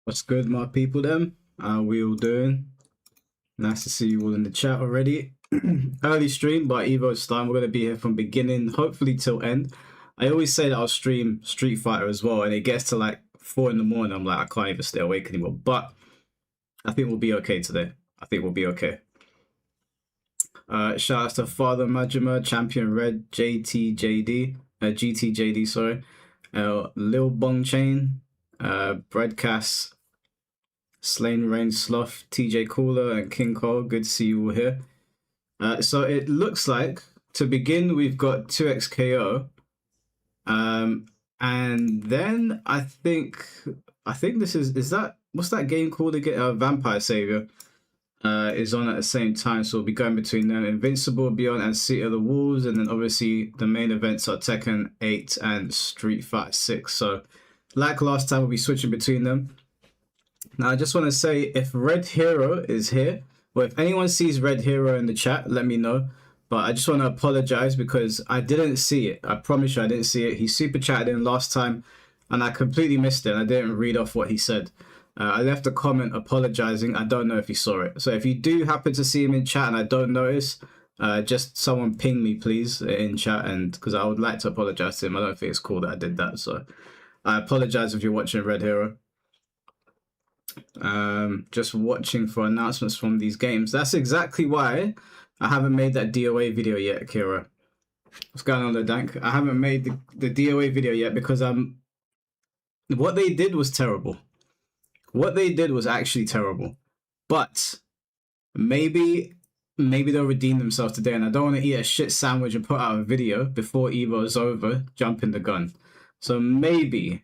What's good, my people? How we all doing? Nice to see you all in the chat already. Early stream, but EVO's time. We're gonna be here from beginning, hopefully till end. I always say that I'll stream Street Fighter as well, and it gets to like 4 in the morning. I'm like, I can't even stay awake anymore. But I think we'll be okay today. I think we'll be okay. Shout out to Father Majima, Champion Red, GTJD, sorry. Lil Bong Chain, Breadcast, Slain Rain Sloth, TJ Cooler, and King Cole. Good to see you all here. So it looks like to begin we've got 2xKO. And then I think this is that what's that game called again? Vampire Savior is on at the same time, so we'll be going between them. Invincible, Beyond, and City of the Wolves, and then obviously the main events are Tekken 8 and Street Fighter 6. So like last time, we'll be switching between them. Now I just want to say, if Red Hero is here, or if anyone sees Red Hero in the chat, let me know. But I just want to apologize because I didn't see it. I promise you I didn't see it. He super chatted in last time and I completely missed it. I didn't read off what he said. I left a comment apologizing. I don't know if he saw it. So if you do happen to see him in chat and I don't notice, just someone ping me, please, in chat, and because I would like to apologize to him. I don't think it's cool that I did that. So I apologize if you're watching Red Hero. Just watching for announcements from these games. That's exactly why I haven't made that DOA video yet, Kira. What's going on there, Dank? I haven't made the DOA video yet because what they did was terrible. What they did was actually terrible. But maybe they'll redeem themselves today, and I don't want to eat a shit sandwich and put out a video before EVO is over, jumping the gun. So maybe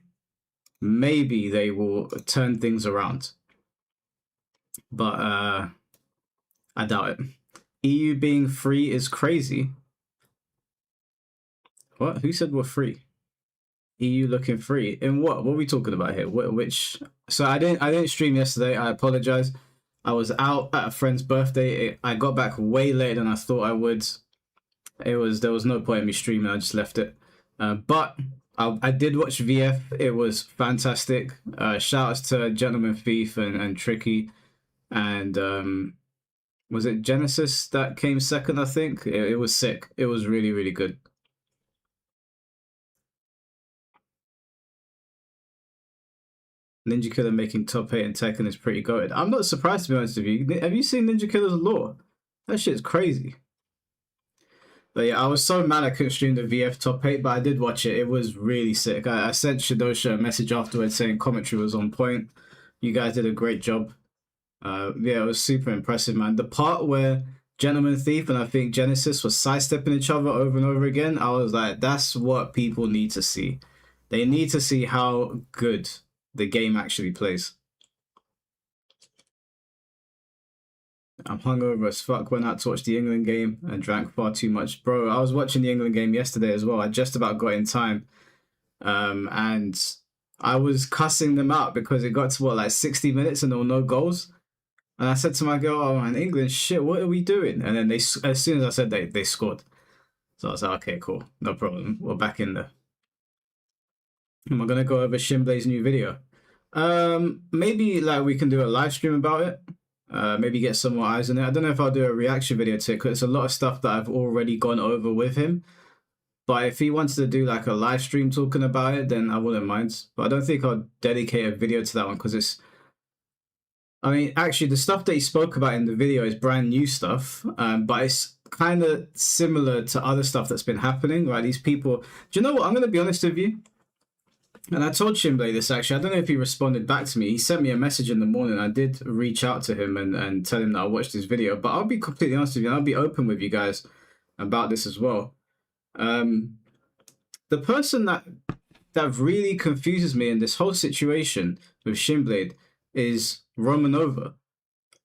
they will turn things around. But I doubt it. EU being free is crazy. What? Who said we're free? EU looking free? In what? What are we talking about here? Which? So I didn't stream yesterday. I apologize. I was out at a friend's birthday. I got back way later than I thought I would. There was no point in me streaming. I just left it. But I did watch VF. It was fantastic. Shout outs to Gentleman Thief and Tricky, and was it Genesis that came second? I think it was sick. It was really, really good. Ninja Killer making top 8 in Tekken is pretty goated. I'm not surprised, to be honest with you. Have you seen Ninja Killer's lore? That shit's crazy. But yeah, I was so mad I couldn't stream the VF top 8, but I did watch it. It was really sick. I sent Shadosha a message afterwards saying commentary was on point. You guys did a great job. Yeah, it was super impressive, man. The part where Gentleman Thief and I think Genesis was sidestepping each other over and over again, I was like, that's what people need to see. They need to see how good the game actually plays. I'm hungover as fuck. Went out to watch the England game and drank far too much. Bro, I was watching the England game yesterday as well. I just about got in time. And I was cussing them out because it got to, what, like 60 minutes and there were no goals? And I said to my girl, oh man, England, shit, what are we doing? And then as soon as I said they scored. So I was like, okay, cool. No problem. We're back in there. Am I going to go over Shimblade's new video? Maybe like we can do a live stream about it. Maybe get some more eyes on it. I don't know if I'll do a reaction video to it because it's a lot of stuff that I've already gone over with him. But if he wants to do like a live stream talking about it, then I wouldn't mind. But I don't think I'll dedicate a video to that one because it's... I mean, actually, the stuff that he spoke about in the video is brand new stuff. But it's kind of similar to other stuff that's been happening, right? These people... Do you know what? I'm going to be honest with you. And I told Shimblade this, actually. I don't know if he responded back to me. He sent me a message in the morning. I did reach out to him and tell him that I watched his video. But I'll be completely honest with you. I'll be open with you guys about this as well. The person that really confuses me in this whole situation with Shimblade is Romanova.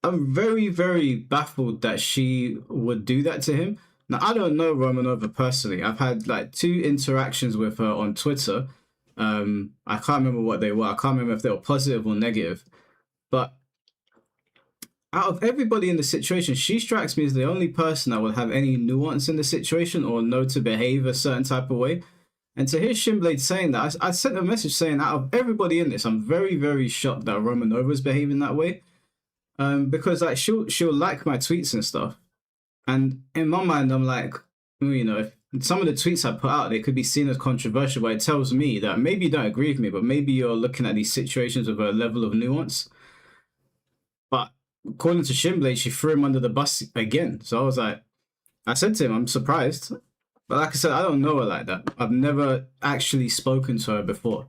I'm very, very baffled that she would do that to him. Now, I don't know Romanova personally. I've had like 2 interactions with her on Twitter. I can't remember what they were. I can't remember if they were positive or negative. But out of everybody in the situation, she strikes me as the only person that would have any nuance in the situation or know to behave a certain type of way. And to hear Shinblade saying that, I sent a message saying, out of everybody in this, I'm very, very shocked that Romanova's behaving that way. Because like she'll like my tweets and stuff, and in my mind, I'm like, well, you know, if some of the tweets I put out, they could be seen as controversial, but it tells me that maybe you don't agree with me, but maybe you're looking at these situations with a level of nuance. But according to Shinblade, she threw him under the bus again. So I was like, I said to him, I'm surprised. But like I said, I don't know her like that. I've never actually spoken to her before.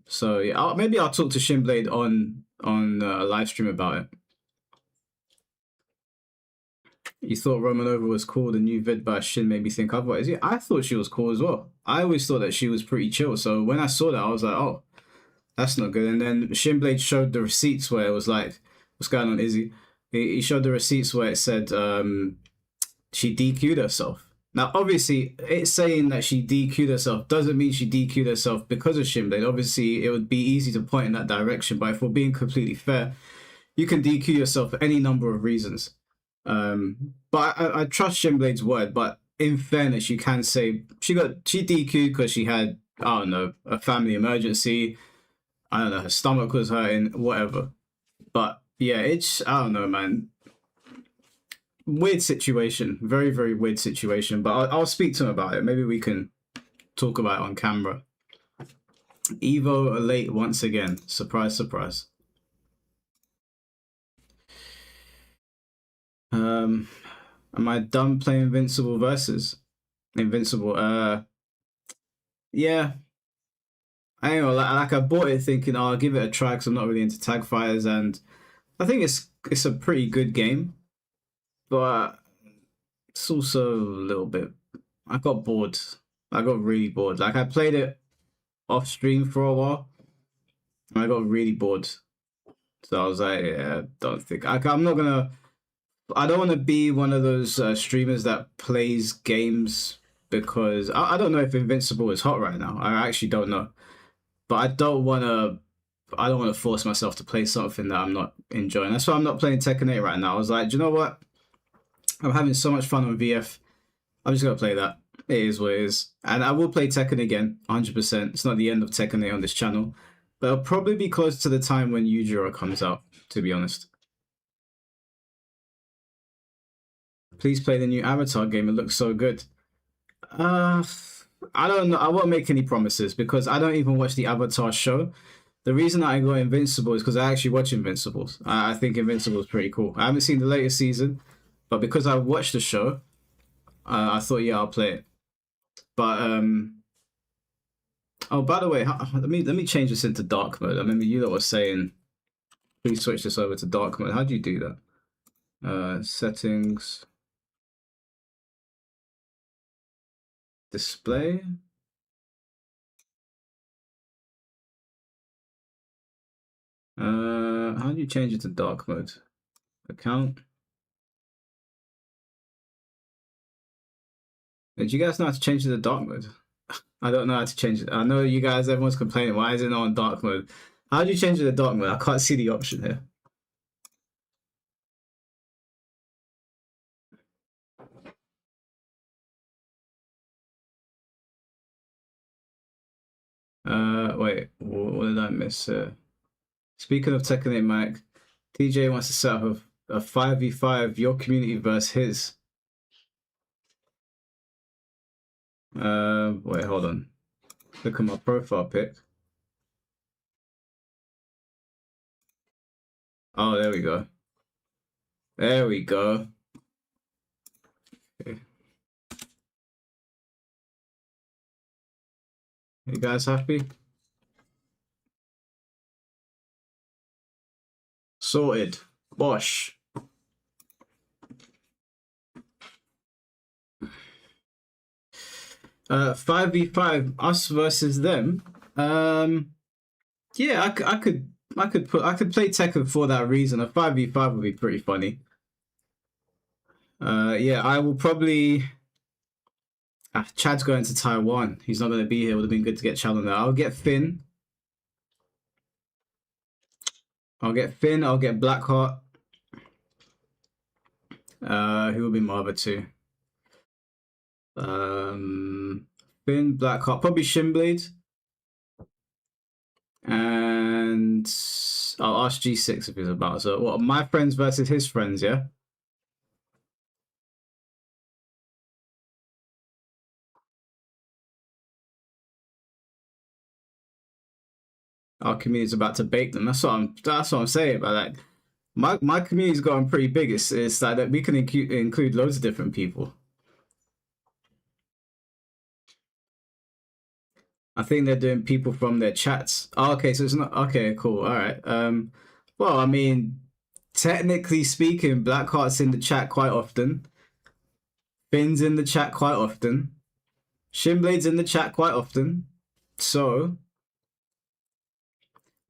So yeah, maybe I'll talk to Shinblade on a live stream about it. You thought Romanova was cool. The new vid by Shin made me think otherwise. Yeah, I thought she was cool as well. I always thought that she was pretty chill. So when I saw that, I was like, oh, that's not good. And then Shinblade showed the receipts where it was like, what's going on, Izzy? He showed the receipts where it said she DQ'd herself. Now, obviously, it's saying that she DQ'd herself doesn't mean she DQ'd herself because of Shinblade. Obviously, it would be easy to point in that direction. But if we're being completely fair, you can DQ yourself for any number of reasons. But I trust Shinblade's word. But in fairness, you can say she DQ'd because she had, I don't know, a family emergency. I don't know, her stomach was hurting, whatever. But yeah, I don't know, man. Weird situation, very, very weird situation. But I'll speak to him about it. Maybe we can talk about it on camera. EVO late once again. Surprise, surprise. Am I done playing Invincible versus Invincible? Yeah. I don't know, like I bought it thinking, oh, I'll give it a try because I'm not really into tag fighters, and I think it's a pretty good game, but it's also a little bit. I got bored. I got really bored. Like I played it off stream for a while, and I got really bored. So I was like, yeah, don't think I'm not gonna. I don't want to be one of those streamers that plays games because I don't know if Invincible is hot right now. I actually don't know, but I don't want to. I don't want to force myself to play something that I'm not enjoying. That's why I'm not playing Tekken 8 right now. I was like, do you know what? I'm having so much fun on VF. I'm just gonna play that. It is what it is, and I will play Tekken again, 100%. It's not the end of Tekken 8 on this channel, but it'll probably be close to the time when Yujiro comes out. To be honest, please play the new Avatar game. It looks so good. Uh, I don't know. I won't make any promises because I don't even watch the Avatar show. The reason I go Invincible is because I actually watch Invincibles. I think Invincible is pretty cool. I haven't seen the latest season, but because I watched the show, I thought, yeah, I'll play it. But oh, by the way, let me change this into dark mode. I remember you lot were saying, please switch this over to dark mode. How do you do that? Settings, display. How do you change it to dark mode? Account. Did you guys know how to change it to dark mode? I don't know how to change it. I know you guys, everyone's complaining. Why is it not on dark mode? How do you change it to dark mode? I can't see the option here. Wait, what did I miss? Speaking of Tekken 8, Mike, TJ wants to set up a 5v5, your community versus his. Wait, hold on. Look at my profile pic. Oh, there we go. There we go. Okay. You guys happy? Sorted. Bosh. 5v5, us versus them. Yeah, I could play Tekken for that reason. A 5v5 would be pretty funny. Yeah, I will probably. Chad's going to Taiwan. He's not going to be here. It would have been good to get Chad on there. I'll get Finn. I'll get Blackheart. Who will be my other two? Finn, Blackheart, probably Shinblade, and I'll ask G6 if he's about. So, what? My friends versus his friends, yeah. Our community's about to bake them. That's what I'm saying. But like, my community's gotten pretty big. It's like that we can include loads of different people. I think they're doing people from their chats. Oh, okay, so it's not okay. Cool. All right. Well, I mean, technically speaking, Blackheart's in the chat quite often. Finn's in the chat quite often. Shinblade's in the chat quite often. So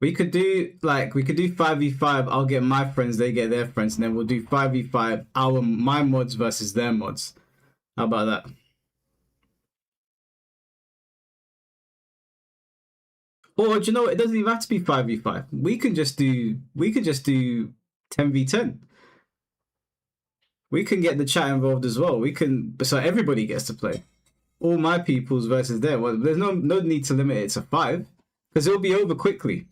we could do 5v5. I'll get my friends, they get their friends, and then we'll do 5v5. My mods versus their mods. How about that? Or do you know what? It doesn't even have to be 5v5. We can just do 10v10. We can get the chat involved as well. So everybody gets to play. All my peoples versus their. Well, there's no need to limit it to 5 because it'll be over quickly.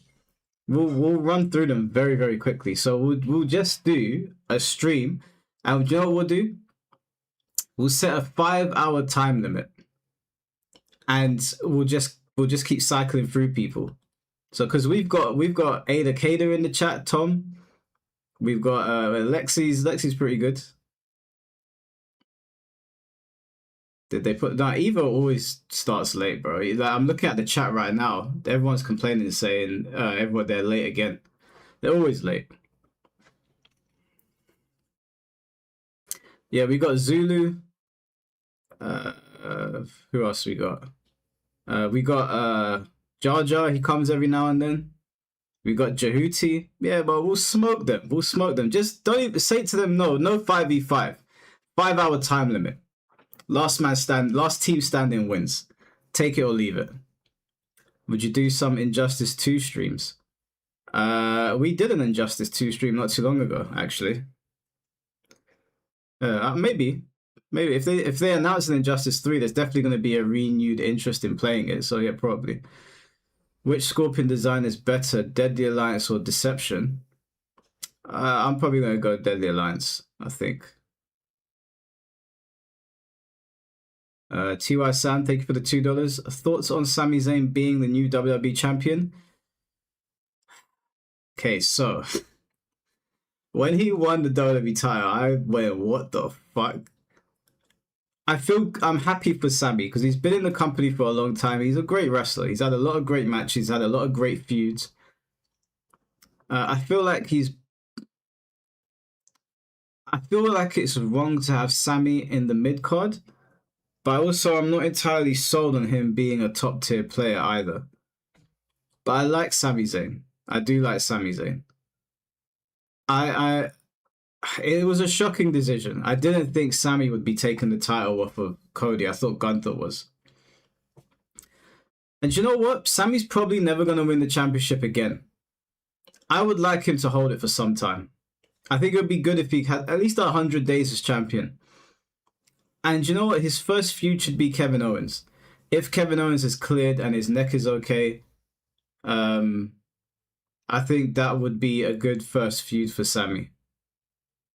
We'll run through them very very quickly. So we'll just do a stream, and do you know what we'll do? We'll set a 5-hour time limit, and we'll just keep cycling through people. So because we've got Ada Kader in the chat, Tom. We've got Lexi's pretty good. Did they put that? EVO always starts late, bro. Like, I'm looking at the chat right now. Everyone's complaining, saying everyone they're late again. They're always late. Yeah, we got Zulu. Who else we got? We got Jar Jar. He comes every now and then. We got Jehuti. Yeah, but we'll smoke them. We'll smoke them. Just don't even say to them no 5v5. 5-hour time limit. Last team standing wins. Take it or leave it. Would you do some Injustice 2 streams? We did an Injustice 2 stream not too long ago, actually. Maybe if they announce an Injustice 3, there's definitely going to be a renewed interest in playing it. So yeah, probably. Which Scorpion design is better, Deadly Alliance or Deception? I'm probably going to go Deadly Alliance, I think. TY Sam, thank you for the $2. Thoughts on Sami Zayn being the new WWE champion? Okay, so when he won the WWE title, I went, what the fuck? I'm happy for Sami because he's been in the company for a long time. He's a great wrestler. He's had a lot of great matches. He's had a lot of great feuds. I feel like it's wrong to have Sami in the mid card. But also, I'm not entirely sold on him being a top tier player either. But I like Sami Zayn. I do like Sami Zayn. It was a shocking decision. I didn't think Sami would be taking the title off of Cody. I thought Gunther was. And you know what? Sami's probably never going to win the championship again. I would like him to hold it for some time. I think it would be good if he had at least 100 days as champion. And you know what? His first feud should be Kevin Owens. If Kevin Owens is cleared and his neck is okay, I think that would be a good first feud for Sami.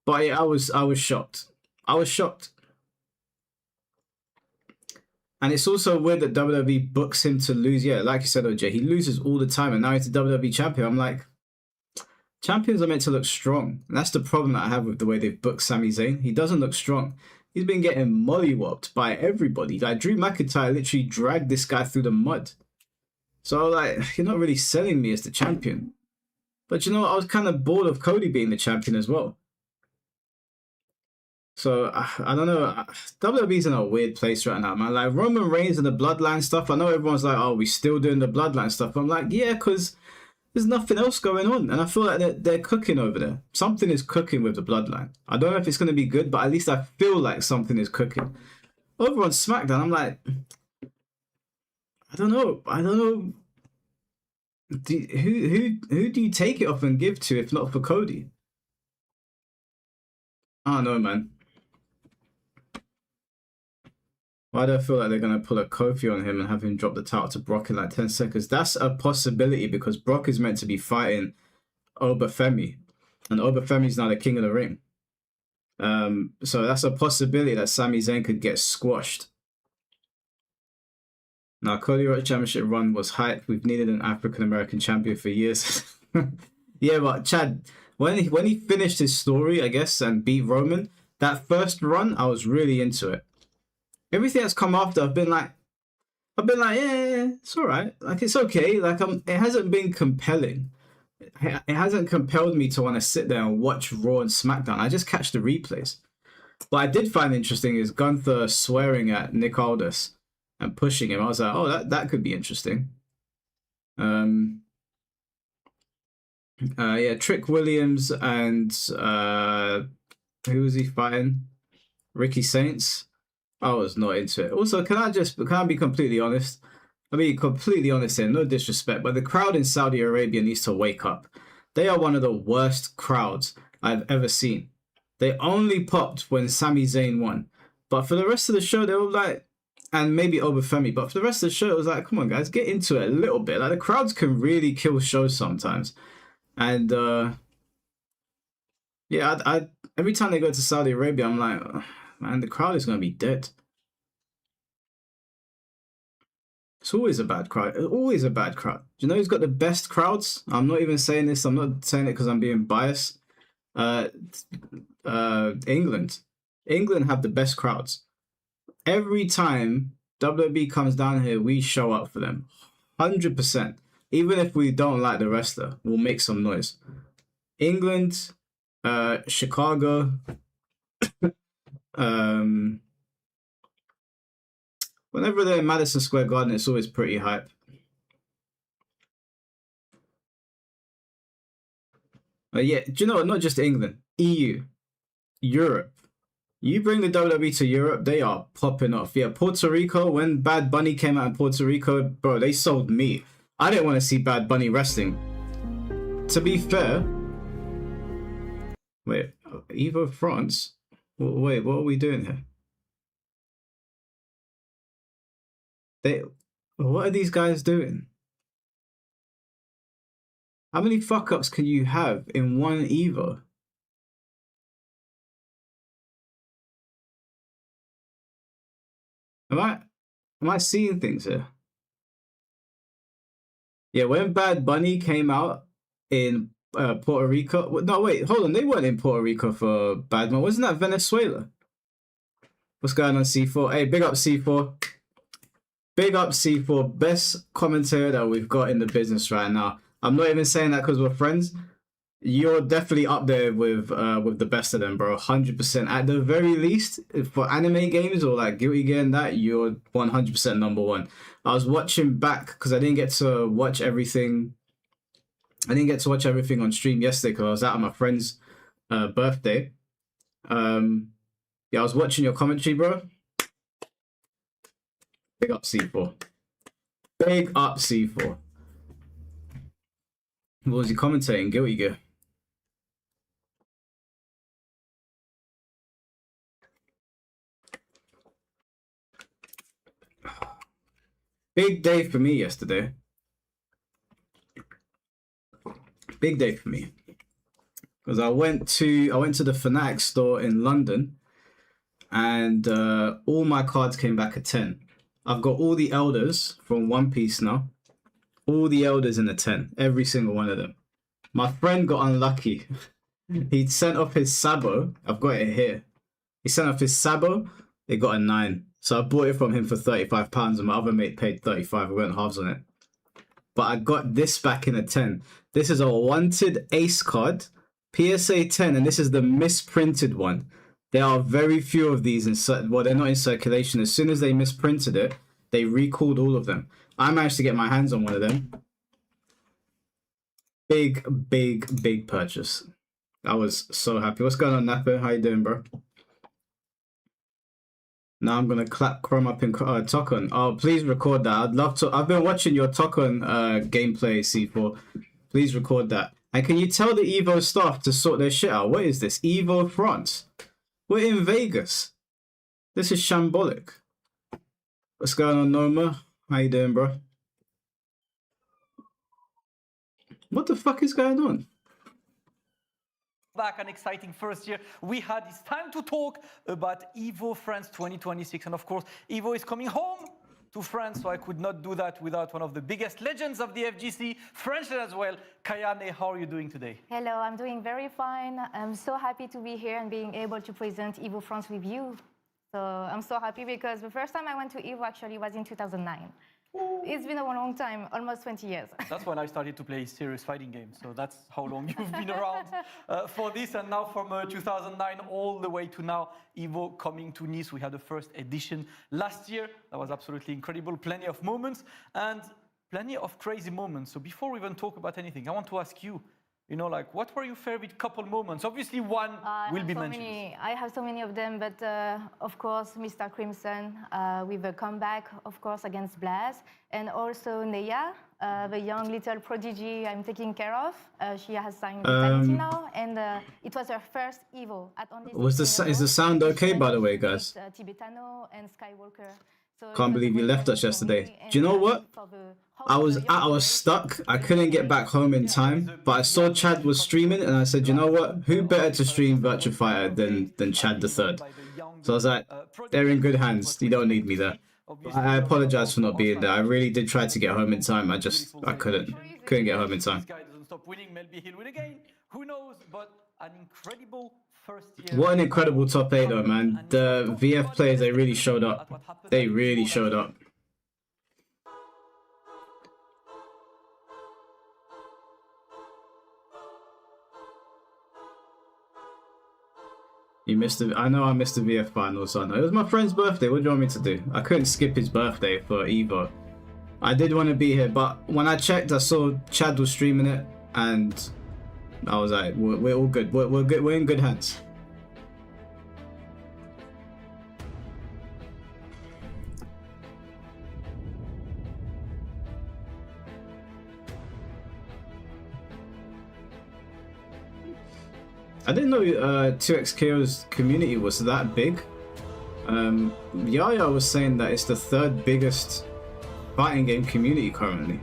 But yeah, I was shocked. I was shocked. And it's also weird that WWE books him to lose. Yeah, like you said, OJ, he loses all the time, and now he's a WWE champion. I'm like, champions are meant to look strong. And that's the problem that I have with the way they've booked Sami Zayn. He doesn't look strong. He's been getting mollywopped by everybody. Like, Drew McIntyre literally dragged this guy through the mud. So, like, you're not really selling me as the champion. But you know, I was kind of bored of Cody being the champion as well. So, I don't know. WWE's in a weird place right now, man. Like, Roman Reigns and the Bloodline stuff, I know everyone's like, oh, we still doing the Bloodline stuff. I'm like, yeah, because there's nothing else going on. And I feel like they're cooking over there. Something is cooking with the Bloodline. I don't know if it's going to be good, but at least I feel like something is cooking. Over on SmackDown, I'm like, I don't know. Who do you take it off and give to if not for Cody? I don't know, man. Why do I feel like they're gonna pull a Kofi on him and have him drop the title to Brock in like 10 seconds? That's a possibility because Brock is meant to be fighting Obafemi, and Obafemi's now the king of the ring. So that's a possibility that Sami Zayn could get squashed. Now, Cody Rhodes Championship run was hype. We've needed an African American champion for years. Yeah, but Chad, when he finished his story, I guess, and beat Roman, that first run, I was really into it. Everything that's come after, I've been like, yeah, it's all right. Like, it's okay. Like, it hasn't been compelling. It hasn't compelled me to want to sit there and watch Raw and SmackDown. I just catch the replays. What I did find interesting is Gunther swearing at Nick Aldis and pushing him. I was like, oh, that could be interesting. Yeah, Trick Williams and who was he fighting? Ricky Saints. I was not into it. Also, can I be completely honest? I mean, completely honest here, no disrespect, but the crowd in Saudi Arabia needs to wake up. They are one of the worst crowds I've ever seen. They only popped when Sami Zayn won. But for the rest of the show, they were like, and maybe Obafemi, but for the rest of the show, it was like, come on, guys, get into it a little bit. Like, the crowds can really kill shows sometimes. And, yeah, I every time they go to Saudi Arabia, I'm like, oh, man, the crowd is going to be dead. It's always a bad crowd. It's always a bad crowd. Do you know who's got the best crowds? I'm not even saying this. I'm not saying it because I'm being biased. England. England have the best crowds. Every time WWE comes down here, we show up for them. 100%. Even if we don't like the wrestler, we'll make some noise. England, Chicago, whenever they're in Madison Square Garden, it's always pretty hype. Yeah, do you know what? Not just England, EU, Europe. You bring the WWE to Europe, they are popping off. Yeah, Puerto Rico, when Bad Bunny came out in Puerto Rico, bro, they sold me. I didn't want to see Bad Bunny wrestling. To be fair, wait, EVO France? Wait, what are we doing here? What are these guys doing? How many fuck-ups can you have in one EVO? Am I seeing things here? Yeah, when Bad Bunny came out in Puerto Rico. No, wait, hold on. They weren't in Puerto Rico for Bad Bunny. Wasn't that Venezuela? What's going on, C4? Hey, big up C4. Big up C4. Best commentator that we've got in the business right now. I'm not even saying that because we're friends. You're definitely up there with the best of them, bro. 100%. At the very least, for anime games or like Guilty Gear and that, you're 100% number one. I was watching back because I didn't get to watch everything. I didn't get to watch everything on stream yesterday because I was out at my friend's birthday. Yeah, I was watching your commentary, bro. Big up C4. Big up C4. What was he commentating? Guilty Gear. Big day for me yesterday. Big day for me. Because I went to the Fnatic store in London and all my cards came back at 10. I've got all the elders from One Piece now. All the elders in a 10. Every single one of them. My friend got unlucky. He sent off his Sabo. I've got it here. He sent off his Sabo. It got a 9. So I bought it from him for £35 and my other mate paid 35. We went halves on it. But I got this back in a 10. This is a wanted ace card. PSA 10, and this is the misprinted one. There are very few of these well, they're not in circulation. As soon as they misprinted it, they recalled all of them. I managed to get my hands on one of them. Big purchase. I was so happy. What's going on, Napper? How you doing, bro? Now I'm gonna clap Chrome up in Tokon. Oh, please record that. I'd love to. I've been watching your Tokon gameplay, C4. Please record that. And can you tell the EVO staff to sort their shit out? What is this? EVO France. We're in Vegas. This is Shambolic. What's going on, Noma? How you doing, bro? What the fuck is going on? Back an exciting first year we had. It's time to talk about EVO France 2026, and of course EVO is coming home to France, so I could not do that without one of the biggest legends of the FGC, French as well. Kayane, how are you doing today? Hello, I'm doing very fine. I'm so happy to be here and being able to present EVO France with you. So I'm so happy because the first time I went to EVO actually was in 2009. It's been a long time, almost 20 years. That's when I started to play serious fighting games. So that's how long you've been around for this. And now from 2009 all the way to now, EVO coming to Nice. We had the first edition last year. That was absolutely incredible. Plenty of moments and plenty of crazy moments. So before we even talk about anything, I want to ask you, you know, like, what were your favorite couple moments? Obviously, one will be mentioned. I have so many of them, but of course, Mr. Crimson with a comeback, of course, against Blaz, and also Neya, the young little prodigy I'm taking care of. She has signed vitality now, and it was her first EVO at only. Is the sound okay, by the way, guys? Tibetano and Skywalker. So can't believe you left us yesterday. Do you know what? I was stuck. I couldn't get back home in time, but I saw Chad was streaming, and I said, you know what? Who better to stream Virtua Fighter than Chad the Third? So I was like, they're in good hands. You don't need me there. I apologize for not being there. I really did try to get home in time. I couldn't get home in time. This guy doesn't stop winning. Maybe he'll win again. Who knows? But an incredible first year. What an incredible top 8 though, man. The VF players, they really showed up. They really showed up. You missed it. I know I missed the VF finals. I know it was my friend's birthday. What do you want me to do? I couldn't skip his birthday for EVO. I did want to be here, but when I checked, I saw Chad was streaming it, and I was like, we're all good. We're good. We're in good hands. I didn't know 2xKO's community was that big. Yaya was saying that it's the 3rd biggest fighting game community currently.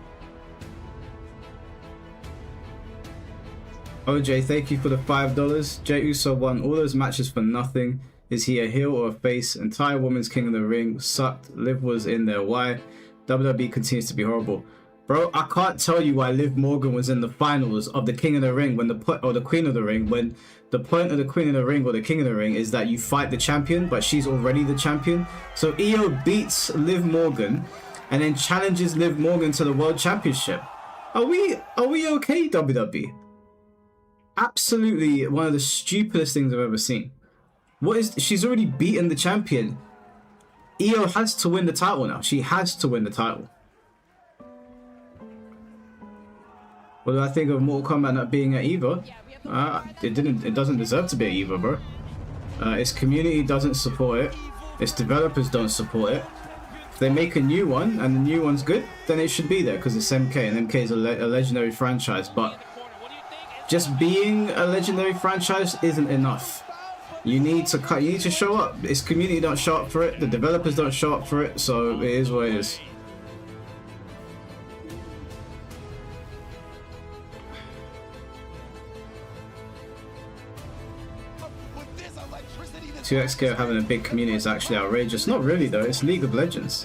OJ, thank you for the $5. Jey Uso won all those matches for nothing. Is he a heel or a face? Entire Women's King of the Ring sucked. Liv was in there. Why? WWE continues to be horrible. Bro, I can't tell you why Liv Morgan was in the finals of the King of the Ring or the Queen of the Ring, when the point of the Queen of the Ring or the King of the Ring is that you fight the champion, but she's already the champion. So Io beats Liv Morgan and then challenges Liv Morgan to the World Championship. Are we okay, WWE? Absolutely one of the stupidest things I've ever seen. She's already beaten the champion. Io has to win the title now. She has to win the title. What do I think of Mortal Kombat not being at EVO? It doesn't deserve to be at EVO, bro. Its community doesn't support it. Its developers don't support it. If they make a new one and the new one's good, then it should be there because it's MK, and MK is a legendary franchise. But just being a legendary franchise isn't enough. You need to show up. Its community don't show up for it. The developers don't show up for it. So it is what it is. 2xKO having a big community is actually outrageous. Not really though, it's League of Legends.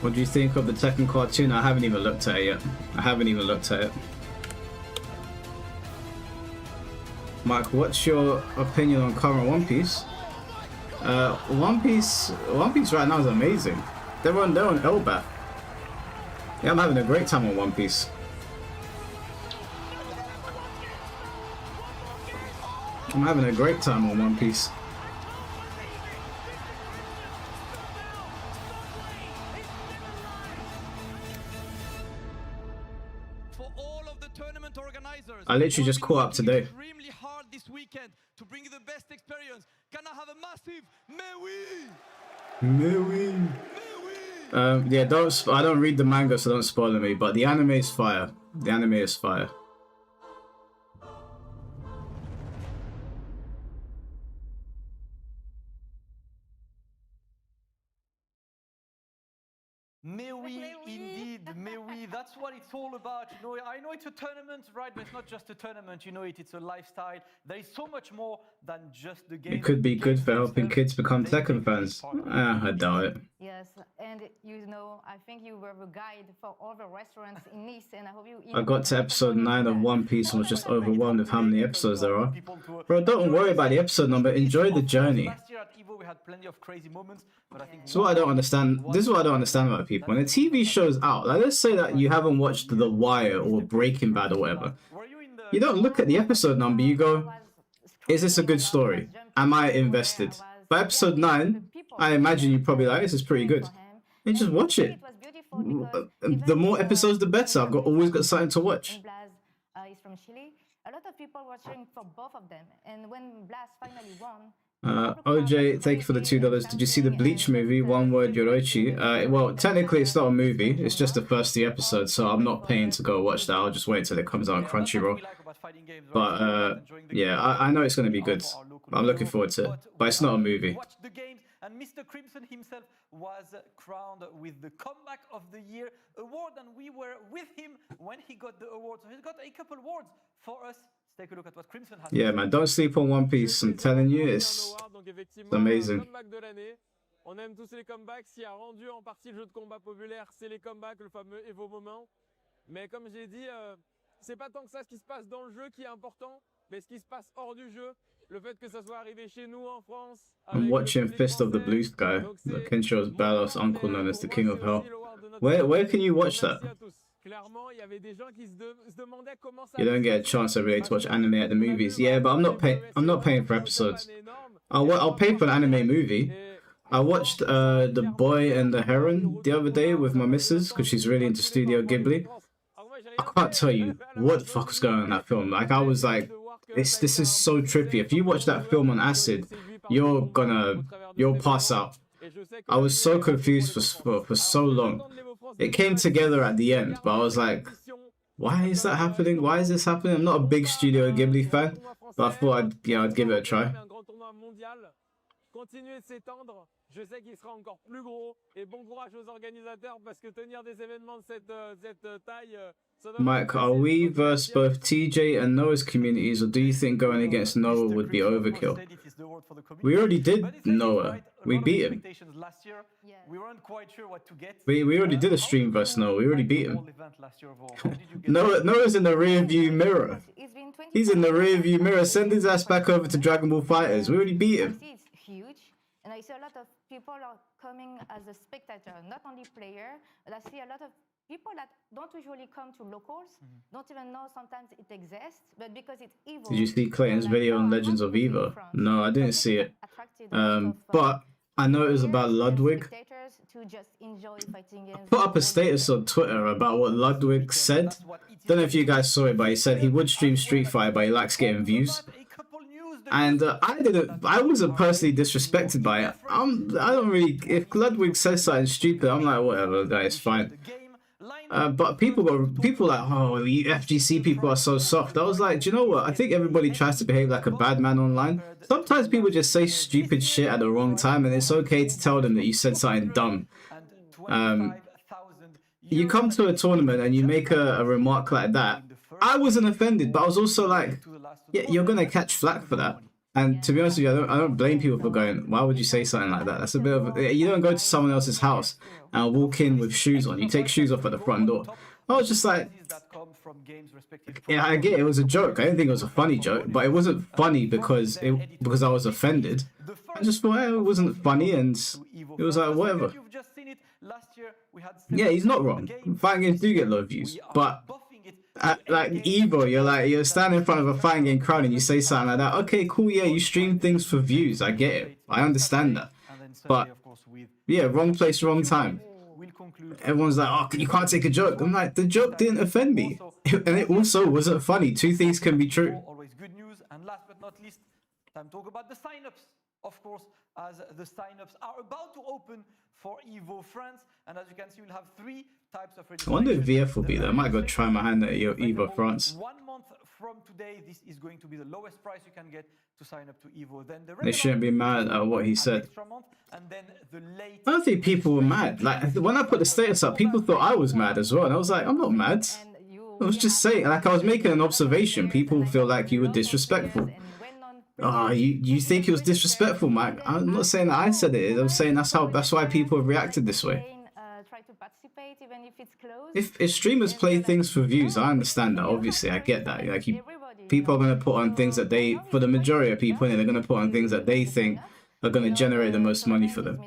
What do you think of the Tekken cartoon? I haven't even looked at it yet. I haven't even looked at it. Mike, what's your opinion on current One Piece? One Piece right now is amazing. They're on Elbaf. Yeah, I'm having a great time on One Piece. I'm having a great time on One Piece. I literally just caught up today. Extremely hard this weekend to bring you the best experience. Can I have a massive Mewi? Mewi. Mewi. Yeah, I don't read the manga, so don't spoil me. But the anime is fire. The anime is fire. May we indeed, may we. That's what it's all about. You know, I know it's a tournament, right? But it's not just a tournament. You know, it's a lifestyle. There is so much more than just the game. It could be good for helping kids become Tekken fans. I doubt it. Yes, and you know, I think you were the guide for all the restaurants in Nice, and I hope you. I got to episode 9 of One Piece and was just overwhelmed with how many episodes there are. Bro, don't worry about the episode number. Enjoy the journey. Last year at EVO, we had plenty of crazy moments, but I think This is what I don't understand. This is what I don't understand about people. When a TV show's out, like let's say that you haven't watched The Wire or Breaking Bad or whatever. You don't look at the episode number. You go, is this a good story? Am I invested? By episode 9, I imagine you probably like, this is pretty good. And just watch it. The more episodes, the better. I've always got something to watch. Blas is from Chile. A lot of people were cheering for both of them, and when Blas finally won. OJ, thank you for the $2. Did you see the Bleach movie, One Word Yoroichi? Well, technically it's not a movie, it's just the first 3 episodes, so I'm not paying to go watch that. I'll just wait till it comes out on Crunchyroll. But yeah, I know it's going to be good. I'm looking forward to it, but it's not a movie. Watch the games, and Mr. Crimson himself was crowned with the Comeback of the Year award, and we were with him when he got the award. So he's got a couple awards for us. Take a look at what Crimson has. Yeah, man, don't sleep on One Piece. I'm telling you, it's amazing. On aime tous les comebacks. Ce qui a rendu en partie le jeu de combat populaire, c'est les comebacks, le fameux EVO moment. Mais comme j'ai dit, c'est pas tant que ça ce qui se passe dans le jeu qui est important, mais ce qui se passe hors du jeu. Le fait que ça soit arrivé chez nous en France. I'm watching Fist of the Blue Sky, the Kensho's badass uncle known as the King of Hell. Where can you watch that? You don't get a chance every day to watch anime at the movies. Yeah, but I'm not paying for episodes. I'll pay for an anime movie. I watched The Boy and the Heron the other day with my missus because she's really into Studio Ghibli. I can't tell you what the fuck was going on in that film. Like I was like, this is so trippy. If you watch that film on acid, you'll pass out. I was so confused for so long. It came together at the end, but I was like, why is that happening? Why is this happening? I'm not a big Studio Ghibli fan, but I thought I'd give it a try. Continuer de s'étendre, je sais qu'il sera encore plus gros et bon courage aux organisateurs parce que tenir des événements de cette taille. Mike, are we versus both TJ and Noah's communities, or do you think going against Noah would be overkill? We already did Noah. We beat him. We already did a stream versus Noah. We already beat him. Noah's in the rear view mirror. He's in the rear view mirror. Send his ass back over to Dragon Ball Fighters. We already beat him. It's huge, and I see a lot of people are coming as a spectator, not only player, but I see a lot of people that don't usually come to locals, don't even know sometimes it exists, but because it's EVO. Did you see Clayton's video on Legends of EVO? No, I didn't see it. But I know it was about Ludwig. I put up a status on Twitter about what Ludwig said. Don't know if you guys saw it, but he said he would stream Street Fighter, but he likes getting views. And I wasn't personally disrespected by it. I don't really, if Ludwig says something stupid, I'm like, whatever, guys, fine. But people like, oh, the FGC people are so soft. I was like, do you know what? I think everybody tries to behave like a bad man online. Sometimes people just say stupid shit at the wrong time, and it's okay to tell them that you said something dumb. You come to a tournament and you make a remark like that. I wasn't offended, but I was also like, yeah, you're gonna catch flack for that. And to be honest with you, I don't blame people for going, why would you say something like that? That's a bit of you don't go to someone else's house and walk in with shoes on. You take shoes off at the front door. I was just like, yeah, I get it was a joke. I didn't think it was a funny joke, but it wasn't funny because I was offended. I just thought it wasn't funny, and it was like, whatever. Yeah, he's not wrong. Fighting games do get low views, but like EVO, you're standing in front of a fighting game crowd and you say something like that. Okay, cool, yeah, you stream things for views. I get it. I understand that. But yeah, wrong place, wrong time. Everyone's like, oh, you can't take a joke. I'm like, the joke didn't offend me, and it also wasn't funny. Two things can be true. Always good news. And last but not least, time to talk about the signups. of course, as the signups are about to open for EVO France. And as you can see, we'll have 3 types of registration. I wonder if VF will be there. I might go try my hand at EVO France. 1 month from today, this is going to be the lowest price you can get to sign up to EVO. Then the They shouldn't be mad at what he said. extra month, and then the late. I don't think people were mad. Like, when I put the status up, people thought I was mad as well. And I was like, I'm not mad. I was just saying, like, I was making an observation. People feel like you were disrespectful. You think it was disrespectful, Mike? I'm not saying that I said it. I'm saying that's why people have reacted this way. Try to participate even if it's closed. If streamers play things for views, I understand that. Obviously, I get that. Like, people are gonna put on things that they, for the majority of people, they're gonna put on things that they think are gonna generate the most money for them.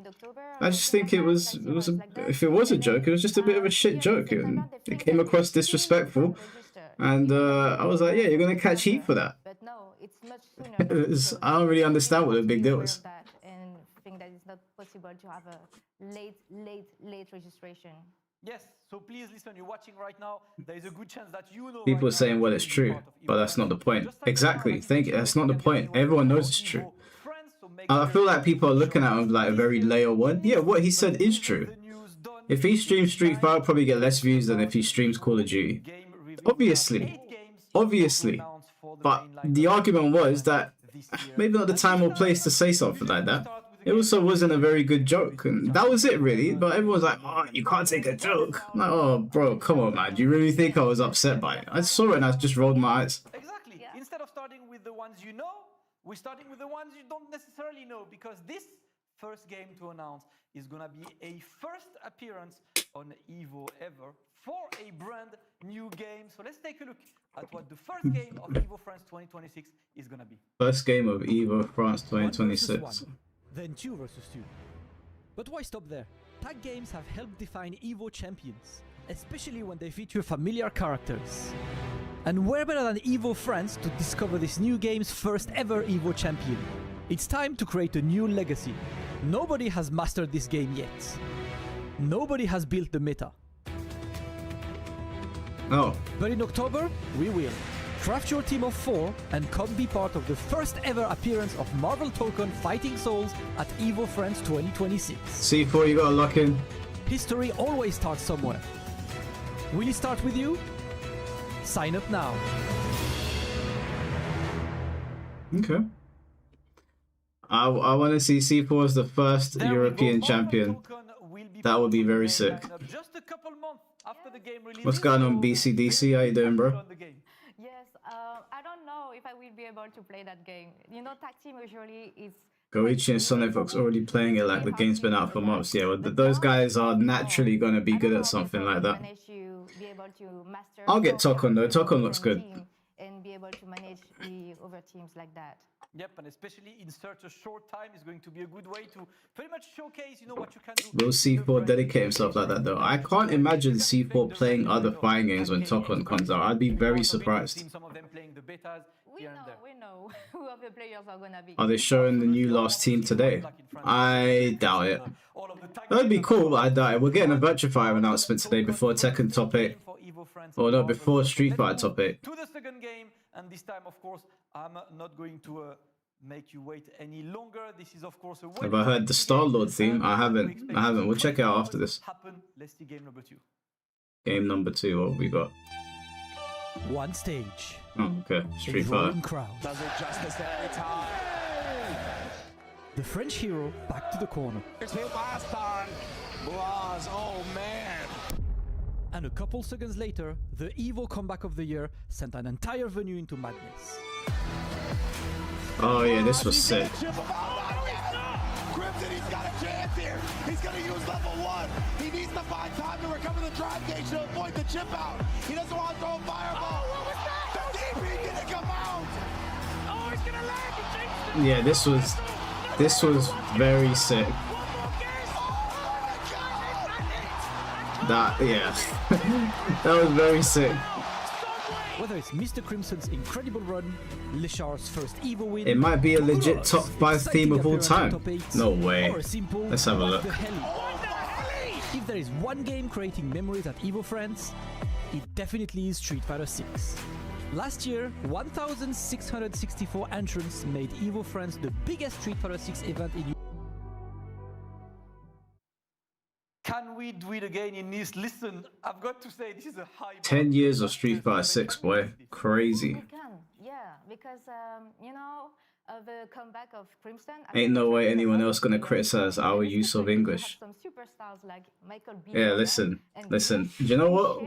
I just think if it was a joke, it was just a bit of a shit joke. It came across disrespectful, and I was like, yeah, you're gonna catch heat for that. But no, it's much sooner. I don't really understand what the big deal is. And think that it's not possible to have a late registration. Yes, so please listen, you're watching right now. There is a good chance that you know. People are saying, well, it's true, but that's not the point. Exactly. That's not the point. Everyone knows it's true. I feel like people are looking at him like a very layer one. Yeah, what he said is true. If he streams Street Fighter, I'll probably get less views than if he streams Call of Duty. Obviously. But the argument was that maybe not the time or place to say something like that. It also wasn't a very good joke, and that was it really. But everyone's like, oh, you can't take a joke. I'm like, oh, bro, come on, man. Do you really think I was upset by it? I saw it and I just rolled my eyes. Exactly. Yeah. Instead of starting with the ones you know, we're starting with the ones you don't necessarily know, because this first game to announce is going to be a first appearance on EVO ever for a brand new game. So let's take a look at what the first game of EVO France 2026 is going to be. First game of EVO France 2026. Then 2 versus 2. But why stop there? Tag games have helped define EVO champions, especially when they feature familiar characters. And where better than EVO France to discover this new game's first ever EVO champion? It's time to create a new legacy. Nobody has mastered this game yet. Nobody has built the meta. Oh. But in October, we will. Craft your team of 4 and come be part of the first ever appearance of Marvel Token Fighting Souls at EVO France 2026. C4, you gotta lock in. History always starts somewhere. Will it start with you? Sign up now. Okay. I want to see C4 as the first European champion. That would be very sick. Just a couple months after the game release. What's going on, BCDC? How you doing, bro? Yes, I don't know if I will be able to play that game. You know, tag team usually is. Goichi and Sonic already playing it like the game's been out for months. Yeah, well, those guys are naturally going to be good at something like that. I'll get Tokon though. Tokon looks good. And be able to manage the other teams like that. Yep, and especially in such a short time is going to be a good way to pretty much showcase, you know, what you can do. Will C4 dedicate himself like that though? I can't imagine C4 playing other fighting games when Tokon comes out. I'd be very surprised. Some of them playing the betas. We know who of the players are gonna be. Are they showing the new last team today? I doubt it. That'd be cool, but I doubt it. We're getting a Virtuefire announcement today before Tekken Top 8. Or no, before Street Fighter Top 8. To the second game, and this time, of course, I'm not going to make you wait any longer. This is, of course, a Have I heard the Star-Lord theme? I haven't. We'll check it out after this. Let's see game number 2. Game number 2, what have we got? One stage. Oh, okay. Street Fighter. Crowd. Does it justice every time. The French hero back to the corner. It's hit last time. Blas, oh man. And a couple seconds later, the EVO comeback of the year sent an entire venue into madness. Oh yeah, this was sick. Crimson, he's got a chance here. He's going to use level 1. He needs to find time to recover the drive gauge to avoid the chip out. He doesn't want to throw a fireball. Oh, what was that? The DP didn't come out. Oh, he's going to land. He jinxed it. Yeah, this was very sick. That was very sick. Whether it's Mr. Crimson's incredible run, Lishar's first EVO win, It might be a legit top 5 theme of all time. No way. or a simple Let's have a what look. the hell. If there is one game creating memories at EVO France, it definitely is Street Fighter 6. Last year, 1,664 entrants made EVO France the biggest Street Fighter 6 event in Can we do it again in Nice? Listen, I've got to say, this is a high bar. 10 years of Street Fighter 6, boy. We Crazy. can, yeah, because you know the comeback of Crimson. Ain't no way anyone else gonna criticize our use of English. Some superstars like Michael B. Yeah, listen. Do you know what?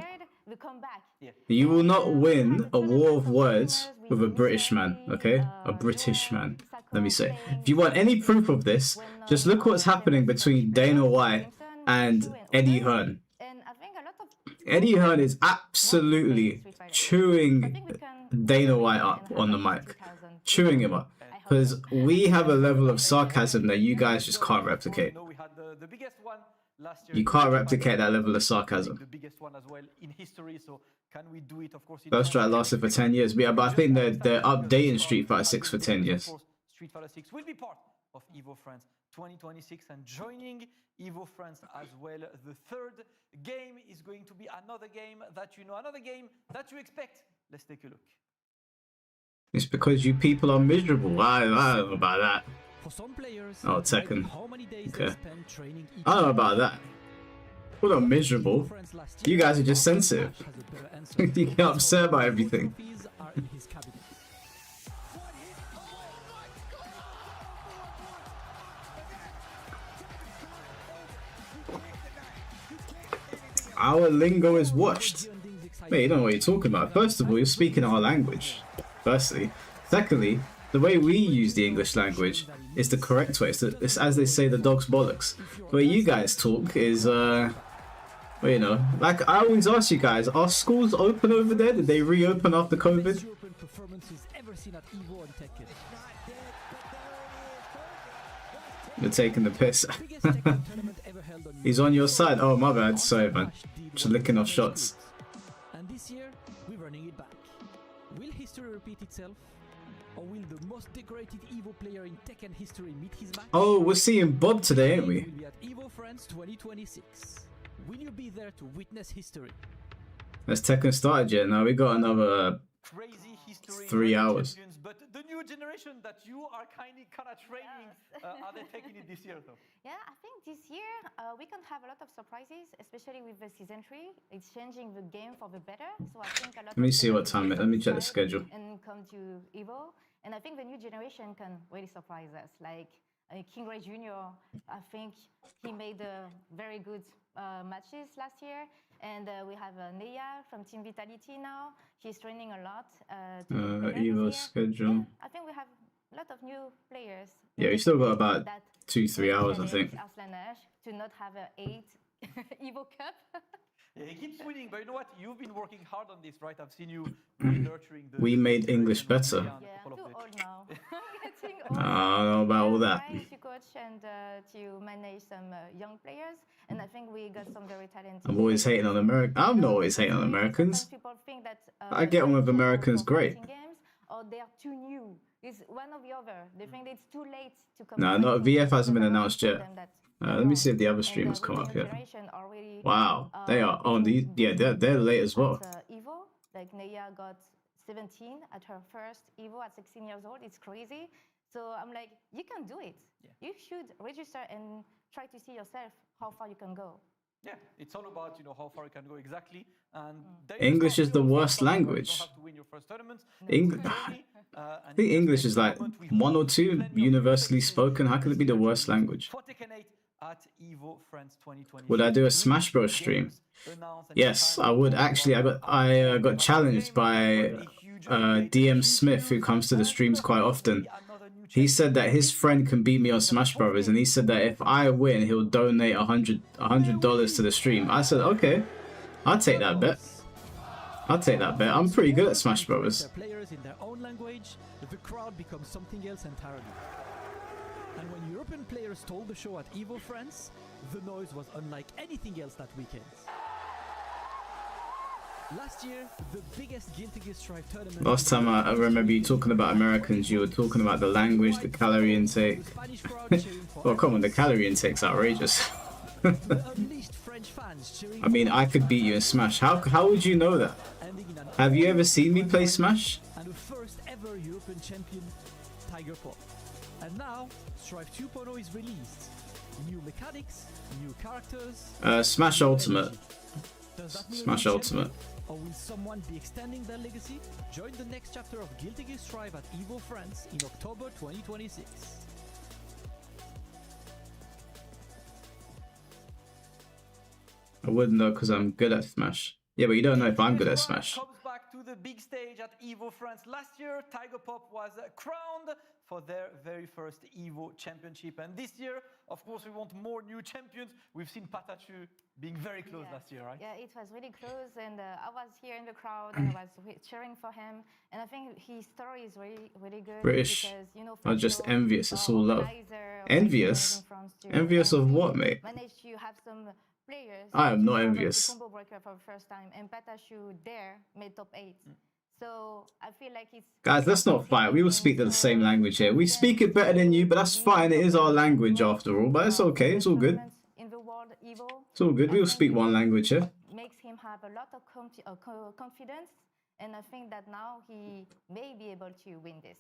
The comeback. You will not win a war of words with a British man, okay? A British man, let me say. If you want any proof of this, just look what's happening between Dana White and Eddie Hearn. And I think a lot of Eddie Hearn is absolutely chewing Dana White up on the mic. Chewing him up. Because we have a level of sarcasm that you guys just can't replicate. No, we had the biggest one last year. You can't replicate that level of sarcasm. The biggest one as well in history. So can we do it? Of course. First Strike lasted for 10 years. Yeah, but I think they're updating Street Fighter 6 for 10 years. Street Fighter 6 will be part of EVO France 2026, and joining EVO France as well. The third game is going to be another game that you know, another game that you expect. Let's take a look. It's because you people are miserable. I don't know about that. For some players, Oh, Tekken. how many days Okay. they spend training each I don't know about that. We're not miserable. You guys are just sensitive. You get upset about everything. Trophies are in his cabinet. Our lingo is washed. Wait, you don't know what you're talking about. First of all, you're speaking our language. Firstly. Secondly, the way we use the English language is the correct way. It's as they say, the dog's bollocks. The way you guys talk is, well, you know, like I always ask you guys, are schools open over there? Did they reopen after COVID? European performances ever seen at EVO and Tekken. You're taking the piss. Biggest Tekken tournament ever held on He's on your side. Oh, my bad. Sorry, man. Just licking off shots. And this year, we're running it back. Will history repeat itself? Or will the most decorated EVO player in Tekken history meet his match? Oh, we're seeing Bob today, ain't we? Will be at EVO France 2026. Will you be there to witness history? Has Tekken started yet? No, we got another Crazy history. 3 many hours. champions, but the new generation that you are kind of training, are they taking it this year though? Yeah, I think this year we can have a lot of surprises, especially with the season 3. It's changing the game for the better. So I think a lot. Let me of see what players time will it. Let me check the decide schedule. And come to EVO, and I think the new generation can really surprise us. Like King Ray Jr. I think he made very good matches last year, and we have Neya from Team Vitality now. She's training a lot. To get better EVO this year. schedule. Yeah, I think we have a lot of new players. Yeah, we still got about that 2-3 hours, I think. Arslan to not have a 8 EVO Cup. Yeah, he keeps winning, but you know what? You've been working hard on this, right? I've seen you really nurturing the. We made English better. Yeah, I'm too old now. Getting old. I don't know about all that. Trying to coach and to manage some young players, and I think we got some very talented. I'm always hating on America. I'm not always hating on Americans. Sometimes people think that, I get on with Americans great. Games, or they are too new. It's one or the other. They think it's too late to come. No, not VF hasn't been announced yet. Let me see if the other streamers come up yet. Wow, they are on the. Yeah, they're late as well. EVO, like Neya got 17 at her first EVO at 16 years old. It's crazy. So I'm like, you can do it. Yeah. You should register and try to see yourself how far you can go. Yeah, it's all about how far you can go exactly. And English is the worst language. I think English is like 1 or 2 universally spoken. How could it be the worst language? Would I do a Smash Bros stream? Yes, I would. Actually, I got challenged by DM Smith, who comes to the streams quite often. He said that his friend can beat me on Smash Brothers, and he said that if I win, he'll donate $100 to the stream. I said, okay, I'll take that bet. I'll take that bet. I'm pretty good at Smash Brothers. Players in their own language, the crowd becomes something else entirely. And when European players stole the show at EVO France, the noise was unlike anything else that weekend. Last year, the biggest Guilty Gear Strive tournament. Last time I remember you talking about Americans, you were talking about the language, the calorie intake. Well, come on, the calorie intake's outrageous. The unleashed French French fans cheering I mean, for I could beat you in Smash. How would you know that? ending in an Have you ever seen me play Smash? and the first ever European champion, Tiger Pop. And now, Strive 2.0 is released. New mechanics, new characters. Smash new Ultimate. energy. Does that mean a Smash new Ultimate. champion? Or will someone be extending their legacy? Join the next chapter of Guilty Gear Strive at EVO France in October 2026. I wouldn't know because I'm good at Smash. Yeah, but you don't know if I'm good at Smash. Comes back to the big stage at EVO France. Last year, Tiger Pop was crowned for their very first EVO championship. And this year, of course, we want more new champions. We've seen Patachu being very close last year, right? Yeah, it was really close, and I was here in the crowd and I was cheering for him. And I think his story is really, really good. British Because, you know, are just Fabio, envious. It's all love. organizer of Envious? in France too, Envious and of he what, mate? Managed to have some players. I am to not come up to envious. Combo breaker for the first time, and Patachu there made top 8. So I feel like it's Guys, let's not fight. We will speak the same language here. We speak it better than you, but that's fine. It is our language after all. But it's okay. It's all good. In the world Evo, It's all good. We will speak one language here. makes him have a lot of confidence, and I think that now he may be able to win this.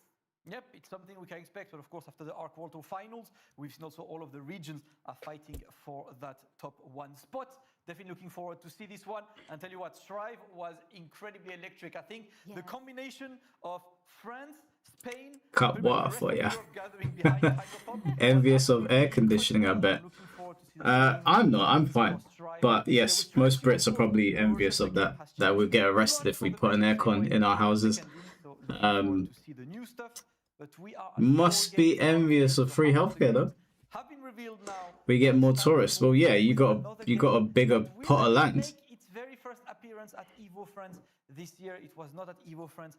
Yep, it's something we can expect. But of course, after the Arc World Tour finals, we've seen also all of the regions are fighting for that top 1 spot. Definitely looking forward to see this one. And tell you what, Strive was incredibly electric. I think the combination of France, Spain, Cup pretty much water the for rest ya. of Europe gathering behind Tiger Pop was Envious of absolutely air conditioning, I bet. incredible. Looking forward to see the I'm not. I'm fine. for Strive. But There yes, was most curiosity Brits are also, probably the envious version of the that. game has That we'll changed. get We arrested run if we for the put an very aircon same in our way houses. second win, so looking forward to see the new stuff. But we are at Must 4 be games out. envious of The free highlights healthcare again though. have been revealed now. We get more It's time to tourists. Well, move yeah, on you with got another you got a game bigger that will pot of land. make its very first appearance at EVO France this year. It was not at EVO France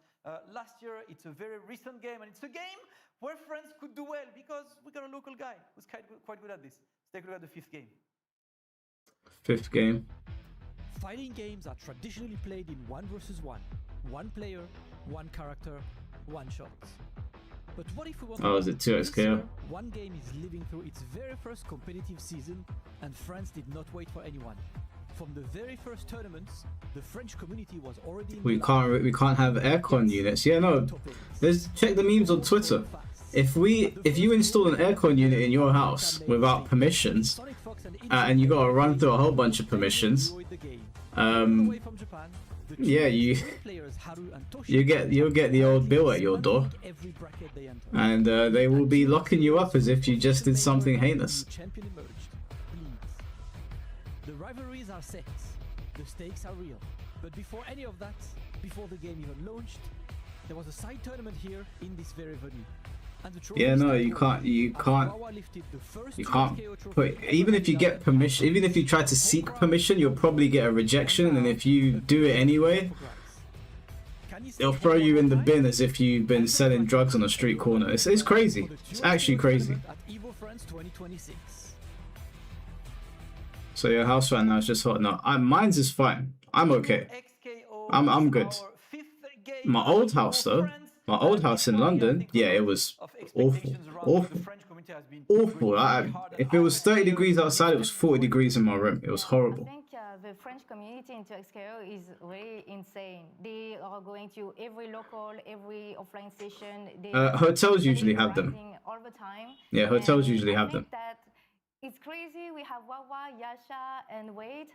last year. It's a very recent game, and it's a game where France could do well because we got a local guy who's quite good at this. Let's take a look at the 5th game. 5th game. Fighting games are traditionally played in 1 versus 1. One player, one character, one shot. But what if we want Oh, is it 2x This KO? year, one game is living through its very first competitive season, and France did not wait for anyone. From the very first tournaments, the French community was already in We the can't have aircon units. Yeah, no. There's check the memes on Twitter. If you install an aircon unit in your house without permissions, and you gotta run through a whole bunch of permissions, yeah, you'll get the old bill at your door, and they will be locking you up as if you just did something heinous. The rivalries are set, the stakes are real. But before any of that, before the game even launched, there was a side tournament here in this very venue. And the trophy Yeah, no, started you can't lifted the first you 2 can't KO trophy put, ever even if you handed get out. permission, even if you try to seek permission, you'll probably get a rejection, and if you do it anyway, they'll throw you in the bin as if you've been selling drugs on a street corner. It's crazy. It's actually crazy. At EVO France 2026. So your house right now is just hot. No, mine's is fine. I'm okay. I'm good. My old house though, my old house in London, yeah, it was awful, awful, awful. If it was 30 degrees outside, it was 40 degrees in my room. It was horrible. I think the French community into XKO is really insane. They are going to every local, every offline session. Hotels usually have them. All the time. Yeah, hotels And usually I have think them. that it's crazy. We have Wawa, Yasha, and Wade,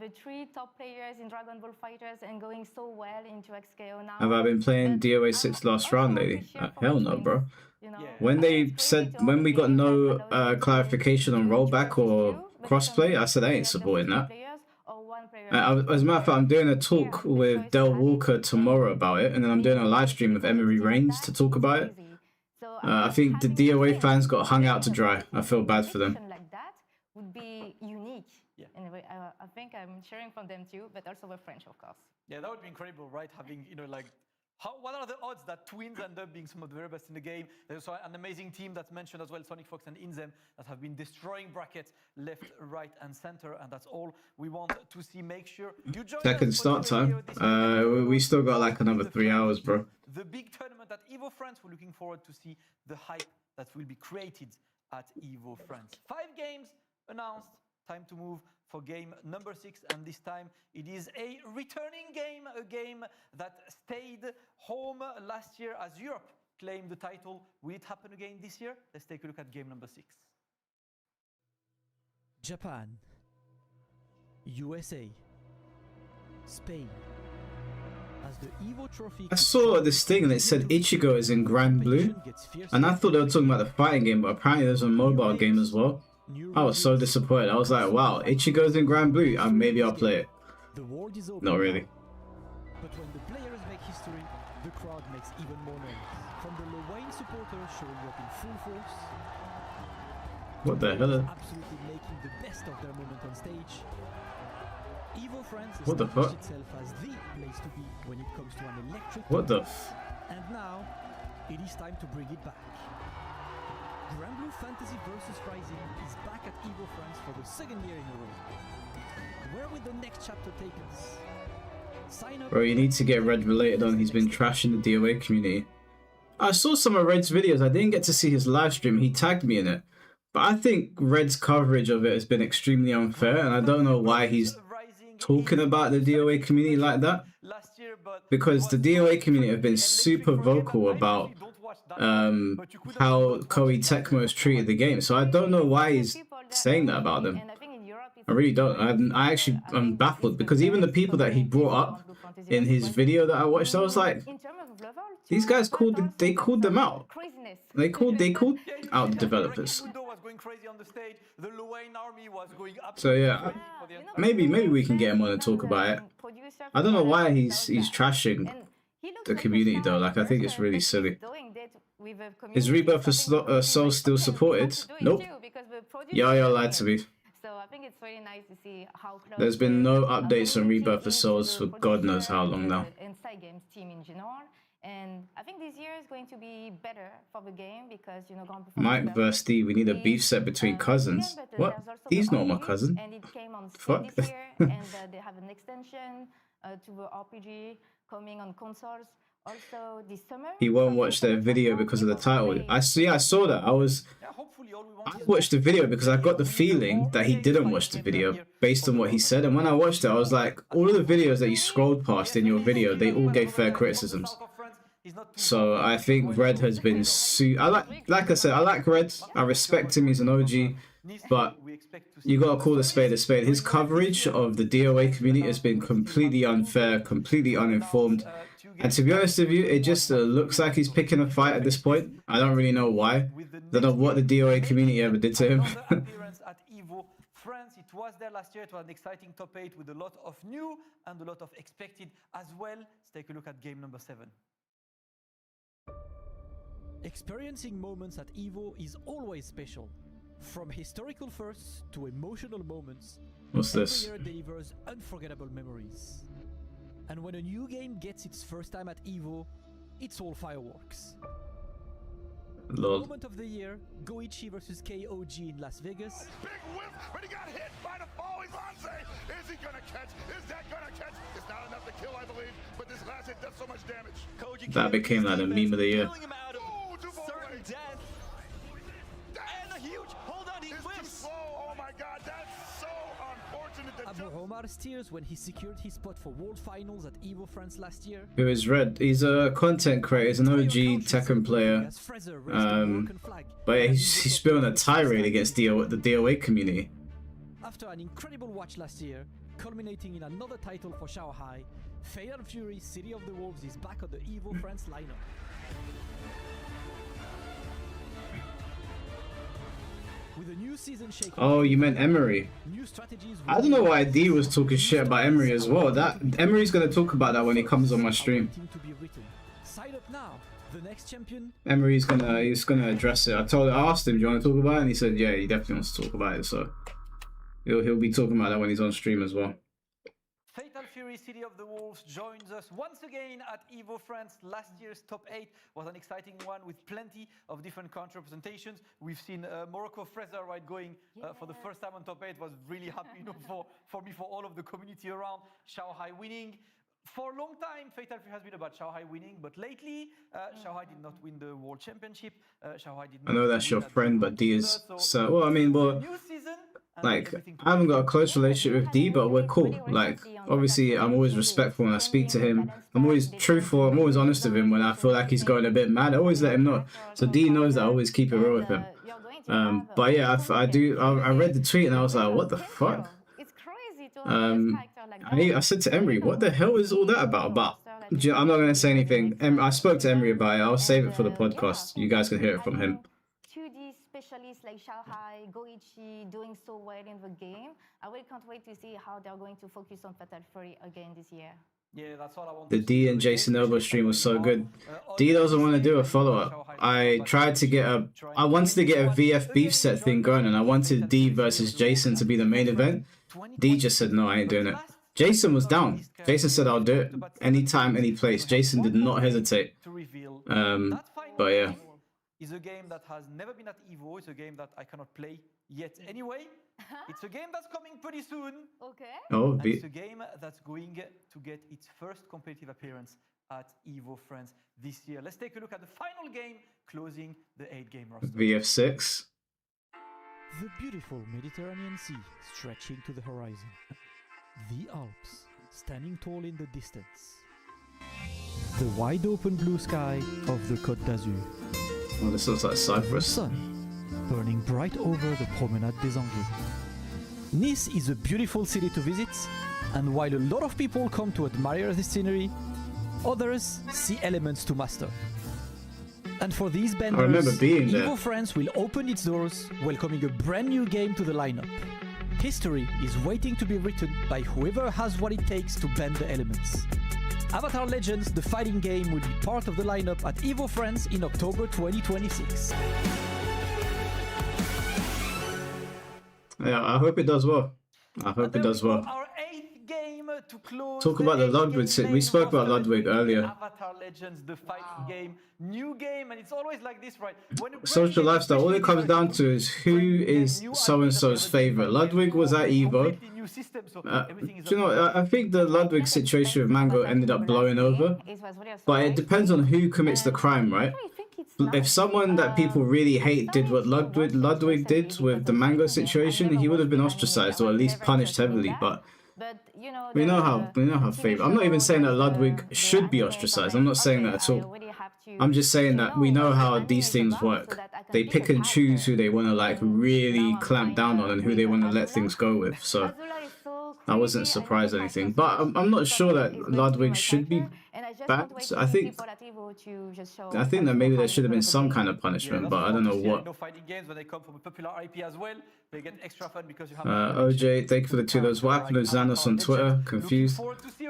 the 3 top players in Dragon Ball Fighters, and going so well into XKO now. Have I been playing But DOA I'm 6 last also round want to lately? cheer for Hell my no, twins, bro. you know. When they It's said, crazy to when we got have no allowed them to clarification on do rollback or too, but crossplay, I said I ain't just supporting 2 that. players or 1 player. As a matter of fact, I'm doing a talk with Del Walker tomorrow about it, and then I'm doing a live stream with Emery Reigns to talk about it. I think the DOA fans got hung out to dry. I feel bad for them. Like that would be unique. Anyway, I think I'm cheering for them too, but also we're French, of course. Yeah, that would be incredible, right? Having, what are the odds that twins end up being some of the very best in the game? There's also an amazing team that's mentioned as well, Sonic Fox and Inzem, that have been destroying brackets left, right, and center, and that's all we want to see. Make sure you join Second us for start the time. video this We still got like another 3 hours, bro. The big tournament at EVO France. We're looking forward to see the hype that will be created at EVO France. 5 games announced. Time to move for game number 6, and this time it is a returning game, a game that stayed home last year as Europe claimed the title. Will it happen again this year? Let's take a look at game number 6. Japan, USA, Spain. As the EVO trophy I saw this thing and it said Ichigo is in Grand Blue, and I thought they were talking about the fighting game, but apparently there's a mobile game as well. I was so disappointed. I was like, wow, Ichigo's in Grand Blue, and maybe I'll play it. The world is open Not really. But when the players make history, the crowd makes even more noise. From the Lorraine supporters showing up in full force, What the hell? absolutely making the best of their moment on stage. EVO France What the fuck? established itself as the place to be when it comes to an electric What the tournament. And now, it is time to bring it back. Grand Blue Fantasy vs Rising is back at EVO France for the 2nd year in a row. Where will the next chapter take us? Sign up. Bro, you need to get Red related on. He's been trashing the DOA community. I saw some of Red's videos. I didn't get to see his live stream. He tagged me in it. But I think Red's coverage of it has been extremely unfair, and I don't know why he's talking about the DOA community like that. Because the DOA community have been super vocal about how Koei Tecmo has treated the game. So I don't know why he's saying that about them. I really don't. I'm baffled, because even the people that he brought up in his video that I watched, I was like, these guys called them out. They called out the developers. So yeah, maybe we can get him on and talk about it. I don't know why he's trashing the community though. Like, I think it's really silly. Is Rebirth for Soul still supported? Nope. Yaya lied to me. So I think it's very nice to see how close There's been no updates on Rebirth for Souls for God knows how long now. And side games team in general. And I think this year is going to be better for the game because, you know, Mike vs. D, we need a beef set between cousins. What? He's not my cousin. And it came on Fuck. this year, and they have an extension to the RPG coming on consoles also this summer. He won't watch their video because of the title. I saw that. I watched the video because I got the feeling that he didn't watch the video based on what he said. And when I watched it, I was like, all of the videos that you scrolled past in your video, they all gave fair criticisms. So I think Red has been like I said, I like Red. I respect him. He's an OG. But you gotta call a spade a spade. His coverage of the DOA community has been completely unfair, completely uninformed. And to be honest with you, it just looks like he's picking a fight at this point. I don't really know why. Don't know what the DOA community ever did to him. At EVO France, it was there last year. It was an exciting top 8 with a lot of new and a lot of expected as well. Let's take a look at game number 7. Experiencing moments at EVO is always special. From historical firsts to emotional moments, What's this? every year delivers unforgettable memories. And when a new game gets its first time at EVO, it's all fireworks. Lol. Moment of the year, Goichi vs KOG in Las Vegas. Big whiff, but he got hit by the falling Bonze. Is he gonna catch? Is that gonna catch? It's not enough to kill, I believe, but this last hit does so much damage. That became like the meme of the year. Oh, Certain death. And a huge hold on, he It's too whiffs. slow. Oh my God, that's so unfortunate. That Abu Omar steers when he secured his spot for World Finals at EVO France last year. Who is Red? He's a content creator. He's an OG Tekken player. As Fraser raised the Moroccan flag. But he's spilling a tirade against the DOA community. After an incredible watch last year, culminating in another title for Shanghai, Fatal Fury City of the Wolves is back on the EVO France lineup. With a new season shaking. Oh, you meant Emery. New strategies. I don't know why D was talking shit about Emery as well. That Emery's gonna talk about that when he comes on my stream. To be written. Side up now. The next champion. Emery's gonna address it. I asked him, do you want to talk about it? And he said, yeah, he definitely wants to talk about it. So he'll be talking about that when he's on stream as well. Fatal Fury City of the Wolves joins us once again at EVO France. Last year's top 8 was an exciting one with plenty of different country representations. We've seen Morocco Fraser right going for the first time on top 8. Was really happy, you know, for me, for all of the community around. Shanghai winning. For a long time, Fatal Fury has been about Shanghai winning, but lately, Shanghai did not win the World Championship. Shanghai did not. I know that's your win friend, at but D is World so. Well, I mean, well, new season, and like everything to I haven't come. got a close relationship with D, but we're cool. Like obviously I'm always respectful when I speak to him. I'm always truthful. I'm always honest with him when I feel like he's going a bit mad. I always let him know. So D knows that I always keep it real with him. But yeah, I read the tweet and I was like, what the fuck? It's crazy to have this character like that. I said to Emery, what the hell is all that about? But I'm not gonna say anything. I spoke to Emery about it. I'll save it for the podcast. You guys can hear it from him. 2D specialists like Shanghai, Goichi doing so well in the game. I really can't wait to see how they're going to focus on Fatal Fury again this year. Yeah, that's all I want. The D and Jason Elbow stream was so good. D doesn't want to do a follow-up. I wanted to get a VF beef set thing going, and I wanted D versus Jason to be the main event. D just said, no, I ain't doing it. Jason was down. Jason said, I'll do it anytime, any place. Jason did not hesitate. But yeah. Is a game that has never been at EVO. It's a game that I cannot play yet anyway. It's a game that's coming pretty soon. Okay. Oh, And it's a game that's going to get its first competitive appearance at EVO France this year. Let's take a look at the final game closing the 8-game roster. VF6. The beautiful Mediterranean Sea stretching to the horizon. The Alps standing tall in the distance. The wide open blue sky of the Côte d'Azur. Oh, this looks like The Cyprus. sun burning bright over the Promenade des Anglais. Nice is a beautiful city to visit, and while a lot of people come to admire the scenery, others see elements to master. And for these benders, remember being there. EVO France will open its doors, welcoming a brand new game to the lineup. History is waiting to be written by whoever has what it takes to bend the elements. Avatar Legends, the fighting game, will be part of the lineup at EVO France in October 2026. Yeah, I hope it does well. I hope it does well. Our 8th game to close. Talk about the Ludwig. We spoke about Ludwig earlier. Avatar Legends, the fighting game, new game, and it's always like this, right? When a Social brand lifestyle. All it comes down to is who is so and so's favorite. Ludwig was at EVO. new system, so everything is Do you know? I think the Ludwig situation with Mango ended up blowing over, but it depends on who commits the crime, right? If someone that people really hate did what Ludwig did with the Mango situation, he would have been ostracized or at least punished heavily. But we know how favorite. I'm not even saying that Ludwig should be ostracized. I'm not saying that at all. I'm just saying that we know how these things work. They pick and choose who they want to like really clamp down on and who they want to let things go with. So I wasn't surprised or anything. But I'm not sure that Ludwig should be backed. I think that maybe there should have been some kind of punishment, but I don't know what. No fighting games when they come from a popular IP as well. They get extra fun because you have. OJ, thank you for the 2 dollars. What happened with Xanos on Twitter? Confused.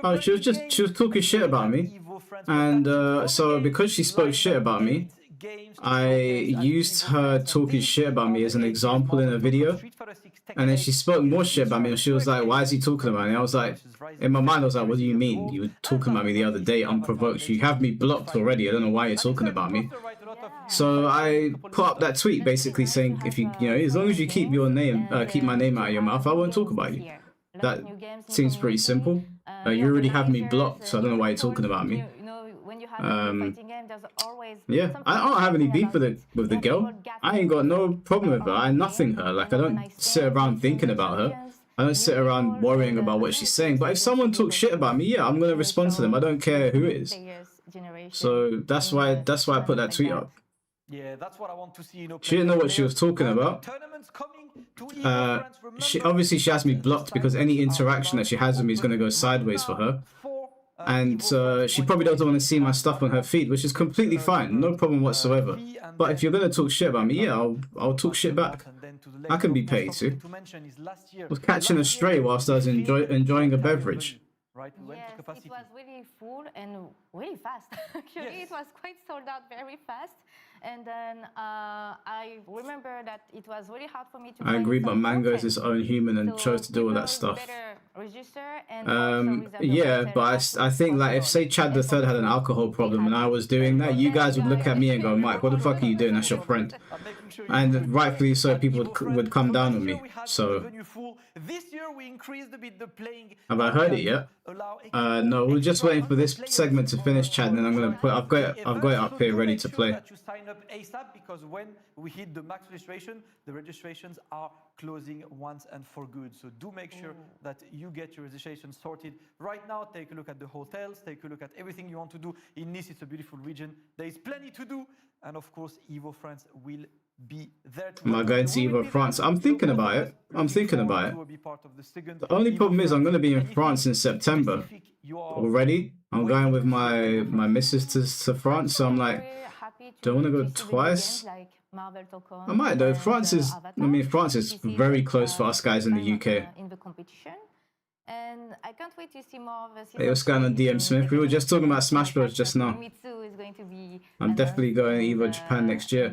Oh, she was talking shit about me, and so because she spoke shit about me, I used her talking shit about me as an example in a video, and then she spoke more shit about me, and she was like, why is he talking about me? I was like, in my mind, I was like, what do you mean? You were talking about me the other day, unprovoked. You have me blocked already. I don't know why you're talking about me. So I put up that tweet basically saying, if you know, as long as you keep your name, keep my name out of your mouth, I won't talk about you. That seems pretty simple. You already have me blocked, so I don't know why you're talking about me. Yeah, I don't have any beef with the girl. I ain't got no problem with her. I nothing her. Like I don't sit around thinking about her. I don't sit around worrying about what she's saying. But if someone talks shit about me, yeah, I'm gonna respond to them. I don't care who it is. So that's why I put that tweet up. Yeah, that's what I want to see. You know, she didn't know what she was talking about. She has me blocked because any interaction that she has with me is gonna go sideways for her. And she probably doesn't want to see my stuff on her feed, which is completely fine, no problem whatsoever. But if you're gonna talk shit about me, yeah, I'll talk shit back. I can be paid to. I was catching a stray whilst I was enjoying a beverage. Right? Yes, it was really full and really fast. Actually, it was quite sold out very fast. And then I remember that it was really hard for me to. I agree, but Mango is his own human and chose to do all that stuff. Yeah, but I think like if say Chad the Third had an alcohol problem and I was doing that, you guys would look at me and go, Mike, what the fuck are you doing? That's your friend. And rightfully so, people would come down on me. So have I heard it yet? No, we're just waiting for this segment to finish, Chad, and then I'm gonna put. I've got it up here ready to play. up ASAP because when we hit the max registration, the registrations are closing once and for good. So do make sure that you get your registration sorted right now. Take a look at the hotels, take a look at everything you want to do. In Nice, it's a beautiful region. There is plenty to do. And of course, EVO France will be there. Am I going to EVO France? I'm thinking about it. I'm thinking about it. The only problem is I'm going to be in France in September already. I'm going with my missus to France, so I'm like, do I want to go twice? I might though. France is very close for us guys in the UK. And I can't wait to see more of us. Hey, what's going on, DM Smith? We were just talking about Smash Bros. Just now. I'm definitely going to EVO Japan next year.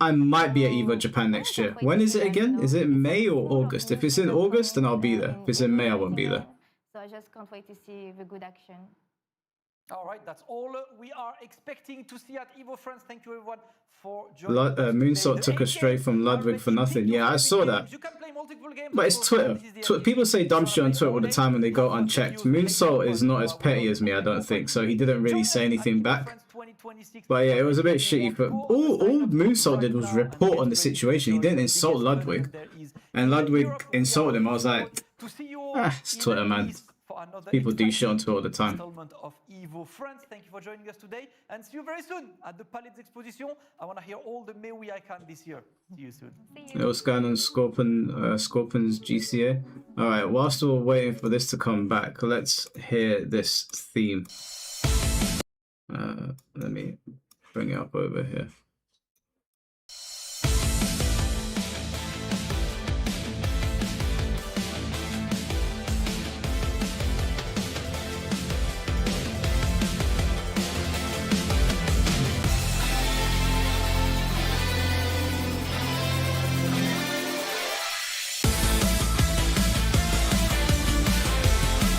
I might be at EVO Japan next year. When is it again? Is it May or August? If it's in August, then I'll be there. If it's in May, I won't be there. So I just can't wait to see the good action. All right, that's all we are expecting to see at EVO France. Thank you everyone for joining. Moonsault took us straight from Ludwig for nothing. Yeah, I saw that. But it's Twitter. People say dumb shit on Twitter all the time when they go unchecked. Moonsault is not as petty as me, I don't think. So he didn't really say anything back. But yeah, it was a bit shitty. But all Moonsault did was report on the situation. He didn't insult Ludwig. And Ludwig insulted him. I was like, it's Twitter, man. People do shit on Twitter all the time. Of EVO France. Thank you for joining us today and see you very soon at the Palais Exposition. I want to hear all the Mewi I can this year. See you soon. What's going on, Scorpion's GCA? Alright, whilst we're waiting for this to come back, let's hear this theme. Let me bring it up over here.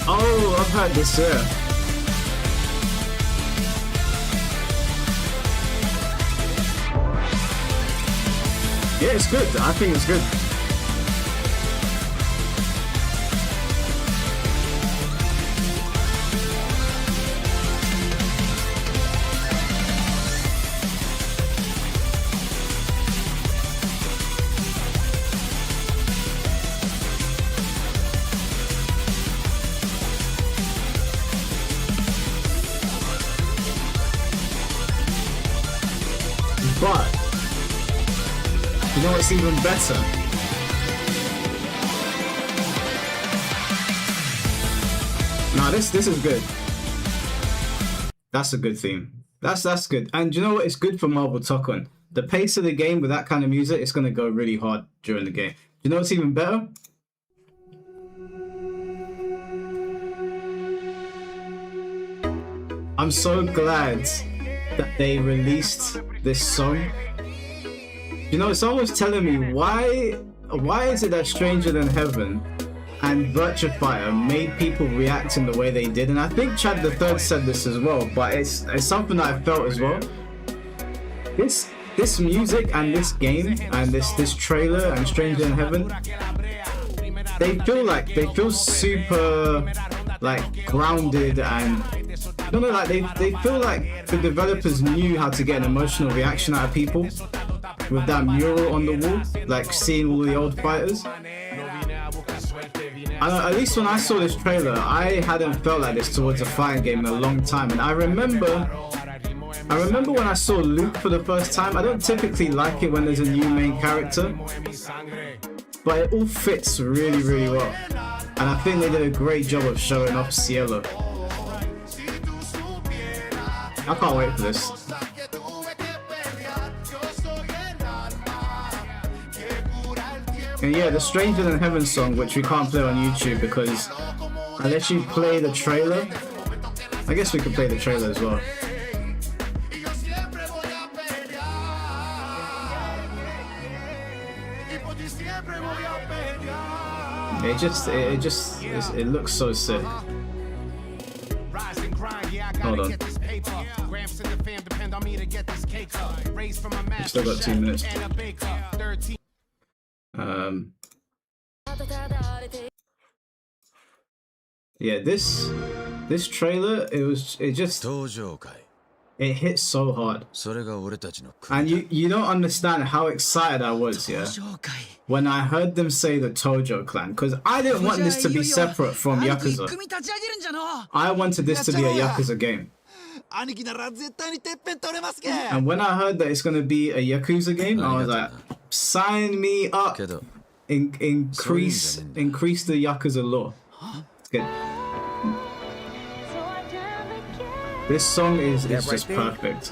Oh, I've heard this, yeah. Yeah, it's good. I think it's good. But you know what's even better? Nah, this is good. That's a good theme. That's good. And you know what? It's good for Marvel Tokun. The pace of the game with that kind of music, it's gonna go really hard during the game. You know what's even better? I'm so glad that they released this song. You know, someone was telling me why is it that Stranger Than Heaven and Virtufier made people react in the way they did, and I think Chad the Third said this as well, but it's something that I felt as well. This music and this game and this trailer and Stranger Than Heaven, they feel super like grounded, and I don't know, like they feel like the developers knew how to get an emotional reaction out of people with that mural on the wall, like seeing all the old fighters. At least when I saw this trailer, I hadn't felt like this towards a fighting game in a long time. And I remember when I saw Luke for the first time. I don't typically like it when there's a new main character, but it all fits really, really well. And I think they did a great job of showing off Cielo. I can't wait for this. And yeah, the Stranger Than Heaven song, which we can't play on YouTube because unless you play the trailer, I guess we could play the trailer as well. It looks so sick. Hold on. We've still got 2 minutes. Yeah, this trailer, it just It hit so hard. それが俺たちの And you don't understand how excited I was, yeah, when I heard them say the Tojo clan, because I didn't want this to be separate from Yakuza. I wanted this to be a Yakuza game. 兄貴なら絶対にてっぺん取れますけ And when I heard that it's going to be a Yakuza game, I was like, sign me up. けど Increase the Yakuza lore. It's good. This song is just perfect.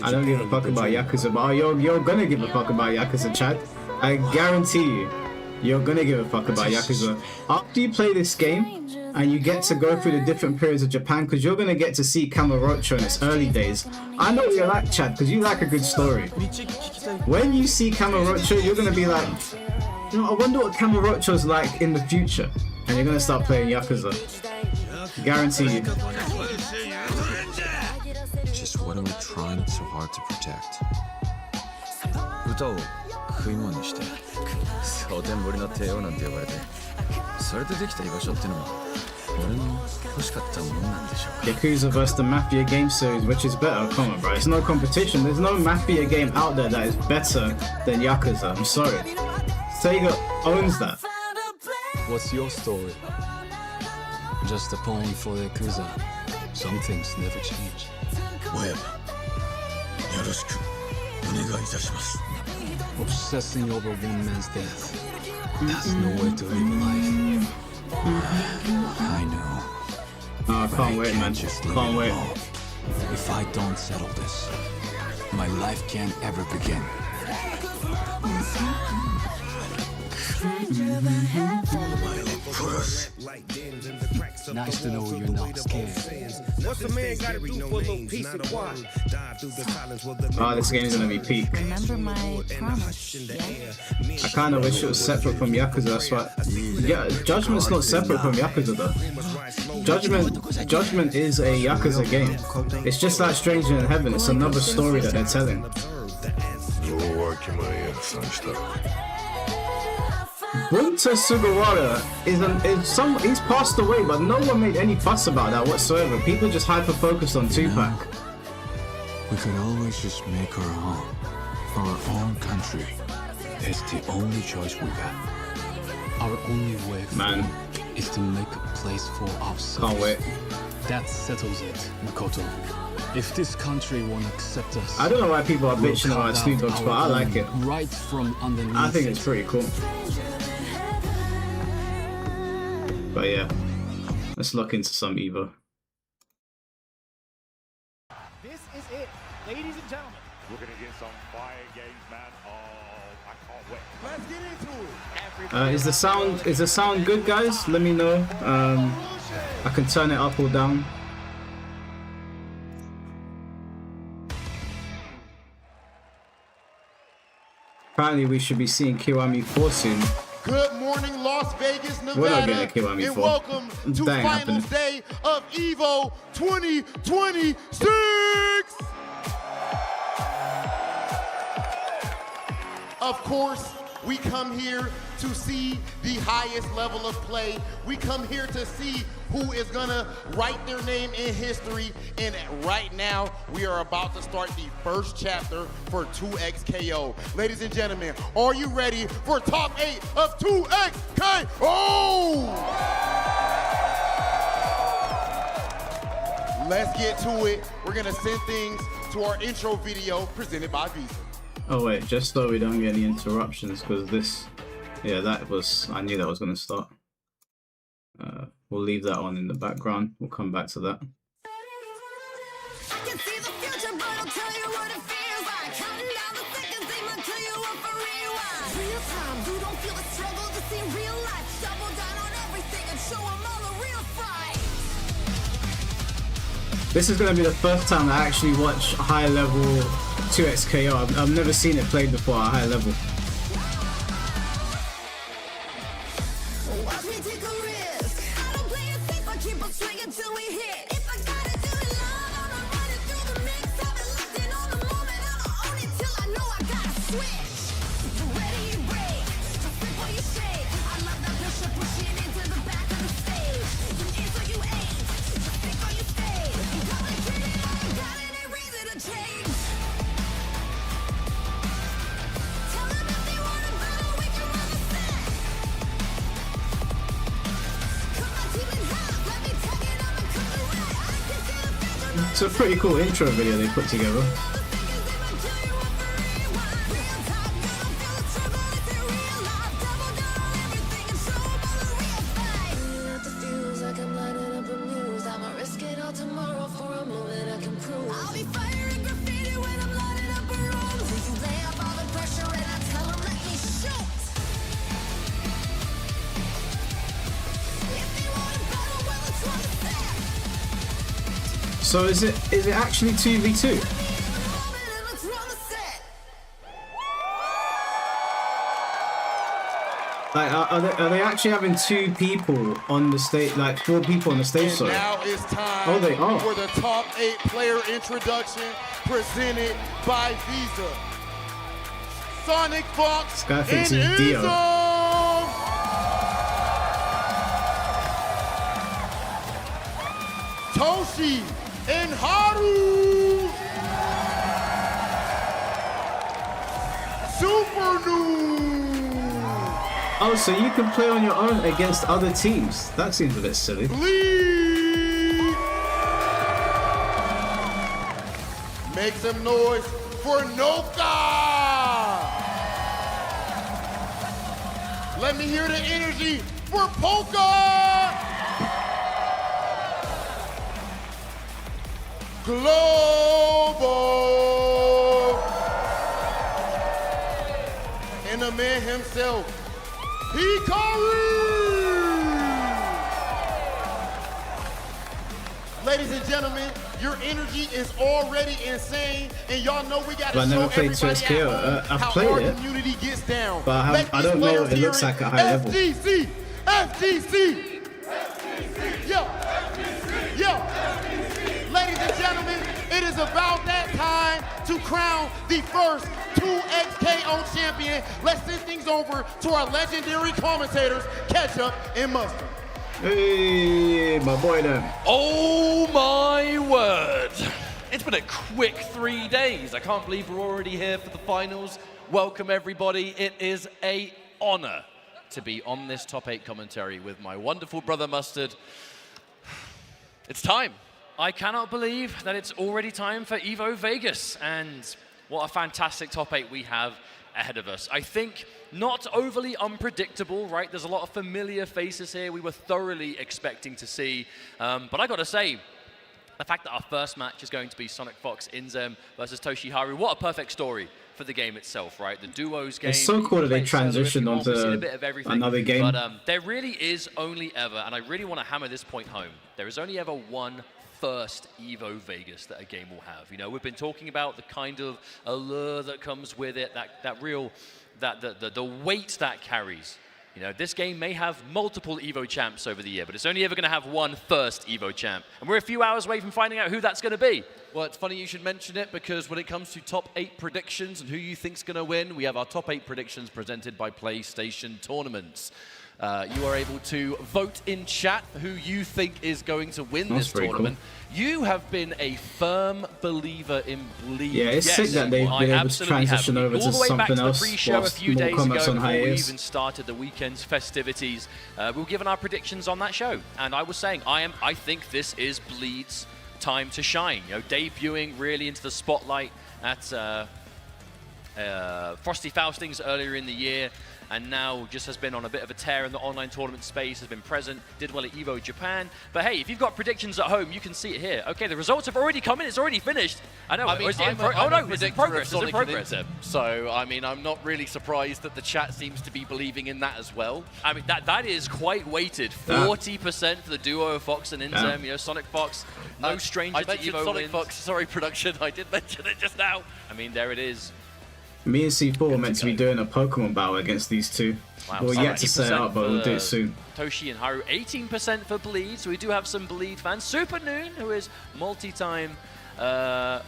I don't give a fuck about Yakuza, but you're gonna give a fuck about Yakuza, Chad. I guarantee you, you're gonna give a fuck about Yakuza. After you play this game, and you get to go through the different periods of Japan, because you're gonna get to see Kamurocho in its early days. I know you like Chad, because you like a good story. When you see Kamurocho, you're gonna be like, you know, I wonder what Kamurocho's like in the future. And you're gonna start playing Yakuza. Guarantee you. Just what are we trying so hard to protect? 歌を食い物にして蒼天堀の帝王なんて呼ばれてそれでできた居場所ってのは俺の欲しかったものなんでしょうか Yakuza vs the Mafia game series, which is better? Come on, bro. It's no competition. There's no Mafia game out there that is better than Yakuza. I'm sorry. Sega owns that. What's your story? Just a poem for the Yakuza. Some things never change. 親分よろしくお願いいたします Obsessing over one man's death. That's no way to live a life. I know. Oh, I can't wait, man. Can't wait. If I don't settle this, my life can't ever begin. Nice to know you're not scared. Oh, this game's gonna be peak. Remember my promise, yeah? I kinda wish it was separate from Yakuza, that's why. Yeah, Judgment's not separate from Yakuza though. Judgment is a Yakuza game. It's just like Stranger in Heaven, it's another story that they're telling. Bunta Sugawara he's passed away, but no one made any fuss about that whatsoever. People just hyper-focused on Tupac. We could always just make our home, our own country. It's the only choice we got. Our only way Man. forward is to make a place for ourselves. Can't wait. That settles it, Makoto. If this country won't accept us, I don't know why people are bitching about Snoop Dogg's, but I like it. Right from underneath. I think it's pretty cool. But yeah, let's look into some EVO. This is it, ladies and gentlemen. We're gonna get some fire games, man. Oh, I can't wait. Let's get into it. Is the sound good, guys? Let me know. I can turn it up or down. Apparently, we should be seeing Kiwami 4 soon. Good morning, Las Vegas, We're not Nevada, getting Kiwami and 4. welcome to That ain't finals happening. day of EVO 2026. Of course, we come here to see the highest level of play. We come here to see who is gonna write their name in history. And right now, we are about to start the first chapter for 2XKO. Ladies and gentlemen, are you ready for top 8 of 2XKO? Let's get to it. We're gonna send things to our intro video presented by Visa. Oh wait, just so we don't get any interruptions, because this, yeah, I knew that was going to start. We'll leave that on in the background. We'll come back to that. I can see the future, but I'll tell you what it feels like. Counting down the seconds, aim until you up for rewind. Real time, you don't feel the struggle to see real life. Double down on everything and show them all the real fight. This is going to be the first time I actually watch high level 2XKO. I've never seen it played before at high level. Watch me take a risk. I don't play it safe, I keep on swinging till we hit. If I gotta do it live, I'ma run it through the mix. I've been locked in on the moment, I'ma own it till I know I gotta switch. You ready, you break. Just flip or you shake. I love that pressure pushing into the back of the stage. You in so you ain't. Just think or you stay. You got me treated like It's a pretty cool intro video they put together. So is it actually 2v2? Like, are they actually having 2 people on the stage, like 4 people on the stage? And Sorry. now it's time They are. for the top 8 player introduction presented by Visa. Sonic Fox This guy thinks and he's Dio. EVO. Toshi and Haru. Super New. Oh, so you can play on your own against other teams? That seems a bit silly. Bleed. Make some noise for Noka. Let me hear the energy for Polka. Global. And the man himself, Hikaru. Ladies and gentlemen, your energy is already insane, and y'all know we gotta But I show never played everybody 2SKO. at home I've how played our it, community gets down. but I Let don't these know what players it hear looks like at high level. FGC, FGC, yo, yo. Ladies and gentlemen, it is about that time to crown the first 2XKO champion. Let's send things over to our legendary commentators, Ketchup and Mustard. Hey, my boy then. Oh my word! It's been a quick 3 days. I can't believe we're already here for the finals. Welcome everybody. It is an honor to be on this top 8 commentary with my wonderful brother Mustard. It's time. I cannot believe that it's already time for EVO Vegas, and what a fantastic top 8 we have ahead of us. I think not overly unpredictable, right? There's a lot of familiar faces here we were thoroughly expecting to see, but I gotta say, the fact that our first match is going to be Sonic Fox Inzem versus Toshi Haru, what a perfect story for the game itself, right? The duos game. It's so cool that they transitioned onto another game. But there really is only ever, and I really want to hammer this point home, there is only ever one first EVO Vegas that a game will have. You know, we've been talking about the kind of allure that comes with it, the weight that carries. You know, this game may have multiple EVO champs over the year, but it's only ever going to have one first EVO champ. And we're a few hours away from finding out who that's going to be. Well, it's funny you should mention it, because when it comes to top 8 predictions and who you think's going to win, we have our top 8 predictions presented by PlayStation Tournaments. You are able to vote in chat who you think is going to win this tournament. Cool. You have been a firm believer in Bleed. Yeah, it's sick that they've been able to transition over to something else whilst more comments on hiatus. Before we even started the weekend's festivities, we were given our predictions on that show, and I was saying I think this is Bleed's time to shine. You know, debuting really into the spotlight at Frosty Faustings earlier in the year, and now just has been on a bit of a tear in the online tournament space, has been present, did well at EVO Japan. But hey, if you've got predictions at home, you can see it here. Okay, the results have already come in, it's already finished. I know, I mean, it's in progress, it's in progress. So, I mean, I'm not really surprised that the chat seems to be believing in that as well. I mean, that is quite weighted. 40% for the duo of Fox and Inzem, you know, Sonic Fox, no stranger to EVO Sonic wins. Fox, sorry production, I did mention it just now. I mean, there it is. Me and C4 were meant to be doing a Pokemon battle against these two. Wow, we're yet to set it up, but we'll do it soon. Toshi and Haru, 18% for Bleed, so we do have some Bleed fans. Super Noon, who is multi-time... yeah,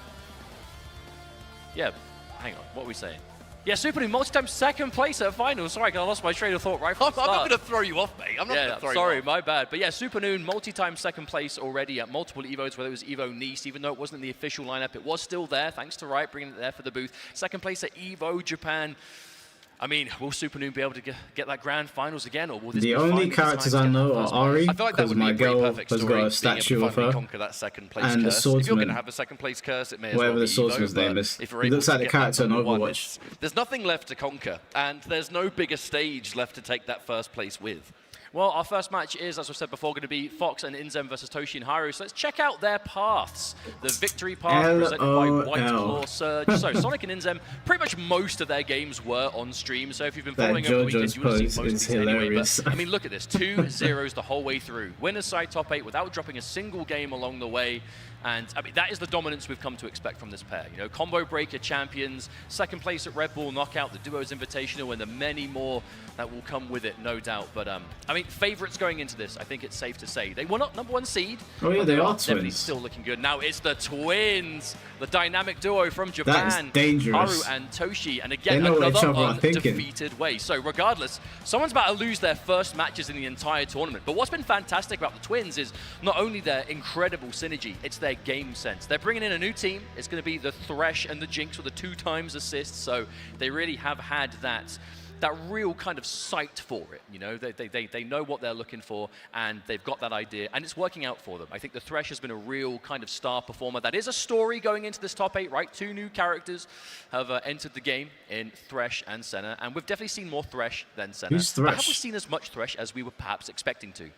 hang on, what are we saying? Yeah, Super Noon, multi-time second place at finals. Sorry, I lost my train of thought right from the start. I'm not going to throw you off, mate. I'm not going to throw you off. Sorry, my bad. But yeah, Super Noon, multi-time second place already at multiple EVOs, whether it was EVO Nice, even though it wasn't in the official lineup, it was still there, thanks to Riot bringing it there for the booth. Second place at EVO Japan. I mean, will Supernoon be able to get that grand finals again, or will this The be only finally the time characters to I get that know first are Ari, I feel like that because would be my a pretty girl perfect has story, got a being able statue to of finally her. conquer that second place And the curse. If you're going swordsman. to have a second place curse, it may as Whatever well the be swordsman's Evo, name but is. if you're He able looks to like the get that character in number one, Overwatch. there's nothing left to conquer, and there's no bigger stage left to take that first place with. Well, our first match is, as I said before, going to be Fox and Inzem versus Toshi and Haru. So let's check out their paths. The victory path presented by White Claw Surge. So Sonic and Inzem, pretty much most of their games were on stream. So if you've been following over the weekend, you would have seen most of these anyway. But I mean, look at this, 2-0s the whole way through. Winner's side top 8 without dropping a single game along the way. And I mean, that is the dominance we've come to expect from this pair. You know, Combo Breaker champions, second place at Red Bull Knockout, the Duos Invitational, and the many more that will come with it, no doubt. But I mean, favorites going into this, I think it's safe to say. They were not number 1 seed. Oh yeah, they are definitely twins. still looking good. Now it's the twins, the dynamic duo from Japan. That is dangerous. Haru and Toshi, and again, They know what each another other are thinking. undefeated way. So regardless, someone's about to lose their first matches in the entire tournament. But what's been fantastic about the twins is not only their incredible synergy, it's their game sense. They're bringing in a new team. It's going to be the Thresh and the Jinx with the 2x assists. So they really have had that real kind of sight for it. You know, they know what they're looking for, and they've got that idea, and it's working out for them. I think the Thresh has been a real kind of star performer. That is a story going into this top 8, right? 2 new characters have entered the game in Thresh and Senna, and we've definitely seen more Thresh than Senna. Who's But have we Thresh? seen as much Thresh as we were perhaps expecting to?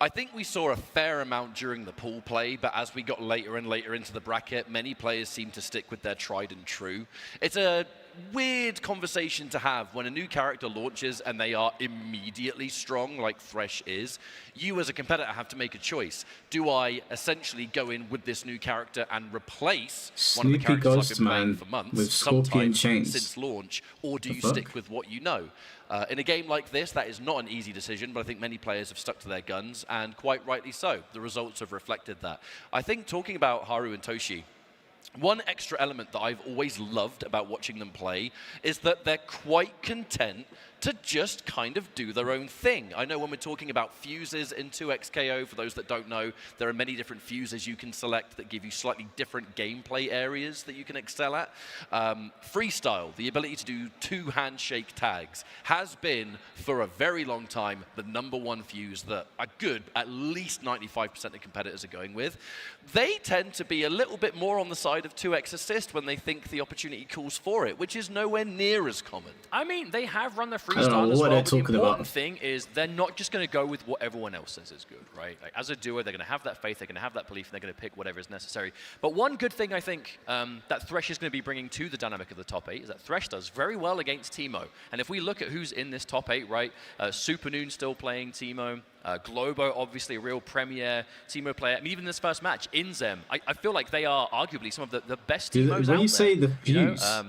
I think we saw a fair amount during the pool play, but as we got later and later into the bracket, many players seem to stick with their tried and true. It's a weird conversation to have when a new character launches and they are immediately strong, like Thresh is. You as a competitor have to make a choice. Do I essentially go in with this new character and replace one of the Sneaky characters Ghost I've been playing Man for months, with Scorpion sometimes chains. since launch, or do The you fuck? stick with what you know? In a game like this, that is not an easy decision, but I think many players have stuck to their guns, and quite rightly so. The results have reflected that. I think talking about Haru and Toshi, one extra element that I've always loved about watching them play is that they're quite content to just kind of do their own thing. I know when we're talking about fuses in 2XKO, for those that don't know, there are many different fuses you can select that give you slightly different gameplay areas that you can excel at. Freestyle, the ability to do 2 handshake tags, has been for a very long time the #1 fuse that a good, at least 95% of competitors are going with. They tend to be a little bit more on the side of 2x assist when they think the opportunity calls for it, which is nowhere near as common. I mean, they have run the I don't know freestyle as what well, they're but the talking important about. thing is they're not just going to go with what everyone else says is good, right? Like, as a duo, they're going to have that faith, they're going to have that belief, and they're going to pick whatever is necessary. But one good thing I think that Thresh is going to be bringing to the dynamic of the top 8 is that Thresh does very well against Teemo. And if we look at who's in this top 8, right, Supernoon still playing Teemo, Globo, obviously a real premier Teemo player. I mean, even this first match, Inzem, I feel like they are arguably some of the best Teemos out there. When you say the you know? fuse,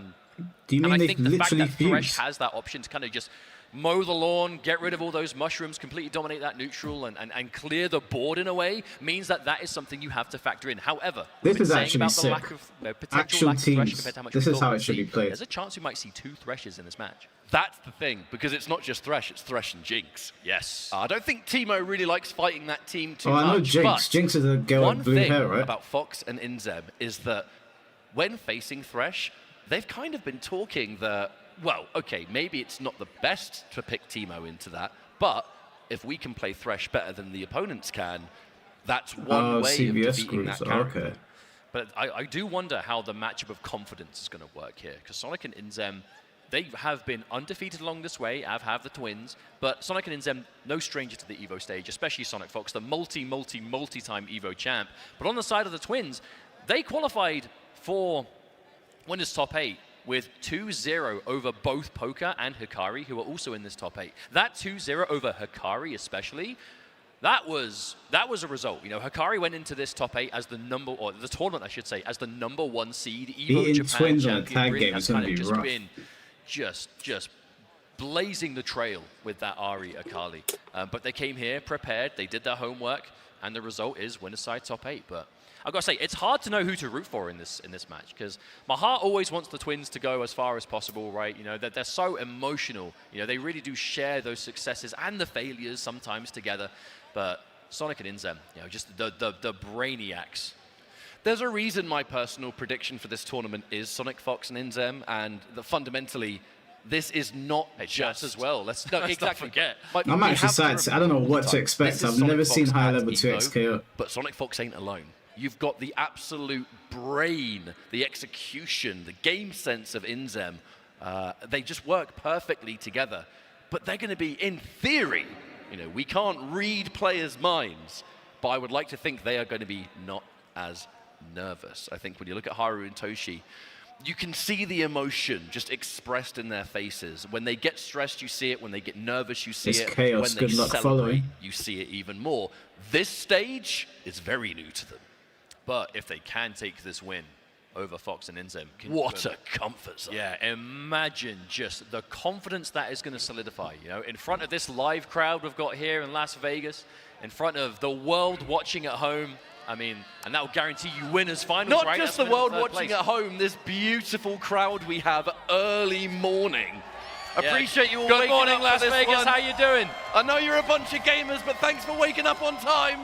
do you And mean I they think the fact literally that Thresh fuse? has that option to kind of just mow the lawn, get rid of all those mushrooms, completely dominate that neutral, and clear the board in a way, means that that is something you have to factor in. However, This we've been is saying actually about sick. the lack of potential Actual lack of Thresh teams. compared to how much This we is thought how we'd it should see. be played. There's a chance we might see 2 Threshes in this match. That's the thing, because it's not just Thresh, it's Thresh and Jinx. Yes. I don't think Teemo really likes fighting that team too Oh, I know much. Jinx. But Jinx is a girl one with blue thing hair, right? about Fox and Inzem is that when facing Thresh, they've kind of been talking that, well, okay, maybe it's not the best to pick Teemo into that, but if we can play Thresh better than the opponents can, that's one way of CVS defeating that groups. character. Okay. But I do wonder how the matchup of confidence is going to work here, because Sonic and Inzem, they have been undefeated along this way, have the twins, but Sonic and Inzem, no stranger to the EVO stage, especially Sonic Fox, the multi-time EVO champ. But on the side of the twins, they qualified for winners top 8 with 2-0 over both Poker and Hikari, who are also in this top 8. That 2-0 over Hikari especially, that was a result. You know, Hikari went into this top 8 as the tournament, I should say, as the #1 seed. EVO Beating Japan twins on a champion tag really game has is gonna kind of be just rough. been just blazing the trail with that Ari Akali. But they came here prepared, they did their homework, and the result is winner side top 8. But I've got to say, it's hard to know who to root for in this match, because my heart always wants the twins to go as far as possible, right? You know, they're so emotional. You know, they really do share those successes and the failures sometimes together. But Sonic and Inzem, you know, just the brainiacs. There's a reason my personal prediction for this tournament is Sonic, Fox, and Inzem, and fundamentally, this is not just as well. Let's no, not exactly. forget. Like, I'm we actually have sad. I don't know what to This expect. is I've Sonic never Fox seen high at level 2x KO. But Sonic Fox ain't alone. You've got the absolute brain, the execution, the game sense of Inzem. They just work perfectly together. But they're going to be, in theory, you know, we can't read players' minds, but I would like to think they are going to be not as nervous. I think when you look at Haru and Toshi, you can see the emotion just expressed in their faces. When they get stressed, you see it. When they get nervous, you see It's it. chaos. When Good they luck celebrate, following. you see it even more. This stage is very new to them. But if they can take this win over Fox and Inzem, What a comfort zone. Yeah, imagine just the confidence that is going to solidify, you know, in front of this live crowd we've got here in Las Vegas, in front of the world watching at home. I mean, and that will guarantee you winners finals, Not right? just That's the world third watching place. at home, this beautiful crowd we have early morning. Yeah. Appreciate you all Good waking morning, up Las for this Vegas. one. How you doing? I know you're a bunch of gamers, but thanks for waking up on time.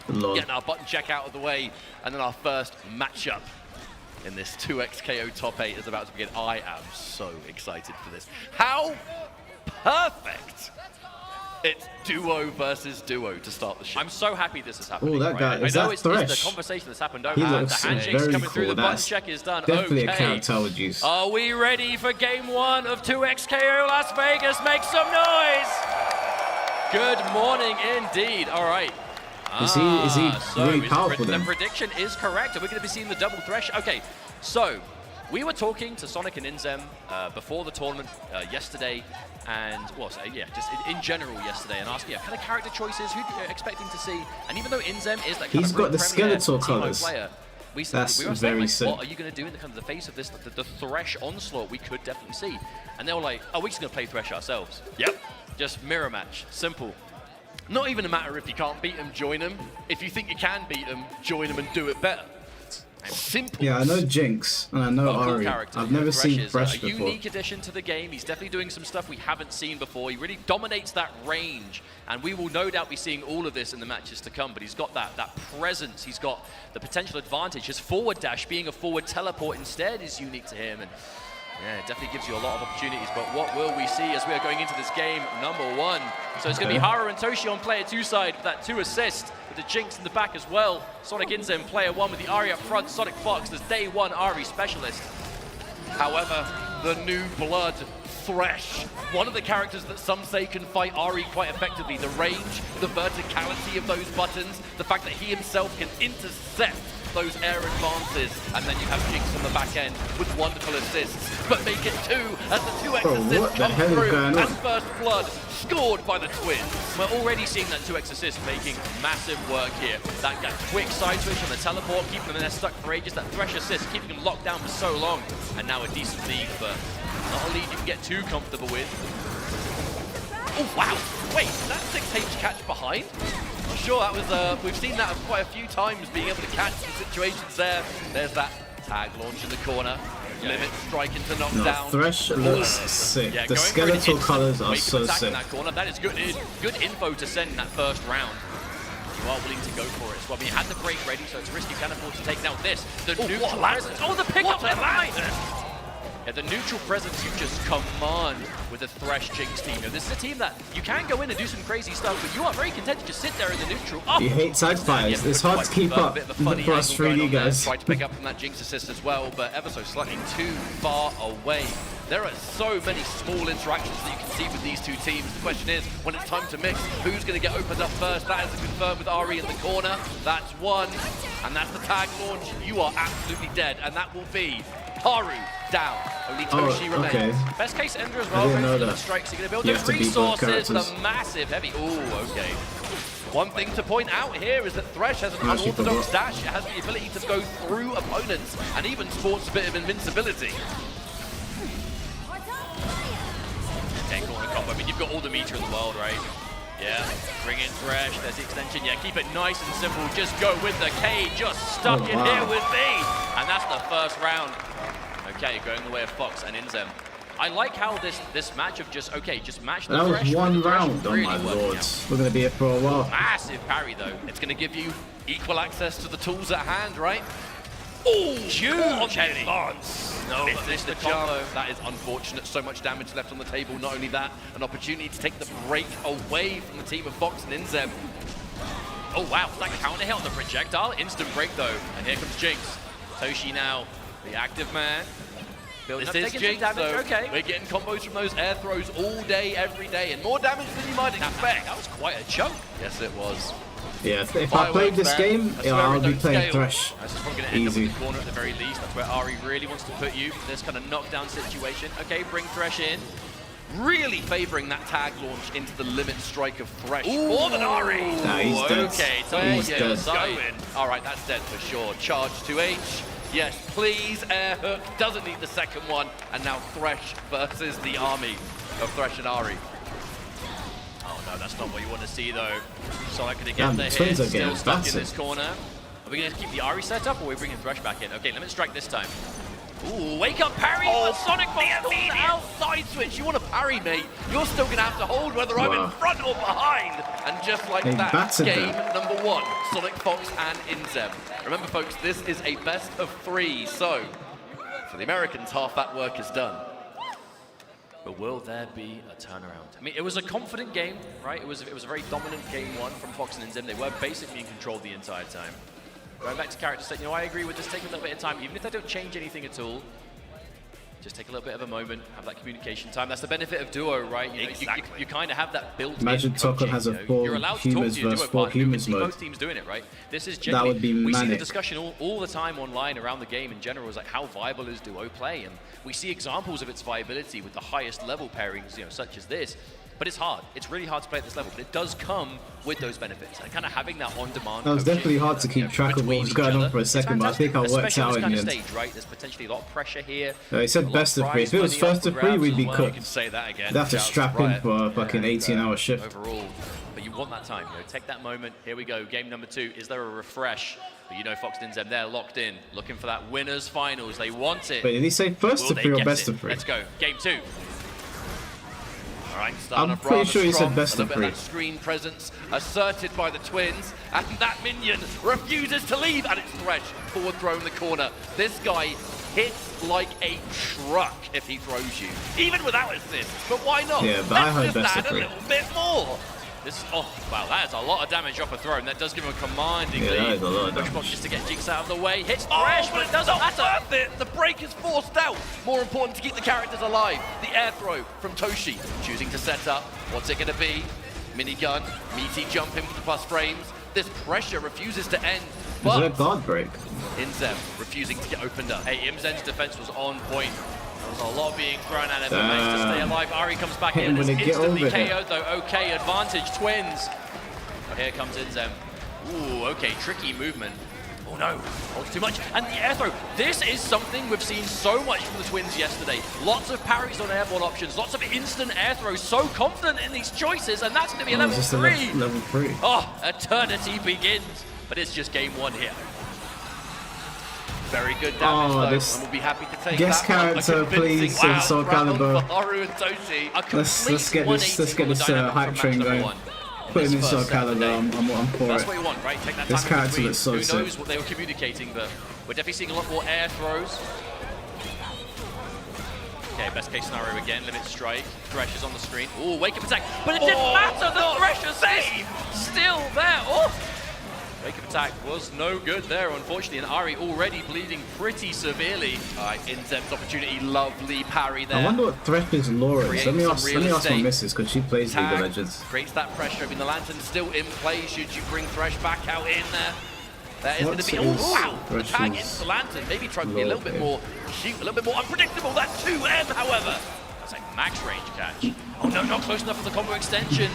Lord. Getting our button check out of the way, and then our first matchup in this 2x KO top 8 is about to begin. I am so excited for this. How perfect! It's duo versus duo to start the show. I'm so happy this is happening. Oh, that guy, I is know that it's the Thresh? conversation that's happened He over. The looks handshake's very coming through, cool. the button That's check is done. definitely a Okay. character I would use. Are we ready for game 1 of 2XKO Las Vegas? Make some noise! Good morning indeed. All right. Is he really powerful The then? prediction is correct. Are we going to be seeing the double Thresh? Okay, so we were talking to Sonic and Inzem before the tournament yesterday, and just in general yesterday, and asking kind of character choices, who are you expecting to see? And even though Inzem is that kind He's of got the premier Skeletor Teemo colours. player, we That's were saying, very like, sick. what are you going to do in the kind of the face of this, the Thresh onslaught we could definitely see? And they were like, oh, we're just going to play Thresh ourselves. Yep. Just mirror match, simple. Not even a matter if you can't beat him, join him. If you think you can beat him, join him and do it better. Simple. Yeah, I know Jinx and I know Cool Ari. character. I've never Thresh seen is Thresh a before. unique addition to the game. He's definitely doing some stuff we haven't seen before. He really dominates that range, and we will no doubt be seeing all of this in the matches to come. But he's got that presence. He's got the potential advantage. His forward dash, being a forward teleport instead, is unique to him. And yeah, it definitely gives you a lot of opportunities. But what will we see as we are going into this game number 1? So it's going to be Haru and Toshi on player 2 side with that 2 assist, with the Jinx in the back as well. Sonic Inzem player 1 with the Ari up front. Sonic Fox, there's day 1 Ari specialist. However, the new blood, Thresh, one of the characters that some say can fight Ari quite effectively. The range, the verticality of those buttons, the fact that he himself can intercept those air advances, and then you have Jinx on the back end with wonderful assists, but make it 2 as the 2x Bro, assists what the come hell is through, going on? and first blood scored by the twins. We're already seeing that 2x assist making massive work here. That quick side switch on the teleport, keeping them in there stuck for ages. That Thresh assist, keeping them locked down for so long. And now a decent lead, but not a lead you can get too comfortable with. Oh, wow. Wait, that 6H catch behind? Not sure, that was, we've seen that quite a few times, being able to catch some situations there. There's that tag launch in the corner. Limit striking to knock No, down. Thresh looks sick. Yeah, The going for an skeletal instant colours are way to so attack in sick. that corner. That is good info to send in that first round. You are willing to go for it as well. I mean, you had the break ready, so it's a risk you can afford to take. Now this, the neutral presence. Oh, the pickup line! Yeah, the neutral presence you just command with the Thresh Jinx team. Now, this is a team that you can go in and do some crazy stuff, but you are very content to just sit there in the neutral. Oh! You hate tag fighters. It's hard to keep up for us 3D guys. Tried to pick up from that Jinx assist as well, but ever so slightly too far away. There are so many small interactions that you can see with these two teams. The question is, when it's time to mix, who's going to get opened up first? That is confirmed with Ari in the corner. That's one, and that's the tag launch. You are absolutely dead, and that will be Haru down. Only Toshi remains. Okay. Best case Ender as I well. didn't know Both that. strikes. You're going to build You those have to beat both resources with characters. a massive heavy. Oh, okay. One thing to point out here is that Thresh has an I actually unorthodox forgot. dash. It has the ability to go through opponents and even sports a bit of invincibility. 10 corner combo. I mean, you've got all the meter in the world, right? Yeah, bring in Thresh, there's the extension. Yeah, keep it nice and simple. Just go with the K, just stuck in here with me. And that's the first round. Okay, going the way of Fox and Inzem. I like how this matchup just match the That Thresh was with one the Thresh round. Oh really my working lord. out. We're going to be here for a while. Massive parry though. It's going to give you equal access to the tools at hand, right? Huge advance. No, Misses the jump. That is unfortunate. So much damage left on the table. Not only that, an opportunity to take the break away from the team of Fox and Inzem. Oh wow, that counter hit on the projectile. Instant break though. And here comes Jinx. Toshi now, the active man. This is Jinx, so we're getting combos from those air throws all day, every day, and more damage than you might expect. That was quite a chunk. Yes, it was. Yeah, if I played this game, I'll be playing Thresh. This is probably going to end up Easy. in the corner at the very least. That's where Ari really wants to put you. This kind of knockdown situation. Okay, bring Thresh in. Really favouring that tag launch into the limit strike of Thresh. More than Ari. Nah, he's dead. Okay, so He's dead. going. All right, that's dead for sure. Charge to H. Yes, please. Air hook. Doesn't need the second one. And now Thresh versus the army of Thresh and Ari. Oh no, that's not what you want to see though. Sonic gonna get Damn, the the twins hit, are getting still stuck in battered. this corner. Are we gonna keep the Ari set up or are we bringing Thresh back in? Okay, limit strike this time. Ooh, wake up parry, but Sonic the immediate outside switch. You want to parry, mate? You're still going to have to hold whether I'm in front or behind. And just like They that, battered game them. number 1, Sonic, Fox, and Inzem. Remember, folks, this is a best of 3, so for the Americans, half that work is done. But will there be a turnaround? I mean, it was a confident game, right? It was a very dominant game 1 from Fox and Inzem. They were basically in control the entire time. Going back to character set, you know, I agree with this. Take a little bit of time, even if they don't change anything at all. Just take a little bit of a moment, have that communication time. That's the benefit of duo, right? You know, you kind of have that built-in Imagine coaching, Tokkon has a you know. 4 You're allowed to talk humans to your versus duo 4 partner. You can humans see mode. both teams doing it, right? This is That generally, would be we see the manic. discussion all the time online around the game in general is like how viable is duo play, and we see examples of its viability with the highest level pairings, you know, such as this. But it's hard. It's really hard to play at this level, but it does come with those benefits. And kind of having that on-demand That was coaching, definitely hard to keep track of what was going on for a second, but I think I worked especially on out this in kind the of end. stage, right? There's potentially a lot of pressure here. He said best of 3. If it was first of 3, we'd be You cooked. can say that again. They'd have to Shouts strap Riot. in for a fucking 18-hour shift. Overall, but you want that time. You know, take that moment. Here we go. Game number 2. Is there a refresh? But you know, Fox and Inzem, they're locked in, looking for that winners finals. They want it. Wait, did he say first Will of they 3 or get best it? of 3? Let's go. Game 2. All right, starting I'm off pretty rather sure he said strong. best A of little bit 3. that screen presence asserted by the twins, and that minion refuses to leave, and it's Thresh forward throw in the corner. This guy hits like a truck if he throws you, even without assist. But why not? Yeah, but I heard Let's just best add of a 3. little bit more. This is, oh, wow, that is a lot of damage off a throw, and that does give him a commanding Yeah, lead. that is a lot of Pushbot damage. just to get Jinx out of the way. Hits Thresh, but it doesn't matter. Worth it. The break is forced out. More important to keep the characters alive. The air throw from Toshi, choosing to set up. What's it going to be? Minigun, meaty jump in for the plus frames. This pressure refuses to end. Is it a But guard break? Inzem refusing to get opened up. Hey, Imzen's defense was on point. There was a lot being thrown at him, but managed to stay alive. Ari comes back Hit in him and is when they get instantly over here. KO'd though. Okay, advantage, twins. Oh, here comes Inzem. Ooh, okay, tricky movement. Oh no, holds too much. And the air throw. This is something we've seen so much from the twins yesterday. Lots of parries on airball options, lots of instant air throws. So confident in these choices, and that's going to be a level Just a 3. level 3. Oh, eternity begins. But it's just game 1 here. very good damage though, this and we'll be happy to take guest that one. character, A convincing please, in Soul round Calibur. for Haru and Toshi. Let's get this hype train going. Put him in Soul Calibur. I'm for That's it. what you want, right? Take that This time in character between. looks so Who sick. knows what they were communicating, but we're definitely seeing a lot more air throws. Okay, best case scenario again, limit strike. Thresh is on the screen. Ooh, wake up attack. But it didn't matter, the Thresh is still there. Oh! Wake up attack was no good there, unfortunately, and Ari already bleeding pretty severely. Alright, Inzem's opportunity, lovely parry there. I wonder what Thresh's lore is. Let me ask my estate. missus, because she plays League of Tag Legends. creates that pressure. I mean, the lantern's still in play. Should you bring Thresh back out in there? There is going to be. What's Oh, wow! The Thresh's tag into the lantern. Maybe try to be a little bit lore? more cute, a little bit more unpredictable. That 2M, however. That's a max range catch. Oh no, not close enough for the combo extension.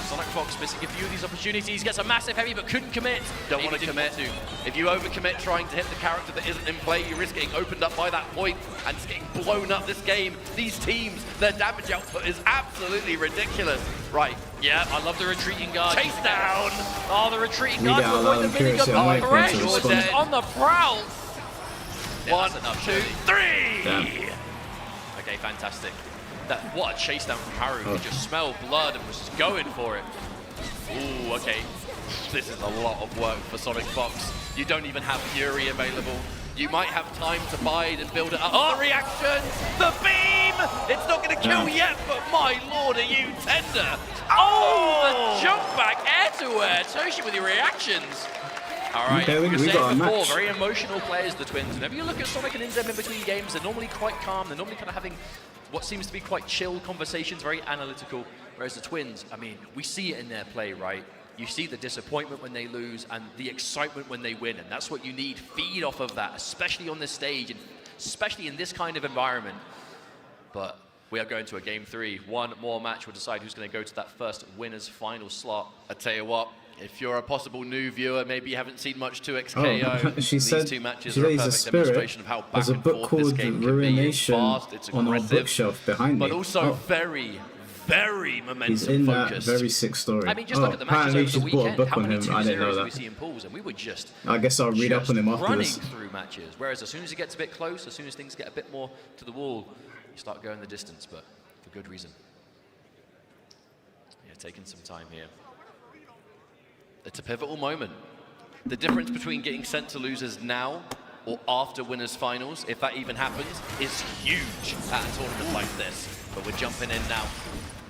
Sonic Fox missing a few of these opportunities. Gets a massive heavy, but couldn't commit. Don't Maybe want to didn't commit. want If you overcommit trying to hit the character that isn't in play, you risk getting opened up by that point and just getting blown up this game. These teams, their damage output is absolutely ridiculous. Right. Yeah, I love the retreating guard. Chase down. Oh, the retreating We guard got to a lot avoid of the accuracy minigun. on my Oh, part Thresh to was respond. on the prowl. Yeah, One, that's enough, 2, surely. 3. Damn. Okay, fantastic. What a chase down from Haru. Oh. He just smelled blood and was just going for it. Ooh, okay. This is a lot of work for Sonic Fox. You don't even have Fury available. You might have time to bide and build it up. Oh, the reaction! The beam! It's not going to kill yet, but my lord, are you tender? Oh, the jump back air to air. Toshi with your reactions. All right, Okay, we were we got a saying before, match. very emotional players, the Twins. Whenever you look at Sonic and Inzem in between games, they're normally quite calm. They're normally kind of having what seems to be quite chill conversations, very analytical. Whereas the Twins, I mean, we see it in their play, right? You see the disappointment when they lose and the excitement when they win, and that's what you need. Feed off of that, especially on this stage, and especially in this kind of environment. But we are going to a game 3. One more match will decide who's going to go to that first winner's final slot. I tell you what, if you're a possible new viewer, maybe you haven't seen much 2XKO. She These said, two matches she are said a he's a perfect spirit. demonstration of how back There's a and book forth this called game can be. It's Ruination fast, it's on our aggressive, bookshelf behind me. but also very, very momentum He's in that focused. very sick story. I mean, just look at the matches apparently over the she's bought a weekend. book How on many him. I didn't know 2-0s we that. see in pools, and we were just I guess I'll read up on him running afterwards. through matches. Whereas as soon as it gets a bit close, as soon as things get a bit more to the wall, you start going the distance, but for good reason. Yeah, taking some time here. It's a pivotal moment. The difference between getting sent to losers now or after winners finals, if that even happens, is huge at a tournament like this. But we're jumping in now.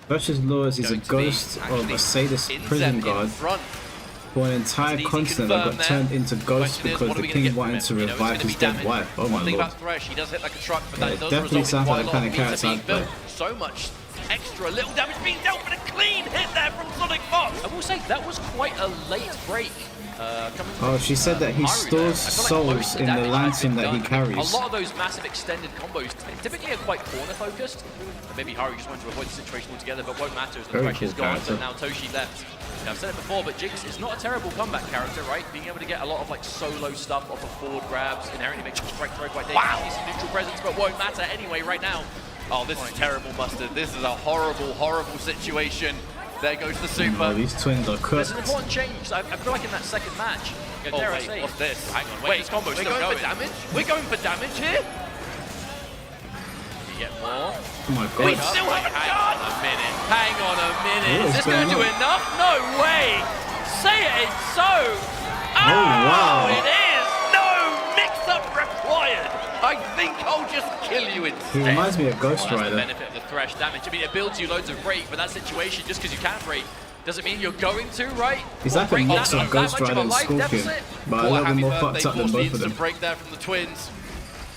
Russia's Laws is a Going to be ghost of actually a sadist Inzem prison in guard front. for an entire It's an easy continent that confirm got turned there. into ghosts Question is, because what are the we gonna king get wanted to from him? You know, it's revive gonna his be dead damage. wife. Oh One my thing lord. about Thresh, he does hit like a truck, but Yeah, that does definitely result in sounds quite like a the lot of kind of meter character being I'd play. built. So much extra little damage being dealt, but a clean hit there from Sonic Fox. I will say that was quite a late break. Coming Oh, from, she said that he Haru there. stores I feel like souls most of in the damage has lantern been that he done. carries. A lot of those massive extended combos typically are quite corner focused. And maybe Haru just wanted to avoid the situation altogether, but won't matter as the Very Thresh is cool gone. character. So now Toshi left. Yeah, I've said it before, but Jinx is not a terrible comeback character, right? Being able to get a lot of like solo stuff off of forward grabs inherently makes you strike throw quite dangerous. Wow. Some neutral presence, but won't matter anyway right now. Oh, this is terrible, Mustard. This is a horrible, horrible situation. There goes the super. Oh, these twins are There's cooked. an important change, because I feel like in that second match, Oh, dare I wait, say, what's this? Hang on, Wait, this combo's we're still going going. for damage? We're going for damage here? You get more. Oh my We god. still have a chance! Hang on a minute. What Is is this going to going do on? enough? No way! Say it ain't so! wow. It is! No mix-up required! I think I'll just kill you He instead. reminds me of Ghost Well, that's the Rider. benefit of the Thresh damage. I mean, it builds you loads of break, but that situation, just because you can break, doesn't mean you're going to, right? He's Or like a break mix that- of that Ghost much of a Rider and life Scorpion, deficit. but a Poor little bit Happy more Birthday fucked up than forced the both of them. instant break there from the Twins.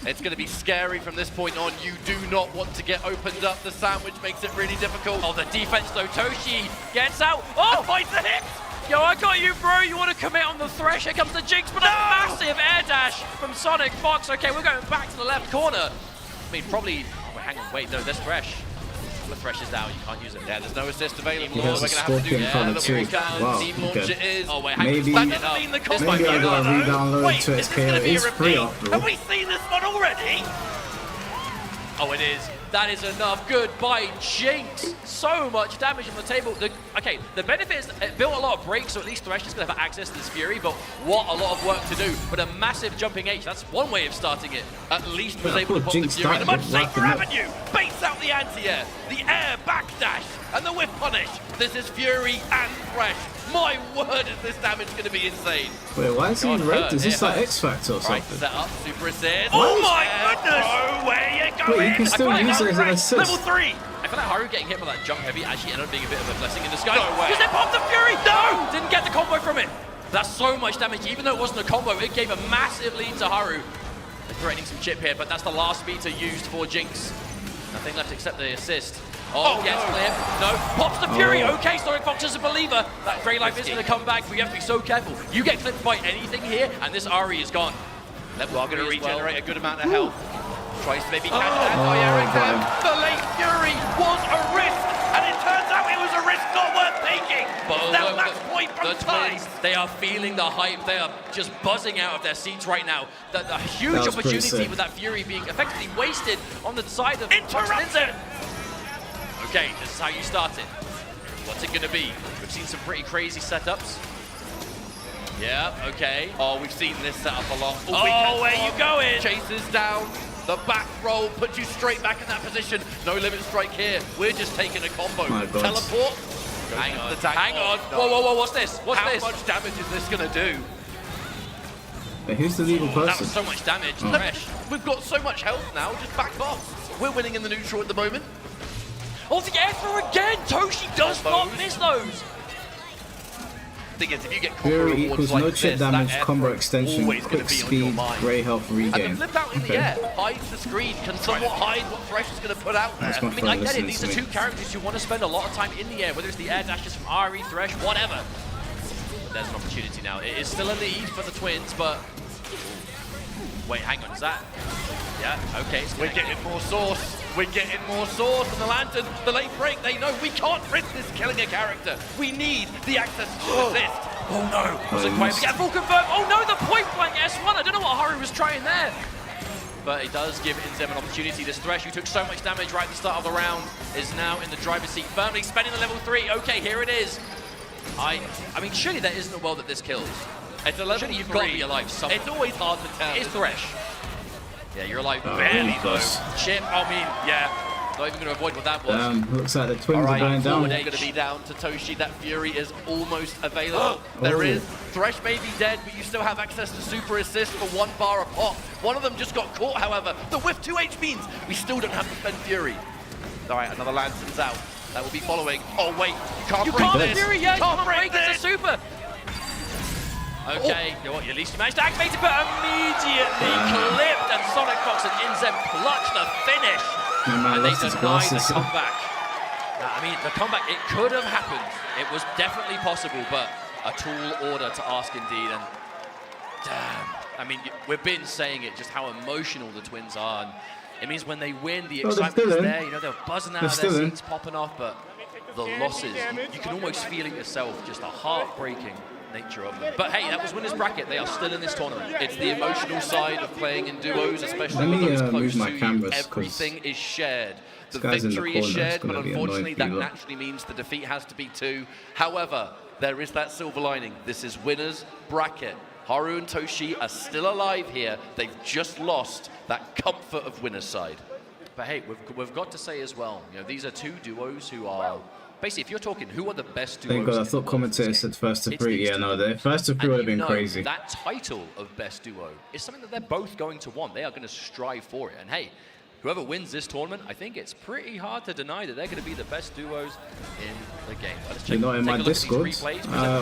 It's going to be scary from this point on. You do not want to get opened up. The sandwich makes it really difficult. Oh, the defense though. Toshi gets out. Oh, finds the hit. Yo, I got you, bro. You want to commit on the Thresh? Here comes the Jinx, but a massive air dash from Sonic Fox. Okay, we're going back to the left corner. I mean, probably. Oh, hang on, wait, no, there's Thresh. The Thresh is down. You can't use it. Yeah, there's no assist available. He has We're a gonna have to do Scorpion that. color Look, too. here we go. Wow, Team launch okay. it is. Oh, wait, hang on. Maybe- That doesn't mean the cost Maybe might I be gotta another. re-download Wait, is this 2XKO. gonna be a It's free repeat? after all. Have we seen this one already? Oh, it is. That is enough. Goodbye, Jinx. So much damage on the table. Okay, the benefit is it built a lot of breaks, so at least Thresh is going to have access to this Fury, but what a lot of work to do. But a massive jumping H, that's one way of starting it. At least was Yeah, able to poor pop Jinx the Fury. The started much it, safer wrapping up. avenue. Baits out the anti-air, the air backdash, and the whip punish. This is Fury and Thresh. My word, is this damage going to be insane. Wait, why is he God, red? Is it this like hurts. X Factor or Right, something? set up, super assist. Oh my goodness! Oh, where you going? Wait, you can still I feel use it Haru as an rank assist. Level 3! I feel like Haru getting hit by that jump heavy actually ended up being a bit of a blessing in disguise. No way. Because they popped the Fury! No! Didn't get the combo from it. That's so much damage. Even though it wasn't a combo, it gave a massive lead to Haru. They're threatening some chip here, but that's the last meter used for Jinx. Nothing left except the assist. Oh, gets clear. No. Pops the Fury. Oh. Okay, Sonic Fox is a believer. That Grey Life is going to come back. We have to be so careful. You get clipped by anything here, and this Ari is gone. Level Are going to 3 as well. regenerate a good amount of health. Tries to maybe catch that. Oh, God. The late Fury was a risk, and it turns out it was a risk not worth taking. But Now look, match point from the Twins. Twins. They are feeling the hype. They are just buzzing out of their seats right now. The huge That was pretty opportunity sick. with that Fury being effectively wasted on the side of Interrupted. Okay, this is how you start it. What's it gonna be? We've seen some pretty crazy setups. Yeah, okay. Oh, we've seen this setup a lot. Oh, where you going? Chases down. The back roll puts you straight back in that position. No limit strike here. We're just taking a combo. My God. Teleport. Hang on, The tag. hang on. No. Whoa, whoa, whoa, what's this? What's How this? much damage is this going to do? Wait, who's the legal person? That was so much damage. Thresh, we've got so much health now, just back off. We're winning in the neutral at the moment. Oh, the air throw again! Toshi does not miss those! Thing is, if you get combo Fury rewards equals like no chip this, damage, that air combo throw is extension, always gonna quick be on your speed, mind. grey health And regain. the flip out in the air hides the screen, can somewhat hide what Thresh is going to put out there. That's my I mean, I phone get it, listening these to are me. two characters who want to spend a lot of time in the air, whether it's the air dashes from Ari, Thresh, whatever. There's an opportunity now. It is still a lead for the Twins, but... Wait, hang on, is that... Yeah, okay. We're getting more sauce. We're getting more sauce. And the Lantern, the late break, they know we can't risk this killing a character. We need the access to assist. Oh no, wasn't quite. We get full confirm. Oh no, the point blank S1. I don't know what Haru was trying there. But it does give Inzem an opportunity. This Thresh, who took so much damage right at the start of the round, is now in the driver's seat, firmly spending the level 3. Okay, here it is. I mean, surely there isn't a world that this kills. It's a level Surely 3. you've got to be alive somewhere. It's always hard to tell. It's Thresh. Yeah, you're alive Oh, barely really though. close. Chip, I mean, yeah. Not even going to avoid what that was. Looks like the Twins are going Forward down. going to be down to Toshi. That Fury is almost available. There is. Thresh may be dead, but you still have access to super assist for 1 bar a pop. One of them just got caught, however. The whiff 2H means we still don't have to spend Fury. All right, another Lantern's out. That will be following. Oh, wait. You can't break this. Fury, yeah, you can't break this. It's a super. Okay, you know what, at least you managed to activate it, but immediately clipped, and Sonic Fox and Inzem clutch the finish. And they deny the comeback. I mean, the comeback, it could have happened. It was definitely possible, but a tall order to ask indeed. And damn, I mean, we've been saying it, just how emotional the Twins are. And it means when they win, the excitement is there. You know, they're buzzing out of their seats, popping off, but the losses, you can almost feel it yourself, just a heartbreaking nature of them. But hey, that was winners bracket. They are still in this tournament. It's the emotional side of playing in duos, especially with those close to you. Everything is shared. The victory is shared, but unfortunately that naturally means the defeat has to be 2. However, there is that silver lining. This is winners bracket. Haru and Toshi are still alive here. They've just lost that comfort of winners side. But hey, we've got to say as well, you know, these are 2 duos who are... Basically, if you're talking, who are the best duos? Thank God, I thought commentator said first to 3. Yeah, no, the first to 3 would have been crazy. That title of best duo is something that they're both going to want. They are going to strive for it. And hey, whoever wins this tournament, I think it's pretty hard to deny that they're going to be the best duos in the game. You're not in my Discord?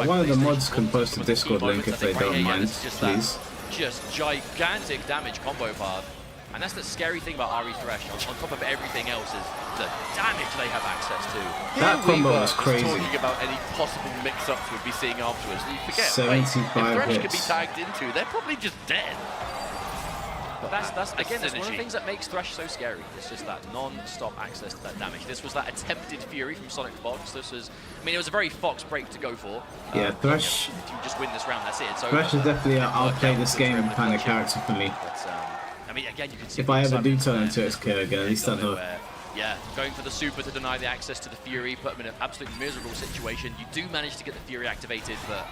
One of the mods can post a Discord link if they don't mind, please. Just gigantic damage combo path. And that's the scary thing about Ari Thresh, on top of everything else, is the damage they have access to. That combo was crazy. Talking about any possible mix-ups we'd be seeing afterwards. You forget, 75 if Thresh hits. could be tagged into, they're probably just dead. But that's again, that's one of the things that makes Thresh so scary. It's just that non-stop access to that damage. This was that attempted Fury from Sonic Fox. This was, I mean, it was a very Fox break to go for. Yeah, Thresh. If you just win this round, that's it. It's Thresh is definitely an I'll play this game kind of character for me. But, I mean, again, you can see if I ever do turn into XK again, at least I know. Yeah, going for the super to deny the access to the Fury, put him in an absolutely miserable situation. You do manage to get the Fury activated, but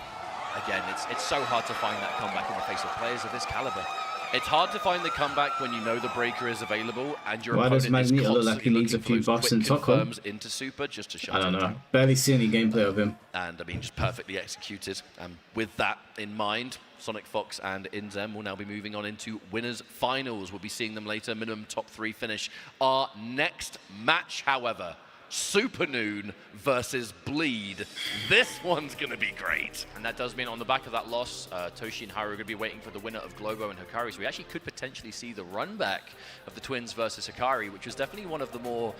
again, it's so hard to find that comeback in the face of players of this caliber. It's hard to find the comeback when you know the breaker is available and your Why does opponent is Magneto look constantly like he needs a looking few for those buffs in quick Stockholm? confirms into super just to shut I don't him know. down. Barely see any gameplay of him. And I mean, just perfectly executed. And with that in mind, Sonic Fox and Inzem will now be moving on into winners finals. We'll be seeing them later. Minimum top 3 finish. Our next match, however, Super Noon versus Bleed. This one's going to be great. And that does mean on the back of that loss, Toshi and Haru are going to be waiting for the winner of Globo and Hikari. So we actually could potentially see the run back of the Twins versus Hikari, which was definitely one of the more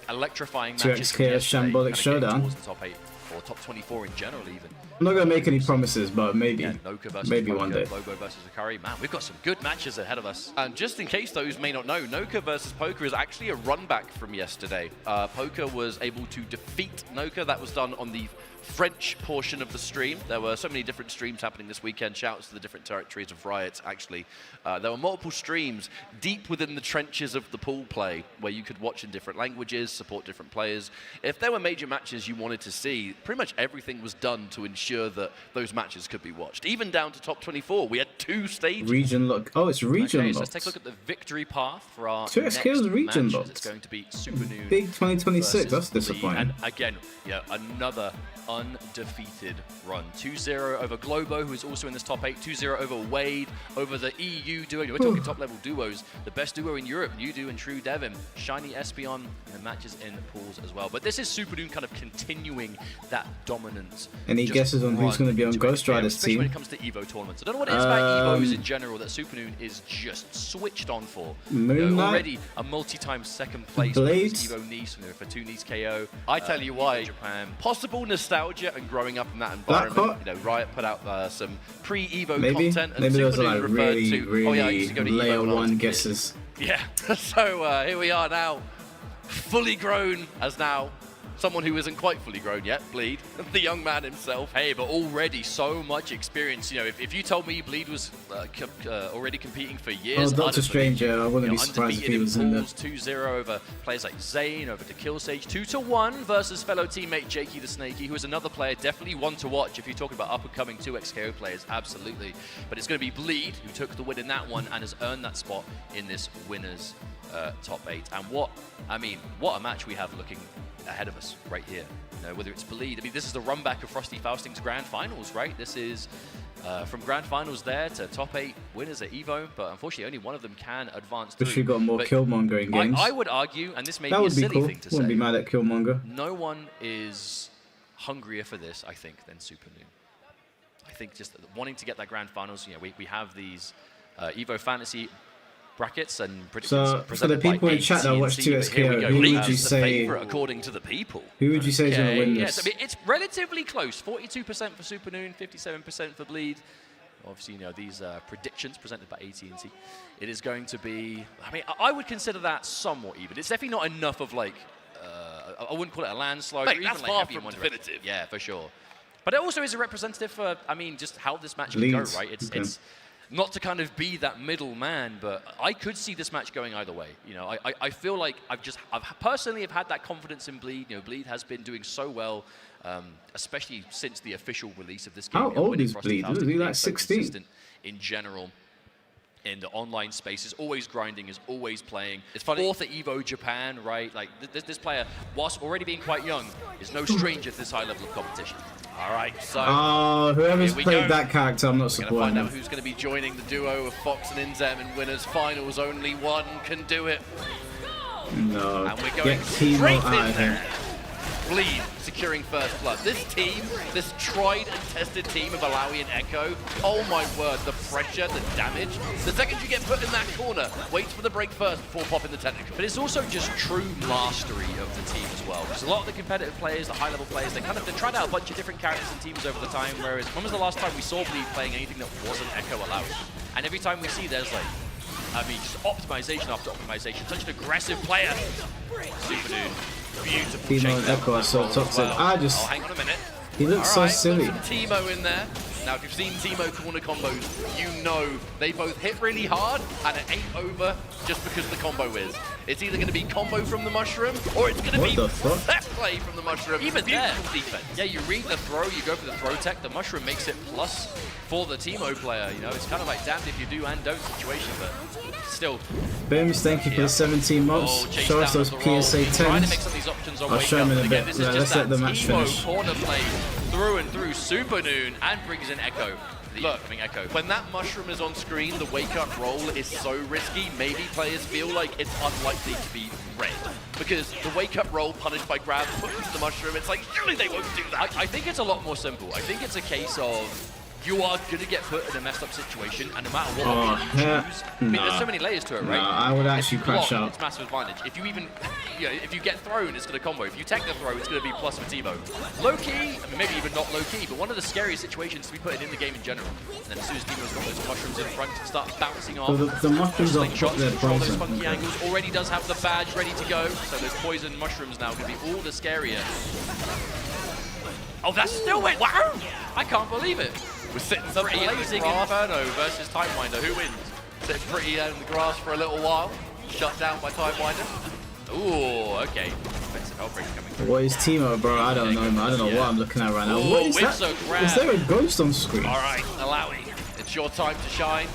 electrifying matches. 2XK Shambolic Showdown. The top 8 or top 24 in general, even. I'm not going to make any promises, but maybe. Yeah, Noka versus maybe Poker, one day. Globo versus Hikari. Man, we've got some good matches ahead of us. And just in case those may not know, Noka versus Poker is actually a run back from yesterday. Poker was able to defeat Noka. That was done on the French portion of the stream. There were so many different streams happening this weekend. Shouts to the different territories of Riot, actually. There were multiple streams deep within the trenches of the pool play where you could watch in different languages, support different players. If there were major matches you wanted to see, pretty much everything was done to ensure that those matches could be watched. Even down to top 24, we had 2 stages. Region lock. Oh, it's region locked. So let's take a look at the victory path for our 2XK's region match. locked. It's going to be Super Noon. Big 2026. That's disappointing. And again, yeah, another undefeated run. 2-0 over Globo, who is also in this top 8. 2-0 over Wade, over the EU duo. We're talking top-level duos. The best duo in Europe, Nudu and True Devim. Shiny Espion, and matches in pools as well. But this is Supernoon kind of continuing that dominance. Any guesses on who's going to be on Ghost Rider's especially team? when it comes to EVO tournaments. I don't know what it is about EVOs in general that Supernoon is just switched on for. Already a multi-time second place Blade. EVO Nice for 2 Nice KO. I tell you why, Japan. Possible nostalgia and growing up in that environment. You know, Riot put out some pre-EVO content, and maybe those are Supernoon like referred really, to. really Oh yeah, I used to go to layer EVO when I was a one kid. guesses. Yeah. So here we are now, fully grown as now. Someone who isn't quite fully grown yet, Bleed, the young man himself. Hey, but already so much experience. You know, if you told me Bleed was already competing for years, Oh, Doctor Strange, I wouldn't be surprised if he was in there. 2-0 over players like Zane, over to Killsage, 2-1 versus fellow teammate Jakey the Snakey, who is another player, definitely one to watch if you're talking about up-and-coming 2xKO players, absolutely. But it's going to be Bleed who took the win in that one and has earned that spot in this winners top 8. And what a match we have looking ahead of us right here. You know, whether it's Bleed, I mean, this is the run back of Frosty Fausting's Grand Finals, right? This is from Grand Finals there to top 8 winners at EVO, but unfortunately only one of them can advance through. Wish we got more Killmonger in games. I would argue, and this may that be a would be silly cool. thing to Wouldn't say, be mad at Killmonger. no one is hungrier for this, I think, than Supernoon. I think just wanting to get that Grand Finals, you know, we have these EVO Fantasy brackets and predictions. So for the people in chat that watch 2xKO, who would you say? According to the people, Who would you say is going to win this? Yes, I mean, it's relatively close. 42% for Supernoon, 57% for Bleed. Obviously, you know, these predictions presented by AT&T. It is going to be. I mean, I would consider that somewhat even. It's definitely not enough of like. I wouldn't call it a landslide. Or even that's like far heavy in from one definitive. direction. Yeah, for sure. But it also is a representative for, I mean, just how this match can go, Leeds. right? It's Okay. it's not to kind of be that middle man, but I could see this match going either way. You know, I feel like I've personally have had that confidence in Bleed. You know, Bleed has been doing so well, especially since the official release of this game. How You know, old winning is Frosty Bleed? Fausting, Is he being like so 16? consistent in general. In the online space, is always grinding, is always playing. It's funny. 4th at EVO Japan, right? Like this player, whilst already being quite young, is no stranger to this high level of competition. All right, so whoever's here we played go. that character, I'm not We're going to supporting find out him. who's going to be joining the duo of Fox and Inzem in winners finals. Only one can do it. No, And we're get going Timo straight out in of there. here. Bleed securing first blood. This team, this tried and tested team of Alawi and Echo, oh my word, the pressure, the damage. The second you get put in that corner, wait for the break first before popping the technical. But it's also just true mastery of the team as well. Because a lot of the competitive players, the high-level players, they tried out a bunch of different characters and teams over the time. Whereas, when was the last time we saw Bleed playing anything that wasn't Echo Alawi? And every time we see, there's like, I mean, just optimization after optimization. Such an aggressive player. Supernoon. Beautiful Timo and shakedown Echo are from so that roll as toxic. well. Oh, hang on a minute. He looks so silly. Put some Timo in there. Now, if you've seen Timo corner combos, you know they both hit really hard, and it ain't over just because the combo is. It's either going to be combo from the mushroom, or it's going to be the fuck? set play from the mushroom. Even there, Beautiful defense. yeah, you read the throw, you go for the throw tech, the mushroom makes it plus for the Timo player. You know, it's kind of like damned if you do and don't situation, but still. Bims, thank you for the 17 months. chase Show us down those of the roll. PSA Trying to make 10s. some of these options on I'll wake show up, him in but a again, bit. this is just Let's that let the match Timo finish. corner play through and through Supernoon and brings in Echo. The incoming Echo. When that mushroom is on screen, the wake-up roll is so risky, maybe players feel like it's unlikely to be red. Because the wake-up roll punished by grab, put into the mushroom, it's like, surely they won't do that. I think it's a lot more simple. I think it's a case of you are going to get put in a messed up situation, and no matter what option you choose, I mean, there's so many layers to it, right? Nah, I would actually If you crash block, out. It's massive advantage. If you even, you know, if you get thrown, it's going to combo. If you take the throw, it's going to be plus for Timo. Low key, I mean, maybe even not low key, but one of the scariest situations to be put in the game in general. And then as soon as Timo's got those mushrooms in front, start bouncing off. So the mushrooms are Slingshots, their control those poison. funky Okay. angles. Already does have the badge ready to go, so those poison mushrooms now going to be all the scarier. Oh, that still went! Wow! I can't believe it. We're sitting The pretty in the Blazing grass. Inferno versus Timewinder. Who wins? Sitting pretty in the grass for a little while. Shut down by Timewinder. Ooh, okay. Offensive Hellbreaker coming through. What is Timo, bro? I don't know, man. I don't know what I'm looking at right now. What is that? Windsor grab. Is there a ghost on screen? All right, Alawi, it's your time to shine.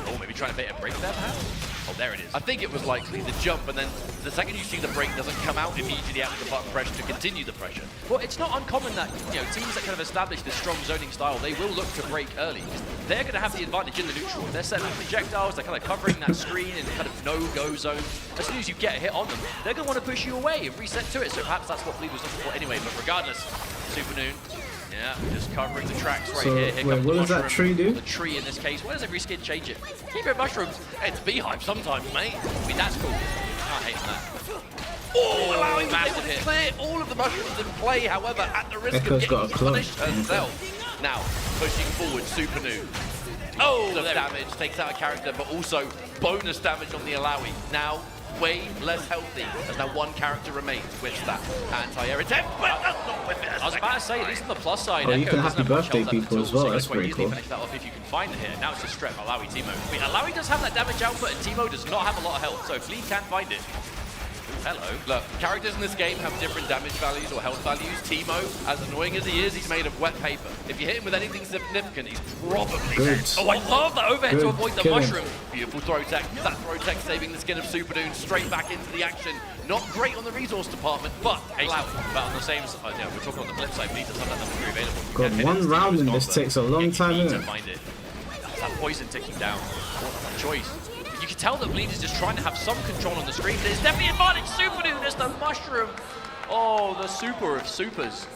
Oh, maybe trying to bait a break there, perhaps? Oh, there it is. I think it was likely the jump, and then the second you see the break doesn't come out immediately after the button pressure to continue the pressure. Well, it's not uncommon that, you know, teams that kind of establish this strong zoning style, they will look to break early. They're going to have the advantage in the neutral. They're setting up projectiles, they're kind of covering that screen in kind of no-go zone. As soon as you get a hit on them, they're going to want to push you away and reset to it. So perhaps that's what Bleed was looking for anyway. But regardless, Supernoon, yeah, just covering the tracks right here. Here wait, comes what the does that mushroom. tree do? The tree in this case. Why does every skin change it? Keep it mushrooms. It's beehive sometimes, mate. I mean, that's cool. Can't hate on that. Oh, allowing massive to hit. clear all of the mushrooms in play, however, at the risk Echo's of got a getting club. punished herself. Now, pushing forward, Supernoon. Oh, the damage takes out a character, but also bonus damage on the Alawi. Now, way less healthy, as now one character remains with that anti-air attempt, but does not whip it. I was about to say, at least on the plus side, Oh, you Echo can doesn't happy have much birthday health left people at as all, well, so that's you can quite pretty easily cool. finish that off if you can find it here. Now it's just Strep, Alawi, Timo. I mean, Alawi does have that damage output, and Timo does not have a lot of health, so if Lee can find it. Hello. Look, characters in this game have different damage values or health values. Timo, as annoying as he is, he's made of wet paper. If you hit him with anything significant, he's probably Good. dead. Oh, I love that overhead to avoid the Kill him. mushroom. Beautiful throw tech. That throw tech saving the skin of Supernoon straight back into the action. Not great on the resource department, but allowed. But on the same side, yeah, we're talking on the flip side, Bleed does have that number 3 available. You God, can hit one it, Steve round is in gone, this but takes a long you time, need to innit? find it. That poison ticking down. What a choice. You can tell that Bleed is just trying to have some control on the screen, but it's definitely advantage Supernoon as the mushroom. Oh, the super of supers.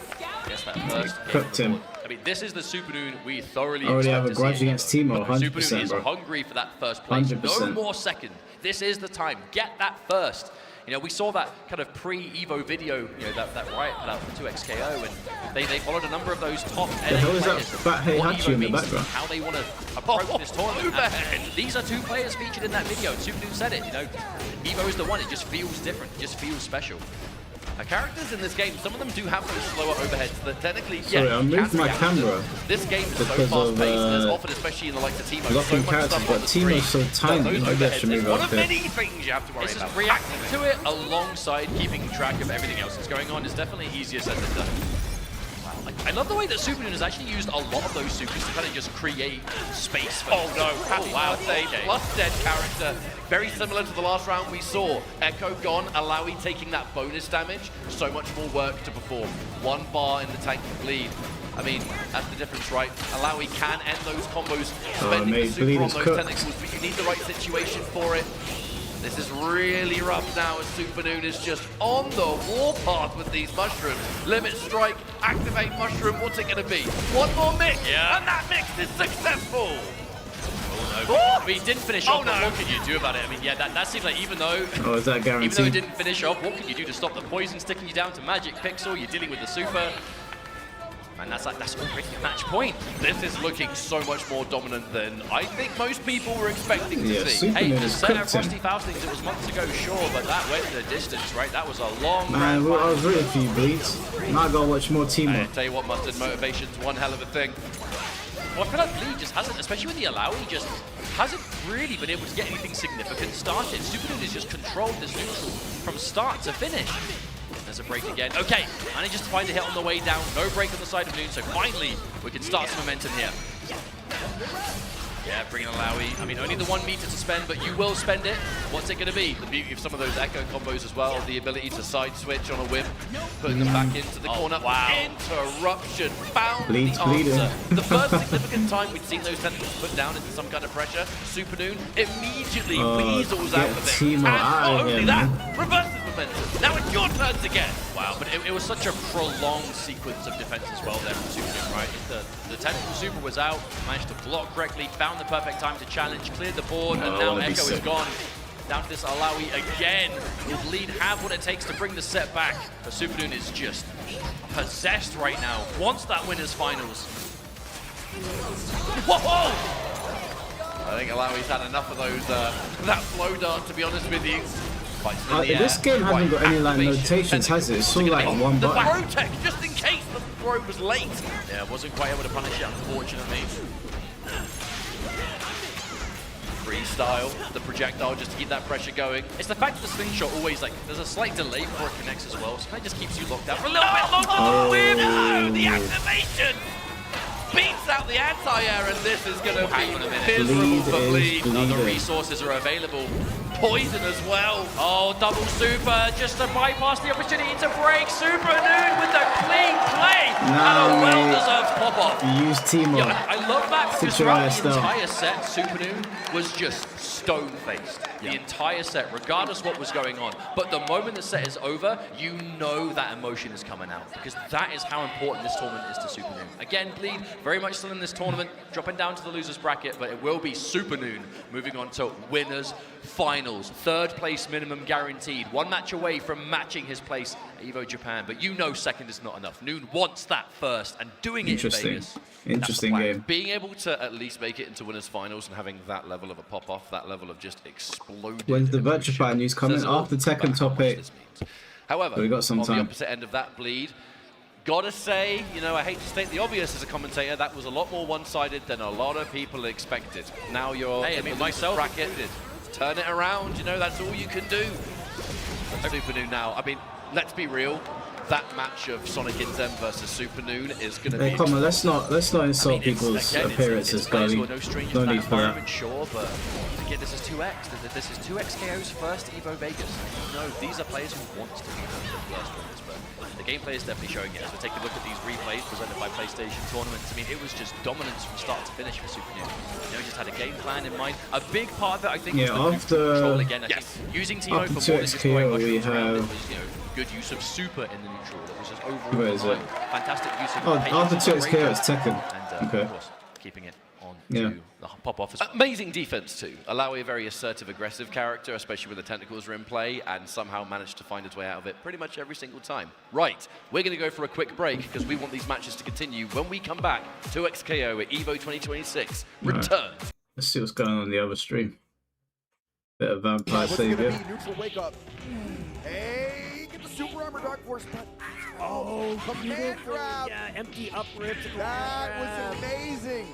Yes, that first hit Cooked on the him. board. I mean, this is the Supernoon we thoroughly I already expect have a to see grudge in against Evo. Timo, But 100%, Supernoon is bro. hungry for that first place. No 100%. more second. This is the time. Get that first. You know, we saw that kind of pre-Evo video, you know, that Riot put out for 2XKO, and they followed a number of those top LA hell is that players. fat Heihachi what Evo in the means, background? how they want to approach this tournament. And these are 2 players featured in that video. Supernoon said it, you know, Evo is the one. It just feels different. It just feels special. Characters in this game, some of them do have those slower overheads that technically, Sorry, yeah, I you moved can my react to. camera This game is so because fast paced, and of, it's often, especially in the likes of Timo, so locking much characters, stuff but on the screen. Timo's so tiny, Those maybe I should overheads is move one up of there. many things you have to worry It's about. just reacting to it alongside keeping track of everything else that's going on is definitely easier said than done. Wow. I love the way that Supernoon has actually used a lot of those supers to kind of just create space for Oh no, happy wow. birthday, Okay. plus dead character. Very similar to the last round we saw. Echo gone, Alawi taking that bonus damage. So much more work to perform. 1 bar in the tank for Bleed. I mean, that's the difference, right? Alawi can end those combos, spending mate, the super Bleed on is those cooked. tentacles, but you need the right situation for it. This is really rough now as Supernoon is just on the warpath with these mushrooms. Limit strike, activate mushroom, what's it gonna be? One more mix, Yeah. and that mix is successful! I mean, he didn't finish Oh, off, but no. what can you do about it? I mean, yeah, that seems like even though Oh, is that even though it guaranteed? didn't finish off, what can you do to stop the poison sticking you down to Magic Pixel? You're dealing with the super. And that's already a match point. This is looking so much more dominant than I think most people were expecting to Yeah, see. Supernoon Hey, the has set of cooked him. Frosty Faustings, it was months ago, sure, but that went the distance, right? That was a long Man, grand well, I final. was rooting for you, Bleeds. Now I gotta watch more I Timo. tell you what, Mustard, motivation's one hell of a thing. Well, I feel like Bleed just hasn't, especially with the Alawi, just hasn't really been able to get anything significant started. Supernoon has just controlled this neutral from start to finish. There's a break again. Okay, manages to find a hit on the way down. No break on the side of Noon, so finally we can start some momentum here. Yeah, bringing Alawi. I mean, only the 1 meter to spend, but you will spend it. What's it going to be? The beauty of some of those echo combos as well, the ability to side switch on a whim, putting them back into the corner. wow. Interruption, found Bleeds, the bleeding. answer. The first significant time we'd seen those tentacles put down into some kind of pressure, Supernoon immediately weasels out get of it. Timo And out not of only here, that, man. reverses momentum. Now it's your turn to get. Wow, but it was such a prolonged sequence of defense as well there from Supernoon, right? The tentacle super was out, managed to block correctly, found the perfect time to challenge, cleared the board, and Oh, now that'd be Echo is sick. gone. Down to this Alawi again. Will Bleed have what it takes to bring the set back? But Supernoon is just possessed right now. Wants that winners finals. Whoa! I think Alawi's had enough of those, that flow dart, to be honest with you. Fights in the This air. game hasn't got any like Activation. notations, has it? It's all like Oh, one the button. protect, just in case the throw was late. Yeah, wasn't quite able to punish it, unfortunately. Freestyle, the projectile, just to keep that pressure going. It's the fact that the slingshot always, like, there's a slight delay before it connects as well, so it kind of just keeps you locked out for a little bit longer. No, the activation! beats out the anti-air, and this is going to be miserable Bleed for is Bleed. Other bleeding. resources are available. Poison as well. Oh, double super, just to bypass the opportunity to break. Super Noon with the clean play. And a Nah, well-deserved pop-off. Use Timo. Yeah, I love that because Sit your throughout ass the down. Entire set, Super Noon was just stone-faced. The entire set, regardless what was going on. But the moment the set is over, you know that emotion is coming out, because that is how important this tournament is to Super Noon. Again, Bleed very much still in this tournament, dropping down to the losers bracket, but it will be Super Noon moving on to winners finals. Third place minimum guaranteed. One match away from matching his place at EVO Japan, but you know second is not enough. Noon wants that first, and doing it in Interesting. Vegas. Interesting that's the plan. game. Being able to at least make it into winners finals and having that level of a pop-off, that level of just exploding. When's the Virtufy news coming? says it all After Tekken about how top much 8. this means. However, So we got some on time. the opposite end of that, Bleed, gotta say, you know, I hate to state the obvious as a commentator, that was a lot more one-sided than a lot of people expected. Now you're in the myself bracket, turn it around, you know, that's all you can do. Super Noon now, I mean, let's be real, that match of Sonic Inzen versus Super Noon is going to Hey, be... come on, let's not insult people's again, appearances, players who Gully. are no strangers No to that need for that. environment, sure, but again, this is 2x. This is 2XKO's first EVO Vegas. No, these are players who want to be the first winners, but the gameplay is definitely showing it. As we take a look at these replays presented by PlayStation tournaments, I mean, it was just dominance from start to finish for Super Noon. You know, he just had a game plan in mind. A big part of it, I think, was the neutral control again. I think using Timo after for more than just throwing 2XKO, we mushrooms around, it have- was, you know, good use of super in the neutral. It was just Where is overall it? fantastic use of Oh, patience after and 2XKO, bravery. it's Tekken. And Okay. of course, keeping it on Yeah. to the pop-off. Amazing defense too. Allow a very assertive, aggressive character, especially when the tentacles are in play, and somehow managed to find its way out of it pretty much every single time. Right, we're going to go for a quick break because we want these matches to continue. When we come back, 2XKO at EVO 2026 return. Let's see what's going on in the other stream. Bit of Vampire Savior. Neutral wake up. Hey, get the super armor Dark Force. Oh, command grab. Yeah, empty up rip to That was amazing.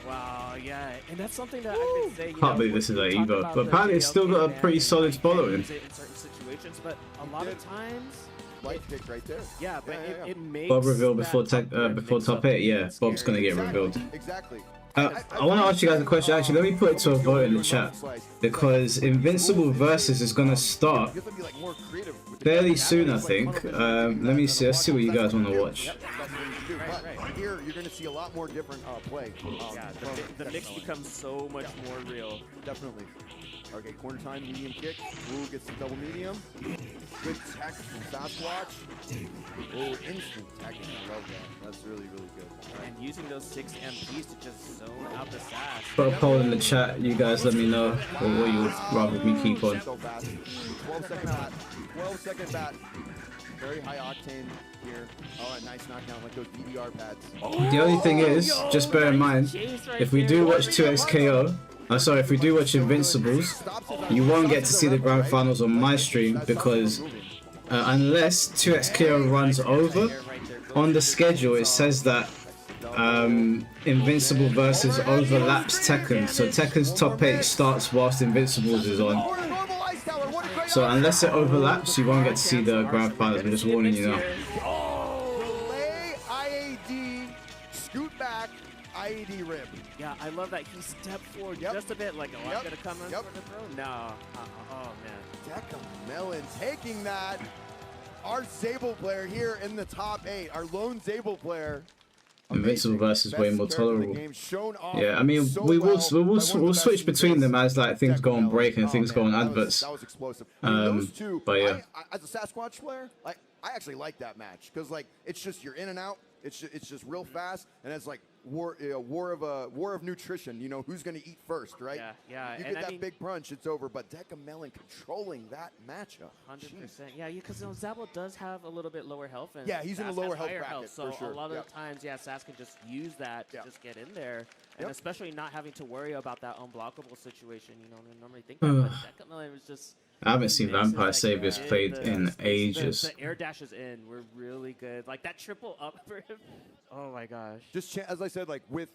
Wow, yeah, and that's something that I've been saying. Can't believe this is an EVO, but apparently it's still got a pretty solid following. In certain situations, but a lot of times, Light pick right there. yeah, but it makes Bob revealed before that before top 8. Yeah, Bob's gonna get revealed. Exactly. I want to ask you guys a question. Actually, let me put it to a vote in the chat, because Invincible Versus is going to start fairly soon, I think. Let me see. Let's see what you guys want to watch. But here you're going to see a lot more different play. Yeah, the mix becomes so much more real. Definitely. Okay, corner time, medium kick. Ooh, gets the double medium. Good tech from Sasquatch. Oh, instant tech. I love that. That's really, really good. And using those 6 MPs to just zone out the sass. Put a poll in the chat. You guys let me know what you would rather me keep on. So fast. 12-second bat. 12-second bat. Very high octane here. Oh, a nice knockdown like those DDR pads. The only thing is, just bear in mind, if we do watch 2XKO, sorry, if we do watch Invincibles, you won't get to see the grand finals on my stream, because unless 2XKO runs over, on the schedule it says that Invincible versus overlaps Tekken, so Tekken's top 8 starts whilst Invincibles is on. So unless it overlaps, you won't get to see the grand finals. I'm just warning you now. Delay IAD, scoot back, IAD rib. Yeah, I love that he stepped forward just a bit, like, oh, I'm gonna come in for the throw. No, oh man. Deckamelon taking that. Our Zabel player here in the top 8, our lone Zabel player. Invincible versus way more tolerable. Shown off Yeah, I mean, so we'll well switch between them as like things go on break and things go on adverts. That was explosive. Those two, but yeah. as a Sasquatch player, I actually like that match because like it's just you're in and out. It's just real fast, and it's like war of nutrition. You know who's going to eat first, right? Yeah. You And get I that mean, big punch, it's over. But Deckamelon controlling that matchup. 100%. Yeah, because Zabel does have a little bit lower health. And Yeah, he's in a Sass lower has health higher bracket, so for sure. a lot of Yep. the times, yeah, Sass can just use that to just get in there. And especially not having to worry about that unblockable situation. You know, we normally think that, but Deckamelon was just... I haven't seen mixes Vampire that Saviors get played the in space- ages. The air dashes in were really good. Like that triple up for him. Oh my gosh. Just as I said, like with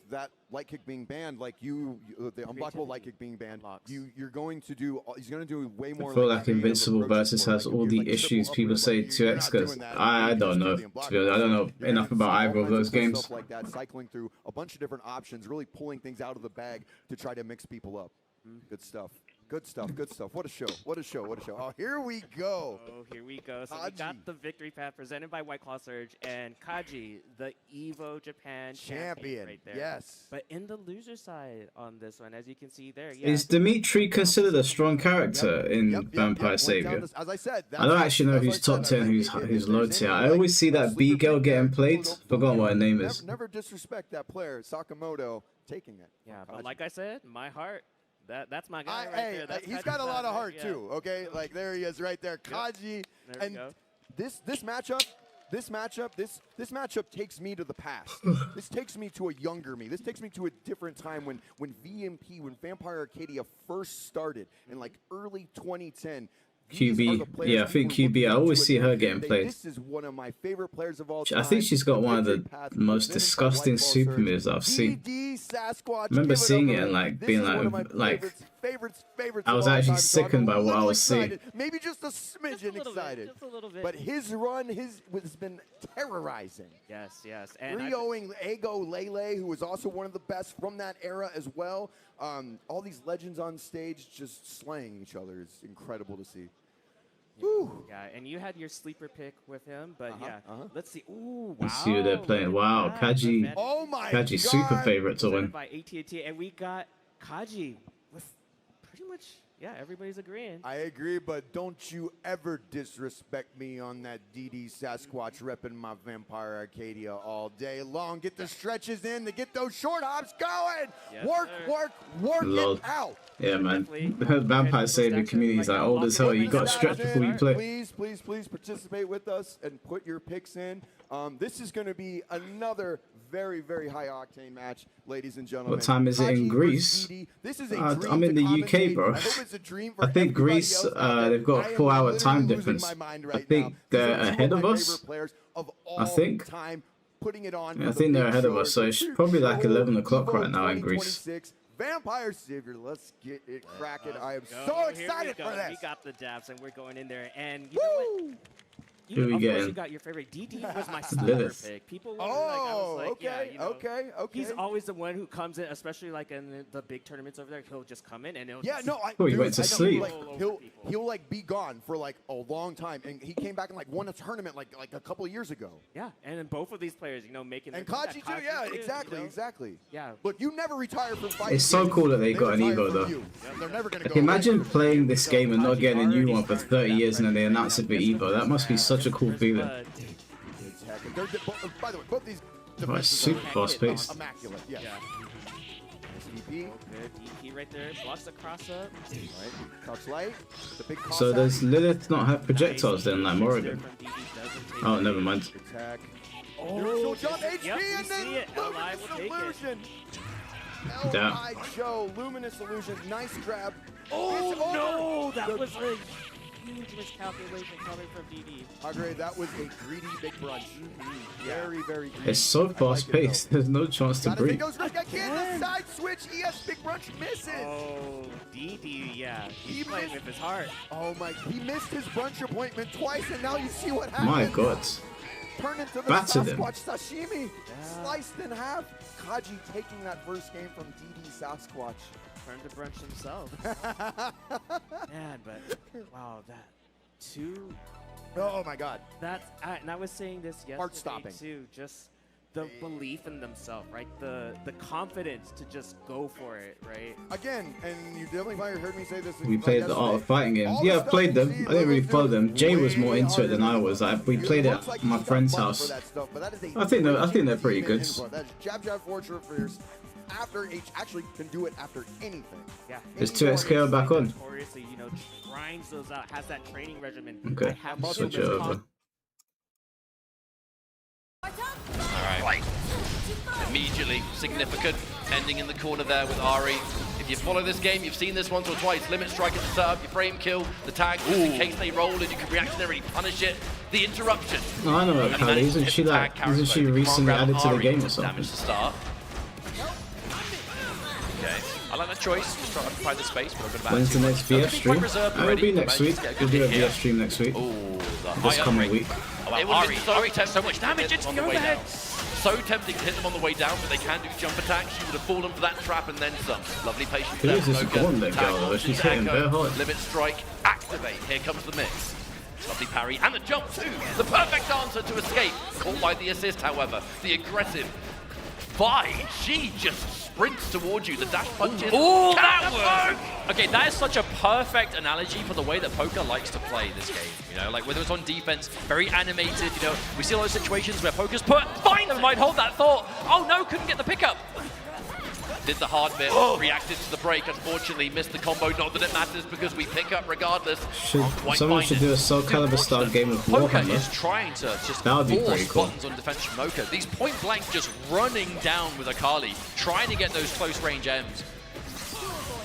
that light kick being banned, like the unblockable light kick being banned, you're going to do. He's going to do way more. I feel like creative Invincible approaches versus for it. has Like, all if the you're, like, issues triple people upper, say like, you're 2x not because doing that. I You don't just know. do the To be honest, I don't know You're enough gonna about see either all of kinds those cool games. Stuff like that, cycling through a bunch of different options, really pulling things out of the bag to try to mix people up. Good stuff. Good stuff. Good stuff. What a show. What a show. What a show. Oh, here we go. Oh, here we go. So we got the victory path presented by White Claw Surge and Kaji, the EVO Japan champion right there. Yes. But in the loser side on this one, as you can see there, Is Dimitri considered a strong character in Vampire Savior? As I said, I don't actually know who's top tier and who's low tier. I always see that B girl getting played. Forgot what her name is. Never disrespect that player, Sakamoto, taking it. Yeah, but like I said, my heart. That's my guy right Hey, there. That's he's Kaji's got a lot side of right heart there. too. Okay, like there he is right there, Kaji. There we And go. this matchup takes me to the past. This takes me to a younger me. This takes me to a different time when VMP, when Vampire Arcadia first started in like early 2010. QB, yeah, I think QB. I always see her getting played. This is one of my favorite players of all I think she's got one of the most disgusting super moves I've seen. I remember seeing it and like being like I was actually sickened by what I was seeing. Maybe just a smidgen excited. Just a little bit. But his run has been terrorizing. Yes. And Rioing Ego Lele, who was also one of the best from that era as well. All these legends on stage just slaying each other is incredible to see. Yeah, and you had your sleeper pick with him, but let's see. Ooh, wow. Let's see who they're playing. Wow, Kaji. Oh my Kaji, super favorite to win. By AT&T, and we got Kaji with pretty much, everybody's agreeing. I agree, but don't you ever disrespect me on that DD Sasquatch repping my Vampire Arcadia all day long. Get the stretches in to get those short hops going. Yes, work Lol. it out. Yeah, man. The Vampire Savior community is like old as hell. You got to stretch before you play. Please participate with us and put your picks in. This is going to be another very, very high octane match, ladies and gentlemen. What time is it in Greece? This is a dream I'm in to the UK, commentate. bro. I hope it's a dream for I think everybody Greece, else. they've got a 4-hour time difference. I think they're ahead of us. I think. Putting it on Yeah, I think they're ahead of us, so it's probably like 11 o'clock right now in Greece. Vampire Savior, let's get it cracking. I am so Here we excited go. for this. We got the dabs, and we're going in there. And you know what? Who we of course, getting? you got your favorite. DD was my sleeper Lilith. pick. People were like, I was like, okay. He's always the one who comes in, especially like in the big tournaments over there. He'll just come in and he'll Oh, he went to sleep. He'll like be gone for like a long time, and he came back and like won a tournament like a couple of years ago. Yeah, and then both of these players, making And their comeback. Kaji too, yeah, too, exactly. Yeah. Look, you never retire from fighting. It's so cool that they got an retire Evo from though. you. Yeah, they're never gonna Like, go imagine away. playing this game and not getting a new one for 30 years and then they announce it for Evo. That must be such a cool feeling. By the way, both these Right, super fast paced. immaculate. Yeah. SVP. Good DP right there. Blocks the cross up. Right. Crouch light. The big So does Lilith not have projectiles then, like Morrigan? Oh, never mind. Attack. Oh, jump HP yep, and you then see it. LI will take it. illusion. Damn. LI Joe, luminous illusion, nice grab. Oh, It's no, over. that was a huge miscalculation coming from DD. Agre, that was a greedy big brunch. Very, very greedy. It's so fast paced, there's no chance to Gotta take breathe. those risks. Again, the side switch. ES big brunch misses. Oh, DD, yeah. He's playing with his heart. Oh my, he missed his brunch appointment twice, and now you see what happened. My god. Turned into the Battered him. Sasquatch sashimi. Sliced in half. Kaji taking that first game from DD Sasquatch. Turned to brunch himself. Man, but wow, that two. Oh my god. That's and I was saying this yesterday Heart-stopping. too. Just the belief in themselves, right? The confidence to just go for it, right? Again, and you definitely probably heard me say this. We played the Art of Fighting games. Yeah, I've played them. I didn't really follow them. Jay was more into it than I was. We played it at my friend's house. I think they're pretty good. That's jab forward for yours. After H actually can do it after anything. Yeah. Is 2XKO back on? Notoriously, grinds those out, has that training regimen. Okay, I have switch it over. All right. Immediately significant. Ending in the corner there with Ari. If you follow this game, you've seen this once or twice. Limit strike at the setup, your frame kill, the tag, just in case they roll and you can reactionarily punish it. The interruption. No, I know about Kali. Isn't she recently added to the game or something? Damage to start. Okay, I like that choice. Just try to occupy the space. When's the next VF stream? It'll be next week. We'll do a VF stream next week. This coming week. It would be so much damage on the way down. So tempting to hit them on the way down, but they can do jump attacks. She would have fallen for that trap and then some. Lovely patience Who there. is this gauntlet girl though? She's hitting bare hard. Limit strike, activate. Here comes the mix. Lovely parry and the jump too. The perfect answer to escape. Caught by the assist, however. The aggressive Vi. She just sprints towards you. The dash punches. Oh, that worked! Okay, that is such a perfect analogy for the way that Poker likes to play this game. You know, like whether it's on defense, very animated. You know, we see a lot of situations where Poker's put. Fine, never mind. Hold that thought. Oh no, couldn't get the pickup. Did the hard bit, reacted to the break, unfortunately missed the combo. Not that it matters because we pick up regardless. Someone should do a Soul Calibur style game of Poker Warhammer. is trying to just That would be pretty force cool. buttons on defense from Noka. These point blank just running down with Akali, trying to get those close range M's.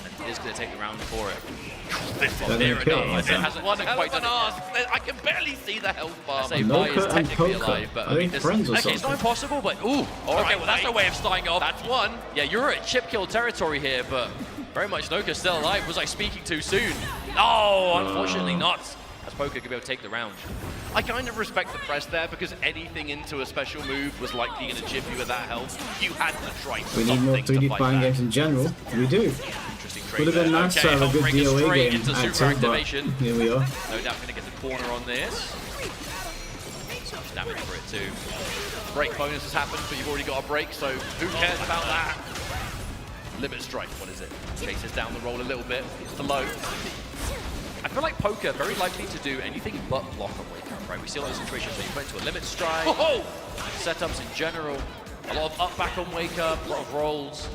And he is going to take the round for it. This one near enough. It hasn't quite done it. I can barely see the health bar. I say Vi is technically Poker. alive, but Are they friends or okay, it's not something? impossible, but ooh, okay, well that's a way of starting off. That's one. Yeah, you're at chip kill territory here, but very much Noka's still alive. Was I speaking too soon? Oh, unfortunately not. As Poker could be able to take the round. I kind of respect the press there because anything into a special move was likely going to chip you with that health. You had to try We need more something 3D to fighting fight games in general. We do. Interesting trade Would have been there. nice to have a good Breaker DOA straight game into super active, but activation. here we are. No doubt going to get the corner on this. So much damage for it too. Break bonus has happened, but you've already got a break, so who cares about that? Limit strike, what is it? Chases down the roll a little bit. It's the low. I feel like Poker very likely to do anything but block on Wake Up, right? We see a lot of situations where you put into a limit strike, setups in general, a lot of up back on Wake Up, a lot of rolls.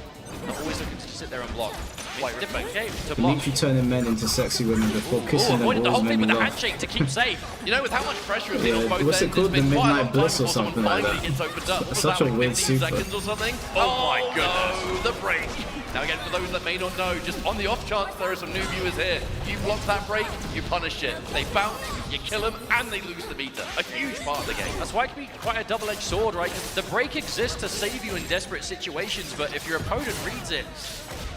Not always looking to just sit there and block. Quite different game to block. Dimitri turning men into sexy women before kissing them Avoided the balls whole made thing me with a laugh. handshake to keep safe. You know, with how much pressure has been on both What's it ends, called? The it's been quite a long Midnight time Bliss or before someone something like finally that. gets opened up. What was Such that, a like weird 15 super. seconds or something? Oh my goodness. No, the break. Now again, for those that may not know, just on the off chance there are some new viewers here, you block that break, you punish it. They bounce, you kill them, and they lose the meter. A huge part of the game. That's why it can be quite a double-edged sword, right? 'Cause the break exists to save you in desperate situations, but if your opponent reads it,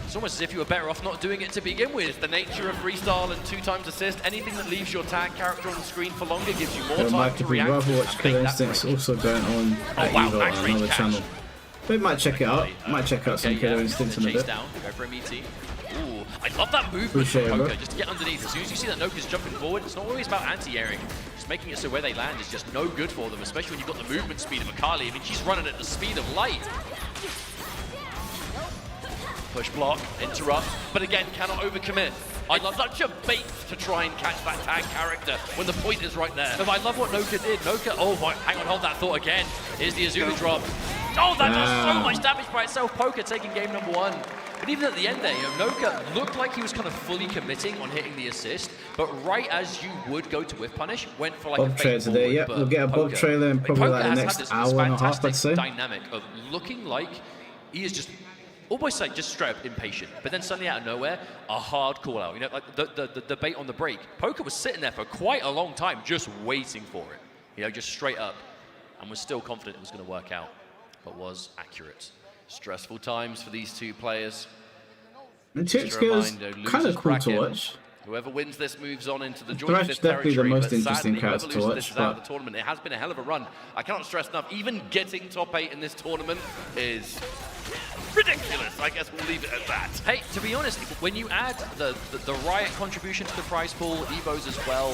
it's almost as if you were better off not doing it to begin with. It's the nature of freestyle and 2x assist. Anything that leaves your tag character on the screen for longer gives you more There time might to be react. Rather Watch and Killer make that Instincts break. also going on at wow, EVO max on range another catch. channel. We might check it out. Might check out some Killer Instincts in a Chase bit. down, go for a meaty. Ooh, I love that movement Appreciate it, from bro. Poker, just to get underneath. As soon as you see that Noka's jumping forward, it's not always about anti-airing. Just making it so where they land is just no good for them, especially when you've got the movement speed of Akali. I mean, she's running at the speed of light. Push block, interrupt, but again, cannot overcommit. I love such a bait to try and catch that tag character when the point is right there. But I love what Noka did. Noka, oh, hang on, hold that thought again. Here's the Azula drop. Oh, that does so much damage by itself. Poker taking game number one. But even at the end there, you know, Noka looked like he was kind of fully committing on hitting the assist, but right as you would go to whiff punish, went for like Bob a fake trailer today, forward, yep. but We'll get a Bob Poker- trailer in probably Poker like the has next had this hour and a half, I'd fantastic say. dynamic of looking like he is just almost like just straight up impatient, but then suddenly out of nowhere, a hard call out. You know, like the bait on the break. Poker was sitting there for quite a long time, just waiting for it. You know, just straight up, and was still confident it was going to work out, but was accurate. Stressful times for these two players. And Just Chip a Skill's reminder, kind of losers cool to bracket. watch. Whoever wins this moves on into the joint Thresh fifth definitely the territory, most but interesting sadly, character whoever to loses watch, this is out of but- the tournament. It has been a hell of a run. I cannot stress enough, even getting top 8 in this tournament is ridiculous. I guess we'll leave it at that. Hey, to be honest, when you add the Riot contribution to the prize pool, EVOs as well,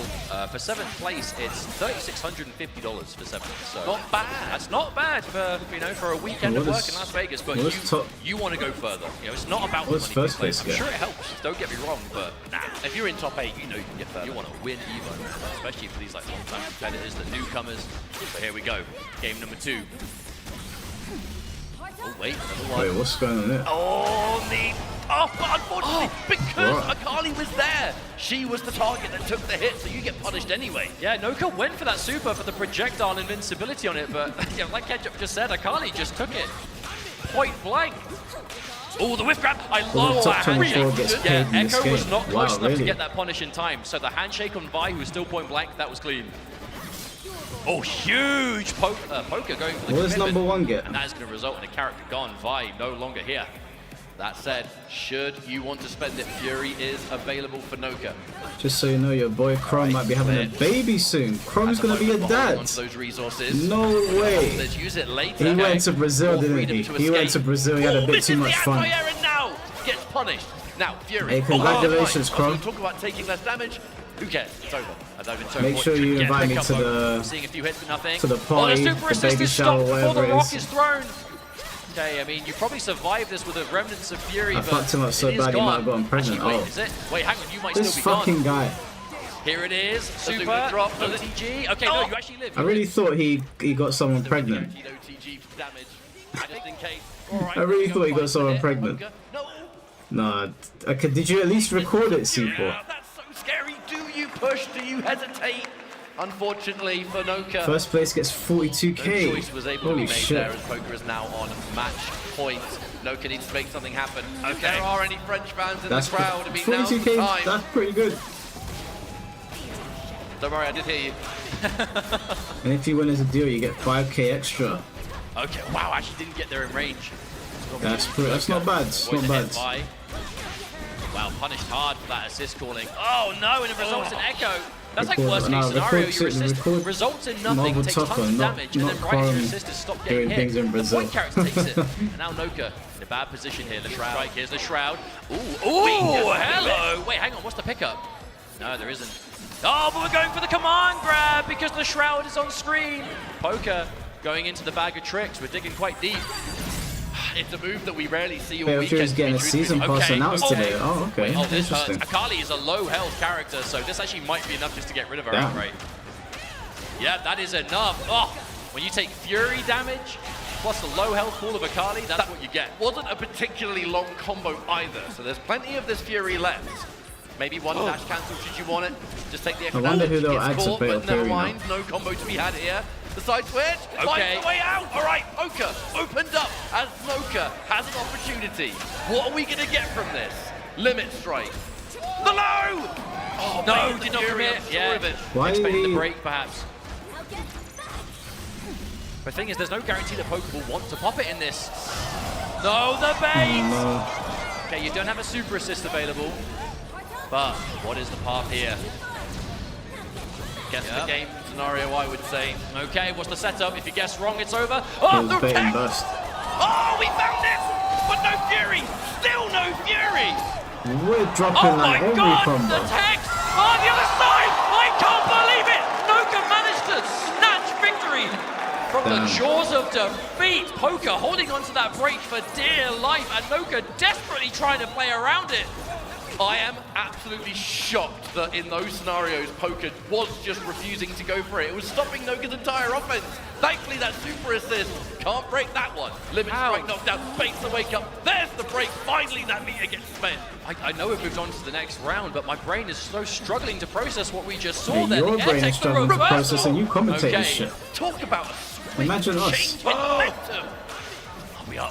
for 7th place, it's $3,650 for 7th. So Not bad. That's not bad for, you know, for a weekend of What work is- in Las Vegas. But what is top- you want to go further. You know, it's not about the What's money. first place I'm get? sure it helps. Don't get me wrong, but nah. If you're in top 8, you know you can get further. You want to win EVO, especially for these like long-time competitors, the newcomers. So here we go, game number 2. Oh wait, another one. Wait, what's going on there? Oh, but unfortunately, because What? Akali was there, she was the target that took the hit, so you get punished anyway. Yeah, Noka went for that super for the projectile invincibility on it, but you know, like Ketchup just said, Akali just took it. point blank. Oh, the whiff grab. I Well, love the that top 24 handshake. gets paid Yeah, in this Echo was game. not close Wow, enough to really? get that punish in time. So the handshake on Vi, who was still point blank, that was clean. Oh, huge poker going for the What does commitment. number 1 get? And that is going to result in a character gone. Vi no longer here. That said, should you want to spend it, Fury is available for Noka. Just so you know, your boy Chrome might be having a baby soon. Chrome's gonna be a dad. Those resources. No way. Let's use it later. He went to Brazil, didn't he? He went to Brazil. He had a bit too much fun. And now gets punished. Now Fury. Hey, congratulations, Oh, Chrome. talk about taking less damage. Who cares? It's over. I don't even Make sure you invite me to the seeing a few hits, but nothing. to the party, super the assist baby is shower, stopped before whatever the it rock is. is thrown. Okay, I mean, you probably survived this with the remnants of Fury, I but fucked him up so it is bad he gone. might have gotten pregnant. Actually, wait, Oh. is it? Wait, hang on, you might This still be fucking gone. guy. Here it is, super drop. OTG. Okay, no, you actually live. I really thought he got someone pregnant. OTG damage, just in case. I really thought he got someone pregnant. Nah. Okay, did you at least record it, C4? That's so scary. Do you push? Do you hesitate? Unfortunately for Noka, First place gets no 42k. choice was able to be Holy made shit. there as Poker is now on match point. Noka needs to make something happen. If there are any French fans in That's the crowd, I mean, now's the 42k. time. That's pretty good. Don't worry, I did hear you. And if you win as a deal, you get 5k extra. Okay, wow, I actually didn't get there in range. That's not bad. It's not bad. Wow, punished hard for that assist calling. Oh no, and it results in Echo. That's like Record- worst no, case scenario. record- Your assist record results in nothing, Marvel takes Tucker, tons of not- damage, and not then right as your Chrome assist is stopped doing getting things hit. in Brazil. Point character takes it. And now Noka in a bad position here. The Shroud. Here's the Shroud. Ooh, hello. Wait, hang on. What's the pickup? No, there isn't. Oh, but we're going for the command grab because the Shroud is on screen. Poker going into the bag of tricks. We're digging quite deep. It's a move that we rarely see all Battlefield weekend. is getting a season pass announced today. Oh, okay. Wait, this hurts. Interesting. Akali is a low health character, so this actually might be enough just to get rid of her Damn. outright. Yeah, that is enough. Oh, when you take Fury damage plus the low health pool of Akali, that's what you get. Wasn't a particularly long combo either, so there's plenty of this Fury left. Maybe one dash cancel should you want it. Just take the extra I wonder damage. who they'll It's add to caught, Fatal but never Fury now. mind, no combo to be had here. The side switch, finds the way out. All right, Poker opened up as Noka has an opportunity. What are we gonna get from this? Limit strike. The low! Oh, No, man, did not Fury, commit. I'm sure Yeah, of it. Why expecting did the he- break perhaps. The thing is, there's no guarantee that Poker will want to pop it in this. No, the bait! No. Okay, you don't have a super assist available, but what is the path here? Guess the game scenario, I would say. Okay, what's the setup? If you guess wrong, it's over. It Oh, was no bait and tech! bust. Oh, we found it! But no Fury! Still no Fury! We're dropping Oh my like every god, combo. the text on the other side! I can't believe it! Noka managed to snatch victory from the Damn. jaws of defeat. Poker holding onto that break for dear life, and Noka desperately trying to play around it. I am absolutely shocked that in those scenarios, Poker was just refusing to go for it. It was stopping Noka's entire offense. Thankfully, that super assist can't break that one. Limit strike knockdown, baits the wake up. There's the break. Finally, that meter gets spent. I know we've moved on to the next round, but my brain is so struggling to process what we just saw Hey, there. your The air brain is takes the struggling to reversal. process and you commentate this Okay. shit. Talk about a swift Imagine us. change in momentum.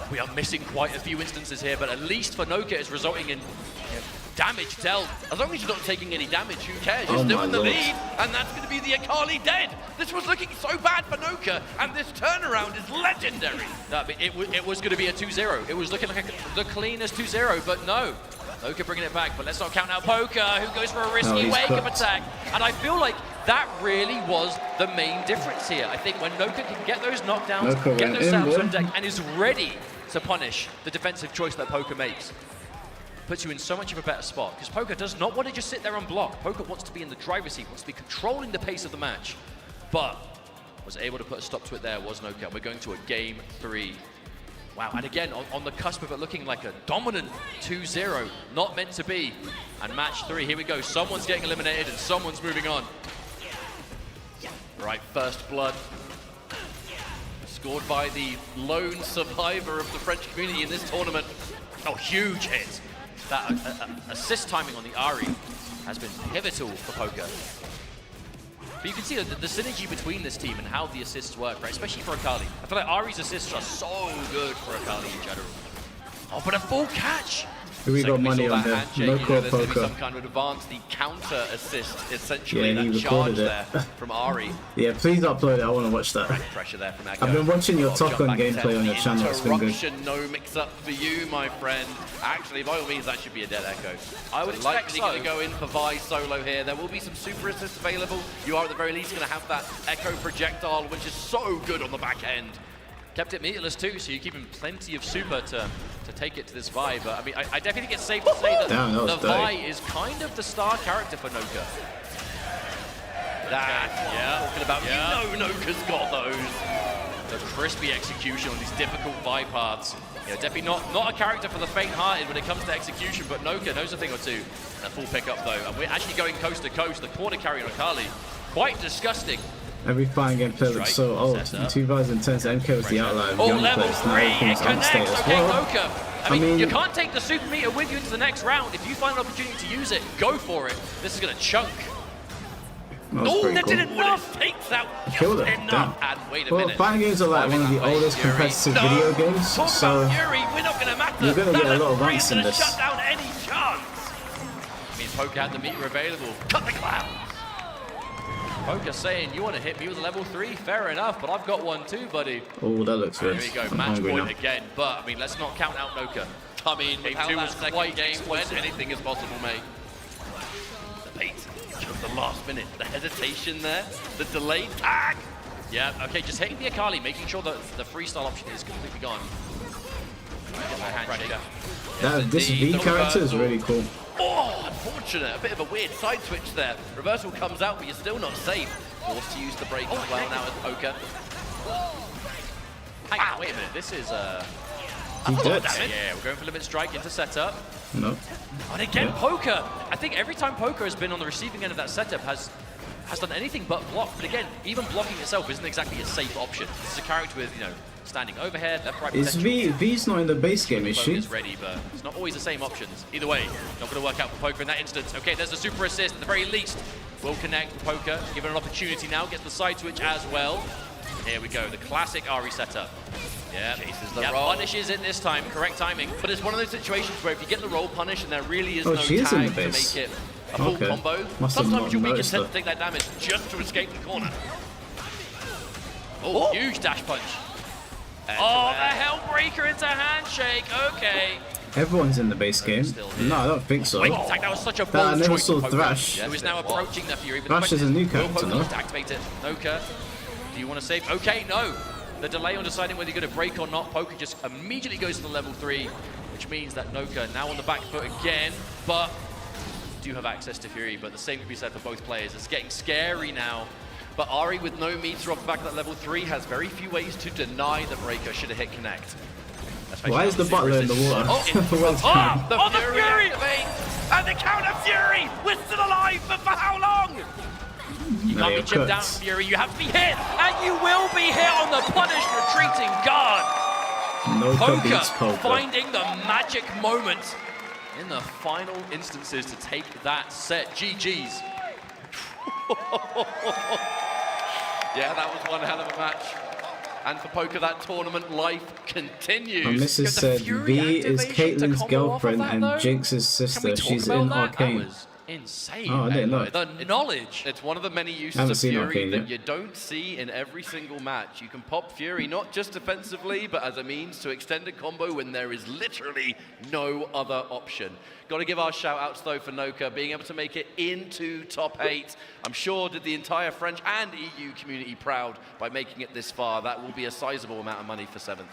We are missing quite a few instances here, but at least for Noka, it's resulting in damage dealt. As long as you're not taking any damage, who cares? You're Oh still my in the lord. lead, and that's going to be the Akali dead. This was looking so bad for Noka, and this turnaround is legendary. No, but it was going to be a 2-0. It was looking like the cleanest 2-0, but no. Noka bringing it back, but let's not count out Poker, who goes for a risky he's wake-up cooked. attack. And I feel like that really was the main difference here. I think when Noka can get those knockdowns, Noka get went those in, sounds boy. on deck, and is ready to punish the defensive choice that Poker makes, puts you in so much of a better spot. Because Poker does not want to just sit there and block. Poker wants to be in the driver's seat, wants to be controlling the pace of the match. But was able to put a stop to it there, was Noka. We're going to a game 3. Wow, and again, on the cusp of it looking like a dominant 2-0, not meant to be. And match 3, here we go. Someone's getting eliminated and someone's moving on. Right, first blood. Scored by the lone survivor of the French community in this tournament. Oh, huge hit. That assist timing on the Ari has been pivotal for Poker. But you can see the synergy between this team and how the assists work, right? Especially for Akali. I feel like Ari's assists are so good for Akali in general. Oh, but a full catch! Here we got money on there. No core There's going to be poker. some kind of advanced, the counter assist, essentially, Yeah, he that charge recorded there it. from Ari. Yeah, please upload it. I want to watch that. Pressure there from Echo. I've been watching your Jump Tokon back gameplay on your attempt. channel. It's been good. Interruption, no mix-up for you, my friend. Actually, by all means, that should be a dead Echo. I would expect likely so. going to go in for Vi solo here. There will be some super assists available. You are at the very least going to have that Echo projectile, which is so good on the back end. Kept it meterless too, so you're keeping plenty of super to take it to this Vi. But I mean, I definitely think it's safe to say that Damn, that was the Vi dirty. is kind of the star character for Noka. That's what I'm talking about. Yeah. You know Noka's got those. The crispy execution on these difficult Vi paths. Yeah, definitely not a character for the faint-hearted when it comes to execution, but Noka knows a thing or two. And a full pickup though, and we're actually going coast to coast. The quarter carry on Akali, quite disgusting. Every fighting game player looks so old. In 2010, MK was the outlier of Oh, young level players. Now 3, it everything's understated connects. as Okay, well. Noka. I mean, you can't take the super meter with you into the next round. If you find an opportunity to use it, go for it. This is going to chunk. That was Oh, pretty that cool. did enough. Takes out Killed just it. enough. Damn. And wait a Well, minute. fighting games are like one of the oldest competitive No. video games, Talk so about Fury, we're not going to matter. you're gonna That get a lot level of three ranks is in gonna this. Shut down any chance. I mean, Poker had the meter available. Cut the clouds. Poker saying, you want to hit me with a level 3? Fair enough, but I've got one too, buddy. Oh, that looks good. Here we go, I'm match hungry point now. again. But, I mean, let's not count out Noka. I mean, Game how 2 that was second quite game went, explosive. anything is possible, mate. The bait, just the last minute, the hesitation there, the delayed tag. Yeah, okay, just hitting the Akali, making sure that the freestyle option is completely gone. Get my handshake. This V the character is reversal. really cool. Oh, unfortunate. A bit of a weird side switch there. Reversal comes out, but you're still not safe. Forced to use the break as well now as Poker. Hang on, wait a minute, this is He did. yeah, we're going for limit strike into setup. No. And again, Yeah. Poker. I think every time Poker has been on the receiving end of that setup has done anything but block. But again, even blocking itself isn't exactly a safe option. This is a character with, you know, standing overhead, left, right, Is V's not in the base game, is she? Poker's ready, but it's not always the same options. Either way, not going to work out for Poker in that instance. Okay, there's a super assist at the very least. Will connect with Poker, given an opportunity now, gets the side switch as well. Here we go, the classic Ari setup. Yeah, Chases the yeah, roll. punishes it this time, correct timing. But it's one of those situations where if you get the roll punish and there really is Oh, no she is in the tag to base. make it a full Okay. combo, Must have sometimes not you'll be noticed content to that. take that damage just to escape the corner. Oh, huge dash punch. Oh, the Hellbreaker into handshake, okay. Everyone's in the base game. No, I don't think so. Wait, attack, that was such a I bold never choice saw for Poker. Thrash. Who is now approaching the Fury. But Thrash the is a question new will character, Poker no? look to activate it? Noka, do you want to save? Okay, no. The delay on deciding whether you're going to break or not, Poker just immediately goes to the level 3, which means that Noka now on the back foot again, but do have access to Fury, but the same could be said for both players. It's getting scary now. But Ari, with no meter off the back of that level 3, has very few ways to deny the breaker should it hit connect. Why is the butler in the water? Where's Oh, Cam? the Fury activates! And the counter Fury! We're still alive, but for how long? You No, can't you're be chipped down, cooked. Fury. You have to be hit, and you will be hit on the punished retreating guard. Noka beats Poker Poker. finding the magic moment in the final instances to take that set. GG's. Yeah, that was one hell of a match. And for Poker, that tournament life continues. And Mrs. said V is Caitlyn's girlfriend and though? Jinx's sister. She's in Arcane. That was insane. Oh, I didn't know. The knowledge. It's one of the many uses Haven't of seen Fury Arcane that yet. you don't see in every single match. You can pop Fury not just defensively, but as a means to extend a combo when there is literally no other option. Got to give our shout-outs, though, for Noka being able to make it into top 8. I'm sure did the entire French and EU community proud by making it this far. That will be a sizable amount of money for 7th.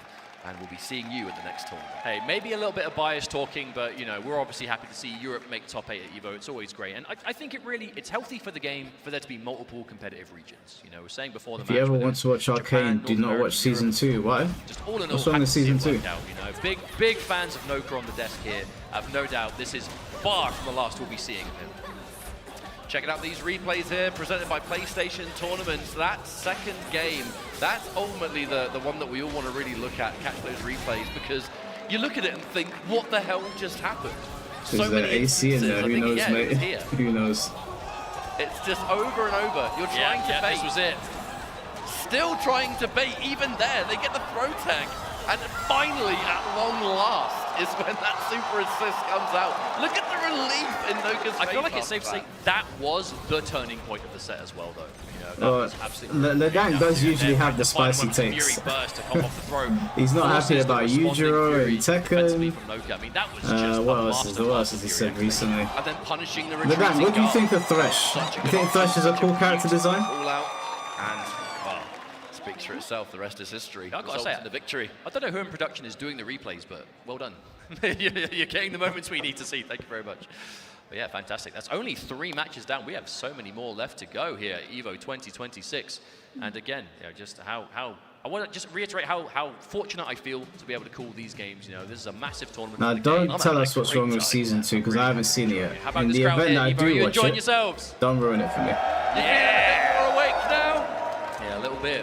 And we'll be seeing you at the next tournament. Hey, maybe a little bit of bias talking, but you know, we're obviously happy to see Europe make top 8 at EVO. It's always great, and I think it's healthy for the game for there to be multiple competitive regions. You know, we're saying before the If match. you ever whether want to watch Japan, Arcane, North do not America, watch Season Europe, 2. Why? Just all in all, What's wrong happy with to see Season it 2? work out, you know, big fans of Noka on the desk here. I've no doubt this is far from the last we'll be seeing of him. Checking out these replays here, presented by PlayStation Tournaments. That second game, that's ultimately the one that we all want to really look at, catch those replays, because you look at it and think, what the hell just happened? Is there AC in there? Who knows, it was mate? here. Who knows? It's just over and over. You're trying to bait. This was it. Still trying to bait, even there. They get the throw tag. And finally, at long last, is when that super assist comes out. Look at the relief in Noka's face. I feel like it's safe to say that was the turning point of the set as well, though. You know, that was absolutely Legang does usually have the spicy takes. He's not happy about Yujiro and Tekken. I mean, that was just what else has he said recently? And then punishing the Legang, what do you think of Thresh? You think Thresh is a cool character design? All out, and well, speaks for itself. The rest is history. I've got to say, the victory. I don't know who in production is doing the replays, but well done. You're getting the moments we need to see. Thank you very much. But yeah, fantastic. That's only 3 matches down. We have so many more left to go here at EVO 2026. And again, you know, just how I want to just reiterate how fortunate I feel to be able to call these games. You know, this is a massive tournament. Now, don't tell us what's wrong with Season 2, because I haven't seen it yet. In the event that I do watch it, don't ruin it for me. Yeah, we're awake now. Yeah, a little bit.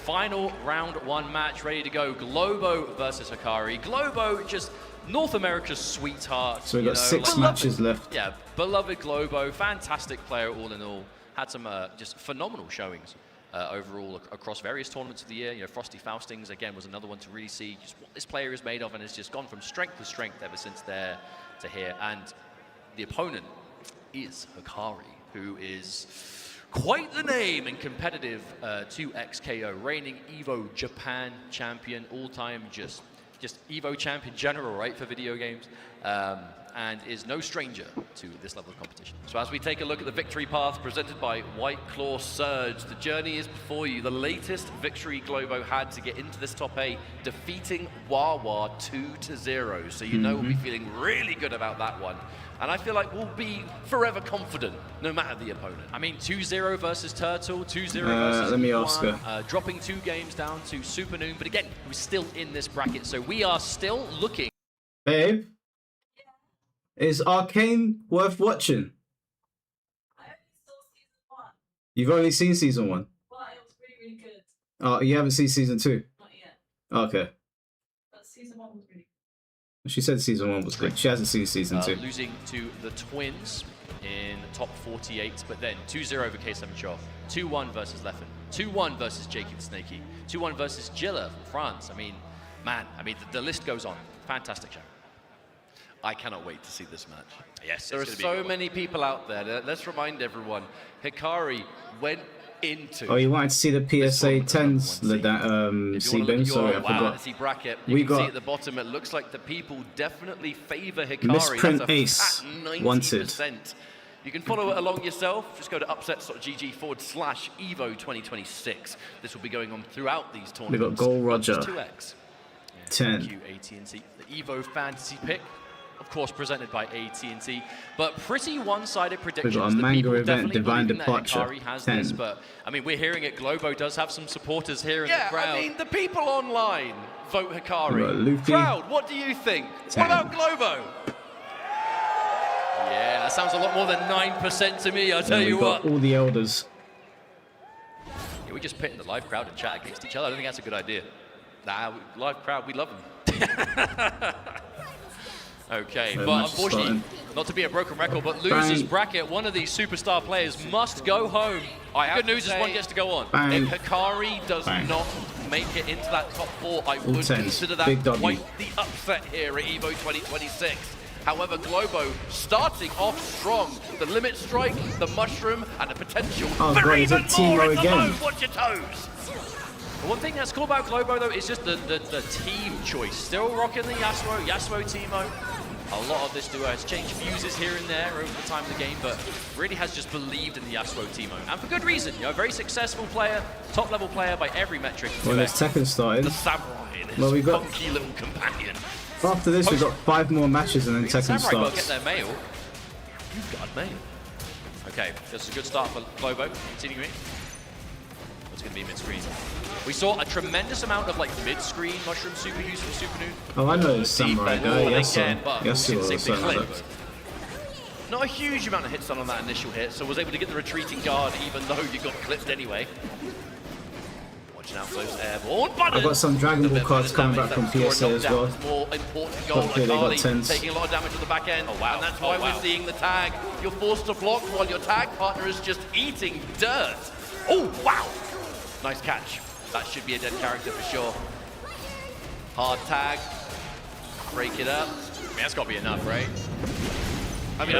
Final round 1 match ready to go. Globo versus Hikari. Globo, just North America's sweetheart. So we've got 6 matches left. Yeah, beloved Globo, fantastic player all in all. Had some just phenomenal showings overall across various tournaments of the year. You know, Frosty Faustings again was another one to really see just what this player is made of, and has just gone from strength to strength ever since there to here. And the opponent is Hikari, who is quite the name and competitive 2XKO, reigning EVO Japan champion, all-time just EVO champ in general, right, for video games, and is no stranger to this level of competition. So as we take a look at the victory path presented by White Claw Surge, the journey is before you. The latest victory Globo had to get into this top 8, defeating Wawa 2-0. So you know we'll be feeling really good about that one. And I feel like we'll be forever confident, no matter the opponent. I mean, 2-0 versus Turtle, 2-0 versus let me ask her. Dropping 2 games down to Super Noon, but again, we're still in this bracket, so we are still looking. Babe, is Arcane worth watching? I only saw season 1. You've only seen season 1? But it was really, really good. Oh, you haven't seen season 2? Not yet. Okay. But season 1 was really good. She said season 1 was good. She hasn't seen season 2. Losing to the Twins in top 48, but then 2-0 over K7 Shaw, 2-1 versus Leffen, 2-1 versus Jacob Snakey, 2-1 versus Gilla from France. I mean, man, the list goes on. Fantastic show. I cannot wait to see this match. Yes, there are so many people out there. Let's remind everyone, Hikari went into... Oh, you wanted to see the PSA 10s, Sebin? Sorry, I forgot. Bracket, you can see at the bottom, it looks like the people definitely favor Hikari. Misprint Ace, 90%. wanted. You can follow it along yourself. Just go to upsets.gg/EVO 2026. This will be going on throughout these tournaments. We've got Gold Roger. 2X. 10. Thank you, AT&T. The EVO Fantasy pick, of course, presented by AT&T, but pretty one-sided predictions. We've got a manga event, Divine Departure, 10. This, but I mean, we're hearing it. Globo does have some supporters here in the crowd. I mean, the people online vote Hikari. Crowd, what do you think? 10. What about Globo? Yeah, that sounds a lot more than 9% to me, I'll tell you what. All the elders. Yeah, we just pitting the live crowd and chat against each other. I don't think that's a good idea. Nah, live crowd, we love them. Okay, So but unfortunately, not to be a broken record, but losers Bang. bracket, one of these superstar players must go home. Good news is one gets to go on. Bang. If Hikari does not make it into that top 4, I would 10s. consider that Big W. quite the upset here at EVO 2026. However, Globo starting off strong. The limit strike, the mushroom, and the potential Oh, for God, is even it more Timo in the again? low. Watch your toes. One thing that's cool about Globo, though, is just the team choice. Still rocking the Yasuo Teemo. A lot of this duo has changed fuses here and there over the time of the game, but really has just believed in the Yasuo Teemo. And for good reason, you know, a very successful player, top-level player by every metric. Well, there's Tekken started. The samurai, this Well, we got- funky little companion. After this, we've got 5 more matches and then Tekken Samurai will get starts. their mail. You've got mail. Okay, this is a good start for Globo. Continuing. What's going to be mid-screen? We saw a tremendous amount of like mid-screen mushroom super use from Super Noon. Oh, I know this samurai guy. Again, but Yasuo we'll see also if they has clip. it. Not a huge amount of hits done on that initial hit, so was able to get the retreating guard even though you got clipped anyway. Watching out for those airborne I buttons. got some Dragon Ball cards coming back from PSA as well. More important goal. Hopefully they got Akali 10s. taking a lot of damage on the back end. Oh, wow. And that's why we're seeing the tag. You're forced to block while your tag partner is just eating dirt. Oh, wow. Nice catch. That should be a dead character for sure. Hard tag. Break it up. I mean, that's got to be enough, right? I mean,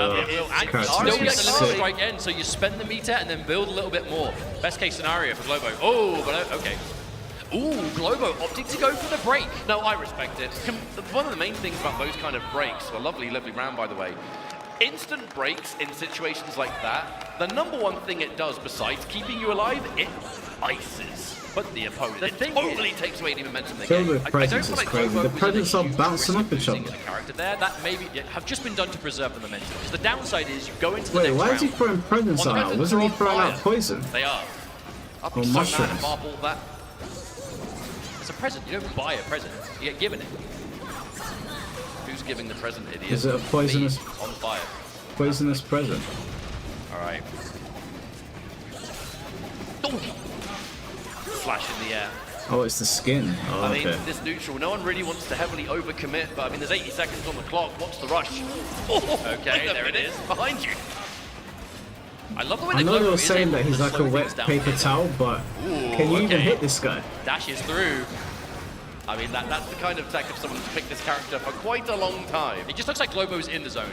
Catch still is get the sick. limit strike end, so you spend the meter and then build a little bit more. Best case scenario for Globo. Oh, but okay. Ooh, Globo opting to go for the break. No, I respect it. One of the main things about those kind of breaks, a lovely round by the way, instant breaks in situations like that, the number one thing it does besides keeping you alive, it ices the opponent. It totally takes away any momentum they Kill get. with presence is crazy. The presence are bouncing off each other. Character there, that maybe have just been done to preserve the momentum. Because the downside is you go into the Wait, next why round. is he throwing presents out? Wasn't he throwing out poison? They are. I'll be Or so mad if mushrooms. I bought that. It's a present. You don't buy a present. You get given it. Who's giving the present, idiot? Is it a poisonous, Me, on fire. poisonous present? All right. Flash in the air. Oh, it's the skin. Oh, I mean, okay. this neutral, no one really wants to heavily overcommit, but I mean, there's 80 seconds on the clock. What's the rush? Oh, Okay, there it is. Behind you. I love the way I the know Globo they were is saying able that he's to like a slow wet things down paper here. towel, but Ooh, can you even okay. hit this guy? Dashes through. I mean, that's the kind of tech of someone who's picked this character for quite a long time. It just looks like Globo's in the zone.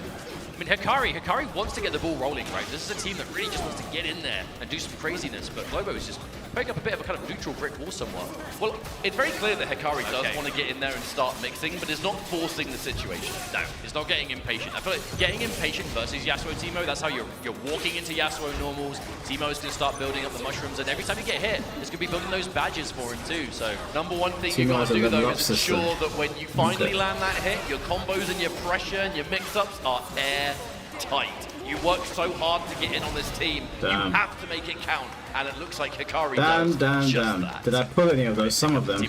I mean, Hikari wants to get the ball rolling, right? This is a team that really just wants to get in there and do some craziness, but Globo is just putting up a bit of a kind of neutral brick wall somewhat. Well, it's very clear that Hikari does want to get in there and start mixing, but is not forcing the situation. No, it's not getting impatient. I feel like getting impatient versus Yasuo Teemo, that's how you're walking into Yasuo normals. Teemo is going to start building up the mushrooms, and every time you get hit, it's going to be building those badges for him too. So Number one thing Teemo you got has to a do level though up is system. ensure that when you finally Okay. land that hit, your combos and your pressure and your mix-ups are airtight. You work so hard to get in on this team, Damn. you have to make it count, and it looks like Hikari Damn, does just damn. that. Did I pull any of those? Some of them.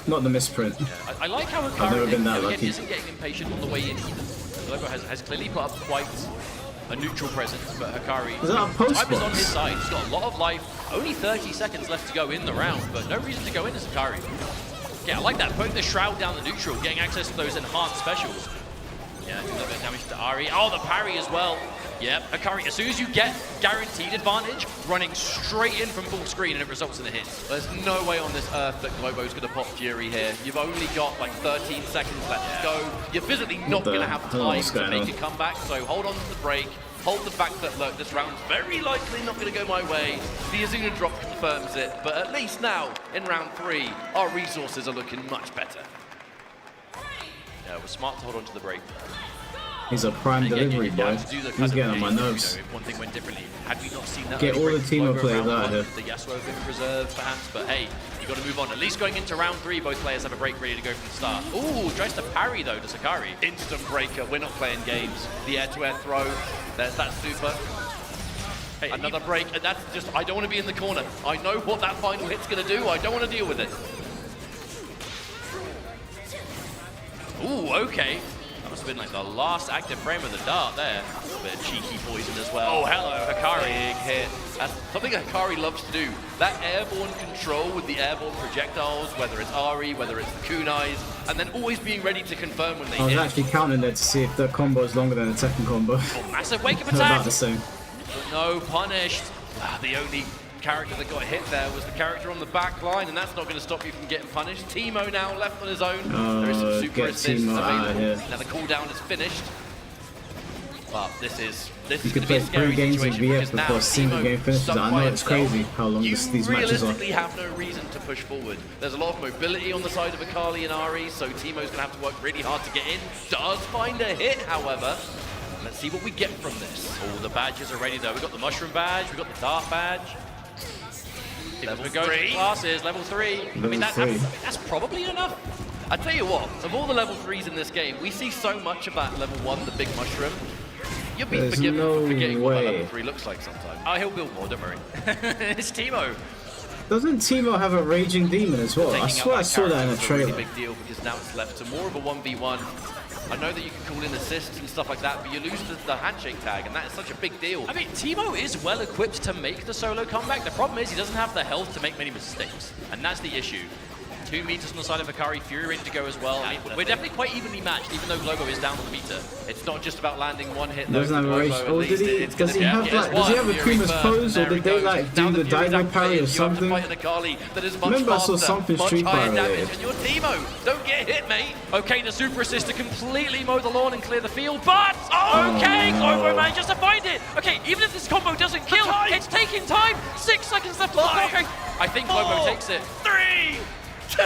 Not the misprint. I like how I've never been that Hikari lucky. isn't getting impatient on the way in either. Globo has clearly put up quite a neutral presence, but Hikari, Is that a post time is on box? his side. He's got a lot of life, only 30 seconds left to go in the round, but no reason to go in as Hikari. Yeah, I like that, putting the shroud down the neutral, getting access to those enhanced specials. Yeah, a little bit of damage to Ari. Oh, the parry as well. Yep, Hikari, as soon as you get guaranteed advantage, running straight in from full screen and it results in a hit. There's no way on this earth that Globo's going to pop Fury here. You've only got like 13 seconds left to go. You're physically not going to have hell time is to going make on? a comeback, so hold on to the break. Hold the fact that, look, this round's very likely not going to go my way. The Azuna drop confirms it, but at least now, in round 3, our resources are looking much better. Yeah, it was smart to hold on to the break. He's a prime Again, delivery you boy. have to do the kind He's of getting on my game, you nerves. know, if one thing went differently, had we not seen that Get early all the break from Teemo Globo players round out of one, here. the Yasuo have been preserved perhaps, but hey, you got to move on. At least going into round 3, both players have a break ready to go from the start. Ooh, tries to parry though to Sakari. Instant breaker. We're not playing games. The air-to-air throw. There's that super. Hey, Another break, and that's just, I don't want to be in the corner. I know what that final hit's going to do. I don't want to deal with it. Ooh, okay. That must have been like the last active frame of the dart there. A bit of cheeky poison as well. Oh, hello, Hikari. Big hit. That's something Hikari loves to do. That airborne control with the airborne projectiles, whether it's Ari, whether it's the kunais, and then always being ready to confirm when they I was hit. actually counting there to see if the combo is longer than the second combo. Oh, massive wake-up They're attack. about the same. But no, punished. The only character that got hit there was the character on the back line, and that's not going to stop you from getting punished. Teemo now left on his own. There is some super Get assists Teemo out of available. here. Now the cooldown is finished. But this is You going could to be play a 3 scary games in situation VF because now before a single game Teemo finishes. stuck I by know it's himself. crazy how long these matches are. Realistically have no reason to push forward. There's a lot of mobility on the side of Akali and Ari, so Teemo's going to have to work really hard to get in. Does find a hit, however. Let's see what we get from this. Oh, the badges are ready though. We've got the mushroom badge, we've got the dart badge. Level We're going 3. to classes, level 3. I mean, that's probably enough. I tell you what, of all the level 3s in this game, we see so much of that level 1, the big mushroom. You'll be There's forgiven no for forgetting what that way. level 3 looks like sometimes. Oh, he'll build more, don't worry. It's Teemo. Doesn't Teemo have a raging demon as well? I Taking swear out I saw that in a character is a really trailer. big deal because now it's left to more of a 1v1. I know that you can call in assists and stuff like that, but you lose the handshake tag, and that is such a big deal. I mean, Teemo is well equipped to make the solo comeback. The problem is he doesn't have the health to make many mistakes, and that's the issue. 2 meters on the side of Akari, Fury ready to go as well. I mean, we're definitely quite evenly matched, even though Globo is down on the meter. It's not just about landing one hit though. Doesn't have a race. Oh, does he have Akuma's pose, or did they like do the dive parry or something? Remember I saw something Street Fighter related. And your Teemo, don't get hit, mate. Okay, the super assist to completely mow the lawn and clear the field, but okay, Globo manages to find it. Okay, even if this combo doesn't kill, it's taking time. 6 seconds left on the clock. I think Globo takes it. 3, 2.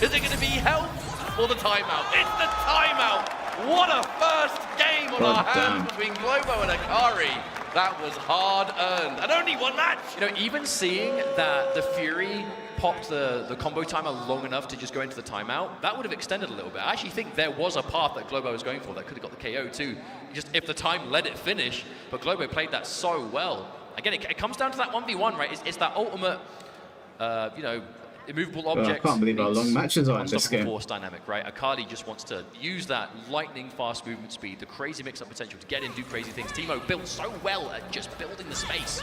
Is it going to be health or the timeout? It's the timeout. What a first game on our hands between Globo and Akari. That was hard earned, and only one match. You know, even seeing that the Fury popped the combo timer long enough to just go into the timeout, that would have extended a little bit. I actually think there was a path that Globo was going for that could have got the KO too, just if the time let it finish, but Globo played that so well. Again, it comes down to that 1v1, right? It's that ultimate, you know, immovable objects. I can't believe how long matches are in this game. Force dynamic, right? Akali just wants to use that lightning fast movement speed, the crazy mix-up potential to get in, do crazy things. Teemo built so well at just building the space.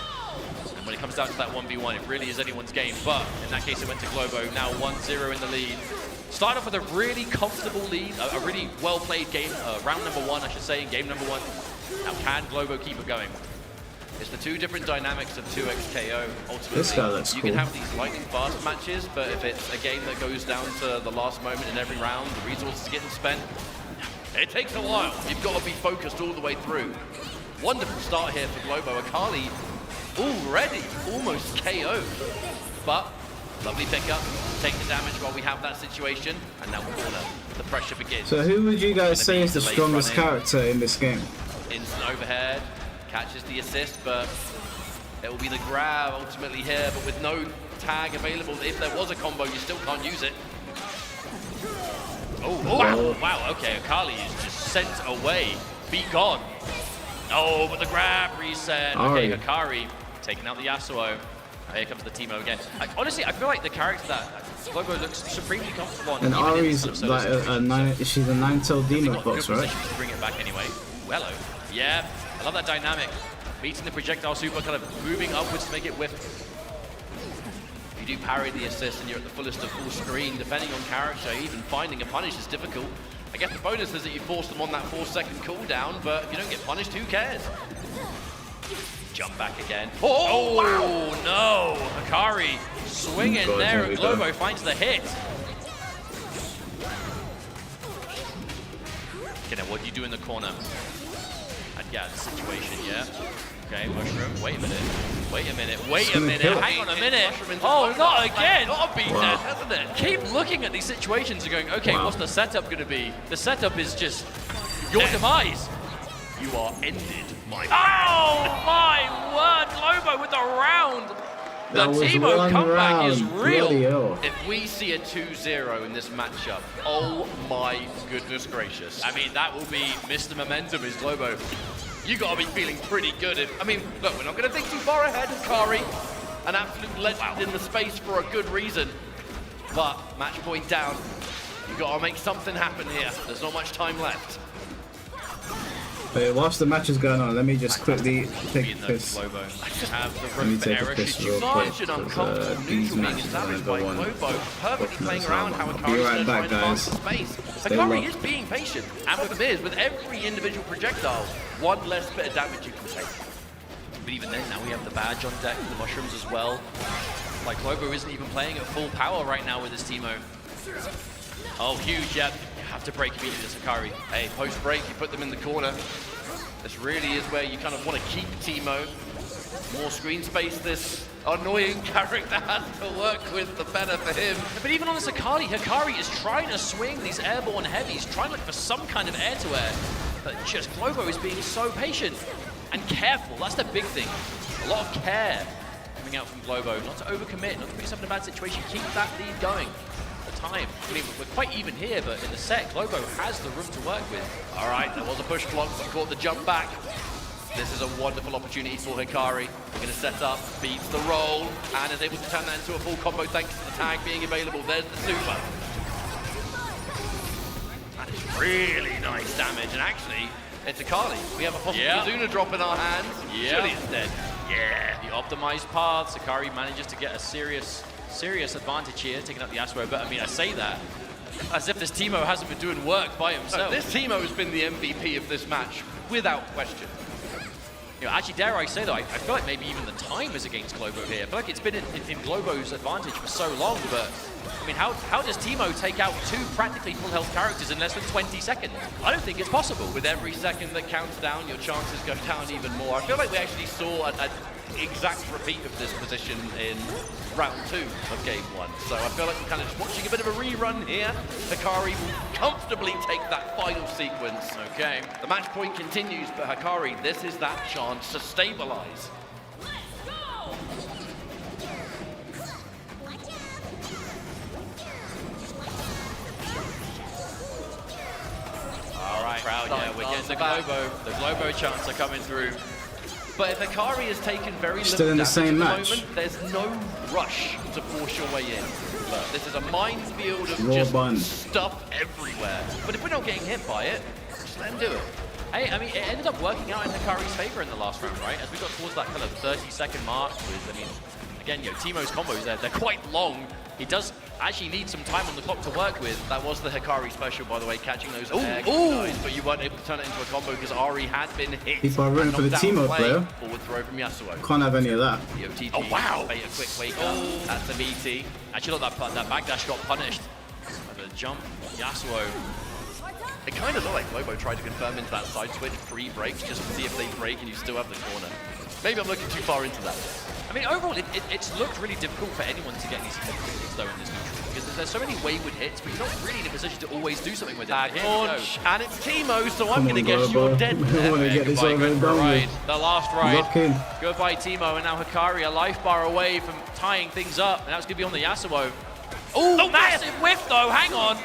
And when it comes down to that 1v1, it really is anyone's game. But in that case, it went to Globo, now 1-0 in the lead. Start off with a really comfortable lead, a really well-played game, round number 1, I should say, in game number 1. Now, can Globo keep it going? It's the 2 different dynamics of 2x KO. Ultimately, this guy looks you cool. can have these lightning fast matches, but if it's a game that goes down to the last moment in every round, the resources are getting spent, it takes a while. You've got to be focused all the way through. Wonderful start here for Globo. Akali already almost KO'd. But lovely pickup, take the damage while we have that situation, and now corner. The pressure begins. So who would you guys say is the strongest character in this game? Instant overhead. Catches the assist, but it will be the grab ultimately here, but with no tag available. If there was a combo, you still can't use it. Oh, wow, okay, Akali is just sent away. Be gone. Oh, but the grab reset. Okay, Akari taking out the Yasuo. Here comes the Teemo again. Honestly, I feel like the character that Globo looks supremely comfortable on. And Ari's like she's a 9-tailed demon box, right? To bring it back anyway. Ooh, hello. Yeah. I love that dynamic. Meeting the projectile super, kind of moving upwards to make it whiff. You do parry the assist and you're at the fullest of full screen, depending on character, even finding a punish is difficult. I guess the bonus is that you force them on that 4-second cooldown, but if you don't get punished, who cares? Jump back again. Oh, wow. No! Akari swinging there, and Globo finds the hit. Okay, now what do you do in the corner? Yeah, the situation, yeah. Okay, mushroom. Wait a minute. Wait a minute. Wait a minute. Hang on a minute. Oh, not again. Not beat that, hasn't it? Keep looking at these situations and going, okay, what's the setup going to be? The setup is just your demise. You are ended, my friend. Oh, my word. Globo with the round. The Teemo comeback is real. If we see a 2-0 in this matchup, oh my goodness gracious. I mean, that will be Mr. Momentum is Globo. You got to be feeling pretty good. I mean, look, we're not going to think too far ahead. Akari, an absolute legend in the space for a good reason. But match point down. You got to make something happen here. There's not much time left. But whilst the match is going on, let me just quickly take a piss. Let me take a piss real quick. These matches are going to go on. Perfectly playing around how I'll be right back, guys. Akari is being patient, and with Miz, with every individual projectile, one less bit of damage you can take. But even then, now we have the badge on deck, the mushrooms as well. Like, Globo isn't even playing at full power right now with his Teemo. Oh, huge, yep. You have to break immediately to Akari. Hey, post-break, you put them in the corner. This really is where you kind of want to keep Teemo. More screen space this annoying character has to work with, the better for him. But even on this Akari is trying to swing these airborne heavies, trying to look for some kind of air-to-air. But just Globo is being so patient and careful. That's the big thing. A lot of care coming out from Globo. Not to overcommit, not to put yourself in a bad situation. Keep that lead going. Time. I mean, we're quite even here, but in the set, Globo has the room to work with. All right, there was a push block, but caught the jump back. This is a wonderful opportunity for Hikari. We're going to set up, beats the roll, and is able to turn that into a full combo thanks to the tag being available. There's the super. Managed to Really nice damage, and actually, it's Akali. We have a possible Kizuna drop in our hands. Surely it's dead. Yeah, the optimized path. Sakari manages to get a serious advantage here, taking up the Yasuo. But I mean, I say that as if this Teemo hasn't been doing work by himself. This Teemo has been the MVP of this match, without question. You know, actually, dare I say though, I feel like maybe even the time is against Globo here. I feel like it's been in Globo's advantage for so long, but I mean, how does Teemo take out 2 practically full health characters in less than 20 seconds? I don't think it's possible. With every second that counts down, your chances go down even more. I feel like we actually saw an exact repeat of this position in round 2 of game 1. So I feel like we're kind of just watching a bit of a rerun here. Hikari will comfortably take that final sequence. Okay. The match point continues, but Hikari, this is that chance to stabilize. All right, crowd, yeah, we're getting the Globo chants are coming through. But if Hikari has taken very little Still in the damage same at the match. moment, there's no rush to force your way in. Look, this is a minefield of Raw just bun. stuff everywhere. But if we're not getting hit by it, just let him do it. Hey, I mean, it ended up working out in Hikari's favor in the last round, right? As we got towards that kind of 30-second mark with, I mean, again, you know, Teemo's combos there, they're quite long. He does actually need some time on the clock to work with. That was the Hikari special, by the way, catching those guys, but you weren't able to turn it into a combo because Ari had been hit. People are rooting for the Teemo player. Forward throw from Yasuo. Can't have any of that. EOTG, Oh, wow. bait a quick wake up. That's a meaty. Actually, look, that backdash got punished. By the jump, Yasuo. It kind of looked like Globo tried to confirm into that side switch pre-breaks just to see if they break and you still have the corner. Maybe I'm looking too far into that. I mean, overall, it's looked really difficult for anyone to get any significant hits, though, in this neutral, because there's so many wayward hits, but you're not really in a position to always do something with it. That Here we go. launch, and it's Teemo, so I'm Come going to on, guess Globo. you're dead I there. want to get this over and done with. The last ride. Lock in. Goodbye, Teemo, and now Hikari, a life bar away from tying things up, and that's going to be on the Yasuo. Oh, massive whiff, though, hang on.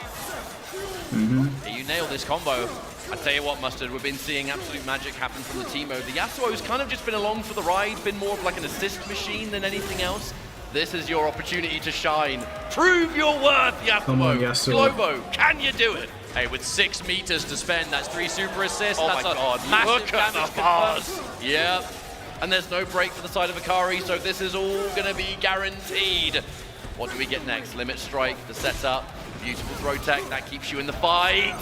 You nailed this combo. I tell you what, Mustard, we've been seeing absolute magic happen from the Teemo. The Yasuo's kind of just been along for the ride, been more of like an assist machine than anything else. This is your opportunity to shine. Prove your worth, Yasuo. Come on, Yasuo. Globo, can you do it? Hey, with 6 meters to spend, that's 3 super assists. Oh That's my a god, massive look at damage the bars. confirmed. Yep. And there's no break for the side of Hikari, so this is all going to be guaranteed. What do we get next? Limit strike, the setup, beautiful throw tech, that keeps you in the fight.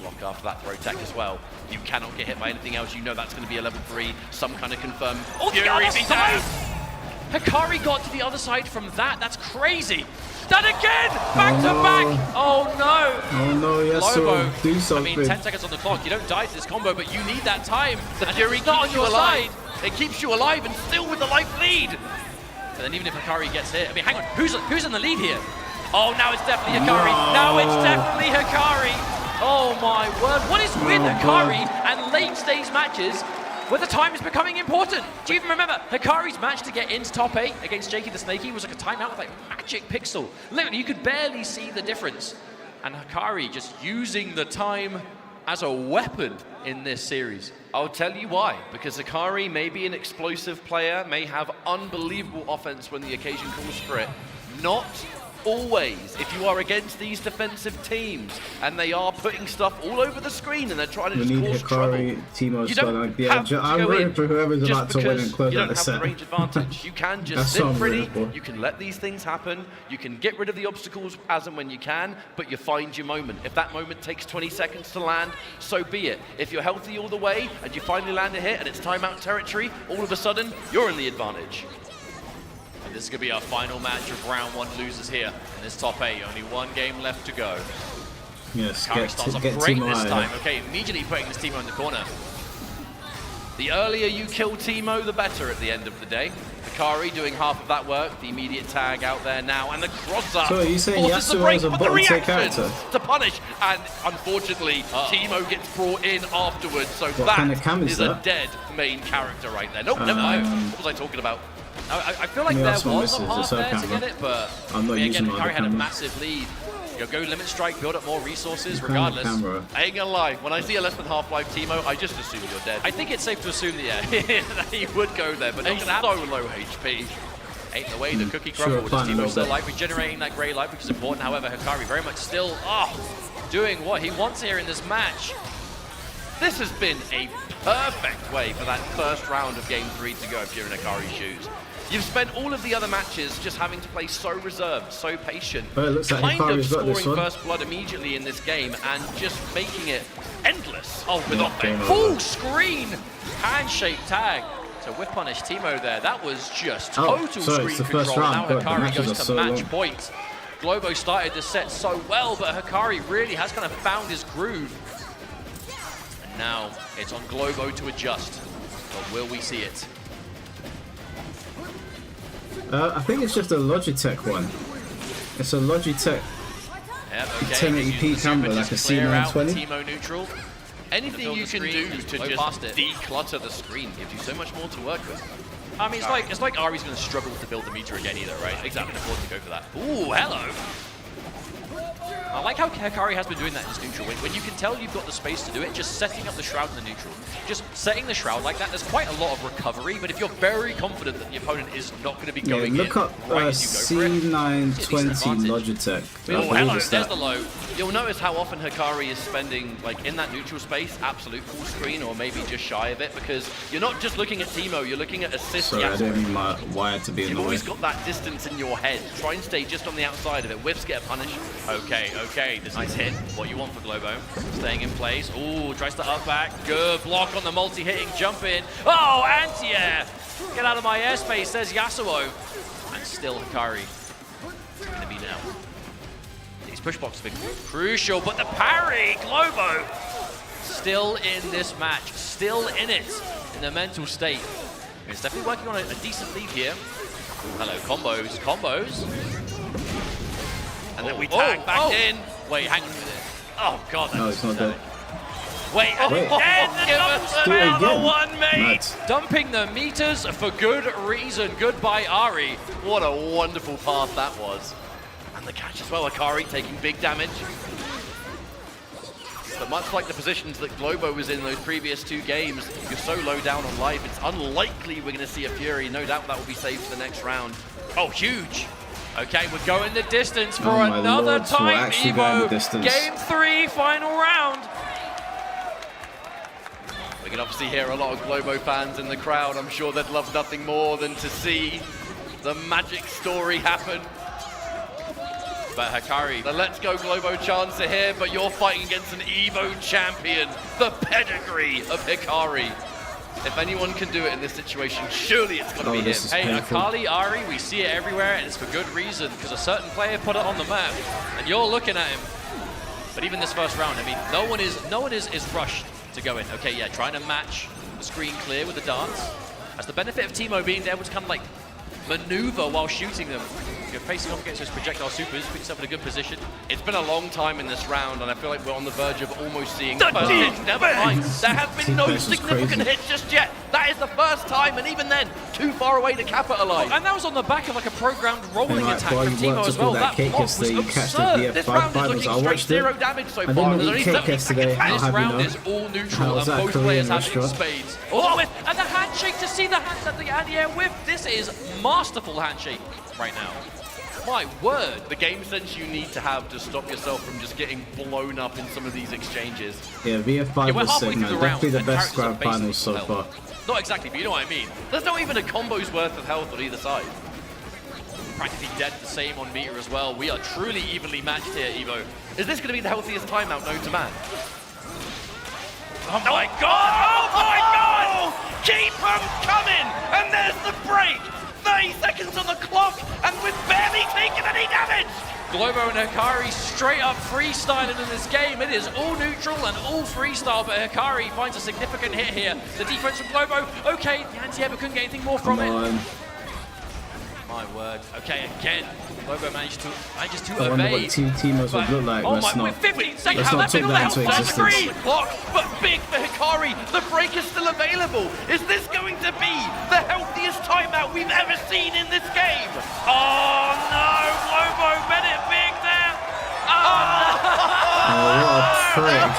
Block after that throw tech as well. You cannot get hit by anything else. You know that's going to be a level 3, some kind of confirmed Oh, the Fury other beat side! down. Hikari got to the other side from that. That's crazy. That again! Back to back! Oh no! Oh no, Yasuo, Lobo, do I something. mean, 10 seconds on the clock. You don't die to this combo, but you need that time. The And Fury it's not keeps on you your alive. side. It keeps you alive and still with the life lead. And then even if Hikari gets hit, I mean, hang on, who's in the lead here? Oh, now it's definitely Hikari. No. Now it's definitely Hikari. Oh my word, what is with Oh, Hikari and late stage matches where the time is becoming important? Do you even remember Hikari's match to get into top 8 against Jakey the Snakey was like a timeout with like magic pixel. Literally, you could barely see the difference. And Hikari just using the time as a weapon in this series. I'll tell you why. Because Hikari may be an explosive player, may have unbelievable offense when the occasion calls for it. Not always. If you are against these defensive teams and they are putting stuff all over the screen and they're trying to We just need cause trouble, Hikari, Teemo you squad. don't Like, yeah, have to I'm go rooting in for whoever's just about to win and because close you out don't the have set. the range advantage. You can just That's sit what I'm pretty, rooting for. you can let these things happen, you can get rid of the obstacles as and when you can, but you find your moment. If that moment takes 20 seconds to land, so be it. If you're healthy all the way and you finally land a hit and it's timeout territory, all of a sudden, you're in the advantage. And this is going to be our final match of round 1 losers here in this top 8. Only 1 game left to go. Yes, Hikari starts off get great Teemo this out of time. here. Okay, immediately putting this Teemo in the corner. The earlier you kill Teemo, the better at the end of the day. Hikari doing half of that work, the immediate tag out there now, and the cross-up So are you saying forces the Yasuo break, is a but the bottom tier reaction character? to punish, and unfortunately, Teemo gets brought in afterwards, so What that kind of cam is is that? a dead main character right there. Nope, never mind. What was I talking about? I feel like Yeah, there that's what was a misses, path it's her there to camera. get it, but I'm not I mean, using again, my Hikari other had a camera. massive lead. You know, go limit strike, build up more resources, What kind of regardless. camera? I ain't gonna lie, when I see a less than half-life Teemo, I just assume you're dead. I think it's safe to assume that, yeah. He would go there, but he's so low HP. Ain't the way the cookie Sure, crumbles. fine, a Teemo little still bit. life regenerating that grey life, which is important. However, Hikari very much still, doing what he wants here in this match. This has been a perfect way for that first round of Game 3 to go if you're in Hikari's shoes. You've spent all of the other matches just having to play so reserved, so patient, But it looks like kind of Hikari's got this scoring one. first blood immediately in this game and just making it endless. Oh, with Yeah, a game full over. screen handshake tag. So whip punish Teemo there. That was just Oh, total sorry, screen it's the first control. round. Now God, the Hikari matches goes are to so match long. point. Globo started the set so well, but Hikari really has kind of found his groove. And now it's on Globo to adjust. But will we see it? I think it's just a Logitech one. It's a Logitech Yep, okay. 1080p Use the camera, super like a just clear out the C920. Teemo neutral. Anything you can do to just declutter the screen gives you so much more to work with. I mean, it's like Ari's going to struggle to build the meter again either, right? Exactly, afford to go for that. Ooh, hello. I like how Hikari has been doing that in his neutral. When you can tell you've got the space to do it, just setting up the shroud in the neutral. Just setting the shroud like that, there's quite a lot of recovery, but if you're very confident that the opponent is not going to be going look in up right as you go for it, C920 Logitech. oh, hello, Notice there's that. the low. You'll notice how often Hikari is spending, like, in that neutral space, absolute full screen, or maybe just shy of it, because you're not just looking at Teemo, you're looking at assist Sorry, I Yasuo. didn't mean my wire to be in You've the way. always got that distance in your head. Try and stay just on the outside of it. Whiffs get a punish. Okay, okay, this nice hit. What you want for Globo. Staying in place. Ooh, tries to up back. Good block on the multi-hitting jump in. Oh, anti-air! Get out of my airspace, says Yasuo. And still Hikari. It's gonna be now. These push blocks have been crucial, but the parry, Globo, still in this match, still in it, in the mental state. It's definitely working on a decent lead here. Ooh, hello, combos, combos. And then we tag back in. Wait, hang on. Oh, God, that No, was it's not pathetic. dead. Wait, again, the dumps Do it another again. one, mate. Mad. Dumping the meters for good reason. Goodbye, Ari. What a wonderful path that was. And the catch as well, Hikari taking big damage. But much like the positions that Globo was in those previous two games, you're so low down on life, it's unlikely we're going to see a Fury. No doubt that will be saved for the next round. Oh, huge. Okay, we're going the distance for Oh my another lord, we're time, actually going the EVO. distance. Game 3, final round. We can obviously hear a lot of Globo fans in the crowd. I'm sure they'd love nothing more than to see the magic story happen. But Hikari, the Let's Go Globo chants are here, but you're fighting against an EVO champion, the pedigree of Hikari. If anyone can do it in this situation, surely it's got to be him. this is Hey, painful. Akali, Ari, we see it everywhere, and it's for good reason, because a certain player put it on the map, and you're looking at him. But even this first round, I mean, no one is rushed to go in. Okay, yeah, trying to match the screen clear with the dance. That's the benefit of Teemo being able to kind of like maneuver while shooting them. You're facing off against those projectile supers, put yourself in a good position. It's been a long time in this round, and I feel like we're on the verge of almost seeing the first hit. Never mind, there have been no Defense is significant crazy. hits just yet. That is the first time, and even then, too far away to capitalize. And that was on the back of like a programmed rolling like, attack boy, from you Teemo worked as up all well. that That cake block was yesterday, you catched the absurd. This BF5 round is finals. looking I straight watched zero it. damage so I far. didn't There's eat only cake 70 yesterday. seconds. I'll This have you round know. is all neutral, How and was that both Korean players have it in restaurant? spades. Oh, and the handshake to see the hands at the anti-air whip. This is masterful handshake right now. My word, the game sense you need to have to stop yourself from just getting blown up in some of these exchanges. Yeah, VF5 Yeah, we're was halfway sick, through man. the round, Definitely the and best characters are grand finals so basically far. full Not exactly, but you know what I mean. There's not even a combo's worth of health on either side. Practically dead the same on meter as well. We are truly evenly matched here, EVO. Is this going to be the healthiest timeout known to man? Oh my god! Oh my god! Keep them coming! And there's the break! 30 seconds on the clock, and we've barely taken any damage! Globo and Hikari straight up freestyling in this game. It is all neutral and all freestyle, but Hikari finds a significant hit here. The defense from Globo, okay, the anti-air couldn't get anything more from Come it. on. My word. Okay, again, Globo manages to I wonder what evade. two Teemos would look like. Oh Let's my, not. with 15 seconds, Let's how not that big talk on the that health into bar. existence. Three clock, but big for Hikari. The break is still available. Is this going to be the healthiest timeout we've ever seen in this game? Oh no, Globo bet it big there. Oh, what a prick.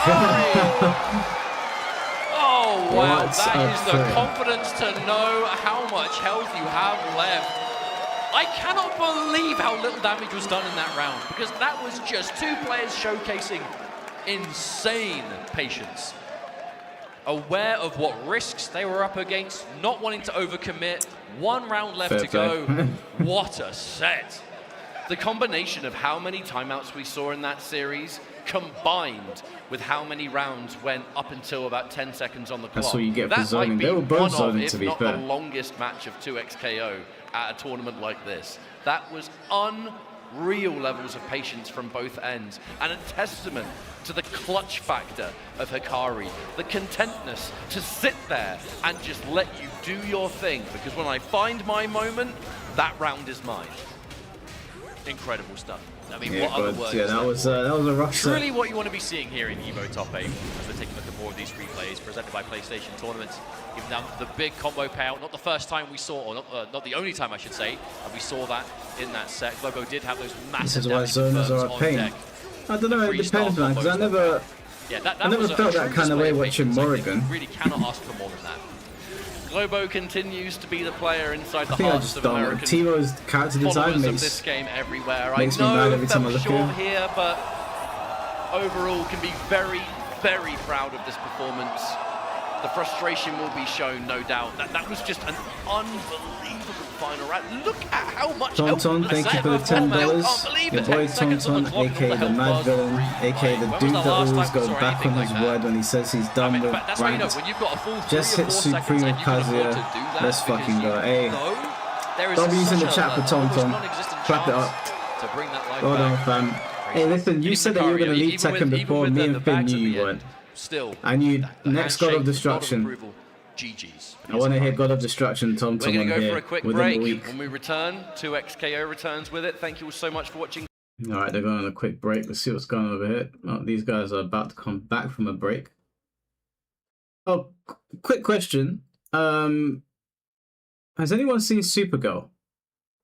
Oh wow, What that a is the prick. confidence to know how much health you have left. I cannot believe how little damage was done in that round, because that was just two players showcasing insane patience. Aware of what risks they were up against, not wanting to overcommit. 1 round left Fair to go. What a set. The combination of how many timeouts we saw in that series combined with how many rounds went up until about 10 seconds on the clock. That's what you get for that zoning. might be They were both one of, zoning, if to be not fair. the longest match of 2xKO at a tournament like this. That was unreal levels of patience from both ends, and a testament to the clutch factor of Hikari, the contentness to sit there and just let you do your thing, because when I find my moment, that round is mine. Incredible stuff. I mean, Yeah, what other but words? yeah, is that there was for it? that was a rough set. Truly what you want to be seeing here in EVO Top 8 as we're taking a look at more of these replays presented by PlayStation Tournaments. Even down the big combo payout, not the first time we saw, or not the only time I should say, we saw that in that set. Globo did have those This massive is why damage zoners confirms are a on pain. deck. I don't know, it Freestyle depends, man, because I combos never, Yeah, that I never was a felt that true kind of display way of watching patience. I think Morrigan. you really cannot ask for more than that. Globo continues to be the player inside the I think I hearts just of don't know. American Timo's character design followers of makes this game everywhere. makes I me know mad it every time I fell look short at him. here, but overall can be very, very proud of this performance. The frustration will be shown, no doubt. That was just an unbelievable final round. Look at how much health Tonton, thank you for the $10. Your boy Tonton, aka the mad villain, aka the dude that always goes back on his word when he says he's done with That's how you know, ranked. when you've got a full 3 Just or hit 4 seconds Supreme and you can afford to do Kazuya. that Let's because fucking you go. Hey, know there is don't be using the such chat for an almost Tonton. non-existent Clap it chance up. to bring that life Well done, back. fam. Hey, listen, you said that you were going to leave Tekken before me and Finn knew you weren't. Still, I knew the next God of handshake, Destruction. nod of approval, GG's. I want to hear God of Destruction, Tom We're Tom going on to go for here a quick within break. the week. When we return, 2xKO returns with it. Thank you all so much for watching. All right, they're going on a quick break. Let's see what's going on over here. Oh, these guys are about to come back from a break. Oh, quick question. Has anyone seen Supergirl?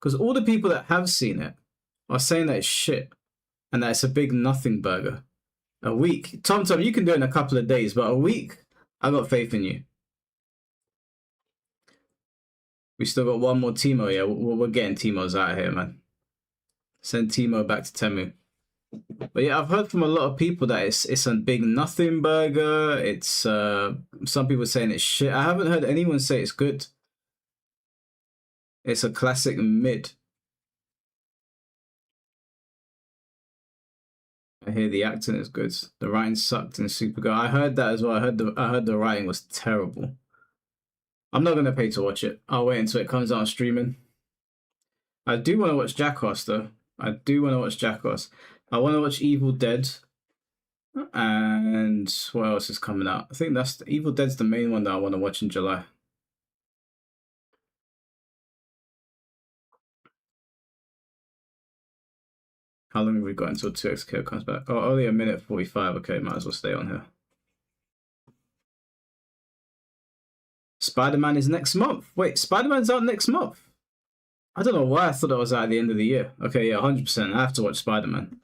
Because all the people that have seen it are saying that it's shit and that it's a big nothing burger. A week. Tom, you can do it in a couple of days, but a week, I got faith in you. We still got one more Timo. Yeah, we're getting Timos out of here, man. Send Timo back to Temu. But yeah, I've heard from a lot of people that it's a big nothing burger. It's some people saying it's shit. I haven't heard anyone say it's good. It's a classic mid. I hear the acting is good. The writing sucked in Supergirl. I heard that as well. I heard the writing was terrible. I'm not gonna pay to watch it. I'll wait until it comes out on streaming. I do want to watch Jackass though. I do want to watch Jackass. I want to watch Evil Dead. And what else is coming out? I think that's Evil Dead's the main one that I want to watch in July. How long have we got until 2xKO comes back? Oh, only a minute 45. Okay, might as well stay on here. Spider-Man is next month. Wait, Spider-Man's out next month? I don't know why I thought it was at the end of the year. Okay, yeah, 100%. I have to watch Spider-Man.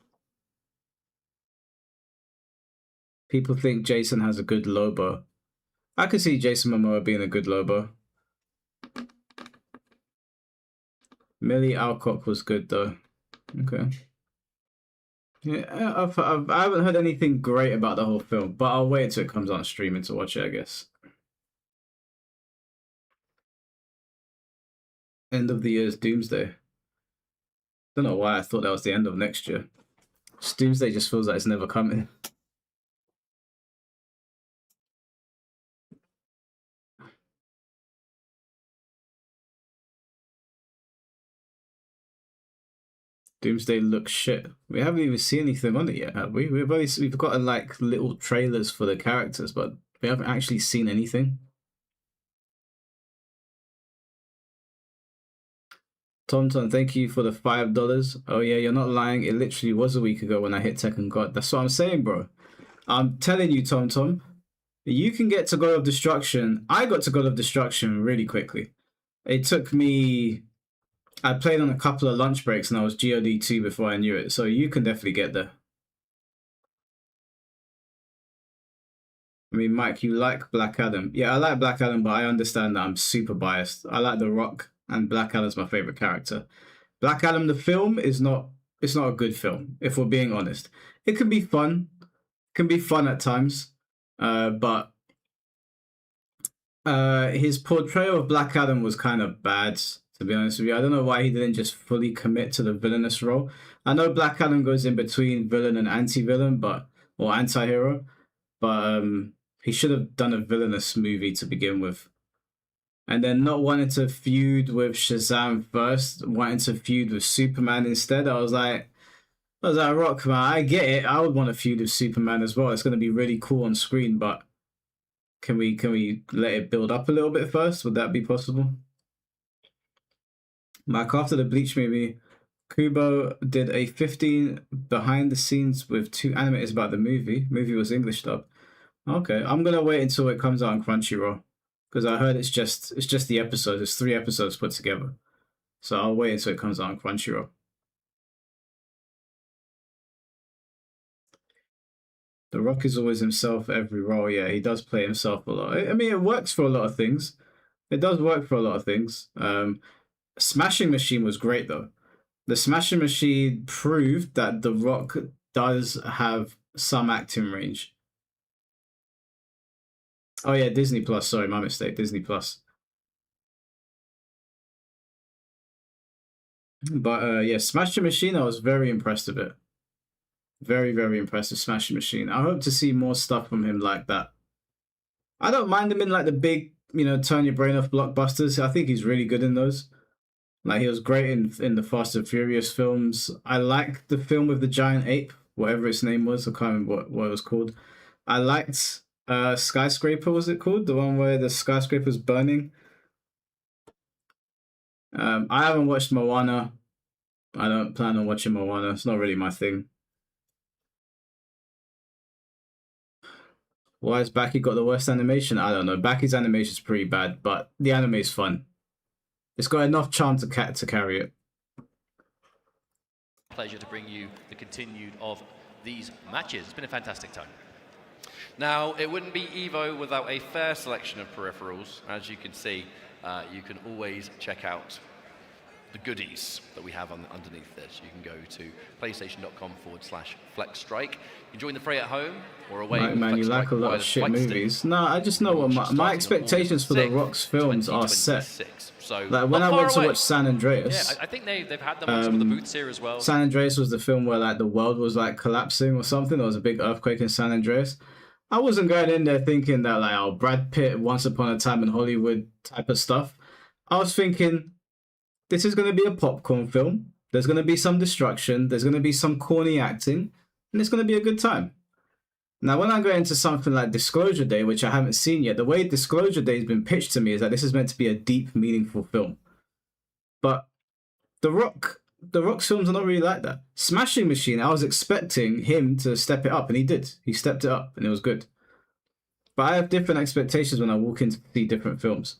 People think Jason has a good Lobo. I could see Jason Momoa being a good Lobo. Millie Alcock was good though. Okay. Yeah, I haven't heard anything great about the whole film, but I'll wait until it comes on streaming to watch it, I guess. End of the year's Doomsday. Don't know why I thought that was the end of next year. Doomsday just feels like it's never coming. Doomsday looks shit. We haven't even seen anything on it yet, have we? We've got like little trailers for the characters, but we haven't actually seen anything. Tom, thank you for the $5. Oh yeah, you're not lying. It literally was a week ago when I hit Tekken God. That's what I'm saying, bro. I'm telling you, Tom, you can get to God of Destruction. I got to God of Destruction really quickly. It took me... I played on a couple of lunch breaks and I was GOD 2 before I knew it. So you can definitely get there. I mean, Mike, you like Black Adam. Yeah, I like Black Adam, but I understand that I'm super biased. I like The Rock, and Black Adam's my favorite character. Black Adam, the film, it's not a good film, if we're being honest. It can be fun. can be fun at times, but his portrayal of Black Adam was kind of bad, to be honest with you. I don't know why he didn't just fully commit to the villainous role. I know Black Adam goes in between villain and anti-villain, or anti-hero, but he should have done a villainous movie to begin with. And then not wanting to feud with Shazam first, wanting to feud with Superman instead. I was like, Rock, man, I get it. I would want to feud with Superman as well. It's going to be really cool on screen, but can we let it build up a little bit first? Would that be possible? Like after the Bleach movie, Kubo did a 15 behind the scenes with 2 animators about the movie. Movie was English dub. Okay, I'm gonna wait until it comes out on Crunchyroll because I heard it's just the episodes. It's 3 episodes put together, so I'll wait until it comes out on Crunchyroll. The Rock is always himself every role. Yeah, he does play himself a lot. I mean, it works for a lot of things. It does work for a lot of things. Smashing Machine was great though. The Smashing Machine proved that The Rock does have some acting range. Oh yeah, Disney Plus. Sorry, my mistake. Disney Plus. But yeah, Smashing Machine, I was very impressed with it. Very, very impressive Smashing Machine. I hope to see more stuff from him like that. I don't mind him in like the big, turn your brain off blockbusters. I think he's really good in those. Like he was great in the Fast and Furious films. I liked the film with the giant ape, whatever its name was. I can't remember what it was called. I liked Skyscraper, was it called? The one where the skyscraper's burning. I haven't watched Moana. I don't plan on watching Moana. It's not really my thing. Why has Baki got the worst animation? I don't know. Baki's animation is pretty bad, but the anime is fun. It's got enough charm to carry it. Pleasure to bring you the continued of these matches. It's been a fantastic time. Now, it wouldn't be EVO without a fair selection of peripherals. As you can see, you can always check out the goodies that we have underneath this. You can go to playstation.com/flexstrike. You can join the fray at home or away. Right, man, you like a lot of shit movies. No, I just know what my expectations for The Rock's films are set. So like when I went to watch San Andreas. Yeah, I think they've had them on some of the booths here as well. San Andreas was the film where like the world was like collapsing or something. There was a big earthquake in San Andreas. I wasn't going in there thinking that like, oh, Brad Pitt, Once Upon a Time in Hollywood type of stuff. I was thinking, this is going to be a popcorn film. There's going to be some destruction. There's going to be some corny acting. And it's going to be a good time. Now, when I go into something like Disclosure Day, which I haven't seen yet, the way Disclosure Day has been pitched to me is that this is meant to be a deep, meaningful film. But The Rock's films are not really like that. Smashing Machine, I was expecting him to step it up, and he did. He stepped it up, and it was good. But I have different expectations when I walk in to see different films.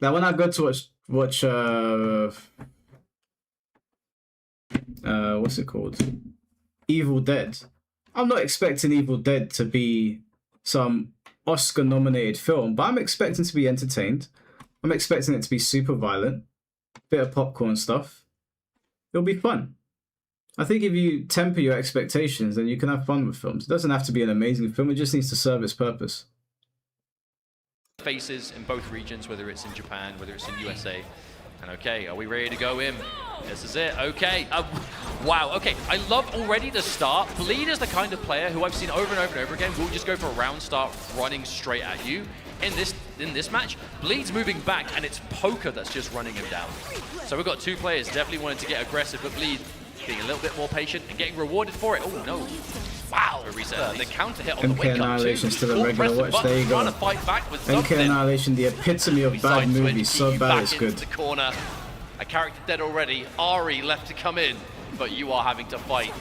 Now, when I go to watch what's it called? Evil Dead. I'm not expecting Evil Dead to be some Oscar-nominated film, but I'm expecting to be entertained. I'm expecting it to be super violent, bit of popcorn stuff. It'll be fun. I think if you temper your expectations, then you can have fun with films. It doesn't have to be an amazing film. It just needs to serve its purpose. Faces in both regions, whether it's in Japan, whether it's in USA. And okay, are we ready to go in? This is it, okay. Wow, okay, I love already the start. Bleed is the kind of player who I've seen over and over and over again will just go for a round start running straight at you. In this match, Bleed's moving back and it's Poker that's just running him down. So we've got 2 players definitely wanting to get aggressive, but Bleed being a little bit more patient and getting rewarded for it. Oh no. Wow, the counter hit on the wake up Annihilation still a regular watch. There you go. MK Annihilation, the epitome of bad movies. So bad it's good. The corner. A character dead already. Ari left to come in, but you are having to fight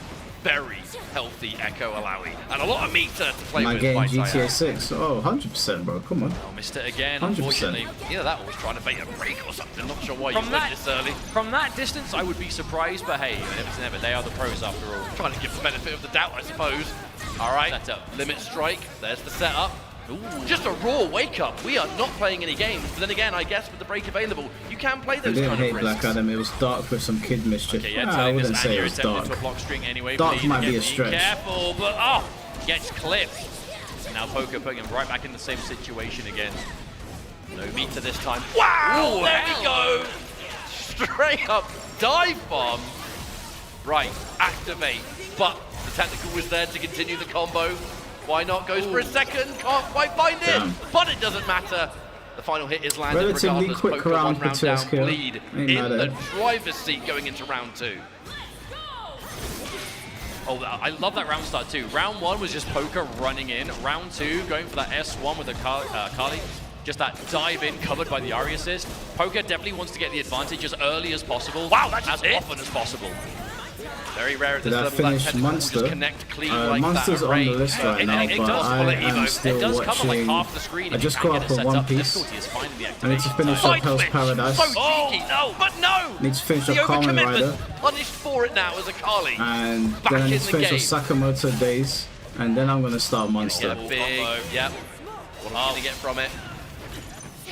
very healthy Echo Alawi. And a lot of meter to play with. My game GTA 6. Oh, 100%, bro. Come on. Oh, missed it again. 100%. Unfortunately, either that or was trying to bait a break or something. Not sure why you went this early. From that distance, I would be surprised, but hey, never's never. They are the pros after all. Trying to give the benefit of the doubt, I suppose. All right. Setup. Limit strike. There's the setup. Ooh, just a raw wake up. We are not playing any games. But then again, I guess with the break available, you can play I those didn't kind of hate risks. Black Adam. It was dark with some kid mischief. Okay, yeah, I wouldn't say it was dark. into a block string anyway. Dark Bleed might be again. a stretch. Careful, but oh, gets clipped. And now Poker putting him right back in the same situation again. No meter this time. Wow, there we go. Straight up dive bomb. Right, activate. But the technical was there to continue the combo. Why not? Goes for a second, can't quite find it, Damn. but it doesn't matter. The final hit is landed Relatively regardless. quick Poker round one for round down, Tusk here. Bleed Ain't in mad at the it. driver's seat going into round 2. Oh, I love that round start too. Round 1 was just Poker running in. Round 2 going for that S1 with the Kali. Just that dive in covered by the Ari assist. Poker definitely wants to get the advantage as early as possible. Wow, that's as it. often as possible. Very rare at Did this I level that finish technical will Monster? just connect clean like Monster's that on array. the list right now, it but does I follow Evo. am It still does cover like watching. half the screen I if just you can got get up it on set One up. The Piece. difficulty is finding the I need to activation finish time. up Hell's Paradise. So cheeky, no, but no! Need to finish The up Kamen Rider. overcommitment, punished for it now as a Kali. And Back then I in need to the finish up game. Sakamoto Days. And then I'm going to start Get Monster. a big, yep. What are we going to get from it?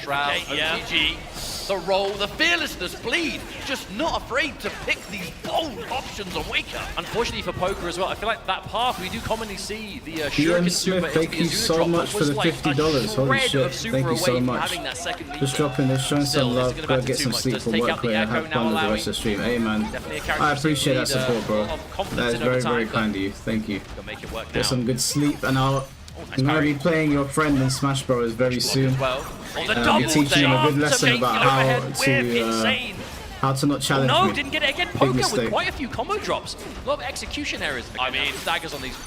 Shroud, Okay, yeah. OTG, the roll, the fearlessness, Bleed. Just not afraid to pick these bold options on Wake Up. Unfortunately for Poker as well, I feel like that path we do commonly see the DM Shuriken Super Smith, thank into you the so drop, much but for the was like $50. a Holy shred shit. of Super Thank you so away from much. having that second Just meter. dropping this, showing Still, some this love. is gonna Go matter get too some much. sleep Does for take work out the later. Echo Have now, fun with the allowing rest of the stream. Hey man, definitely a I characteristic appreciate that lead, support, bro. of confidence That is in over very, time, very but kind of you. Thank you. Gonna make it work now. Get some good sleep, and I'm going to parry. be playing your friend in Smash Bros. Very soon. Well, on the I'll double be teaching him a good jump lesson to make about the how overhead whip, insane. to not challenge No, me. didn't get it again. Big Poker with mistake. quite a few combo drops. A lot of execution errors. I mean, staggers on these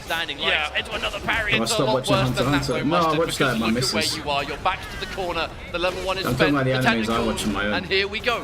standing lights. Yeah, into another parry. Have I It's a stopped lot watching worse Hunter than that, x Hunter? though, No, I Mustard, watched because that, my look at missus. where you are. Your back's to the corner. The level 1 is I'm talking spent. about the The animes, I technical, watch on my own. and here we go.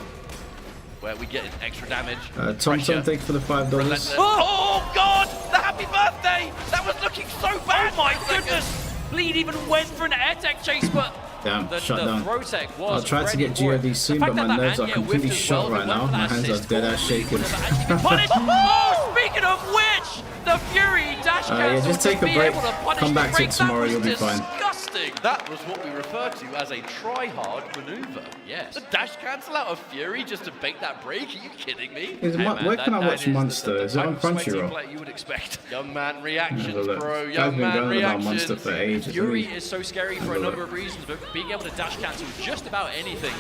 Where we get extra damage. Tom, Pressure. thank you for the $5. Relentless. Oh God! The happy birthday! That was looking so bad. Oh my goodness! Bleed even went for an air tech chase, but Damn, the shut down. throw tech was I'll try to get ready for it. GOD soon, The but fact my that nerves are Anya completely whiffed as shot well, right went now. for My that hands are assist dead for ass Bleed, shaking. would have actually been punished. Oh, speaking of which, the Fury dash Yeah, cancel just take to a be break. able to punish Come the back to break. it tomorrow, That you'll was be fine. Disgusting. That was what we refer to as a try-hard maneuver. Yes. The dash cancel out of Fury just to bake that break? Are you kidding me? Is Hey, Mo- man, where that- can I that watch is Monster? Is it type on of sweaty Crunchyroll? play you would expect. Young man Have reactions, a look. bro. Guys Young been man going about Monster reactions. for ages. Fury Let me- is so scary for a number of reasons, but being able to dash cancel just about anything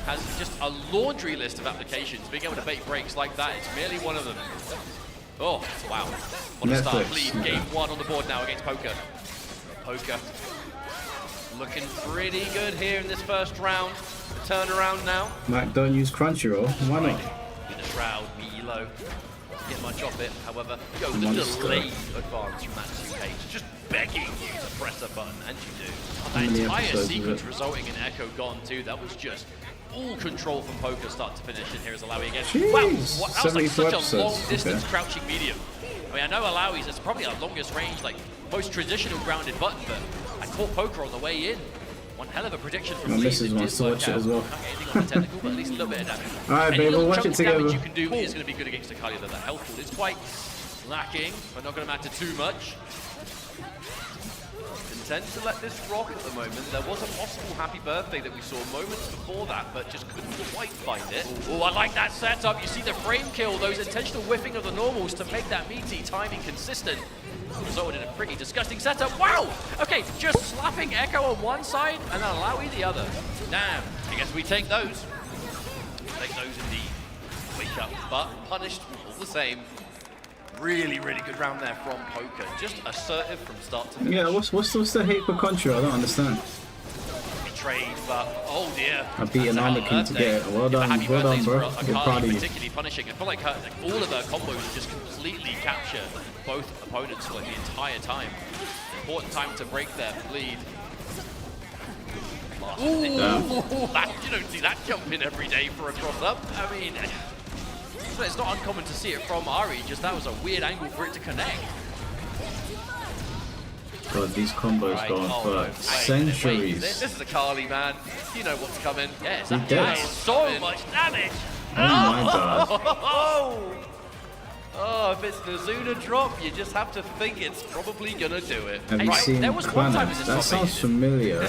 has just a laundry list of applications. Being able to bait breaks like that is merely one of them. Oh, wow. What a start. Netflix, Lead. okay. Game 1 on the board now against Poker. Poker looking pretty good here in this first round. Turnaround now. Mac, don't use Crunchyroll. Why not? In the shroud, Milo. Get much off it, however, go with the Monster. delayed advance from that 2K. Just begging you to press a button, and you do. How That many entire episodes is sequence it? resulting in Echo gone too. That was just all control from Poker start to finish. And here is Alawi again. Jeez, Wow, what, that was like 74 such a long episodes, distance okay. crouching medium. I mean, I know Alawi's is probably our longest range, like most traditional grounded button, but I caught Poker on the way in. One hell of a prediction from My Lee. missus that wants did to work watch it out. as well. Can't get anything on the technical, but at least a little bit of damage. Alright, Any babe, we'll little watch chunk it of damage together. you can do is going to be good against Akali, though. The health pool is quite lacking, but not going to matter too much. Content to let this rock at the moment. There was a possible happy birthday that we saw moments before that, but just couldn't quite find it. Oh, I like that setup. You see the frame kill, those intentional whiffing of the normals to make that meaty timing consistent. Resulted in a pretty disgusting setup. Wow! Okay, just slapping Echo on one side and then Alawi the other. Damn. I guess we take those. Take those indeed. Wake up, but punished all the same. Really, really good round there from Poker. Just assertive from start to finish. Yeah, what's the hate for Crunchyroll? I don't understand. Betrayed, but oh dear. I beat an That's a Anakin to birthday. get it. Well Yeah, done, happy well done, birthdays bro. for We're Akali proud of you. particularly punishing. I feel like all of her combos just completely capture both opponents for like the entire time. Important time to break their bleed. Ooh, that, you don't see that jump in every day for a cross up. I mean, it's not uncommon to see it from Ari, just that was a weird angle for it to connect. God, these combos Right, go on oh, for no, wait, centuries. This is a Kali, man. You know what's coming. Yes, He that does. is so much damage. Oh my god. Oh, Oh, if it's the Zuna drop, you just have to think it's probably gonna do it. Have you seen there was one time Planet? in this That top sounds eight. familiar.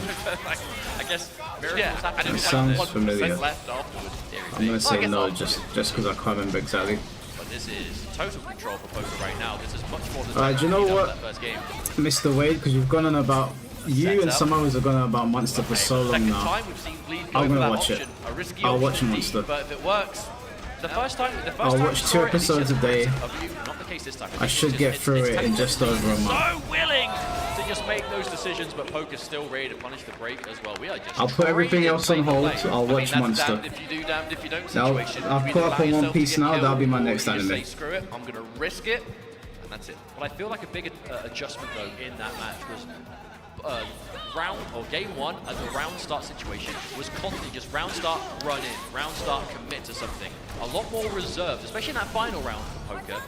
I guess, yeah, and it was sounds like 1% familiar. left afterwards. I'm gonna say no, just because I can't remember exactly. But this is total control for Poker right now. This is much more than Alright, do you know what, that first game. Mr. Wade? Because you've gone on about and some others have gone on about Monster for so long Second now. time we've seen Bleed go I'm for gonna that watch option. it. A risky I'll option watch indeed, Monster. But if it works, the first time I'll we watch saw 2 it, at least episodes a it's day. of you, not the case this time. I should get through it in just over a month. So willing to just make those decisions, but Poker's still ready to punish the break as well. We are just I'll put everything else on hold. I'll watch that's Monster. damned if you do, damned if you don't Now, situation. I've You caught either up allow on One yourself to Piece get now, that'll killed, be my or next you just anime. say, screw it, I'm gonna risk it, and that's it. What I feel like a big adjustment though in that match was round or game 1 as a round start situation was constantly just round start, run in, round start, commit to something. A lot more reserved, especially in that final round for Poker.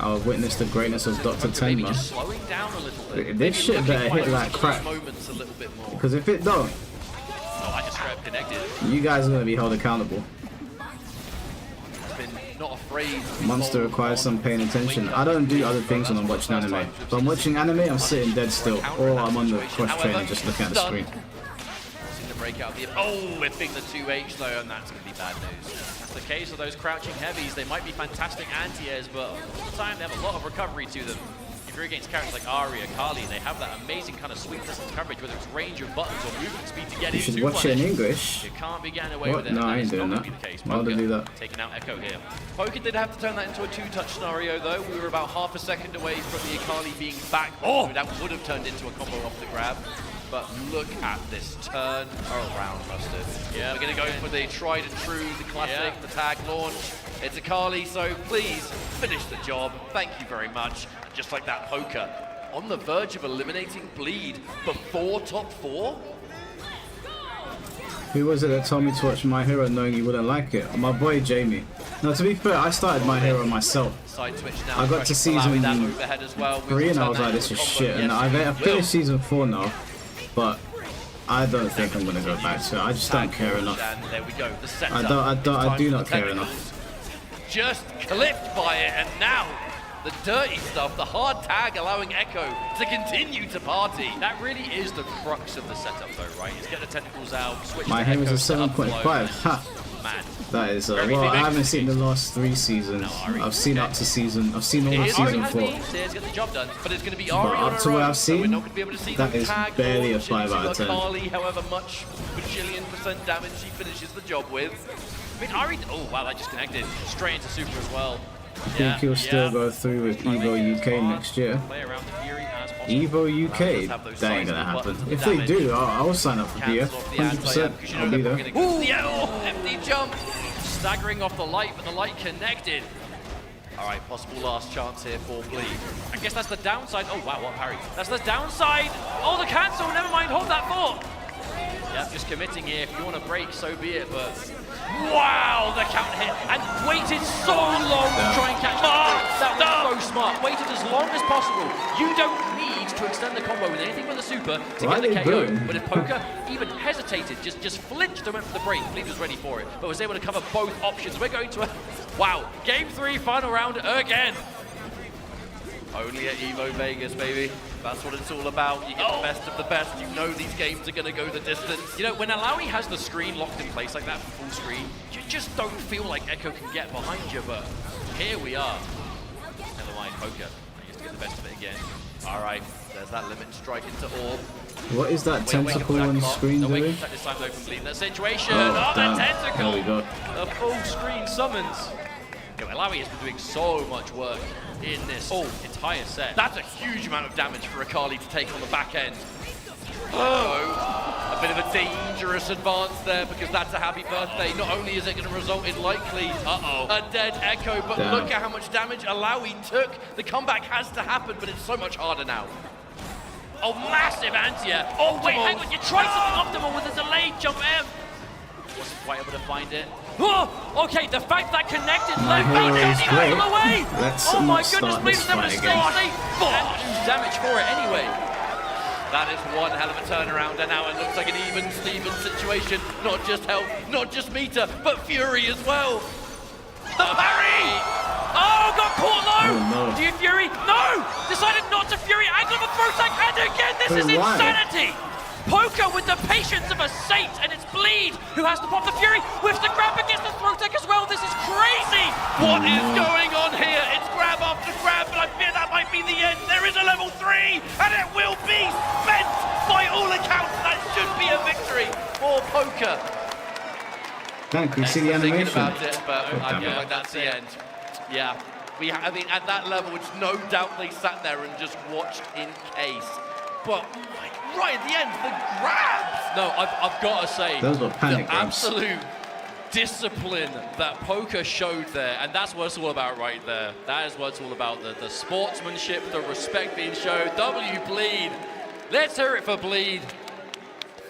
I'll witness the greatness of Dr. Maybe Tenma. just slowing down a little bit. This shit better hit like crap. Moments a little bit more. Because if it don't, Oh, I just straight up connected. you guys are going to be held accountable. Been not afraid to be Monster bold requires some on paying attention. I don't do other things when I'm watching anime. If I'm watching anime, I'm sitting dead still. Or I'm on the cross trainer just looking at the screen. Seen the break out the whipping the 2H though, and that's going to be bad news. That's the case of those crouching heavies. They might be fantastic anti-airs, but all the time they have a lot of recovery to them. If you're against characters like Arya, Kali, they have that amazing kind of sweetness and coverage, whether it's range of buttons or movement speed to get You into should watch it in punish. English. You can't be getting away What? with it. No, and I ain't it's doing not that. gonna be the case. Why would I Poker do that? taking out Echo here. Poker did have to turn that into a 2-touch scenario though. We were about half a second away from the Akali being back. Oh, that would have turned into a combo off the grab. But look at this turn around, Mustard. Yeah, we're gonna go for the tried and true, the classic, the tag launch. It's Akali, so please finish the job. Thank you very much. And just like that, Poker on the verge of eliminating Bleed before top 4. Who was it that told me to watch My Hero knowing you wouldn't like it? My boy Jamie. No, to be fair, I started My Hero myself. Side switch now. I got to season 3 and I was like, this is shit. And I've finished season 4 now, but I don't think I'm gonna go back to it. I just don't care enough. And there we go. The setup. I do It's not time care for the enough. just clipped by it, and now the dirty stuff, the hard tag allowing Echo to continue to party. That really is the crux of the setup though, right? Is get the tentacles out, switch My to Hero's a Echo, 7.5. Ha! Man. That is, well, I haven't seen the last 3 seasons. I've seen up to I've seen all of season 4. Here's get the job done, but it's going to be But Ari on up her to what own, I've so we're seen, not going to be able to see that the is tag barely a launch 5 out of into 10. Akali, however much bajillion% damage she finishes the job with. I mean, Ari, oh wow, that just connected straight into Super as well. I think he'll still go through with EVO UK next year. EVO UK? That ain't gonna happen. If they do, I'll sign up for BF. 100%. I'll be there. Ooh, the empty jump! Staggering off the light, but the light connected. All right, possible last chance here for Bleed. I guess that's the downside. Oh, wow, what parry. That's the downside. Oh, the cancel, never mind, hold that thought. Yeah, just committing here. If you want to break, so be it, but... Wow, the count hit, and waited so long to try and catch that was so smart. Waited as long as possible. You don't need to extend the combo with anything but the super to get the KO. But if Poker even hesitated, just flinched and went for the break, Bleed was ready for it, but was able to cover both options. We're going to a... Wow, game 3, final round again. Only at EVO Vegas, baby. That's what it's all about. You get the best of the best. You know these games are going to go the distance. You know, when Alawi has the screen locked in place like that for full screen, you just don't feel like Echo can get behind you, but here we are. Never mind, Poker. I used to get the best of it again. All right, there's that limit strike into orb. What is that tentacle on the screen doing? This time to complete that situation. Oh, the damn. tentacle. There we go. The full screen summons. Alawi has been doing so much work in this entire set. That's a huge amount of damage for Akali to take on the back end. Oh, a bit of a dangerous advance there because that's a happy birthday. Not only is it going to result in likely a dead Echo, but look at how much damage Alawi took. The comeback has to happen, but it's so much harder now. Oh, massive anti-air. Oh, wait, hang on. You tried something optimal with a delayed jump M. Wasn't quite able to find it. Oh, okay, the fact that connected left feet doesn't even come away. Oh my goodness, please never stay safe. Damage for it anyway. That is one hell of a turnaround, and now it looks like an even Steven situation. Not just health, not just meter, but fury as well. The parry! Oh, got caught low! Oh, no. Do you Fury? No! Decided not to Fury. Angle of a throw tag, and again, this is Wait, why? insanity! Poker with the patience of a saint, and it's Bleed who has to pop the Fury with the grab against the throw tag as well. This is crazy! What is going on here? It's grab after grab, but I fear that might be the end. There is a level 3, and it will be spent! By all accounts, that should be a victory for Poker. Dan, can you see the Thinking animation? about it, but God I damn feel it. like that's the end. Yeah. I mean, at that level, it's no doubt they sat there and just watched in case. But like, right at the end, the grabs. No, I've got to say, Those were panic the grabs. absolute discipline that Poker showed there, and that's what it's all about right there. That is what it's all about, the sportsmanship, the respect being shown. W Bleed. Let's hear it for Bleed.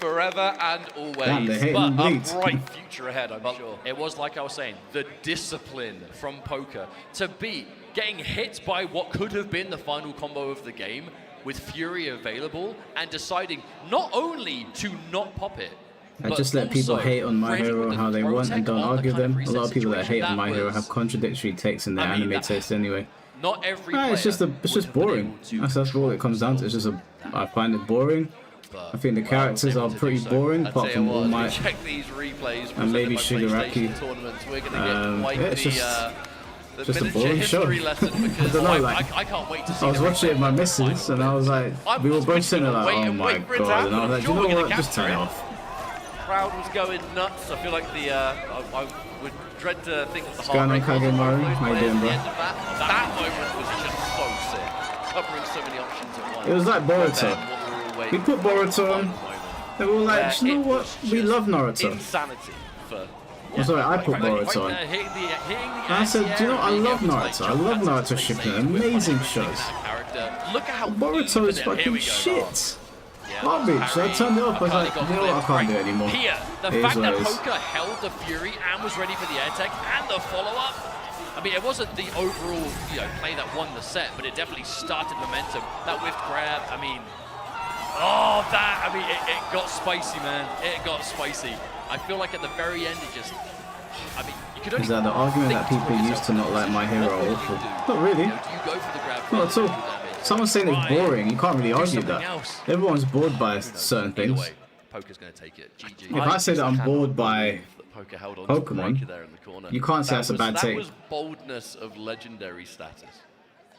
Forever and always. Damn, they hate But him a Bleed. bright future ahead, I'm sure. It was like I was saying, the discipline from Poker to beat getting hit by what could have been the final combo of the game with Fury available and deciding not only to not pop it, I but just let people also hate on My ready Hero with how the they throw want and tech don't on the argue kind of them. A reset lot of people that hate situation. on My That Hero was- have contradictory takes in their I mean, anime that- taste anyway. Not every It's just player it's would just have been boring. able to That's all it comes down to. It's just I find it boring. I think the characters are pretty boring, I'll apart tell you from All what, Might. check these replays and maybe presented by Shigaraki. PlayStation tournaments. We're gonna get quite Yeah, it's the just a miniature boring show. history lesson I because don't know, like, I can't wait to see I was the watching it with my missus, and I was like, we were both sitting there like, wait oh and my wait for it to god, and I was happen. like, Sure, you we're know gonna what, just capture turn it it. off. crowd was going nuts. I feel like I would dread to think of the What's going on, heart rate was Kagemaru? of How you those doing, players bro? at the end of that moment was just so sick, covering so many options at once. It was like But Boruto. then what we were all We waiting put for was Boruto the on, final moment, and we were where like, you know it what, was we just love Naruto. insanity for. I'm sorry, I put Boruto on. hitting the And I said, do you know, I love Naruto. I love Naruto shipping. Amazing shows. Look at how Boruto is fucking shit. Garbage. So I turned it off. I was like, you know what, I can't do it anymore. Here, the It is fact what that it is. Poker held the Fury and was ready for the air tech and the follow-up. I mean, it wasn't the overall, play that won the set, but it definitely started momentum. That whiff grab, I mean, it got spicy, man. It got spicy. I feel like at the very end, it just, you could only Is that the argument that people used to not like My Hero are awful? Not really. do you go for the grab? Not at all. Someone's saying it's boring. You can't really argue that. Everyone's bored by certain things. Poker's going to take it. GG. If I say that I'm bored by Poker held on to the Pokemon, breaker there in the corner. you can't say that's a bad That take. was boldness of legendary status.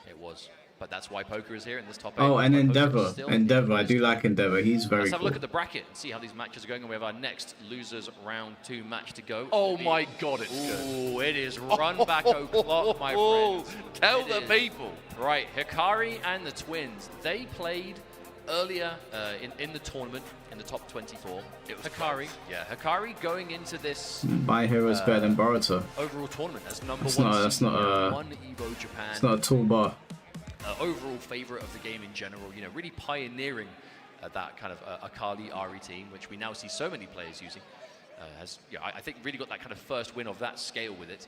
It was. But that's why Poker is here in this top 8. Oh, and Poker Endeavor. still- Endeavor. I do like Endeavor. He's very Let's have a cool. look at the bracket and see how these matches are going. And we have our next losers round 2 match to go. Oh my God, it's good. Ooh, it is run back o'clock, my friends. Tell It the is. people. Right, Hikari and the Twins. They played earlier in the tournament in the top 24. It was Hikari. Yeah, Hikari going into this My Hero's better than Boruto. overall tournament as number That's one. not- that's seed, not a- one EVO Japan. It's not a tall bar. Overall favorite of the game in general, really pioneering that kind of Akali Ari team, which we now see so many players using. I think really got that kind of first win of that scale with it,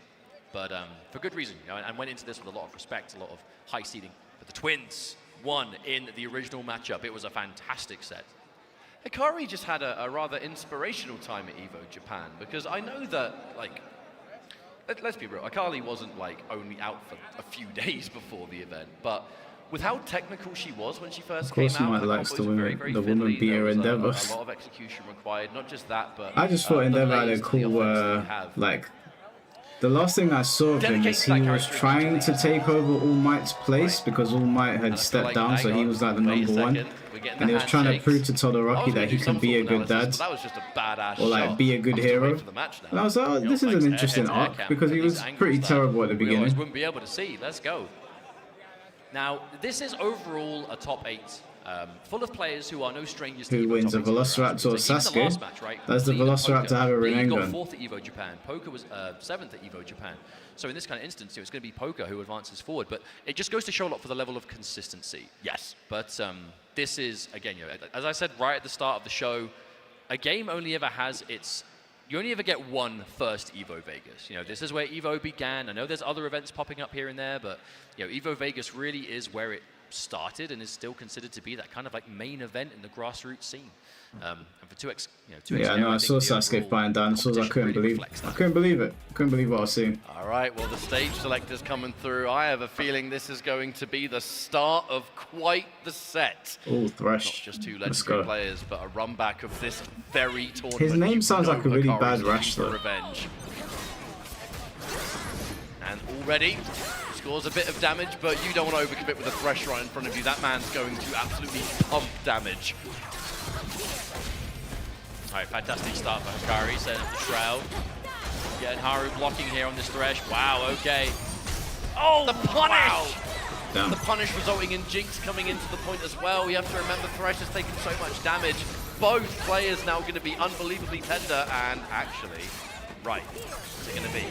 but for good reason, and went into this with a lot of respect, a lot of high seeding. But the Twins won in the original matchup. It was a fantastic set. Hikari just had a rather inspirational time at EVO Japan because I know that, like, let's be real, Akali wasn't like only out for a few days before the event, but with how technical she was when she first Of course, came out, Might her likes combos the were very, women. very The woman fiddly. beat There her was Endeavor. a lot of execution required, not just that, but I just thought the Endeavor had a layers to the cool, offense that we have. like, the last thing I saw of him Dedicated is to he that was character trying to take over All Might's place because All Might had stepped down, so he was like the number one. And he was trying to prove to Todoroki that he can be a good dad, That was just a badass or like shot. be a good hero. For the match now. And I was like, oh, this is an interesting arc because he was pretty terrible at the We always beginning. wouldn't be able to see. Let's go. Now, this is overall a top 8, full of players who are no strangers to Who EVO wins, top a 8 Velociraptor or rounds. Even the Sasuke? last match, right? Does the Bleed and Velociraptor Poker. have a Bleed got Rinnegan? 4th at EVO Japan. Poker was 7th at EVO Japan. So in this kind of instance, it's going to be Poker who advances forward. But it just goes to show a lot for the level of consistency. Yes. But this is, again, as I said right at the start of the show, a game only ever has its... You only ever get one first EVO Vegas. This is where EVO began. I know there's other events popping up here and there, but EVO Vegas really is where it started and is still considered to be that kind of like main event in the grassroots scene. And for 2X, you know, 2X Yeah, no, I saw Sasuke fighting dinosaurs. I couldn't believe it. I couldn't believe it. Couldn't believe what I was seeing. All right, well, the stage selector's coming through. I have a feeling this is going to be the start of quite the set. Oh, Thresh. Not just two legendary players, but a run back of this very tournament. His name sounds like a really bad rash, though. Revenge. And already scores a bit of damage, but you don't want to overcommit with a Thresh right in front of you. That man's going to absolutely pump damage. All right, fantastic start for Hikari, setting up the Shroud. Getting Haru blocking here on this Thresh. Wow, okay. Oh, the punish! Wow. Damn. The punish resulting in Jinx coming into the point as well. We have to remember Thresh has taken so much damage. Both players now going to be unbelievably tender, and actually, right, what's it going to be?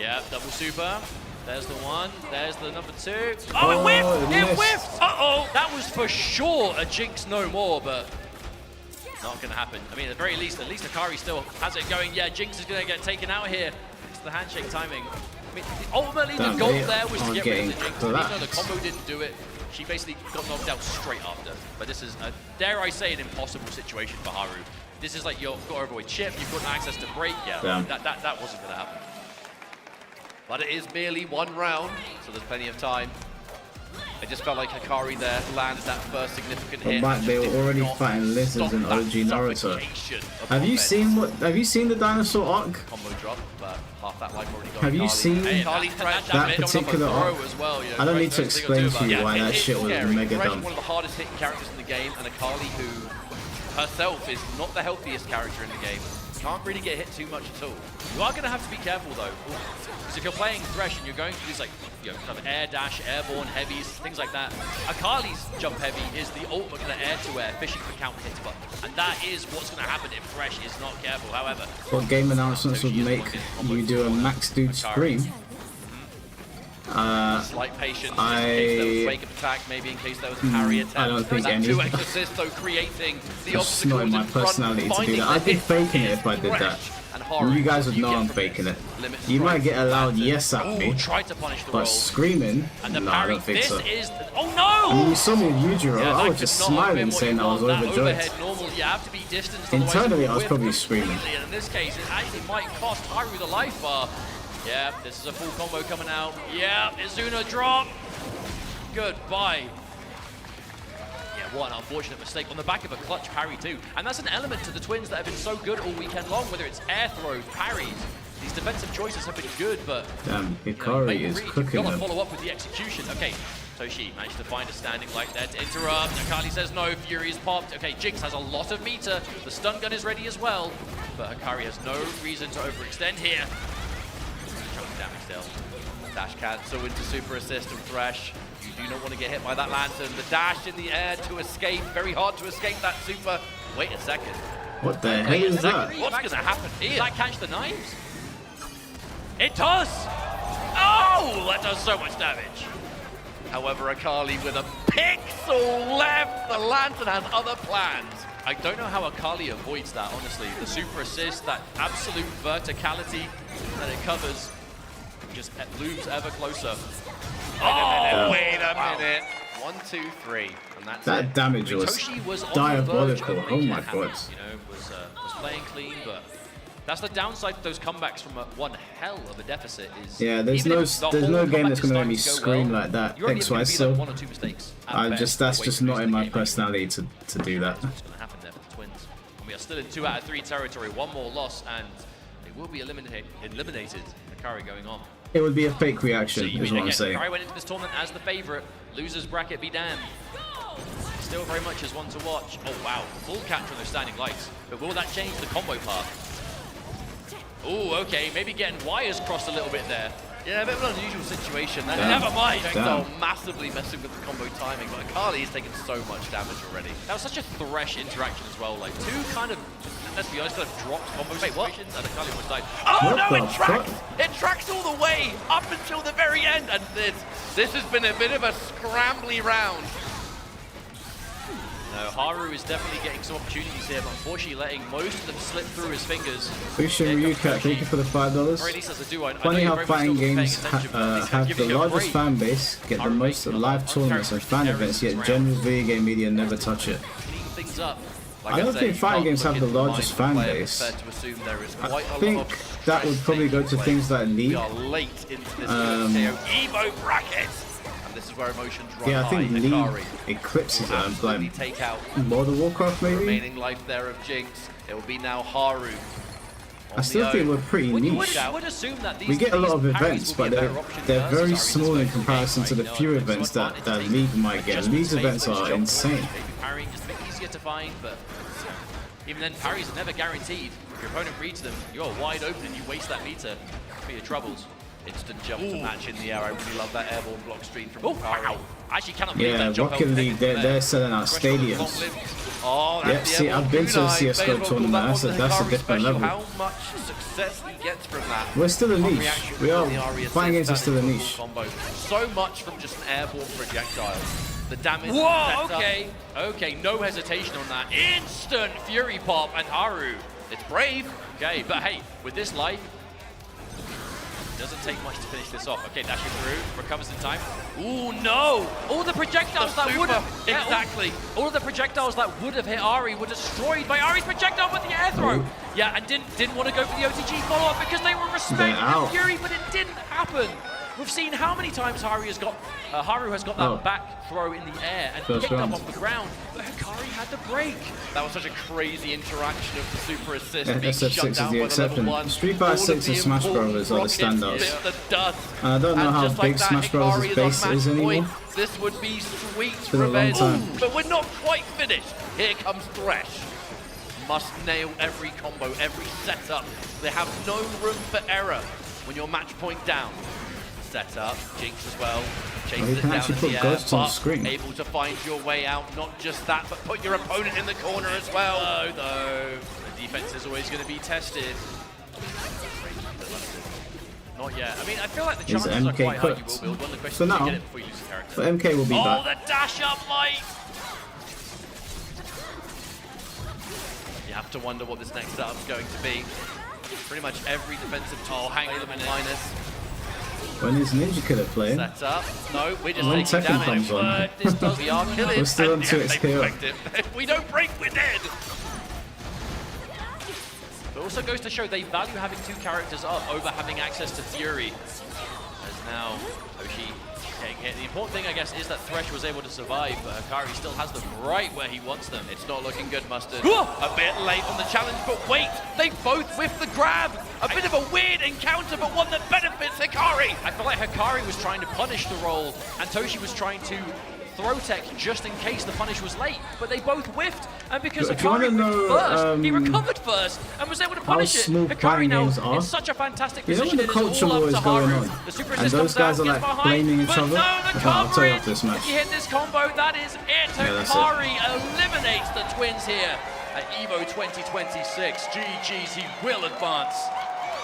Yeah, double super. There's the one, there's the number two. Oh, Oh, it whiffed! it It missed. whiffed! Uh-oh! That was for sure a Jinx no more, but not gonna happen. I mean, at the very least, Hikari still has it going. Yeah, Jinx is gonna get taken out here. It's the handshake timing. I mean, ultimately, Damn, the goal they there was to are get rid of the getting Jinx. Even though the collapsed. combo didn't do it, she basically got knocked out straight after. But this is, a, dare I say, an impossible situation for Haru. This is like you've got to avoid chip, you've got access to break. Yeah, Damn. that wasn't gonna happen. But it is merely one round, so there's plenty of time. I just felt like Hikari there landed that first significant But hit. Mike, they were already fighting lizards in OG Naruto. Have you seen the dinosaur arc? Combo drop, but half that life already gone. Have you seen that particular arc? as well, you know, I don't need to first thing or two, explain to you but why that it's shit was scary. mega Thresh is dumb. one of the hardest hitting characters in the game, and Akali, who herself is not the healthiest character in the game, can't really get hit too much at all. You are going to have to be careful though, because if you're playing Thresh and you're going through these like, you know, kind of air dash, airborne heavies, things like that, Akali's jump heavy is the ultimate kind of air-to-air, fishing for counter hits button, and that is what's going to happen if Thresh is not careful. However, What game announcements would make you do a max dude scream? Slight patience, just in case there was a wake-up attack, maybe in case there was a parry attempt. I don't think that any. 2x assist, though, creating the That's not in obstacles my in front, personality to do finding that. the I'd be hit faking it is if I did that. Thresh and Haru. You guys would You know get I'm from faking this. it. Limit You might strike, get a loud Lantern. yes at me, tried to punish the but roll. screaming, And the no, I parry, don't think this so. is, oh I mean, no! you saw me in Yujiro, Yeah, I that was just could not have smiling been what saying you I was want. That overjoyed. overhead normal, you have to be distanced. Internally, otherwise I was it probably will whiff screaming. completely, and in this case, it actually might cost Haru the life bar. Yeah, this is a full combo coming out. Yeah, Izuna drop. Goodbye. Yeah, what an unfortunate mistake on the back of a clutch parry too. And that's an element to the twins that have been so good all weekend long, whether it's air throws, parries. These defensive choices have been good, but Damn, Hikari is cooking you've got to them. follow up with the execution. Okay, Toshi managed to find a standing light there to interrupt. Akali says no, Fury is popped. Okay, Jinx has a lot of meter. The stun gun is ready as well, but Hikari has no reason to overextend here. Chunk damage still. Dash cancel into super assist from Thresh. You do not want to get hit by that lantern. The dash in the air to escape. Very hard to escape that super. Wait a second. What the hell is that? What's going to happen here? Does that catch the knives? It does! Oh, that does so much damage. However, Akali with a pixel left. The lantern has other plans. I don't know how Akali avoids that, honestly. The super assist, that absolute verticality that it covers, just looms ever closer. Oh, wait a minute. 1, 2, 3. And that's That it. damage was Toshi was on diabolical. the verge of Oh making my it happen. god. You know, was playing clean, but that's the downside to those comebacks from one hell of a deficit. Is Yeah, there's even no if the there's whole no game comeback that's is gonna make me starting to go scream well, like that. you're only XY gonna be still. like 1 or 2 mistakes. at I best just that's away just from not losing in the my game. personality to do that. What's going to happen there for the Twins? And we are still in 2 out of 3 territory. One more loss, and they will be eliminated. Hikari going on. It would be a fake reaction, So, is what I'm again, saying. Hikari went into this tournament as the favorite. Losers bracket be damned. Still very much as one to watch. Oh wow, full catch on those standing lights. But will that change the combo path? Oh, okay, maybe getting wires crossed a little bit there. Yeah, a bit of an unusual situation. That Never mind. So massively messing with the combo timing, but Akali is taking so much damage already. That was such a Thresh interaction as well. Like 2 kind of, let's be honest, kind of dropped combo situations, and Akali almost died. Oh What no, the it tracks! It tracks all the way up until the very end, and this has been a bit of a scrambly round. No, Haru is definitely getting some opportunities here, but unfortunately letting most of them slip through his fingers. Christian Ryukat, thank you for the $5. Or at least as a duo. I know Funny you're how very fighting much still paying games attention, but at least they're have the giving you a largest break. fan base, get the most live tournaments and fan events, yet general video game media never touch it. Clean things up. I don't think fighting games have the largest fan base. I think that would probably go to things like League. We are late into this EVO bracket. And this is where emotions run Yeah, I think high. League Hikari eclipses it. Like take out World of Warcraft, maybe. remaining life there of Jinx. It will be now Haru. I still think we're pretty niche. Would assume that We get a lot of events, but they're very small in comparison to the few events that League might get. League's events are insane. Maybe parrying just a bit easier to find, but even then, parries are never guaranteed. If your opponent reads them, you're wide open and you waste that meter for your troubles. Instant jump to match in the air. I really love that airborne block stream from Hikari. I actually cannot believe Yeah, that jump Rocket League, they're selling out stadiums. Oh, Yeah, see, I've been to a CSGO tournament. That's a different level. How much success he gets from that. We're still a niche. We are. Fighting games are still a niche. Combo. So much from just an airborne projectile. The damage. Whoa, okay. Okay, no hesitation on that. Instant Fury Pop and Haru. It's brave. Okay, but hey, with this life, it doesn't take much to finish this off. Okay, dashing through, recovers in time. Ooh, no! All the projectiles that would have... Exactly. All of the projectiles that would have hit Ari were destroyed by Ari's projectile with the air throw. Yeah, and didn't want to go for the OTG follow-up because they were respecting the Fury, but it didn't happen. We've seen how many times Haru has got that back throw in the air and picked up off the ground, but Hikari had the break. That was such a crazy interaction of the super assist. Yeah, SF6 is the exception. Street Fighter 6 and Smash Bros are the standouts. And I don't know how big Smash Bros' base is anymore. This would be sweet been a long revenge, time. but we're not quite finished. Here comes Thresh. Must nail every combo, every setup. They have no room for error when you're match point down. Set up, Jinx as well, chases it down in the air, but able to find your way out. Not just that, but put your opponent in the corner as well. Though, the defense is always going to be tested. Not yet. I mean, I feel like the chances are quite high you will build one. The question is to get it before you lose the character. But MK will be back. Oh, the dash up light! You have to wonder what this next setup is going to be. Pretty much every defensive tool, hang them in minus. When is Ninja Killer playing? Set up. No, we're just when taking Tekken damage. comes on. This does the arc killing. We're still on 2xKO. If we don't break, we're dead. But also goes to show they value having two characters up over having access to Fury. As now, Hoshi getting hit. The important thing, I guess, is that Thresh was able to survive, but Hikari still has them right where he wants them. It's not looking good, Mustard. A bit late on the challenge, but wait, they both whiffed the grab. A bit of a weird encounter, but one that benefits Hikari. I feel like Hikari was trying to punish the roll, and Toshi was trying to throw tech just in case the punish was late, but they both whiffed, and because Hikari whiffed first, he recovered first and was able to punish it. Hikari now in such a fantastic position. You know when the culture war is going on, and those guys are like blaming each other? I'll tell you after this match. If you hit this combo, that is it. Hikari eliminates the twins here at EVO 2026. GG's, he will advance.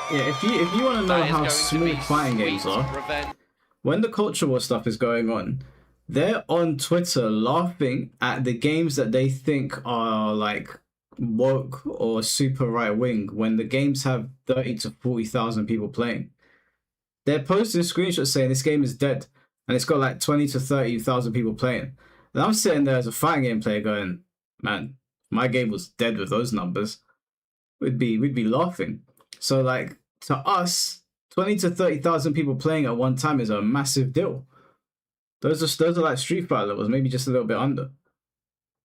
Yeah, if you want to know how smooth fighting games are, when the culture war stuff is going on, they're on Twitter laughing at the games that they think are like woke or super right wing when the games have 30 to 40,000 people playing. They're posting screenshots saying this game is dead and it's got like 20 to 30,000 people playing. And I'm sitting there as a fighting game player going, man, my game was dead with those numbers. We'd be laughing. So like to us, 20 to 30,000 people playing at one time is a massive deal. Those are like Street Fighter levels, maybe just a little bit under.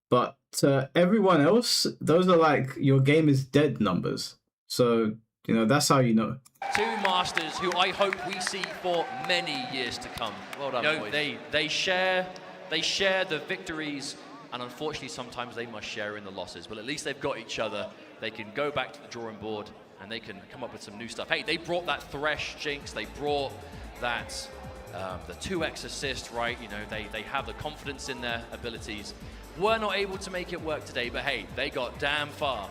But to everyone else, those are like your game is dead numbers. So, you know, that's how you know. Two masters who I hope we see for many years to come. Well done, boys. They share the victories, and unfortunately sometimes they must share in the losses. But at least they've got each other. They can go back to the drawing board and they can come up with some new stuff. Hey, they brought that Thresh Jinx, they brought that the 2x assist, right? You know, they have the confidence in their abilities. Were not able to make it work today, but hey, they got damn far.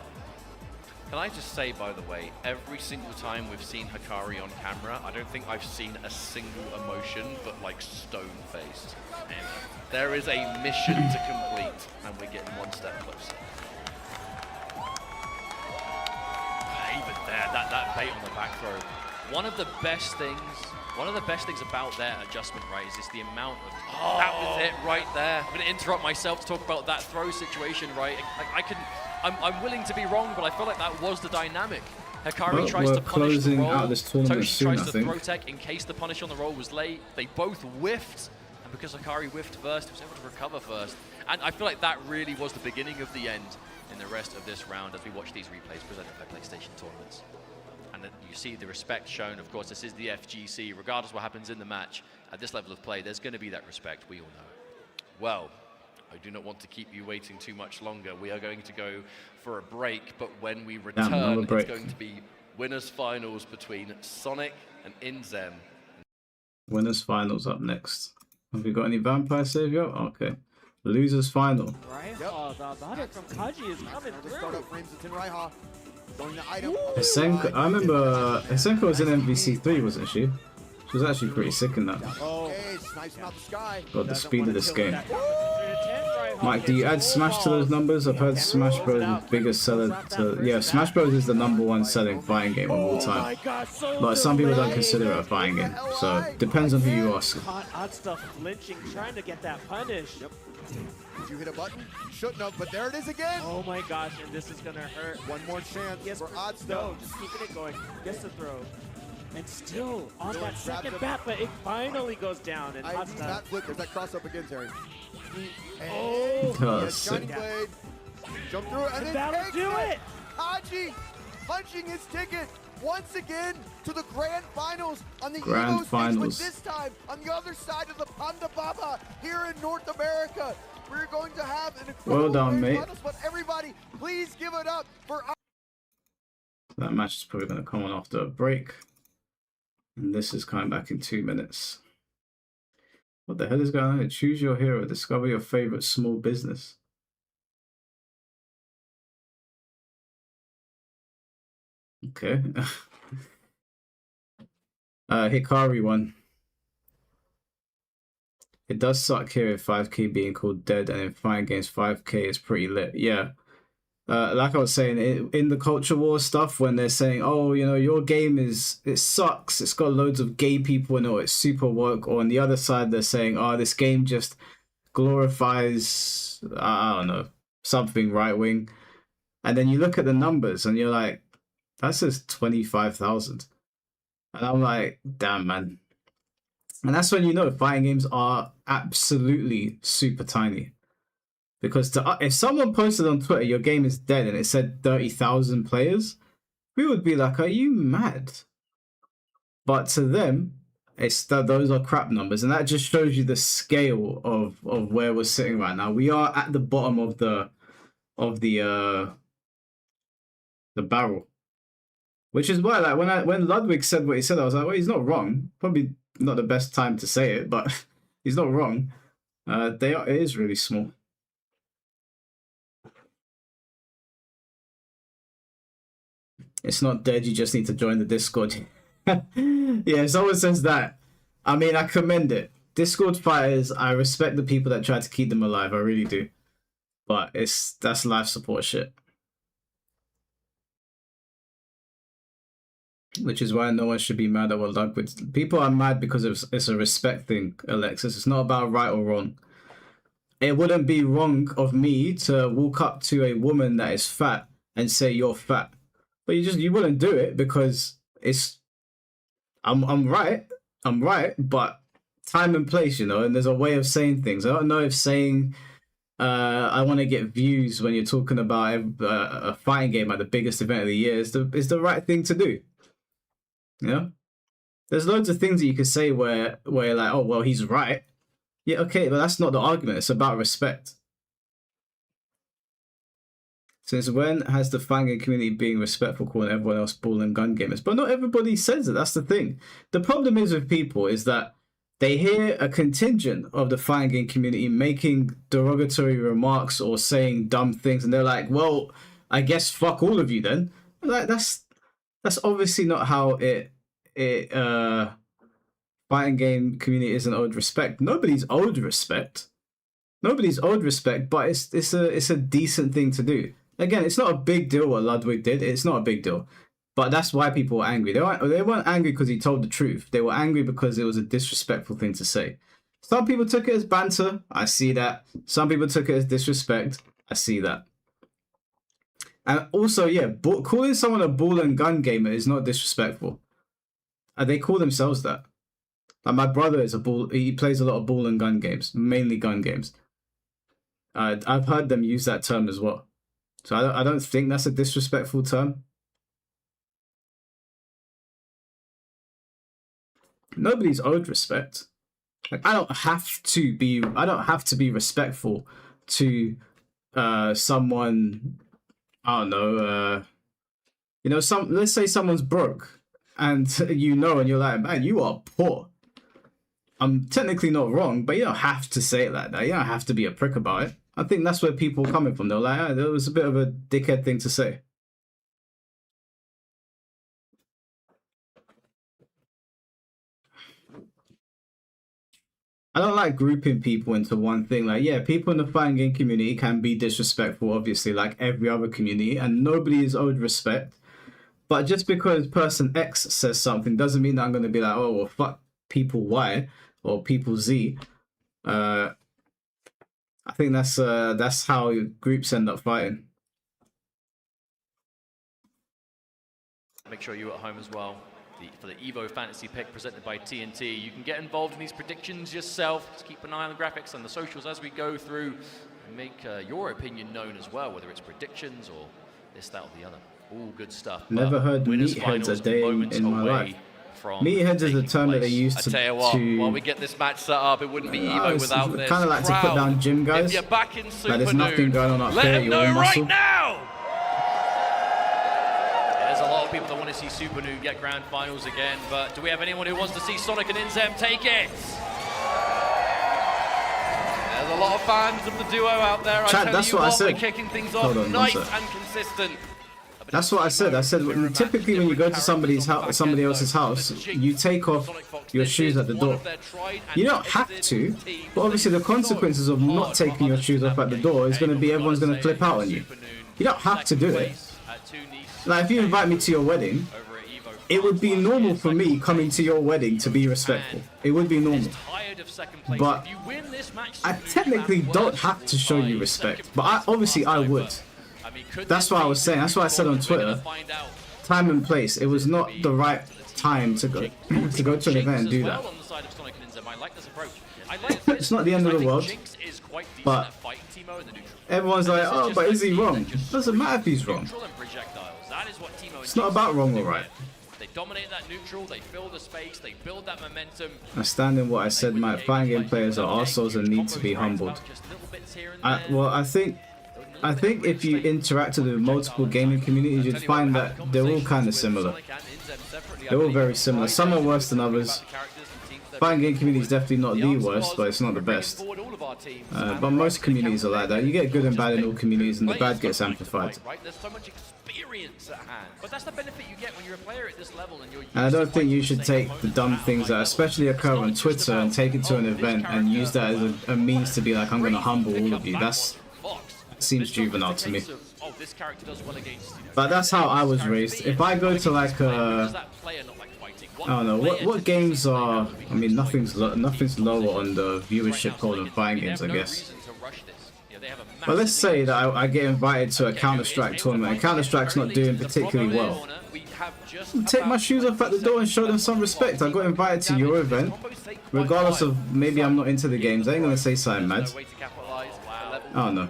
Can I just say, by the way, every single time we've seen Hikari on camera, I don't think I've seen a single emotion but like stone-faced. And there is a mission to complete, and we're getting one step closer. Even there, that bait on the back throw. One of the best things about their adjustment, right, is just the amount of... That was it right there. I'm going to interrupt myself to talk about that throw situation, right? I'm willing to be wrong, but I feel like that was the dynamic. Hikari tries to punish the roll. Toshi tries to throw tech in case the punish on the roll was late. They both whiffed, and because Hikari whiffed first, he was able to recover first. And I feel like that really was the beginning of the end in the rest of this round as we watch these replays presented by PlayStation Tournaments. And then you see the respect shown. Of course, this is the FGC. Regardless of what happens in the match, at this level of play, there's going to be that respect, we all know. Well, I do not want to keep you waiting too much longer. We are going to go for a break, but when we return, it's going to be winners finals between Sonic and Inzem. Winners finals up next. Have we got any vampire savior? Okay. Losers final. Right? Yep. Oh, the hit from Kaji is coming through. Asenka, I remember Asenka was in MVC3, wasn't she? She was actually pretty sick in that. Got the speed of this game. Mike, do you add Smash to those numbers? I've heard Smash Bros is the biggest seller to... Yeah, Smash Bros is the #1 selling fighting game of all time. But some people don't consider it a fighting game, so depends on who you ask. Odd stuff flinching, trying to get that punish. Yep. Did you hit a button? Shouldn't have, but there it is again. Oh my gosh, and this is gonna hurt. One more chance for Odd Stuff. No, just keeping it going. Gets the throw. And still on that second bat, but it finally goes down. And Odd Stuff. That flip, there's that cross up again, Terry. Oh, Shining Blade. Jump through it, and then that'll do it. Kaji punching his ticket once again to the grand finals on the grand EVO finals. stage, but this time on the other side of the Panda Baba here in North America. We're going to have an incredible well done, mate. finals, but everybody, please give it up for... That match is probably going to come on after a break. And this is coming back in 2 minutes. What the hell is going on here? Choose your hero. Discover your favorite small business. Okay. Hikari won. It does suck here in 5K being called dead, and in fighting games 5K is pretty lit. Yeah. Like I was saying, in the culture war stuff, when they're saying, oh, you know, your game it sucks, it's got loads of gay people in it, or it's super woke, or on the other side, they're saying, oh, this game just glorifies, I don't know, something right-wing. And then you look at the numbers, and you're like, that says 25,000. And I'm like, damn, man. And that's when you know fighting games are absolutely super tiny. Because if someone posted on Twitter, your game is dead, and it said 30,000 players, we would be like, are you mad? But to them, those are crap numbers. And that just shows you the scale of where we're sitting right now. We are at the bottom of the barrel. Which is why, like, when Ludwig said what he said, I was like, well, he's not wrong. Probably not the best time to say it, but he's not wrong. It is really small. It's not dead, you just need to join the Discord. Yeah, if someone says that, I mean, I commend it. Discord fighters, I respect the people that try to keep them alive, I really do. But that's life support shit. Which is why no one should be mad at what Ludwig... People are mad because it's a respect thing, Alexis. It's not about right or wrong. It wouldn't be wrong of me to walk up to a woman that is fat and say you're fat. But you wouldn't do it because I'm right, but time and place, you know, and there's a way of saying things. I don't know if saying I want to get views when you're talking about a fighting game at the biggest event of the year is the right thing to do. You know? There's loads of things that you could say where you're like, oh, well, he's right. Yeah, okay, but that's not the argument. It's about respect. Since when has the fighting community being respectful calling everyone else ball and gun gamers? But not everybody says it. That's the thing. The problem is with people is that they hear a contingent of the fighting game community making derogatory remarks or saying dumb things, and they're like, well, I guess fuck all of you then. Like that's obviously not how fighting game community isn't owed respect. Nobody's owed respect. Nobody's owed respect, but it's a decent thing to do. Again, it's not a big deal what Ludwig did. It's not a big deal. But that's why people were angry. They weren't angry because he told the truth. They were angry because it was a disrespectful thing to say. Some people took it as banter. I see that. Some people took it as disrespect. I see that. And also, yeah, calling someone a ball and gun gamer is not disrespectful. They call themselves that. Like my brother is he plays a lot of ball and gun games, mainly gun games. I've heard them use that term as well. So I don't think that's a disrespectful term. Nobody's owed respect. Like I don't have to be respectful to someone. I don't know. Let's say someone's broke, and and you're like, man, you are poor. I'm technically not wrong, but you don't have to say it like that. You don't have to be a prick about it. I think that's where people are coming from. They're like, that was a bit of a dickhead thing to say. I don't like grouping people into one thing. Like, yeah, people in the fighting game community can be disrespectful, obviously, like every other community, and nobody is owed respect. But just because person X says something doesn't mean that I'm going to be like, oh, well, fuck people Y or people Z. I think that's how groups end up fighting. Make sure you're at home as well. For the EVO Fantasy Pick presented by TNT. You can get involved in these predictions yourself. Just keep an eye on the graphics and the socials as we go through. Make your opinion known as well, whether it's predictions or this, that, or the other. All good stuff. Never heard meatheads a day in my life. Meatheads is a term that they use to... I tell you what, while we get this match set up, it wouldn't be EVO without this kind of like crowd. To put down gym guys. If you're back in Super like there's nothing going on up let there. them know right now! There's a lot of people that want to see Super Noob get grand finals again, but do we have anyone who wants to see Sonic and Inzem take it? There's a lot of fans of the duo out there. Chat, that's what I said. We're kicking things off nice and consistent. That's what I said. I said typically when you go to somebody else's house, you take off your shoes at the door. You don't have to, but obviously the consequences of not taking your shoes off at the door is going to be everyone's going to flip out on you. You don't have to do it. Like if you invite me to your wedding, it would be normal for me coming to your wedding to be respectful. It would be normal. But I technically don't have to show you respect. But obviously I would. That's what I was saying. That's what I said on Twitter. Time and place. It was not the right time to go to an event and do that. It's not the end of the world. But everyone's like, oh, but is he wrong? Doesn't matter if he's wrong. It's not about wrong or right. They dominate that neutral, they fill the space, they build that momentum. I stand in what I said. My fighting game players are arseholes and need to be humbled. I think if you interacted with multiple gaming communities, you'd find that they're all kind of similar. They're all very similar. Some are worse than others. Fighting game community is definitely not the worst, but it's not the best. But most communities are like that. You get good and bad in all communities, and the bad gets amplified. And I don't think you should take the dumb things that especially occur on Twitter and take it to an event and use that as a means to be like, I'm going to humble all of you. That seems juvenile to me. But that's how I was raised. If I go to like I don't know what games are. I mean, nothing's lower on the viewership poll than fighting games, I guess. But let's say that I get invited to a Counter-Strike tournament, and Counter-Strike's not doing particularly well. Take my shoes off at the door and show them some respect. I got invited to your event, regardless of maybe I'm not into the games. I ain't gonna say something mad. I don't know.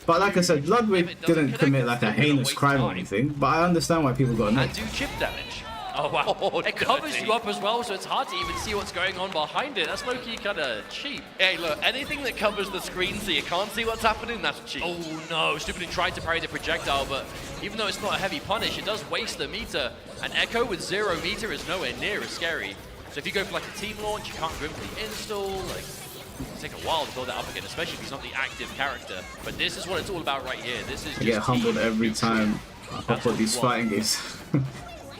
But like I said, Ludwig didn't commit like a heinous crime or anything, but I understand why people got annoyed. And do chip damage. Oh wow, it covers you up as well, so it's hard to even see what's going on behind it. That's low-key kind of cheap. Hey look, anything that covers the screen so you can't see what's happening, that's cheap. Oh no, Stupidly tried to parry the projectile, but even though it's not a heavy punish, it does waste the meter. And Echo with 0 meter is nowhere near as scary. So if you go for like a team launch, you can't go in for the install, like, it'll take a while to build that up again, especially if he's not the active character. But this is what it's all about right here. This is I get humbled every time I put these fighting games.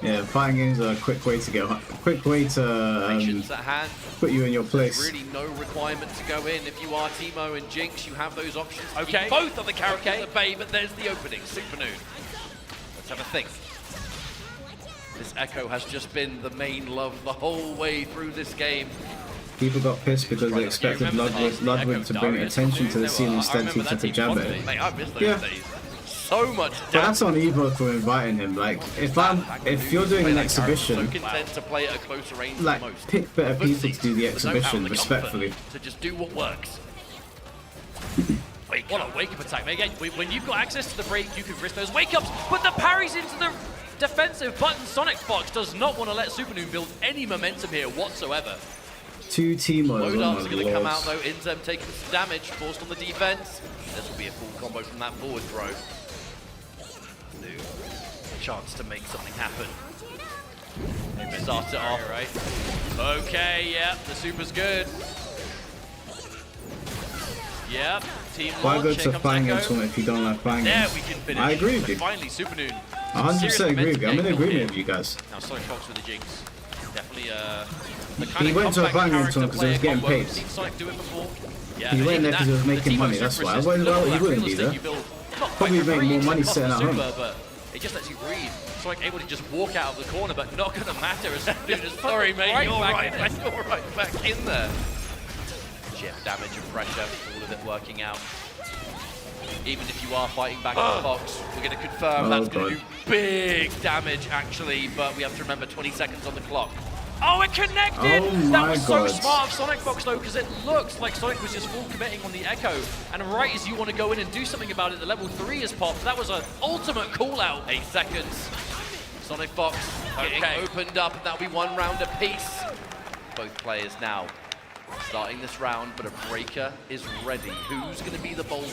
Yeah, fighting games are a quick way to Patience at hand. put you in your place. There's really no requirement to go in. If you are Teemo and Jinx, you have those options. to Okay. keep both of the characters at bay, but there's the opening. Supernoon. Let's have a think. This Echo has just been the main love the whole way through this game. People got pissed because they expected Ludwig to bring attention to the scene instead he took a jab at it. Mate, I miss those Yeah. days. So much But that's on EVO for inviting him. Like, if you're doing an exhibition, so content to play at a closer range like, than most. pick better people to do the There's no power exhibition, in the respectfully. comfort To just do what works. What a wake-up attack. Again, when you've got access to the break, you can risk those wake-ups, but the parries into the defensive button. Sonic Fox does not want to let Supernoon build any momentum here whatsoever. Two Teemos, Low oh darts my are going to come out lord. though. Inzem taking some damage, forced on the defense. This will be a full combo from that forward throw. New chance to make something happen. Maybe start it off, right? Okay, yeah, the super's good. Yep, team Why launch, go here to comes flying Echo. games if you don't like flying There games? we can finish. I agree with But you. finally, Supernoon. 100% agree with you. I'm in agreement with you guys. Now Sonic Fox with the Jinx. Definitely the He kind of went to a compact flying game character tournament because he was player getting combo. paid. We've seen Sonic do it before. Yeah, He and went even there because he was that, making the money, Teemo that's Super why. Assist, Otherwise, look at he that wouldn't real be estate there. you build. Not quite Probably for make free, more it's money gonna sitting cost at the home. Super, but it just lets you breathe. Sonic able to just walk out of the corner, but not going to matter as soon as sorry, mate, you're right back in there. Sheer damage and pressure, all of it working out. Even if you are fighting back on Fox, we're going to confirm that's going to do big damage actually, but we have to remember 20 seconds on the clock. Oh, it connected! Oh That my was so God. smart of Sonic Fox though, because it looks like Sonic was just full committing on the Echo, and right as you want to go in and do something about it, the level 3 is popped. That was an ultimate call out. 8 seconds. Sonic Fox getting opened up, and that'll be 1 round apiece. Both players now starting this round, but a breaker is ready. Who's going to be the bold?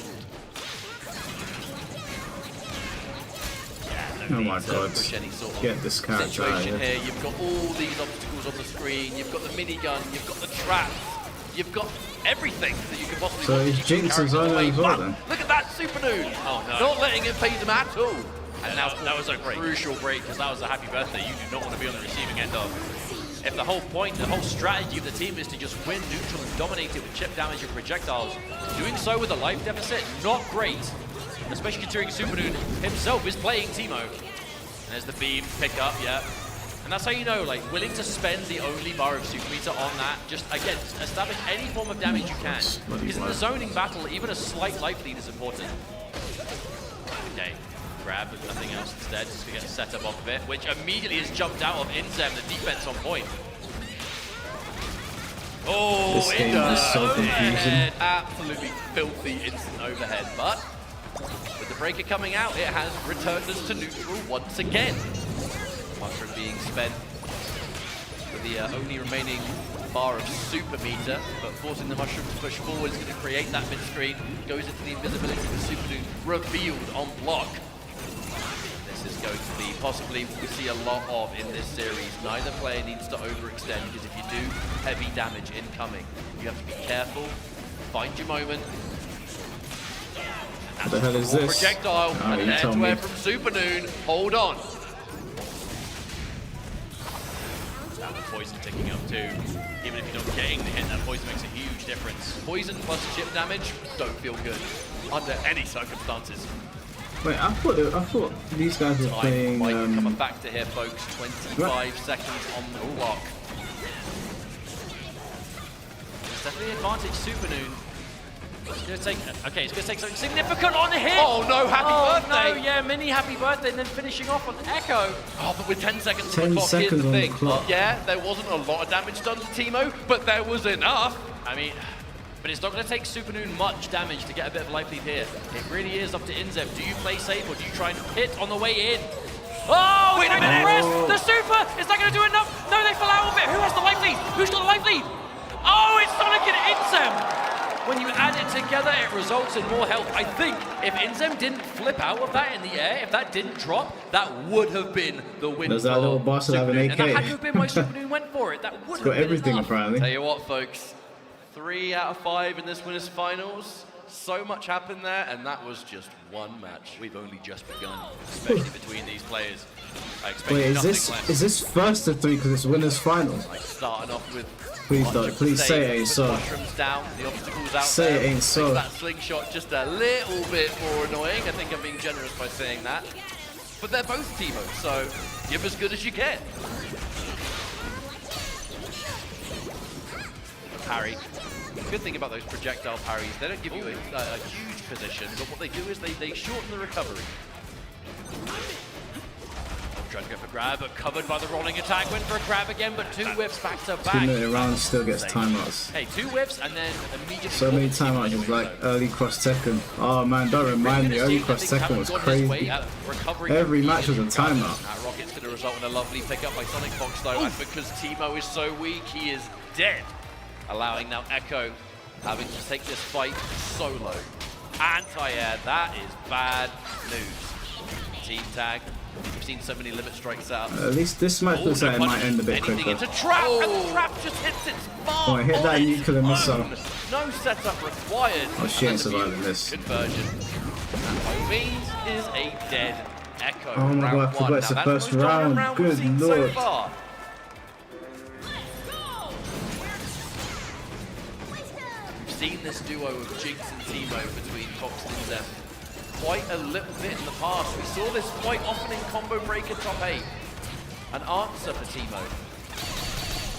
Oh my god. Push any sort of Get this character out of situation here. here. You've got all these obstacles on the screen. You've got the minigun. You've got the traps. You've got everything that you could possibly So want to is keep your Jinx as character well away. as well But then? look at that Supernoon. Oh, no. Not letting it phase him at all. And now That was a crucial break because that was a happy birthday you do not want to be on the receiving end of. If the whole point, the whole strategy of the team is to just win neutral and dominate it with chip damage and projectiles, doing so with a life deficit, not great. Especially considering Supernoon himself is playing Teemo. There's the beam, pick up, yeah. And that's how you know, like, willing to spend the only bar of super meter on that, just, again, establish any form of damage you can. Because in the zoning battle, even a slight life lead is important. Okay, grab with nothing else instead, just to get a setup off of it, which immediately is jumped out of Inzem, the defense on point. Oh, This game is so confusing. overhead, absolutely filthy instant overhead, but with the breaker coming out, it has returned us to neutral once again. Mushroom being spent with the only remaining bar of super meter, but forcing the Mushroom to push forward is going to create that mid-screen, goes into the invisibility with Supernoon revealed on block. This is going to be possibly what we see a lot of in this series. Neither player needs to overextend, because if you do, heavy damage incoming. You have to be careful, find your moment. What the hell is this? Projectile, Oh, and you an told me. air from Supernoon. Hold on. Now the poison ticking up too. Even if you're not getting the hit, that poison makes a huge difference. Poison plus chip damage don't feel good under any circumstances. Wait, I thought these guys were Time playing. might become a factor here, folks. 25 Right. seconds on the clock. It's definitely an advantage Supernoon. It's going to take, okay, it's going to take something significant on the hit. Oh no, happy birthday! No, yeah, mini happy birthday, and then finishing off on Echo. Oh, but with 10 seconds on 10 the clock, here's seconds the on the thing. clock. Yeah, there wasn't a lot of damage done to Teemo, but there was enough. I mean, but it's not going to take Supernoon much damage to get a bit of life lead here. It really is up to Inzem. Do you play safe or do you try and hit on the way in? Oh, Wait a minute. Rest. The super! Is that going to do enough? No, they fell out of it. Who has the life lead? Who's got the life lead? Oh, it's Sonic and Inzem! When you add it together, it results in more health. I think if Inzem didn't flip out of that in the air, if that didn't drop, that would have been the win. Does that little bastard have an Supernoon. AK? And that had to have been why Supernoon went for it. That would It's have got been everything enough. apparently. Tell you what, folks, 3 out of 5 in this winners finals. So much happened there, and that was just one match. We've only just begun, especially between these players. I expect Wait, nothing is less. this first of 3 because it's winners final? Like starting off with Please don't. Please say it ain't so. Mushrooms down, the obstacles out Say there. it ain't so. Makes that slingshot just a little bit more annoying. I think I'm being generous by saying that. But they're both Teemo, so give as good as you get. Parry. Good thing about those projectile parries, they don't give you a huge position, but what they do is they shorten the recovery. Trying to go for grab, but covered by the rolling attack. Went for a grab again, but 2 whips back to 2 back. minute round still gets timeouts. Hey, 2 whips and then immediately. So many timeouts is like early cross Tekken. Oh man, don't remind me. Early cross Tekken was crazy. Every match was a timeout. Rocket's going to result in a lovely pickup by Sonic Fox though, and because Teemo is so weak, he is dead. Allowing now Echo having to take this fight solo. Anti-air, that is bad news. Team tag. We've seen so many limit strikes out. At least this match looks like it might end a bit quicker. Into trap, and the trap just hits its mark. Oh, I hit that nuclear missile. No setup required. Oh, she ain't surviving this. Conversion. And by means is a dead Echo. Oh my god, I forgot it's the first round. Good lord. So far. We've seen this duo of Jinx and Teemo between Fox and Zem quite a little bit in the past. We saw this quite often in Combo Breaker top 8. An answer for Teemo.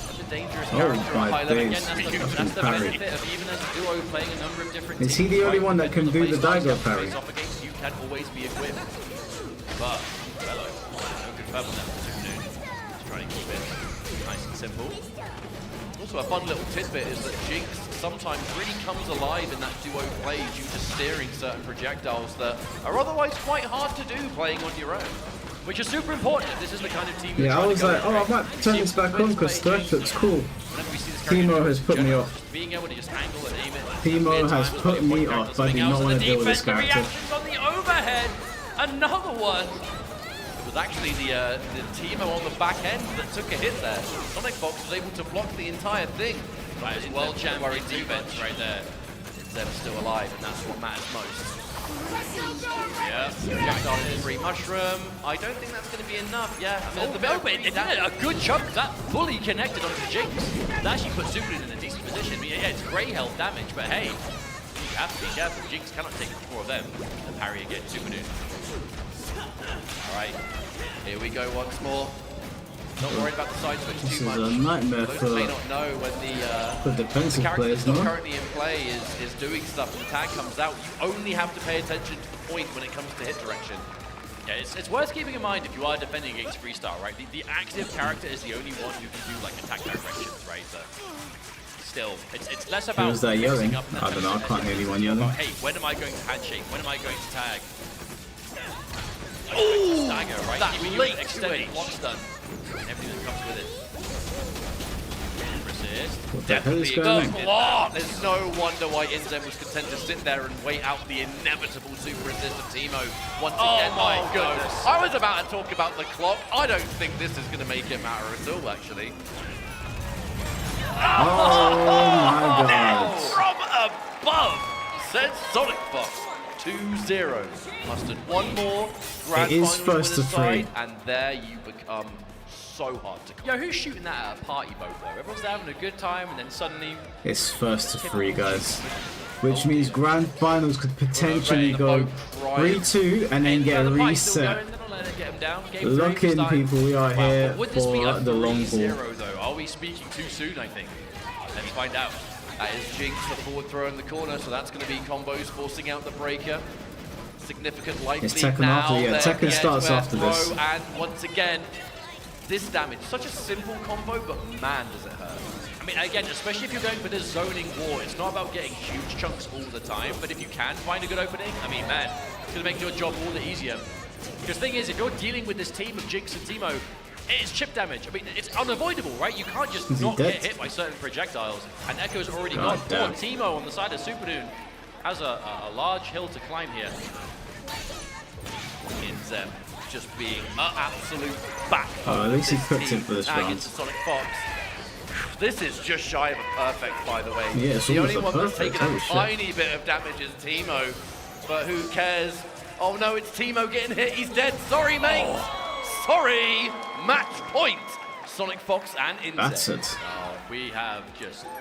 Such a dangerous character at high level. Again, that's the benefit of even as a duo playing a number of different teams. Is he the only one that can do the Daigo parry? You can always be equipped. But, hello. No confirm on that. Just trying to keep it nice and simple. Also, a fun little tidbit is that Jinx sometimes really comes alive in that duo play due to steering certain projectiles that are otherwise quite hard to do playing on your own. Which is super important if this is the kind of team you're Yeah, I trying was to go like, oh, I might turn this back on because Thresh looks cool. Teemo has put me off. Being able to just angle and aim it. Teemo has put me off. I do not want to deal with this character. Reactions on the overhead. Another one. It was actually the Teemo on the back end that took a hit there. Sonic Fox was able to block the entire thing. That is well champion defense right there. Zeb's still alive, and that's what matters most. Yeah, Projectile in free mushroom. I don't think that's going to be enough. Yeah, I mean, it's a good chunk. That fully connected onto Jinx. That actually puts Superman in a decent position. Yeah, it's grey health damage, but hey, you have to be careful. Jinx cannot take 4 of them. The parry again, Superman. All right, here we go once more. Not worried about the side switch This too is much. a nightmare Those for may not know when the defensive character players, that's not no? currently in play is doing stuff and the tag comes out. You only have to pay attention to the point when it comes to hit direction. Yeah, it's worth keeping in mind if you are defending against freestyle, right? The active character is the only one who can do like attack directions, right? So still, it's less about. Who was that yelling? Up I don't know, I can't hear anyone yelling. Hey, when am I going to handshake? When am I going to tag? Oh, stagger, right? That late extended switch. one stun. And everything that comes with it. Resist. What the hell is going on? Block. There's no wonder why Inzen was content to sit there and wait out the inevitable super resist of Teemo once again. Oh my goodness. I was about to talk about the clock. I don't think this is going to make it matter at all, actually. Oh my god. From above, says Sonic Fox. 2-0. Mustered one more. Grand It is final first to winner's side, 3. and there you become so hard to come. Yo, who's shooting that at a party boat though? Everyone's having a good time and then suddenly... It's first to 3, guys. Which means grand finals could potentially go 3-2 and then get a reset. Lock in, people. We are here for the long ball. Though? Are we speaking too soon, I think? Let's find out. That is Jinx, the forward throw in the corner, so that's going to be combos forcing out the breaker. Significant life It's lead Tekken now. after, yeah, There, Tekken yes, starts where after this. throw, and once again, this damage. Such a simple combo, but man, does it hurt. I mean, again, especially if you're going for this zoning war, it's not about getting huge chunks all the time, but if you can find a good opening, I mean, man, it's going to make your job all the easier. Because the thing is, if you're dealing with this team of Jinx and Teemo, it's chip damage. I mean, it's unavoidable, right? You can't just not get hit by certain projectiles. And Echo's already gone. damn. Teemo on the side of Supernoon has a large hill to climb here. Inzen just being an absolute backbone. Oh, at least he this cooked team it for this tag round. into Sonic Fox. This is just shy of a perfect, by the way. Yeah, it's the almost only a one that's perfect, taken a holy shit. tiny bit of damage is Teemo, but who cares? Oh no, it's Teemo getting hit. He's dead. Sorry, mate. Sorry. Match point. Sonic Fox and Inzed. That's it. We have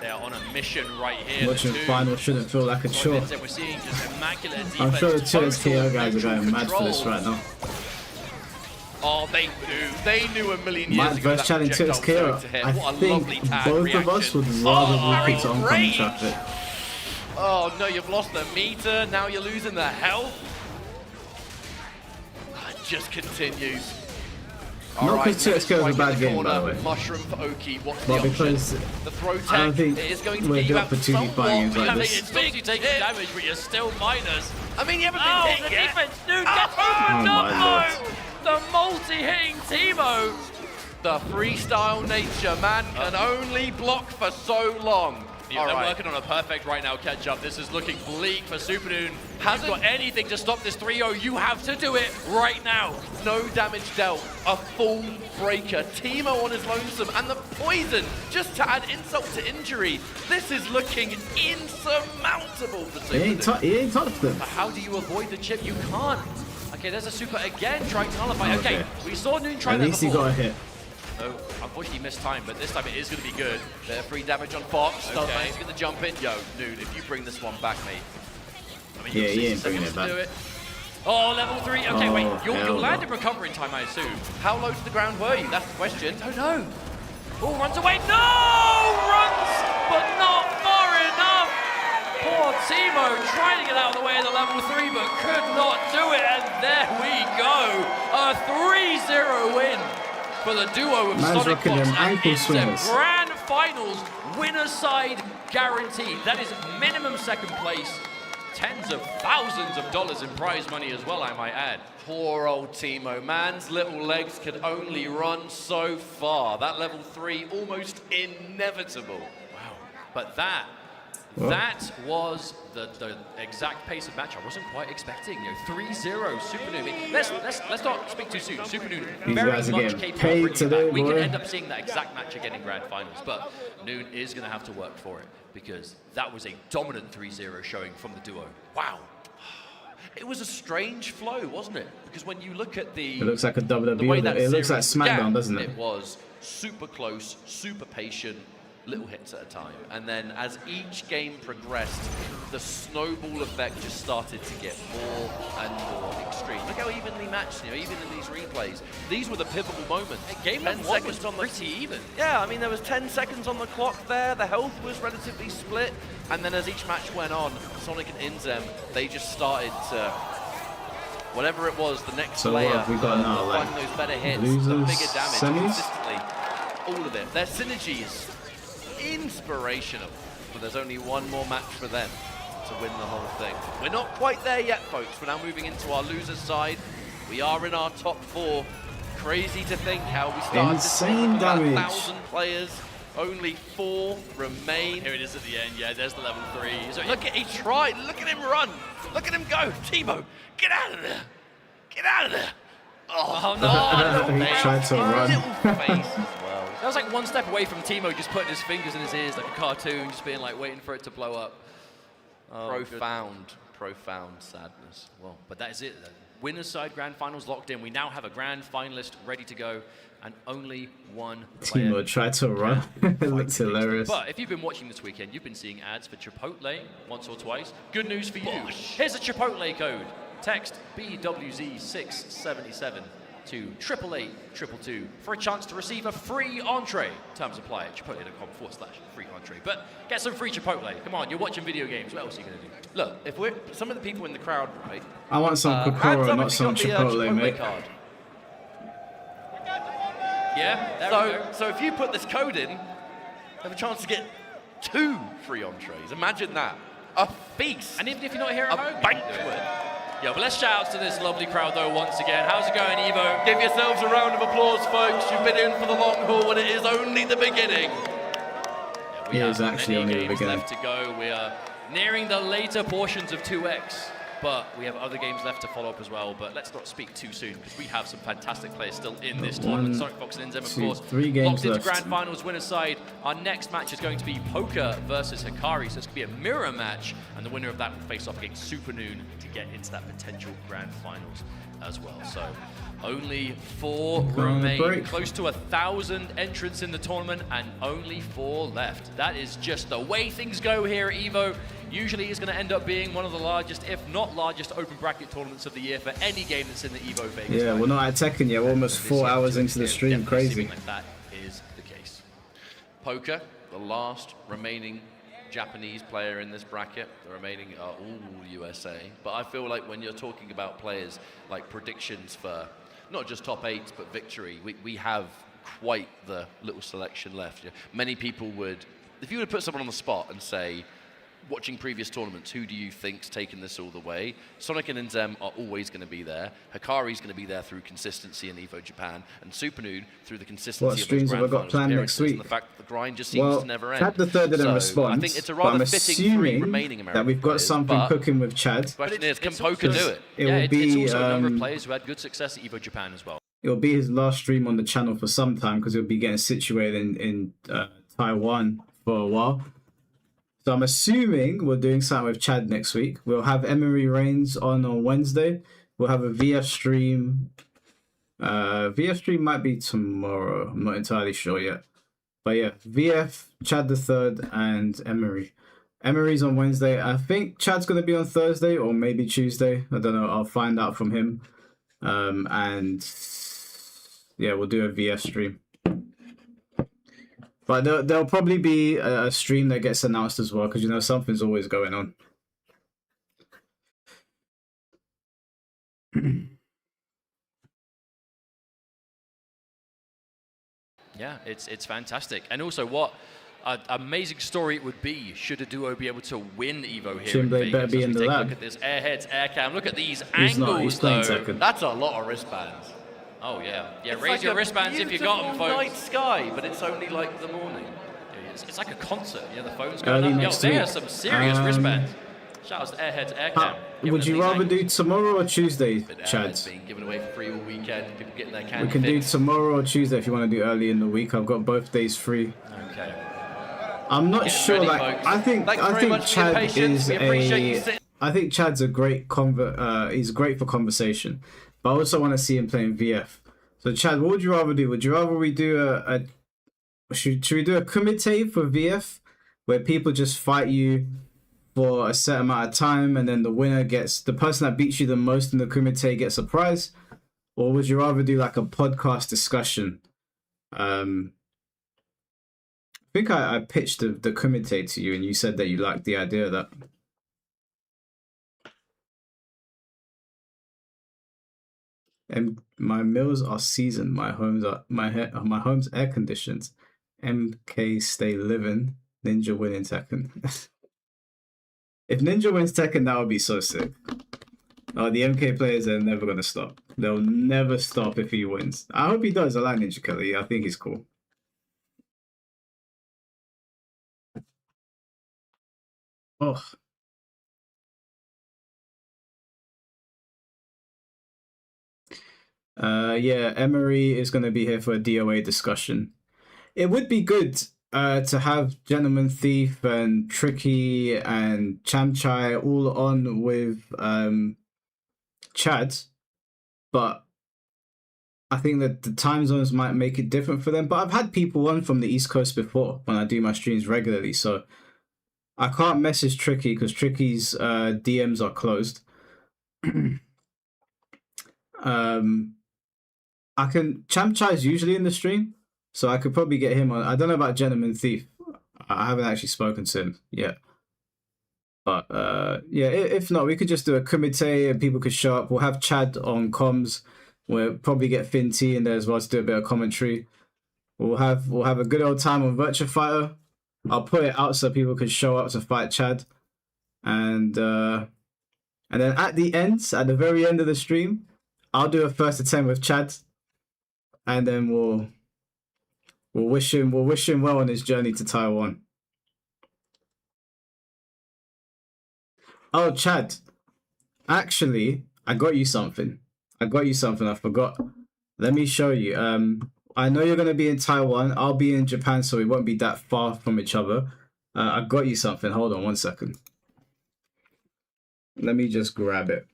they're on a mission right here. Watching final shouldn't feel like a chore. We're seeing just immaculate defense. I'm sure the 2SKO guys are going mad for this right now. Oh, They knew a million years Mad ago versus that challenge projectile 2SKO. was going to hit. I What a lovely think tag both reaction. of us would rather we picked oncoming rage. traffic. Oh no, you've lost the meter. Now you're losing the health. It just continues. Not because 2SKO is a bad game, by the way. Mushroom for Oki. What's But the because option? The throw I don't tag think is going to we're get you built out for 2v fighting games like I mean, this. it's big, you taking damage, but you're still minus. I mean, you haven't been hit the yet. defense, dude, gets opened Oh up, my though. The multi-hitting Teemo. The freestyle nature, man, can only block for so long. Yeah, they're working on a perfect right now catch-up. This is looking bleak for Supernoon. Hasn't got anything to stop this 3-0. You have to do it right now. No damage dealt, a full breaker. Teemo on his lonesome, and the poison, just to add insult to injury. This is looking insurmountable for Supernoon. He ain't touched them. But how do you avoid the chip? You can't. Okay, there's a super again trying to nullify. Okay, we saw Noon try At that least he before. got a hit. No, unfortunately he missed time, but this time it is going to be good. They're free damage on Fox. Start Okay. to get the jump in. Yo, Noon, if you bring this one back, mate. I mean, Yeah, you've he 60 ain't bringing seconds it to back. do it. Oh, level 3. Okay, wait. Oh, You'll hell land no. in recovering time, I assume. How low to the ground were you? That's the question. Oh, no. Oh, runs away. No! Runs, but not far enough. Poor Teemo trying to get out of the way of the level 3, but could not do it. And there we go. A 3-0 win for the duo of Man's Sonic rocking Fox them and ankle Inzed. swingers. Grand Finals, winner side guaranteed. That is minimum second place. Tens of thousands of dollars in prize money as well, I might add. Poor old Teemo. Man's little legs could only run so far. That level 3, almost inevitable. Wow. But that was the exact pace of match I wasn't quite expecting. 3-0 Supernoon. Let's not speak too soon. Supernoon These very guys are much getting capable of paid bringing it today, back. We boy. could end up seeing that exact match again in Grand Finals, but Noon is going to have to work for it because that was a dominant 3-0 showing from the duo. Wow. It was a strange flow, wasn't it? Because when you look at the... It looks like a the way WWE. that It looks like series began, SmackDown, doesn't it? It was super close, super patient, little hits at a time. And then as each game progressed, the snowball effect just started to get more and more extreme. Look how evenly matched, even in these replays. These were the pivotal moments. Game 10 1 was seconds on the... pretty even. Yeah, I mean, there was 10 seconds on the clock there. The health was relatively split. And then as each match went on, Sonic and Inzem, they just started to... Whatever it was, the next So what layer, have we got now, like, finding those better hits, the losers, bigger damage, semis? consistently, all of it. Their synergy is inspirational, but there's only one more match for them to win the whole thing. We're not quite there yet, folks. We're now moving into our losers side. We are in our top 4. Crazy to think how we started Insane this about damage. 1,000 players. Only 4 remain. Here it is at the end. Yeah, there's the level 3. So Look at he tried. Look at him run. Look at him go. Teemo, get out of there. Get out of there. Oh, no. He tried to run. Little face as well. that was like one step away from Teemo just putting his fingers in his ears like a cartoon, just being like waiting for it to blow up. Oh, Profound sadness. Well, but that is it. The winner's side grand finals locked in. We now have a grand finalist ready to go, and only one player. Teemo tried to run. It looks hilarious. But if you've been watching this weekend, you've been seeing ads for Chipotle once or twice. Good news for you. Here's a Chipotle code. Text BWZ677 to 888-222 for a chance to receive a free entree. Terms apply at chipotle.com/free entree. But get some free Chipotle. Come on, you're watching video games. What else are you going to do? Look, if we're some of the people in the crowd, right? I want some hands Kokoro, up not if you some got the, Chipotle, mate. card. Yeah, there we go. So if you put this code in, you have a chance to get 2 free entrees. Imagine that. A feast. And even if you're not here at home, a banquet. Yeah, but let's shout out to this lovely crowd though once again. How's it going, Evo? Give yourselves a round of applause, folks. You've been in for the long haul, and it is only the beginning. It is actually only the games beginning. left to go. We are nearing the later portions of 2X. but we have other games left to follow up as well. But let's not speak too soon because we have some fantastic players still in this tournament. Sonic Fox and Inzem, of course, 3 games locked into left. Grand Finals winner side. Our next match is going to be Poker versus Hikari, so it's going to be a mirror match, and the winner of that will face off against Super Noon to get into that potential Grand Finals as well. So only 4 remain, close to 1,000 entrants in the tournament, and only 4 left. That is just the way things go here at EVO. Usually it's going to end up being one of the largest, if not largest, open bracket tournaments of the year for any game that's in the EVO Vegas. Yeah, we're not at Tekken yet. We're almost 4 hours into the stream. Crazy. Like that is the case. Poker, the last remaining Japanese player in this bracket. The remaining are all USA. But I feel like when you're talking about players like predictions for not just top 8 but victory, we have quite the little selection left. You know, many people would, if you were to put someone on the spot and say, watching previous tournaments, who do you think's taken this all the way? Sonic and Inzem are always going to be there. Hikari's going to be there through consistency in EVO Japan, and Supernoon through the consistency What of streams those have I Grand got Finals planned appearances next and week? the fact that the grind just seems to never end. Chad the third didn't respond, I think it's a but rather I'm fitting 3 assuming remaining American that we've got players, something but cooking with Chad. the question is, can Poker do it? It Yeah, will it's be, also a number of players who had good success at EVO Japan as well. It'll be his last stream on the channel for some time because he'll be getting situated in Taiwan for a while. So I'm assuming we're doing something with Chad next week. We'll have Emery Reigns on Wednesday. We'll have a VF stream. VF stream might be tomorrow. I'm not entirely sure yet. But yeah, VF, Chad the third, and Emery. Emery's on Wednesday. I think Chad's going to be on Thursday or maybe Tuesday. I don't know. I'll find out from him. And yeah, we'll do a VF stream. But there'll probably be a stream that gets announced as well, because, you know, something's always going on. Yeah, it's fantastic. And also what an amazing story it would be should a duo be able to win EVO here in Vegas. Better be in As we the take a lab. look at this airheads, aircam. Look at these He's not, angles, he's playing though. second. That's a lot of wristbands. Oh, yeah. Yeah, It's raise like your a wristbands if you got them, beautiful folks. night sky, but it's only like the morning. It's like a concert. Yeah, the phone's going Early up. Yo, next there are week. some serious wristbands. Shout out to Airheads, Aircam. Would you rather do tomorrow or Tuesday, Chad? Being given away for free all weekend, people getting their We candy can do fix. tomorrow or Tuesday if you want to do early in the week. I've got both days free. Okay. I'm not Get sure. ready, like, folks. I think Thanks very much for your Chad patience. is We appreciate you a. sitting- I think Chad's a great he's great for conversation, but I also want to see him playing VF. So Chad, what would you rather do? Would you rather we do should we do a kumite for VF, where people just fight you for a set amount of time, and then the person that beats you the most in the kumite gets a prize? Or would you rather do like a podcast discussion? I think I pitched the kumite to you, and you said that you liked the idea of that. And my meals are seasoned. My home's air conditioned. MK stay living. Ninja winning Tekken. If Ninja wins Tekken, that would be so sick. Oh, the MK players are never gonna stop. They'll never stop if he wins. I hope he does. I like Ninja Kelly. I think he's cool. Oh. Yeah, Emery is going to be here for a DOA discussion. It would be good to have Gentleman Thief and Tricky and Chamchai all on with Chad, but I think that the time zones might make it different for them. But I've had people on from the East Coast before when I do my streams regularly, so I can't message Tricky because Tricky's DMs are closed. Chamchai's usually in the stream, so I could probably get him on. I don't know about Gentleman Thief. I haven't actually spoken to him yet. But yeah, if not, we could just do a kumite and people could show up. We'll have Chad on comms. We'll probably get Finty in there as well to do a bit of commentary. We'll have a good old time on Virtua Fighter. I'll put it out so people can show up to fight Chad. And then at the very end of the stream, I'll do a first attempt with Chad. And then we'll wish him well on his journey to Taiwan. Oh, Chad, Actually, I got you something. I forgot. Let me show you. I know you're gonna be in Taiwan. I'll be in Japan, so we won't be that far from each other. I got you something. Hold on 1 second. Let me just grab it.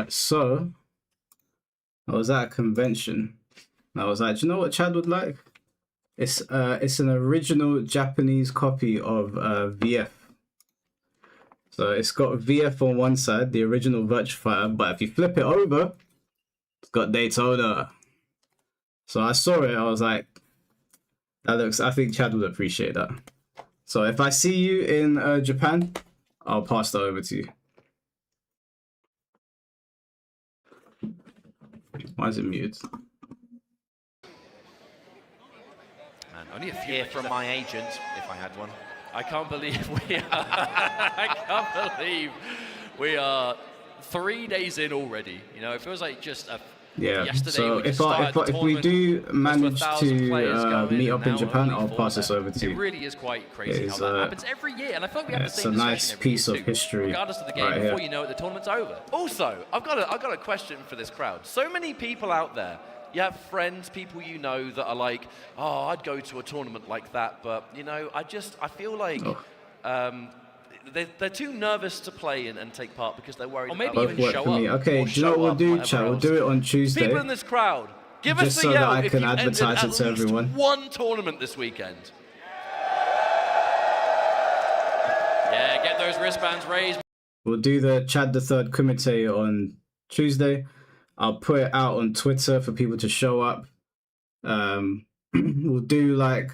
So I was at a convention. And I was like, do you know what Chad would like? It's an original Japanese copy of VF. So it's got VF on one side, the original Virtua Fighter, but if you flip it over, it's got Daytona. So I saw it, I was like, I think Chad would appreciate that. So if I see you in Japan, I'll pass that over to you. Why is it muted? And only a few Hear from my agent, if I had one. I can't believe we are 3 days in already. You know, it feels like just Yeah, yesterday so if we do manage to meet up in Japan, I'll pass this over to you. It really is quite crazy how that happens every year, and I feel like we have the It's same a nice discussion every piece year of too, history regardless of the game. right Before here. you know it, the tournament's over. Also, I've got a question for this crowd. So many people out there. You have friends, people you know that are like, oh, I'd go to a tournament like that, but you know, I feel like they're too nervous to play and take part because they're worried. Or maybe about even show up. Okay, do you know what we'll do, chat? We'll do it on Tuesday. People in this crowd, give Just us so a that yell I if can you entered advertise at it to least everyone. one tournament this weekend. Yeah, get those wristbands raised. We'll do the Chad the Third Kumite on Tuesday. I'll put it out on Twitter for people to show up. We'll do like,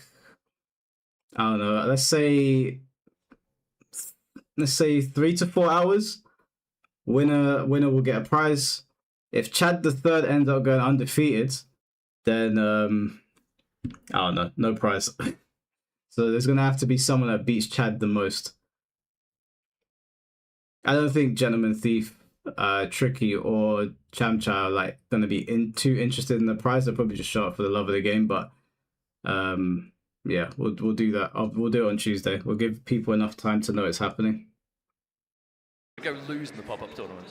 I don't know, let's say 3 to 4 hours. Winner will get a prize. If Chad the Third ends up going undefeated, then I don't know, no prize. So there's gonna have to be someone that beats Chad the most. I don't think Gentleman Thief, Tricky, or Chamcha are like gonna be too interested in the prize. They'll probably just show up for the love of the game. But yeah, we'll do that. We'll do it on Tuesday. We'll give people enough time to know it's happening. Go lose in the pop-up tournament.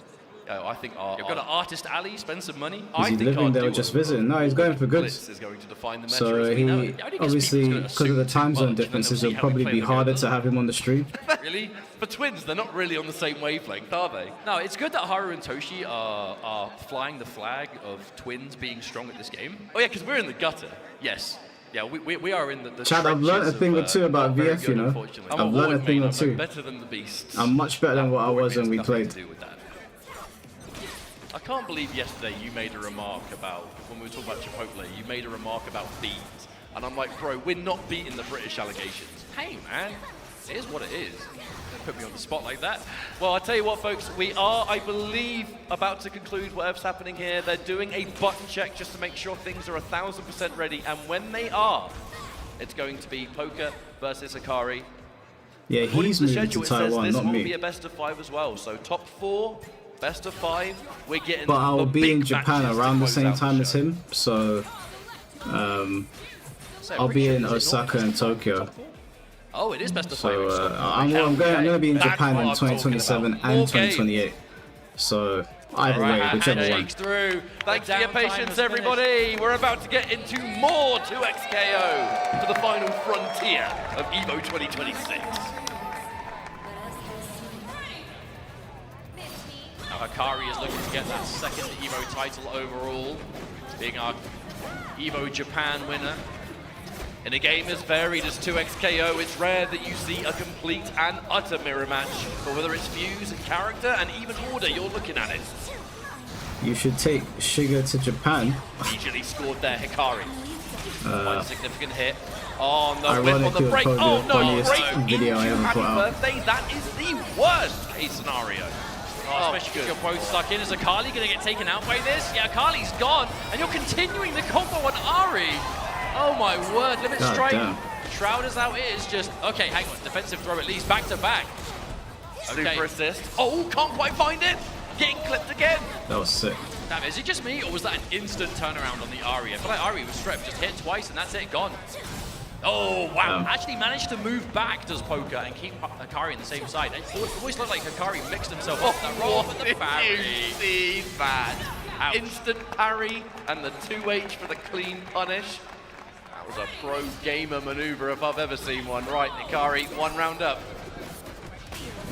I think You've got an artist alley, spend some money. Is he living there or just visiting? No, he's going for goods. Is going to define the meta So as we know he it. obviously, because of the time zone differences, it'll probably be harder to have him on the stream. Really? For twins, they're not really on the same wavelength, are they? No, it's good that Haru and Toshi are flying the flag of twins being strong at this game. Oh yeah, because we're in the gutter. Yes. Yeah, we are in the Chad, I've learned a thing or two about VF, you know. I've learned a thing or two. Better than the beasts. I'm much better than what I was when we played. I can't believe yesterday you made a remark about, when we were talking about Chipotle, you made a remark about beans. And I'm like, bro, we're not beating the British allegations. Hey, man, it is what it is. Don't put me on the spot like that. Well, I'll tell you what, folks, we are, I believe, about to conclude whatever's happening here. They're doing a button check just to make sure things are 1000% ready. And when they are, it's going to be Poker versus Hikari. Yeah, he's moving to Taiwan, this not will me. be a best of 5 as well. So top 4, best of 5. We're getting. But I'll the be big in Japan matches to around the close same out time the as show. him, so I'll be in Osaka and Tokyo. Oh, it is best of 5. So I'm gonna be in Japan in 2027 and 2028. So either way, whichever one. Handshakes through. Thanks for your patience, everybody. We're about to get into more 2XKO to the final frontier of EVO 2026. Now Hikari is looking to get that second EVO title overall, being our EVO Japan winner. In a game as varied as 2XKO, it's rare that you see a complete and utter mirror match. But whether it's views and character and even order, you're looking at it. You should take Shiga to Japan. Immediately scored there, Hikari. Quite a significant hit. On the whip, on the ironically, break. probably Oh the no, funniest break video I into ever Happy put out. Birthday. That is the worst case scenario. Oh, especially because you're both stuck in. Is Akali going to get taken out by this? Yeah, Akali's gone, and you're continuing the combo on Ari. Oh my word, limit God strike. damn. Shroud is out. It is just, okay, hang on. Defensive throw at least, back to back. Okay. Super assist. Oh, can't quite find it. Getting clipped again. That was sick. Damn, is it just me, or was that an instant turnaround on the Ari? I feel like Ari was stripped, just hit twice, and that's it, gone. Oh, wow. Actually managed to move back, does Poker, and keep Hikari on the same side. It always looked like Hikari mixed himself up that roll for the parry. You see that? Ouch. Instant parry and the 2H for the clean punish. That was a pro gamer maneuver if I've ever seen one. Right, Hikari, 1 round up.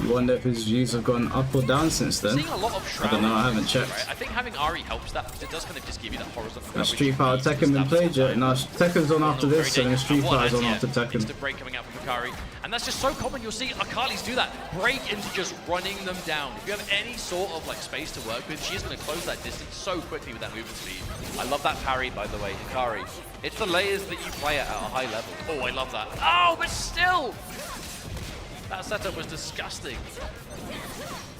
You wonder if his views have gone up or down since then. Seeing a lot of Shroud. I don't know, I haven't checked. Right? I think having Ari helps that, because it does kind of just give you that horizontal Has Street Fighter Tekken been played yet? No, Tekken's on after this, and then Street Fighter's on after Tekken. Instant break coming out from Hikari. And that's just so common. You'll see Akalis do that. Break into just running them down. If you have any sort of like space to work with, she's going to close that distance so quickly with that movement speed. I love that parry, by the way, Hikari. It's the layers that you play at a high level. Oh, I love that. Oh, but still! That setup was disgusting.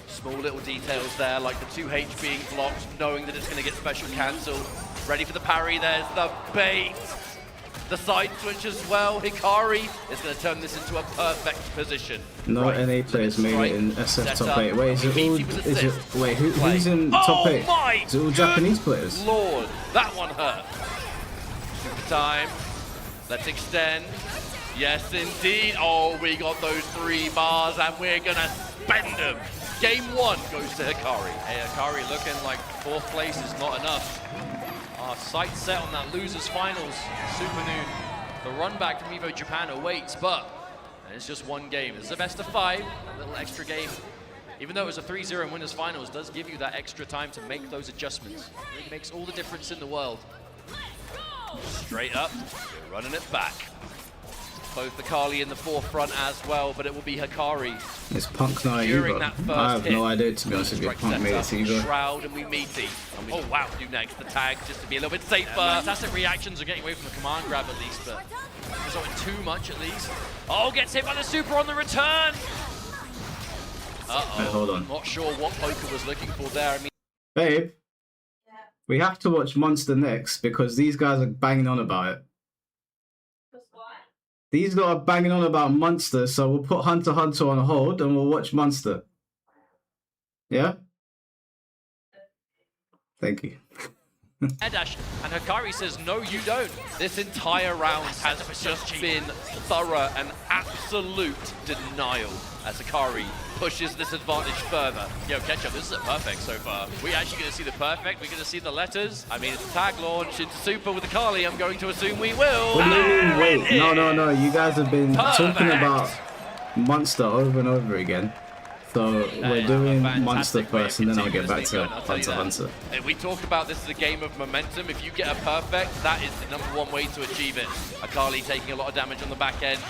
Small little details there, like the 2H being blocked, knowing that it's going to get special cancelled. Ready for the parry, there's the bait. The side switch as well. Hikari is going to turn this into a perfect position. No right. NA players made it in SF top 8. Wait, is it all... Wait, who's in Oh top 8? my Is it all Japanese players? Lord, that one hurt. Super time. Let's extend. Yes, indeed. Oh, we got those 3 bars, and we're going to spend them. Game 1 goes to Hikari. Hey, Hikari looking like 4th place is not enough. Our sights set on that losers finals. Super Noon. The run back from EVO Japan awaits, but it's just 1 game. It's a best of 5, a little extra game. Even though it was a 3-0 in winners finals, does give you that extra time to make those adjustments. It makes all the difference in the world. Straight up, we're running it back. Both the Kali in the forefront as well, but it will be Hikari. It's Punk now During Evo. that first I have hit. no idea, to be honest with you. Punk made it to Evo. Shroud and we meaty. Oh wow, do next the tag just to be a little bit safer. Fantastic reactions are getting away from the command grab at least, but it's not too much at least. Oh, gets hit by the super on the return. Uh-oh. Wait, hold on. Not sure what Poker was looking for there. I mean, Babe, we have to watch Monster next because these guys are banging on about it. These guys are banging on about Monster, so we'll put Hunter x Hunter on hold and we'll watch Monster. Yeah? Thank you. Air dash, and Hikari says, no, you don't. this entire round has just been thorough and absolute denial as Hikari pushes this advantage further. Yo, Ketchup, this is a perfect so far. We actually going to see the perfect. We're going to see the letters. I mean, it's a tag launch into Super with the Kali. I'm going to assume we will. What do you mean, wait? No. You guys have been talking about Monster over and over again. So we're doing Monster first, and then I'll get back to Hunter x Hunter. We talk about this as a game of momentum. If you get a perfect, that is the #1 way to achieve it. Akali taking a lot of damage on the back end.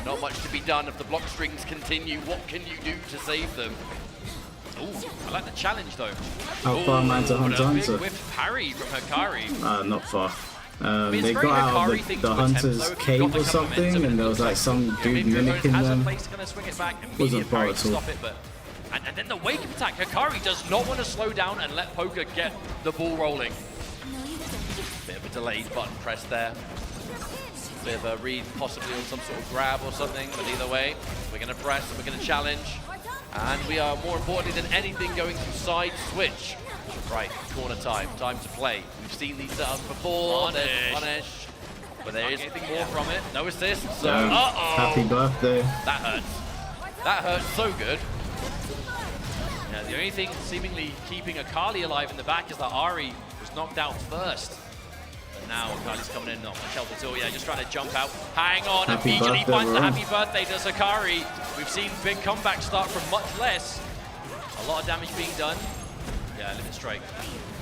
Not much to be done. If the block strings continue, what can you do to save them? Ooh, I like the challenge though. How far am I to Hunter x Hunter? Whiff parry from Hikari. Not far. mean, They got out of the Hunter's cave or something, and there was like some dude mimicking them. Wasn't far at all. And then the wake up attack. Hikari does not want to slow down and let Poker get the ball rolling. Bit of a delayed button press there. Bit of a read possibly on some sort of grab or something, but either way, we're going to press, we're going to challenge. And we are, more importantly than anything, going to side switch. Right, corner time, time to play. We've seen these setups before. Punish. But there is anything more from it. No assist. So, Happy birthday. That hurts. That hurts so good. Yeah, the only thing seemingly keeping Akali alive in the back is that Ari was knocked out first. But now Akali's coming in, not much help at all. Yeah, just trying to jump out. Hang on, Happy immediately birthday, finds the bro. happy birthday to Sakari. We've seen big comebacks start from much less. A lot of damage being done. Yeah, limit strike.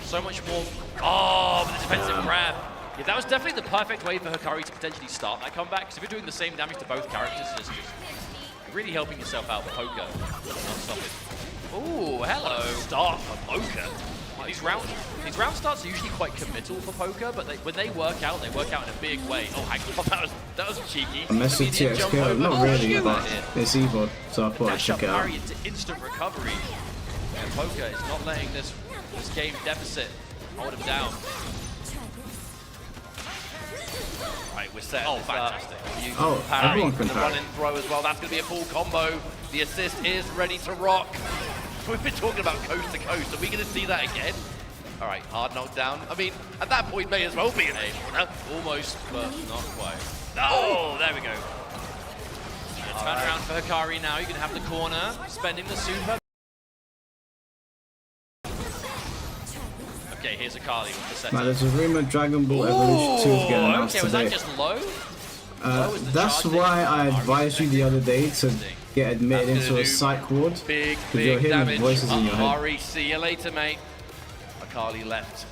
So much more. Oh, but the defensive grab. Yeah, that was definitely the perfect way for Hikari to potentially start that comeback. Because if you're doing the same damage to both characters, it's just really helping yourself out with Poker. Not stop it. Ooh, hello. Start for Poker. Well, these round starts are usually quite committal for Poker, but when they work out in a big way. Oh, hang on, that was cheeky. I messed with TXK, not really, but it's Evo, so I thought I'd check it out. Parry into instant recovery. And Poker is not letting this game deficit hold him down. Right, we're setting Oh, this fantastic. up. You Oh, parry everyone and can the parry. run and throw as well. That's going to be a full combo. The assist is ready to rock. We've been talking about coast to coast. Are we going to see that again? All right, hard knockdown. I mean, at that point, may as well be an aim. Almost, but not quite. Oh, there we go. Turn around for Hikari now. You can have the corner, spending the super. Okay, here's Akali with the setup. Now, there's a rumor Dragon Ball Evolution 2 is getting announced Okay, was today. that just low? That's why I advised you the other day to get admitted into a psych ward. Big, Because you're big hearing damage. voices in your head. Ari, see you later, mate. Akali left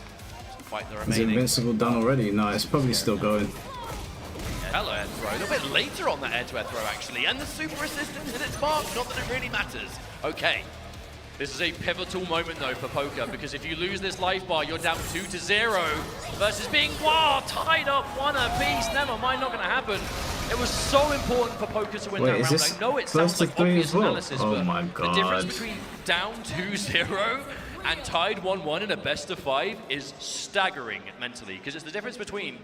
to fight the Is remaining. Invincible done already? No, it's probably still going. Hello, air throw. A little bit later on that air-to-air throw, actually. And the super assistant hit its mark. Not that it really matters. Okay. This is a pivotal moment, though, for Poker, because if you lose this life bar, you're down 2-0 versus being, wow, tied up one apiece. Never mind, not going to happen. It was so important for Poker to win Wait, that is round. this I know it first sounds to like three obvious as well? analysis, Oh but my the difference God. between down 2-0 and tied 1-1 in a best of 5 is staggering mentally, because it's the difference between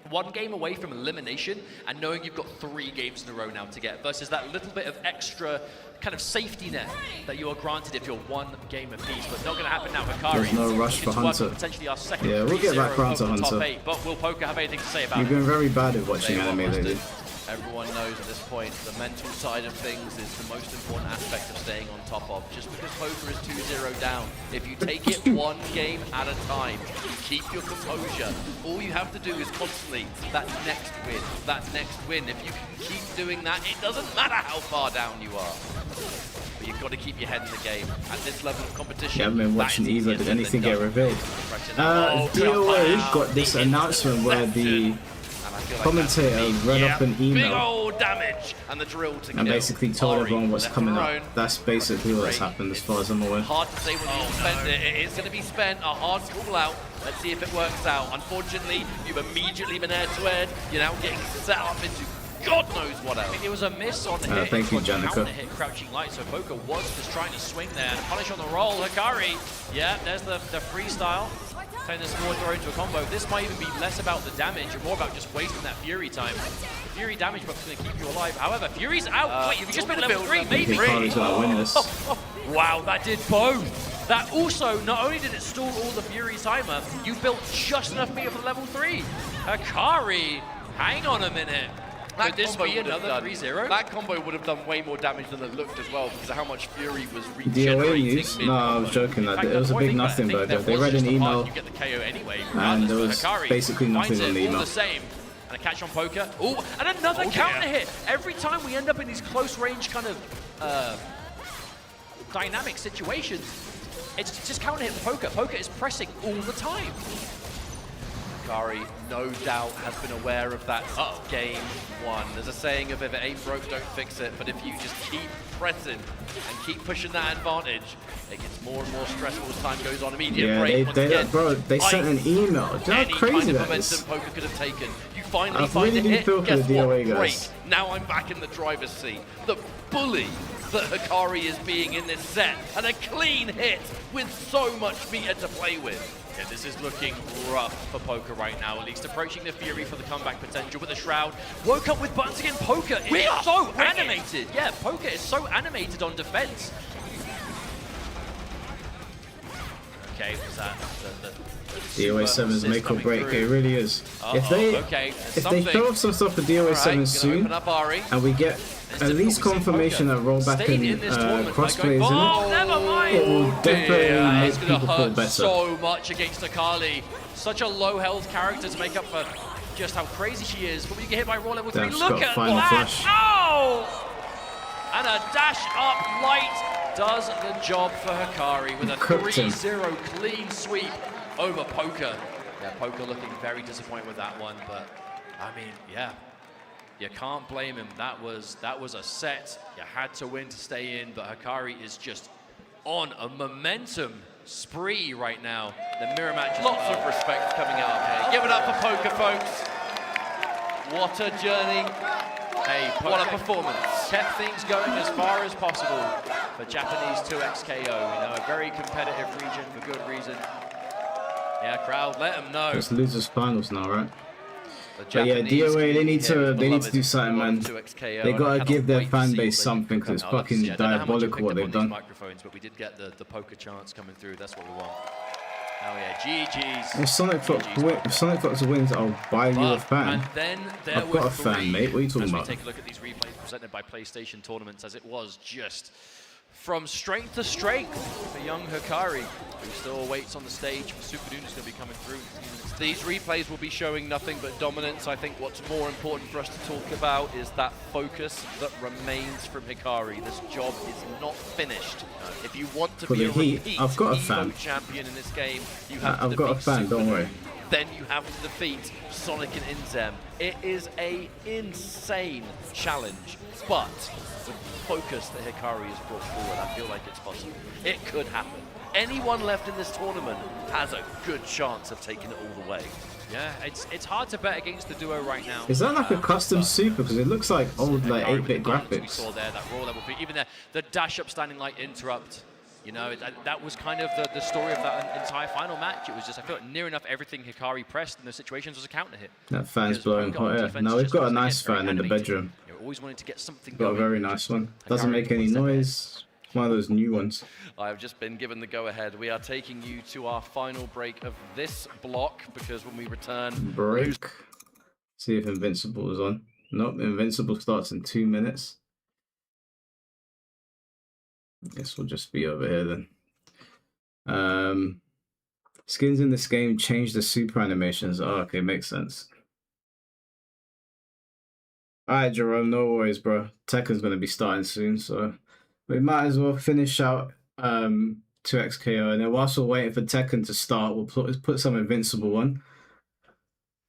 one game away from elimination and knowing you've got 3 games in a row now to get versus that little bit of extra kind of safety net that you are granted if you're 1 game apiece, but not going to happen now. Hikari, There's no rush for it's worth Hunter. potentially our second Yeah, we'll get 3-0 back round to over the top Hunter. 8, but will Poker have anything to say about You've it? been very bad at watching Say what, anime Mustard? lately. Everyone knows at this point the mental side of things is the most important aspect of staying on top of. Just because Poker is 2-0 down, if you take it 1 game at a time, keep your composure. All you have to do is constantly that next win, that next win. If you can keep doing that, it doesn't matter how far down you are. But you've got to keep your head in the game. At this level of competition, Yeah, I've been that watching is easier EVO. Did said anything than get done. revealed? Oh, DOA got this announcement where the commentator read up an Big email old damage and the drill to and kill. basically told Ari everyone what's left coming alone. up. That's basically what's happened as far as I'm aware. Hard to say when you spend it. It is going to be spent. A hard call out. Let's see if it works out. Unfortunately, you've immediately been air-to-air. You're now getting set up into God knows what else. It was a miss on hit. Thank you, It was a Janica. counter hit crouching light, so Poker was just trying to swing there and punish on the roll. Hikari, yeah, there's the freestyle. Turn this forward throw into a combo. This might even be less about the damage and more about just wasting that Fury time. The Fury damage buff's going to keep you alive. However, Fury's out. Wait, you've just been level 3, maybe. Hikari's gonna win this. Wow, that did both. That also, not only did it stall all the Fury timer, you built just enough meter for level 3. Hikari, hang on a minute. Could this combo be would have another done- 3-0? That combo would have done way more damage than it looked as well because of how much Fury was DOA regenerating. news? No, I was joking. That it was a big nothing burger. They read an email You get the KO anyway, and there was Hikari basically nothing finds on it the all email. the same. And a catch on Poker. Oh, and another counter hit. Every time we end up in these close range kind of dynamic situations, it's just counter hit for Poker. Poker is pressing all the time. Hikari, no doubt, has been aware of that game 1. There's a saying of if it ain't broke, don't fix it. But if you just keep pressing and keep pushing that advantage, it gets more and more stressful as time goes on. Immediate Yeah, break. once again. bro, they sent an email. Do you know Any how crazy kind of that momentum is? Poker could have taken. You finally I find really a do hit. feel for Guess the what? DOA guys. Great. Now I'm back in the driver's seat. The bully that Hikari is being in this set, and a clean hit with so much meter to play with. Yeah, this is looking rough for Poker right now, at least approaching the Fury for the comeback potential, but the Shroud woke up with buttons again. Poker is so animated. Yeah, Poker is so animated on defense. Okay, was that the DOA 7's make or break. It really is. If okay, they throw some stuff for DOA 7 soon, and we get at least confirmation that rollback and crossplay is in it, it will definitely make it's going to people feel hurt better. so much against Akali. Such a low health character to make up for just how crazy she is. But when you get hit by raw level 3, Damn, she's look got at final that! flash. Oh! And a dash up light does the job for Hikari with a Cooked him. 3-0 clean sweep over Poker. Yeah, Poker looking very disappointed with that one, but I mean, yeah. You can't blame him. That was a set. You had to win to stay in, but Hikari is just on a momentum spree right now. The mirror match. Lots of respect coming out here. Give it up for Poker, folks. What a journey. Hey, What a performance. Kept things going as far as possible for Japanese 2XKO. You know, a very competitive region for good reason. Yeah, crowd, let them know. It's losers finals now, right? But yeah, DOA, they need to do something, man. They gotta give their fan base something, because it's fucking diabolical what they've done. Microphones, but we did get the poker chants coming through. That's what we want. Oh yeah, GG's. If Sonic Fox wins, I'll buy you a fan. And then there I've got a fan, mate. What are you talking about? As we take a look at these replays presented by PlayStation Tournaments, as it was just from strength to strength for young Hikari, who still waits on the stage for Super Dune, is going to be coming through. These replays will be showing nothing but dominance. I think what's more important for us to talk about is that focus that remains from Hikari. This job is not finished. If you want to be a repeat I've got a fan. EVO champion in this game, you have to I've got a fan, Super don't worry. Dune. Then you have to defeat Sonic and Inzem. It is a insane challenge, but with the focus that Hikari has brought forward, I feel like it's possible. It could happen. Anyone left in this tournament has a good chance of taking it all the way. Yeah, it's hard to bet against the duo right now. Is that like a custom super? Because it looks like old, like 8-bit We graphics. saw there that raw level, even the dash up standing light interrupt. You know, that was kind of the story of that entire final match. It was just, I feel like near enough everything Hikari pressed in those situations was a counter hit. That fan's blowing hot air. Now we've got a nice fan in the bedroom. You're always wanting to get something Got a very nice one. Doesn't make any noise. It's one of those new ones. I've just been given the go-ahead. We are taking you to our final break of this block, because when we return... Break. See if Invincible is on. Nope, Invincible starts in 2 minutes. Guess we'll just be over here then. Skins in this game change the super animations. Oh, okay, makes sense. Alright, Jerome, no worries, bro. Tekken's gonna be starting soon, so we might as well finish out 2XKO, and then whilst we're waiting for Tekken to start, we'll put some Invincible on.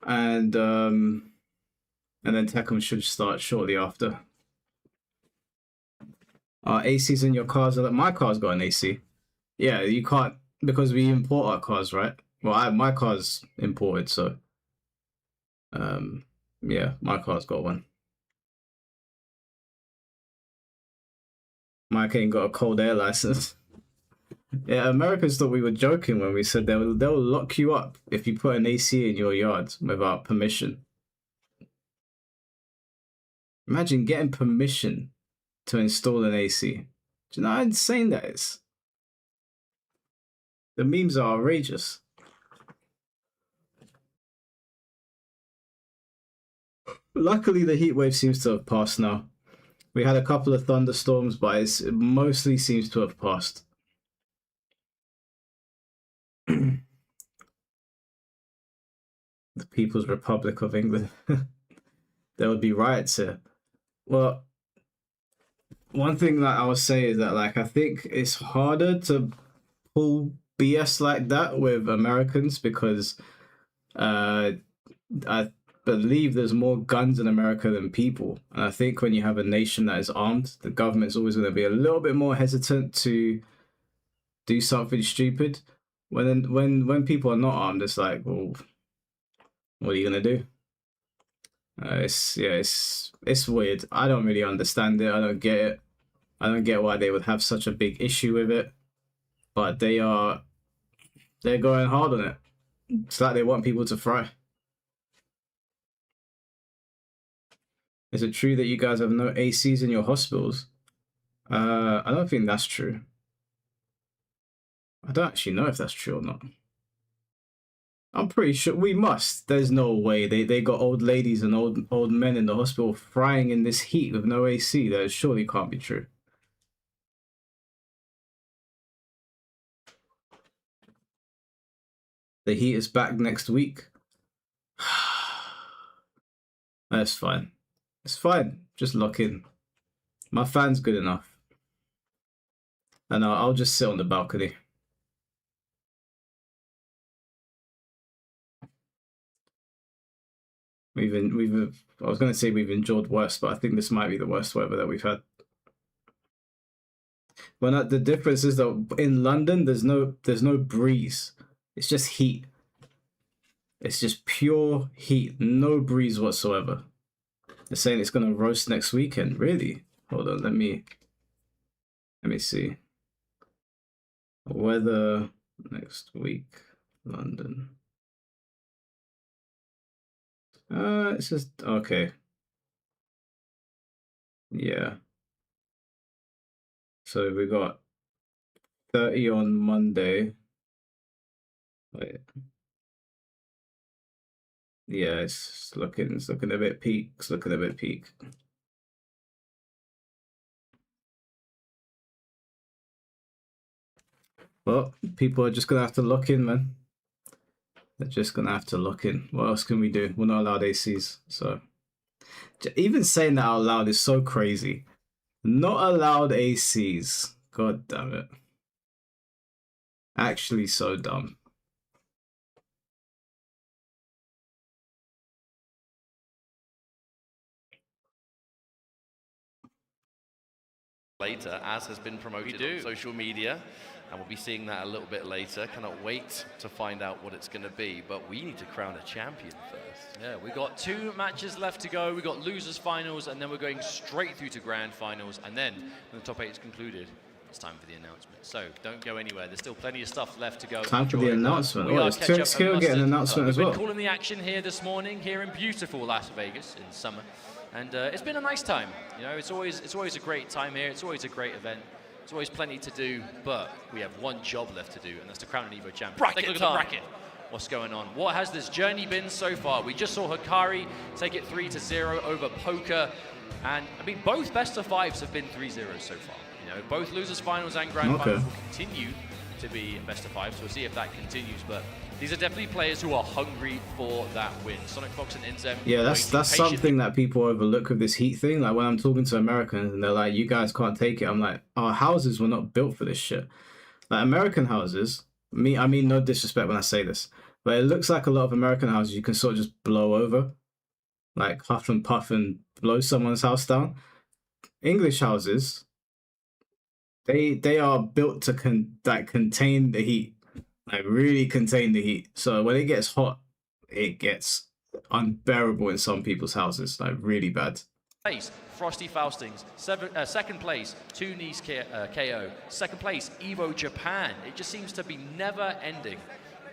And then Tekken should start shortly after. AC's in your cars. My car's got an AC. Yeah, you can't, because we import our cars, right? Well, my car's imported, so yeah, my car's got one. Mike ain't got a cold air license. Yeah, Americans thought we were joking when we said they'll lock you up if you put an AC in your yard without permission. Imagine getting permission to install an AC. Do you know how insane that is? The memes are outrageous. Luckily, the heat wave seems to have passed now. We had a couple of thunderstorms, but it mostly seems to have passed. The People's Republic of England. There would be riots here. Well, one thing that I would say is that, like, I think it's harder to pull BS like that with Americans, because I believe there's more guns in America than people. And I think when you have a nation that is armed, the government's always going to be a little bit more hesitant to do something stupid. When people are not armed, it's like, well, what are you gonna do? It's weird. I don't really understand it. I don't get it. I don't get why they would have such a big issue with it. But they're going hard on it. It's like they want people to fry. Is it true that you guys have no ACs in your hospitals? I don't think that's true. I don't actually know if that's true or not. I'm pretty sure we must. There's no way they got old ladies and old men in the hospital frying in this heat with no AC. That surely can't be true. The heat is back next week. That's fine. It's fine. Just lock in. My fan's good enough. And I'll just sit on the balcony. I was going to say we've endured worse, but I think this might be the worst weather that we've had. Well, the difference is that in London, there's no breeze. It's just heat. It's just pure heat, no breeze whatsoever. They're saying it's going to roast next weekend. Really? Hold on, let me see. Weather next week, London. It's just okay. Yeah. So we got 30 on Monday. Wait. Yeah, it's looking a bit peak. It's looking a bit peak. Well, people are just gonna have to lock in, man. They're just gonna have to lock in. What else can we do? We're not allowed ACs, so even saying that out loud is so crazy. Not allowed ACs. God damn it. Actually so dumb. Later, as has been promoted on social media, and we'll be seeing that a little bit later. Cannot wait to find out what it's going to be, but we need to crown a champion first. Yeah, we've got 2 matches left to go. We've got losers finals, and then we're going straight through to grand finals. And then, when the top 8 is concluded, it's time for the announcement. So don't go anywhere. There's still plenty of stuff left to go. Time for the announcement. We Oh, are it's Ketchup Turk and Skill getting an Mustard. announcement as We've well. been calling the action here this morning, here in beautiful Las Vegas in summer. And it's been a nice time. You know, it's always a great time here. It's always a great event. There's always plenty to do, but we have one job left to do, and that's to crown an EVO champion. Bracket Take a look time. at the bracket. What's going on? What has this journey been so far? We just saw Hikari take it 3-0 over Poker, and I mean both best of 5s have been 3-0 so far. You know, both losers finals and grand finals will continue to be best of 5s. So we'll see if that continues, but these are definitely players who are hungry for that win. Sonic Fox and Inzem. Yeah, that's something that people overlook with this Heat thing. Like when I'm talking to Americans and they're like, "You guys can't take it," I'm like, "Our houses were not built for this shit." Like American houses. I mean, no disrespect when I say this, but it looks like a lot of American houses you can sort of just blow over, like huff and puff and blow someone's house down. English houses, they are built to contain the heat. Like really contain the heat. So when it gets hot, it gets unbearable in some people's houses, like really bad. Place, Frosty Faustings. Second place, 2 knees KO. Second place, EVO Japan. It just seems to be never ending.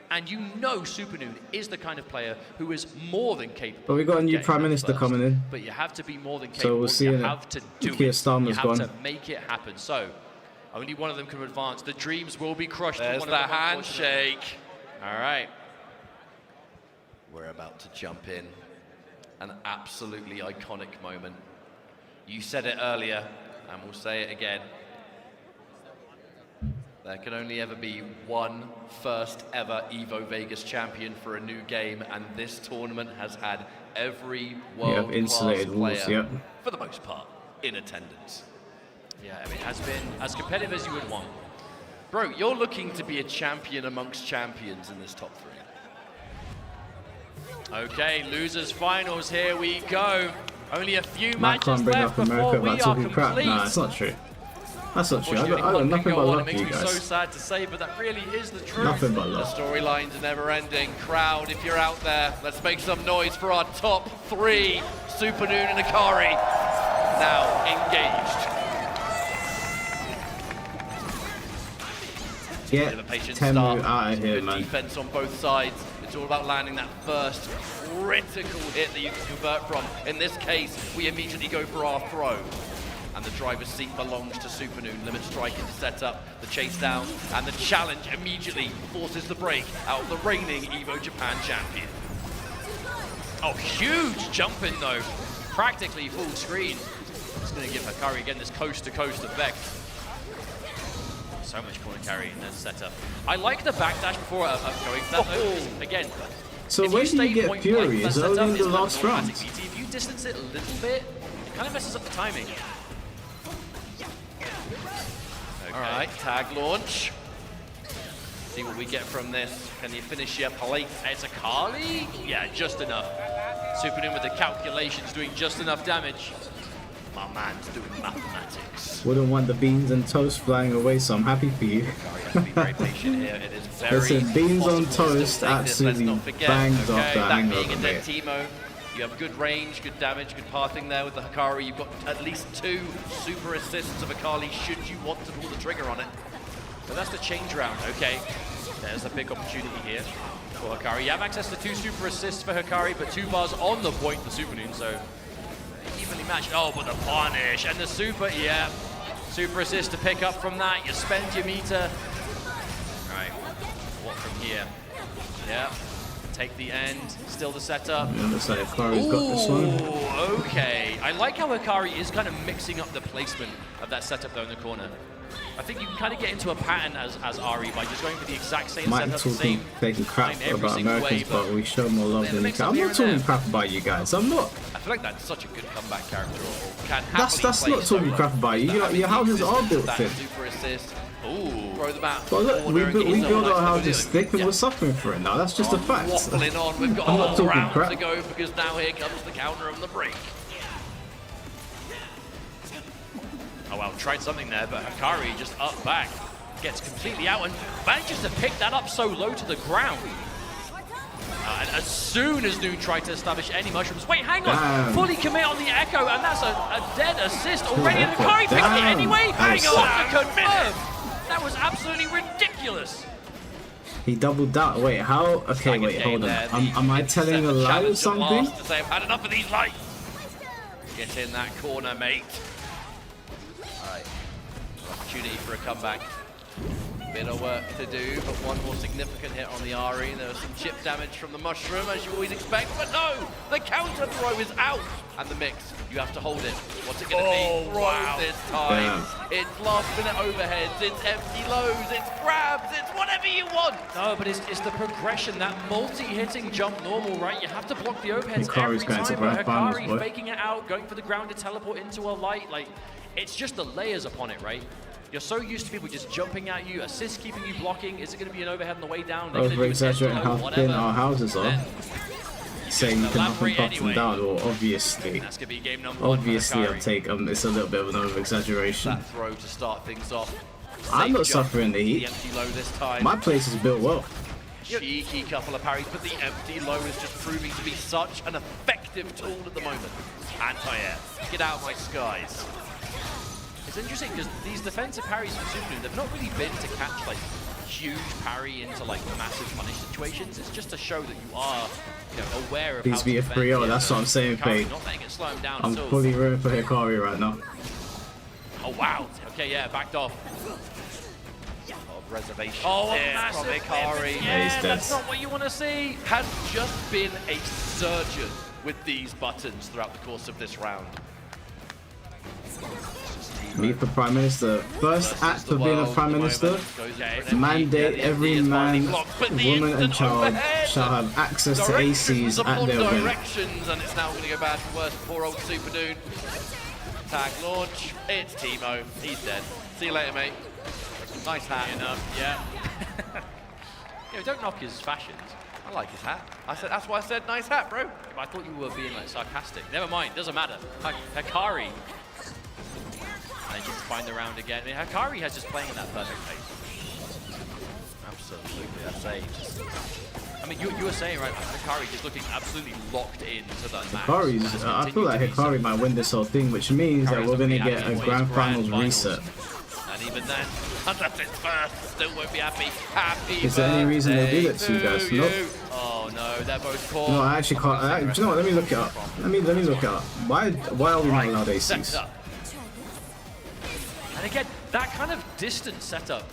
And you know Supernoon is the kind of player who is more than capable. But we got a new Prime Minister coming in. But you have to be more than capable. So we'll see. You have to do Keir it. Starmer's You have gone. to make it happen. So only one of them can advance. The dreams will be crushed. There's one the of them, handshake. All right. We're about to jump in. An absolutely iconic moment. You said it earlier, and we'll say it again. There can only ever be one first ever EVO Vegas champion for a new game, and this tournament has had every world-class player, for the most part, in attendance. Yeah, I mean, it has been as competitive as you would want. Bro, you're looking to be a champion amongst champions in this top 3. Okay, losers finals, here we go. Only a few Matt matches can't bring left up America before we about are talking crap. complete. Nah, it's not true. That's not true. I Unfortunately, got one nothing can but go on. luck It for you makes me so guys. sad to say, but that really is the truth. Nothing but The luck. storylines are never ending. Crowd, if you're out there, let's make some noise for our top 3. Supernoon and Hikari now engaged. Get Bit of a patient Temu start. out of here, Good man. defense on both sides. It's all about landing that first critical hit that you can convert from. In this case, we immediately go for our throw. And the driver's seat belongs to Supernoon. Limit strike is set up, the chase down, and the challenge immediately forces the break out of the reigning EVO Japan champion. Oh, huge jump in though. Practically full screen. It's going to give Hikari again this coast-to-coast effect. So much corner carry in that setup. I like the backdash before going to that though, because again, So if when do you get point Fury? blank, Is that it only setup in the is last an round? automatic BT. If you distance it a little bit, it kind of messes up the timing. Okay. All right, tag launch. See what we get from this. Can you finish your plate? It's a Kali? Yeah, just enough. Supernoon with the calculations, doing just enough damage. My man's doing mathematics. Wouldn't want the beans and toast flying away, so I'm happy for you. Be very patient here. It is very Listen, beans on possible to toast still take this. Let's absolutely not forget, banged off okay, that that being hangover, a dead mate. Teemo. You have good range, good damage, good pathing there with the Hikari. You've got at least 2 super assists of Akali should you want to pull the trigger on it. But that's the change round, okay. There's a big opportunity here for Hikari. You have access to 2 super assists for Hikari, but 2 bars on the point for Supernoon, so evenly matched. Oh, but the punish and the super, yeah. Super assist to pick up from that. You spend your meter. Right, what from here? Yeah, take the end, still the setup. Yeah, looks like Hikari's got this one. Okay. I like how Hikari is kind of mixing up the placement of that setup though in the corner. I think you can kind of get into a pattern as Ari by just going for the exact same Might setup, the same taking crap time every about single Americans, way, but we show more love than you can. I'm here not and talking there. crap about you guys. I'm not. I feel like that's such a good comeback character. Or can That's happily not play so talking well. crap about you. Your houses are built That thin. super assist. Ooh, throw them out. But look, we build our houses thick and we're suffering for it now. That's just a fact. Waffling on. We've got I'm a not whole talking round crap. to go because now here comes the counter on the break. Oh well, tried something there, but Hikari just up back. Gets completely out and manages to pick that up so low to the ground. And as soon as Noon tried to establish any mushrooms, wait, hang on, Damn. fully commit on the Echo, and that's a dead assist already. And Hikari picks it Damn. anyway. That Hang was on, to confirm. That was absolutely ridiculous. He doubled down. Wait, how? Okay, wait, hold on. Am I telling a lie or something? To say, I've had enough of these lights. Get in that corner, mate. All right, opportunity for a comeback. Bit of work to do, but one more significant hit on the Ari. There was some chip damage from the mushroom, as you always expect, but no! The counter throw is out! And the mix, you have to hold it. What's it gonna be? Throw this time. It's last minute overheads, it's empty lows, it's grabs, it's whatever you want! No, but it's the progression, that multi-hitting jump normal, right? You have to block the overheads Hikari's every going to time, grand but finals, Hikari boy. faking it out, going for the ground to teleport into a light, like, it's just the layers upon it, right? You're so used to people just jumping at you, assist keeping you blocking. Is it going to be an overhead on the way down? Over exaggerating how thin our houses are. Saying you can up and pop them down, or obviously. That's going to be game number 1 for Obviously, Hikari. I'll take it's a little bit of an over exaggeration. That throw to start things off. I'm not Safe jump. suffering the The heat. empty low this time. My place is built well. Cheeky couple of parries, but the empty low is just proving to be such an effective tool at the moment. Anti-air. Get out of my skies. It's interesting because these defensive parries from Supernoon, they've not really been to catch like huge parry into like massive punish situations. It's just to show that you are, you know, aware of Please how to be a defend 3-0, here, that's but what I'm saying, Hikari Faye. not letting it slow him down I'm at all. fully rooting for Hikari right now. Oh wow, okay, yeah, backed off. Reservation Oh, a there massive from Hikari. Yeah, that's not what you want to see. Has just been a surgeon with these buttons throughout the course of this round. Me for Prime Minister. First act of being a Prime Minister, mandate every man, woman and child shall have access to ACs at their will. Directions, and it's now going to go bad for worse for poor old Supernoon. Tag launch, it's Timo, he's dead. See you later, mate. Nice hat. Enough, yeah. Yeah, don't knock his fashions. I like his hat. That's why I said nice hat, bro. I thought you were being like sarcastic. Never mind, doesn't matter. Hikari manages to find the round again. I mean, Hikari has just playing in that perfect pace. Absolutely, that's age. I mean, you were saying, right, Hikari just looking absolutely locked into the match. Hikari's, I feel like Hikari might win this whole thing, which means that we're going to get a Grand Finals reset. And even then, that's its first, still won't be happy. Happy Is there any reason they do that to you guys? Nope. Oh no, they're both caught. No, I actually can't. Do you know what? Let me look it up. Let me look it up. Why are we not allowed ACs? And again, that kind of distant setup,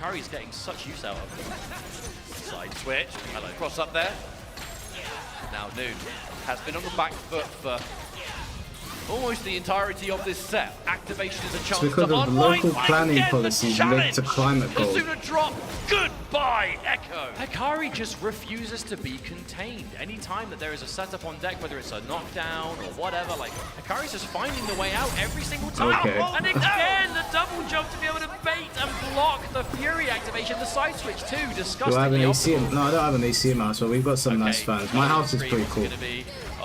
Hikari's getting such use out of. Side switch, hello, cross up there. Now Noon has been on the back foot for almost the entirety of this set. Activation is a chance It's because to of unwind local planning policies linked to climate The goals. sooner drop, goodbye, Echo. Hikari just refuses to be contained. Anytime that there is a setup on deck, whether it's a knockdown or whatever, like, Hikari's just finding the way out every single time. Okay. And again, the double jump to be able to bait and block the Fury activation, the side switch too, Do I have disgustingly an AC? optimal. No, I don't have an AC mouse, but we've got some nice fans. My house is pretty cool.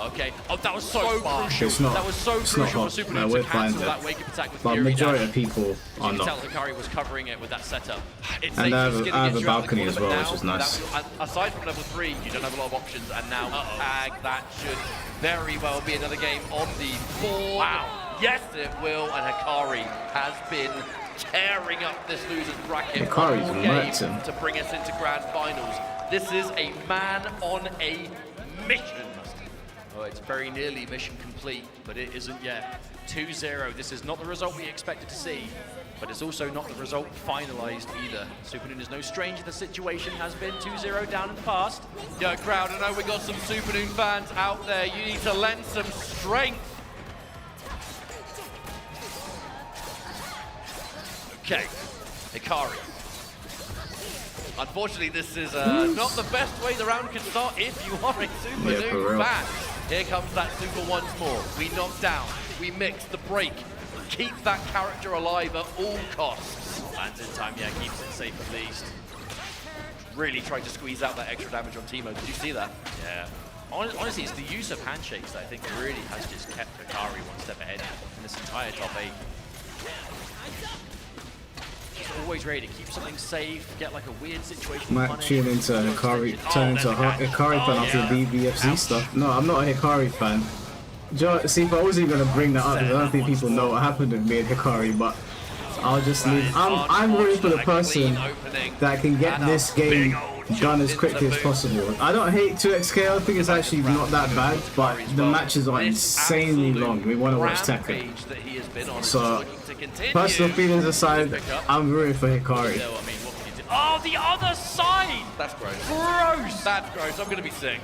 Okay. Oh, that was so crucial. It's not. That was so It's not crucial hot. for Supernoon No, to we're fine cancel there. that wake up attack with But Fury majority dash. of people You are can tell not. Hikari was covering it with that setup. It's And I Nature's have gonna a get you out of the balcony as corner, well, but which is now, nice. Aside from level 3, you don't have a lot of options, and now tag, that should very well be another game on the board. Wow. Yes, it will, and Hikari has been tearing up this loser's bracket. Hikari's One more wrecked game him. to bring us into grand finals. This is a man on a mission. Oh, it's very nearly mission complete, but it isn't yet. 2-0. This is not the result we expected to see, but it's also not the result finalized either. Supernoon is no stranger. The situation has been 2-0 down in the past. Yo, crowd, I know we got some Supernoon fans out there. You need to lend some strength. Okay, Hikari. Unfortunately, this is not the best way the round can start if you are a Supernoon fan. Here comes that super once more. We knock down, we mix the break, keep that character alive at all costs. Lands in time, yeah, keeps it safe at least. Really tried to squeeze out that extra damage on Teemo. Did you see that? Yeah. Honestly, it's the use of handshakes that I think really has just kept Hikari one step ahead in this entire top 8. She's always ready to keep something safe, get like a weird situation. Might tune into Hikari, turn into a Hikari fan after the BFC stuff. No, I'm not a Hikari fan. See, if I wasn't even gonna bring that up, because I don't think people know what happened with me and Hikari, but I'll just leave. I'm rooting for the person that can get this game done as quickly as possible. I don't hate 2XK, I think it's actually not that bad, but the matches are insanely long. We want to watch Tekken. So, personal feelings aside, I'm rooting for Hikari. Oh, the other side! That's gross. Gross! That's gross. I'm going to be sick.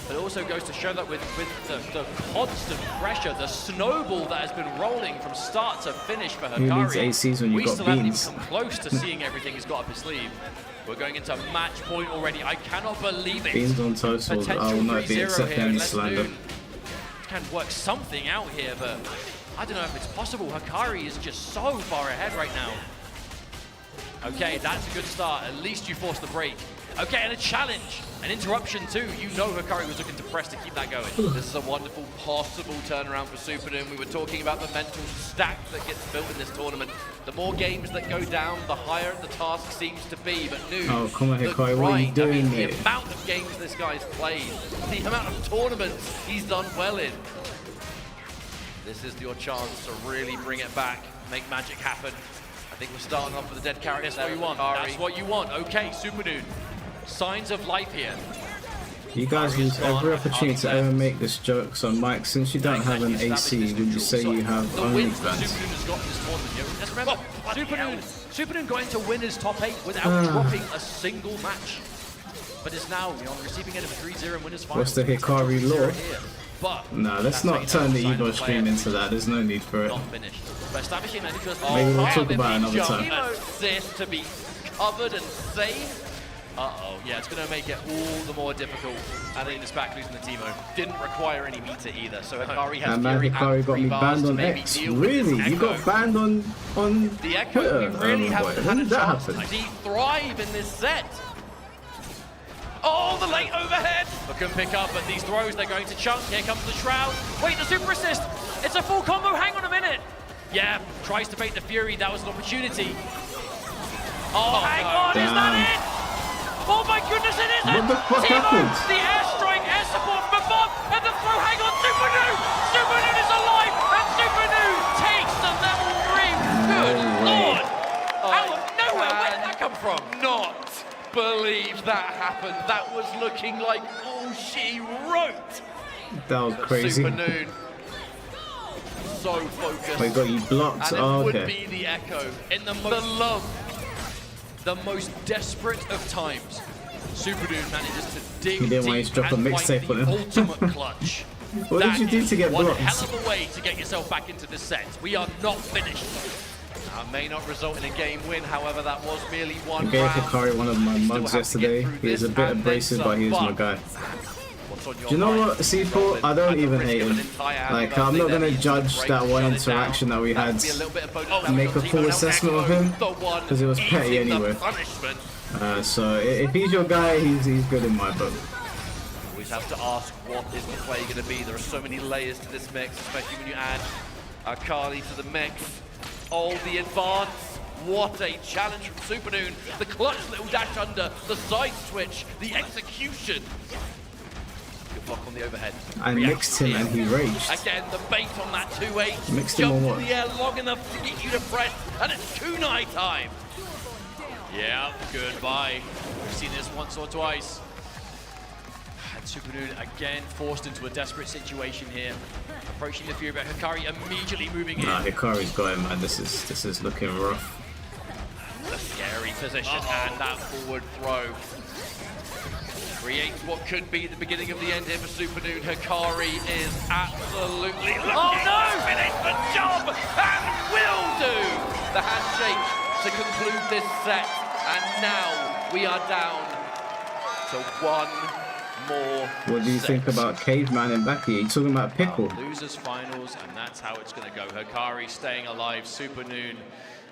But it also goes to show that with the constant pressure, the snowball that has been rolling from start to finish for Who needs Hikari, ACs when we you've got still haven't even beans? come close to seeing everything he's got up his sleeve. We're going into match point already. I cannot believe it. Beans on total, I will not be accepting any slander. Can work something out here, but I don't know if it's possible. Hikari is just so far ahead right now. Okay, that's a good start. At least you forced the break. Okay, and a challenge, an interruption too. You know Hikari was looking to press to keep that going. This is a wonderful possible turnaround for Supernoon. We were talking about the mental stack that gets built in this tournament. The more games that go down, the higher the task seems to be. But Noon, Oh, come on, Hikari, what are you doing, the mate? amount of games this guy's played, the amount of tournaments he's done well in. This is your chance to really bring it back, make magic happen. I think we're starting off with a dead character. That's what you want. That's what you want. Okay, Supernoon. Signs of life here. You guys use every opportunity to ever make this joke, so Mike, since you don't have an AC, would you say you have OnlyFans? Supernoon has got this tournament. Let's remember, Supernoon got into winners top 8 without dropping a single match. But it's now on the receiving end of a 3-0 in winners final. What's the Hikari law? But No, let's not turn the EVO stream into that. There's no need for it. not finished. But establishing that because Maybe we'll talk about it another time. Assist to be covered and safe. Uh-oh, yeah, it's going to make it all the more difficult. And then it's back losing the Teemo. Didn't require any meter either, so Hikari has And man, Hikari got me banned on X. Really? You got banned on the Echo. Twitter? We really Boy, haven't when had a did that chance happen? to thrive in this set. Oh, the late overhead! But can pick up, but these throws, they're going to chunk. Here comes the Shroud. Wait, the super assist! It's a full combo, hang on a minute! Yeah, tries to bait the Fury, that was an opportunity. Oh, hang on, is that it? Oh my goodness, it isn't! What the fuck happened? The airstrike, air support from above, and the throw, hang on, Supernoon! Supernoon is alive, and Supernoon takes the level 3. Good lord! Out of nowhere, where did that come from? Not believe that happened. That was looking like all she wrote. That was crazy. Supernoon, so focused. They got you blocked. And it Oh, would okay. be the Echo In the most desperate of times, Supernoon manages to dig He didn't want you deep to drop a and mixtape find on the him. ultimate clutch. What did you do to get One blocked? hell of a way to get yourself back into the set. We are not finished. may not result in a game win, however, that was merely one I gave round. Hikari one of my mugs yesterday. He was a bit abrasive, but he was my guy. Do you know what, C4? I don't even hate him. Like, I'm not gonna judge that one interaction that we had and make a full assessment of him, because it was petty anyway. So if he's your guy, he's good in my book. Always have to ask, what is the play going to be? There are so many layers to this mix, especially when you add Akali to the mix. Oh, the advance. What a challenge from Supernoon. The clutch little dash under, the side switch, the execution. block on the overhead. I mixed him and he raged. Again, the bait on that 2-8. Mixed him or Jumped what? in the air long enough to get you to press, and it's kunai time. Yeah, goodbye. We've seen this once or twice. And Supernoon again forced into a desperate situation here. Approaching the Fury, but Hikari immediately moving in. Nah, Hikari's got him, man. This is looking rough. The scary position and that forward throw creates what could be the beginning of the end here for Supernoon. Hikari is absolutely looking to finish the job and will do the handshake to conclude this set. And now we are down to one more What do you think about Caveman and Becky? You talking about Pickle? Losers finals, and that's how it's going to go. Hikari staying alive, Supernoon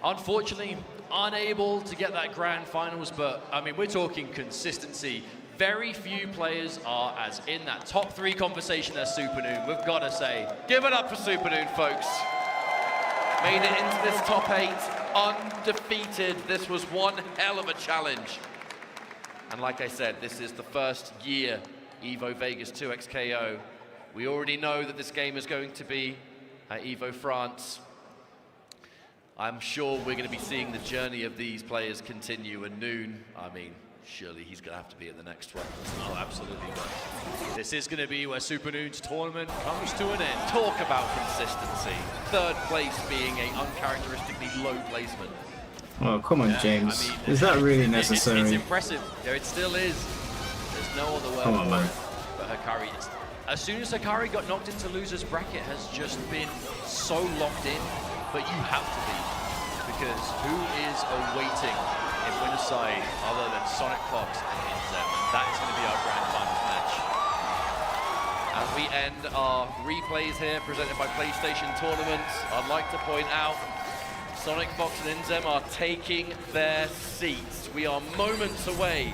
unfortunately unable to get that grand finals, but I mean, we're talking consistency. Very few players are as in that top 3 conversation as Supernoon. We've got to say, give it up for Supernoon, folks. Made it into this top 8 undefeated. This was one hell of a challenge. And like I said, this is the first year EVO Vegas 2XKO. We already know that this game is going to be at EVO France. I'm sure we're going to be seeing the journey of these players continue. And Noon, I mean, surely he's going to have to be at the next one. Oh, absolutely not. This is going to be where Supernoon's tournament comes to an end. Talk about consistency. 3rd place being an uncharacteristically low placement. Oh, come on, James. I mean, is that really necessary? It's impressive. There it still is. There's no other word Come on, for man. it. But Hikari, as soon as Hikari got knocked into loser's bracket, has just been so locked in. But you have to be, because who is awaiting in winner's side other than Sonic Fox and Inzem? And that is going to be our grand finals match. As we end our replays here presented by PlayStation Tournaments, I'd like to point out Sonic Fox and Inzem are taking their seats. We are moments away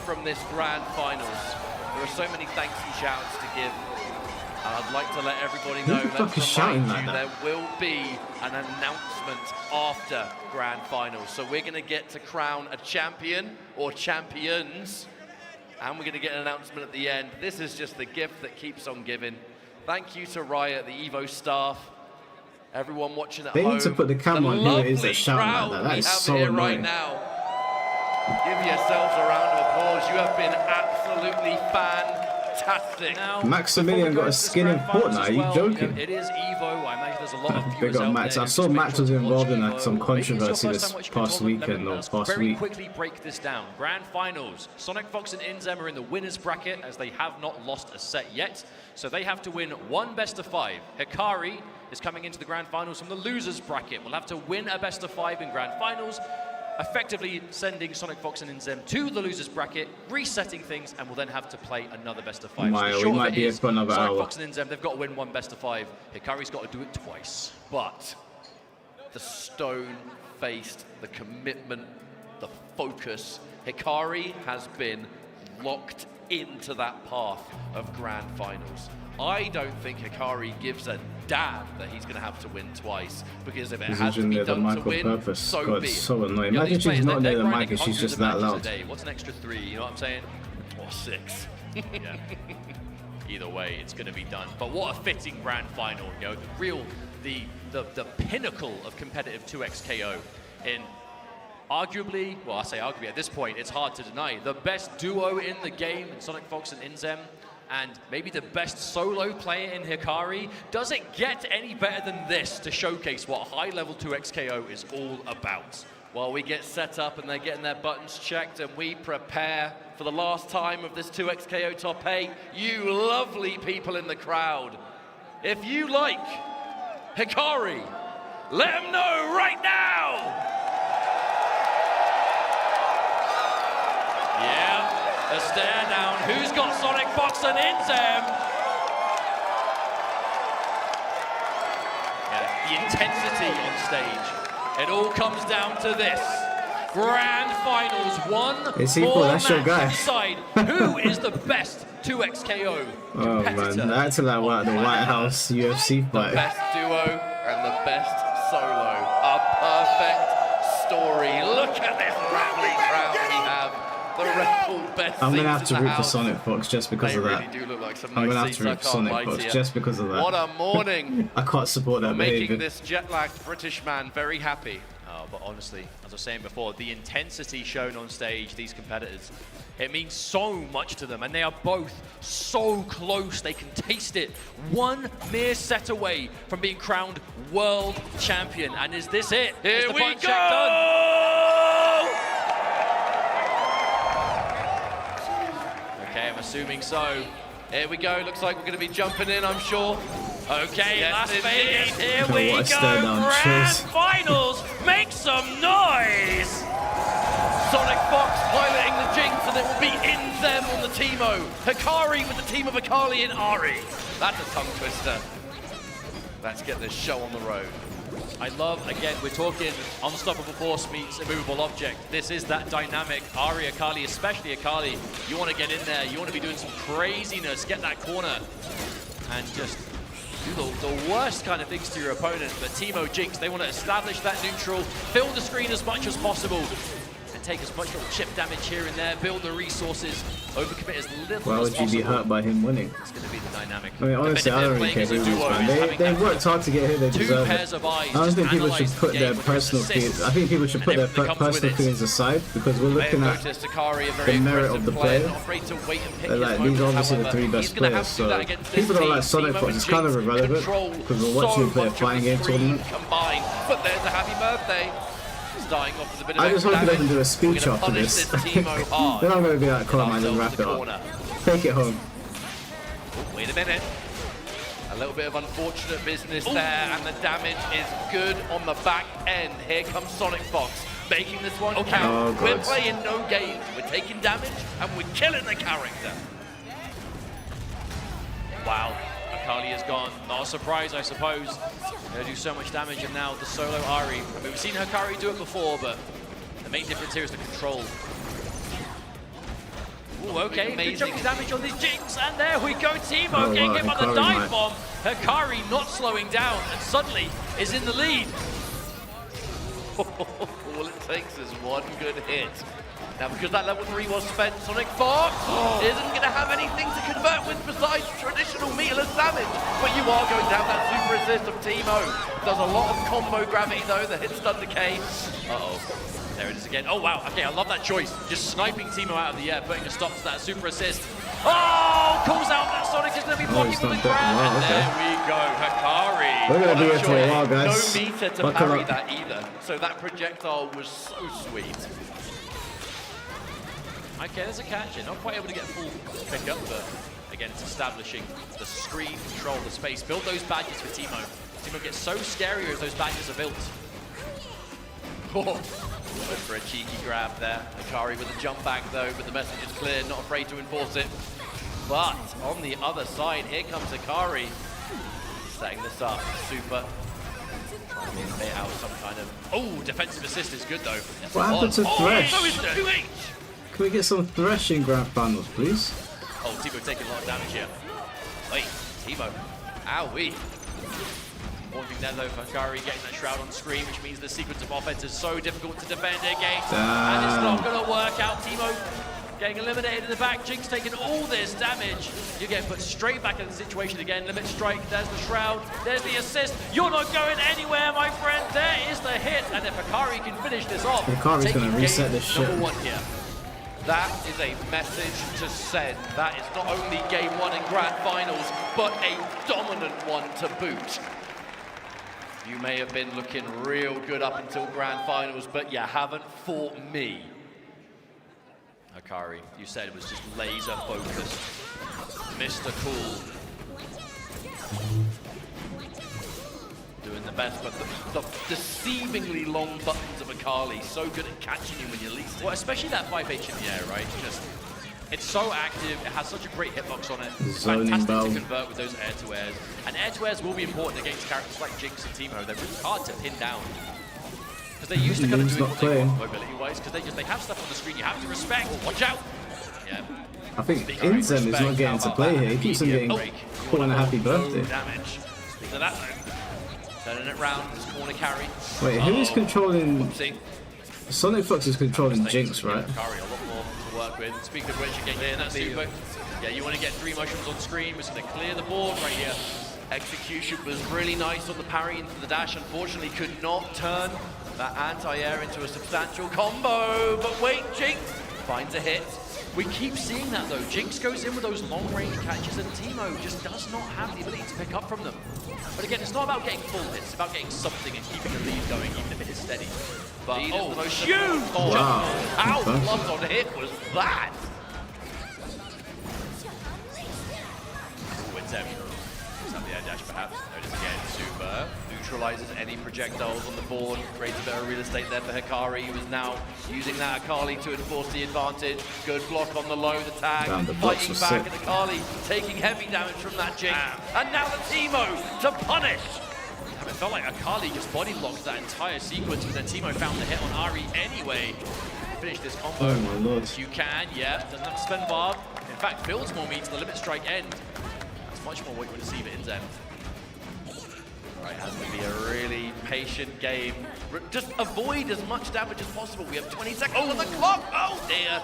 from this grand finals. There are so many thanks and shouts to give. And I'd like to let everybody know Who the fuck is shouting like that? there will be an announcement after grand finals. So we're going to get to crown a champion or champions, and we're going to get an announcement at the end. This is just the gift that keeps on giving. Thank you to Riot, the EVO staff, everyone watching at They home. need to put the camera on who it is that's shouting like that. That is so Right annoying. now. Give yourselves a round of applause. You have been absolutely fantastic. Now, Maximilian got a skin in Fortnite. Are you joking? It is EVO. I imagine there's a lot of viewers Big up out Max. there I who saw just make Max sure was to involved watch in EVO. some Maybe it's your controversy first this time watching past a tournament. weekend or Let's past very week. quickly break this down. Grand finals. Sonic Fox and Inzem are in the winners bracket as they have not lost a set yet. So they have to win 1 best of 5. Hikari is coming into the grand finals from the losers bracket. We'll have to win a best of 5 in grand finals, effectively sending Sonic Fox and Inzem to the losers bracket, resetting things, and we'll then have to play another best of 5. My, So the we short might of it be here is, for another Sonic hour. Fox and Inzem, they've got to win 1 best of 5. Hikari's got to do it twice. But the stone-faced, the commitment, the focus, Hikari has been locked into that path of grand finals. I don't think Hikari gives a damn that he's going to have to win twice, because if it has to be near the done to mic on win, purpose. so God, be it's it. so annoying. You know, Imagine these she's players, not they're near the grinding mic and she's hundreds just of that matches a loud. day. What's an extra 3? You know what I'm saying? Or 6. Yeah. Either way, it's going to be done. But what a fitting grand final. You know, the pinnacle of competitive 2XKO in arguably, well, I say arguably, at this point, it's hard to deny, the best duo in the game in Sonic Fox and Inzem, and maybe the best solo player in Hikari. Does it get any better than this to showcase what high-level 2XKO is all about? While we get set up and they're getting their buttons checked and we prepare for the last time of this 2XKO top 8, you lovely people in the crowd, if you like Hikari, let them know right now! Yeah, a stare down. Who's got Sonic Fox and Inzem? Yeah, the intensity on stage. It all comes down to this. Grand finals, one It's equal, more that's your match guy. to decide who is the best 2XKO Oh competitor. man, that's like what the White House UFC The fight. best duo and the best solo. A perfect story. Look at this rambling crowd we have. The Red Bull best I'm seats gonna have in to the root for house. Sonic Fox just because They of really that. do look like some I'm nice gonna have seats, to root I for can't Sonic lie to Fox you. just because of that. What a morning. I can't support that You're making behavior. this jet-lagged British man very happy. Oh, but honestly, as I was saying before, the intensity shown on stage, these competitors, it means so much to them, and they are both so close, they can taste it. One mere set away from being crowned world champion, and is this it? Here Is the we button go! check done? Okay, I'm assuming so. Here we go. Looks like we're going to be jumping in, I'm sure. Okay, Yes, Las indeed. Vegas, here Oh, we what a go, stare down, grand cheers. finals, make some noise! Sonic Fox piloting the Jinx, and it will be in them on the Teemo. Hikari with the team of Akali and Ari. That's a tongue twister. Let's get this show on the road. I love, again, we're talking unstoppable force meets immovable object. This is that dynamic. Ari, Akali, especially Akali, you want to get in there, you want to be doing some craziness, get that corner, and just do the worst kind of things to your opponent. But Teemo, Jinx, they want to establish that neutral, fill the screen as much as possible, and take as much little chip damage here and there, build the resources, overcommit as little Why as would you possible. be hurt by him winning? It's going to be the dynamic. I mean, honestly, I don't really care who wins, man. They've worked hard to get here, they deserve pairs it. of eyes, I don't think people should analyse put the their game with personal assists feelings. I think people should put their and everything that comes with personal it. feelings aside because we're They have looking at noticed Akari, a very the merit aggressive of the player, player. not afraid to wait and pick They're his like, these are moments. obviously the However, three he's best gonna players, have to do that so against this people don't team. like Sonic Teemo Fox. and It's kind of Jinx irrelevant control because we're watching him so play a much of fighting the game screen tournament. combined. But there's a happy birthday. Starting off with a bit of I just extra hope he doesn't damage. do a speech We're gonna after punish this. Teemo hard. Then I'm going to be like, come on, man, ourselves just wrap the it up. corner. Take it home. Oh, wait a minute. A little bit of unfortunate business there, and the damage is good on the back end. Here comes Sonic Fox, making this one count. Oh, We're God. playing no games. We're taking damage, and we're killing the character. Wow, Akali is gone. Not a surprise, I suppose. Gonna do so much damage, and now the solo Ari. I mean, we've seen Hikari do it before, but the main difference here is the control. Ooh, okay, good chunk of damage on this Jinx, and there we go, Teemo Oh, getting wow, hit by the Hikari dive might- bomb. Hikari not slowing down, and suddenly is in the lead. All it takes is one good hit. Now, because that level 3 was spent, Sonic Fox isn't going to have anything to convert with besides traditional meterless damage. But you are going to have that super assist of Teemo. Does a lot of combo gravity, though. The hit stun decay. Uh-oh. There it is again. Oh, wow. Okay, I love that choice. Just sniping Teemo out of the air, putting a stop to that super assist. Oh, calls out that Sonic is going to be blocking he's with the not dead. grab. Wow, And okay. there we go, Hikari. We're going to be here for a while, No guys. meter to Buckle parry up. that either. So that projectile was so sweet. Okay, there's a catch in. Not quite able to get full pickup, but again, it's establishing the screen, control the space. Build those badges for Teemo. Teemo gets so scarier as those badges are built. Oh, went for a cheeky grab there. Hikari with a jump back though, but the message is clear, not afraid to enforce it. But on the other side, here comes Hikari. Setting this up, super. Pay out some kind of... Oh, defensive assist is good though. Yes, What it happened was. to Thresh? So is the 2H. Can we get some Thresh in Grand Finals, please? Oh, Teemo taking a lot of damage here. Wait, Teemo. Owie. One thing there though, Hikari getting that shroud on screen, which means the sequence of offense is so difficult to defend against. And it's not going to work out. Teemo getting eliminated in the back. Jinx taking all this damage. You're getting put straight back in the situation again. Limit strike, there's the shroud, there's the assist. You're not going anywhere, my friend. There is the hit. And if Hikari can finish this off, Hikari's taking gonna reset game this shit. number 1 here. That is a message to send. That is not only game 1 in Grand Finals, but a dominant one to boot. You may have been looking real good up until Grand Finals, but you haven't fought me. Hikari, you said it was just laser focused. Mr. Cool. Doing the best, but the deceivingly long buttons of Akali, so good at catching you when you least Well, especially that 5H in the air, right? Just, it's so active, it has such a great hitbox on it. It's Zoning fantastic bow. to convert with those air-to-airs. And air-to-airs will be important against characters like Jinx and Teemo. They're really hard to pin down. Because they used to kind of Moon's do not what they playing. want mobility-wise, because they have stuff on the screen you have to respect. Oh, watch out! Yeah. I think Speaking of Inzem is respect, not getting how to about play that here. He keeps on immediate getting break? calling a happy birthday. Damage. Speaking of that, though. Turning it round, this corner carry. Wait, who is controlling... Whoopsie. Sonic Fox is controlling Jinx, right? Hikari a lot more to work with. Speaking of which, again, clear that super. Yeah, you want to get 3 mushrooms on screen. We're just going to clear the board right here. Execution was really nice on the parry into the dash. Unfortunately, could not turn that anti-air into a substantial combo. But wait, Jinx finds a hit. We keep seeing that though. Jinx goes in with those long-range catches and Teemo just does not have the ability to pick up from them. But again, it's not about getting full hits, it's about getting something and keeping the lead going, even if it is steady. But oh, huge! Wow. How blunt on hit was that? Wins him. Up the air dash perhaps. Notice again, super. Neutralizes any projectiles on the board. Creates a bit of real estate there for Hikari, who is now using that Akali to enforce the advantage. Good block on the low, the tag. Fighting back at Akali, taking heavy damage from that Jinx. And now the Teemo to punish. It felt like Akali just body blocked that entire sequence, but then Teemo found the hit on Ari anyway. Finish this combo. Oh my lord. You can, yeah. Doesn't have to spend bar. In fact, builds more meat to the limit strike end. Much more what you would receive at Inzem. Right, has to be a really patient game. Just avoid as much damage as possible. We have 20 seconds on the clock. Oh dear.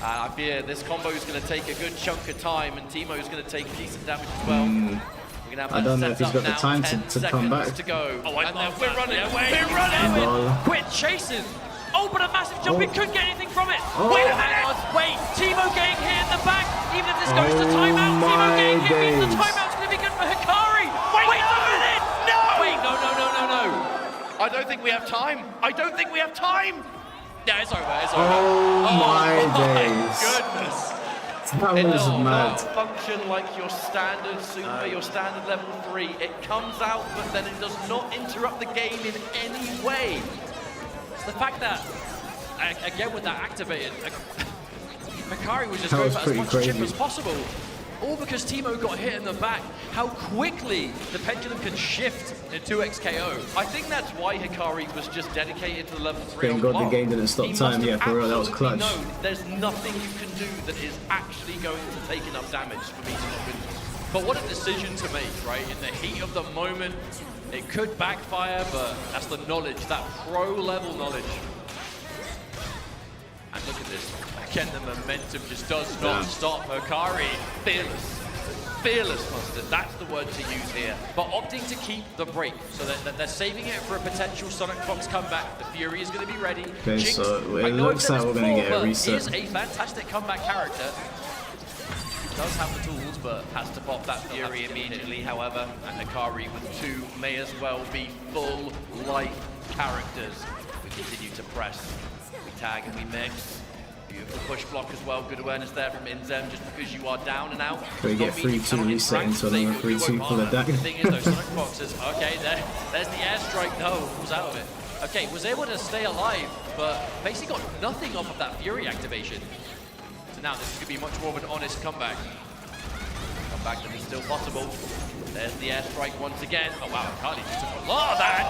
I fear this combo is going to take a good chunk of time, and Teemo is going to take decent damage as well. We're gonna have I don't know if he's got the time to come back. To go. Oh, and then we're running away. We're running. Quit chasing. Oh, but a massive jump. He couldn't get anything from it. Wait a minute. Wait. Teemo getting hit in the back. Even if this goes to timeout, Teemo getting hit means the timeout's going to be good for Hikari. Wait a minute. No. Wait, no. I don't think we have time. I don't think we have time. Yeah, it's over. It's over. Oh my days. Goodness. That It was does mad. not function like your standard super, your standard level 3. It comes out, but then it does not interrupt the game in any way. It's the fact that, again, with that activated, Hikari was just going for as much chip as possible. All because Teemo got hit in the back. How quickly the pendulum can shift in 2x KO. I think that's why Hikari was just dedicated to the level 3. Thank God the game didn't stop time. Yeah, for real, that was clutch. Known there's nothing you can do that is actually going to take enough damage for me to not win. But what a decision to make, right? In the heat of the moment, it could backfire, but that's the knowledge, that pro-level knowledge. And look at this. Again, the momentum just does not stop Hikari. Fearless, Mustard. That's the word to use here. But opting to keep the break, so that they're saving it for a potential Sonic Fox comeback. The Fury is going to be ready. Okay, Jinx, so it looks like we're going to get a reset. He is a fantastic comeback character. Does have the tools, but has to pop that Fury immediately, however. And Hikari with 2 may as well be full life characters. We continue to press. We tag and we mix. Beautiful push block as well. Good awareness there from Inzem, just because you are down and out. We get 3-2 reset into another 3-2 full of dagger. The thing is though, Sonic Foxes, okay, there's the airstrike. No, was out of it. Okay, was able to stay alive, but basically got nothing off of that Fury activation. So now this could be much more of an honest comeback. Comeback that is still possible. There's the airstrike once again. Oh wow, Akali just took a lot of that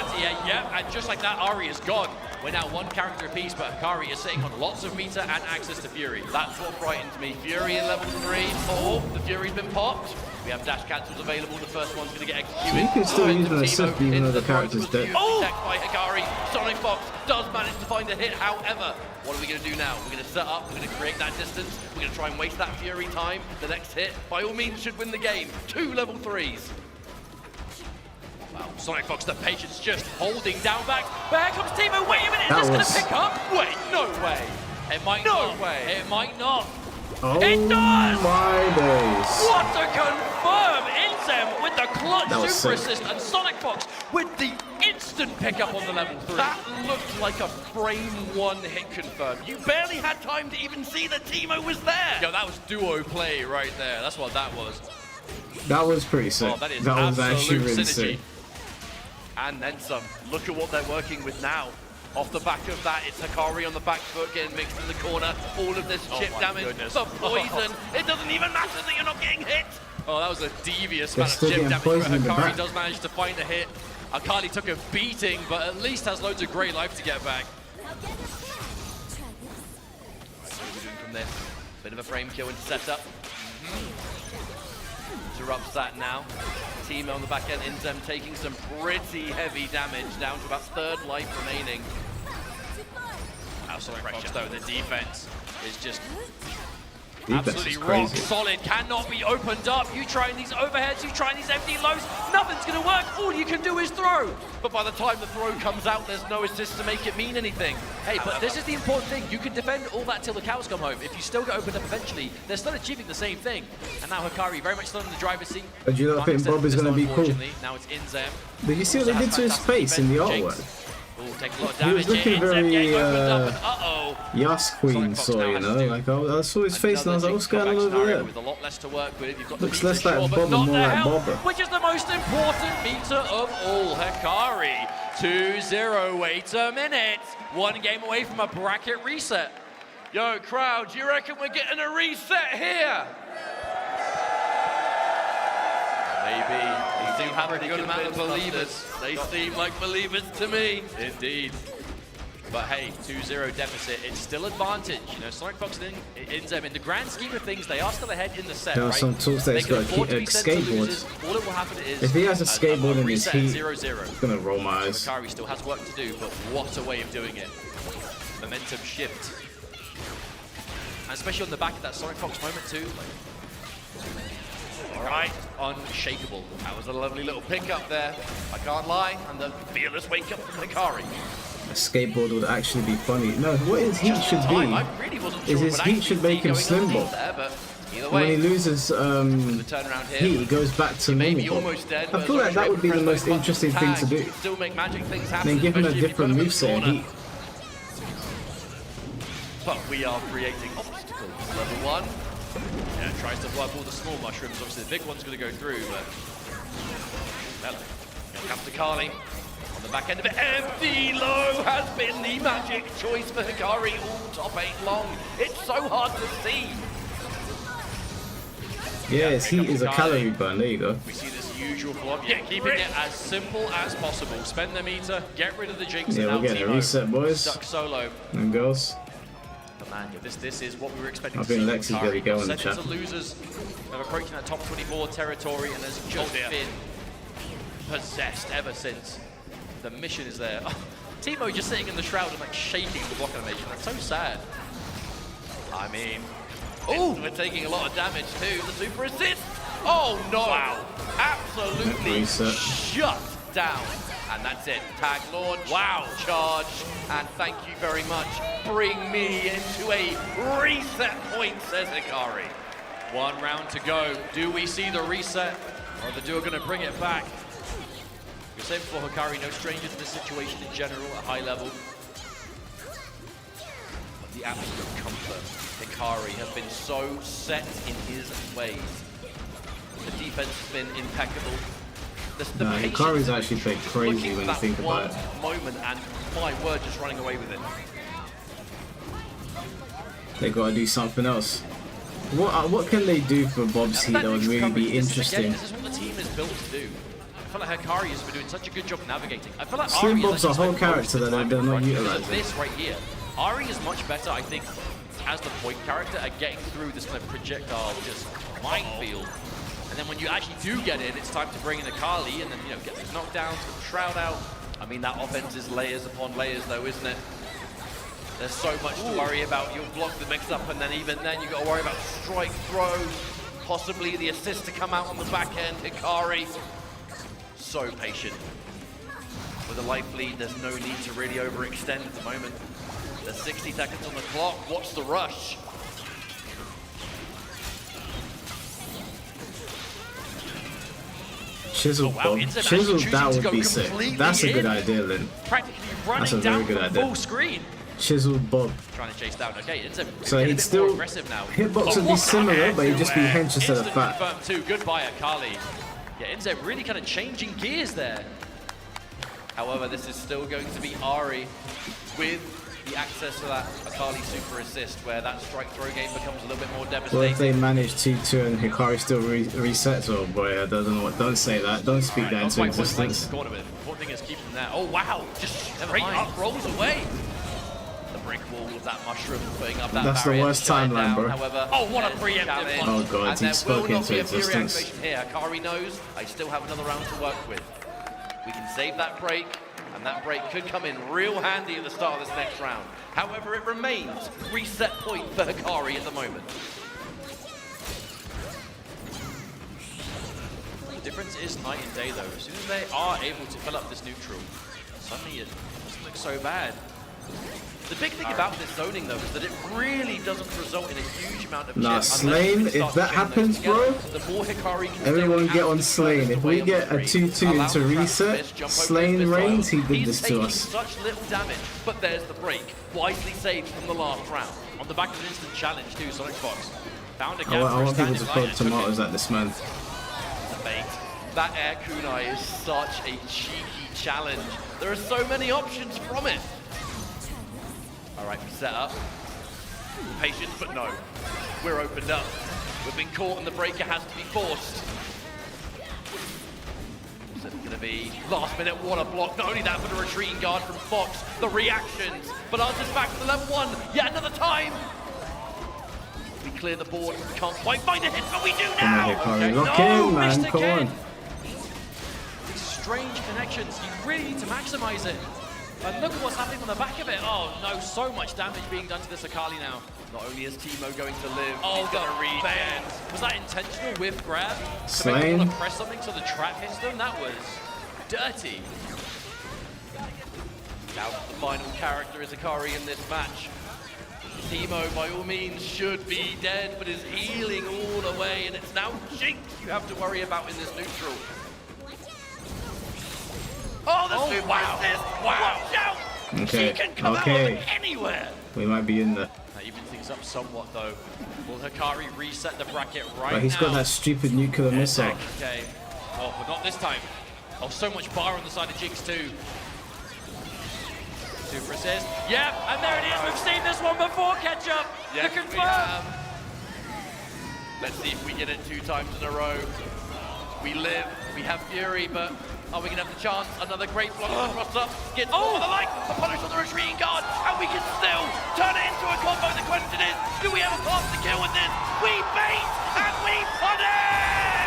anti-air. Yeah, and just like that, Ari is gone. We're now 1 character apiece, but Hikari is sitting on lots of meter and access to Fury. That's what frightens me. Fury in level 3. Oh, the Fury's been popped. We have dash cancels available. The first one's going to get executed. You can still use an assist even though the character's dead. Attacked by Hikari. Sonic Fox does manage to find a hit. However, what are we going to do now? We're going to set up. We're going to create that distance. We're going to try and waste that Fury time. The next hit, by all means, should win the game. 2 level 3s. Wow, Sonic Fox, the patience just holding down back. But here comes Teemo. Wait a minute, is this going to pick up? Wait, no way. It might not. It might not. Oh it does! My days. What to confirm! Inzem with the clutch super sick. assist and Sonic Fox with the instant pickup on the level 3. That looked like a frame 1 hit confirm. You barely had time to even see that Teemo was there. Yo, that was duo play right there. That's what that was. That was pretty sick. Oh, that is was actually really synergy. sick. And then some. Look at what they're working with now. Off the back of that, it's Hikari on the back foot getting mixed in the corner. All of this chip damage, the poison. It doesn't even matter that you're not getting hit. Oh, that was a devious amount of chip damage, but Hikari does manage to find a hit. Akali took a beating, but at least has loads of great life to get back. What are we doing from this? Bit of a frame kill into setup. Interrupts that now. Teemo on the back end, Inzem taking some pretty heavy damage, down to about 3rd life remaining. Now Sonic Fox though. The defense is just Defense absolutely is rock crazy. solid. Cannot be opened up. You trying these overheads, you trying these empty lows, nothing's going to work. All you can do is throw. But by the time the throw comes out, there's no assist to make it mean anything. Hey, but this is the important thing. You can defend all that till the cows come home. If you still get opened up eventually, they're still achieving the same thing. And now Hikari very much still in the driver's seat. But do you not think Bob is going to be cool? Now it's Inzem. Did you see what they did to his face in the artwork? Ooh, take a lot of He damage. was looking very Uh-oh. Yas Queen sort, you know? Like, I saw his face and I was like, what's going on over there? With a lot less to work with. You've got Looks the less meter, like sure, Bob but and not more the like health, Bobber. which is the most important meter of all. Hikari, 2-0, wait a minute. One game away from a bracket reset. Yo, crowd, do you reckon we're getting a reset here? Maybe. They do have a good amount of convinced believers. us. They seem like believers to me. Indeed. But hey, 2-0 deficit, it's still advantage. You know, Sonic Fox and Inzem, in the grand scheme of things, they are still ahead in the set, There are right? some talks that They he's can got afford to a be sent to losers. skateboard. All it will happen is If he has a skateboard in his reset heat, 0-0. it's gonna roll my eyes. Hikari still has work to do, but what a way of doing it. Momentum shift. And especially on the back of that Sonic Fox moment too. Right, unshakable. That was a lovely little pickup there. I can't lie. And the fearless wake up from Hikari. A skateboard would actually be funny. No, what his heat should be I really wasn't is sure his what heat should make him slim ball. there, but either When he way, loses turnaround here. heat, he goes back to Maybe normal ball. almost dead, I but feel as like long that as would be you're the able to most press interesting those thing buttons to do. tag, you can still make magic things happen. Then give him a especially if different you've got moveset and corner. heat. But we are creating obstacles. Level 1. Yeah, tries to work all the small mushrooms. Obviously, the big one's going to go through, but well, here comes to Carly on the back end of it. Empty low has been the magic choice for Hikari all top 8 long. It's so hard to see. Yeah, his heat is a calorie burn. There you go. We see this usual flop. Yeah, keeping it as simple as possible. Spend the meter, get rid of the jinx. Yeah, and we're now getting a Timo reset, boys stuck solo. and girls. But man, yeah, this is what we were expecting I to see. think from Lexi's gonna Hikari. go in the Set into chat. losers of approaching that top 24 territory, and has just been possessed ever since. The mission is there. Timo just sitting in the shroud and like shaking the block animation. That's so sad. I mean, we're taking a lot of damage too. The super assist. Oh no! Wow! Absolutely Reset. shut down. And that's it. Tag launch. Wow! Charge. And thank you very much. Bring me into a reset point, says Hikari. 1 round to go. Do we see the reset, or are the duo going to bring it back? You're saying before, Hikari, no stranger to this situation in general at high level. But the absolute comfort. Hikari has been so set in his ways. The defense has been impeccable. The No, patience Hikari's of actually played just crazy looking when you for think that about it. one moment, and my word, just running away with it. They gotta do something else. What can they do for Bob's heat that would really be interesting? This is what the team is built to do. I feel like Hikari has been doing such a good job navigating. I feel like Slim Ari Bob's is a whole character that they're not utilizing. This right here, Ari is much better, I think, as the point character at getting through this kind of projectile just minefield. And then when you actually do get in, it's time to bring in Akali and then get the knockdowns, get the shroud out. I mean, that offense is layers upon layers, though, isn't it? There's so much to worry about. You'll block the mix-up, and then even then, you've got to worry about strike throws, possibly the assist to come out on the back end. Hikari, so patient. With a life lead, there's no need to really overextend at the moment. There's 60 seconds on the clock. What's the rush? Chisel Bob. Inzem Chisel, actually that choosing to would go be sick. completely That's a good in. idea, Lynn. Practically That's a running very down good the idea. full screen. Chiseled Bob. Trying to chase down. Okay, Inzem So getting a he'd bit still more aggressive now. hitbox would be similar, but he'd just be hench instead of Instant fat. confirmed too. Goodbye, Akali. Yeah, Inzem really kind of changing gears there. However, this is still going to be Ari with the access to that Akali super assist, where that strike throw game becomes a little bit more Well, devastating. if they manage 2-2 and Hikari still resets, oh boy, I don't know what. Don't say that. Don't speak that into existence. The important thing is keep them there. Oh wow, just straight up rolls away. The brick wall of that mushroom putting up that That's the barrier to worst shut it timeline, down. bro. However, oh, what a preemptive challenge. Oh god, And he there spoke will not into be a Fury existence. activation here. Akari knows I still have another round to work with. We can save that break, and And that break could come in real handy at the start of this next round. However, it remains reset point for Hikari at the moment. The difference is night and day, though. As soon as they are able to fill up this neutral, suddenly it doesn't look so bad. The big thing about this zoning, though, is that it really doesn't result in a huge amount of Nah, chips. Slane, if that happens, bro, everyone get on Slane. If we get a 2-2 into reset, Slane reigns, he did this to us. Such little damage, but there's the break. Wisely saved from the last round. On the back of an instant challenge, too, Sonic Fox found a gap I for a want people standing to light throw and took it. tomatoes at this man. That air kunai is such a cheeky challenge. There are so many options from it. All right, we set up. Patience, but no. We're opened up. We've been caught and the breaker has to be forced. So it's going to be last minute water block. Not only that, but a retreating guard from Fox. The reactions. But ours is back to the level 1. Yet another time. We clear the board. Can't quite find a hit, but we do now. Okay. Lock in, man. Come on. These strange connections. You really need to maximize it. And look at what's happening on the back of it. Oh no, so much damage being done to this Akali now. Not only is Teemo going to live, oh, he's going to read. Was that intentional whiff grab? To Slane. make them want to press something so the trap hits them? That was dirty. Now the final character is Hikari in this match. Teemo, by all means, should be dead, but is healing all the way, and it's now Jinx you have to worry about in this neutral. Oh, this is wow. Wow. Watch out! Okay. She can come out of anywhere! We might be in there. That evens things up somewhat, though. Will Hikari reset the bracket right But he's now? got that stupid nuclear missile. Okay. Oh, but not this time. Oh, so much bar on the side of Jinx, too. Super assist. Yep, and there it is. We've seen this one before, Ketchup. Yes, to we confirm. have. Let's see if we get it 2 times in a row. We live, we have Fury, but are we going to have the chance? Another great block across up. Gets over the line, the punish on the retreating guard, and we can still turn it into a combo. The question is, do we have a path to kill with this? We bait, and we punish!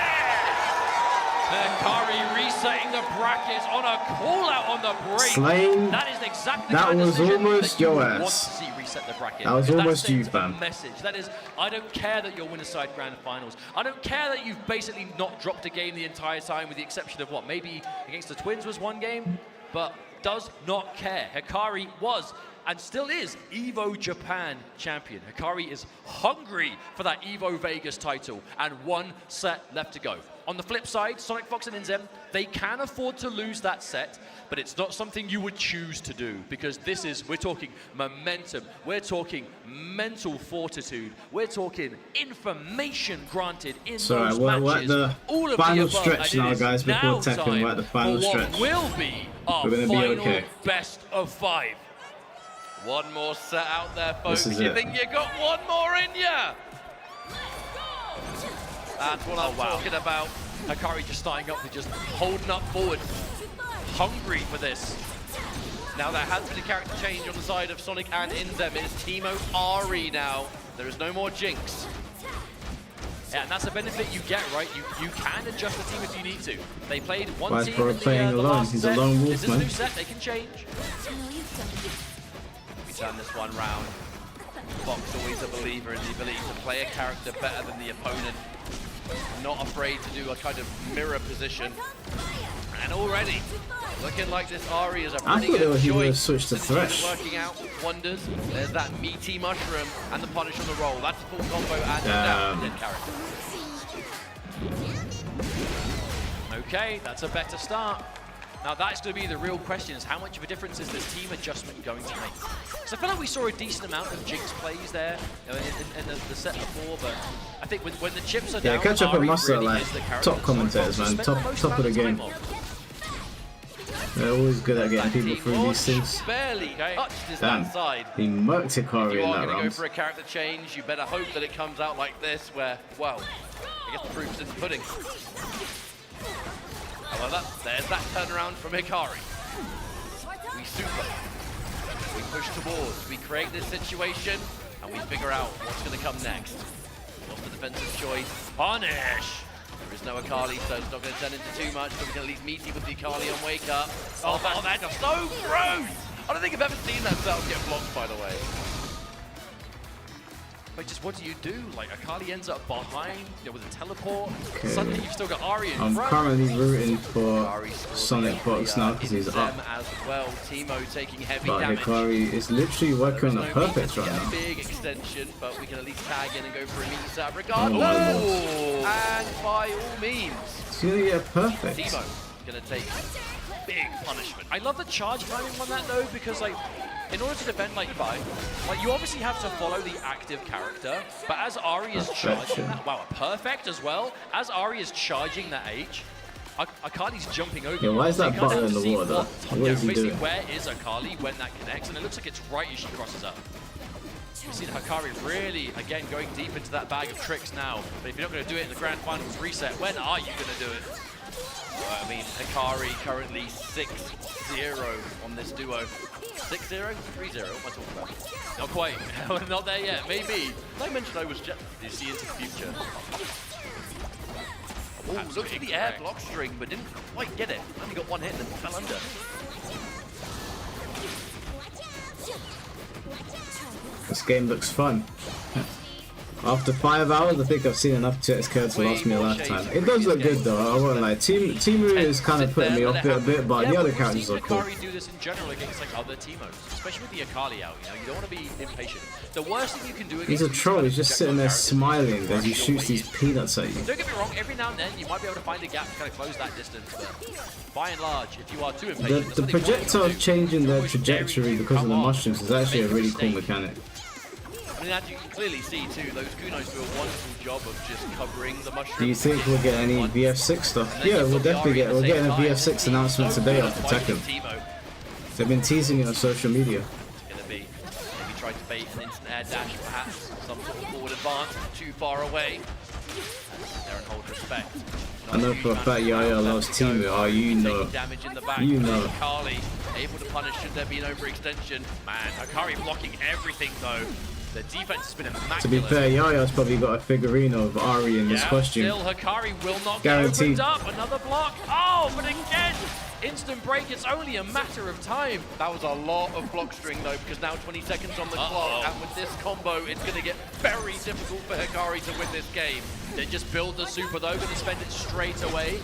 Hikari resetting the brackets on a call-out on the break. Slane, That is exactly that the kind of was decision almost that you your would ass. want to see reset the bracket. That was Because almost you, sends a fam. message. That is, I don't care that you're winner-side grand finals. I don't care that you've basically not dropped a game the entire time, with the exception of what, maybe against the Twins was one game, but does not care. Hikari was and still is EVO Japan champion. Hikari is hungry for that EVO Vegas title, and 1 set left to go. On the flip side, Sonic Fox and Inzem, they can afford to lose that set, but it's not something you would choose to do, because this is, we're talking momentum, we're talking mental fortitude, we're talking information granted in those matches. We're at the All of final the above, stretch and it now, is guys, before now Tekken. time We're at the final for what stretch. will be our We're gonna be final okay. best of 5. One more set out there, folks. This is You it. think you got one more in ya? That's what I'm talking about. Hikari just starting up with just holding up forward, hungry for this. Now there has been a character change on the side of Sonic and Inzem. It is Teemo Ari now. There is no more Jinx. Yeah, and that's a benefit you get, right? You can adjust the team if you need to. They played one Why is team Bro in the, playing the alone? last He's set. a lone wolf, This is a man. new set, they can change. We turn this one round. Fox always a believer in the ability to play a character better than the opponent. Not afraid to do a kind of mirror position. And already, looking like this Ari is a I pretty thought good he would have choice. switched to Thresh. Working out wonders. There's that meaty mushroom and the punish on the roll. That's a full combo and down dead character. Okay, that's a better start. Now that's going to be the real question, is how much of a difference is this team adjustment going to make? So I feel like we saw a decent amount of Jinx plays there in the set before, but I think when the chips are down, Yeah, catch up Ari and Master really like is the character top that commentators, Sonic man. Fox will spend Top of the most game. amount of time on. They're always good at getting people through these things. Barely touched his Damn, that side. he murked If Hikari you in are that going to go round. for a character change, you better hope that it comes out like this, where, well, I guess the proof's in the pudding. However, there's that turnaround from Hikari. We super. We push towards. We create this situation, and we figure out what's going to come next. What's the defensive choice? Punish! There is no Akali, so it's not going to turn into too much, but we can at least meet with the Akali on Wake Up. Oh, that's so gross! I don't think I've ever seen that setup get blocked, by the way. But just what do you do? Like, Akali ends up behind, with a teleport. Okay. Suddenly you've still got Ahri in I'm front. currently rooting for Sonic Box now because he's up. As well. Timo taking heavy But damage. Hikari is literally working on the perfect right now. Big extension, but we can at least tag in and go for a meat stab regardless. Oh, And by all means, it's gonna get perfect. Timo gonna take big punishment. I love the charge timing on that though, because like, in order to defend like you obviously have to follow the active character, but as Ahri is charging that, wow, perfect as well. As Ahri is charging that H, Akali's jumping over. Yeah, why is that button in the water though? What is he basically, doing? where is Akali when that connects? And it looks like it's right as she crosses up. You see Hikari really, again, going deep into that bag of tricks now. But if you're not going to do it in the Grand Finals reset, when are you going to do it? Well, I mean, Hikari currently 6-0 on this duo. 6-0? 3-0? What am I talking about? Not quite. Not there yet. Maybe. Did I mention I was just... You see into the future. Oh, looked at the air block string, but didn't quite get it. Only got one hit and then fell under. This game looks fun. After 5 hours, I think I've seen enough TXK to last me a lifetime. It does look good though, I won't lie. Timu is kind of putting me off it a bit, but the other characters are cool. Akali do this in general against like other Timos, especially with the Akali out. You don't want to be impatient. The worst thing you can do against He's a troll, he's just sitting there smiling as he shoots these peanuts at you. Don't get me wrong, every now and then you might be able to find a gap to kind of close that distance, but by and large, if you are too impatient... The projectile changing their trajectory because of the mushrooms is actually a really cool mechanic. I mean, as you can clearly see too, those Kunos do a wonderful job of just covering the mushrooms. Do you think we'll get any VF6 stuff? Yeah, we'll definitely get. We're getting a VF6 announcement today off the Tekken. They've been teasing it on social media. It's going to be maybe try to bait an instant air dash, perhaps some sort of forward advance, too far away. There and hold respect. I know for a fact Yaya loves Timu. Oh, you know. Damage in the back. You know. Akali able to punish should there be an overextension. Man, Hikari blocking everything though. The defense has been immaculate. To be fair, Yaya's probably got a figurino of Ahri in his costume. Still, Hikari will not Guaranteed. get opened up. Another block. Oh, but again, instant break. It's only a matter of time. That was a lot of block string though, because now 20 seconds on the clock, and with this combo, it's going to get very difficult for Hikari to win this game. They just build the super though, going to spend it straight away.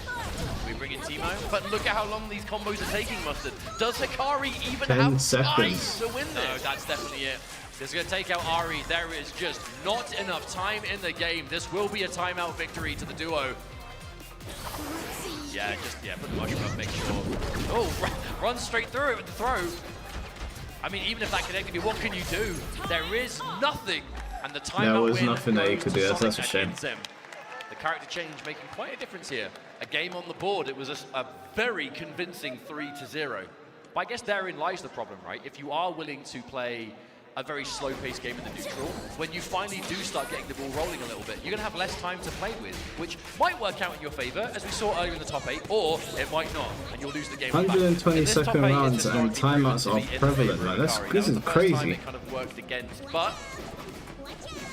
We bring in Timo. But look at how long these combos are taking, Mustard. Does Hikari even 10 have seconds. time to win this? No, that's definitely it. This is going to take out Ahri. There is just not enough time in the game. This will be a timeout victory to the duo. Yeah, put the mushroom up, make sure. Oh, run straight through it with the throw. I mean, even if that connected you, what can you do? There is nothing. And the timeout There was win nothing that you could do. goes to That's a Sonic shame. and Insem. The character change making quite a difference here. A game on the board, it was a very convincing 3-0. But I guess therein lies the problem, right? If you are willing to play a very slow-paced game in the neutral, when you finally do start getting the ball rolling a little bit, you're going to have less time to play with, which might work out in your favor, as we saw earlier in the top 8, or it might not, and you'll lose the game. 120-second rounds and timeouts are prevalent, man. This is crazy. It kind of worked against, but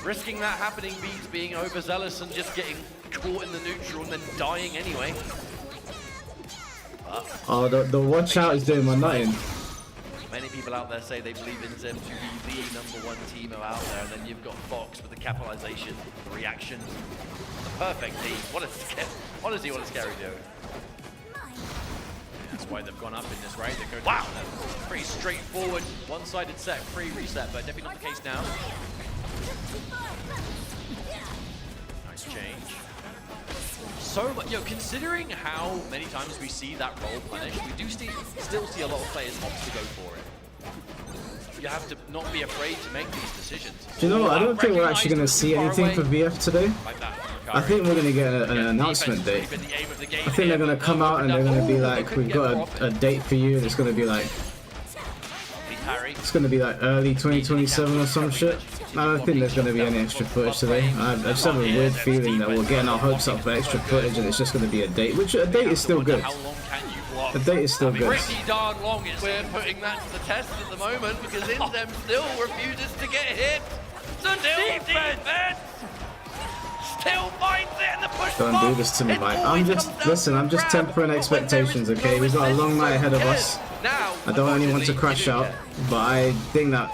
risking that happening beats being overzealous and just getting caught in the neutral and then dying anyway. Oh, the watch out is doing my nutting. Many people out there say they believe in Zem to be the #1 Teemo out there, and then you've got Fox with the capitalization, the reaction, the perfect team. Honestly, what a scary duo. That's why they've gone up in this, right? They go Wow! Pretty straightforward, one-sided set, pre-reset, but definitely not the case now. Nice change. So much, considering how many times we see that role punished, we do still see a lot of players opt to go for it. You have to not be afraid to make these decisions. Do you know what? I don't think we're actually going to see anything for VF today. I think we're going to get an announcement date. I think they're going to come out and they're going to be like, we've got a date for you, and it's going to be like, early 2027 or some shit. I don't think there's going to be any extra footage today. I just have a weird feeling that we're getting our hopes up for extra footage and it's just going to be a date, which a date is still good. A date is still good. Pretty darn long. We're putting that to the test at the moment because Inzem still refuses to get hit. Still defense! Still finds it and the push Don't do this to me, Mike. I'm just tempering expectations, okay? We've got a long night ahead of us. I don't want anyone to crash out, but I think that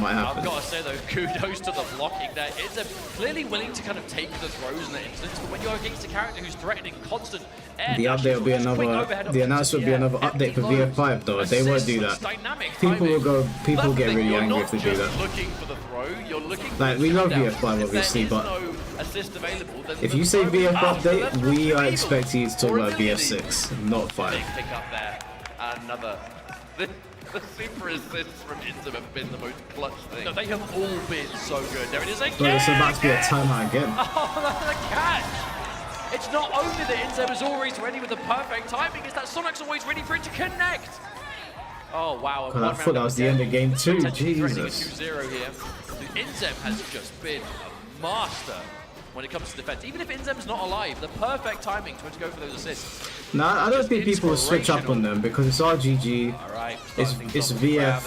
might happen. I've got to say though, kudos to the blocking there. It's clearly willing to kind of take the throws in the instance, but when you're against a character who's threatening constant air the update will be the announcement will be another update for VF5 though. They won't do that. People will get really angry if they do that. Like, we love VF5 obviously, but if you say VF update, we are expecting you to talk about VF6, not 5. Pick up there. Another. The super assists from Inzem have been the most clutch thing. No, they have all been so good. There it is again. But it's about to be a timeout again. Oh, that's a catch. It's not only that Inzem is always ready with the perfect timing, it's that Sonic's always ready for it to connect. Oh, wow. God, I thought that was the end of game 2. Jesus. 2-0 here. Inzem has just been a master when it comes to defense. Even if Inzem's not alive, the perfect timing to go for those assists. No, I don't think people will switch up on them because it's RGG, it's VF.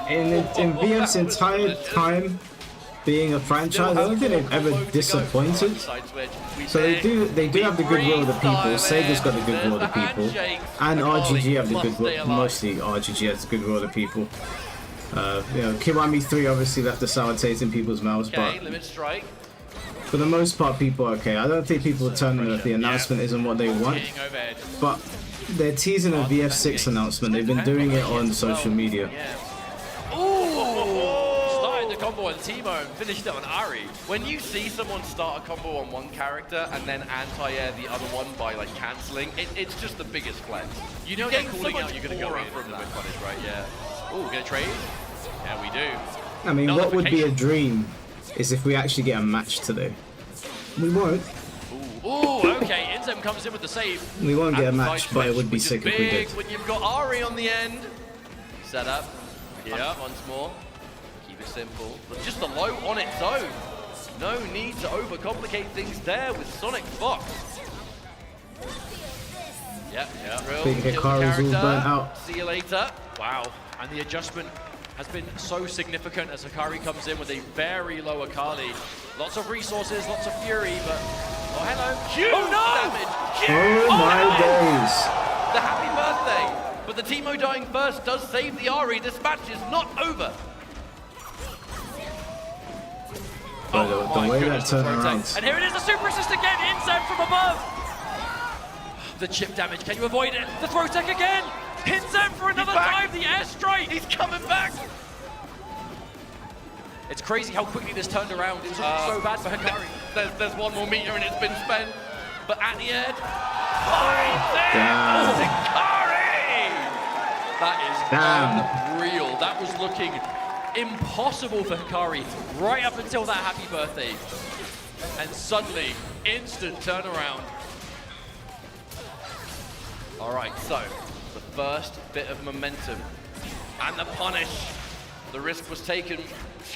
In VF's entire time being a franchise, I don't think they've ever disappointed. So they do have the goodwill of the people. Sega's got the goodwill of the people, and RGG have the goodwill. Mostly RGG has the goodwill of the people. You know, Kiwami 3 obviously left a sour taste in people's mouths, but for the most part, people are okay. I don't think people will turn them if the announcement isn't what they want. But they're teasing a VF6 announcement. They've been doing it on social media. Started the combo on Timo and finished it on Ari. When you see someone start a combo on one character and then anti-air the other one by like cancelling, it's just the biggest flex. You know they're calling out, you're going to go in from the whip punish, right? Yeah. Oh, we're going to trade? Yeah, we do. I mean, what would be a dream is if we actually get a match today. We won't. Ooh, okay, Inzem comes in with the save. We won't get a match, but it would be sick if we did. When you've got Ari on the end. Set up. Yeah, once more. Keep it simple. But just the low on its own. No need to overcomplicate things there with Sonic Fox. Yep, real. I think Hikari's all burnt out. See you later. Wow, and the adjustment has been so significant as Hikari comes in with a very low Akali. Lots of resources, lots of fury, but oh hello, huge damage. Oh my days! The happy birthday, but the Timo dying first does save the Ari. This match is not over. The way that turned around. And here it is, the super assist again, Inzem from above. The chip damage, can you avoid it? The throw tech again. Inzem for another dive, the airstrike. He's coming back. It's crazy how quickly this turned around. It's so bad for Hikari. There's one more meter and it's been spent. But at the end, Hikari! That is unreal. That was looking impossible for Hikari right up until that happy birthday. And suddenly, instant turnaround. All right, so the first bit of momentum and the punish. The risk was taken,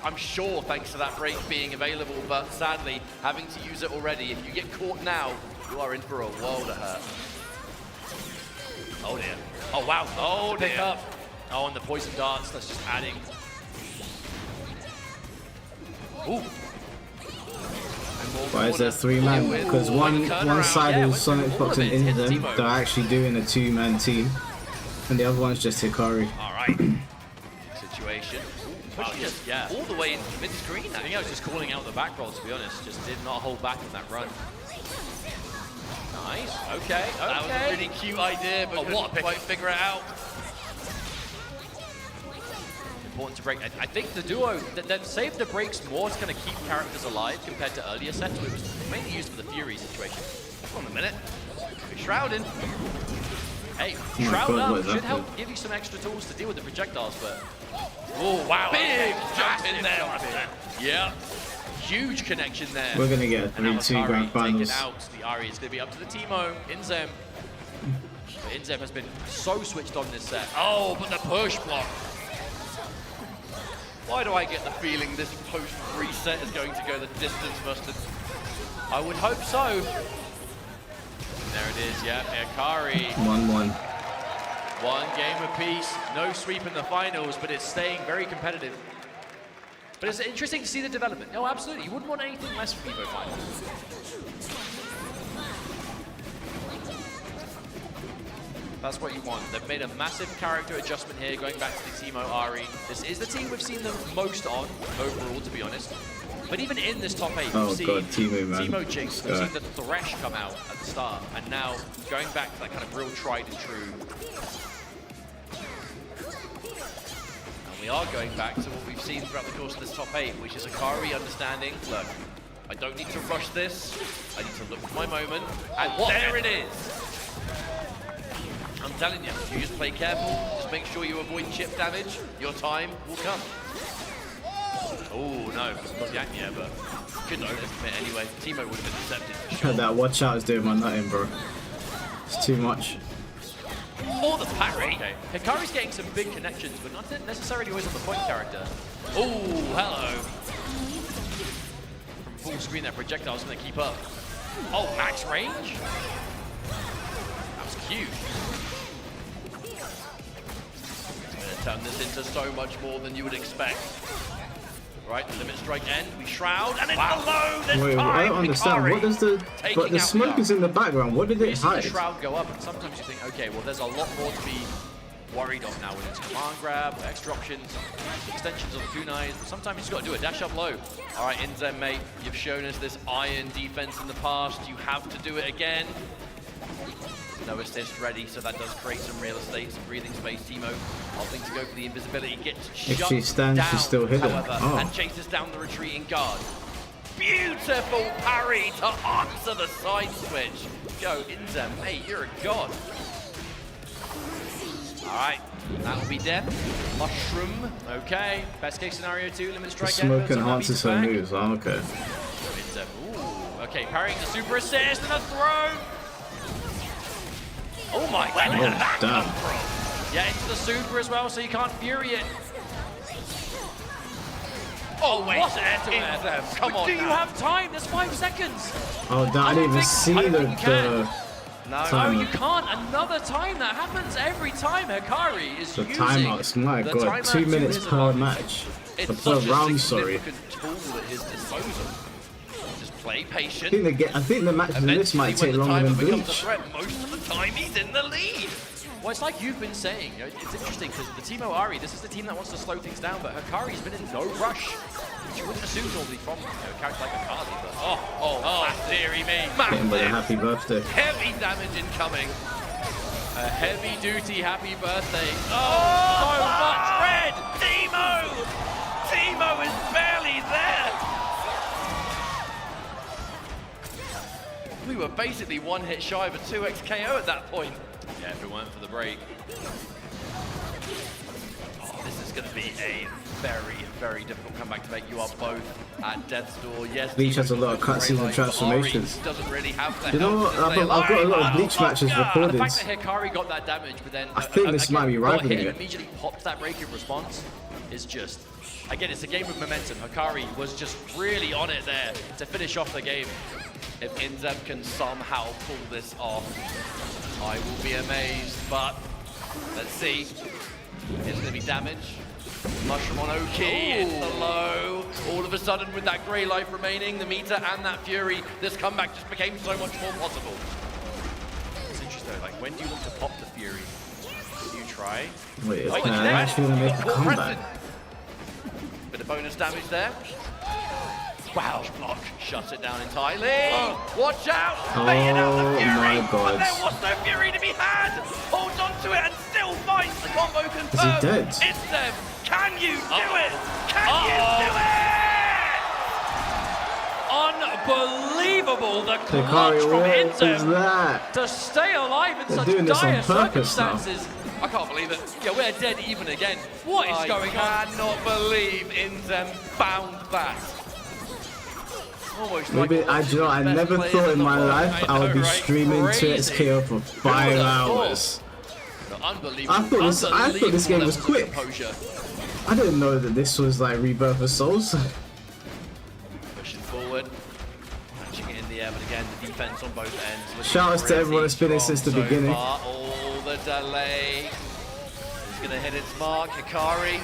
I'm sure, thanks to that break being available, but sadly, having to use it already. If you get caught now, you are in for a world of hurt. Oh dear. Oh wow. Oh dear. Pick up. Oh, and the poison darts, that's just adding. Ooh. Why is there 3 man? Because one side is Sonic Fox and Inzem. They're actually doing a 2-man team, and the other one's just Hikari. All right. Situation. Wow, just all the way into mid-screen. I think I was just calling out the back roll, to be honest. Just did not hold back on that run. Nice. Okay. That was a really cute idea, but couldn't quite figure it out. Important to break. I think the duo that saved the breaks more to kind of keep characters alive compared to earlier sets, where it was mainly used for the Fury situation. Hold on a minute. Shrouding. Hey, Shroud up should help give you some extra tools to deal with the projectiles, but... Oh, wow. Big jump in there. Yeah. Huge connection there. We're going to get a 3-2 grand finals. Out. The Ari is going to be up to the Timo. Inzem. Inzem has been so switched on this set. Oh, but the push block. Why do I get the feeling this post-reset is going to go the distance, Mustard? I would hope so. There it is, yeah, Hikari. 1-1. One game apiece, no sweep in the finals, but it's staying very competitive. But it's interesting to see the development. Oh, absolutely. You wouldn't want anything less from EVO Finals. That's what you want. They've made a massive character adjustment here, going back to the Teemo Ari. This is the team we've seen them most on overall, to be honest. But even in this top 8, we've seen Teemo Jinx, we've seen the Thresh come out at the start, and now going back to that kind of real tried and true. And we are going back to what we've seen throughout the course of this top 8, which is Akari understanding, look, I don't need to rush this, I need to look for my moment, and there it is! I'm telling you, you just play careful, just make sure you avoid chip damage, your time will come. Oh no, not yet, yeah, but couldn't overcommit anyway. Teemo would have been intercepted for sure. That watch out is doing my nutting, bro. It's too much. Or the parry. Okay. Hikari's getting some big connections, but not necessarily always on the point character. Oh, hello. From full screen, that projectile's going to keep up. Oh, max range? That was cute. Turn this into so much more than you would expect. Right, the limit strike end, we shroud, and it's below this Wait, time. I don't understand. What does the... But the smoke is in the background. What did it hide? You see the shroud go up, and sometimes you think, okay, well, there's a lot more to be worried of now when it's command grab, extra options, extensions of the kunais, but sometimes you just got to do a dash up low. All right, Inzem, mate, you've shown us this iron defense in the past. You have to do it again. No assist ready, so that does create some real estate, some breathing space. Teemo opting to go for the invisibility, gets If shut she stands, down, she's still hidden. however, Oh. and chases down the retreating guard. Beautiful parry to answer the side switch. Go, Inzem, mate, you're a god. All right, that'll be death. Mushroom, okay. Best case scenario 2, limit The strike. smoke enhances her moves. Oh, okay. Inzem, ooh, okay, parrying the super assist and a throw. Oh my god, where did that come from? Yeah, into the super as well, so you can't fury it. Oh, wait, what an come on. Do you have time? There's 5 seconds. Oh, damn, I didn't even see the No, you can't. Another time. That happens every time Hikari is the using timeouts. My the god, timeout 2 to minutes his per advantage. match. It's Per such a round, sorry. significant tool at his disposal. Just play patient. I think the matches in this might take longer than becomes a Bleach. threat, most of the time he's in the lead. Well, it's like you've been saying. You know, it's interesting because the Teemo Ari, this is the team that wants to slow things down, but Hikari's been in no rush. Which you wouldn't assume normally from a character like Akali, but oh, dearie me. Getting with a happy birthday. Heavy damage incoming. A heavy duty happy birthday. Oh, so much red! Teemo! Teemo is barely there! We were basically 1 hit shy of a 2x KO at that point. Yeah, if it weren't for the break. Oh, this is going to be a very, very difficult comeback to make. You are both at death's door. Yes, Bleach has a lot of cutscenes and transformations. Doesn't really have the You know what? I've got a lot of Bleach matches recorded. The fact that Hikari got that damage, but then I think this might be rivaling it. Immediately popped that break in response is just. Again, it's a game of momentum. Hikari was just really on it there to finish off the game. If Inzem can somehow pull this off, I will be amazed. But let's see. It's going to be damage. Mushroom on Oki, it's the low. All of a sudden, with that grey life remaining, the meter and that fury, this comeback just became so much more possible. It's interesting though, like when do you want to pop the fury? Do you try? Wait, is Nan actually going to make a comeback? Bit of bonus damage there. Wow, block shuts it down entirely. Watch out! Baiting out the fury, my god. but there was no fury to be had. Holds onto it and still finds the combo confirmed. Is he dead? It's them. Can you do it? Can you do it? Unbelievable! The clutch Hikari, from what is Inzem that? to stay alive in They're such doing this on dire purpose now. circumstances. I can't believe it. Yeah, we're dead even again. What is going on? I cannot believe Inzem found that. Almost Maybe, like you know, I never thought in my life I would be streaming 2XKO for 5 hours. I thought this game was quick. I didn't know that this was like Rebirth of Souls. Pushing forward, catching it in the air, but again the defense on both ends. Shoutouts to everyone that's been in since the beginning. All the delay is going to hit its mark. Hikari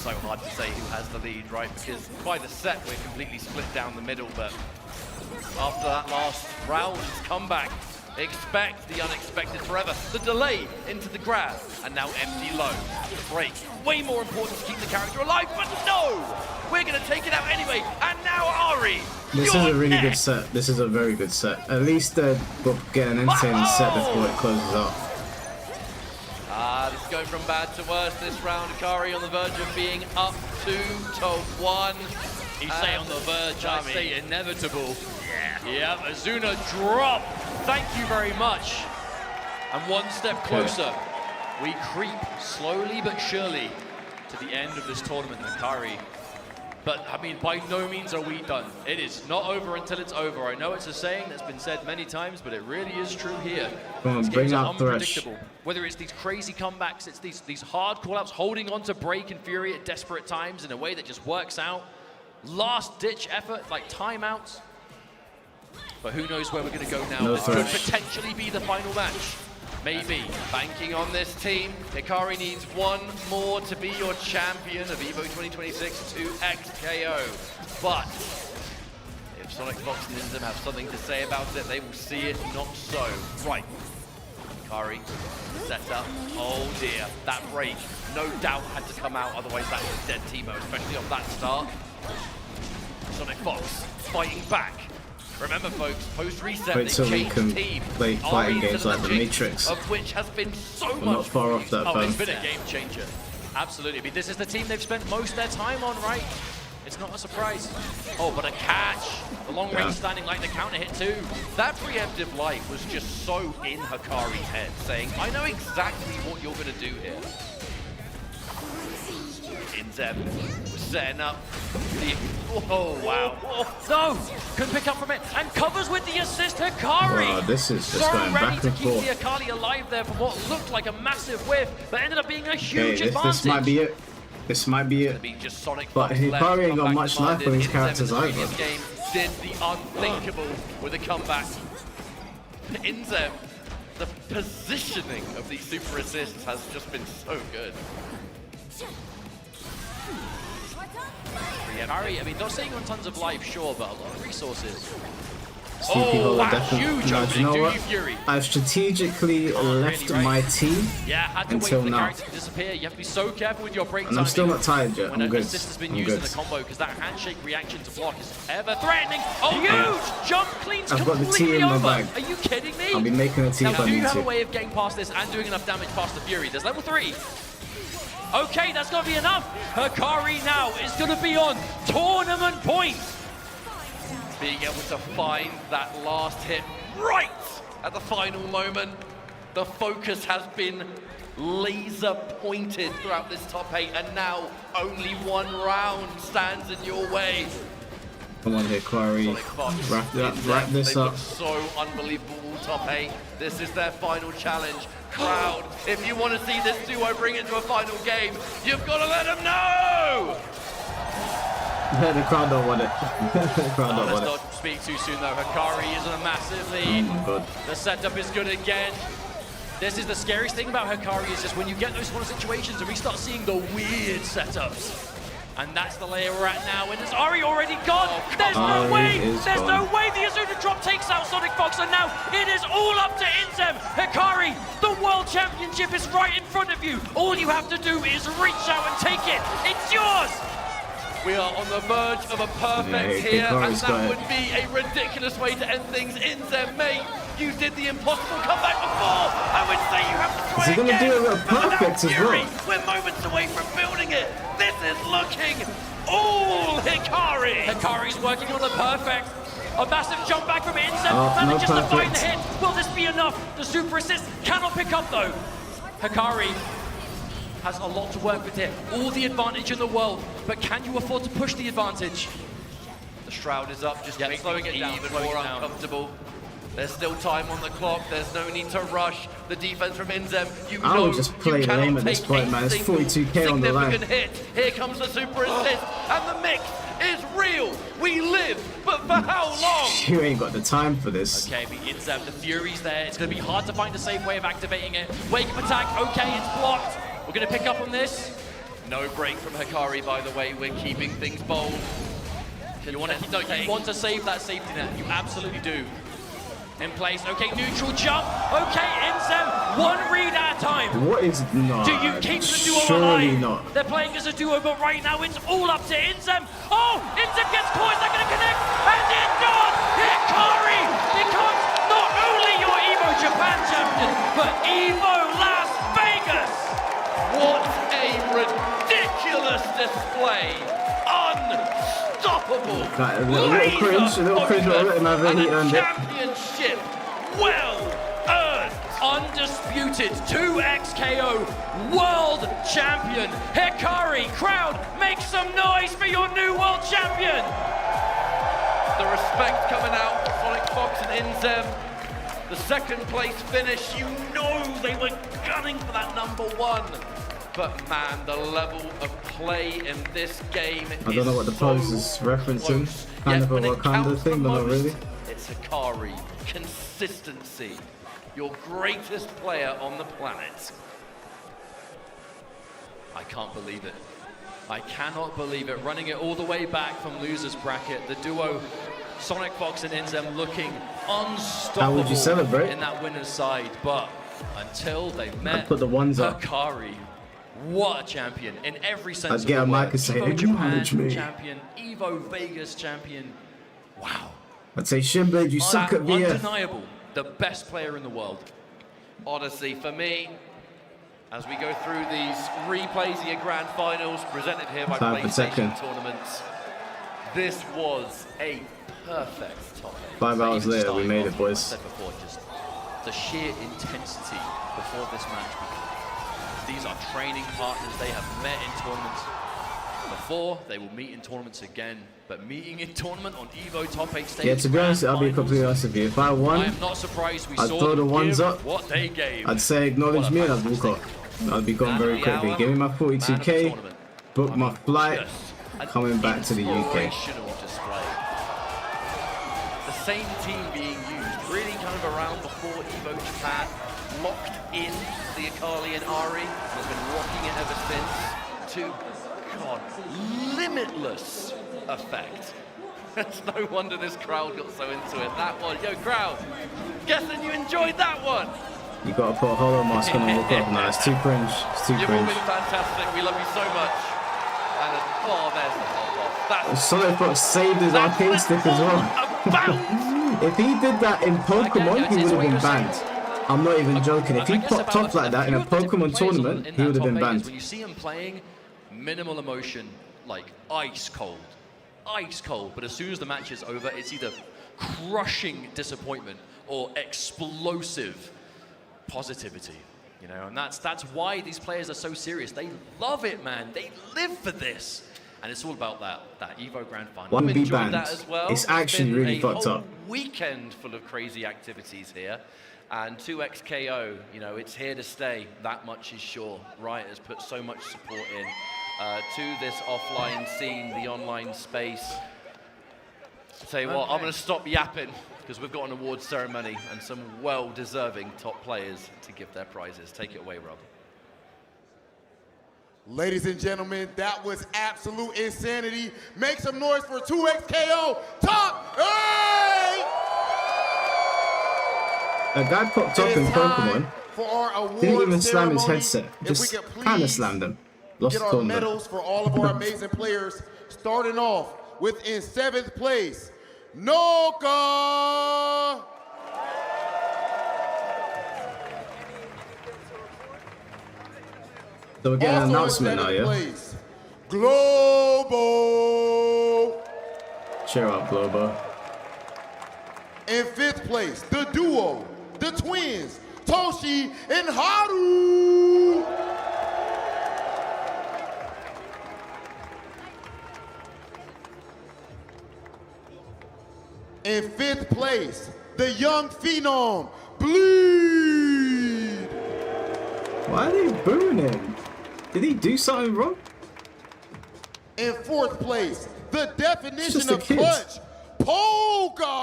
so hard to say who has the lead, right? Because by the set, we're completely split down the middle, but after that last round's comeback, expect the unexpected forever. The delay into the grab, and now empty low. The break, way more important to keep the character alive, but no! We're gonna take it out anyway, and now Ari! This is a really good set. This is a very good set. At least we'll get an entertaining set before it closes up. This is going from bad to worse this round. Akari on the verge of being up 2-1. You say on the verge, I say inevitable. Yeah. Yep, Azuna drop. Thank you very much. And one step closer. We creep slowly but surely to the end of this tournament, Akari. But, I mean, by no means are we done. It is not over until it's over. I know it's a saying that's been said many times, but it really is true here. Come on, bring out Thresh. Whether it's these crazy comebacks, it's these hard call-outs, holding on to Break and Fury at desperate times in a way that just works out. Last-ditch effort, like timeouts. But who knows where we're going to go now. This could potentially be the final match. Maybe. Banking on this team, Hikari needs one more to be your champion of EVO 2026 to XKO. But if Sonic Fox and Inzem have something to say about it, they will see it not so. Right. Hikari sets up. Oh dear, that break no doubt had to come out, otherwise that was dead Teemo, especially on that start. Sonic Fox fighting back. Remember, folks, post-reset, they changed team. Play fighting games like the Matrix. Of which has been so much not far off that phone. It's been a game changer. Absolutely. I mean, this is the team they've spent most of their time on, right? It's not a surprise. Oh, but a catch. The long-range standing like the counter hit too. That preemptive light was just so in Hikari's head, saying, I know exactly what you're going to do here. Inzem was setting up the... Oh, wow. Oh, no! Couldn't pick up from it. And covers with the assist, Hikari! Wow, this is just so going ready back to and keep forth. the Akali alive there from what looked like a massive whiff, but ended up being a huge advantage. This might be it. This might be it. But Hikari ain't got much life on these characters either. Game did the unthinkable with a comeback. Inzem, the positioning of these super assists has just been so good. Harry, I mean, not saying on tons of life, sure, but a lot of resources. Oh, wow, huge no, opening, you know do what? you, Fury? I've strategically left my team Yeah, had to wait until for the now. character to disappear. You have to be so careful with your break And I'm still not tired yet. when I'm an good. assist has been I'm used good. in the combo, because that handshake reaction to block is ever threatening. Oh, huge jump cleans I've got the completely T in my over. bag. Are you kidding me? I'll be making a T now, if I do you need have to. a way of getting past this and doing enough damage past the Fury? There's level 3. Okay, that's going to be enough. Hikari now is going to be on tournament points. Being able to find that last hit right at the final moment. The focus has been laser pointed throughout this top 8, and now only one round stands in your way. Come on, Hikari. Wrap this They up. look so unbelievable, top 8. This is their final challenge. Crowd, if you want to see this duo bring it to a final game, you've got to let them know! The crowd don't want it. The crowd don't want Let's it. not speak too soon though. Hikari is on a massive lead. Oh my god. The setup is good again. This is the scariest thing about Hikari, is just when you get those sort of situations and we start seeing the weird setups. And that's the layer we're at now. And is Ari already gone? There's no way! There's no way the Azuna drop takes out Sonic Fox, and now it is all up to Inzem. Hikari, the World Championship is right in front of you. All you have to do is reach out and take it. It's yours! We are on the verge of a perfect here, and that would be a ridiculous way to end things. Inzem, mate, you did the impossible comeback before. I would say you have to try Is he again. gonna do a perfect as well? We're moments away from building it. This is looking all Hikari. Hikari's working on the perfect. A massive jump back from Inzem. Oh, Manages no to find the perfect. hit. Will this be enough? The super assist cannot pick up though. Hikari has a lot to work with here. All the advantage in the world, but can you afford to push the advantage? The shroud is up, just making slowing it down, even slowing more it down. uncomfortable. There's still time on the clock. There's no need to rush. The defense from Inzem, you I know would just play you cannot lame at this take point, a man. It's single 42k on the line. significant hit. Here comes the super assist, and the mix is real. We live, but for how long? You ain't got the time for this. Okay, but Inzem, the Fury's there. It's going to be hard to find a safe way of activating it. Wake up attack, okay, it's blocked. We're going to pick up on this. No break from Hikari, by the way. We're keeping things bold. You want to save that safety net. You absolutely do. In place. Okay, neutral jump. Okay, Inzem, one read at a time. What is not? Do you keep the duo Surely alive? not. They're playing as a duo, but right now it's all up to Inzem. Oh, Inzem gets caught. Is that going to connect? And it does. Hikari becomes not only your EVO Japan champion, but EVO Las Vegas. What a ridiculous display. Unstoppable. A little cringe, and I've really earned it. Championship well earned. Undisputed 2XKO world champion. Hikari, crowd, make some noise for your new world champion. The respect coming out, Sonic Fox and Inzem. The second place finish, you know they were gunning for that #1. But man, the level of play in this game I don't know what the pose is referencing. Kind of a Wakanda thing, but not really. It's Hikari. Consistency. Your greatest player on the planet. I can't believe it. I cannot believe it. Running it all the way back from losers bracket. The duo Sonic Fox and Inzem looking unstoppable. How would you celebrate? In that winner's side, but until they met I'd put the ones up. Hikari. What a champion in every sense I'd get of a the mic word. and say, EVO Japan acknowledge me. champion, EVO Vegas champion. Wow. I'd say, Shimblade, you suck at VF. Undeniable. The best player in the world. Honestly, for me, as we go through these replays of your grand finals presented here by Time for second. PlayStation Tournaments, this was a perfect top 8. 5 hours later, we made it, I boys. said before, just the sheer intensity before this match began. These are training partners. They have met in tournaments before. They will meet in tournaments again. But meeting in tournament on EVO top 8 stage. Yeah, to be honest, I'll be completely honest with you. If I won, I am not surprised we I'd saw throw the them ones give up. what they gave. I'd say acknowledge me and I'd walk up. I'd be gone very quickly. Give me my 42k, book my flight, coming back to the UK. Inspirational display. The same team being used really kind of around before EVO Japan, locked in the Akali and Ari, and has been rocking it ever since, to, God, limitless effect. It's no wonder this crowd got so into it. That one, yo crowd, guessing you enjoyed that one. You gotta put a hollow mask on and walk up. No, it's too cringe. It's too You've all cringe. been fantastic. We love you so much. And oh, there's the pop off. That's Sonic Fox saved his arcade stick as well. If he did that in Pokemon, he would have been banned. I'm not even joking. If he popped off like that in a Pokemon tournament, he would have been banned. When you see him playing, minimal emotion, like ice cold. Ice cold. But as soon as the match is over, it's either crushing disappointment or explosive positivity. You know, and that's why these players are so serious. They love it, man. They live for this. And it's all about that EVO Grand Final. One be enjoyed banned. that as well. It's actually been really a fucked whole up. Weekend full of crazy activities here. And 2XKO, you know, it's here to stay. That much is sure. Riot has put so much support in to this offline scene, the online space. I'll tell you what, I'm going to stop yapping because we've got an awards ceremony and some well-deserving top players to give their prizes. Take it away, Rob. Ladies and gentlemen, that was absolute insanity. Make some noise for 2XKO top 8! A guy popped up in Pokemon, for our award didn't even slam his ceremony. headset, If just we could kind of please slammed him. Lost get the our tournament. medals for all of our amazing players, starting off with in 7th place, Noka. So we're getting an Also in announcement now, 7th yeah? place, Globo. Cheer up, Globo. In 5th place, the duo, the twins, Toshi and Haru. In 5th place, the young phenom, Bleed. Why are they booing him? Did he do something wrong? In 4th place, the It's definition just a of kid. clutch, Polka.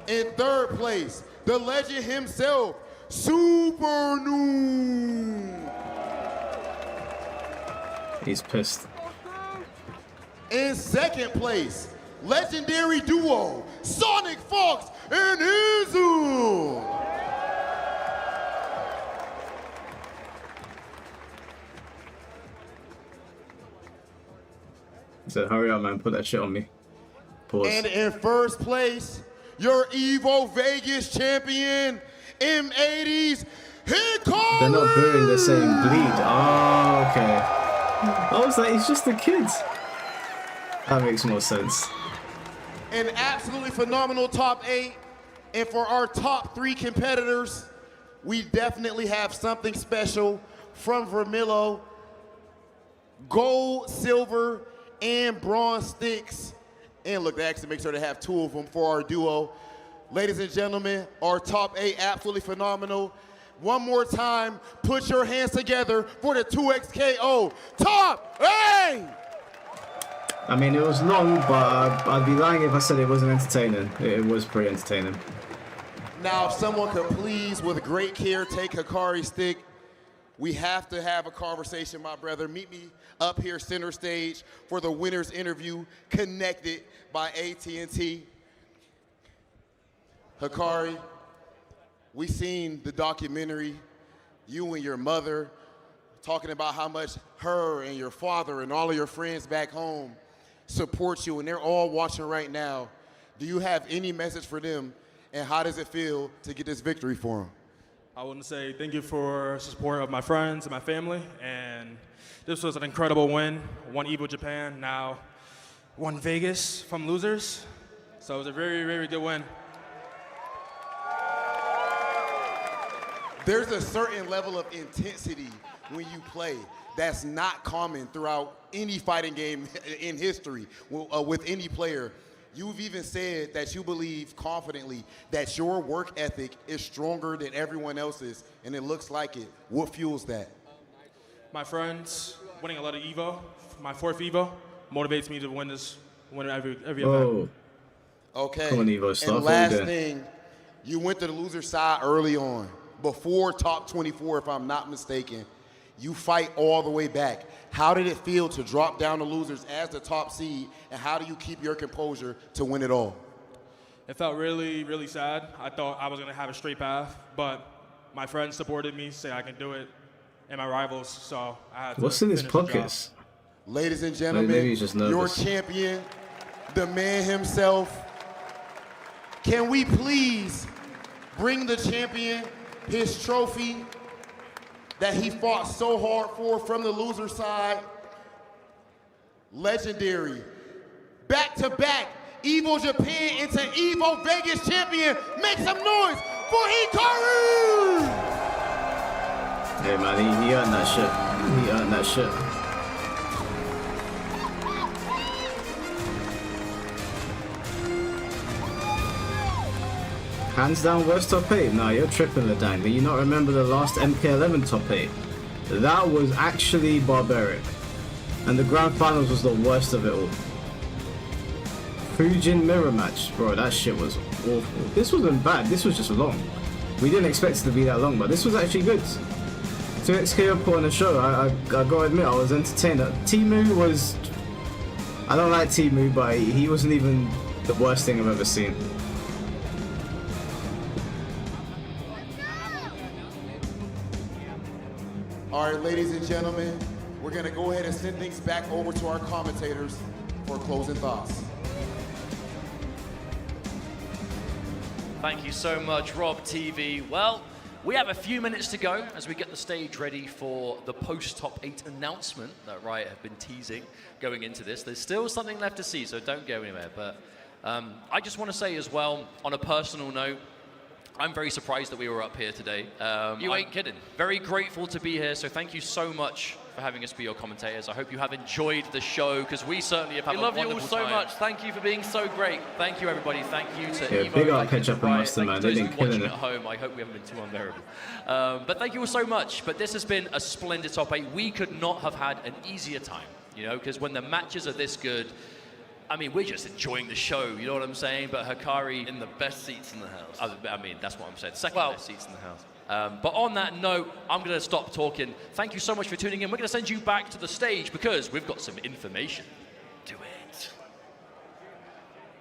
In 3rd place, the legend himself, Super Noon. He's pissed. In second place, legendary duo, Sonic Fox and Izu. He said, hurry up, man, put that shit on me. Pause. And in first place, your EVO Vegas champion, M80's Hikari. They're not booing, they're saying bleed. Oh, okay. I was like, he's just a kid. That makes more sense. An absolutely phenomenal top 8. And for our top 3 competitors, we definitely have something special from Vermillo. Gold, silver, and bronze sticks. And look, they actually make sure to have 2 of them for our duo. Ladies and gentlemen, our top 8, absolutely phenomenal. One more time, put your hands together for the 2XKO top 8! I mean, it was long, but I'd be lying if I said it wasn't entertaining. It was pretty entertaining. Now, if someone could please, with great care, take Hikari's stick, we have to have a conversation, my brother. Meet me up here center stage for the winner's interview, connected by AT&T. Hikari, we seen the documentary, you and your mother, talking about how much her and your father and all of your friends back home support you, and they're all watching right now. Do you have any message for them, and how does it feel to get this victory for them? I want to say thank you for the support of my friends and my family, and this was an incredible win. Won EVO Japan, now won Vegas from losers, so it was a very, very good win. There's a certain level of intensity when you play that's not common throughout any fighting game in history with any player. You've even said that you believe confidently that your work ethic is stronger than everyone else's, and it looks like it. What fuels that? My friends, winning a lot of EVO, my 4th EVO, motivates me to win every event. Okay, Come on, Evo, stop and last thing, you went to the loser side early on, before top 24, if I'm not mistaken. You fight all the way back. How did it feel to drop down to losers as the top seed, and how do you keep your composure to win it all? It felt really, really sad. I thought I was going to have a straight path, but my friends supported me, say I can do it, and my rivals, so I had to What's in his finish the job. pockets? Ladies and gentlemen, Maybe he's just your nervous. champion, the man himself. Can we please bring the champion his trophy that he fought so hard for from the loser side? Legendary, back-to-back EVO Japan into EVO Vegas champion. Make some noise for Hikari! Hey man, he earned that shit. He earned that shit. Hands down worst top 8? Nah, you're tripping, Ladang. Do you not remember the last MK11 top 8? That was actually barbaric. And the grand finals was the worst of it all. Fujin mirror match. Bro, that shit was awful. This wasn't bad, this was just long. We didn't expect it to be that long, but this was actually good. 2XKO put on a show, I gotta admit, I was entertained. Timu was... I don't like Timu, but he wasn't even the worst thing I've ever seen. All right, ladies and gentlemen, we're gonna go ahead and send things back over to our commentators for closing thoughts. Thank you so much, Rob TV. Well, we have a few minutes to go as we get the stage ready for the post-top 8 announcement that Riot have been teasing going into this. There's still something left to see, so don't go anywhere. But I just want to say as well, on a personal note, I'm very surprised that we were up here today. You ain't kidding. Very grateful to be here, so thank you so much for having us be your commentators. I hope you have enjoyed the show, because we certainly have had We a love wonderful you all so time. much. Thank you for being so great. Thank you, everybody. Thank you to Yeah, Evo. big up thank you to Ketchup and Riot, Mustard, thank man. you to They've those been who are watching killing at it. home. I hope we haven't been too unbearable. But thank you all so much. But this has been a splendid top 8. We could not have had an easier time, you know, because when the matches are this good, I mean, we're just enjoying the show, you know what I'm saying? But Hikari In the best seats in the house. I mean, that's what I'm saying. Second Well, best seats in the house. But on that note, I'm going to stop talking. Thank you so much for tuning in. We're going to send you back to the stage because we've got some information. Do it.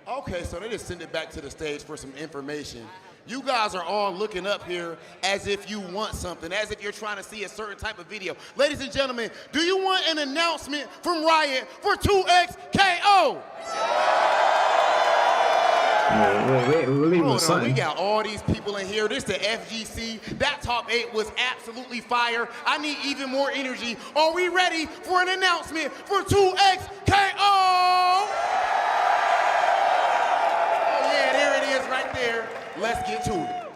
Okay, so they just send it back to the stage for some information. You guys are all looking up here as if you want something, as if you're trying to see a certain type of video. Ladies and gentlemen, do you want an announcement from Riot for 2XKO? Wait, we'll leave Hold with on, we something. got all these people in here. This the FGC. That top 8 was absolutely fire. I need even more energy. Are we ready for an announcement for 2XKO? Oh yeah, there it is right there. Let's get to it.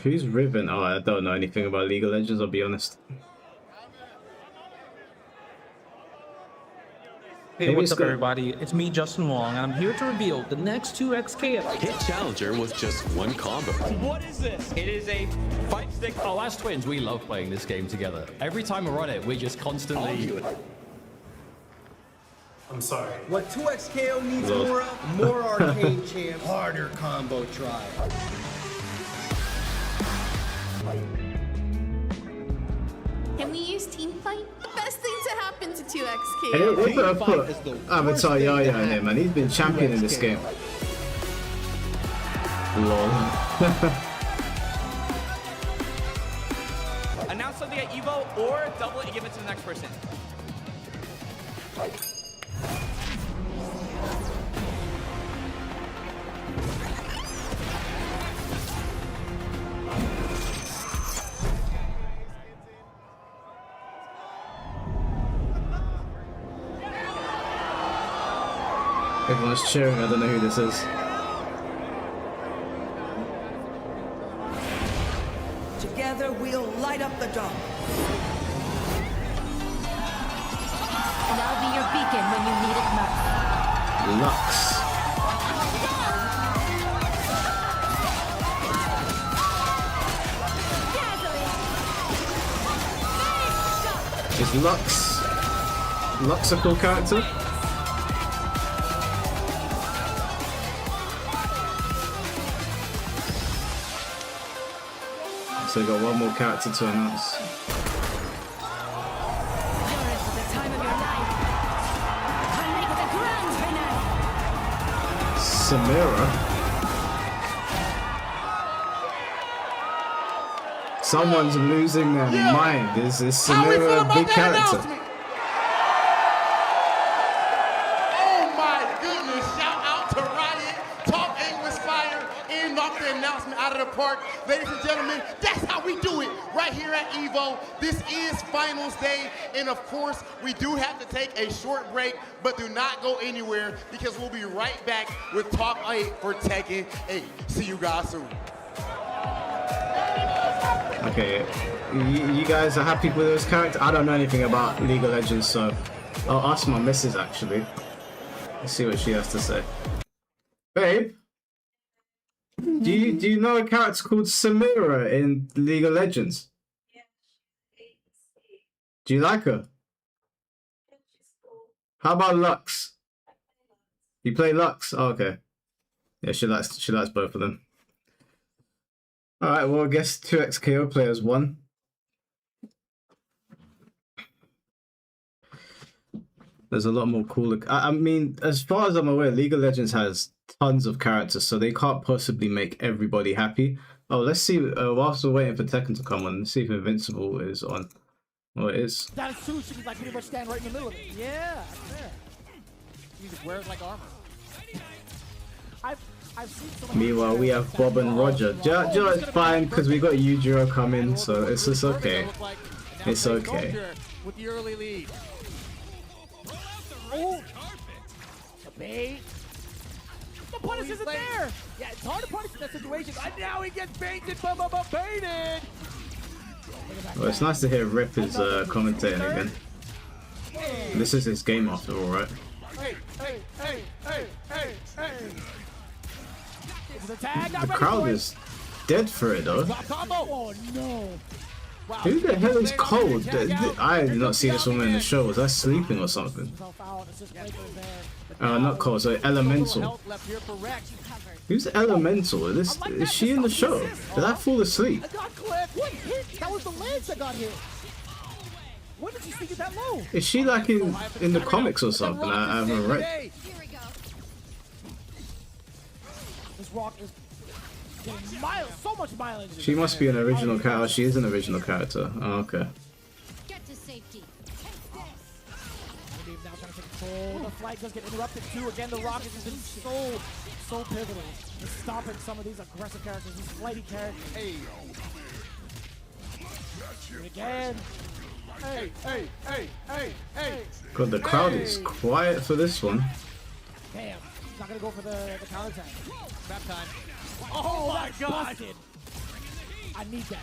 Who's Riven? Oh, I don't know anything about League of Legends, I'll be honest. Hey, what's up, everybody? It's me, Justin Wong, and I'm here to reveal the next 2XK Hit Challenger with just one combo. What is this? It is a fight stick. Oh, as twins, we love playing this game together. Every time we're on it, we just constantly... I'm sorry. What 2XKO needs more of? More arcade champs. Harder combo try. Can we use team fight? Best thing to happen to 2XKO. Hey, they better put Avatar Yaya in here, man. He's been champion in this game. Lol. Announce something at EVO or double it and give it to the next person. Everyone's cheering, I don't know who this is. Together we'll light up the dome. And I'll be your beacon when you need it most. Lux. Is Lux a cool character? So we got one more character to announce. Samira? Someone's losing their mind. Is Samira a big character? Oh my goodness, shout out to Riot. Top 8 was fire and knocked the announcement out of the park. Ladies and gentlemen, that's how we do it right here at EVO. This is finals day, and of course, we do have to take a short break, but do not go anywhere because we'll be right back with Top 8 for Tekken 8. See you guys soon. Okay, you guys are happy with those characters? I don't know anything about League of Legends, so I'll ask my missus actually. Let's see what she has to say. Babe, do you know a character called Samira in League of Legends? Do you like her? How about Lux? You play Lux? Oh, okay. Yeah, she likes both of them. Alright, well I guess 2XKO players won. There's a lot more cooler... I mean, as far as I'm aware, League of Legends has tons of characters, so they can't possibly make everybody happy. Oh, let's see, whilst we're waiting for Tekken to come on, let's see if Invincible is on. Oh, it is. That suit, she can like pretty much stand right in the middle of it. Yeah, there. You just wear it like armor. I've seen so many. Meanwhile, we have Bob and Roger. Joe is fine because we got Yujiro coming, so it's just okay. It's okay. With the early lead. Oh, the bait. The punish isn't there. Yeah, it's hard to punish in that situation. And now he gets baited, baited. Well, it's nice to hear Rip is commentating again. This is his game after all, right? Hey. The crowd is dead for it though. Oh no. Who the hell is Cold? I did not see this woman in the show. Was I sleeping or something? Not Cole, so Elemental. Who's Elemental? Is she in the show? Did I fall asleep? I got clipped. What hit? That was the lens that got hit. When did you sneak it that low? Is she like in the comics or something? I haven't read. This rock is getting so much mileage. She must be an original character. She is an original character. Oh, okay. Get to safety. Now trying to take control. The flag does get interrupted too. Again, the Rockets has been so pivotal in stopping some of these aggressive characters, these flighty characters. Hey. And again. Hey. God, the crowd is quiet for this one. Damn. He's not going to go for the counter attack. Trap time. Oh my god. I need that.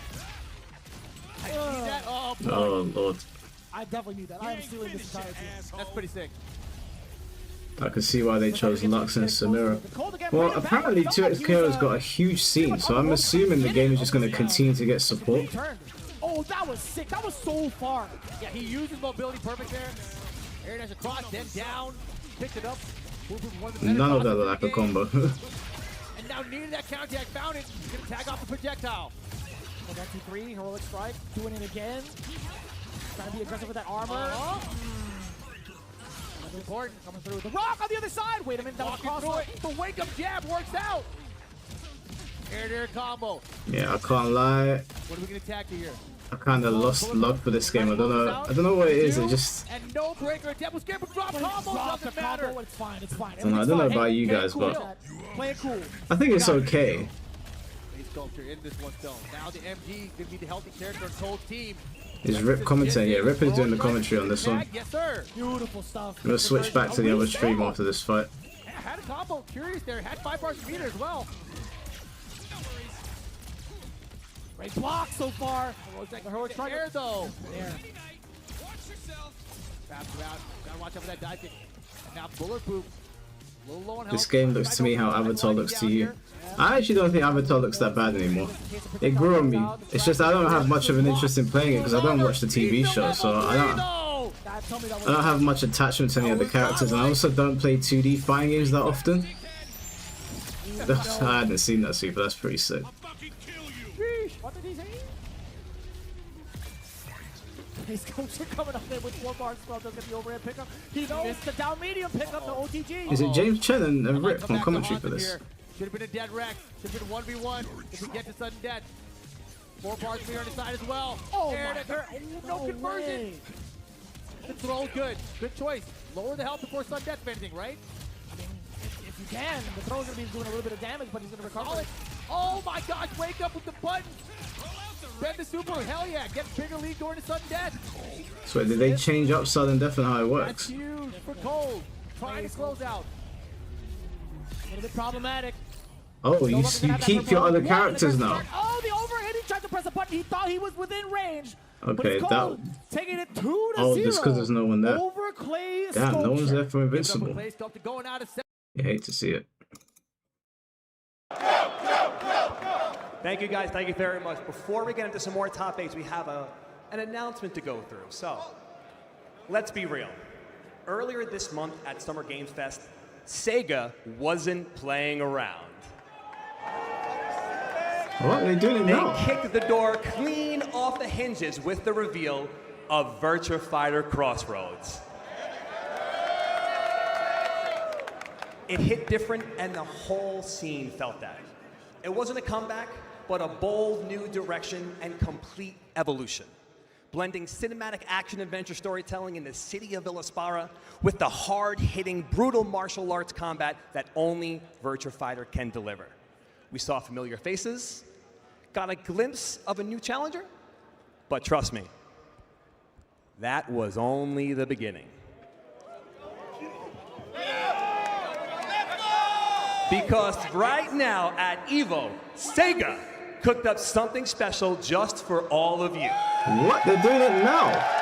I need that. Oh, boy. Oh, Lord. I definitely need that. I am stealing this entire team. That's pretty sick. I can see why they chose Lux and Samira. Well, apparently 2XKO's got a huge scene, so I'm assuming the game is just going to continue to get support. Oh, that was sick. That was so far. Yeah, he used his mobility perfect there. Air dash across, then down. Picked it up. None of that look like a combo. And now needed that counter attack. Found it. He's going to tag off the projectile. 1-2-3, heroic strike. Doing it again. Trying to be aggressive with that armor. That's important. Coming through. The rock on the other side. Wait a minute. That was cross. The wake up jab works out. Air combo. Yeah, I can't lie. What are we going to attack here? I kind of lost love for this game. I don't know what it is. It just. And no breaker. Death was scared, but drop combo doesn't matter. It's fine. It's fine. I don't know about you guys, but play it cool. I think it's okay. Sculpture in this one zone. Now the MG could be the healthy character on Cole's team. Is Rip commentating? Yeah, Rip is doing the commentary on this one. Yes, sir. Beautiful stuff. I'm gonna switch back to the other stream after this fight. Had a combo. Curious there. Had 5 bars per meter as well. Great block so far. Heroic strike there though. There. Fast out. Gotta watch out for that dive kick. Now bulletproof. This game looks to me how Avatar looks to you. I actually don't think Avatar looks that bad anymore. It grew on me. It's just I don't have much of an interest in playing it because I don't watch the TV show, so I don't have much attachment to any of the characters, and I also don't play 2D fighting games that often. I hadn't seen that super. That's pretty sick. What did he say? His coach are coming up there with 4 bars. Well, doesn't get the overhead pickup. He missed the down medium pickup, the OTG. Is it James Chen and Rip on commentary for this? Should have been a dead Rex. Should have been 1v1 if we get to sudden death. 4 bars from here on the side as well. Oh, no conversion. The throw's good. Good choice. Lower the health before sudden death, if anything, right? I mean, if you can. The throw's going to be doing a little bit of damage, but he's going to recover it. Oh my gosh, wake up with the button. Bend the super, hell yeah. Get bigger lead going to sudden death. So did they change up sudden death and how it works? That's huge for Cole. Trying to close out. A little bit problematic. Oh, you keep your other characters now. Oh, the overhead. He tried to press a button. He thought he was within range. Okay, that. Taking it 2-0. Oh, just because there's no one there. Over Clay Damn, no one's there for Invincible. Going out of You hate to see it. Thank you guys, thank you very much. Before we get into some more top 8s, we have an announcement to go through. So, let's be real. Earlier this month at Summer Games Fest, Sega wasn't playing around. What are they doing now? They kicked the door clean off the hinges with the reveal of Virtua Fighter Crossroads. It hit different and the whole scene felt that. It wasn't a comeback, but a bold new direction and complete evolution. Blending cinematic action-adventure storytelling in the city of Illaspara with the hard-hitting, brutal martial arts combat that only Virtua Fighter can deliver. We saw familiar faces, got a glimpse of a new challenger, but trust me, that was only the beginning. Because right now at EVO, Sega cooked up something special just for all of you. What? They're doing it now?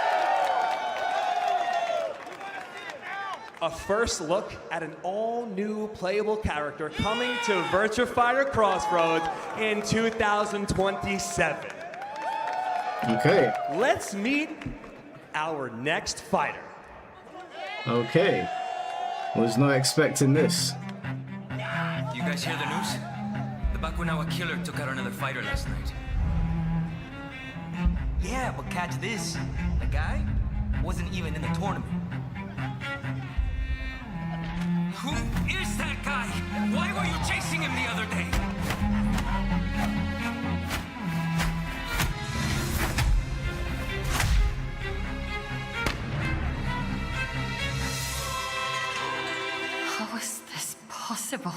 A first look at an all-new playable character coming to Virtua Fighter Crossroads in 2027. Okay. Let's meet our next fighter. Okay. Was not expecting this. You guys hear the news? The Bakunawa killer took out another fighter last night. Yeah, but catch this. The guy wasn't even in the tournament. Who is that guy? Why were you chasing him the other day? How is this possible?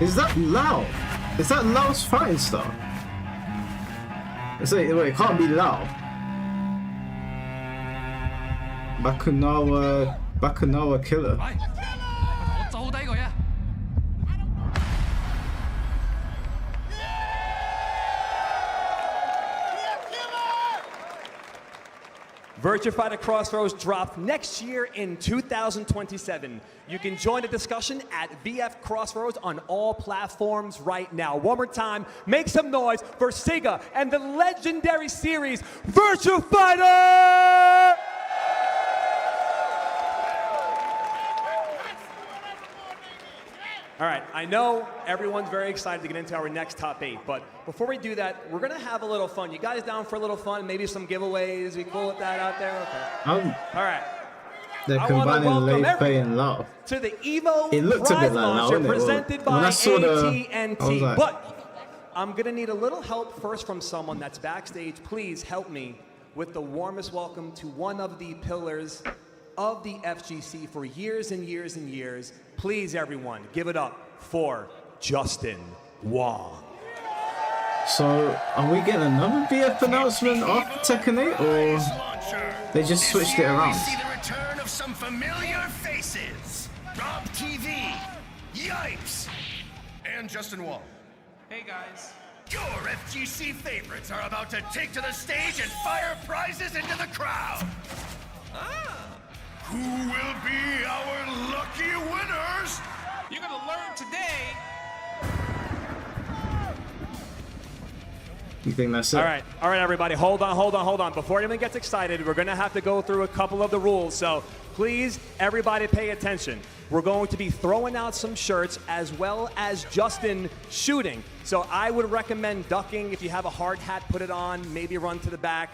Is that Lao? Is that Lao's fighting style? It's like, wait, it can't be Lao. Bakunawa killer. Virtua Fighter Crossroads drops next year in 2027. You can join the discussion at VF Crossroads on all platforms right now. One more time, make some noise for Sega and the legendary series Virtua Fighter! All right, I know everyone's very excited to get into our next top 8, but before we do that, we're gonna have a little fun. You guys down for a little fun? Maybe some giveaways? We cool with that out there? Okay. All right. They're combining Lei Fei and Lao. To the EVO It looked a prize bit like Lao, launcher didn't it? presented When by I saw the- AT&T. I was like- But I'm gonna need a little help first from someone that's backstage. Please help me with the warmest welcome to one of the pillars of the FGC for years and years and years. Please, everyone, give it up for Justin Wong. So, are we getting another VF announcement after Tekken 8, or they just switched it around? See the return of some familiar faces. Rob TV, Yipes, and Justin Wong. Hey guys. Your FGC favorites are about to take to the stage and fire prizes into the crowd. Who will be our lucky winners? You're gonna learn today. You think that's it? All right, everybody, hold on. Before anyone gets excited, we're gonna have to go through a couple of the rules. So please, everybody pay attention. We're going to be throwing out some shirts as well as Justin shooting. So I would recommend ducking. If you have a hard hat, put it on, maybe run to the back.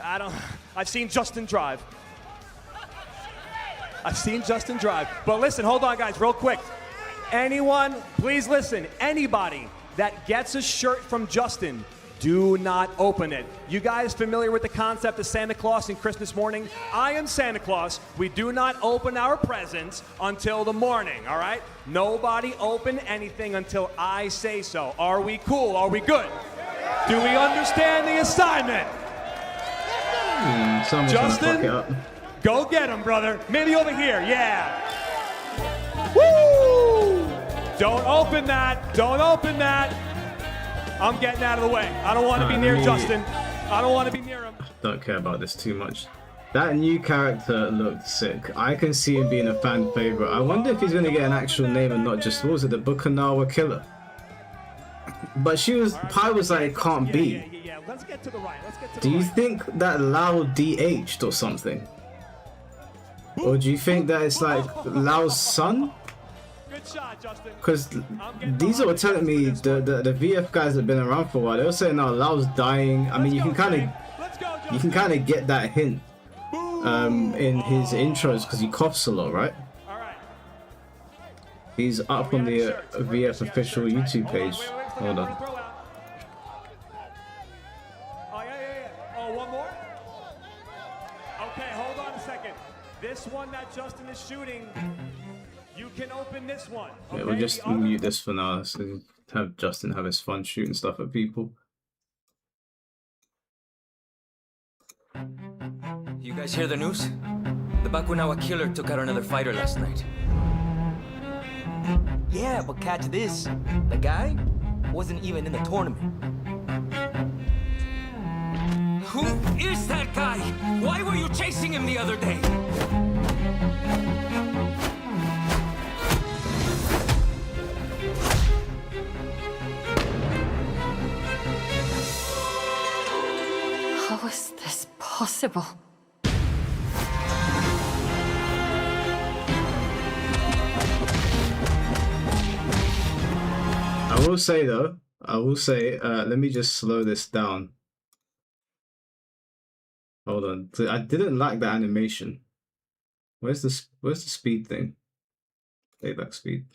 I've seen Justin drive. But listen, hold on, guys, real quick. Anyone, please listen, anybody that gets a shirt from Justin, do not open it. You guys familiar with the concept of Santa Claus and Christmas morning? I am Santa Claus. We do not open our presents until the morning, all right? Nobody open anything until I say so. Are we cool? Are we good? Do we understand the assignment? Justin, go get him, brother. Maybe over here, yeah. Woo! Don't open that. I'm getting out of the way. I don't want to be near Justin. I don't want to be near him. Don't care about this too much. That new character looked sick. I can see him being a fan favorite. I wonder if he's going to get an actual name and not just, what was it, the Bakunawa killer? But Pi was like, it can't be. Yeah. Let's get to the right. Do you think that Lao de-aged or something? Or do you think that it's like Lao's son? Because these are telling me the VF guys that have been around for a while. They were saying now Lao's dying. I mean, you can kind of get that hint in his intros because he coughs a lot, right? He's up on the VF official YouTube page. Hold on. Oh, one more? Okay, hold on a second. This one that Justin is shooting, you can open this one. Okay? Yeah, we'll just mute this for now so have Justin have his fun shooting stuff at people. You guys hear the news? The Bakunawa killer took out another fighter last night. Yeah, but catch this. The guy wasn't even in the tournament. Who is that guy? Why were you chasing him the other day? possible? I will say though, let me just slow this down. Hold on, I didn't like the animation. Where's the speed thing? Playback speed.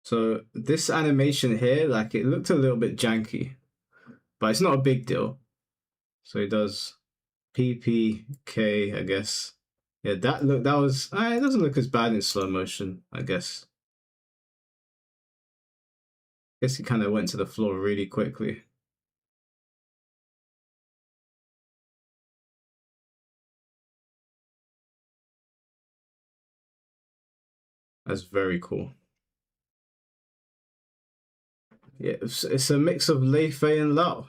So this animation here, like it looked a little bit janky, but it's not a big deal. So he does PPK, I guess. Yeah, it doesn't look as bad in slow motion, I guess. Guess he kind of went to the floor really quickly. That's very cool. Yeah, it's a mix of Lei Fei and Lao.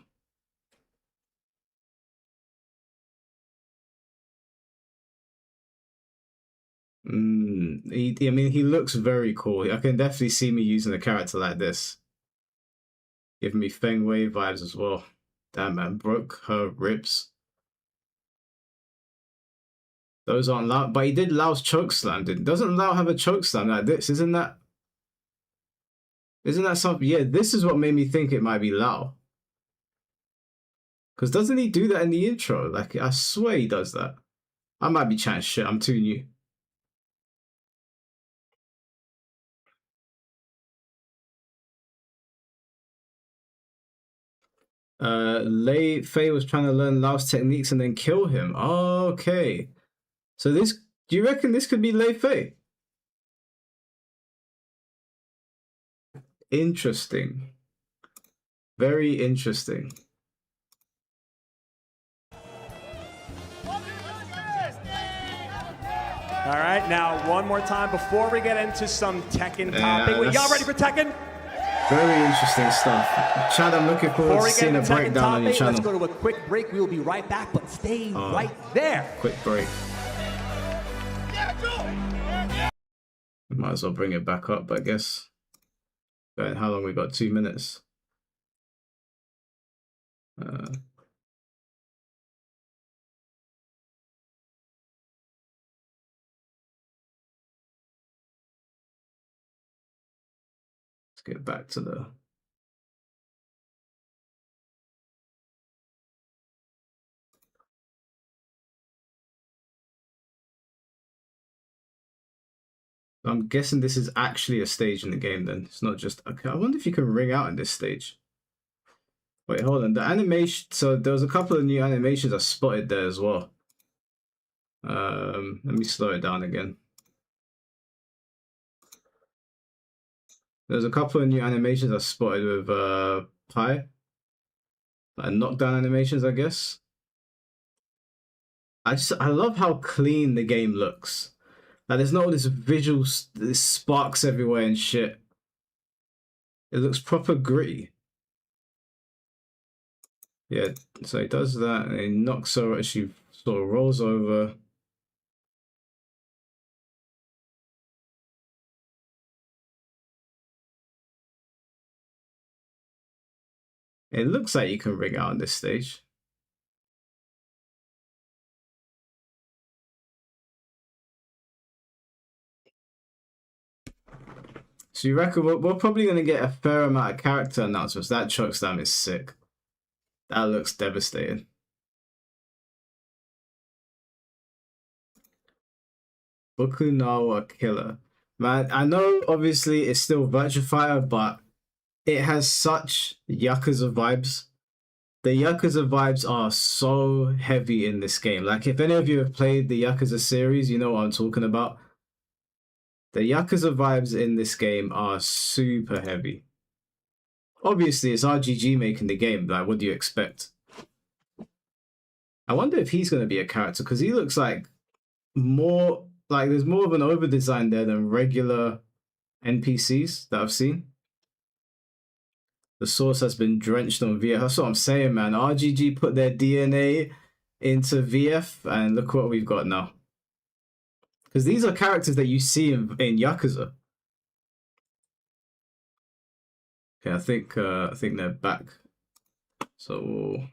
I mean, he looks very cool. I can definitely see me using a character like this. Giving me Feng Wei vibes as well. Damn, man, broke her ribs. Those aren't Lao, but he did Lao's chokeslam. Doesn't Lao have a chokeslam like this? Isn't that something? Yeah, this is what made me think it might be Lao. Because doesn't he do that in the intro? Like, I swear he does that. I might be chatting shit. I'm too new. Lei Fei was trying to learn Lao's techniques and then kill him. Oh, okay. So do you reckon this could be Lei Fei? Interesting. Very interesting. All right, now one more time before we get into some Tekken topic. Y'all ready for Tekken? Very interesting stuff. Chad, I'm looking forward to seeing a breakdown on your channel. Let's go to a quick break. We will be right back, but stay right there. Quick break. Might as well bring it back up, I guess. How long we got? 2 minutes. Let's get back to the... I'm guessing this is actually a stage in the game then. It's not just... Okay, I wonder if you can ring out in this stage. Wait, hold on. The animation... So there was a couple of new animations I spotted there as well. Let me slow it down again. There's a couple of new animations I spotted with Pi. Like knockdown animations, I guess. I love how clean the game looks. Like there's not all this visual, this sparks everywhere and shit. It looks proper gritty. Yeah, so he does that and he knocks her, she sort of rolls over. It looks like you can ring out on this stage. So you reckon we're probably going to get a fair amount of character announcements. That chokeslam is sick. That looks devastating. Bokunawa Killer. Man, I know obviously it's still Virtua Fighter, but it has such Yakuza vibes. The Yakuza vibes are so heavy in this game. Like, if any of you have played the Yakuza series, you know what I'm talking about. The Yakuza vibes in this game are super heavy. Obviously, it's RGG making the game. Like, what do you expect? I wonder if he's going to be a character, because he looks like more... Like, there's more of an over-design there than regular NPCs that I've seen. The source has been drenched on VF. That's what I'm saying, man. RGG put their DNA into VF, and look what we've got now. Because these are characters that you see in Yakuza. Okay, I think they're back. So we'll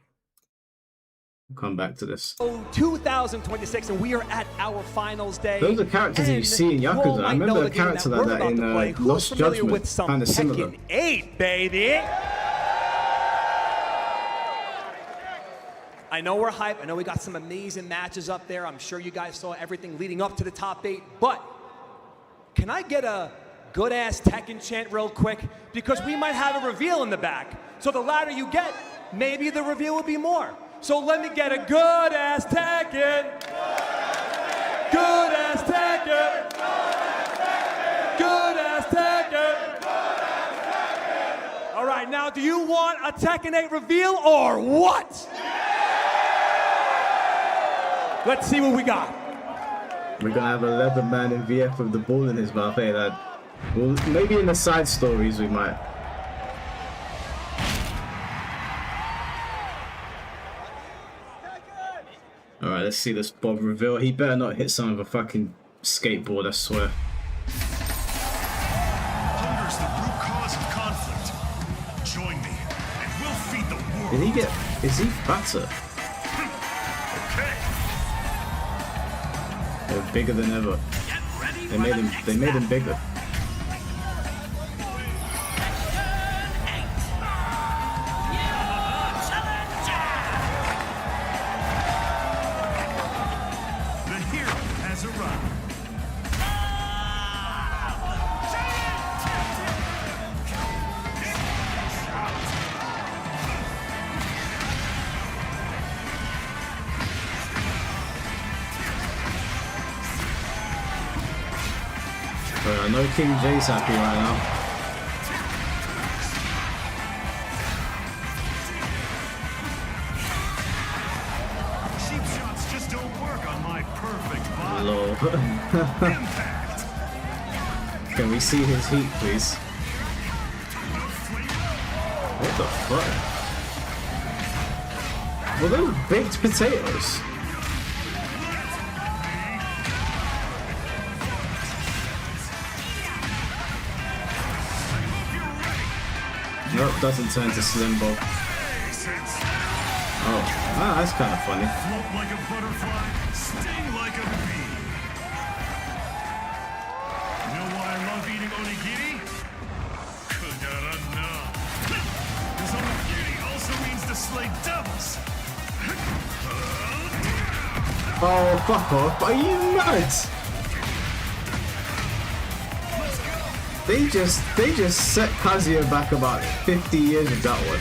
come back to this. 2026, and we are at our finals day. Those are characters that you see in Yakuza. I remember a character like that in Lost Judgment, kind of similar. Tekken 8, baby. I know we're hyped. I know we got some amazing matches up there. I'm sure you guys saw everything leading up to the top 8. But can I get a good-ass Tekken chant real quick? Because we might have a reveal in the back. So the louder you get, maybe the reveal will be more. So let me get a good-ass Tekken. Good-ass Tekken. Good-ass Tekken. All right, now do you want a Tekken 8 reveal or what? Let's see what we got. We're gonna have a leather man in VF with the ball in his mouth. Hey, that. Well, maybe in the side stories we might. All right, let's see this Bob reveal. He better not hit some of a fucking skateboard, I swear. Hunger's the root cause of conflict. Join me, and we'll feed the world. Did he get? Is he fatter? They're bigger than ever. They made him bigger. The hero has arrived. I know King J's happy right now. Cheap shots just don't work on my perfect body. Lol. Can we see his heat, please? What the fuck? Were those baked potatoes? Nope, doesn't turn to Slimbo. Oh, that's kind of funny. Float like a butterfly, sting like a bee. You know why I love eating onigiri? Kugarana. Because onigiri also means to slay devils. Oh, fuck off. Are you mad? They just set Kazuya back about 50 years with that one.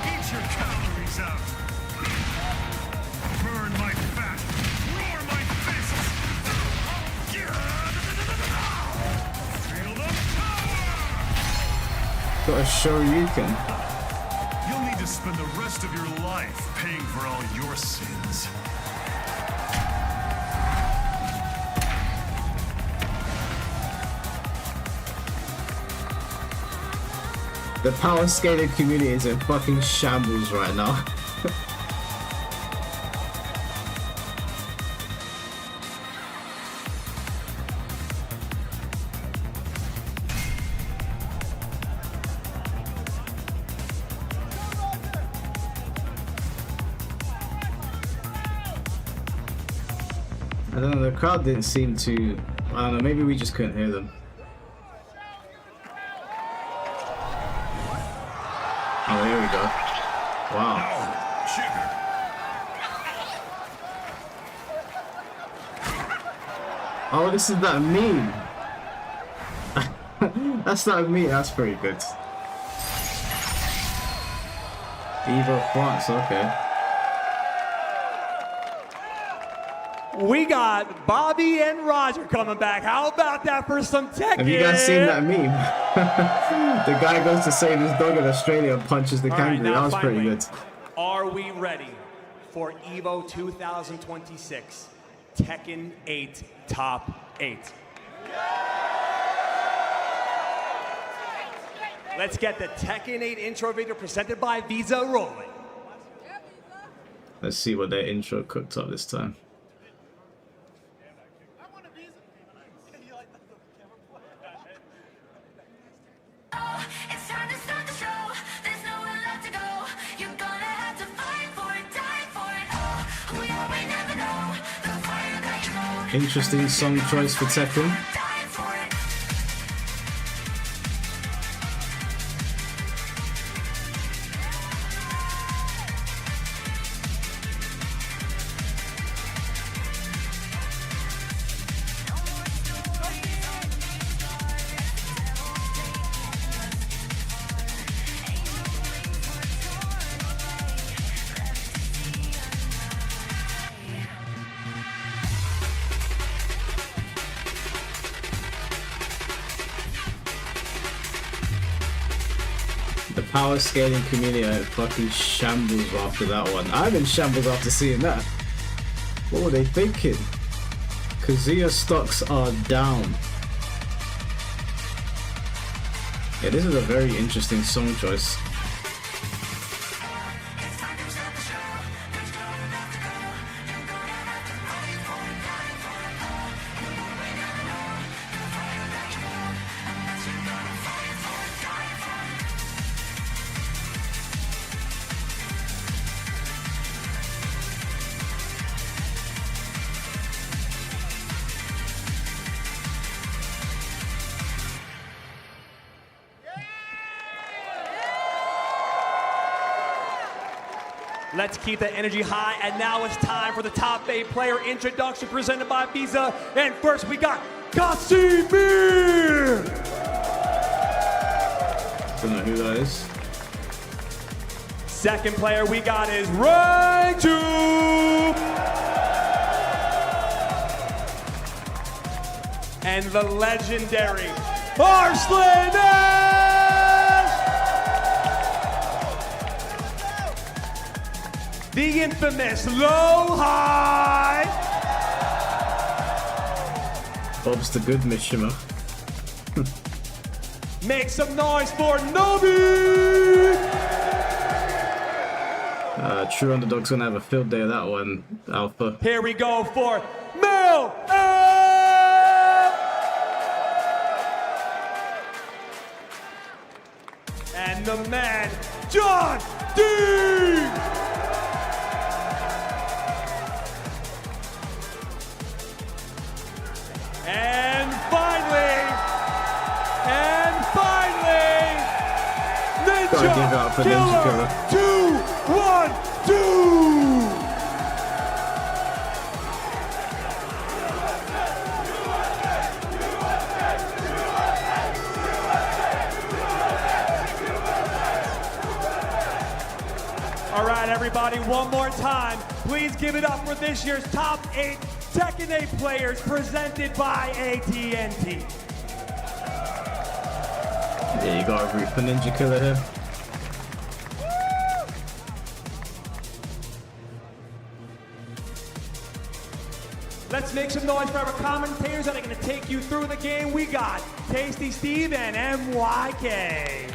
Eat your calories out. Burn my fat. Roar my fists. Feel the power. Got a Shoryuken. You'll need to spend the rest of your life paying for all your sins. The power skating community is in fucking shambles right now. I don't know, the crowd didn't seem to... I don't know, maybe we just couldn't hear them. Oh, here we go. Wow. Oh, this is that meme. That's that meme, that's pretty good. EVO France, okay. We got Bobby and Roger coming back. How about that for some Tekken? Have you guys seen that meme? The guy goes to save his dog in Australia and punches the kangaroo. Now That was finally, pretty good. Are we ready for EVO 2026 Tekken 8 Top 8? Let's get the Tekken 8 intro video presented by Visa rolling. Let's see what their intro cooked up this time. Interesting song choice for Tekken. The power scaling community are fucking shambles after that one. I'm in shambles after seeing that. What were they thinking? Kazuya stocks are down. Yeah, this is a very interesting song choice. Let's keep that energy high, and now it's time for the top 8 player introduction presented by Visa. And first we got Casimir! Don't know who that is. Second player we got is Raichu! And the legendary Arslan! The infamous Low High! Bob's the good Mishima. Make some noise for Nobi! True Underdog's gonna have a field day of that one, Alpha. Here we go for Mel! And the man, John D! And finally, Gotta give it up for Ninja Killer. 2-1-2! All right, everybody, one more time. Please give it up for this year's top 8 Tekken 8 players presented by AT&T. Yeah, you gotta root for Ninja Killer here. Let's make some noise for our commentators that are going to take you through the game. We got Tasty Steve and MYK.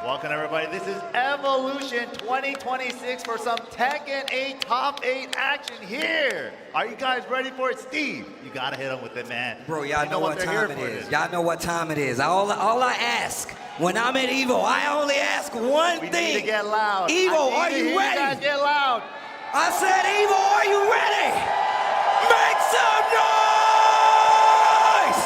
Welcome everybody, this is Evolution 2026 for some Tekken 8 Top 8 action here. Are you guys ready for it? Steve, you gotta hit them with it, man. Bro, y'all know what they're time here it for. is. Y'all know what time it is. All I ask when I'm at EVO, I only ask one We thing. need to get loud. EVO, I are need to you hear ready? You guys get loud. I said, EVO, are you ready? Make some noise!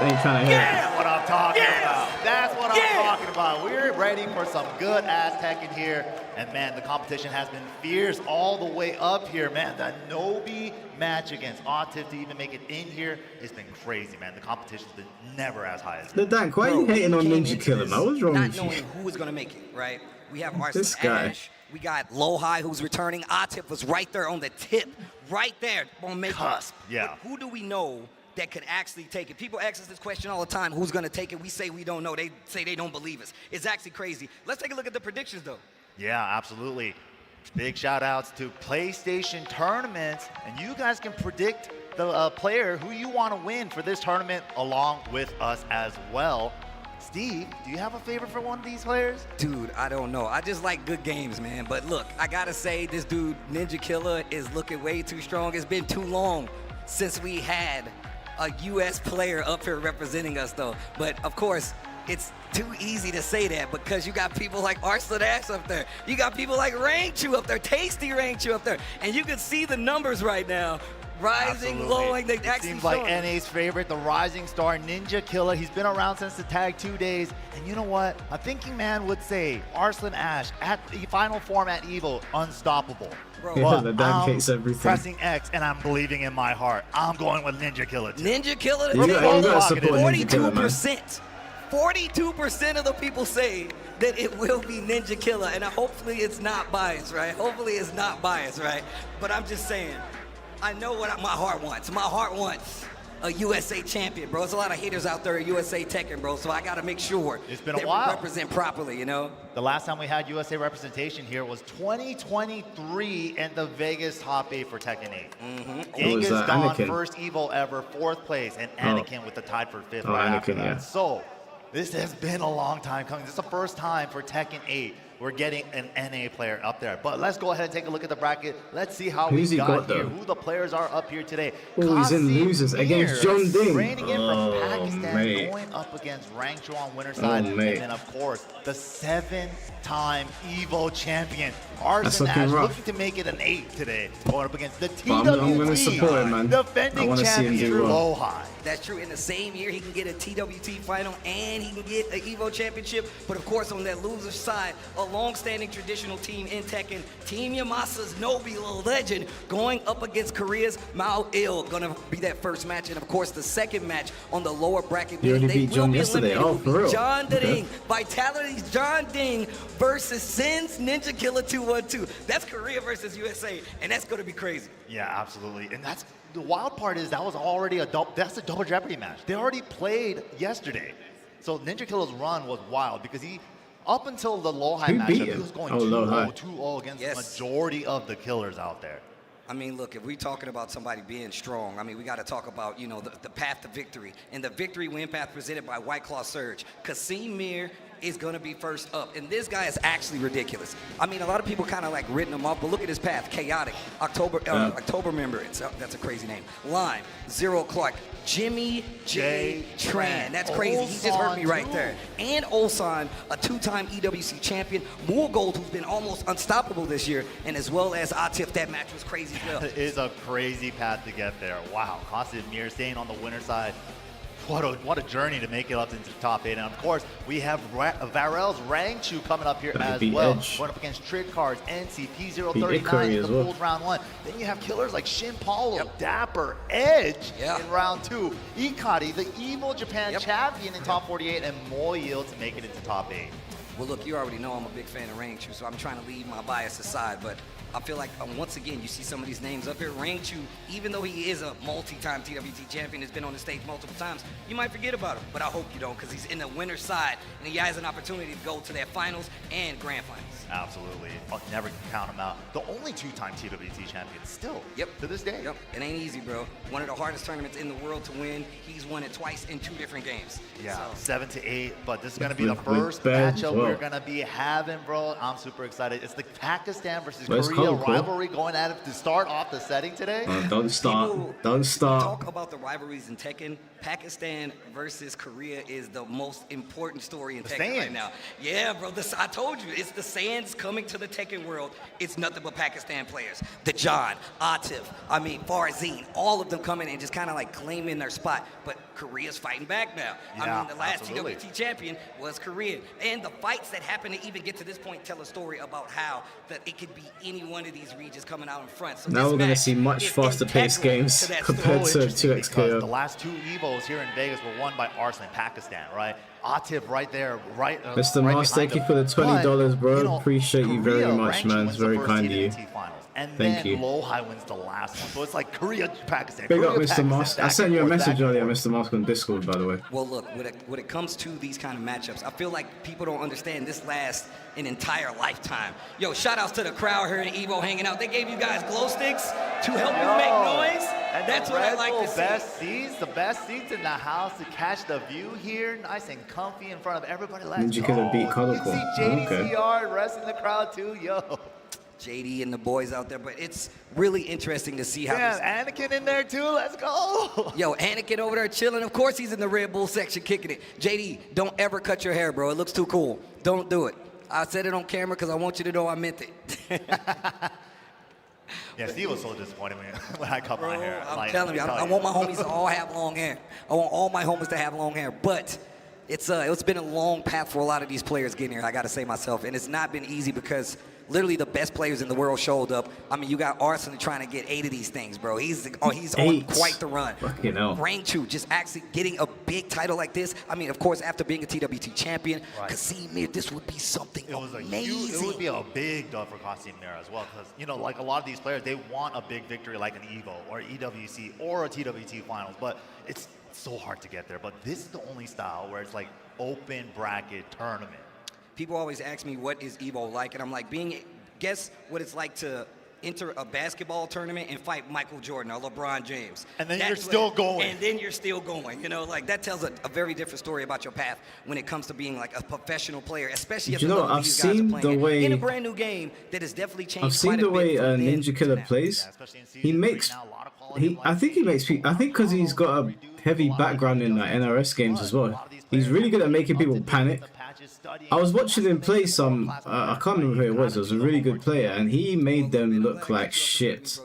They ain't trying to hear it. That's what I'm talking about. That's what I'm talking about. We're ready for some good ass Tekken here. And man, the competition has been fierce all the way up here, man. The Nobi match against Atif to even make it in here, it's been crazy, man. The competition's been never as high as The Dank, why are you hating on Ninja Killer, man? What's wrong Not with you? knowing who was going to make it, right? We have Arslan This guy. Ash. We got Low High who's returning. Atif was right there on the tip, right there on make Cusp, yeah. But who do we know that could actually take it? People ask us this question all the time, who's going to take it? We say we don't know. They say they don't believe us. It's actually crazy. Let's take a look at the predictions, though. Yeah, absolutely. Big shout outs to PlayStation tournaments, and you guys can predict the player who you want to win for this tournament along with us as well. Steve, do you have a favorite for one of these players? Dude, I don't know. I just like good games, man. But look, I gotta say, this dude, Ninja Killer, is looking way too strong. It's been too long since we had a U.S. player up here representing us, though. But of course, it's too easy to say that because you got people like Arslan Ash up there. You got people like Rangchu up there, Tasty Rangchu up there. And you can see the numbers right now. Rising, lowering, they actually Seems like showing. NA's favorite, the rising star, Ninja Killer. He's been around since the tag 2 days. And you know what? A thinking man would say Arslan Ash at the final form at EVO, unstoppable. Yeah, But the dad I'm hates everything. pressing X and I'm believing in my heart. I'm going with Ninja Killer too. Ninja Killer, You gotta support Ninja Killer, man. 42%. 42% of the people say that it will be Ninja Killer, and hopefully it's not biased, right? Hopefully it's not biased, right? But I'm just saying, I know what my heart wants. My heart wants a USA champion, bro. There's a lot of haters out there at USA Tekken, bro, so I gotta make sure It's been a that we while. represent properly, you know? The last time we had USA representation here was 2023 in the Vegas top 8 for Tekken 8. Genghis Dawn, Anakin. first EVO ever, 4th place, and Anakin with the tied for 5th Oh, right after Anakin, that. yeah. So, this has been a long time coming. This is the first time for Tekken 8 we're getting an NA player up there. But let's go ahead and take a look at the bracket. Let's see how Who's we he got got, here, though? who the players are up here today. Oh, he's in losers against John Ding. Reigning in from Oh, Pakistan, mate. going up against Rangchu on winner side. And mate. then, of course, the 7-time EVO champion, That's Arslan looking Ash, rough. looking to make it an 8 today, going up against the But I'm gonna support him, TWT man. I defending wanna see him champion, do well. Lowhigh. That's true. In the same year, he can get a TWT final and he can get an EVO championship. But of course, on that loser side, a long-standing traditional team in Tekken, Team Yamasa's Nobile legend, going up against Korea's Mao Il. Gonna be that first match, and of course, the second match on the lower bracket. He already they beat will John be yesterday. eliminated. Oh, for real? John Okay. Ding, Vitality's John Ding versus Sin's Ninja Killer 212. That's Korea versus USA, and that's gonna be crazy. Yeah, absolutely. And that's the wild part is that was already a double jeopardy match. They already played yesterday. So Ninja Killer's run was wild because he, up until the low-high Who beat matchup, he him? was going Oh, 2-0, low-high. 2-0 against Yes. the majority of the killers out there. I mean, look, if we're talking about somebody being strong, I mean, we got to talk about, you know, the path to victory. And the victory win path presented by White Claw Surge. Kasim Mir is going to be first up. And this guy is actually ridiculous. I mean, a lot of people kind of like written him off, but look at his path. Chaotic, October member, that's a crazy name. Lime, Zero Clark, Jimmy J. Tran. That's crazy. He just hurt me right there. And Ulsan, a 2-time EWC champion. Gold, who's been almost unstoppable this year. And as well as Atif, that match was crazy as well. It is a crazy path to get there. Wow, Kasim Mir staying on the winner side. What a journey to make it up into the top 8. And of course, we have Varel's Rangchu coming up here as beat well. Edge. Going up against Trick Cards, NC, Beat P039 Ikari in as the well. Bulls round 1. Then you have killers like Shin Paulo, Dapper, Edge in round 2. Ikari, the EVO Japan champion in top 48, and Moyil to make it into top 8. Well, look, you already know I'm a big fan of Rangchu, so I'm trying to leave my bias aside, but I feel like, once again, you see some of these names up here. Rangchu, even though he is a multi-time TWT champion, has been on the stage multiple times, you might forget about him, but I hope you don't, because he's in the winner's side, and he has an opportunity to go to their finals and grand finals. Absolutely. I'll never count him out. The only 2-time TWT champion still to this day. Yep, it ain't easy, bro. One of the hardest tournaments in the world to win. He's won it twice in 2 different games. Yeah, So, 7 to 8, but this is going to be the With first Ben, matchup whoa. we're going to be having, bro. I'm super excited. It's the Pakistan versus Let's Korea go, bro. rivalry going at it to start off the setting today. Don't start. People Don't start. Talk about the rivalries in Tekken. Pakistan versus Korea is the most important story in Tekken right Saiyans. now. Yeah, bro. I told you, it's the Saiyans coming to the Tekken world. It's nothing but Pakistan players. The John, Atif, Farzin, all of them coming and just kind of like claiming their spot. But Korea's fighting back now. I Yeah, mean, the last absolutely. TWT champion was Korean. And the fights that happen to even get to this point tell a story about how that it could be any one of these regions coming out in front. So Now this we're going to match see much is faster paced integral games to that compared So to interesting because the 2XKO. last 2 EVOs here in Vegas were won by Arslan, Pakistan, right? Atif right there, right. Mr. right Mars, behind thank you him. for the $20, But, bro. you know, Appreciate you very Korea, much, Rangchu man. wins It's the very first kind of you. TWT finals. And Thank then you. Lowhigh wins the last one. So it's like Korea, Pakistan. Big up, Korea, Mr. Pakistan, Mask. I back sent and you a forth, message back and earlier, forth. Mr. Mask, on Discord, by the way. Well, look, when it comes to these kind of matchups, I feel like people don't understand this lasts an entire lifetime. Yo, shout outs to the crowd here in EVO hanging out. They gave you guys glow sticks to help you make noise. And That's the what I Red like Bull to see. the best seats in the house to catch the view here, nice and comfy in front of everybody. Let's Ninja Killer beat go. Colour You can Core. see Oh, okay. JDCR resting the crowd too, yo. JD and the boys out there, but it's really interesting to see how Yeah, Anakin in there too. Let's go. Yo, Anakin over there chilling. Of course he's in the Red Bull section kicking it. JD, don't ever cut your hair, bro. It looks too cool. Don't do it. I said it on camera because I want you to know I meant it. Yeah, Steve was so disappointed when I cut my hair. I'm telling you, I want my homies to all have long hair. I want all my homies to have long hair, but it's been a long path for a lot of these players getting here, I gotta say myself, and it's not been easy because literally the best players in the world showed up. I mean, you got Arsenal trying to get 8 of these things, bro. He's on quite the run. Fucking hell. Rainchu just actually getting a big title like this. I mean, of course, after being a TWT champion, Kasim Mir, this would be something amazing. It would be a big dub for Kasim Mir as well, because you know, like a lot of these players, they want a big victory like an EVO or EWC or a TWT finals, but it's so hard to get there. But this is the only style where it's like open bracket tournament. People always ask me, what is EVO like? And I'm like, guess what it's like to enter a basketball tournament and fight Michael Jordan or LeBron James. And then you're still going. And then you're still going. You know, like that tells a very different story about your path when it comes to being like a professional player, especially if I've seen the way in a brand new game that has definitely changed. I've seen the way Ninja Killer plays. He makes, I think because he's got a heavy background in like NRS games as well. He's really good at making people panic. I was watching him play some, I can't remember who it was. It was a really good player, and he made them look like shit.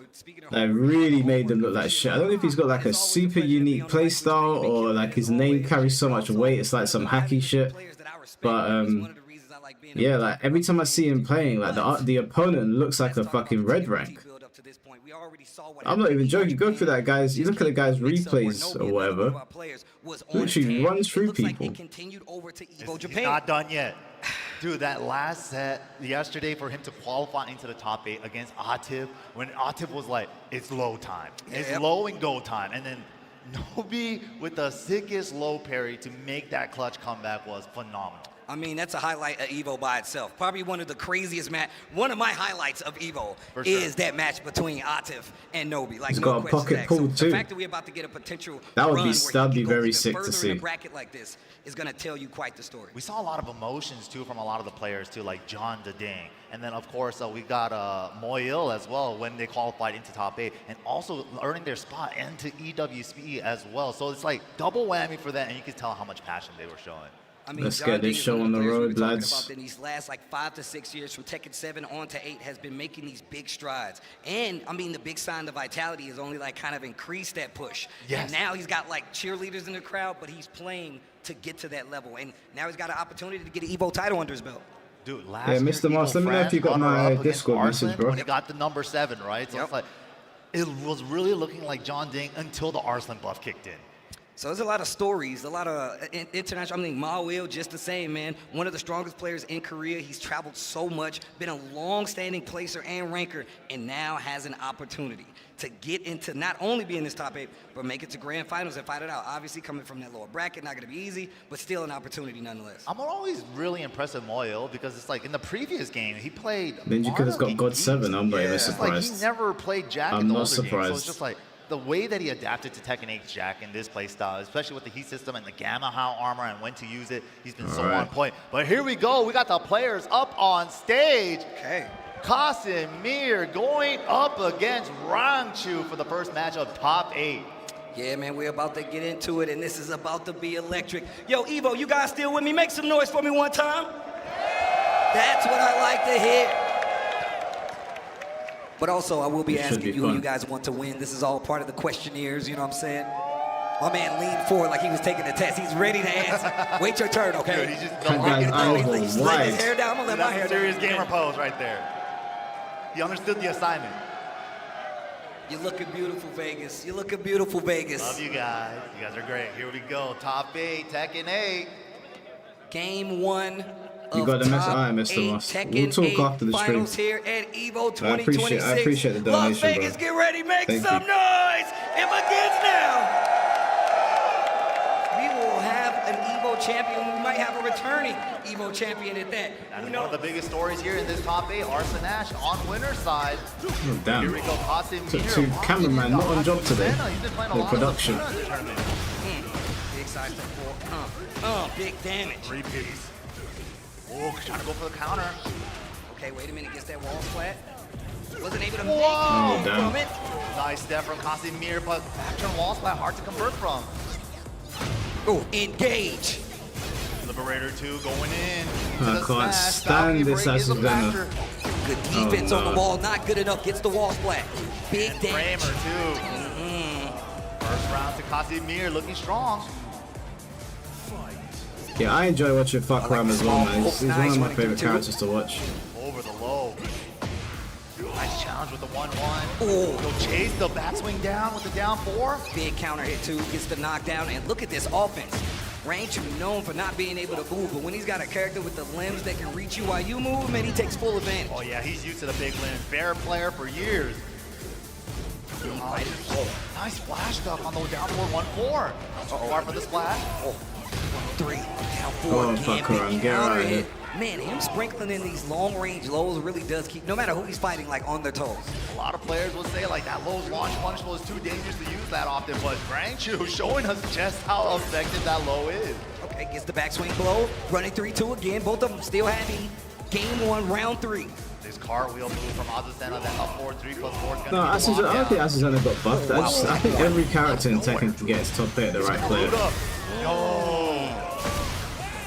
Like, really made them look like shit. I don't know if he's got like a super unique play style or like his name carries so much weight. It's like some hacky shit. But yeah, like every time I see him playing, like the opponent looks like a fucking red rank. I'm not even joking. Go through that, guys. You look at the guy's replays or whatever. Literally runs through people. He's not done yet. Dude, that last set yesterday for him to qualify into the top 8 against Atif, when Atif was like, it's low time. It's low and go time. And then Nobi with the sickest low parry to make that clutch comeback was phenomenal. I mean, that's a highlight of EVO by itself. Probably one of the craziest one of my highlights of EVO is that match between Atif and Nobi. Like, he's got a pocket pull too. The fact that we're about to get a potential that'd be very sick to see. In a bracket like this is going to tell you quite the story. We saw a lot of emotions too from a lot of the players too, like John Dedang. And then of course we got Moyil as well when they qualified into top 8, and also earning their spot into EWSP as well. So it's like double whammy for that, and you can tell how much passion they were showing. I mean, let's get this show on the road, lads. In these last like 5 to 6 years, from Tekken 7 on to 8, has been making these big strides. And I mean, the big sign of vitality has only like kind of increased that push. Yes. And now he's got like cheerleaders in the crowd, but he's playing to get to that level. And now he's got an opportunity to get an EVO title under his belt. Dude, last year, Mr. Moss, let me know if you got my Discord message, bro. When he got the number 7, right? So it's like, it was really looking like John Ding until the Arslan buff kicked in. So there's a lot of stories, a lot of international. I mean, Ma Will, just the same, man. One of the strongest players in Korea. He's traveled so much, been a long-standing placer and ranker, and now has an opportunity to get into not only be in this top 8, but make it to grand finals and fight it out. Obviously, coming from that lower bracket, not going to be easy, but still an opportunity nonetheless. I'm always really impressed with Moyil because it's like in the previous game, he played. Ninja Killer's got God 7. I'm not even surprised. It's like he never played Jack in I'm the not older surprised. game, so it's just like the way that he adapted to Tekken 8's Jack in this playstyle, especially with the heat system and the Gamma How armor and when to use it, he's been so on point. But here we go. We got the players up on stage. Okay. Kasim Mir going up against Rangchu for the first match of top 8. Yeah, man, we're about to get into it, and this is about to be electric. Yo, EVO, you guys still with me? Make some noise for me one time. That's what I like to hear. But also, I will be asking you who you guys want to win. This is all part of the questionnaires, you know what I'm saying? My man leaned forward like he was taking the test. He's ready to answer. Wait your turn, okay? Dude, he's just let his hair down. I'm gonna let my hair down. Serious gamer pose right there. He understood the assignment. You're looking beautiful, Vegas. You're looking beautiful, Vegas. Love you guys. You guys are great. Here we go. Top 8, Tekken 8. Game 1. You got the message. All right, Mr. Moss. We'll talk after the stream. Here at EVO 2026. I appreciate the donation, Las Vegas, bro. get ready, make Thank some you. noise. It begins now. We will have an EVO champion. We might have a returning EVO champion at that. That's one of the biggest stories here in this top 8. Arslan Ash on winner's side. Oh, damn. Here we go. Kasim Mir. To cameraman, not on job today. The production. Big side step forward. Big damage. 3-piece. Oh, trying to go for the counter. Okay, wait a minute. Gets that wall flat. Wasn't able to make Oh, it damn. from it. Nice step from Casimir, but back turn wall splat hard to convert from. Oh, engage. Liberator 2 going in. I can't stand this Asuna. Good defense on the wall, not good enough. Gets the wall splat. Big And damage. Kramer too. First round to Casimir, looking strong. Yeah, I enjoy watching Fuck Ram as well, man. He's one of my favorite characters to watch. Over the low. Nice challenge with the 1-1. He'll chase the backswing down with the down 4. Big counter hit too, gets the knockdown, and look at this offense. Ranchu known for not being able to move, but when he's got a character with the limbs that can reach you while you move, man, he takes full advantage. Oh yeah, he's used to the big limbs. Bear player for years. Nice flash stuff on the down 4-1-4. Not so far for the splash. 3, down 4, Oh, again, fuck big around, get counter right hit. here. Man, him sprinkling in these long-range lows really does keep, no matter who he's fighting, like on their toes. A lot of players will say like that low's launch punishable is too dangerous to use that often, but Ranchu showing us just how effective that low is. Okay, gets the backswing blow, running 3-2 again, both of them still happy. Game 1, round 3. This cartwheel move from Azucena, then up 4-3 plus 4 is No, gonna be I don't think Asuna got buffed. I think every character in Tekken can get its top 8 at the right player. No.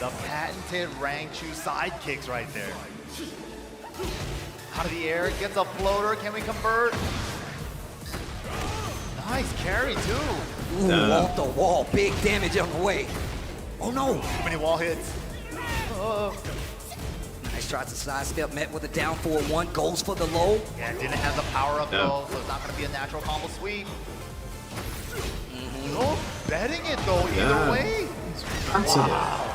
The patented Ranchu side kicks right there. Out of the air, gets a floater. Can we convert? Nice carry too. Ooh, off the wall, big damage on the way. Oh no. Too many wall hits. Nice tries to sidestep, met with a down 4-1, goes for the low. Yeah, didn't have the power up though, so it's not gonna be a natural combo sweep. No betting it though, either way. Wow.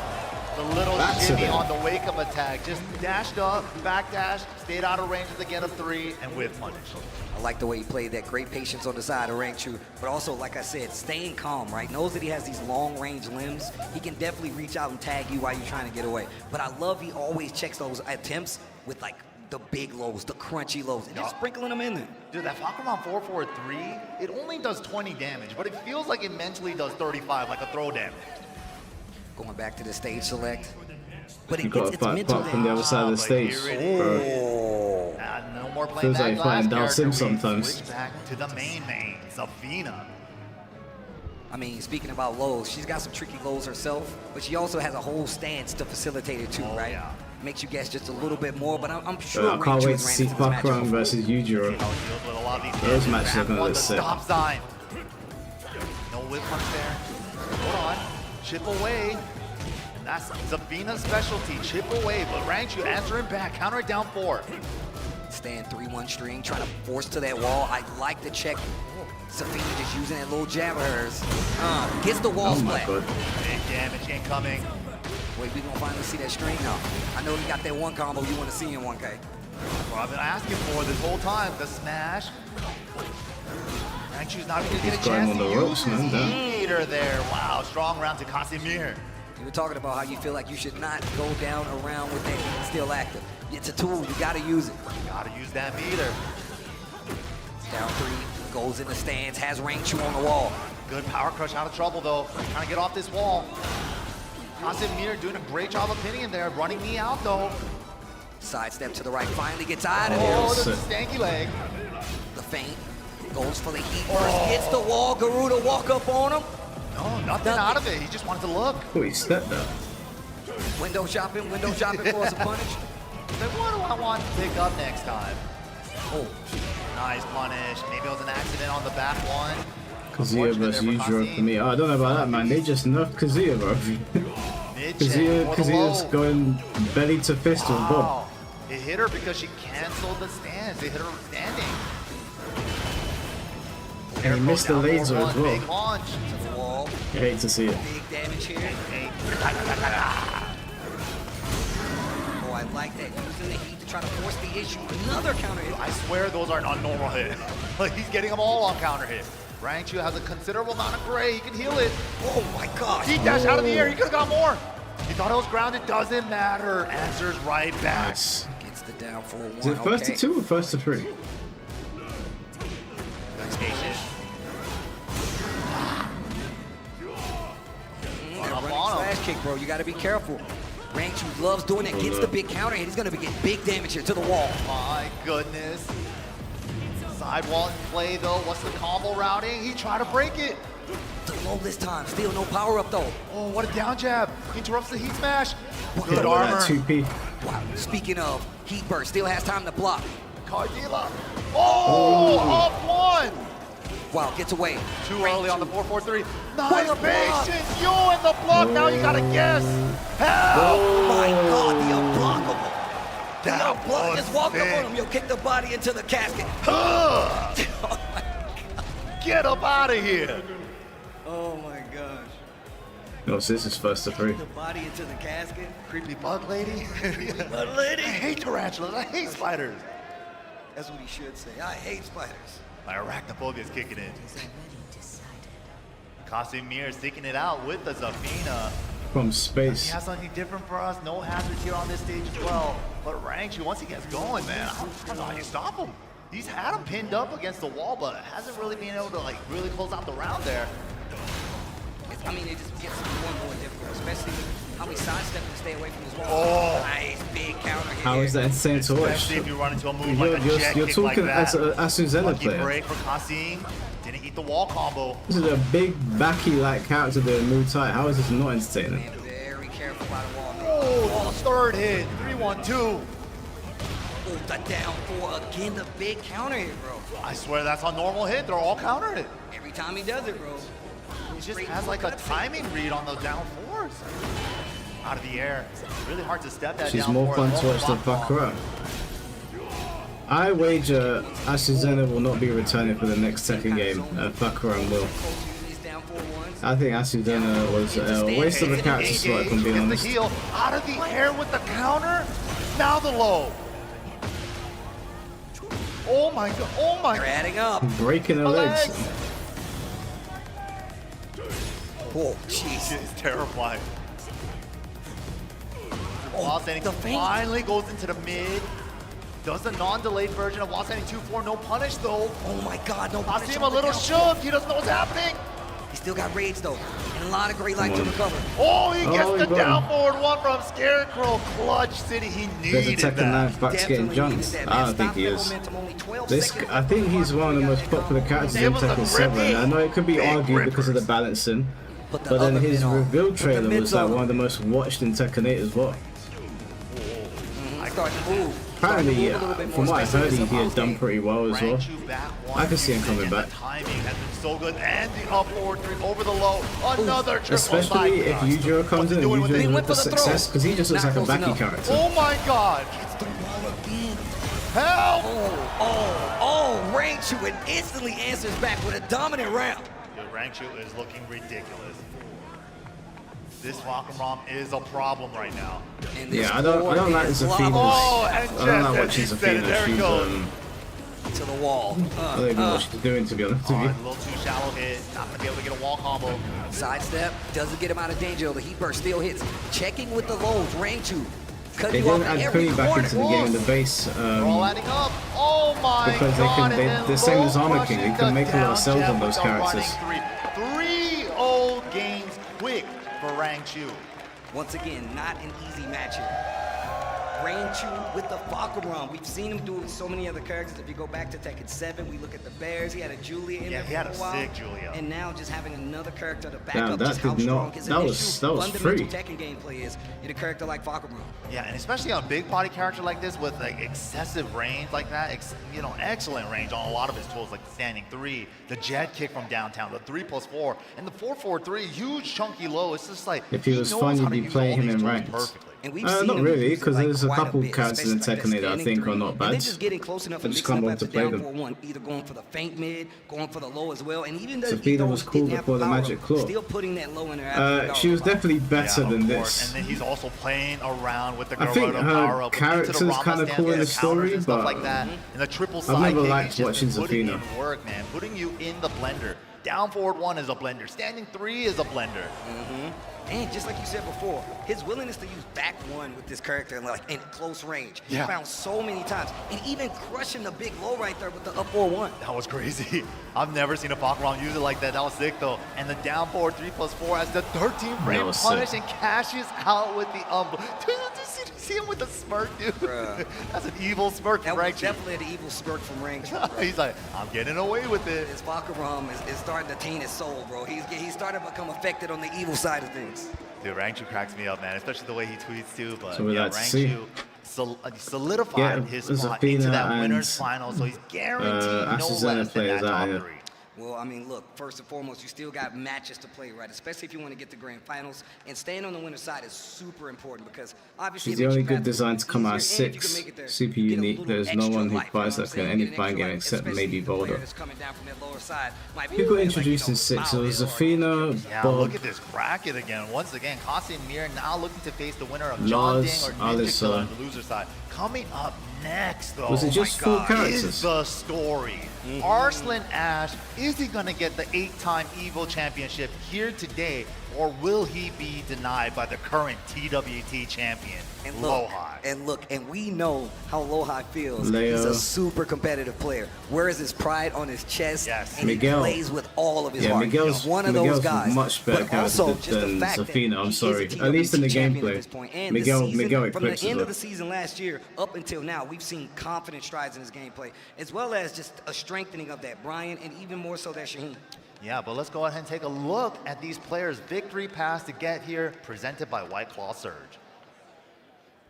The little shimmy on the wake up attack, just dashed up, back dash, stayed out of range of the get of 3, and whip punish. I like the way he played that. Great patience on the side of Ranchu, but also, like I said, staying calm, right? Knows that he has these long-range limbs. He can definitely reach out and tag you while you're trying to get away. But I love he always checks those attempts with like the big lows, the crunchy lows, and just sprinkling them in there. Dude, that Falcon 4-4-3, it only does 20 damage, but it feels like it mentally does 35, like a throw damage. Going back to the stage select. But You got to fight from the other side of the stage, bro. No more playing Feels that like glass fighting Dal character. Sim We sometimes. switch back to the main, Zafina. I mean, speaking about lows, she's got some tricky lows herself, but she also has a whole stance to facilitate it too, right? Yeah. Makes you guess just a little bit more, but I'm sure I can't Ranchu wait has to ran see into this matchup Fuck Ram before. versus Yujiro. With a lot of these Those games, matches are back gonna one, look the sick. stop sign. No whip punch there. Hold on. Chip away. And that's Zafina's specialty. Chip away, but Ranchu answering back. Counter it down 4. Stand 3-1 string, trying to force to that wall. I like the check. Zafina just using that little jab of hers. Gets the wall splat. Big damage incoming. Wait, we gonna finally see that string now. I know you got that one combo you want to see in 1K. What I've been asking for this whole time, the smash. Ranchu's not even gonna get a He's going chance on to the use ropes, man, his damn. heater there. Wow, strong round to Casimir. You were talking about how you feel like you should not go down around with that heat still active. It's a tool, you gotta use it. Gotta use that meter. Down 3, goes in the stands, has Ranchu on the wall. Good power crush, out of trouble though. Trying to get off this wall. Casimir doing a great job of pinning him there, running me out though. Sidestep to the right, finally gets out of Oh, there. the stanky leg. The feint, goes for the heat first, gets the wall, Garuda walk up on him. No, nothing out of it. He just wanted to look. Oh, he stepped there. Window shopping for some punish. Then what do I want to pick up next time? Oh, nice punish. Maybe it was an accident on the back one. Kazuya versus Yujiro for me. Oh, I don't know about that, man. They just nerfed Kazuya, bro. Kazuya's going belly to fist with Bob. Wow. It hit her because she canceled the stance. It hit her standing. And he missed the laser as well. Big launch. to the wall. I hate to see it. Big damage here. Oh, I like that. Using the heat to try to force the issue. Another counter hit. I swear those are not normal hit. Like he's getting them all on counter hit. Ranchu has a considerable amount of gray. He can heal it. Oh my gosh. Deep dash out of the air. He could have got more. He thought it was grounded. Doesn't matter. Answers right back. Nice. Gets the down 4-1. Is it first to 2 or first to 3? Slash kick, bro. You got to be careful. Ranchu loves doing that. Gets the big counter hit. He's going to be getting big damage here to the wall. My goodness. Sidewall in play though. What's the combo routing? He tried to break it. The low this time. Still no power up though. Oh, what a down jab. Interrupts the heat smash. Good Hit armor. with that 2P. Wow. Speaking of, heat burst still has time to block. Cardilla. Oh, up one. Wow, gets away. Too early on the 4-4-3. Nice patience. You in the block. Now you gotta guess. Help. Oh my God, the unblockable. The That unblock was just walked up big. on him. Yo, kick the body into the casket. Get up out of here. Oh my gosh. No, so this is first to 3. The body into the casket. Creepy bug lady. Bug lady. I hate tarantulas. I hate spiders. That's what he should say. I hate spiders. My arachnophobia is kicking in. Casimir is sticking it out with the Zafina. From space. He has something different for us. No hazards here on this stage as well. But Rangchu, once he gets going, man, I don't know how you stop him. He's had him pinned up against the wall, but hasn't really been able to like really close out the round there. I mean, it just gets more and more difficult, especially with how he sidestep and stay away from his wall. Oh. Nice big counter here. How is that insane to watch? Especially if you run into a move like a jet You're kick talking like that. as a Zena Lucky player. break for Kasim. Didn't eat the wall combo. This is a big backy-like character doing Muay Thai. How is this not entertaining? Very careful by the wall. Oh, the third hit. 3-1-2. Oh, the down 4 again. The big counter here, bro. I swear that's a normal hit. They're all counter hit. Every time he does it, bro. He just has like a timing read on those down 4s. Out of the air. Really hard to step that She's down more 4 fun to watch than Bakura. I wager Asuzena will not be returning for the next second game. Bakura will. I think Asuzena was a waste of a character slot, if I'm being honest. The heel out of the air with the counter. Now the low. Oh my god. Oh my. They're adding up. Breaking her legs. Oh, jeez. Shit is terrifying. Wall standing finally goes into the mid. Does the non-delayed version of wall standing 2-4. No punish though. Oh my god, no I punish. see him a little shook. He doesn't know what's happening. He still got rage though. And a lot of great life to recover. Oh, he gets the got down him. forward one from Scarecrow. Clutch City. He There's a needed Tekken that. 9 Bucks getting jumped. I don't think he is. I think he's one of the most popular characters in Tekken 7. I know it could be argued because of the balancing, but then his reveal trailer was like one of the most watched in Tekken 8 as well. I start to move. Apparently, from what I heard, he had done pretty well as well. I can see him coming back. Timing has been so good, and the up forward 3 over the low. Another triple Especially if Yujiro comes in and Yujiro with the success, because he just looks like a backy character. Oh my god! Help! Oh, Rangchu and instantly answers back with a dominant round. Yo, Rangchu is looking ridiculous. This Rock'em is a problem right now. Yeah, I don't like Zafina's. Oh, and I don't like watching just as he said it, there it goes. She's to the wall. I don't even know what she's doing, to be honest with A you. little too shallow hit. Not gonna be able to get a wall combo. Sidestep doesn't get him out of danger. The heat burst still hits. Checking with the lows. Rangchu They cutting you didn't off at add every Kuni back corner. into the game in the base. They're all adding up. Oh my Because god. the same as Armor King, they can make a lot of cells on those characters. 3-0 games quick for Rangchu. Once again, not an easy match here. Rangchu with the Bakuran. We've seen him do it with so many other characters. If you go back to Tekken 7, we look at the Bears. He had a Julia in there he had for a a while. sick Julia. And now just having another character to back Damn, up that just how did strong not- his that was- initial that was fundamental free. Tekken gameplay is in a character like Bakuran. Yeah, and especially on a big body character like this with like excessive range like that, excellent range on a lot of his tools like the standing 3, the jet kick from downtown, the 3+4, and the 4-4-3, huge chunky low. It's just like If he was fun, you'd be playing him in ranked. And we've seen Not him really, use it, because like, there's a quite couple bit, characters in especially Tekken 8 that I standing think are 3. not And bad. then just getting close enough I and just mixing can't up wait after to play down them. 4-1, either going for the feint mid, going for the low as well, and even though Zafina was cool didn't have before the power Magic up, Claw. still putting that low in there. She was definitely better than of this. course. And then he's also playing around with the I think Garuda power her up. character's kind of cool in the story, and stuff but like that. And the triple I've side never kick liked is just watching putting Zafina. in work, man. Putting you in the blender. Down forward 1 is a blender. Standing 3 is a blender. And just like you said before, his willingness to use back 1 with this character like in close range, he Yeah. found so many times, and even crushing the big low right there with the up 4-1. That was crazy. I've never seen a Bakuran use it like that. That was sick though. And the down forward 3+4 as the 13 frame was punish sick. and cashes out with the see him with the smirk, dude? Bruh. That's an evil smirk That from was Raichu. definitely the evil smirk from Raichu. He's like, I'm getting away with it. His Fakaram is starting to taint his soul, bro. He's starting to become affected on the evil side of things. Dude, Raichu cracks me up, man, especially the way he tweets too. But So we yeah, like to see. Raichu solidified his spot into Zafina that winners and, final, so he's guaranteed no Asuzena less than that players out top here. 3. Well, I mean, look, first and foremost, you still got matches to play, right? Especially if you want to get to grand finals. And staying on the winner's side is super important because obviously She's the only good design to come out of 6. Super unique. There's no one who buys that in any fighting game except maybe Boulder. People introduced in 6. It was Zafina, Yeah, Bob, look at this bracket again. Once again, Kasi and Mir now looking to face the winner of John Ding Lars, or Ninja Alyssa. Killer on the loser side. Coming up next, though, Was it just my 4 God, characters? is the story. Arslan Ash, is he going to get the 8-time EVO championship here today, or will he be denied by the current TWT champion, Lohai? And we know how Lohai feels. Leo. He's a super competitive player. Wears his pride on his chest, and Miguel. he plays with all of his Yeah, heart. Miguel's, He's one of Miguel's those guys. much better but also character just the than fact that Zafina, I'm he is sorry. a At least in the TWT champion at gameplay. this point. And Miguel, the season, Miguel from the eclipses end her. of the season last year up until now, we've seen confident strides in his gameplay, as well as just a strengthening of that Brian, and even more so that Shaheen. Yeah, but let's go ahead and take a look at these players' victory paths to get here, presented by White Claw Surge.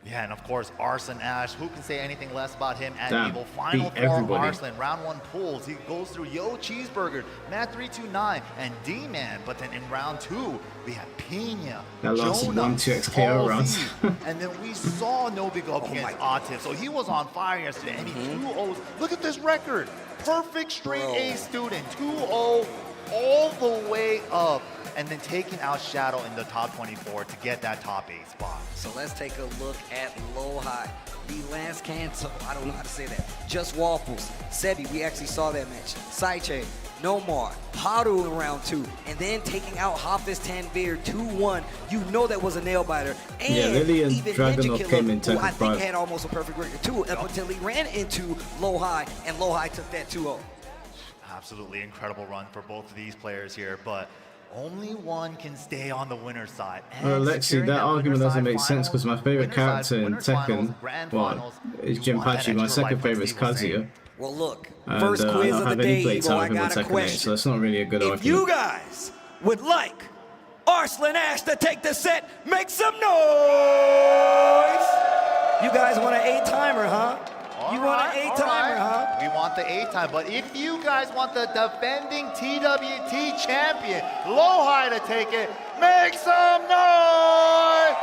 Yeah, and of course, Arslan Ash. Who can say anything less about him at Damn, EVO? Final beat 4 everybody. Arslan, round 1 pulls. He goes through Yo Cheeseburger, Matt329, and D-Man. But then in round 2, we have Pena, That lasted Jonah, 1-2 XKO rounds. and then we saw Nobi go up against Atif. So he was on fire yesterday, and he 2-0s. Look at this record. Perfect straight A student, 2-0 all the way up, and then taking out Shadow in the top 24 to get that top 8 spot. So let's take a look at Lohai. The last cancel, I don't know how to say that. Just Waffles, Sebi, we actually saw that match. Saiche, Nomar, Haru in round 2, and then taking out Hafiz Tanvir 2-1. You know that was a nail biter. And Yeah, Lily and even Dragunov Ninja came in Killer, who I 10-5. think had almost a perfect record too, up until he ran into Lohai, and Lohai took that 2-0. Absolutely incredible run for both of these players here, but only one can stay on the winner's side. And Lexi, securing that argument winner's doesn't side make sense because my favorite winner's side, character in winner's finals, Tekken, grand well, finals, is you want that Jinpachi. My extra second life, favorite is like Steve was Kazuya. Well, look, And first I quiz don't of the have any day, play Evo, time I with him in got a Tekken 8, question. so that's not really a good If argument. you guys would like Arslan Ash to take the set, make some noise! You guys want an 8-timer, huh? You want an 8-timer, huh? We want the 8-time, but if you guys want the defending TWT champion, Lohai, to take it, make some noise!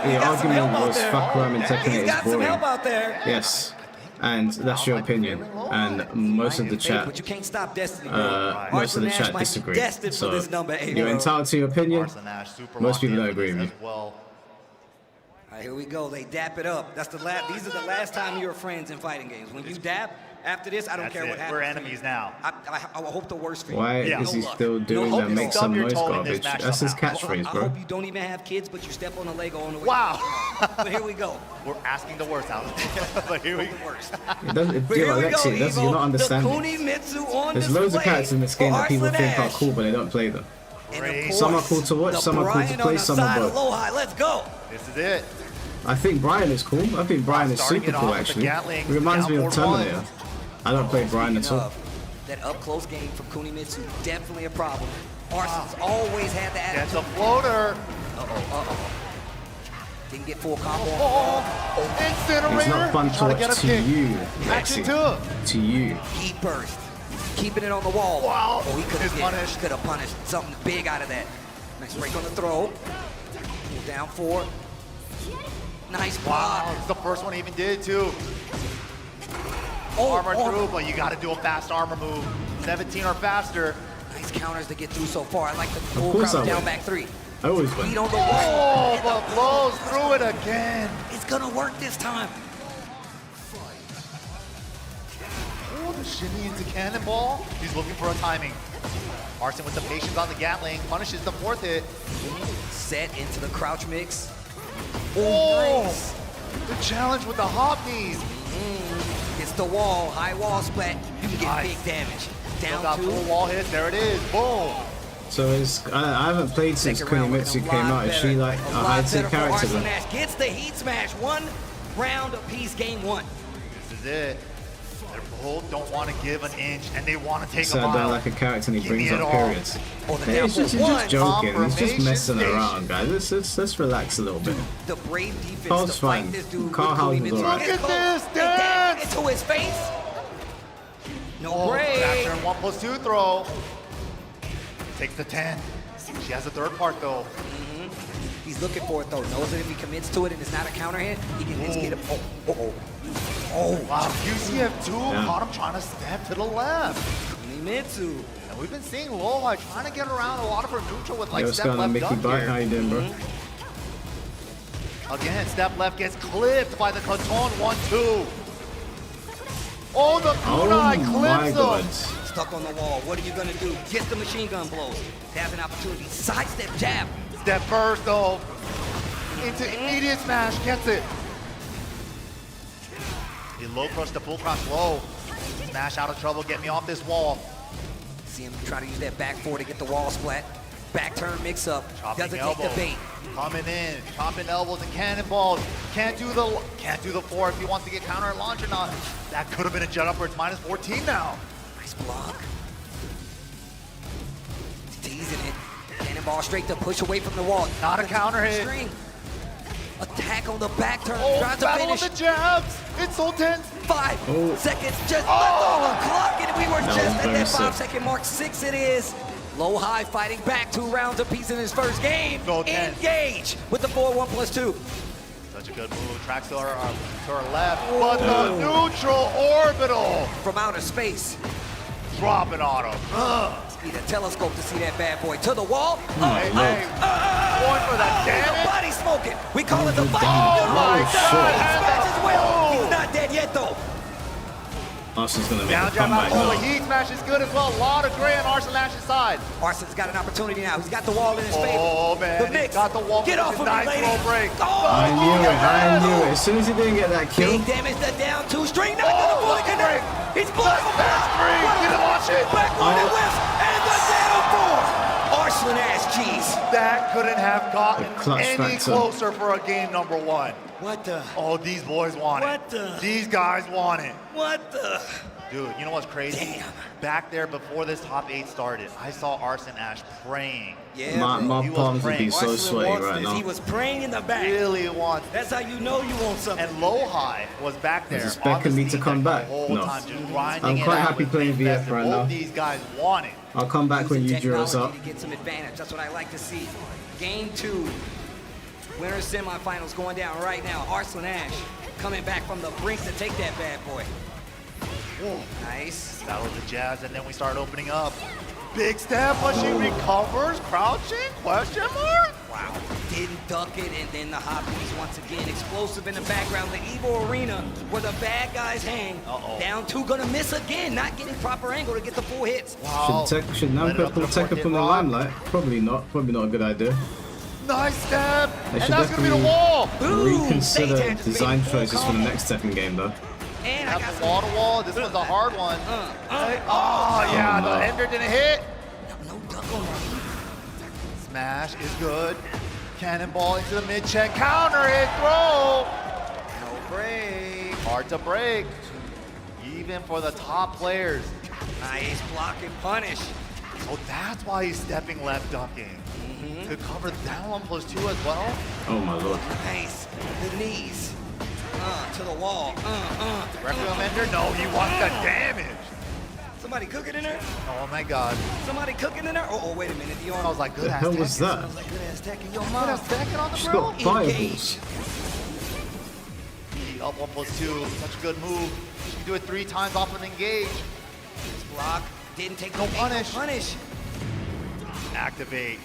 The argument was fuck around in Tekken 8 He's is got some boring. help out there. Yes, and that's your opinion. And most of the But chat, you can't stop Destiny, bro. most of the Arslan Ash chat might be disagree. destined for So this number 8. you're entitled to your opinion. Most people don't agree with you. All right, here we go. They dap it up. That's the last. These are the last time you were friends in fighting games. When you dap, after this, I don't care what happens. We're enemies now. I hope the worst for you. Why is he still doing that make some noise garbage? That's his catchphrase, I bro. hope you don't even have kids, but you step on a Lego on the way. Wow. But here we go. We're asking the worst out. But here we go. It doesn't, But here we go, Alexi, you're not understanding. Kunimitsu on There's loads of display characters in this game for that people Arslan think are Ash. cool, but they don't play them. And of Some are course, cool to watch, the some are cool to Brian play, on the some are side of both. Lohai. Let's go. This is it. I think Brian is cool. I think Brian is Starting super it cool, off with the actually. Gatling, It reminds me of down 4-1. Terminator. I don't play Brian at all. That up-close game from Kunimitsu, definitely a problem. Arslan's always had the attitude. That's a floater. Uh-oh. Didn't get full combo. Incinerator. It's not fun Trying to get torch a to kick. you, Action Lexi. To you. Heat burst. Keeping it on the wall. Wow. Oh, he could He's punished. have could have punished something big out of that. Nice break on the throw. Down 4. Nice block. Wow, it's the first one he even did too. Oh, Armor through, but you got to do a fast armor move. 17 or faster. Nice counters to get through so far. I like the full course crouch I down would. back 3. I always win. Feet on the Oh, wall. but blows through it again. It's gonna work this time. Oh, the shimmy into cannonball. He's looking for a timing. Arslan with the patience on the Gatling. Punishes the 4th hit. Set into the crouch mix. Oh, Nice. the challenge with the hop knees. It's the wall. High wall splat. You can get Nice. big damage. Still Down got 2. full wall hit. There it is. Boom. So I haven't played since Kunimitsu came out. Is she like a high-tier character then? Arslan Ash gets the heat smash. 1 round apiece, game 1. This is it. They both don't want to give an inch, and they want to take a Sat down mile. like a character and he Give brings me it up all. periods. Oh, the Hey, down he's for just one. joking. He's just Confirmation messing station. around, guys. Let's relax a little bit. The brave defense Carl's to fight fine. this dude. Carl with Howell's Kunimitsu. alright. Look at this Hey, damn, dance! into his face. No Oh, break. back turn 1+2 throw. Takes the 10. She has a third part though. He's looking for it though. Knows that if he commits to it and it's not a counter hit, he can just get him. Oh. Wow, UCF2 caught him trying to step to the left. Kunimitsu. And we've been seeing Lohai trying to get around a lot of her neutral with like Yo, what's step going on, left Mickey duck Bite? here. How you doing, bro? Again, step left gets clipped by the Katon 1-2. Oh, the kunai my clips God. him. Stuck on the wall. What are you gonna do? Get the machine gun blows. Have an opportunity. Sidestep jab. Step first though. Into immediate smash, gets it. He low crush the full cross low. Smash out of trouble, get me off this wall. See him try to use that back four to get the wall splat. Back turn mix up. Chopping Doesn't elbow. take the bait. Coming in, chopping elbows and cannonballs. Can't do the four if he wants to get counter and launch or not. That could have been a jet up where it's -14 now. Nice block. He's teasing it. Cannonball straight to push away from the wall. Not a counter hit. String. Attack on the back turn. Oh, Tries to battle finish. of the jabs. It's so tense. 5 Oh. seconds. Just left on the clock, and we were That just was at very that sick. 5-second mark. 6 it is. Low high fighting back 2 rounds apiece in his first game. So tense. Engage with the 4-1+2. Such a good move. Tracks to our left, but the neutral orbital From outer space. dropping on him. Need a telescope to see that bad boy. To the wall. Hey, going for the damage. Body smoking. We call it the fight. Oh my He God. scratches well. Oh. He's not dead yet though. Arslan's gonna make Down a jab out. comeback Oh, now. the heat smash is good as well. A lot of gray on Arslan Ash's side. Arslan's got an opportunity now. He's got the wall in his favor. Oh man, The he mix. got the wall. Get off of me, nice lady. roll break. Oh, I knew it. I knew it. As soon as he didn't get that kill, big damage to down 2 string. Not gonna fully connect. He's blocking the block. Get him on shit. Back one and whips. And the down 4. Arslan Ash, jeez. That couldn't have gotten The clutch any factor. closer for a game number 1. What the? Oh, these boys want What it. the? These guys want it. What the? Dude, you know what's crazy? Damn. Back there before this top 8 started, I saw Arslan Ash praying. Yeah, my bro. He was palms would be praying. so Arslan sweaty wants right this. now. He was praying in the back. Really wants. That's how you know you want something. And Lohai was back there. Is this on the beckoning me to sneak come attack back? The whole No. time, just grinding I'm it quite out happy with playing Big VF Best. right Both now. these guys want it. I'll come back when Using you draw us up. technology to get some advantage. That's what I like to see. Game 2. Winners semifinals going down right now. Arslan Ash coming back from the brink to take that bad boy. Nice. That was the jazz, and then we start opening up. Big step, but she recovers, crouching, question mark? Wow. Didn't duck it, and then the hoppies once again. Explosive in the background. The EVO arena where the bad guys hang. Down 2, gonna miss again. Not getting proper angle to get the full hits. Wow. Should Namco pull Tekka from the limelight? Probably not. Probably not a good idea. Nice step, They and should that's gonna be the definitely wall. reconsider Satan just design made full choices for the combo. next Tekken game though. And I got Have some. the wall to wall. This one's a hard one. Oh yeah, no. the ender didn't hit. No duck on that. Smash is good. Cannonball into the mid check. Counter hit, throw. No break. Hard to break. Even for the top players. Nice block and punish. Oh, that's why he's stepping left ducking. To cover down 1+2 as well. Oh my lord. Nice. The knees. To the wall. Requiem ender? No, he wants the damage. Somebody cooking in there? Oh my god. Somebody cooking in there? Oh, wait a minute. The I arm was like, good The ass hell was Tekken. that? I was like, good ass tacking your Good mom. ass Tekken on the She's grill. got fireballs. Engage. Up 1+2. Such a good move. You can do it 3 times off an engage. This block didn't take No the punish. punish. Activate.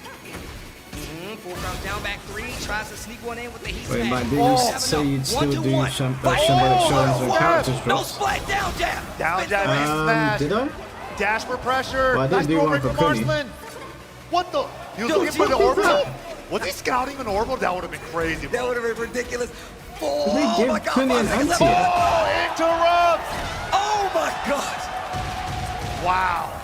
4 rounds down, back 3. Tries to sneak one in with the heat Wait, smash. man, did you say you'd still do Shambolic Solitude when characters No drops? splat, down jab. Down jab and smash. Did I? Dash for pressure. Well, I did Nice do throw one break for from Kuni. Arslan. What the? He was Yo, looking for the what was orbital? that? Was he scouting an orbital? That would have been crazy. That would have been ridiculous. They Oh give my god. Kuni an 5 seconds anti. left. Oh, interrupts. Oh my god. Wow.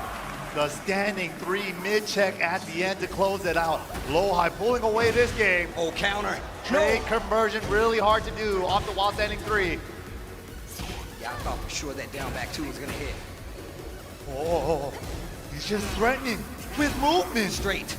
The standing 3 mid-check at the end to close it out. Low high pulling away this game. Oh, counter. Trade conversion really hard to do off the while standing 3. Yeah, I thought for sure that down back 2 was gonna hit. Oh, he's just threatening with movement. Straight.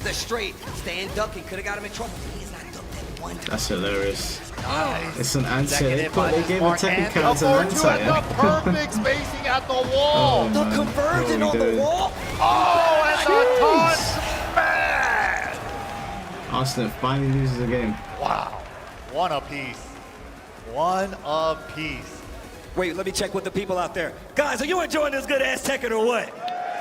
The straight. Stand ducking. Could have got him in trouble. He's not ducked that one time. That's hilarious. Nice. It's an anti. Second They hit by gave a Tekken character an anti. at the perfect spacing at the wall. Oh, the conversion on the wall. Oh, and the touch. Man. Arsenal finally loses the game. Wow. One apiece. One apiece. Wait, let me check with the people out there. Guys, are you enjoying this good ass Tekken or what?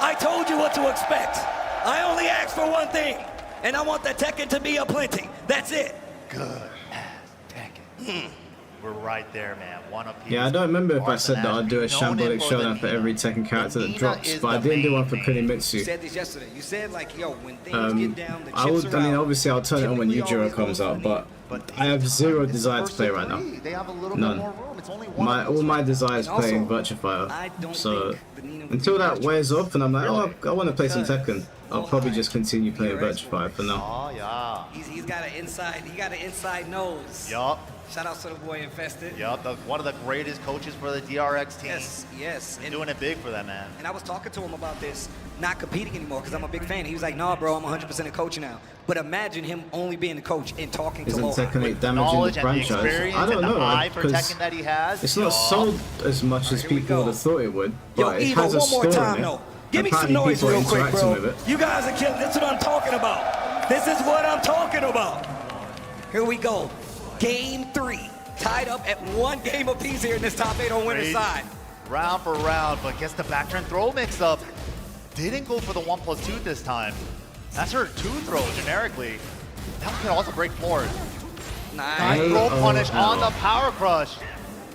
I told you what to expect. I only asked for one thing, and I want the Tekken to be aplenty. That's it. Good ass Tekken. We're right there, man. One apiece. Yeah, I don't remember if I said that I'd do a Arsenal has Shambolic been known showdown for every Tekken character that drops, but I didn't do one for You Kunimitsu. said this yesterday. You said like, yo, when things get down, the I chips would. are I mean, out. obviously, I'll turn it on when Yujiro comes out, but I have zero desire to play right now. They have a little bit None. more room. It's only one All my desire is And also, playing Virtua Fighter. I don't So think the Nina would until be that much wears off and I'm like, oh, I want to play some Because Tekken, I'll probably just continue playing Virtua Fighter for now. Oh, yeah. He's got an inside. He got an inside nose. Yup. Shout out to the boy Infested. Yup. One of the greatest coaches for the DRX team. Yes, yes. And doing it big for that, man. And I was talking to him about this, not competing anymore, because I'm a big fan. He was like, nah, bro, I'm 100% a coach now. But imagine him only being a coach and talking Isn't to Lohan. Tekken 8 damaging the Knowledge and the franchise? experience I don't and the know, eye for because Tekken that he has. it's not sold as much as Here we people go. would have thought it would, Yo, but it Evo, has a one more story time, in it. though. Give me some Apparently noise people are real quick, interacting bro. with it. You guys are killing. This is what I'm talking about. This is what I'm talking about. Here we go. Game 3. Tied up at 1 game apiece here in this top 8 on winner's Crazy. side. Round for round, but gets the back turn throw mix up. Didn't go for the 1+2 this time. That's her 2 throw generically. That can also break floors. Nice throw punish on the power crush.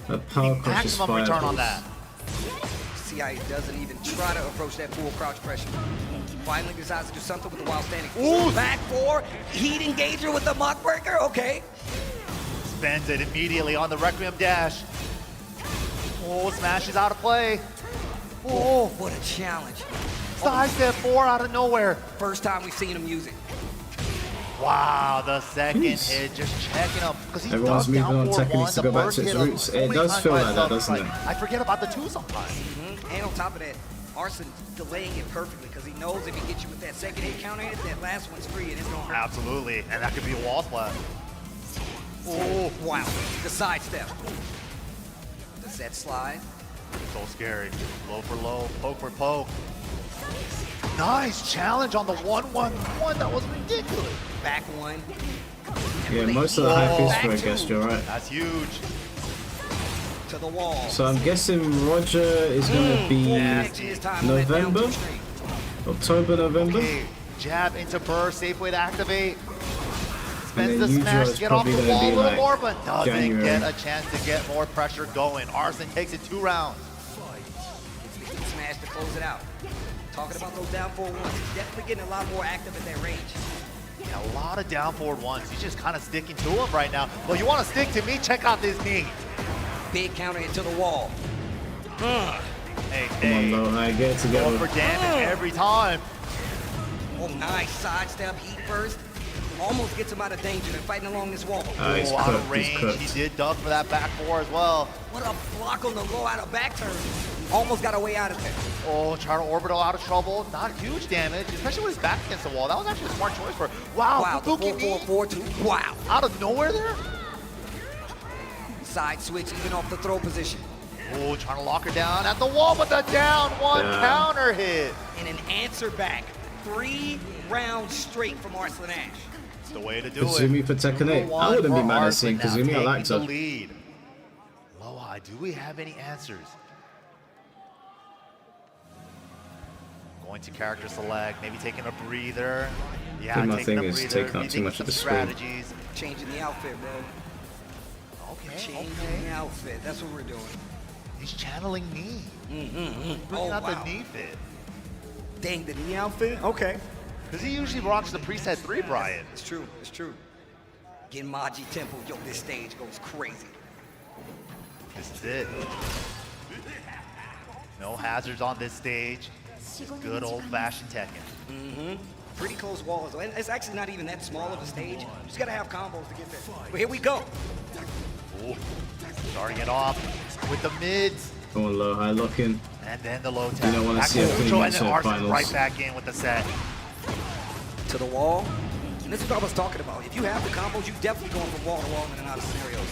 The power crush is Maximum fire. return on that. See how he doesn't even try to approach that full crouch pressure. Finally decides to do something with the wild standing. Ooh, back 4. Heat engager with the mock breaker. Okay. Spends it immediately on the Requiem dash. Oh, smash is out of play. Oh, what a challenge. Side step 4 out of nowhere. First time we've seen him use it. Wow, the second hit just checking him. Because he Everyone's does moving down on. 4-1. Tekken needs to The go back first to its hit roots. It only does timed feel by like that, itself. doesn't it? I forget about the 2 sometimes. And on top of that, Arson's delaying it perfectly because he knows if he gets you with that second hit counter hit, that last one's free and it's going to hurt. Absolutely, and that could be a wall splat. Oh, wow. The sidestep. The set slide. So scary. Low for low, poke for poke. Nice challenge on the 1-1-1. That was ridiculous. Back 1. Yeah, most of the hype is for a guest, you're right. That's huge. To the wall. So I'm guessing Roger is going to be November? October, November? Okay, jab into burst, safe way to activate. Spends And the then smash Yujo's to get off the probably gonna wall a be little like more, but doesn't January. get a chance to get more pressure going. Arson takes it 2 rounds. Smash to close it out. Talking about those down 4-1s. He's definitely getting a lot more active at that range. Yeah, a lot of down forward ones. He's just kind of sticking to him right now. Well, you want to stick to me? Check out this knee. Big counter hit to the wall. Hey, Come on, though. I get it together. Going for damage every time. Oh, nice sidestep, heat burst. Almost gets him out of danger. They're fighting along this wall. He's out cooked, of range. he's cooked. He did duck for that back 4 as well. What a block on the low out of back turn. Almost got away out of there. Oh, trying to orbital out of trouble. Not huge damage, especially with his back against the wall. That was actually a smart choice for wow, the 4-4-4-2. Wow. Out of nowhere there? Side switch even off the throw position. Oh, trying to lock her down at the wall, but the down 1 counter hit. And an answer back. 3 rounds straight from Arslan Ash. It's the way to do Kazumi it. for Tekken 8. I wouldn't be mad at seeing Kazumi. I liked the her. lead. Low high, do we have any answers? Going to character select, maybe taking a breather. Yeah, I think my taking thing a is breather. taking up too rethinking much some of the screen. strategies. Changing the outfit, bro. Okay, Changing the outfit. That's what we're doing. He's channeling knee. Bringing Oh, out wow. the knee fit. Dang, the knee outfit? Okay. Because he usually rocks the preset 3, Brian. It's true. It's true. Genmaji Temple. Yo, this stage goes crazy. This is it. No hazards on this stage. Good old-fashioned Tekken. Mm-hmm. Pretty close walls. And it's actually not even that small of a stage. You just gotta have combos to get there. But here we go. Ooh. Starting it off with the mids. Going low, high locking. And then the low tap. You don't want to Back see a neutral, clean and then match Arsen's finals. right back in with the set. To the wall. And this is what I was talking about. If you have the combos, you're definitely going from wall to wall in and out of scenarios.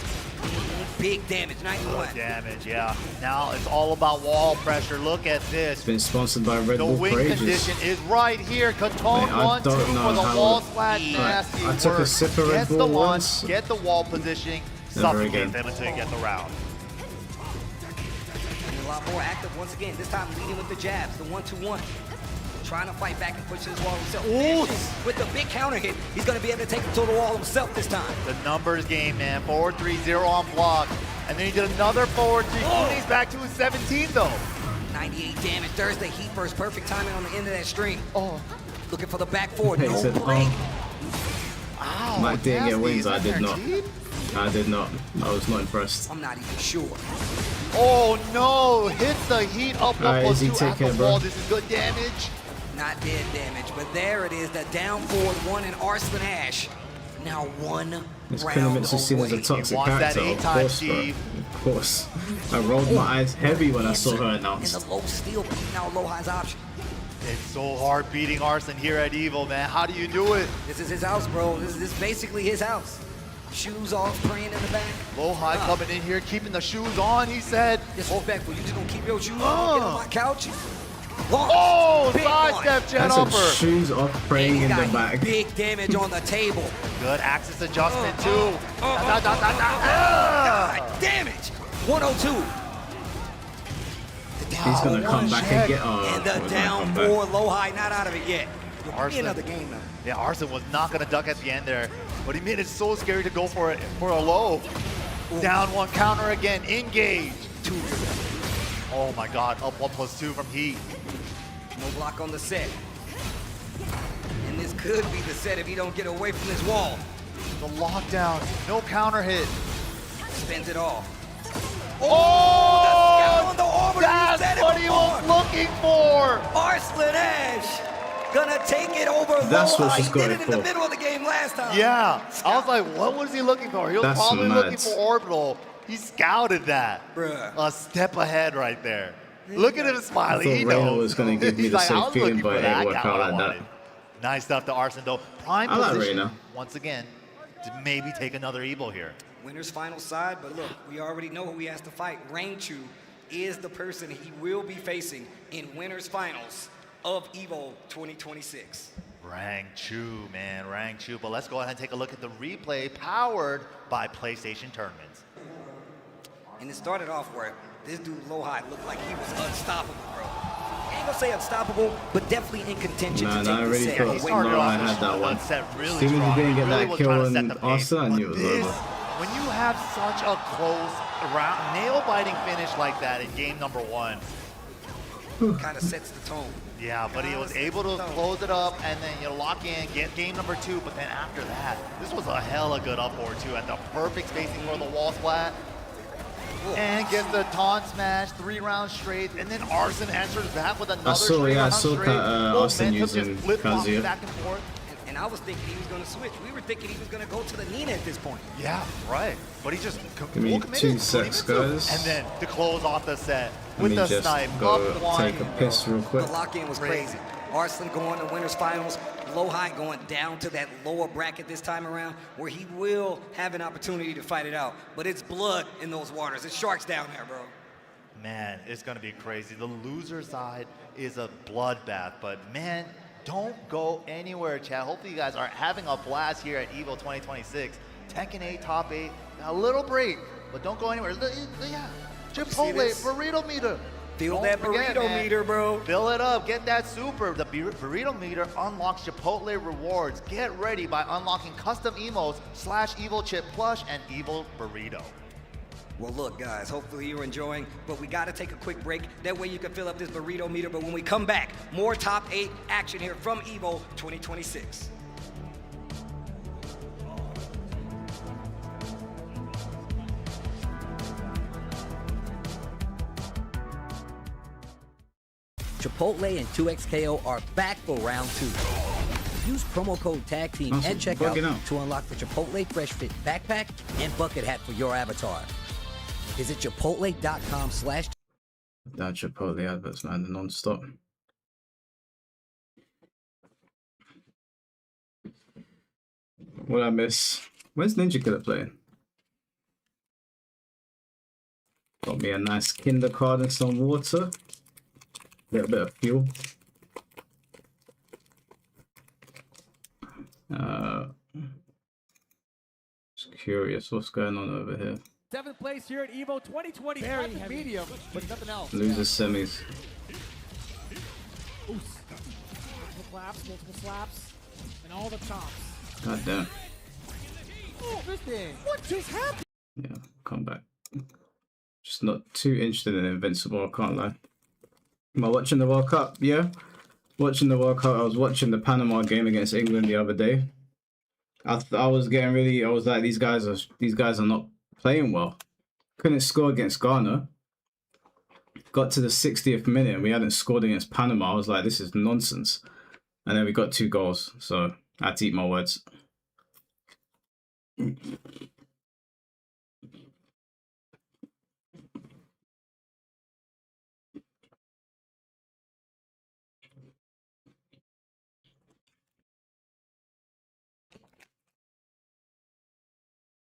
Big damage, 91. Good damage, yeah. Now it's all about wall pressure. Look at this. It's been sponsored by Red The Bull win for ages. condition is right here. Katone Man, I 1-2 don't for know the how- wall splat. Nasty I took a work. sip of Red Get the Bull launch, once. get the wall positioning, Never suffocate again. them until you get the round. And a lot more active once again. This time leading with the jabs, the 1-2-1. Trying to fight back and push to his wall himself. Ooh. With the big counter hit, he's going to be able to take him to the wall himself this time. The numbers game, man. Forward 3-0 on block. And then he did another forward 3. Oh. He's back to his 17 though. 98 damage. Thursday heat burst. Perfect timing on the end of that string. Oh. Looking for the back forward. He No said, break. Ow, Mike didn't get nasty. wins. Is I that did their not. team? I did not. I was not impressed. I'm not even sure. Oh no, hits the heat up Alright, plus Izzy, 2 take at the care, bro. wall. This is good damage. Not dead damage, but there it is. The down forward one in Arslan Ash. Now one This round Kilimitz is seen as a away. toxic wants that character, of A-time, course, bro. Steve. Of course. I rolled my eyes heavy when I saw her And announced. the low steel beating out low high's option. It's so hard beating Arson here at EVO, man. How do you do it? This is his house, bro. This is basically his house. Shoes off, praying in the back. Low high coming in here, keeping the shoes on, he said. Disrespectful. You just gonna keep your shoes on, get on my couch? Oh, Big sidestep one. jet That's some upper. shoes off praying in the Got back. big damage on the table. Good axis adjustment too. God, damage. 102. He's gonna come back and get. Oh, And the we're down gonna come back. four, low high, not out of it yet. Arson. Another game now. Yeah, Arson was not gonna duck at the end there, but he made it so scary to go for it for a low. Down one, counter again, engage. Two. Oh my God, up 1+2 from Heat. No block on the set. And this could be the set if he don't get away from this wall. The lockdown, no counter hit. Spins it off. Oh, the orbital, you said that's it what he was before. looking for. Arslan Ash gonna take it over That's low what high. she's He did going it in the for. middle of the game last time. Yeah, I was like, what was he looking for? He was That's probably mad. looking for orbital. He scouted that. Bruh. A step ahead right there. Look at him I smiling. thought He Reyna knows. was gonna give me He's the like, I same was feeling, looking but for it that. I didn't work got out what I like that. wanted. Nice stuff to Arson though. Prime I like position Reyna. once again to maybe take another Evo here. Winner's final side, but look, we already know who he has to fight. Rain Chu is the person he will be facing in winner's finals of EVO 2026. Rang Chu, man, Rang Chu. But let's go ahead and take a look at the replay powered by PlayStation Tournaments. And it started off where this dude low high looked like he was unstoppable, bro. I ain't gonna say unstoppable, but definitely in contention Man, to I take the really set. thought away started no, from I off had that one. set really As soon as he strong. didn't get Really that was kill trying to set on the pace. Arsenal, I But knew it was this, over. when you have such a close round, nail-biting finish like that in game number 1, Kind of sets the tone. yeah, but he was able to close it up and then lock in, get game number 2, but then after that, this was a hella good up forward too at the perfect spacing for the wall splat. And gets the taunt smash, 3 rounds straight, and then Arson answers back with another straight round straight. Arson Momentum just using flip-flops Kazuya. back and forth. And I was thinking he was gonna switch. We were thinking he was gonna go to the Nina at this point. Yeah, right. But he just Give me full 2 committed. secs, guys. And then to close off the set Let with me the just snipe, go up one. take a piss real quick. The lock-in was crazy. Arslan going to winners finals, low high going down to that lower bracket this time around, where he will have an opportunity to fight it out. But it's blood in those waters. It's sharks down there, bro. Man, it's gonna be crazy. The loser side is a bloodbath, but man, don't go anywhere, chat. Hopefully you guys are having a blast here at EVO 2026. Tekken 8, top 8, a little break, but don't go anywhere. Yeah, Chipotle, burrito meter. Feel Don't that forget, burrito man. meter, bro. Fill it up, get that super. The burrito meter unlocks Chipotle rewards. Get ready by unlocking custom emotes / Evil Chip Plush and Evil Burrito. Well, look, guys, hopefully you're enjoying, but we got to take a quick break. That way you can fill up this burrito meter. But when we come back, more top 8 action here from EVO 2026. Chipotle and 2XKO are back for round 2. Use promo code Tag Team at checkout to unlock the Chipotle Fresh Fit backpack and bucket hat for your avatar. Visit chipotle.com/. That Chipotle adverts, man, non-stop. What did I miss? Where's Ninja Killer playing? Got me a nice Kinder card and some water. A little bit of fuel. Just curious what's going on over here. 7th place here at EVO 2020. Very heavy. Medium, but nothing else. Losers semis. Multiple claps, multiple slaps, and all the chops. God damn. Oh, this thing. What just happened? Yeah, come back. Just not too interested in Invincible, I can't lie. Am I watching the World Cup? Yeah. Watching the World Cup. I was watching the Panama game against England the other day. I was getting really, I was like, these guys are not playing well. Couldn't score against Ghana. Got to the 60th minute and we hadn't scored against Panama. I was like, this is nonsense. And then we got 2 goals. So I had to eat my words.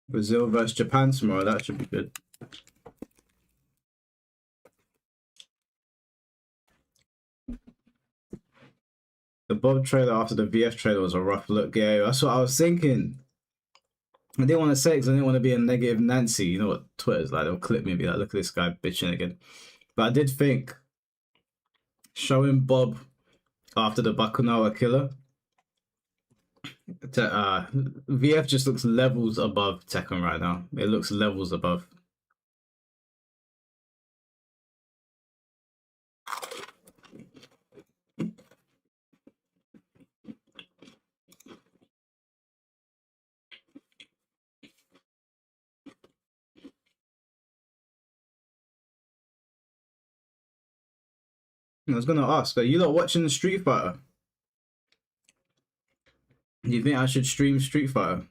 Brazil versus Japan tomorrow. That should be good. The Bob trailer after the VF trailer was a rough look. Yeah, that's what I was thinking. I didn't want to say it because I didn't want to be a negative Nancy. You know what Twitter's like. They'll clip me and be like, look at this guy bitching again. But I did think showing Bob after the Bakunawa killer, VF just looks levels above Tekken right now. It looks levels above. I was gonna ask, are you lot watching the Street Fighter? Do you think I should stream Street Fighter?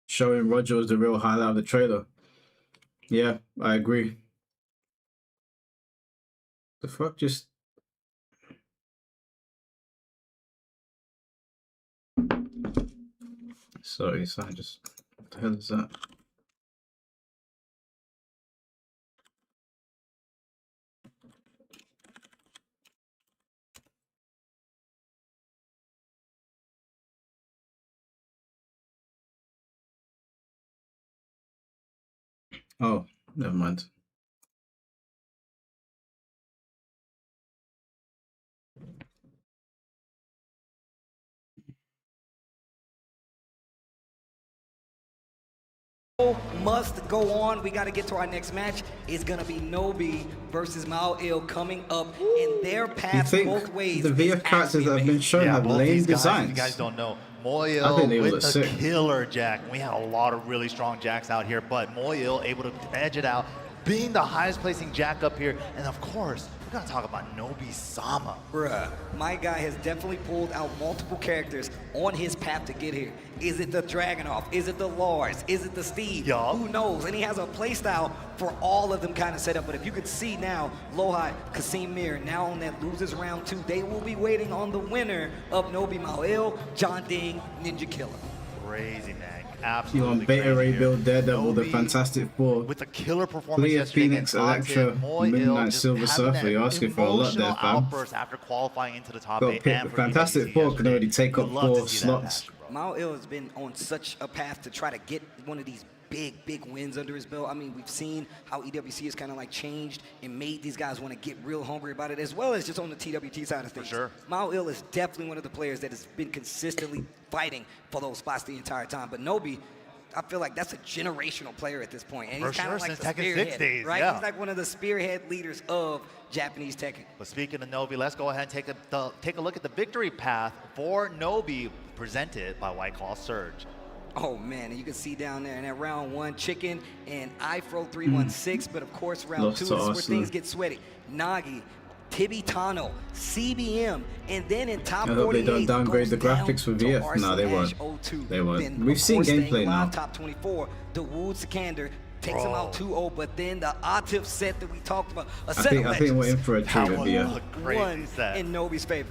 Showing Roger was the real highlight of the trailer. Yeah, I agree. The fuck just... Sorry, so I just... What the hell is that? Oh, never mind. Must go on. We got to get to our next match. It's going to be Nobi versus Mao Il coming up, and their paths both ways. The VF characters that have been shown have lame designs. You guys don't know. Moil with a killer jack. We had a lot of really strong jacks out here, but Moil able to edge it out, being the highest placing jack up here. And of course, we gotta talk about Nobi-sama. Bruh, my guy has definitely pulled out multiple characters on his path to get here. Is it the Dragunov? Is it the Lars? Is it the Steve? Who knows? And he has a playstyle for all of them kind of set up. But if you could see now, Lohai, Kasim Mir, now on that losers round 2, they will be waiting on the winner of Nobi Mao, John Ding, Ninja Killer. Crazy, man. Absolutely. You on Beta Ray Build, Daredevil, the Fantastic Four. With a killer performance yesterday Phoenix, Electra, Midnight, Silver Surfer. You're asking for a lot there, fam. After qualifying into the top Got 8. the Fantastic Four can already take up 4 slots. Mao Il has been on such a path to try to get one of these big wins under his belt. I mean, we've seen how EWC has kind of like changed and made these guys want to get real hungry about it, as well as just on the TWT side of things. For sure. Mao Il is definitely one of the players that has been consistently fighting for those spots the entire time. But Nobi, I feel like that's a generational player at this point. And he's kind of like the spearhead, right? Yeah. He's like one of the spearhead leaders of Japanese Tekken. But speaking of Nobi, let's go ahead and take a look at the victory path for Nobi, presented by White Claw Surge. Oh man, and you can see down there in that round 1, Chicken and Ifro 316, but of course round Lost 2 is to where Arsenal. things get sweaty. Nagi, Tibitano, CBM, and then in top I hope they 48 don't downgrade the goes down graphics for to VF. No, they won't. R/02. They won't. Then, We've of seen course, staying gameplay now. alive, top 24, Dawood Sikander takes him out 2-0, but then the Atif set that we talked about, a set of I think we're in legends. for a treat with VF. One in Nobi's favor.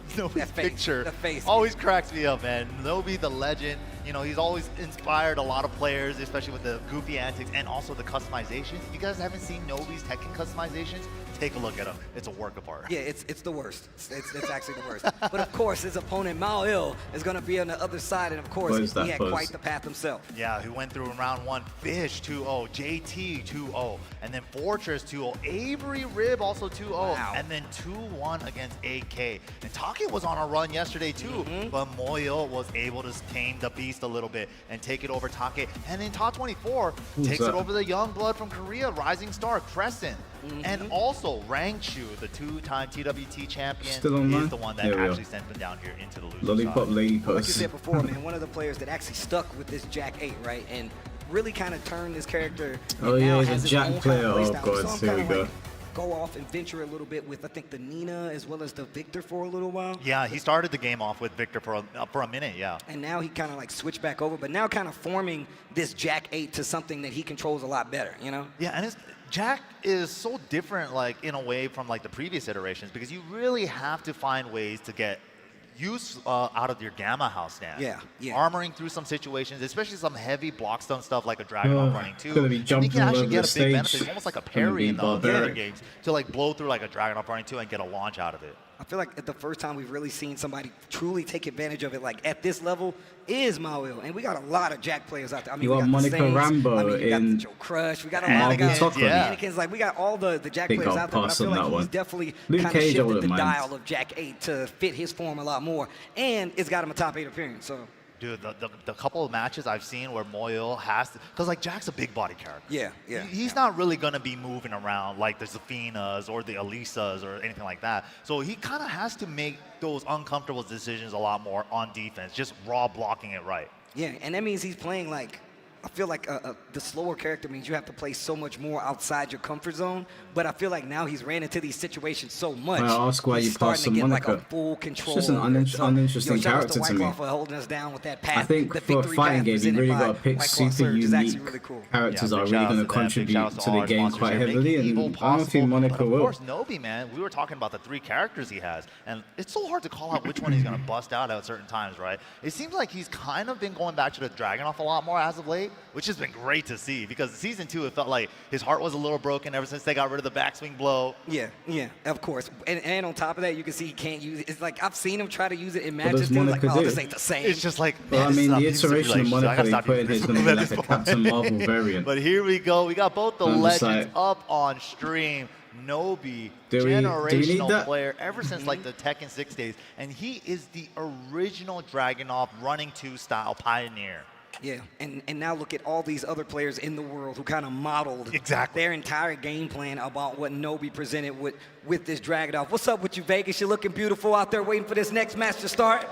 Nobi's picture the face. always cracks me up, man. Nobi, the legend, you know, he's always inspired a lot of players, especially with the goofy antics and also the customizations. If you guys haven't seen Nobi's Tekken customizations, take a look at him. It's a work of art. Yeah, it's the worst. It's actually the worst. But of course, his opponent, Mao Il, is going to be on the other side, and of course, he had quite the path himself. Yeah, he went through in round 1, Fish 2-0, JT 2-0, and then Fortress 2-0, Avery Rib also 2-0, Wow. and then 2-1 against AK. And Take was on a run yesterday too, but Moyo was able to tame the beast a little bit and take it over Take. And in top 24, takes it over the young blood from Korea, Rising Star, Crescent. And also, Rangchu, the 2-time TWT champion, Still online? is the one that actually sent them down here into the loser Lollipop side. Lady Well, like you Puss. said before, man, one of the players that actually stuck with this Jack 8, right? And really kind of turned this character. Oh and yeah, now he's has a his Jack own player. kind of Oh play style. god, So I'm here we kinda go. like, go off and venture a little bit with, I think, the Nina as well as the Victor for a little while. Yeah, he started the game off with Victor for a minute, yeah. And now he kind of like switched back over, but now kind of forming this Jack 8 to something that he controls a lot better, you know? Yeah, and Jack is so different, like, in a way from like the previous iterations, because you really have to find ways to get use out of your Gamma House stand. Yeah, yeah. Armoring through some situations, especially some heavy block stun stuff like a Dragon Off running too. Gonna be And he jumping can all actually over get the a big benefit. stage. It's almost like a Gonna parry be in the other barbaric. games to like blow through like a Dragon Off running two and get a launch out of it. I feel like the first time we've really seen somebody truly take advantage of it, like at this level, is Mawil. And we got a lot of Jack players out there. I mean, You we got got Monica the Saints, Rambo I mean, you got in the Joe Crush. We got a lot Marvel of guys. Tucker. Mannequins. Like, we got all the Jack Think players I'll out there. But I pass feel on like that he's one. definitely Luke kind of Cage, I shifted wouldn't the mind. dial of Jack 8 to fit his form a lot more. And it's got him a top 8 appearance. So. Dude, the couple of matches I've seen where Moyo has to, because like Jack's a big body character. Yeah, yeah. He's not really gonna be moving around like the Zafinas or the Alisas or anything like that. So he kind of has to make those uncomfortable decisions a lot more on defense, just raw blocking it right. Yeah, and that means he's playing like, I feel like the slower character means you have to play so much more outside your comfort zone. But I feel like now he's ran into these situations so much. I ask why he's you passed starting to on get like a Monica. full control. It's just an over it. So, uninteresting shout out character to me. White Claw for holding us down with that path. I think the for a victory fighting path game, you presented really by got to pick White Claw super Surge is actually unique really cool. characters Yeah, that are big really shout going out to to them. Big contribute shout out to all the our game sponsors quite here, making heavily, EVO and I don't think possible. Monica But of will. course, Nobi, man, we were talking about the 3 characters he has, and it's so hard to call out which one he's going to bust out at certain times, right? It seems like he's kind of been going back to the Dragunov a lot more as of late, which has been great to see, because season 2, it felt like his heart was a little broken ever since they got rid of the backswing blow. Yeah, yeah, of course. And on top of that, you can see he can't use it. It's like I've seen him try to use it in What matches. does Still like, Monica oh, do? this ain't the same. It's just like, Well, I man, mean, the this is an iteration of relationship. I Monica gotta they stop put in using here is this going to be at like this a point. Captain Marvel variant. But here we go. We got both the I'm just legends like- up on stream. Nobi, Do we need generational that? player ever since like the Tekken 6 days. And he is the original Dragunov running 2 style pioneer. Yeah, and now look at all these other players in the world who kind of modeled their entire game plan about what Nobi presented with this Dragunov. What's up with you, Vegas? You're looking beautiful out there waiting for this next match to start.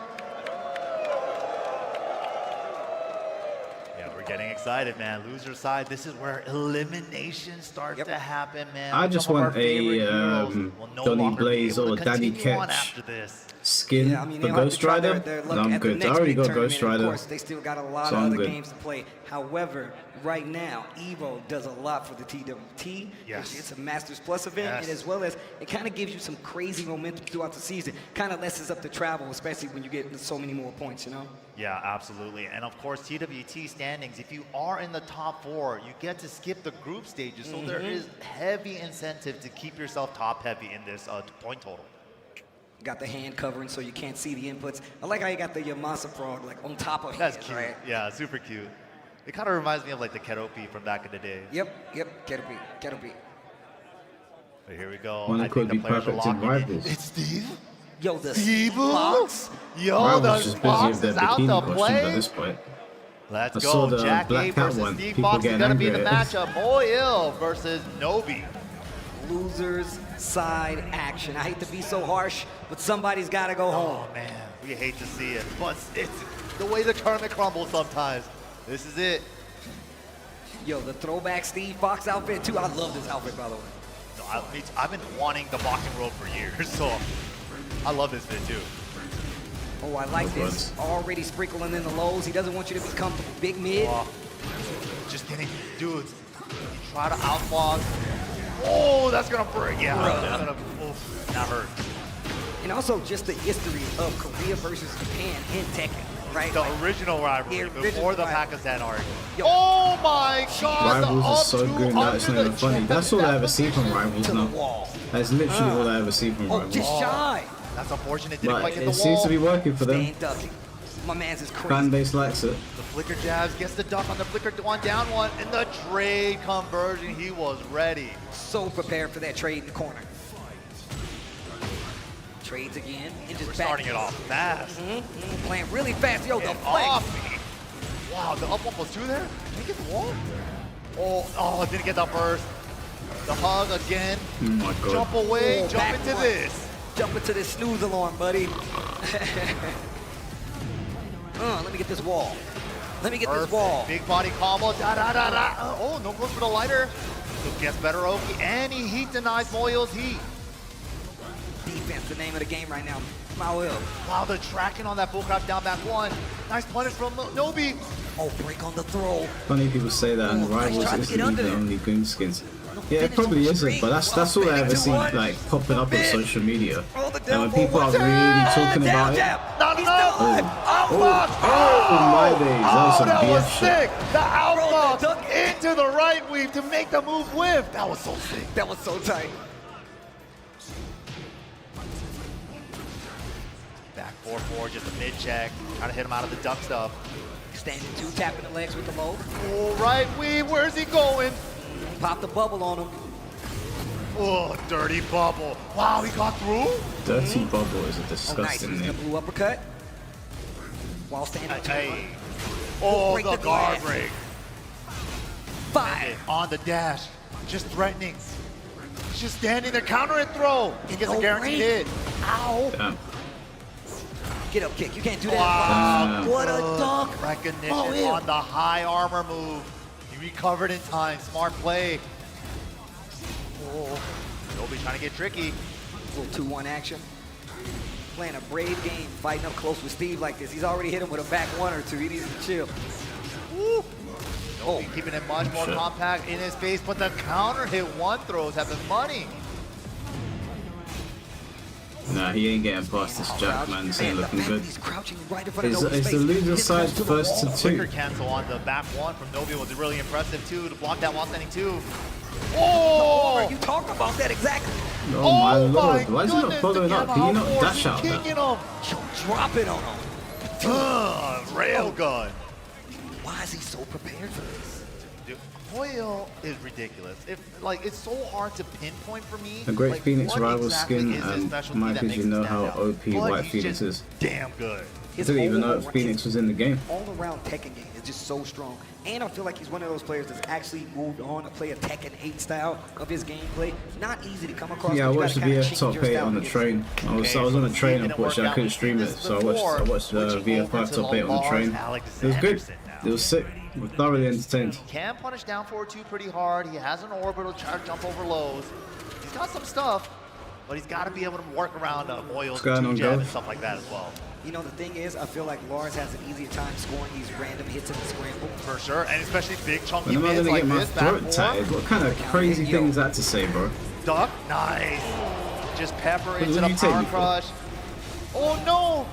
Yeah, we're getting excited, man. Loser side, this is where eliminations start to happen, man. I just Some of want our favorite a heroes will no Donny longer be Blaze able or to Daddy continue on Ketch after this. skin Yeah, I mean, for they'll have to Ghost try Rider. their No, luck I'm at the good. I next already big got tournament, Ghost and Rider. Of course, they still got a lot So of I'm other good. games to play. However, right now, EVO does a lot for the TWT. Yes. It's a Masters Plus event, Yes. and as well as it kind of gives you some crazy momentum throughout the season. Kind of lessens up the travel, especially when you get so many more points, you know? Yeah, absolutely. And of course, TWT standings, if you are in the top 4, you get to skip the group stages. So there is heavy incentive to keep yourself top heavy in this point total. Got the hand covering so you can't see the inputs. I like how you got the Yamasa frog like on top of That's hands, cute. right? Yeah, super cute. It kind of reminds me of like the Keropi from back in the day. Yep, Keropi. But here we go. One I that could think be the players are perfect in locking in. Rivals. It's Steve. Yo, the Steve Fox. Yo, Rivals the just busy Fox with their is out bikini to costumes at play. this point. Let's I go. saw the Jack Black A Cat versus one. Steve People Fox is getting going to be the angry at it. matchup. Moil versus Nobi. Losers side action. I hate to be so harsh, but somebody's got to go home. Oh, man. We hate to see it. But it's the way the tournament crumbles sometimes. This is it. Yo, the throwback Steve Fox outfit too. I love this outfit, by the way. No, I've been wanting the boxing robe for years, so I love this fit too. Oh, I like this. Already sprinkling in the lows. He doesn't want you to become big mid. Just kidding. Dudes, you try to outbox. Oh, that's gonna break. Yeah, that's gonna, oof, that hurt. And also just the history of Korea versus Japan in Tekken, right? The original rivalry before the Pakistan arc. Yo. Oh my God! Rivals are so good that it's not even funny. That's all I ever see from Rivals now. That's literally all I ever see from Rivals. Just shy. That's unfortunate. Didn't But quite get the it seems wall. to be working for them. My man's is crazy. Fan base likes it. The flicker jabs, gets the duck on the flicker one down one, and the trade conversion. He was ready. So prepared for that trade in the corner. Trades again. And just We're starting it off fast. Playing really fast. Yo, the Get flex. off me. Wow, the up 1+2 there? Did he get the wall? Oh, didn't get the burst. The hug again. Oh my God. Jump away, Oh, jump back into one. this. Jump into this snooze alarm, buddy. Let me get this wall. Let me get Perfect. this wall. Big body combo. Da da da da. Oh, no close for the lighter. So gets better Oki, and he heat denies Moyo's heat. Defense, the name of the game right now. Maul. Wow, the tracking on that bullcrap down back one. Nice punish from Nobi. Oh, break on the throw. Funny people say that in Rivals trying to isn't get under even it. only goon skins. Yeah, it probably isn't, but that's all I ever see like popping up on social media. And when people are really talking about it, oh my days, that was some that was BF shit. sick. The outbox into the right weave to make the move whiff. That was so sick. That was so tight. Back 4-4, just a mid check. Trying to hit him out of the duck stuff. Standing two, tapping the legs with the low. Oh, right weave, where's he going? Pop the bubble on him. Oh, dirty bubble. Wow, he got through? Dirty Bubble is a Oh, nice. disgusting He's name. the blue uppercut. While standing two. Hey. Oh, Break the the guard glass. break. 5. On the dash. Just threatening. He's just standing there, counter and throw. He gets a guaranteed hit. Ow. Damn. Get up kick. You can't do that. Wow. What a dunk. Recognition on the high armor move. He recovered in time. Smart play. Oh, Nobi trying to get tricky. Little 2-1 action. Playing a brave game, fighting up close with Steve like this. He's already hit him with a back one or two. He needs to chill. Woo. Nobi keeping it much more compact in his face, but the counter hit one throws have been money. Nah, he ain't getting past this Jack, man. This ain't looking good. He's crouching right in front of Is the loser side first to Flicker 2? cancel on the back one from Nobi was really impressive too to block that while standing 2. Oh! You talk about that exactly. Oh my lord, why is he not following up? Can you not dash out that? Kicking him. Drop it on him. Railgun. Why is he so prepared for this? Dude, Hoyle is ridiculous. It's so hard to pinpoint for me. A great like, Phoenix what Rival exactly skin, is his and specialty Mike, that as makes you him know stand how out? OP But White he's Phoenix just is. damn good. I didn't even know if Phoenix was in the game. All-around Tekken game is just so strong. And I feel like he's one of those players that's actually moved on to play a Tekken 8 style of his gameplay. Not easy to come across. Yeah, I but you watched the gotta kinda VF change top your 8 style on to the get train. I was on a train, unfortunately I couldn't stream it, so I watched the VF5 top 8 on the train. It was good. It was sick. We're thoroughly entertained. He can punish down forward 2 pretty hard. He has an orbital charge jump over lows. He's got some stuff, but he's got to be able to work around Moyle's 2 jab and stuff like that as well. You know, the thing is, I feel like Lars has an easier time scoring these random hits in the scramble. For sure, and especially big chunky When am I mids gonna like get my this, back throat tatted? What kind of crazy thing is that to say, bro? Duck, nice. Just pepper What into do the you take power me for? crush. Oh no!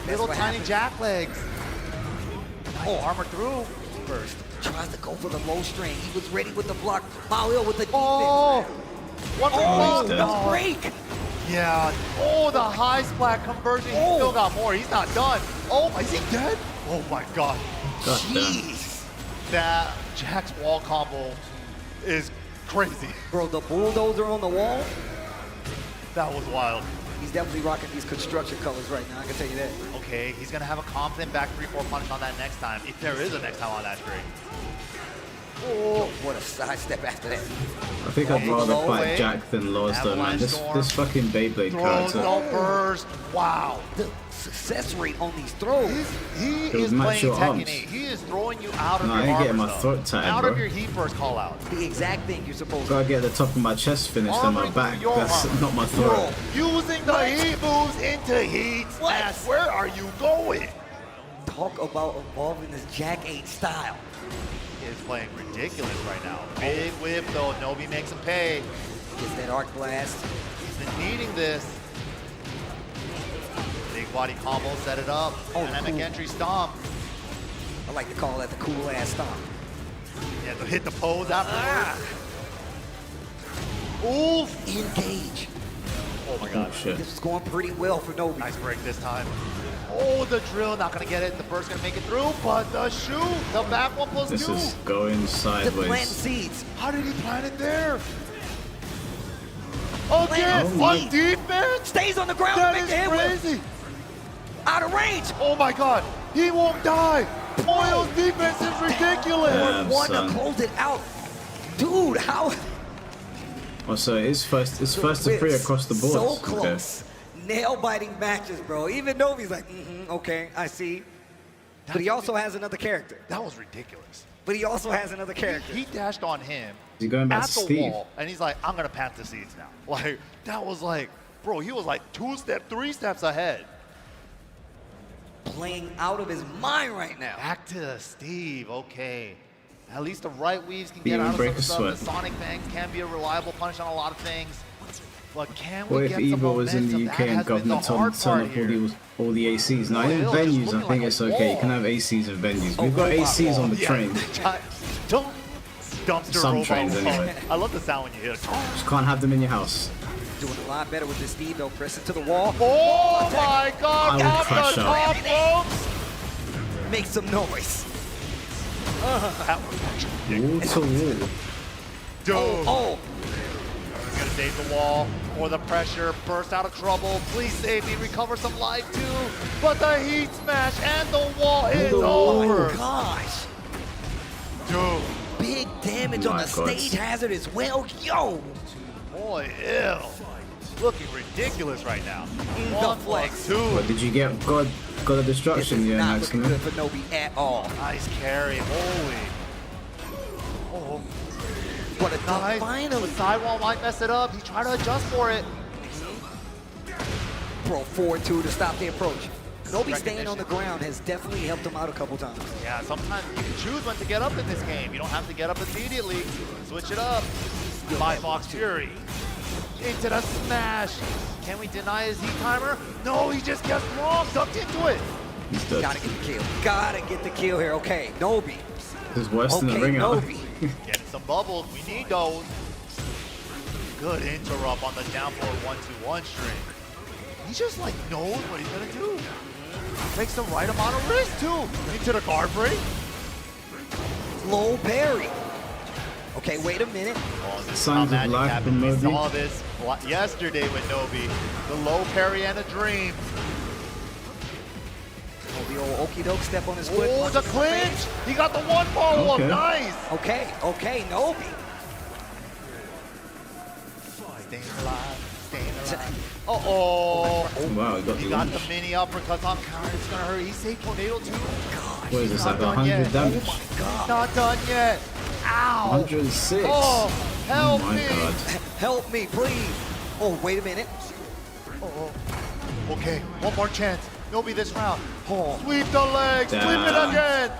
Little what tiny happens. jack legs. Oh, armor through. First, tries to go for the low string. He was ready with the block. Maul with the defense. Oh! What the break! Yeah. Oh, the high splat conversion. He still got more. He's not done. Oh, is he dead? Oh my god. Jeez. That Jack's wall combo is crazy. Bro, the bulldozer on the wall. That was wild. He's definitely rocking these construction colors right now, I can tell you that. Okay, he's gonna have a confident back 3-4 punish on that next time, if there is a next time on that string. Oh, what a sidestep after that. I think I'd rather fight Jack than Laws though, man. This fucking Beyblade Throws, character. no burst. Wow. The success rate on these throws. He It was is match playing your Tekken arms. 8. He is throwing you out of No, your I ain't getting armor my zone. throat tatted, Out bro. of your heat burst call out. The exact thing you're supposed to Gotta get the top of my chest finished and my back. your That's armor. not my throat. Using the heat moves into heat smash. Where are you going? Talk about evolving this Jack 8 style. He is playing ridiculous right now. Big whip though. Nobi makes him pay. Gets that arc blast. He's been needing this. Big body combo, set it up. Dynamic entry stomp. I like to call that the cool ass stomp. Yeah, to hit the pose afterwards. Oof! Engage. Oh my god. Shit. This is going pretty well for Nobi. Nice break this time. Oh, the drill, not gonna get it. The burst gonna make it through, but the shoot, the back one plus This two. is going The plant sideways. seeds. How did he plant it there? Again, Oh my- on defense? Stays on the ground That to make is the hit whip. crazy. Out of range. Oh my god, he won't die. Moyo's defense is ridiculous. Damn, One son. to close it out. Dude, how? Oh, so it's first to three across the board. So close. Nail-biting matches, bro. Even Novi's like, okay, I see. But he also has another character. That was ridiculous. But he also has another character. He dashed on him Is he going back at to the Steve? wall, and he's like, I'm gonna plant the seeds now. Like, that was like, bro, he was like 3 steps ahead. Playing out of his mind right now. Back to Steve, okay. At least the right weaves can Beat get him, out of break some a stuff. sweat. The Sonic Bangs can be a reliable punch on a lot of things. But can we What if get some EVO was in the momentum? UK That and has been the government told hard them to turn part up here. all the ACs? Now, Oh, in hell, just venues, I looking think like it's a okay. You wall. can have ACs in venues. We've got Robot ACs on the wall. train. Don't dumpster Some robot trains, wall. anyway. I love the sound when you hear it. Just can't have them in your house. Doing a lot better with this Steve, though. Press it to the wall. Oh my god, I will off crush the out. top ropes! Make some noise. Wall to wall. Dude. Oh. He's gonna save the wall or the pressure, burst out of trouble. Please save me, recover some life too. But the heat smash and the wall is over. Oh, gosh. Dude. Big damage on My the God. stage hazard as well. Yo. Boy, ew. Looking ridiculous right now. In the 1 flex. plus 2. But did you get God of This Destruction? is Yeah, not next looking minute. good for Nobi at all. Nice carry. Holy. Oh. What a Nice. finally. The sidewall might mess it up. He tried to adjust for it. Bro, 4-2 to stop the approach. Nobi staying on Recognition. the ground has definitely helped him out a couple times. Yeah, sometimes you can choose when to get up in this game. You don't have to get up immediately. Switch it up. By Fox Fury. Into the smash. Can we deny his heat timer? No, he just gets long, ducked into it. He's dead. Gotta get the kill. Gotta get the kill here. Okay, Nobi. This is worse than the Okay, ring out. Nobi. Getting some bubbles. We need those. Good interrupt on the down forward 1-2-1 string. He just like knows what he's gonna do. Makes the right amount of risk too. Into the guard break. Low parry. Okay, wait a minute. Oh, this is Signs how of magic life happened. from We Nobi. saw this yesterday with Nobi. The low parry and a dream. Oh, the old okey doke step on his foot. Oh, the clinch! He got the one follow-up. Okay. Nice. Okay, Nobi. Staying alive. Staying alive. Uh-oh. Wow, he got He the got launch. the mini uppercut on counter. It's gonna hurt. He saved Tornado too. What is this, Not like done yet. 100 damage? He's not done yet. Ow. 106. Oh, help my me. God. Help me, please. Oh, wait a minute. Uh-oh. Okay, one more chance. Nobi this round. Oh, Sweep the legs. Sweep it Damn. again.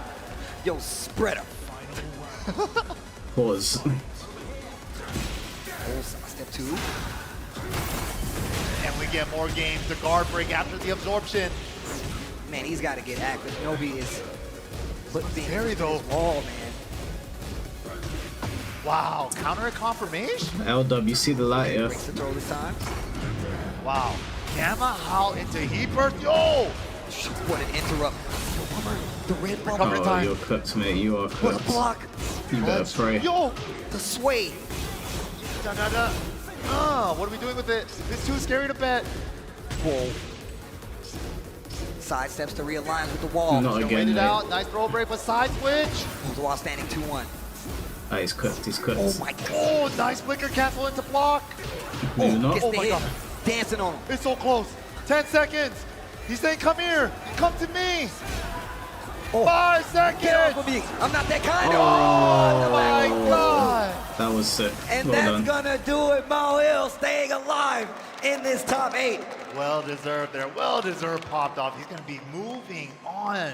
yo, spread up. Pause. Oh, step 2. And we get more games. The guard break after the absorption. Man, he's got to get active. Nobi is being Scary though. wall, man. Wow, counter a confirmation? LW, you see the light, yeah? Breaks the throw this time. Wow. Gamma Howl into heat burst. Yo! What an interrupt. The red bumper. Recovery Oh, time. you're cooked, mate. You are What a cooked. block. You better pray. Yo! The sway. Da, da, da. What are we doing with it? It's too scary to bet. Whoa. Side steps to realign with the wall. Not Gonna again, wait it mate. out. Nice throw break, but side switch. The wall standing 2-1. He's cooked. He's cooked. Oh my god. Oh, nice flicker cancel into block. Maybe not. Gets the my hit. God. Dancing on him. It's so close. 10 seconds. He's saying, come here. Come to me. 5 seconds. Get off of me. I'm not that kind. Oh, my God. That was sick. And Well that's done. gonna do it. Mao Hill staying alive in this top 8. Well deserved there. Well deserved popped off. He's going to be moving on.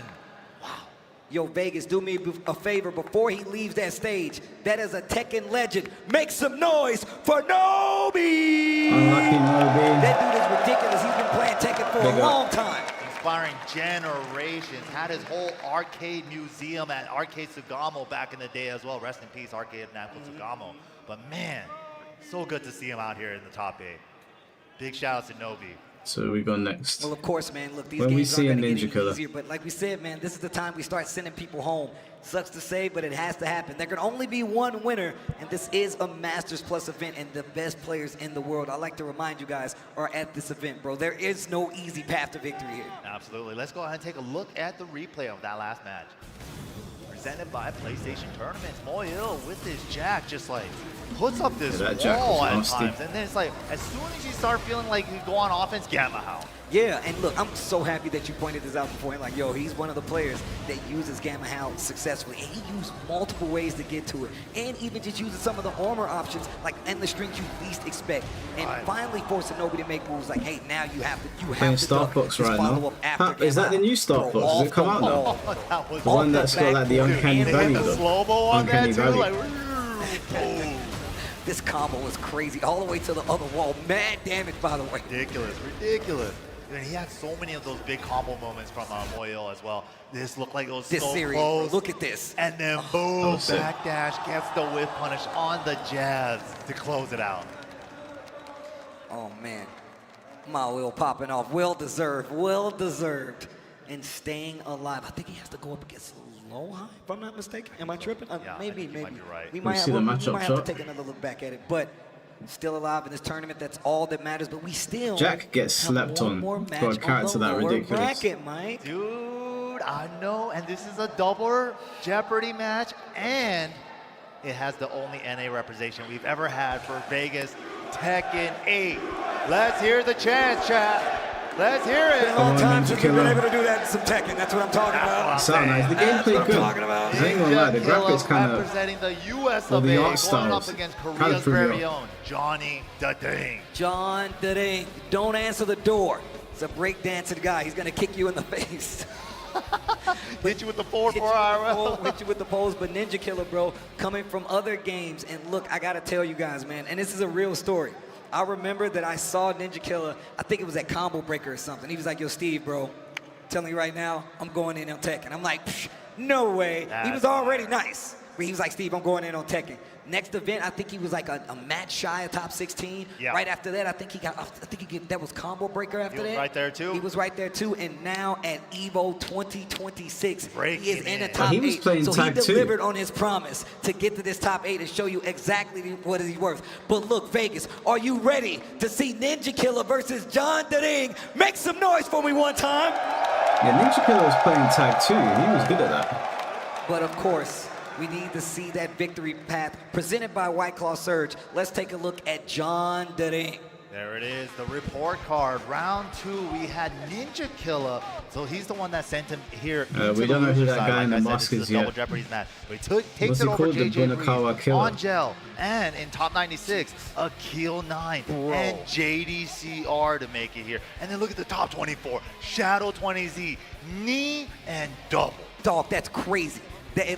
Yo, Vegas, do me a favor before he leaves that stage. That is a Tekken legend. Make some noise for Nobi! Unlucky Nobi. That dude is ridiculous. He's been playing Tekken for a long time. Inspiring generations. Had his whole arcade museum at Arcade Sugamo back in the day as well. Rest in peace, Arcade Namco Sugamo. But man, so good to see him out here in the top 8. Big shout out to Nobi. So we go next. Well, of course, man. Look, these When we games see a aren't gonna Ninja get Killer. easier, but like we said, man, this is the time we start sending people home. Sucks to say, but it has to happen. There can only be one winner, and this is a Masters Plus event, and the best players in the world, I like to remind you guys, are at this event, bro. There is no easy path to victory here. Absolutely. Let's go ahead and take a look at the replay of that last match. Presented by PlayStation Tournaments. Moil with his jack just like puts up this that jack wall was at nasty. times. And then it's like, as soon as you start feeling like you go on offense, Gamma Howl. Yeah, and look, I'm so happy that you pointed this out before. Like, yo, he's one of the players that uses Gamma Howl successfully, and he used multiple ways to get to it, and even just using some of the armor options, like in the strings you least expect, and finally forcing Nobi to make moves like, hey, now you have to Playing Star duck Fox this right now. follow-up after Is that the new Star Bro, Fox? Does it come out now? That was The one that's got like the uncanny valley the look. slow-mo on Uncanny that too. valley. Like, This combo was crazy, all the way to the other wall. Mad damage, by the way. ridiculous, ridiculous. And he had so many of those big combo moments from Moil as well. This looked like it was This so series, close. look at this. And then boom, backdash gets the whip punish on the jazz to close it out. Oh, man. Mao Will popping off. Well deserved. Well deserved. And staying alive. I think he has to go up against Lohai, if I'm not mistaken. Am I tripping? Maybe. might be right. We might, see have, the we matchup might have shot? to take another look back at it. But still alive in this tournament. That's all that matters. But we still Jack gets have slept one on more for a match character on that the lower ridiculous. bracket, Mike. Dude, I know. And this is a double Jeopardy match. And it has the only NA representation we've ever had for Vegas Tekken 8. Let's hear the chant, chat. Let's hear it. Been a long time since we've been able to do that in some Tekken. That's what I'm talking about. So nice. The gameplay good. I ain't gonna lie, the graphics kind of. Representing the US Well, of the A, art going up styles against kinda Korea's threw me very off. own Johnny the Ding. John Ding. Don't answer the door. It's a breakdancing guy. He's going to kick you in the face. Hit you with the 4-4 IRL. Hit you with the pose, but Ninja Killer, bro, coming from other games. And look, I got to tell you guys, man, and this is a real story. I remember that I saw Ninja Killer, I think it was at Combo Breaker or something. He was like, yo, Steve, bro, telling you right now, I'm going in on Tekken. I'm like, no way. He was already nice. But he was like, Steve, I'm going in on Tekken. Next event, I think he was like a match shy of top 16. Yeah. Right after that, I think that was Combo Breaker after that. was right there, too. He was right there too. And now at EVO 2026, he is in the top He was 8. playing So he tag too. delivered on his promise to get to this top 8 and show you exactly what he's worth. But look, Vegas, are you ready to see Ninja Killer versus John Ding? Make some noise for me one time. Yeah, Ninja Killer was playing tag too. He was good at that. But of course, we need to see that victory path presented by White Claw Surge. Let's take a look at John Ding. There it is, the report card. Round 2, we had Ninja Killer. So he's the one that sent him here. We don't know who that guy in the mask is yet. Double Jeopardy's match. But he takes What's it he over called? The JJ Bunakawa Breeze Killer. on gel. And in top 96, Akil 9 and JDCR to make it here. And then look at the top 24, Shadow 20Z, knee and double. Dog, that's crazy.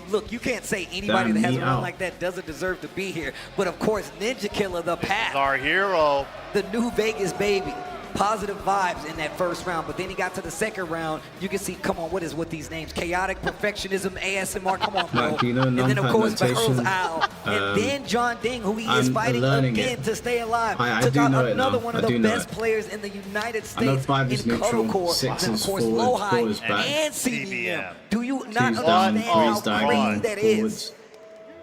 Look, you can't say anybody that has a run out. like that doesn't deserve to be here. But of course, Ninja Killer, the path. Our hero. The new Vegas baby. Positive vibes in that first round, but then he got to the second round. You can see, come on, what is with these names? Chaotic Perfectionism, ASMR, come on, bro. Like, you know, and then, of course, non-fragmentation, Behr's Owl. And then John Ding, who he is I'm fighting learning again it. to stay alive. I Took do out know it another now. one I of do the know best it. players in the United I know States 5 is in neutral, Codecore. 6 And, is of course, forward, 4 is Lohai back. and CBM. Do you not 2's understand down, 3's how crazy diagonal, that is?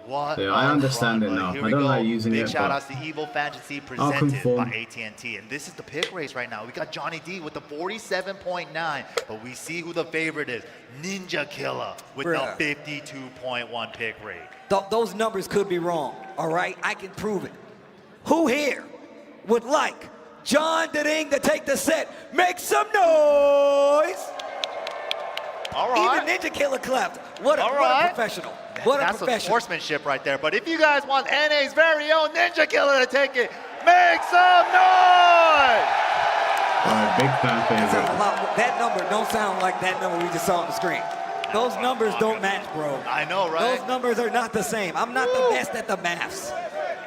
What? Yeah, I understand it now. I don't like using Big it. shout but outs to EVO Fantasy I'll presented conform. by AT&T. And this is the pick race right now. We got Johnny D with the 47.9, but we see who the favorite is. Ninja Killer with Bruh. the 52.1 pick rate. Those numbers could be wrong, all right? I can prove it. Who here would like John Ding to take the set? Make some noise! All right. Even Ninja Killer clapped. What a professional. What a That's professional. sportsmanship right there. But if you guys want NA's very own Ninja Killer to take it, make some noise! Big fan favorite. That number don't sound like that number we just saw on the screen. Those numbers don't match, bro. I know, right? Those numbers are not the same. I'm not the best at the maths,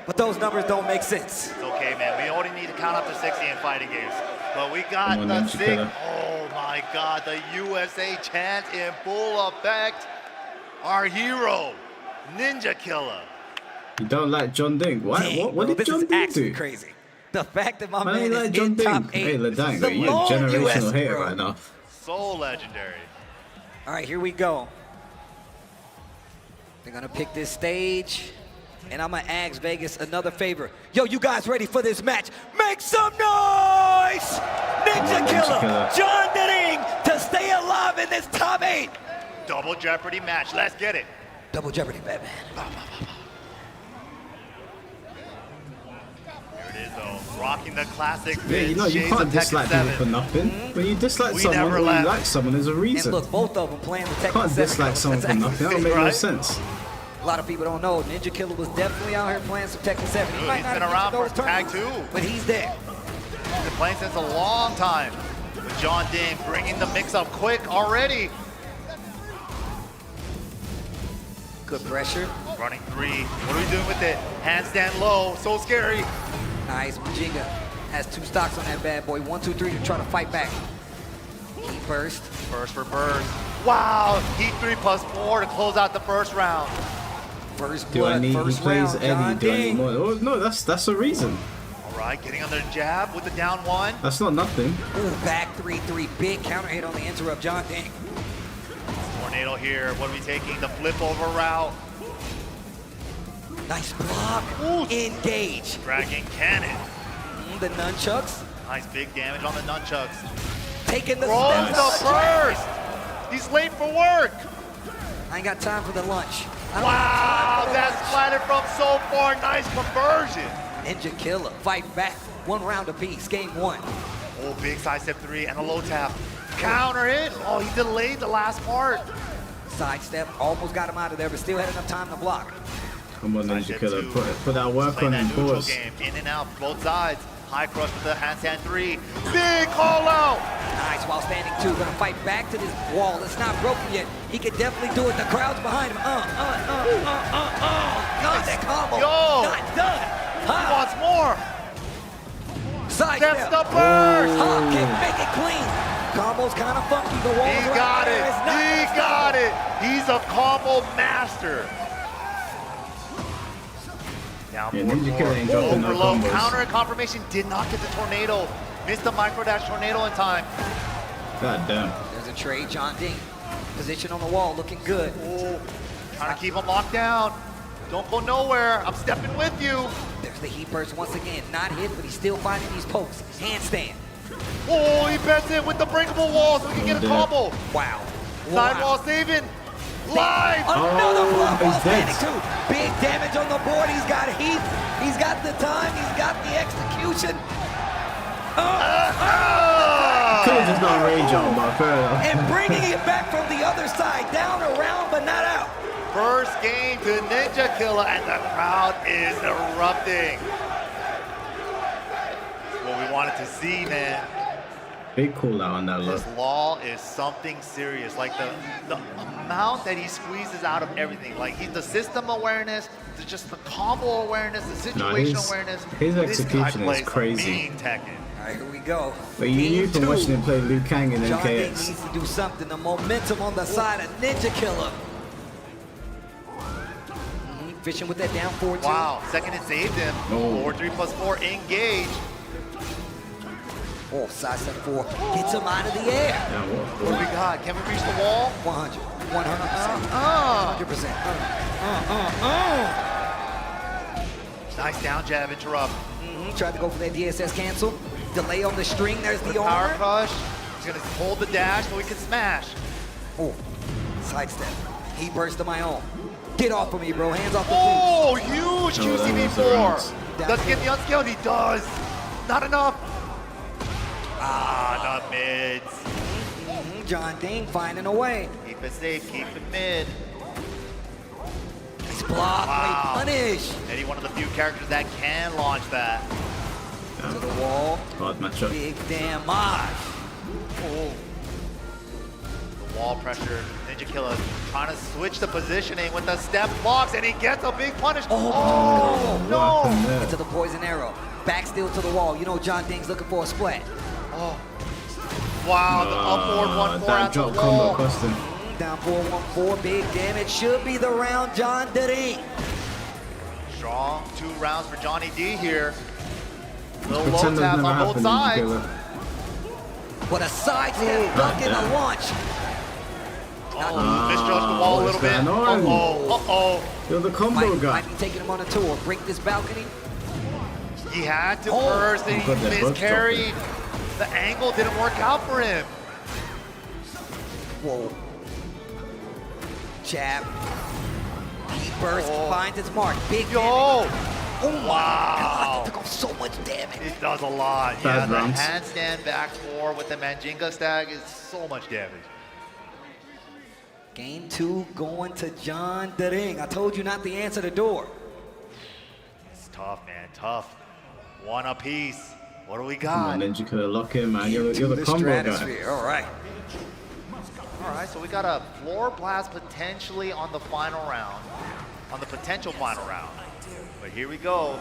but those numbers don't make sense. It's okay, man. We only need to count up to 60 in fighting games. But we got Come on, the Ninja six. Killer. Oh my God, the USA chant in full effect. Our hero, Ninja Killer. You don't like John Ding? What? Dang, What bro, did this John is Ding actually do? crazy. The fact that my Why don't man you is like John in top Ding? 8. Hey, This is Ladanga, the you're a Lord generational US, hater bro. right now. So legendary. All right, here we go. They're gonna pick this stage, and I'm gonna ask Vegas another favor. Yo, you guys ready for this match? Make some noise! Ninja Killer, John Ding to stay alive in this top 8. Double Jeopardy match. Let's get it. Double Jeopardy, Batman. Here it is, though. Rocking the classic. Yeah, you know, you shades can't of Tekken dislike people 7. for nothing. When you dislike We someone never or you left. like someone, there's a reason. And look, both of them playing the Tekken You can't 7 dislike covers. someone for That's nothing. That don't actually make no right? sense. A lot of people don't know Ninja Killer was definitely out here playing some Tekken 7. He Dude, might he's not been have around those for tag tournaments, 2. but he's there. He's been playing since a long time. With John Ding bringing the mix up quick already. Good pressure. Running 3. What are we doing with it? Handstand low. So scary. Nice. Majinga has 2 stocks on that bad boy. 1, 2, 3 to try to fight back. Heat burst. First for burst. Wow. Heat 3+4 to close out the first round. First Do I blood, need? He first plays round. Eddie. John Do I need Ding. more? Oh, no, that's a reason. All right. Getting on the jab with the down 1. That's not nothing. Ooh, back 3-3. Big counter hit on the interrupt. John Ding. Tornado here. What are we taking? The flip over route. Nice block. Engage. Dragon cannon. The nunchucks. Nice big damage on the nunchucks. Taking the Throws steps. the first. He's late for work. I ain't got time for the lunch. Wow, that's splattered from so far. Nice conversion. Ninja Killer. Fight back. 1 round apiece. Game 1. Oh, big sidestep 3 and a low tap. Counter hit. Oh, he delayed the last part. Sidestep. Almost got him out of there, but still had enough time to block. Come on, Ninja Killer. Put that work Playing on that and neutral pause. game. In and out, both sides. High crush with the handstand 3. Big call out. Nice while standing 2. Gonna fight back to this wall. It's not broken yet. He could definitely do it. The crowd's behind him. God, that combo. Yo. Not done. He wants more. Side Steps step. the burst. Hop kick. Make it clean. Combo's kind of funky. The wall's He right got there. it. It's not He got it. He's a combo master. Down Yeah, 4-4. Ninja Killer ain't dropping no Overload. combos. Counter and confirmation did not get the tornado. Missed the micro dash tornado in time. God damn. There's a trade. John Ding. Position on the wall. Looking good. Oh, trying to keep him locked down. Don't go nowhere. I'm stepping with you. There's the heat burst once again. Not hit, but he's still finding these pokes. Handstand. Oh, he bends it with the breakable wall so we can get a combo. Wow. Sidewall saving. Live. Another block while he's dead. standing too. Big damage on the board. He's got heat. He's got the time. He's got the execution. Could have just gone rage on, but fair enough. And bringing it back from the other side. Down, around, but not out. First game to Ninja Killer, and the crowd is erupting. What we wanted to see, man. Big call out on that look. This law is something serious. Like the amount that he squeezes out of everything. Like the system awareness, just the combo awareness, the situational awareness. His This guy execution is plays crazy. mean Tekken. All right, here we go. But you knew from Game 2. watching him play Liu Kang in John Ding MKX. needs to do something. The momentum on the side of Ninja Killer. Fishing with that down 4-2. Wow, second it saved him. Oh. 4-3+4 engage. Oh, side step 4. Gets him out of the air. What do we got? Can we reach the wall? 100. 100%. 100%. Nice down jab interrupt. Tried to go for that DSS cancel. Delay on the string. There's the Power armor. crush. He's gonna hold the dash so he can smash. Oh, sidestep. He burst to my own. Get off of me, bro. Hands off the Oh, boots. huge that was the QCB4. rounds. Doesn't get the unscaled. He does. Not enough. Ah, not mids. John Ding finding a way. Keep it safe. Keep it mid. Nice block. Wow. Great punish. Eddie, one of the few characters that can launch that. To the wall. Hard matchup. Big damage. Oh. The wall pressure. Ninja Killer trying to switch the positioning with the step blocks, and he gets a big punish. Oh, no. To the poison arrow. Back still to the wall. You know John Ding's looking for a splat. Oh. Wow, the upward 1-4 that at the drop combo wall. cost him. Down 4-1-4. Big damage. Should be the round, John Ding. Strong 2 rounds for Johnny D here. Little low Pretend taps never on both happened, sides. Killer. What a sidestep, duck in the launch. Misjudged the wall a little bit. Uh-oh. You're the combo guy. Might be taking him on a tour. Break this balcony. He had to burst and he God, they're both miscarried. The angle didn't work out for him. Whoa. Jab. He burst, finds its mark. Big damage. Oh my God, that took off so much damage. It does a lot. Bad the rounds. handstand back 4 with the Manjinga stag is so much damage. Game 2 going to John Ding. I told you not to answer the door. It's tough, man, tough. One apiece. What do we Come got? on, Ninja Killer, lock in, man. You're the combo guy. All right. All right, so we got a floor blast potentially on the final round, on the potential final round. But here we go.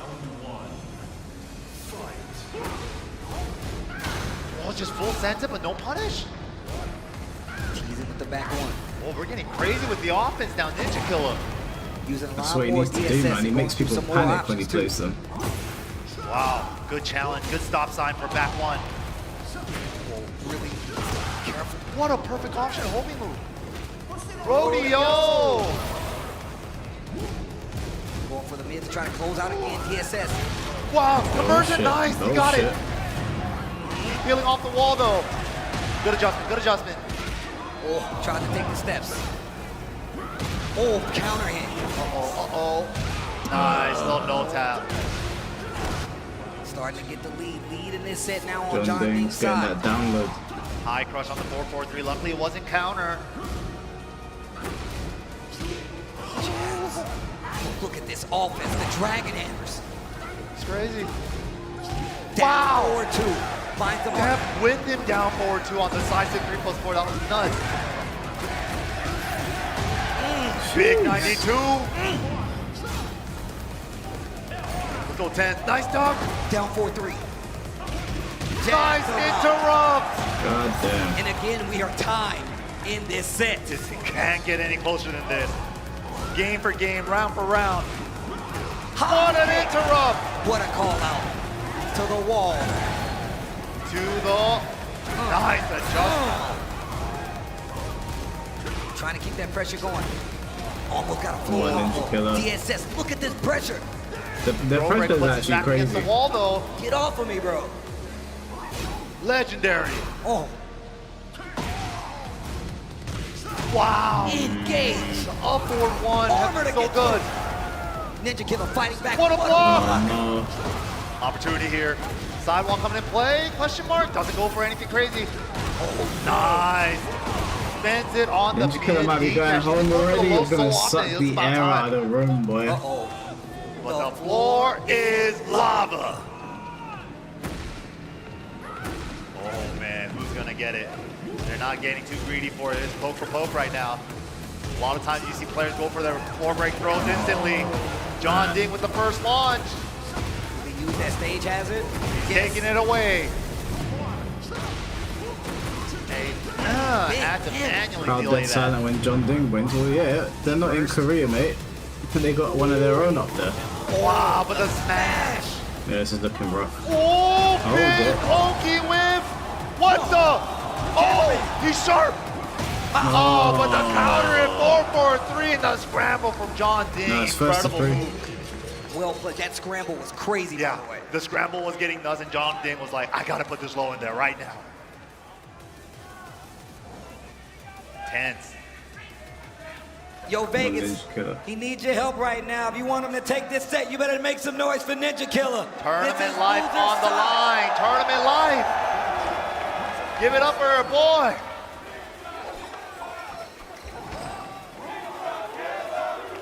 Oh, just full sends it, but no punish? Teasing with the back one. Oh, we're getting crazy with the offense now, Ninja Killer. Using a That's lot what he more needs to do, DSS. man. He makes people Some more panic when he options, too. plays them. Wow, good challenge, good stop sign for back one. Really careful. What a perfect option, homie move. Rodeo! Going for the mid to try to close out again. DSS. Wow, conversion, shit. nice, he Oh, got shit. it. He's peeling off the wall though. Good adjustment, good adjustment. Oh, tried to take the steps. Oh, counter hit. Uh-oh. Nice, little no tap. Starting to get the lead in this set now on John John Ding's Ding's getting side. that download. High crush on the 4-4-3. Luckily, it wasn't counter. Look at this offense, the Dragon Hammers. It's crazy. Down forward 2. Finds the mark. Kept with him down forward 2 on the side 6-3+4. That was nuts. Big 92. Let's go 10. Nice dunk. Down 4-3. Nice interrupt. God damn. And again, we are tied in this set. Just can't get any closer than this. Game for game, round for round. What an interrupt. What a call out. To the wall. To the nice adjustment. Trying to keep that pressure going. Almost got a floor Come on, Ninja off. Killer. DSS, look at this pressure. The Throw break pressure is puts it actually back against crazy. the wall though. Get off of me, bro. Legendary. Oh. Wow. Engage. The upward one Armor has to been so get good. Ninja Killer fighting back. What a block. Oh, no. Opportunity here. Sidewalk coming in play, question mark. Doesn't go for anything crazy. Oh, nice. Spends it on the Ninja Killer might be mid. going home already. He's gonna So suck often, the it's air about out of the room, boy. Uh-oh. But the floor is lava. Oh man, who's gonna get it? They're not getting too greedy for it. It's poke for poke right now. A lot of times you see players go for their floor break throws instantly. John Ding with the first launch. They use that stage hazard. He's taking it away. Had to manually Crowd delay dead that. silent when John Ding wins. Well, yeah, they're not in Korea, mate. They got one of their own up there. Wow, but the smash. Yeah, this is looking rough. Oh, big dear. pokey whiff. What the? Oh, he's sharp. Oh, but the counter at 4-4-3 and the scramble from John Ding. Nice, first to Incredible three. move. Well played. That scramble was crazy, by the way. The scramble was getting nuts, and John Ding was like, I gotta put this low in there right now. Tense. Yo, Vegas, he needs your help right now. If you want him to take this set, you better make some noise for Ninja Killer. Tournament life on the line. Tournament life. Give it up for her boy.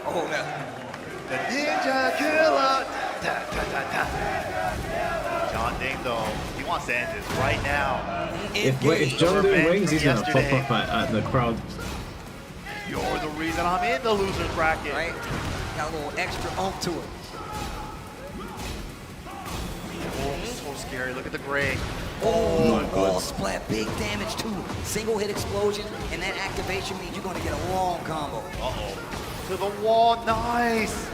Oh, the Ninja Killer. Da, da, da, da. John Ding, though, he wants to end this right now. If John Ding wins, he's gonna pop up at the crowd. You're the reason I'm in the loser's bracket. Right? Got a little extra oomph to it. Oh, so scary. Look at the gray. Oh, wall splat, big damage too. Single hit explosion, and that activation means you're gonna get a long combo. Uh-oh. To the wall, nice.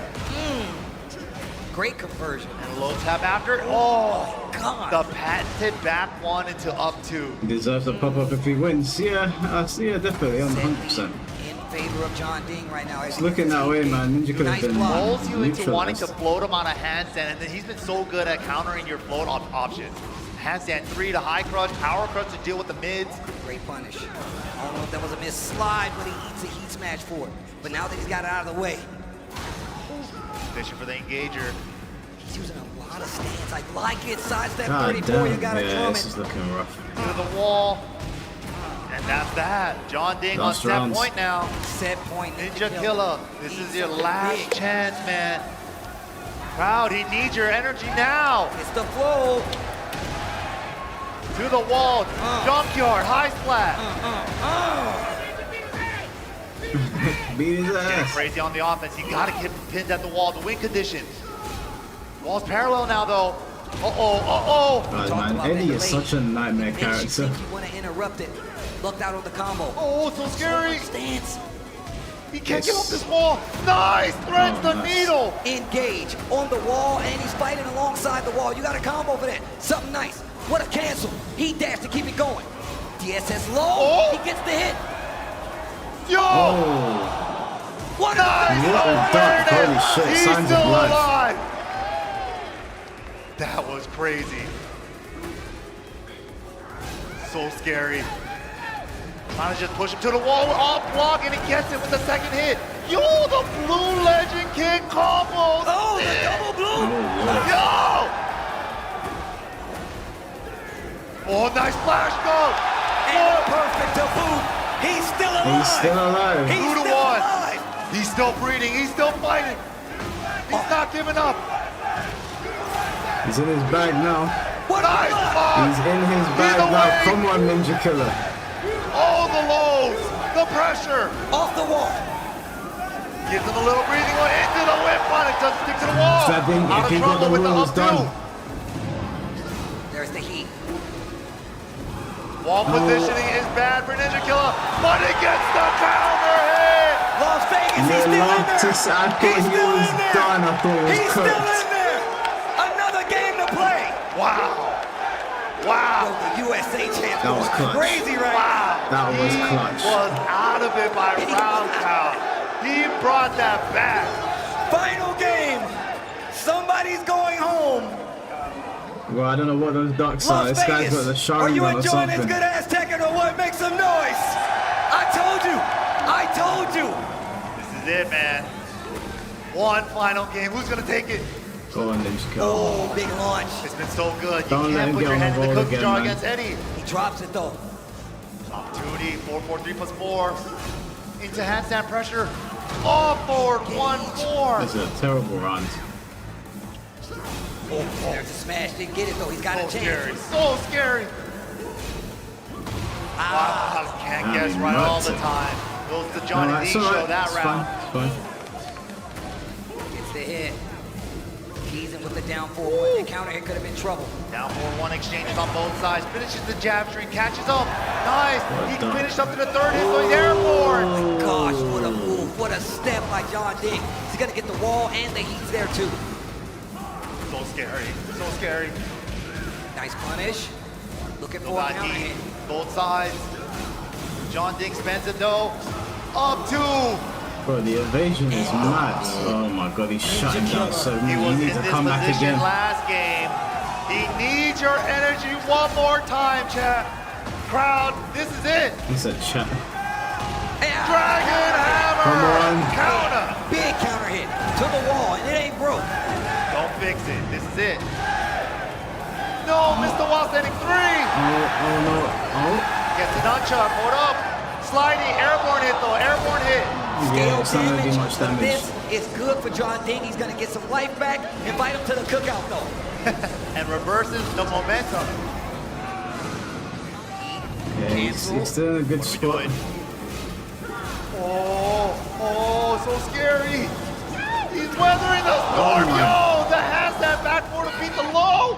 Great conversion. And a low tap after. Oh, God. The patented back one into up two. He deserves a pop up if he wins. Yeah, definitely, 100%. In favor of John Ding right now. It's looking that way, man. Ninja could have been Molds you into wanting to neutralized. float him on a handstand, and then he's been so good at countering your float options. Handstand 3 to high crush, power crush to deal with the mids. Great punish. I don't know if that was a missed slide, but he eats a heat smash for it. But now that he's got it out of the way. Fishing for the engager. He's using a lot of stands. I like it. Sidestep God 34, you damn, gotta yeah, drum this it. is looking rough. To the wall. And that's that. John Ding on Last set rounds. point now. Set point. Ninja Killer. This is your last chance, man. Crowd, he needs your energy now. It's the flow. To the wall. Junkyard. High splat. Beat his Getting ass. crazy on the offense. You gotta get pinned at the wall. The win conditions. Wall's parallel now, though. Uh-oh. God, man, Eddie is such a nightmare character. You want to interrupt it. Looked out on the combo. Oh, so scary. Stance. He can't get off this wall. Nice. Threads the needle. Engage on the wall, and he's fighting alongside the wall. You got a combo for that. Something nice. What a cancel. He dashed to keep it going. DSS low. He gets the hit. Yo! What a duck. Holy shit, He's signs still of life. alive. That was crazy. So scary. Trying to just push him to the wall with off block, and he gets it with the second hit. Yo, the blue legend king combo. Oh, the double blue. Yo! Oh, nice flash go. And perfect to boot. He's still alive. He's still alive. He's 2 to still 1. alive. He's still breathing. He's still fighting. He's not giving up. He's in his bag now. Nice block. He's in his bag Either now. way. Come on, Ninja Killer. All the lows, the pressure. Off the wall. Gives him a little breathing one into the whip on it. Doesn't stick to the wall. So I think Out if of he got trouble the with the rules up done. two. There's the heat. Wall positioning is bad for Ninja Killer, but he gets the counter hit. Las Vegas, he's You still in love there. to say, I thought he was done. I thought he was He's still cooked. in there. Another game to play. Wow. Wow. The USA champ That was clutch. crazy right Wow. That was He clutch. was out of it by round count. He brought that back. Final game. Somebody's going home. Well, I don't know what those ducks are. Las This guy's Vegas, got the are Sharingan you or enjoying this something. good ass Tekken or what? Make some noise. I told you. This is it, man. One final game. Who's gonna take it? Go on, Ninja Killer. Oh, big launch. It's been so good. You Don't let can't him put get your on hand the in the roll cookie again, jar man. against Eddie. He drops it though. Opportunity, 4-4-3 plus 4. Into handstand pressure. All forward, 1-4. This is a terrible round. There's a smash. Didn't get it though. He's got So a chance. scary, so scary. Wow, can't guess right all the time. Goes to Johnny Alright, D it's alright. show that It's round. fine. It's Gets the hit. Keys in with the down 4-1. The counter hit could have been trouble. Down 4-1 exchanges on both sides. Finishes the jab string, catches up. Nice. He done. finished up to the third hit, so he's airborne. Gosh, what a move. What a step by John Ding. He's going to get the wall and the heat's there too. So scary, so scary. Nice punish. Looking No for a bad counter heat. hit. Both sides. John Ding spends it though. Up two. Bro, the evasion is mad. Oh my god, he's shutting down so many. He was He in needs to this come back position again. last game. He needs your energy one more time, chat. Crowd, this is it. He said chat. Dragon Hammer! Come on. Counter! Big counter hit to the wall, and it ain't broke. Don't fix it. This is it. No, Mr. Wall standing three. Oh no. Oh. Gets the nunchuck. Hold up. Sliding. Airborne hit though. Airborne hit. Yeah, it's not gonna do much damage. This is good for John Ding. He's gonna get some life back. Invite him to the cookout though. And reverses the momentum. Yeah, he's still in a good spot. Oh, so scary. He's weathering the storm. Yo, the handstand backboard to beat the low.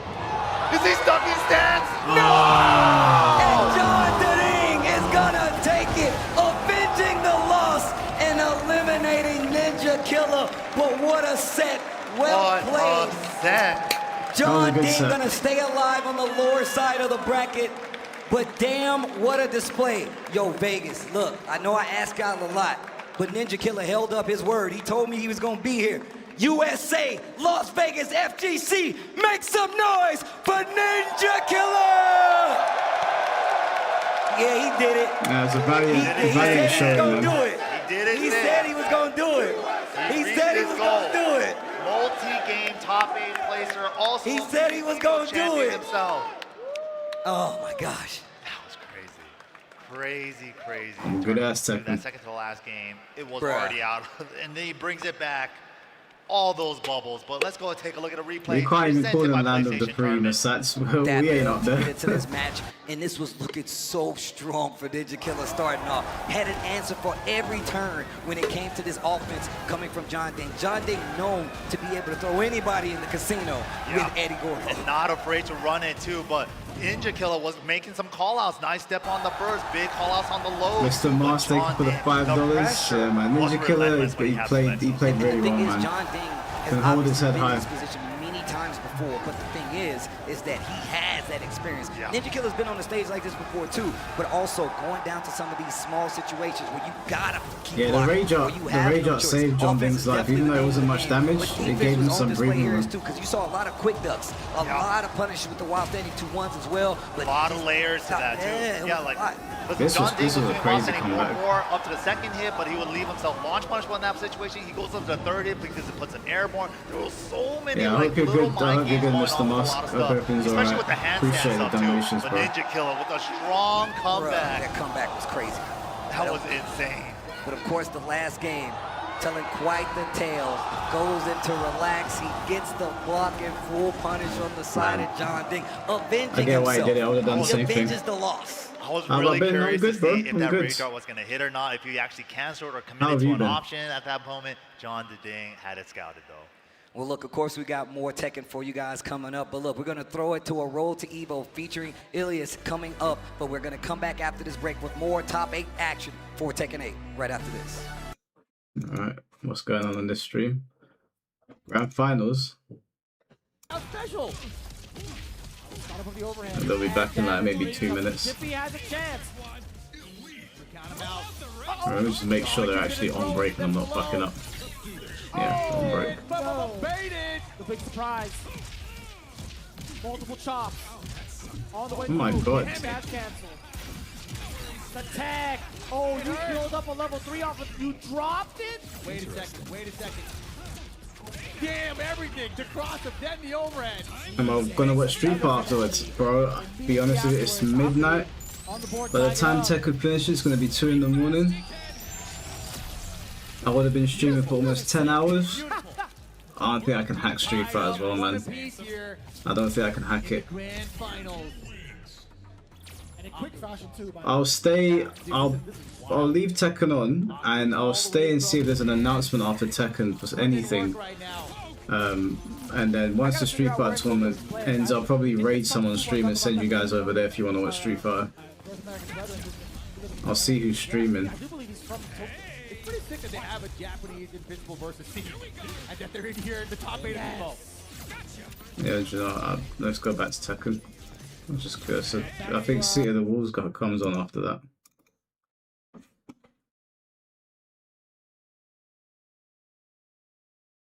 Is he stuck in stance? No! And John Ding is gonna take it, avenging the loss and eliminating Ninja Killer. But what a set. Well played. John Ding gonna stay alive on the lower side of the bracket. But damn, what a display. Yo, Vegas, look, I know I ask y'all a lot, but Ninja Killer held up his word. He told me he was gonna be here. USA, Las Vegas, FGC, make some noise for Ninja Killer! Yeah, he did it. Yeah, it's a valiant He said he was show, gonna man. do it. He did it. He said he was gonna do it. He said he was gonna do it. Multi-game top 8 placer. Also, He said he was gonna do champion it. himself. Oh my gosh. That was crazy. Crazy. Good ass Dude, that second. second to the last game, it was Bruh. already out. And then he brings it back. All those bubbles. But let's go and take a look at a replay. You can't even call presented by them land of the PlayStation three, Tournament. that's That we ain't build up to there. get into this match, and this was looking so strong for Ninja Killer starting off. Had an answer for every turn when it came to this offense coming from John Ding. John Ding known to be able to throw anybody in the casino with Eddie Gordo. And not afraid to run it too, but Ninja Killer was making some call-outs. Nice step on the burst, big call-outs on the low. Mr. Mars, thank you for the $5. Yeah, man, Ninja Killer, he played very well, man. John Ding Can hold his head been in high. this position many times before, but the thing is that he has that experience. Ninja Killer's been on the stage like this before too, but also going down to some of these small situations where you gotta keep Yeah, the blocking, rage art, where you have no choice. saved John Offense Ding's is life, even though it wasn't much damage. definitely It good, gave him but defense was some on display breathing here room. too, because you saw a lot of quick ducks, a lot of punish with the wild standing 2-1s as well. But a lot of layers to that too. Yeah, like This was a crazy comeback. Up to the second hit, but he would leave himself launch punishable in that situation. He goes up to the third hit because it puts an airborne. There were so many Yeah, I like hope you're little good. I hope you're good, mind games Mr. going on with a Musk. lot of I hope stuff, everything's especially alright. with the handstand Appreciate the stuff too. donations, But bro. Ninja Killer with a strong comeback. That comeback was crazy. That was insane. But of course, the last game, telling quite the tale, goes into relax. He gets the block and full punish on the side of John Ding, avenging I get why he himself. did it. I would have done the same He thing. avenges the loss. I was How really about Ben? I'm curious good, to bro. see if I'm that good. rage art was going to hit or not. If he actually canceled or How committed have to you an been? option at that moment, John Ding had it scouted though. Well, look, of course, we got more Tekken for you guys coming up. But look, we're going to throw it to a Roll to EVO featuring Ilias coming up. But we're going to come back after this break with more top 8 action for Tekken 8 right after this. Alright, what's going on this stream? Grand finals. Special. Start of the overhand. They'll be back in like maybe 2 minutes. Jiffy has a chance. Count him out. Alright, let me just make sure they're actually on break and I'm not fucking up. Yeah, on break. Baited. The big surprise. Multiple chops. On the way. Oh my through. God. Dash cancel. The tag. Oh, you build up a level 3 off of. You dropped it. Wait a second. Wait a second. Damn everything to cross him, then the overhead. Am I gonna watch Street Fighter afterwards? Bro, be honest with you, it's midnight. By the time Tekken finishes, it's gonna be 2 in the morning. I would have been streaming for almost 10 hours. I don't think I can hack Street Fighter as well, man. I don't think I can hack it. I'll stay, I'll leave Tekken on, and I'll stay and see if there's an announcement after Tekken for anything. And then once the Street Fighter tournament ends, I'll probably raid someone's stream and send you guys over there if you want to watch Street Fighter. I'll see who's streaming. It's pretty sick that they have a Japanese Invincible versus C, and that they're in here in the top 8 of the Yeah, you know, let's go back to Tekken. I'm just curious. I think City of the Wolves comes on after that.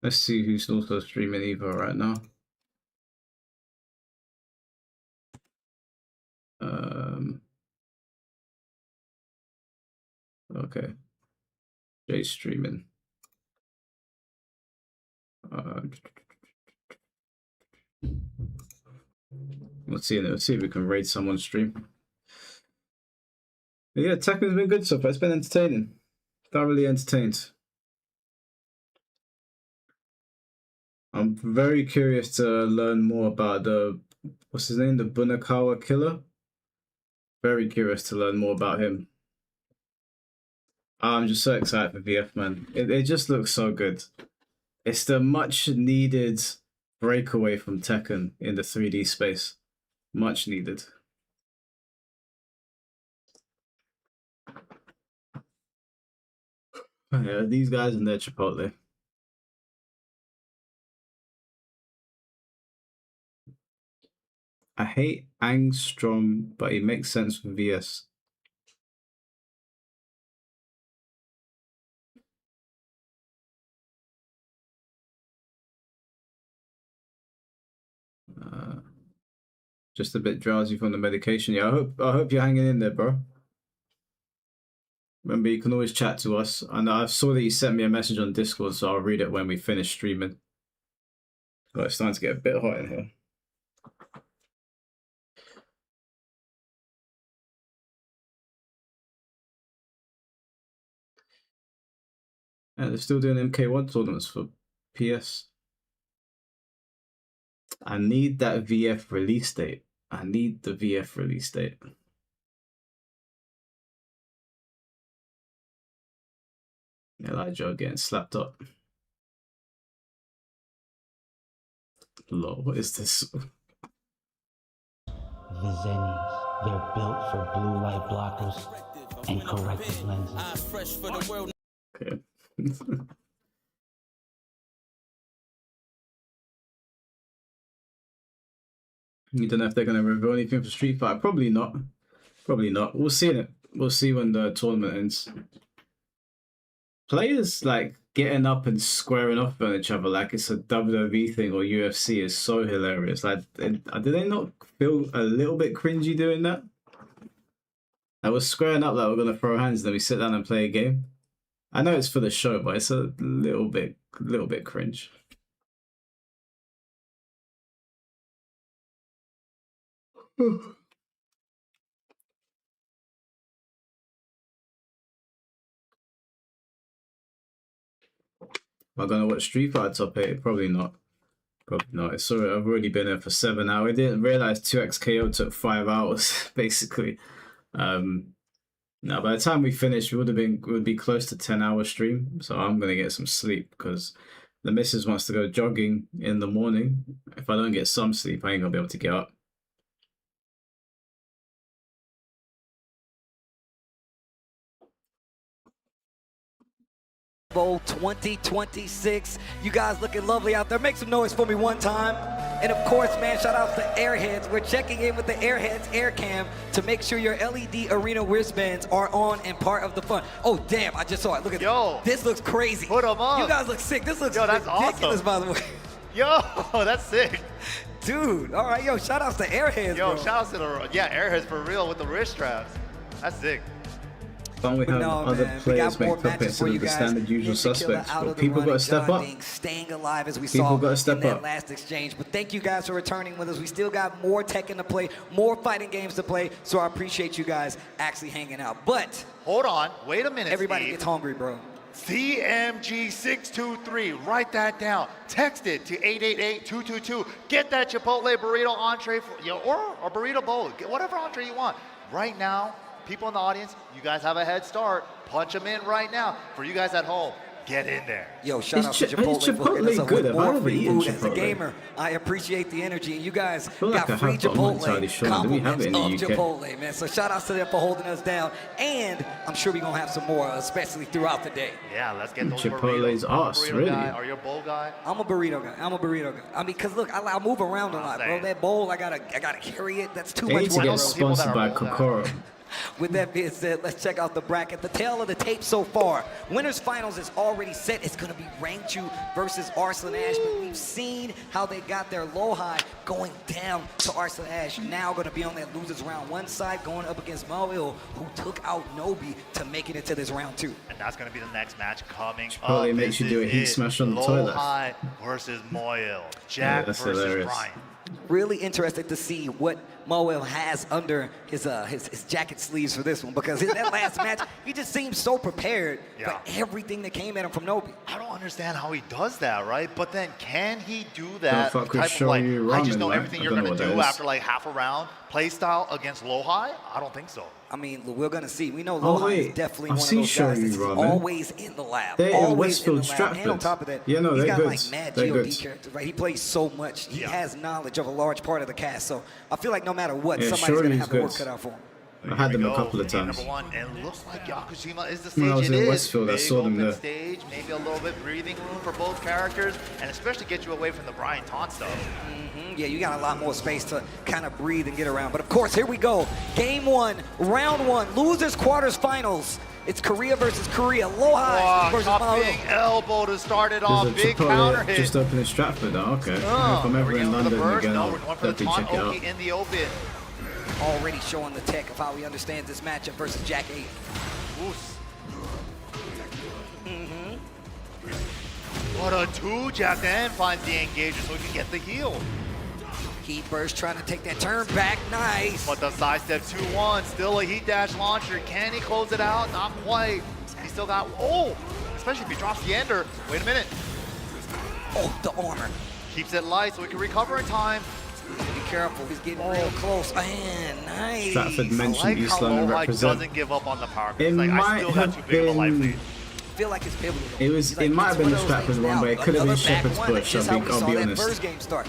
Let's see who's also streaming EVO right now. Okay. Jay's streaming. Let's see if we can raid someone's stream. But yeah, Tekken's been good so far. It's been entertaining. Thoroughly entertained. I'm very curious to learn more about the, what's his name? The Bunakawa killer. Very curious to learn more about him. I'm just so excited for VF, man. It just looks so good. It's the much needed breakaway from Tekken in the 3D space. Much needed. Yeah, these guys in their Chipotle. I hate Angstrom, but it makes sense for VS. Just a bit drowsy from the medication. Yeah, I hope you're hanging in there, bro. Remember, you can always chat to us. And I saw that you sent me a message on Discord, so I'll read it when we finish streaming. Oh, it's starting to get a bit hot in here. And they're still doing MK1 tournaments for PS. I need that VF release date. I need the VF release date. Elijah getting slapped up. Lol, what is this? The Zennies, they're built for blue light blockers and corrective lenses. Okay. You don't know if they're going to reveal anything for Street Fighter. Probably not. Probably not. We'll see it. We'll see when the tournament ends. Players like getting up and squaring off on each other like it's a WWE thing or UFC is so hilarious. Like, do they not feel a little bit cringy doing that? I was squaring up like we're gonna throw hands, then we sit down and play a game. I know it's for the show, but it's a little bit cringe. Am I gonna watch Street Fighter Top 8? Probably not. Probably not. It's already, I've already been there for 7 hours. I didn't realize 2XKO took 5 hours, basically. Now by the time we finish, we would be close to 10-hour stream. So I'm gonna get some sleep because the missus wants to go jogging in the morning. If I don't get some sleep, I ain't gonna be able to get up. Bowl 2026. You guys looking lovely out there. Make some noise for me one time. And of course, man, shout out to Airheads. We're checking in with the Airheads Air Cam to make sure your LED arena wristbands are on and part of the fun. Oh, damn, I just saw it. Look at this. Looks crazy. Put them on. You guys look sick. This looks that's ridiculous, awesome. by the way. Yo, that's sick. Dude, all right, yo, shout outs to Airheads, Yo, bro. shout outs to Airheads for real with the wrist straps. That's sick. Don't we have other players make up instead of the standard usual suspects? But people got to step up. Staying alive as we People saw got to step in that up. last exchange. But thank you guys for returning with us. We still got more Tekken to play, more fighting games to play. So I appreciate you guys actually hanging out. But hold on, wait a minute. Everybody Steve. gets hungry, bro. CMG623, write that down. Text it to 888-222. Get that Chipotle burrito entree or a burrito bowl. Get whatever entree you want. Right now, people in the audience, you guys have a head start. Punch them in right now. For you guys at home, get in there. Yo, shout out to Chipotle for hooking us up with more free food. As a gamer, I appreciate the energy. And you guys got free Chipotle compliments of Chipotle, man. So shout outs to them for holding us down. And I'm sure we're going to have some more, especially throughout the day. Yeah, let's get those Chipotle's ass, really. Are you a bowl guy? I'm a burrito guy. I mean, because look, I move around a lot, bro. That bowl, I gotta carry it. That's too They much need to work. get sponsored by Kokoro. With that being said, let's check out the bracket. The tale of the tape so far. Winners finals is already set. It's going to be Rangchu versus Arslan Ash, but we've seen how they got their Lohai going down to Arslan Ash. Now going to be on that losers round one side, going up against Moil, who took out Nobi to make it into this round 2. And that's going to be the next match coming Probably up. makes you do a heat smash on the toilet. Lohai versus Moil. Jack that's versus hilarious. Brian. Really interested to see what Moel has under his jacket sleeves for this one, because in that last match, he just seemed so prepared for everything that came at him from Nobi. I don't understand how he does that, right? But then can he do that Don't fuck with type of like, Shoyu I just Ramen, know right? everything I you're don't going know to what do that is. after like half a round play style against Lohai? I don't think so. I mean, we're going to see. We know Oh, Lohai wait. is definitely I've one of seen those guys Shoyu that's Ramen. always in the lab. They're in always Westfield, in the lab. And on Stratford. top of that, Yeah, no, he's they're got good. like mad They're GOD good. characters, right? He plays so much. He has knowledge of a large part of the cast. So I feel like no matter what, Yeah, somebody's going to Shoryu's have the work good. cut out for him. I had them a couple of Game times. number 1, and it looks like Yakushima is the stage. When I was it in is. Westfield, I Big saw them open there. stage, maybe a little bit breathing room for both characters, and especially get you away from the Brian taunt stuff. Yeah, you got a lot more space to kind of breathe and get around. But of course, here we go. Game 1, round 1, losers quarters finals. It's Korea versus Korea. Lohai versus Top Maoyo. big elbow to start it off. There's a Big counter hit. just open in Stratford. Oh, okay. If I'm We're ever in going for the London burst. again, No, I'll we're going for the definitely taunt check it out. Oki in the open. Already showing the tech of how he understands this matchup versus Jack 8. Oos. What a 2. Jack then finds the engager so he can get the heal. Heat burst trying to take that turn back. Nice. But the sidestep 2-1, still a heat dash launcher. Can he close it out? Not quite. He still got, especially if he drops the ender. Wait a minute. Oh, the armor. Keeps it light so he can recover in time. Be careful, he's getting real close. Man, nice. Stratford mentioned I like East how London Lohai represent. doesn't give up on the power. It Like, I might still got have too big of a life been. lead. I feel like it's pivotal. It might have been the Stratford one, but it could have been Shepherd's Bush. I'll be that honest. first game start.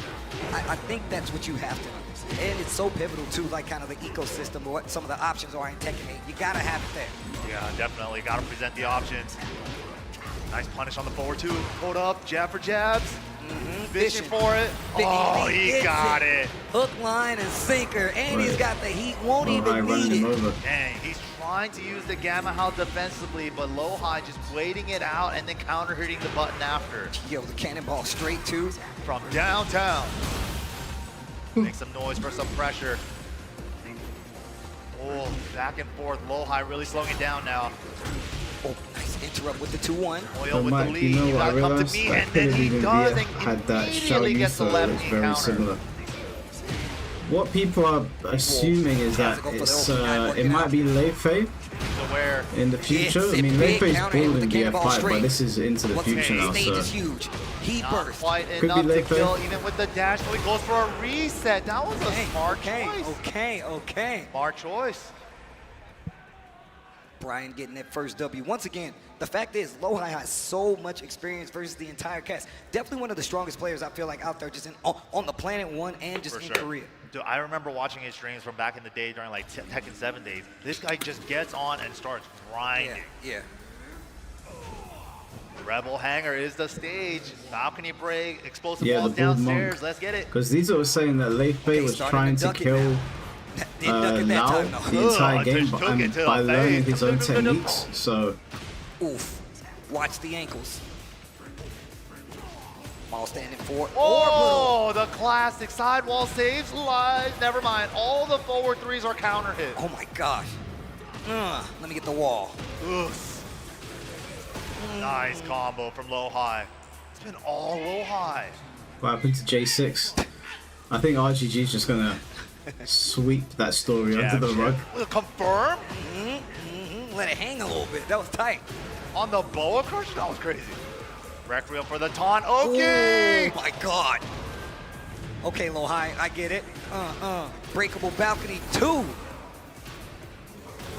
I think that's what you have to understand. And it's so pivotal to like kind of the ecosystem, what some of the options are in Tekken 8. You gotta have it there. Yeah, definitely. Got to present the options. Nice punish on the forward 2. Hold up, jab for jabs. Fishing for it. Oh, he got it. Hook, line, and sinker. And he's got the heat. Won't even need it. Dang, he's trying to use the Gamma Howl defensively, but Lohai just waiting it out and then counter hitting the button after. Yo, the cannonball straight to from downtown. Make some noise for some pressure. Oh, back and forth. Lohai really slowing it down now. Oh, nice interrupt with the 2-1. Oil with the lead. You know You what I gotta come to realized? me, That and could then have he even does and had that immediately gets the Xiao left Yusa. knee It's very counter. similar. What people are assuming is that it's it might be Lei Fei in the future. I mean, Lei Fei's building BF5, but this is into the future now, Stage so is huge. Heat burst. Quite Could be enough to Lei Fei. kill, even with the dash. So he goes for a reset. That was a smart choice. Okay. Smart choice. Brian getting that first W. Once again, the fact is, Lohai has so much experience versus the entire cast. Definitely one of the strongest players I feel like out there just on the planet 1 and just in Korea. Dude, I remember watching his streams from back in the day during like Tekken 7 days. This guy just gets on and starts grinding. Yeah. Rebel Hanger is the stage. Balcony break, explosive Yeah, balls the Bull downstairs. Monk. Let's get it. Because these are saying that Lei Fei was trying to kill Lao the entire game by learning his own techniques. So, oof. Watch the ankles. Ball standing for Oh, the classic sidewall saves lives. Never mind. All the forward 3s are counter hit. Oh my gosh. Let me get the wall. Oof. Nice combo from Lohai. It's been all Lohai. what happened to J6? I think RGG's just gonna sweep that story under the rug. Confirm? Let it hang a little bit. That was tight. On the boa crush? That was crazy. Requiem for the taunt. Okay. Oh my god. Okay, Lohai, I get it. Breakable balcony 2.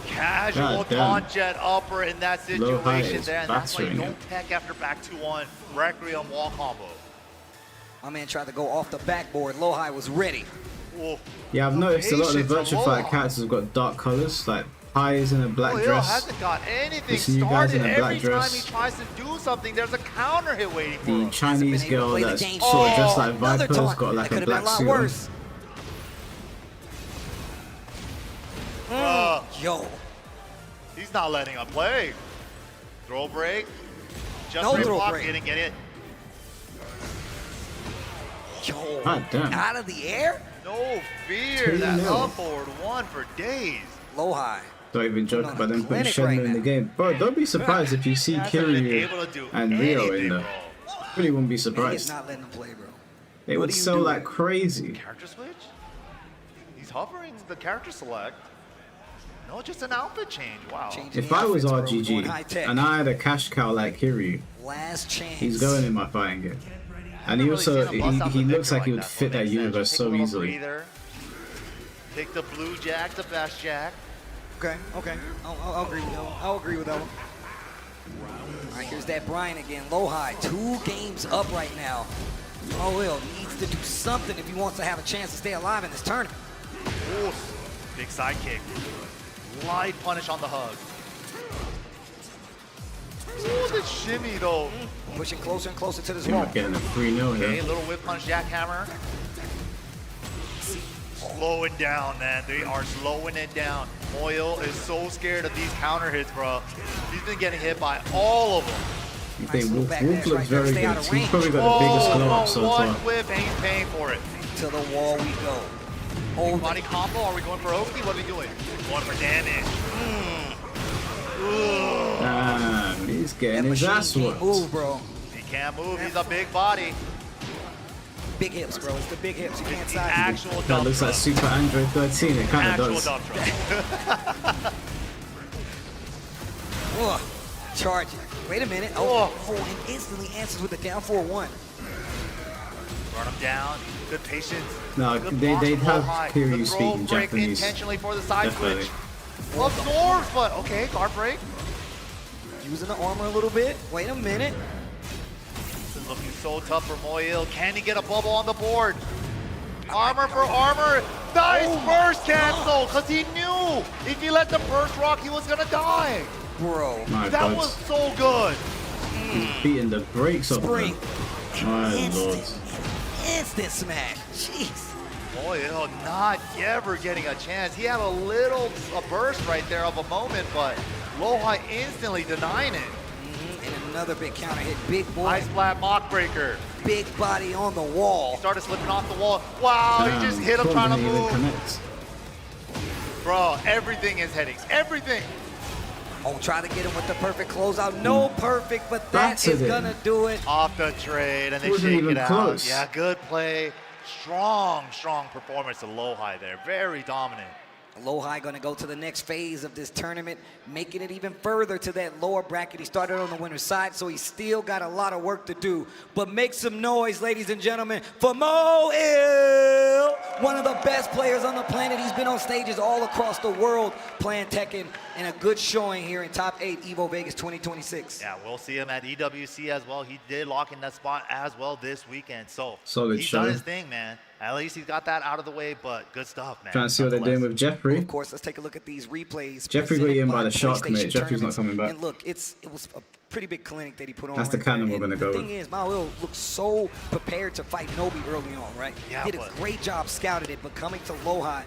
Casual taunt jet upper in that Lohai situation is there. And that's why you battering don't tech after back 2-1. Requiem wall combo. My man tried to go off the backboard. Lohai was ready. Whoa. Yeah, I've noticed a lot of the Patience Virtua from Fighter Lohai. characters have got dark colors, like Pi is in a black Hill dress. hasn't got anything This new guy's started. in a black Every time dress. he tries to do something, there's a counter hit waiting for The him. Chinese girl play the that's game sort of safe. dressed like Another Viper's taunt. got like That a could've been black a lot suit worse. Yo. He's not letting him play. Throw break. Just No throw block, break. didn't get it. Yo, God damn. out of the air? No fear. That 2-0. up forward one for days. Low high. Don't even joke about them putting clinic Shenmue right in the now. game. Bro, don't be surprised if you see Hasn't been Kiryu able to do and Rio in anything, there. bro. Really wouldn't be He's surprised. not letting him play, bro. They What would do you sell do? like crazy. Character switch? He's hovering the character select. No, just an outfit change. Wow. If I was Going RGG high tech. and I had a cash cow like Kiryu, Last chance. he's going in my fighting game. And he also, he looks like he would fit that universe Take a so little easily. breather. Pick the blue jack, the best jack. Okay, okay. I'll agree with that one. I'll agree with that one. All right, here's that Brian again. Low high. 2 games up right now. Will needs to do something if he wants to have a chance to stay alive in this tournament. Ooh, big side kick. Light punish on the hug. Ooh, the shimmy though. Pushing closer and closer to this You're wall. not getting a 3-0 Okay, here. little whip punch jackhammer. Slowing down, man. They are slowing it down. Moyle is so scared of these counter hits, bro. He's been getting hit by all of them. I think Wolf back dash looks right there, very stay out good. of He's probably got the biggest glow up so one far. whip, ain't paying for it. To the wall we go. Oh, Body combo, are we going for Oki? What are we doing? Going for damage. Ooh. Damn, he's getting his ass can't whooped. move, bro. He can't move, he's a big body. Big hips, bro. It's the big hips. You can't side. Actual That dump looks like truck. Super Android 13, it kind of Actual does. dump truck. Ugh. Charging. Wait a minute. Oh, and instantly answers with a down 4-1. Run him down. Good patience. No, Good they'd block from have low high. Kiryu The throw speaking break Japanese. intentionally for the side Definitely. switch. Absorbs, but okay, guard break. Using the armor a little bit. Wait a minute. This is looking so tough for Moyle. Can he get a bubble on the board? Armor for armor. Nice burst cancel, because he knew if he let the burst rock, he was going to die. Bro. My That God. was so good. He's beating the brakes off Spring. him. My lord. Instant smash. Jeez. Moyle not ever getting a chance. He had a burst right there of a moment, but Lohai instantly denying it. And another big counter hit. Big boy. Ice flat mock breaker. Big body on the wall. Started slipping off the wall. Wow, he just hit him trying to Even move. connects. Bro, everything is headings. Everything. Oh, try to get him with the perfect closeout. No perfect, but that That's is it. gonna do it. Off the trade, and they Wasn't shake even it out. close. Yeah, good play. Strong performance of Lohai there. Very dominant. Lohai gonna go to the next phase of this tournament, making it even further to that lower bracket. He started on the winner's side, so he's still got a lot of work to do. But make some noise, ladies and gentlemen, for Moyle, one of the best players on the planet. He's been on stages all across the world playing Tekken, and a good showing here in Top 8 EVO Vegas 2026. Yeah, we'll see him at EWC as well. He did lock in that spot as well this weekend. So Solid he's show. done his thing, man. At least he's got that out of the way, but good stuff, man. Trying to see what they're doing with Jeffrey. Of course, let's take a look at these replays. Jeffrey got presented eaten by the shark, PlayStation mate. Jeffrey's not tournaments. coming back. And look, it was a pretty big clinic that he put on. That's the right cannon there. we're And gonna go The thing with. is, Manuel looked so prepared to fight Nobi early on, right? Yeah, Did a but- great job, scouted it, but coming to Lohai,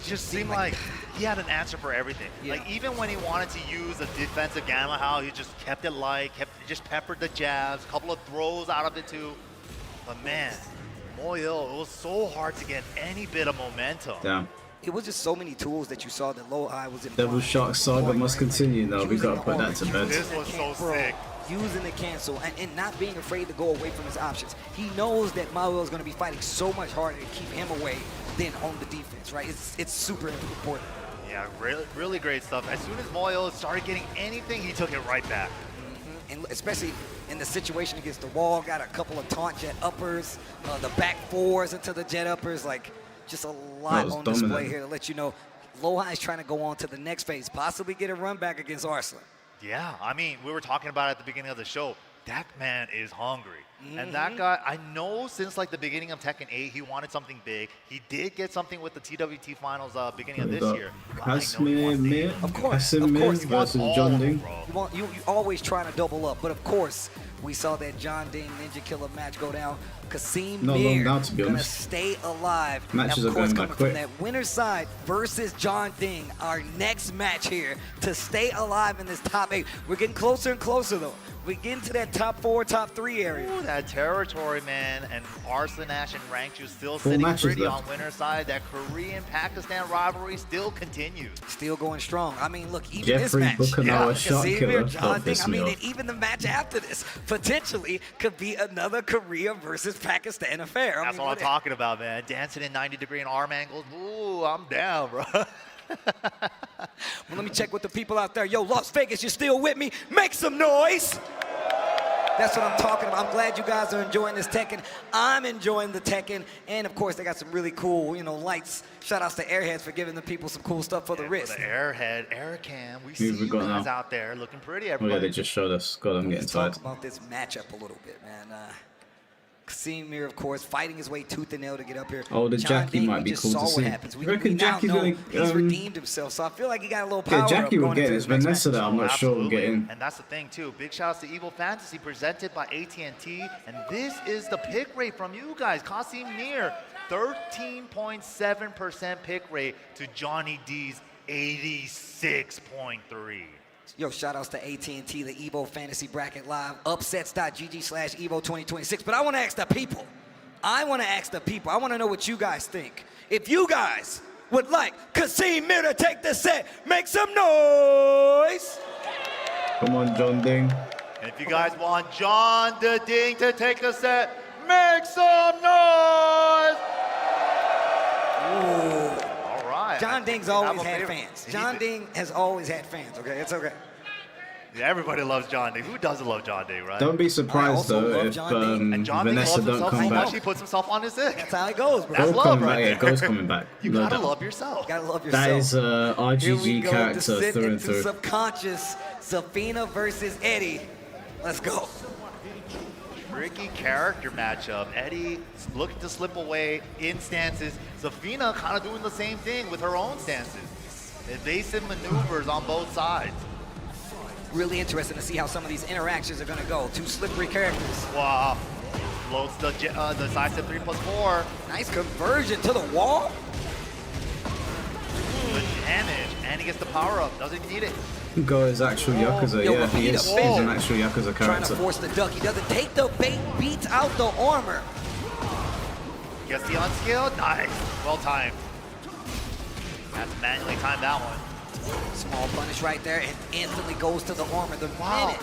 Just seemed like he had an answer for everything. Yeah. Like even when he wanted to use a defensive gamma, how he just kept it light, just peppered the jabs, a couple of throws out of it too. But man, Moyle, it was so hard to get any bit of momentum. Damn. it was just so many tools that you saw that Lohai was in. Devil Shark Saga must continue now. We gotta put that to bed. This was so sick. Using the cancel and not being afraid to go away from his options. He knows that Manuel is going to be fighting so much harder to keep him away than on the defense, right? It's super important. Yeah, really great stuff. As soon as Moyle started getting anything, he took it right back. And especially in the situation against the wall, got a couple of taunt jet uppers, the back fours into the jet uppers, like just a lot was on display dominant. here to let you know Lohai is trying to go on to the next phase, possibly get a run back against Arslan. Yeah, I mean, we were talking about it at the beginning of the show. That man is hungry. And Mm-hmm. that guy, I know since like the beginning of Tekken 8, he wanted something big. He did get something with the TWT finals beginning of We this got year. But I know he Casimir wants Mir, Dave. Of course, Casimir of course. versus John Ding. You always trying to double up, but of course, We saw that John Ding Ninja Killer match go down. Kasim Not long Mir now, to be gonna honest. stay alive. Matches and of are course, going coming back from quick. that winner's side versus John Ding, our next match here to stay alive in this top 8. We're getting closer and closer though. We get into that top 4, top 3 area. Ooh, that territory, man, and Arslan Ash and Rangchu still Four sitting matches pretty left. on winner's side. That Korean-Pakistan rivalry still continues. Still going strong. I mean, look, even Jeffrey this match. Buchanan's shot Kasim killer. Mir, Don't John Ding. piss I me mean, off. and even the match after this potentially could be another Korea versus Pakistan affair. That's what I'm talking about, man. Dancing in 90-degree and arm angles. Ooh, I'm down, bro. Well, let me check with the people out there. Yo, Las Vegas, you still with me? Make some noise. That's what I'm talking about. I'm glad you guys are enjoying this Tekken. I'm enjoying the Tekken. And of course, they got some really cool, lights. Shout outs to Airheads for giving the people some cool stuff for the wrist. For the Airhead, Aircam. We Who see have we you got guys now? out there looking pretty, Oh yeah, everybody. they just showed us. God, I'm getting Let's tired. talk about this matchup a little bit, man. Kasim Mir, of course, fighting his way tooth and nail to get up here. Oh, the John Jackie Ding, might we be just cool saw to what see. happens. We You reckon now Jackie's know gonna, he's redeemed himself, so I feel like he got a little power Yeah, Jackie up will going get into it. his It's next Vanessa that I'm match. not sure will get in. And that's the thing, too. Big shout outs to EVO Fantasy presented by AT&T. And this is the pick rate from you guys. Kasim Mir, 13.7% pick rate to Johnny D's 86.3. Yo, shout outs to AT&T, the EVO Fantasy Bracket Live, upsets.gg/EVO 2026. But I want to ask the people. I want to know what you guys think. If you guys would like Kasim Mir to take the set, make some noise. Come on, John Ding. And if you guys want John the Ding to take the set, make some noise! Ooh. All right. John Ding's always had fans. John Ding has always had fans, okay? It's okay. Yeah, everybody loves John Ding. Who doesn't love John Ding, right? Don't be surprised though if And John Ding Vanessa loves don't himself come so much back. he puts himself on his dick. That's how it goes, bro. That's Go's love coming right back. there. Yeah, Go's coming back. You No gotta doubt. love yourself. Gotta love yourself. That is Here we RGG go, character descent through and into through. subconscious. Safina versus Eddie. Let's go. Tricky character matchup. Eddie looking to slip away in stances. Zafina kind of doing the same thing with her own stances. Evasive maneuvers on both sides. Really interesting to see how some of these interactions are going to go. Two slippery characters. Wow. Floats the side step 3+4. Nice conversion to the wall. Good damage. And he gets the power up. Doesn't need it. Go is actual Yakuza. Yo, Yeah, he is. Rapida He's an actual Yakuza Trying to character. force the duck. He doesn't take the bait, beats out the armor. Gets the unskilled. Nice. Well timed. Has to manually time that one. Small punish right there and instantly goes to the armor. The minute.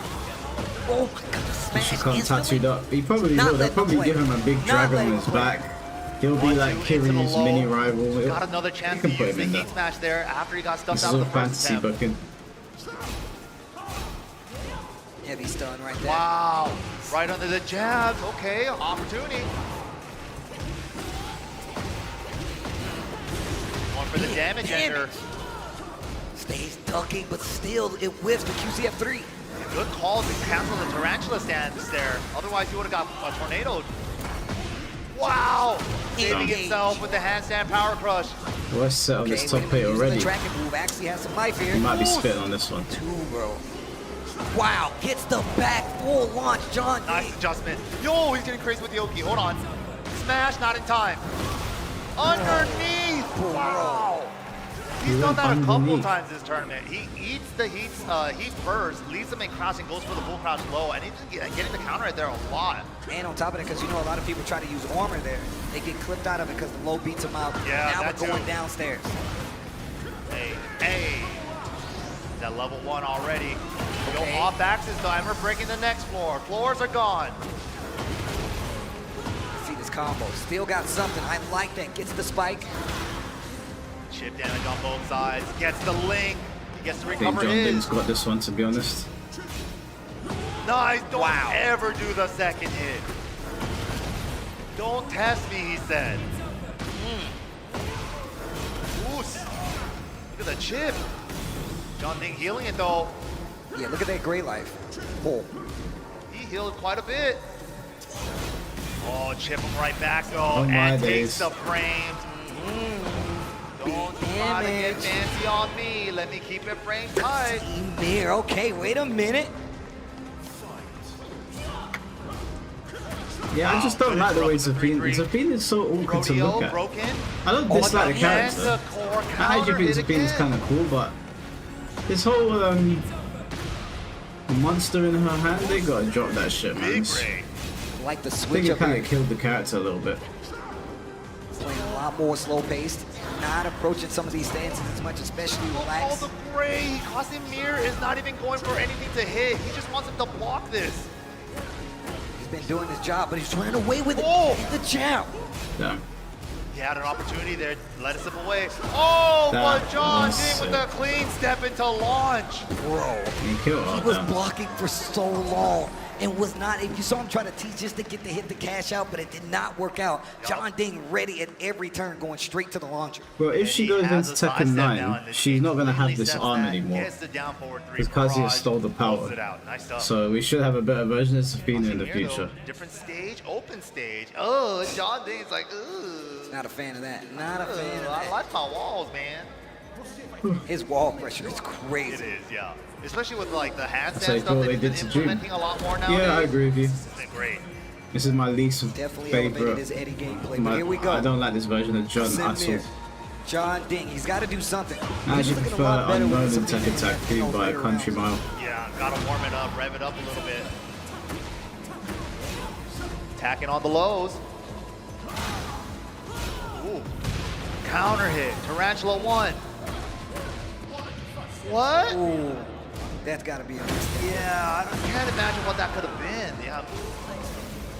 Oh my god, the He smash should come instantly. tattooed up. He probably Not will. They'll letting him probably play. give him a big Not dragon letting on him his play. back. He'll be like Into the Kiri's low. mini rival. Got another chance They to can put use him the in there. heat smash there after he got stuffed This out is the all first fantasy attempt. booking. Heavy stun right there. Wow. Right under the jabs. Okay, opportunity. One for the damage ender. Stays ducking, but still it whiffs the QCF3. Good call to cancel the tarantula stance there. Otherwise, you would have got a tornado. Wow! Saving Engage. himself with the handstand power crush. Well, set on this Okay, top wait, eight using already. The dragon move actually has some life here. He might be Ooh, spitting on this one. Two, bro. Wow, gets the back full launch, John. Nice adjustment. Yo, he's getting crazy with the Oki. Hold on. Smash, not in time. Underneath! Wow! He's done that a couple times this tournament. He eats the heat first, leaves him in crouch and goes for the full crouch low, and he's getting the counter right there a lot. And on top of that, because you know a lot of people try to use armor there, they get clipped out of it because the low beats them out. Yeah, now that we're going too. downstairs. Hey. Is that level 1 already? Go Okay. off axis time. We're breaking the next floor. Floors are gone. See this combo. Still got something. I like that. Gets the spike. Chip damage on both sides. Gets the link. He gets to I think recover John his. Ding's got this one, to be honest. Nice. Don't ever do the second hit. Don't test me, he said. Oos. Look at the chip. John Ding healing it though. Yeah, look at that gray life. Pull. He healed quite a bit. Oh, chip him right back though. Oh, my And days. takes the frames. Don't try to get fancy on me. Let me keep it frame tight. Mir, okay, wait a minute. Yeah, I just don't like the way Zafina is so awkward to look at. I don't dislike the character. I actually think Zafina's kind of cool, but this whole monster in her hand, they gotta drop that shit, man. Like the I think switch it up kind here. of killed the character a little bit. Playing a lot more slow-paced, not approaching some of these stances as much, especially relaxed. Oh, the Bray! Casimir is not even going for anything to hit. He just wants him to block this. He's been doing his job, but he's running away with it. Hit the jab. Yeah. He had an opportunity there. Let it slip away. Oh, That but John was Ding with a clean step into launch. Bro, he was blocking for so long and was not, if you saw him try to teach just to get the hit to cash out, but it did not work out. John Ding ready at every turn, going straight to the launcher. Well, if she goes into Tekken 9, she's not going to have this arm anymore. Because Kazuya stole the power. So we should have a better version of Zafina in the future. Different stage, open stage. Oh, John Ding's like, ooh. Not a fan of that. Not a fan of that. I like my walls, man. His wall pressure is crazy. It is, yeah. Especially with like the handstand That's like stuff what that they he's did been to June. implementing a lot more nowadays. Yeah, I agree with you. It's been great. This is my least Definitely elevated his favorite. Eddie gameplay, but here we go. I don't like this version of John at all. Samir. John Ding, he's got to do something. I actually He's looking a prefer lot better Unknown with and some Tekken Tag Team by a country mile. Yeah, gotta warm it up, rev it up a little bit. Attacking on the lows. Ooh. Counter hit, Tarantula 1. What? Ooh, that's got to be a mistake. Yeah, I can't imagine what that could have been. Yeah.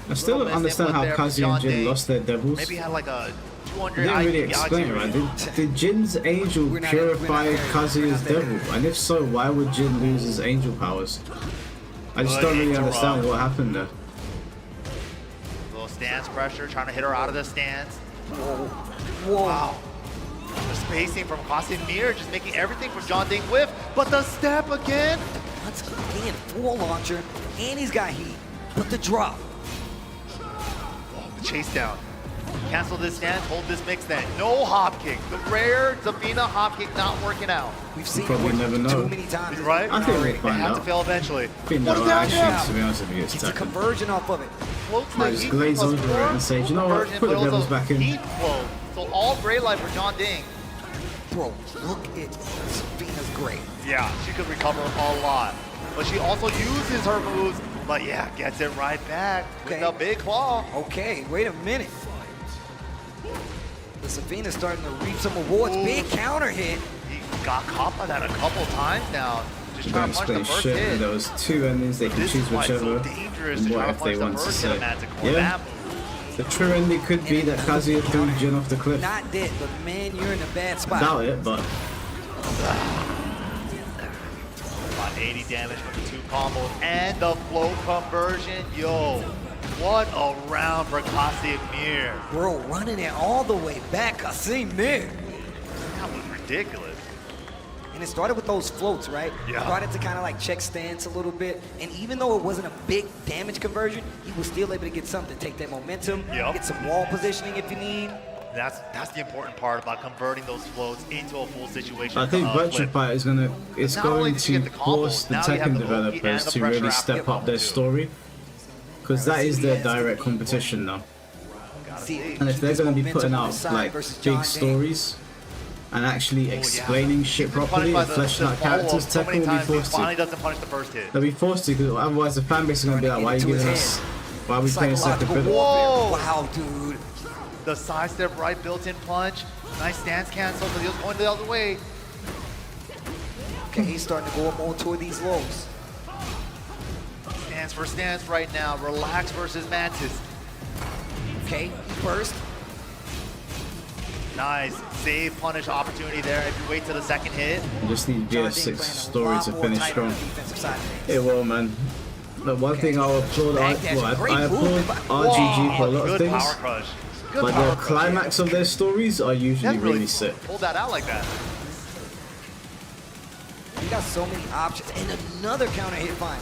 I still don't understand how Kazuya and Jin lost their devils. Maybe had like a They 200 didn't really explain it, right? Did Jin's angel purify Kazuya's devil? And if so, why would Jin lose his angel powers? I just don't really understand what happened there. Little stance pressure, trying to hit her out of the stance. Whoa. Wow. The spacing from Casimir just making everything for John Ding whiff, but the step again. Once again, full launcher, and he's got heat. But the drop. The chase down. Cancel this stance, hold this mix then. No hop kick. The rare Zafina hop kick not working out. We've seen Probably never know. too many times. Right? I think we'll They find have out. to fail eventually. I think What no, is that actually, now? to be honest with you, it's It's a Tekken. conversion off of it. Floats the Might just heat glaze plus over it and say, you know what, conversion, put the but devils also back in. Heat flow. So all gray light for John Ding. Bro, look at Zafina's great. Yeah, she could recover a lot. But she also uses her moves, but yeah, gets it right back with a big claw. Okay, wait a minute. The Zafina's starting to reap some awards. Ooh. Big counter hit. He got caught by that a couple times now. Just trying Don't to punch the explain first shit, and hit. there was two endings, they can This choose is why it's so whichever dangerous and to what try to if they punch the want to first hit say. of Manticore. Yeah, That the true ending could be that Kazuya threw Jin off the cliff. Not dead, but man, you're in a bad spot. Doubt it, but About 80 damage from the two combos and the flow conversion. Yo, what a round for Casimir. Bro, running it all the way back, Casimir. That was ridiculous. And it started with those floats, right? Yeah. Started to kind of like check stance a little bit. And even though it wasn't a big damage conversion, he was still able to get something to take that momentum, get some wall positioning if you need. That's the important part about converting those floats into a full situation. I think Virtua Fighter is going to force the Tekken developers to really step up their story, because that is their direct competition now. And if they're going to be putting out like big stories and actually explaining shit properly and fleshing out characters, Tekken will be forced Finally to. doesn't punish the first hit. They'll be forced to, because otherwise the fan base is going to be like, why are you giving us? Why are we playing second fiddle? Whoa! Wow, dude. The sidestep right built-in punch. Nice stance cancel, but he was going the other way. Okay, he's starting to go more toward these lows. Stance for stance right now. Relax versus Mantis. Okay, first. Nice. Save punish opportunity there if you wait till the second hit. You just need BS6 story to finish strong. It will, man. But one thing I'll applaud, I applaud RGG for a lot of Good power things, crush. Good but power the crush. climax of their stories are usually really sick. Pulled that out like that. He got so many options, and another counter hit find.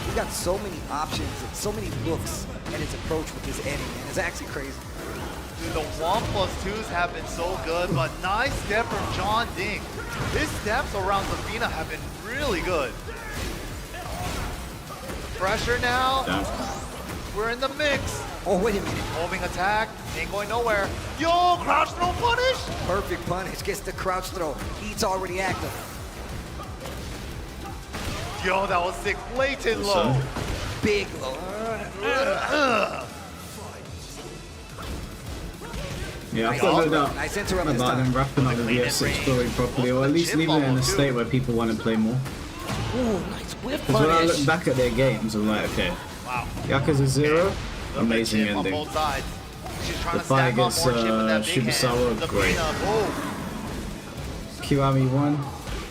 He's got so many options and so many looks at his approach with this Eddie, man. It's actually crazy. Dude, the 1+2s have been so good, but nice step from John Ding. His steps around Zafina have been really good. Pressure now. We're in the mix. Oh, wait a minute. Homing attack. Ain't going nowhere. Yo, crouch throw punish. Perfect punish. Gets the crouch throw. Heat's already active. Yo, that was sick. Blatant low. Big low. Yeah, I've got no doubt Nice interrupt this about them time. wrapping up the VS6 story properly, or at least leaving it in a state where people want to play more. Ooh, nice whip Because when I punish. look back at their games, I'm like, okay, Wow. Yakuza 0, amazing Chip on ending. both sides. She's trying The to fight stack on against more chip with that big hand. Shibusawa, great. Boom. Kiwami 1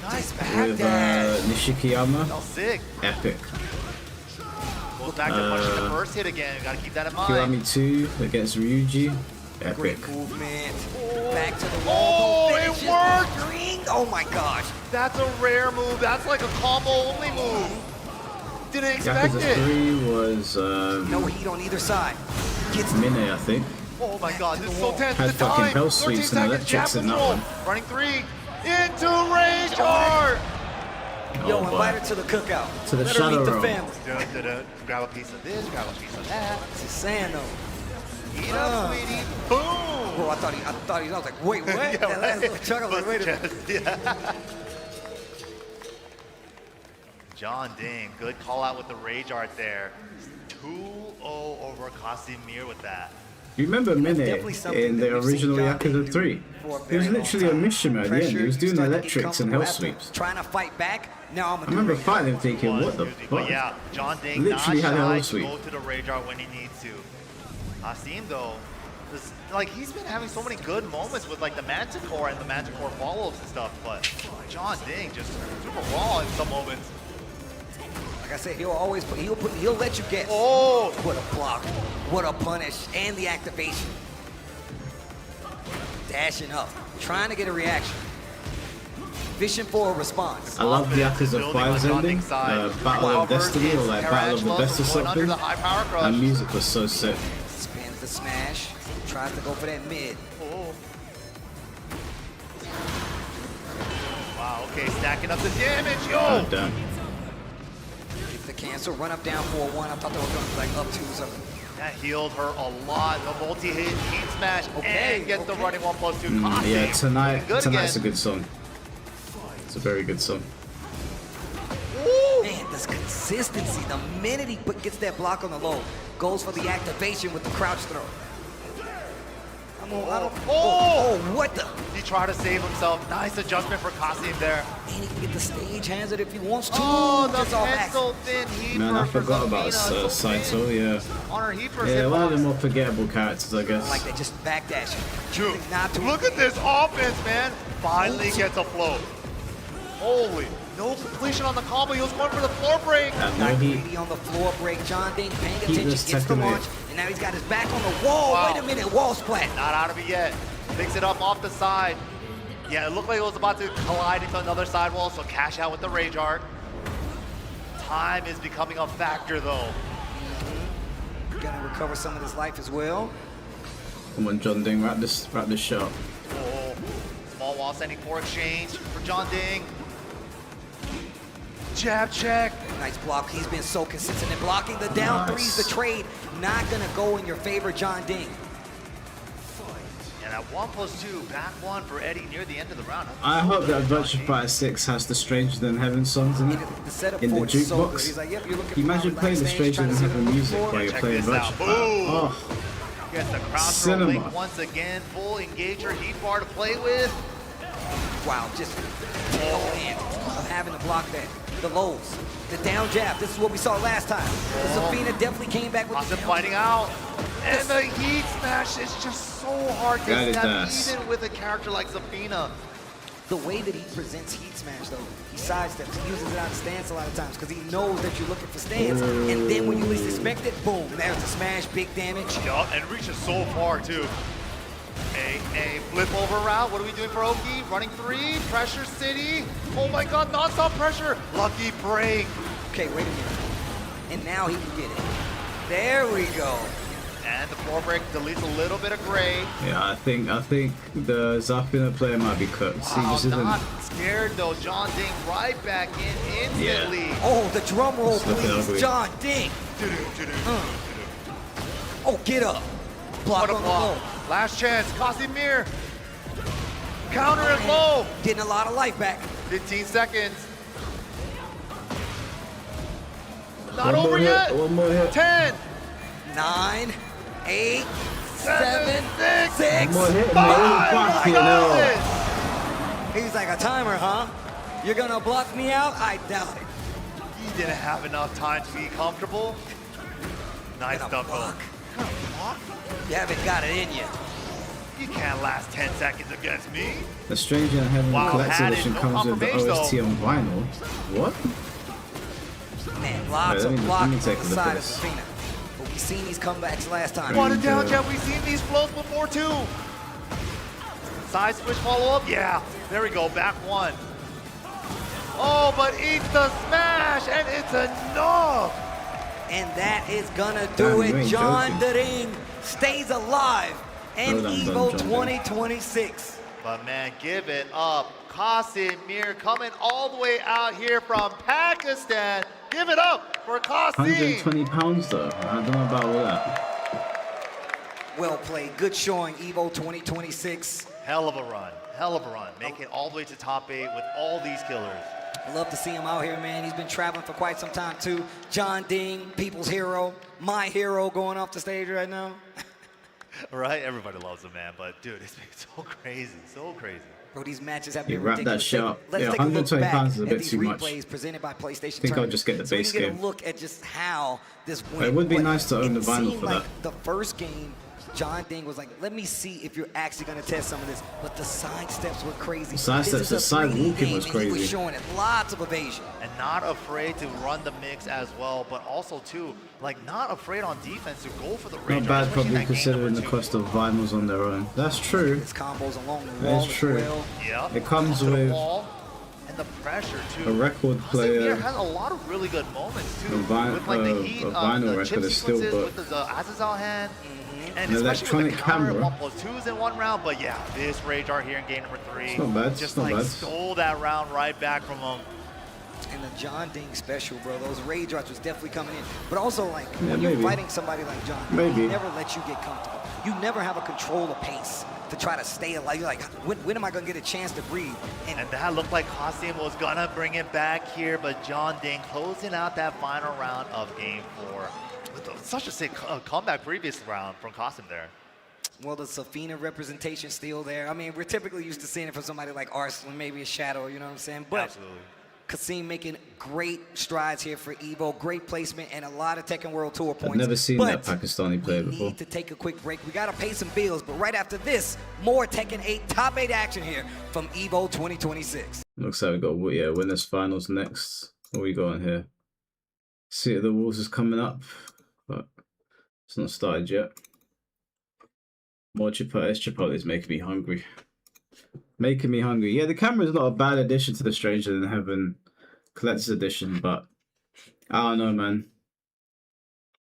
Nice back with dash. Nishikiyama, That was sick. epic. Goes back to punching the first hit again. Gotta keep that in mind. Kiwami 2 against Ryuji, epic. Great movement. Back to the wall. Oh, it worked! Ring. Oh my gosh. That's a rare move. That's like a combo only move. Didn't expect Yakuza it. 3 was No heat on either side. Gets Mine, I think. Oh my god, this is so tense. Had The fucking time. hell 13 sweeps and seconds, jab electrics in that control. one. Running 3 into Rage Heart. Yo, Oh, boy. invite her to the cookout. To the Let her shadow meet the roll. family. Grab a piece of this, grab a piece of that. Just saying though. Eat up, sweetie. Boom. Bro, I thought he I was like, wait, what? Yeah, That last right. little chunk, I was like, wait a minute. Yeah. John Ding, good call out with the Rage Art there. 2-0 over Casimir with that. You remember Mine definitely something in that the we've seen original John Ding Yakuza do 3? for a He very was long literally a time. Mishima at the end. He was doing starting to get electrics and comfortable hell after sweeps. Trying to fight back. Now I'm I remember gonna fighting him thinking, what the But fuck? yeah, John Ding Literally not had a shy hell to sweep. go to the Rage Art when he needs to. Asim though, like he's been having so many good moments with like the Manticore and the Manticore follow-ups and stuff, but John Ding just super raw in some moments. Like I said, he'll let you guess. Oh! What a block, what a punish, and the activation. Dashing up, trying to get a reaction. Fishing for a response. I love the Yakuza 5's ending, Battle of Destiny, or like Battle of the Best or something. That music was so sick. Spins the smash, tries to go for that mid. Oh. Wow, okay, stacking up the damage, yo! Oh, damn. Get the cancel, run up down 4-1. I thought they were going to be like up 2 something. That healed her a lot. The multi-hit, heat smash, and gets the running 1+2 cost. Yeah, tonight's again. a good song. It's a very good song. Man, this consistency. The minute he gets that block on the low, goes for the activation with the crouch throw. What the? He tried to save himself. Nice adjustment for Kasim there. And he can get the stage hands it if he wants to. Oh, the Just all back. pencil thin heat Man, I for forgot about Zafina. Saito, yeah. On her heat first Yeah, one of the hitbox. more forgettable characters, I guess. Like they just backdashing. Dude, Not to look at this offense, man. Finally gets a float. Holy, no completion on the combo. He was going for the floor break. No heat. Greedy on the floor break. John Ding paying attention, Heatless gets the technique. launch, and now he's got his back on the wall. Wow. Wait a minute, wall splat. Not out of it yet. Picks it up off the side. Yeah, it looked like it was about to collide into another sidewall, so cash out with the Rage Art. Time is becoming a factor, though. Gonna recover some of his life as well. Come on, John Ding, wrap this shit up. Oh, small wall sending for exchange for John Ding. Jab check. Nice block. He's been so consistent in blocking. The down threes, the trade, not gonna go in your favor, John Ding. And that 1+2, back one for Eddie near the end of the round. I hope that Virtua Fighter 6 has the Stranger Than Heaven songs in it. The setup In the for it is so good. jukebox. He's like, yep, you're looking Can you imagine for playing the relaxed Stranger stage, Than trying to see Heaven what music you're while you're Check playing this Virtua out. Fighter? Boom. Oh, Gets the cross throw Cinema. link once again. Full engager heat bar to play with. Wow, just tail end of having to block that. The lows, the down jab. This is what we saw last time. Zafina definitely came back with Awesome the fighting out. And the heat smash is just so hard to That is step nice. even with a character like Zafina. The way that he presents heat smash, though, he sidesteps, he uses it out of stance a lot of times because he knows that you're looking for stance. And then when you least expect it, boom, there's the smash, big damage. Yup, and reaches so far too. A flip over route. What are we doing for Oki? Running 3, pressure city. Oh my god, non-stop pressure. Lucky break. Okay, wait a minute. And now he can get it. There we go. And the floor break deletes a little bit of gray. yeah, I think the Zafina player might be cooked. He Wow, just isn't. not scared though. John Ding right back in instantly. Oh, the drum roll, It's looking please. ugly. John Ding. Oh, get up. Block on the low. Last chance, Casimir. Counter it low. Getting a lot of life back. 15 seconds. Not One more over hit, yet. one more hit. 10, 9, 8, 7, 6, One more hit, 5. man. I got it. He's like a timer, huh? You're gonna block me out? I doubt it. He didn't have enough time to be comfortable. Nice stuff, though. You haven't got it in you. You can't last 10 seconds against me. The Stranger in Heaven Wow, Collector's had it, Edition no comes with the confirmation, OST on vinyl. What? Man, lots Wait, of let blocking me on take the a look at side of this. Safina. But we've seen these comebacks last time. What a down jet. We've seen these flows before, too. Side switch follow-up. Yeah, there we go. Back one. Oh, but eats the smash, and it's enough. And that is gonna do Damn, you it. ain't John joking. Dering stays alive in Well done, EVO John Dering. 2026. But man, give it up. Casimir coming all the way out here from Pakistan. Give it up for Qasim. 120 pounds though. I don't know about all that. Well played. Good showing, EVO 2026. Hell of a run. Hell of a run. Making it all the way to top 8 with all these killers. Love to see him out here, man. He's been traveling for quite some time, too. John Ding, people's hero, my hero going off the stage right now. Right? Everybody loves him, man. But dude, it's been so crazy. So crazy. Bro, these matches have You been wrap that ridiculous. shit up. Let's Yeah, take a look 120 back pounds is a at bit these too much. replays presented by PlayStation. I think I'll just get the so base we can game. get a look at just how this went. It would be But nice to own the it vinyl seemed for like that. the first game, John Ding was like, let me see if you're actually going to test some of this. But the side steps were crazy. Side This steps, is the a side 3D walking game, was and he was crazy. showing it. Lots of evasion. And not afraid to run the mix as well, but also too, like not afraid on defense to go for the range. Not bad, especially probably that game considering number the 2. cost of vinyls on their own. That's true. His combos along the wall That's as true. well. Yep. It comes To the with wall, and the pressure too. a record Casimir player. has a lot of really good moments too. A with like the heat, a vinyl the record chip is still sequences booked. with the Azazel hand. And An especially with the electronic counter, camera. 1+2s in one round. But yeah, this Rage Art here in game number 3. It's not bad, it's Just not like bad. stole that round right back from him. And the John Ding special, bro. Those rage arts was definitely coming in. But also, like, Yeah, when you're maybe. fighting somebody like John Ding, Maybe. he never lets you get comfortable. You never have a control of pace to try to stay alive. You're like, when am I going to get a chance to breathe? And that looked like Qasim was gonna bring it back here, but John Ding closing out that final round of game 4. With such a sick comeback previous round from Qasim there. Well, the Safina representation still there. I mean, we're typically used to seeing it from somebody like Arslan, maybe a Shadow, you know what I'm saying? But Absolutely. Kasim making great strides here for EVO, great placement, and a lot of Tekken World Tour points. I've never seen But that Pakistani player we before. need to take a quick break. We got to pay some bills, but right after this, more Tekken 8 Top 8 action here from EVO 2026. Looks like we got winners finals next. What we got on here? City of the Wolves is coming up, but it's not started yet. More Chipotle. This Chipotle is making me hungry. Making me hungry. Yeah, the camera is not a bad addition to the Stranger in Heaven Collector's Edition, but I don't know, man.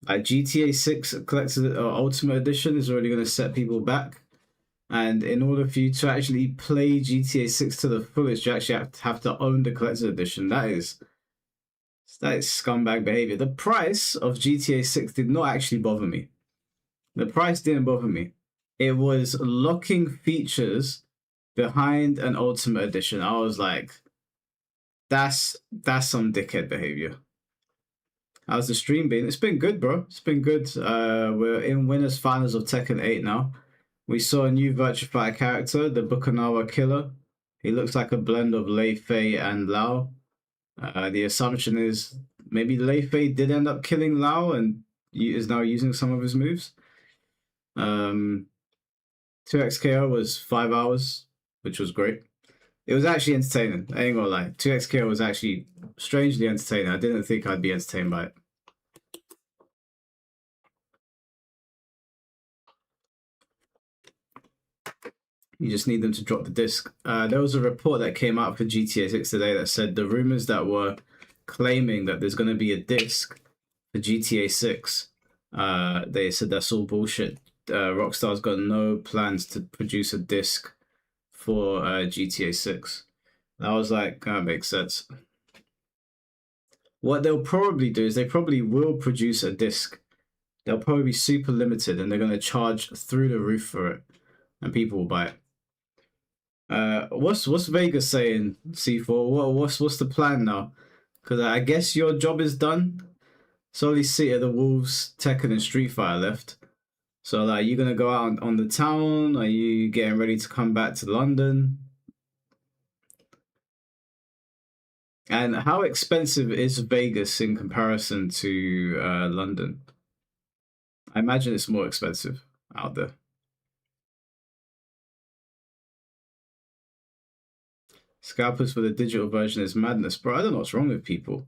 Like GTA 6 Collector's Ultimate Edition is already going to set people back. And in order for you to actually play GTA 6 to the fullest, you actually have to own the Collector's Edition. That is scumbag behavior. The price of GTA 6 did not actually bother me. The price didn't bother me. It was locking features behind an Ultimate Edition. I was like, that's some dickhead behavior. How's the stream been? It's been good, bro. It's been good. We're in winners finals of Tekken 8 now. We saw a new Virtua Fighter character, the Bukanawa Killer. He looks like a blend of Lei Fei and Lao. The assumption is maybe Lei Fei did end up killing Lao and is now using some of his moves. 2XKO was 5 hours, which was great. It was actually entertaining. I ain't gonna lie. 2XKO was actually strangely entertaining. I didn't think I'd be entertained by it. You just need them to drop the disc. There was a report that came out for GTA 6 today that said the rumors that were claiming that there's going to be a disc for GTA 6, they said that's all bullshit. Rockstar's got no plans to produce a disc for GTA 6. And I was like, that makes sense. What they'll probably do is they probably will produce a disc they'll probably be super limited, and they're going to charge through the roof for it, and people will buy it. What's Vegas saying, C4? What's the plan now? Because I guess your job is done. It's only City of the Wolves, Tekken, and Street Fighter left. So, like, you gonna go out on the town? Are you getting ready to come back to London? And how expensive is Vegas in comparison to London? I imagine it's more expensive out there. Scalpers for the digital version is madness, bro. I don't know what's wrong with people.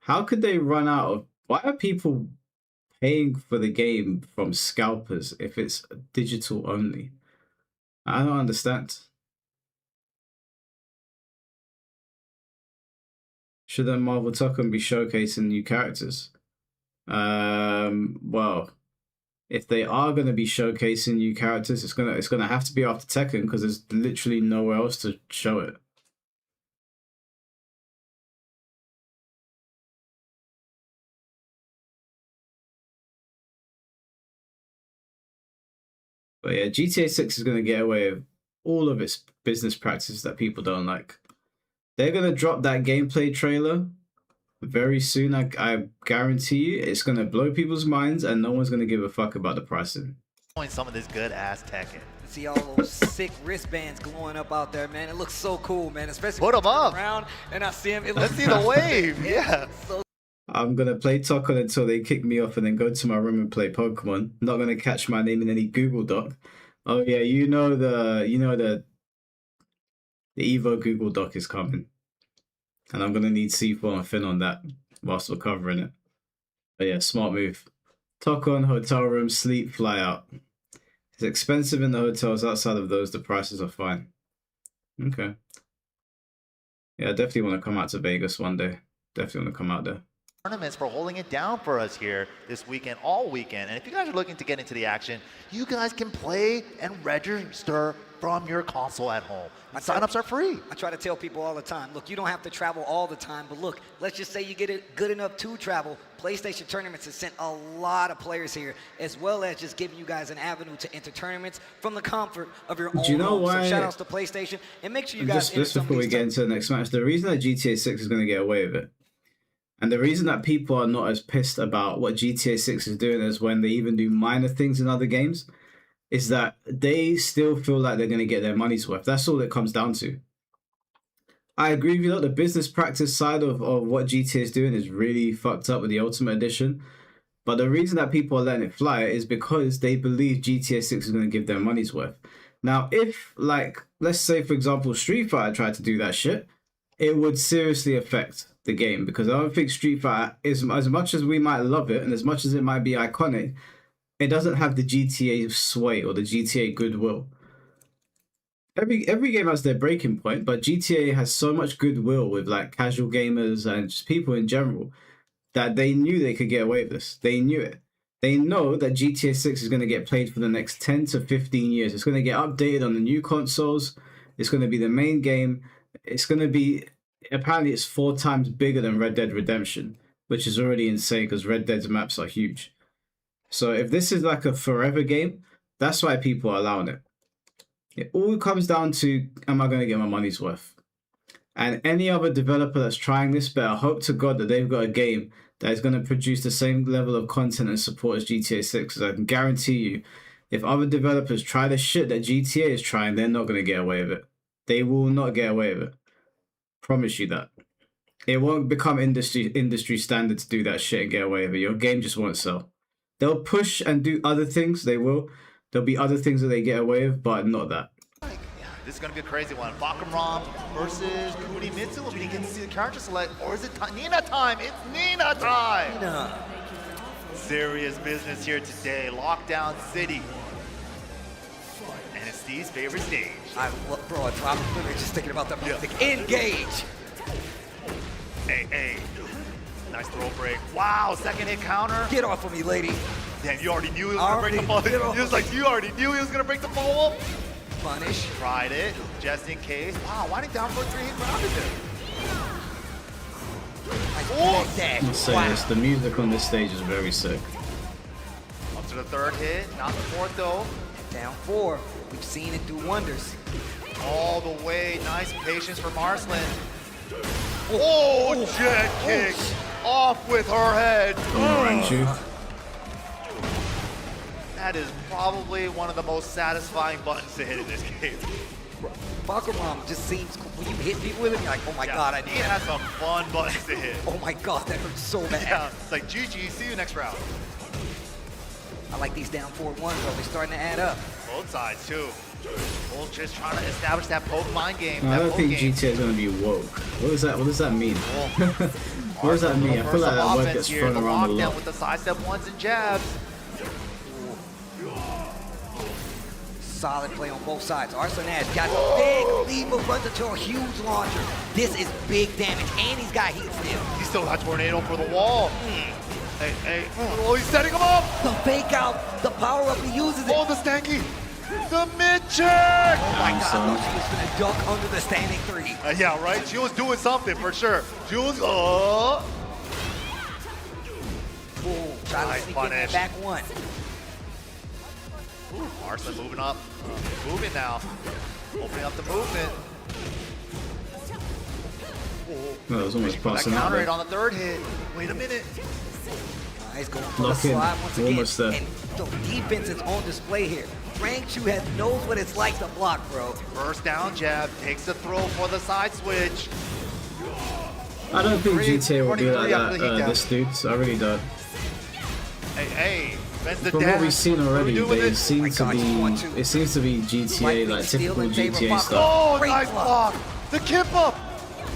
How could they run out of... Why are people paying for the game from scalpers if it's digital only? I don't understand. Shouldn't Marvel Tekken be showcasing new characters? Well, if they are going to be showcasing new characters, it's gonna have to be after Tekken, because there's literally nowhere else to show it. But yeah, GTA 6 is going to get away with all of its business practices that people don't like. They're going to drop that gameplay trailer very soon. I guarantee you it's going to blow people's minds, and no one's going to give a fuck about the pricing. Some of this good ass Tekken. See all those sick wristbands glowing up out there, man. It looks so cool, man. Especially put them up around and I see him. Let's see the wave. Yeah. So I'm gonna play Tekken until they kick me off, and then go to my room and play Pokemon. Not gonna catch my name in any Google Doc. Oh yeah, you know the EVO Google Doc is coming, and I'm gonna need C4 and Finn on that whilst we're covering it. But yeah, smart move. Tekken, hotel room, sleep, fly out. It's expensive in the hotels. Outside of those, the prices are fine. Okay. Yeah, I definitely want to come out to Vegas one day. Definitely want to come out there. Tournaments for holding it down for us here this weekend, all weekend. And if you guys are looking to get into the action, you guys can play and register from your console at home. Signups are free. I try to tell people all the time, look, you don't have to travel all the time, but look, let's just say you get it good enough to travel. PlayStation Tournaments has sent a lot of players here, as well as just giving you guys an avenue to enter tournaments from the comfort of your own Do you know home. why? So shout outs to PlayStation, and make sure you guys Just before we get into the next match, the reason that GTA 6 is going to get away with it, and the reason that people are not as pissed about what GTA 6 is doing as when they even do minor things in other games, is that they still feel like they're going to get their money's worth. That's all it comes down to. I agree with you, the business practice side of what GTA is doing is really fucked up with the Ultimate Edition. But the reason that people are letting it fly is because they believe GTA 6 is going to give them money's worth. Now, if, like, let's say, for example, Street Fighter tried to do that shit, it would seriously affect the game, because I don't think Street Fighter, is as much as we might love it and as much as it might be iconic, it doesn't have the GTA sway or the GTA goodwill. Every game has their breaking point, but GTA has so much goodwill with like casual gamers and just people in general that they knew they could get away with this. They knew it. They know that GTA 6 is going to get played for the next 10 to 15 years. It's going to get updated on the new consoles. It's going to be the main game. It's going to be, apparently it's 4 times bigger than Red Dead Redemption, which is already insane because Red Dead's maps are huge. So if this is like a forever game, that's why people are allowing it. It all comes down to, am I going to get my money's worth? And any other developer that's trying this better hope to God that they've got a game that is going to produce the same level of content and support as GTA 6. Because I can guarantee you, if other developers try the shit that GTA is trying, they're not going to get away with it. They will not get away with it. Promise you that. It won't become industry standard to do that shit and get away with it. Your game just won't sell. They'll push and do other things. They will. There'll be other things that they get away with, but not that. This is going to be a crazy one. Bakuram versus Kunimitsu. We get to see the character select, or is it Nina time? It's Nina time! Nina. Serious business here today. Lockdown City. And it's Steve's favorite stage. Bro, I'm literally just thinking about that music. Yeah. Engage! Hey. Nice throw break. Wow, second hit counter. Get off of me, lady. Damn, you already knew he was going to break the ball. You already knew he was going to break the ball up. Punish. Tried it, just in case. Wow, winding down for a 3-hit grounded there. I'm saying this, the music on this stage is very sick. to the third hit, not the fourth though. Down 4. We've seen it do wonders. All the way, nice patience from Arslan. Oh, jet kick off with her head. That is probably one of the most satisfying buttons to hit in this game. Bakuram just seems, when you hit people with it, you're like, oh my god, I need He has some fun buttons to hit. Oh my god, that hurts so bad. Yeah, it's like GG, see you next round. I like these down 4-1s though, they're starting to add up. Both sides too. Both just trying to establish that poke mind game. I don't think GTA is going to be woke. What does that mean? What does that mean? I feel like that word gets thrown around a lot. With the sidestep ones and jabs. Solid play on both sides. Arslan Ash got the big lead, but runs into a huge launcher. This is big damage, and he's got heat still. He's still got tornado for the wall. Hey, oh, he's setting him up. The fake out, the power up, he uses it. Oh, the stanky. The mid-check! Oh my god, I thought she was gonna duck under the standing 3. Yeah, right? She was doing something for sure. She was, Boom, trying nice to sneak punish. in that back 1. Arslan moving up. Moving now. Opening up the movement. No, it was almost passing out Counter there. it on the third hit. Wait a minute. He's going for the Lock in. slide once again. Almost there. And the defense is on display here. Rang Chu knows what it's like to block, bro. First down jab, takes the throw for the side switch. I don't think GTA will be like that this dude, so I really don't. Hey, from what we've seen already, it seems to be GTA, like typical GTA stuff. Oh, nice block! The kip up!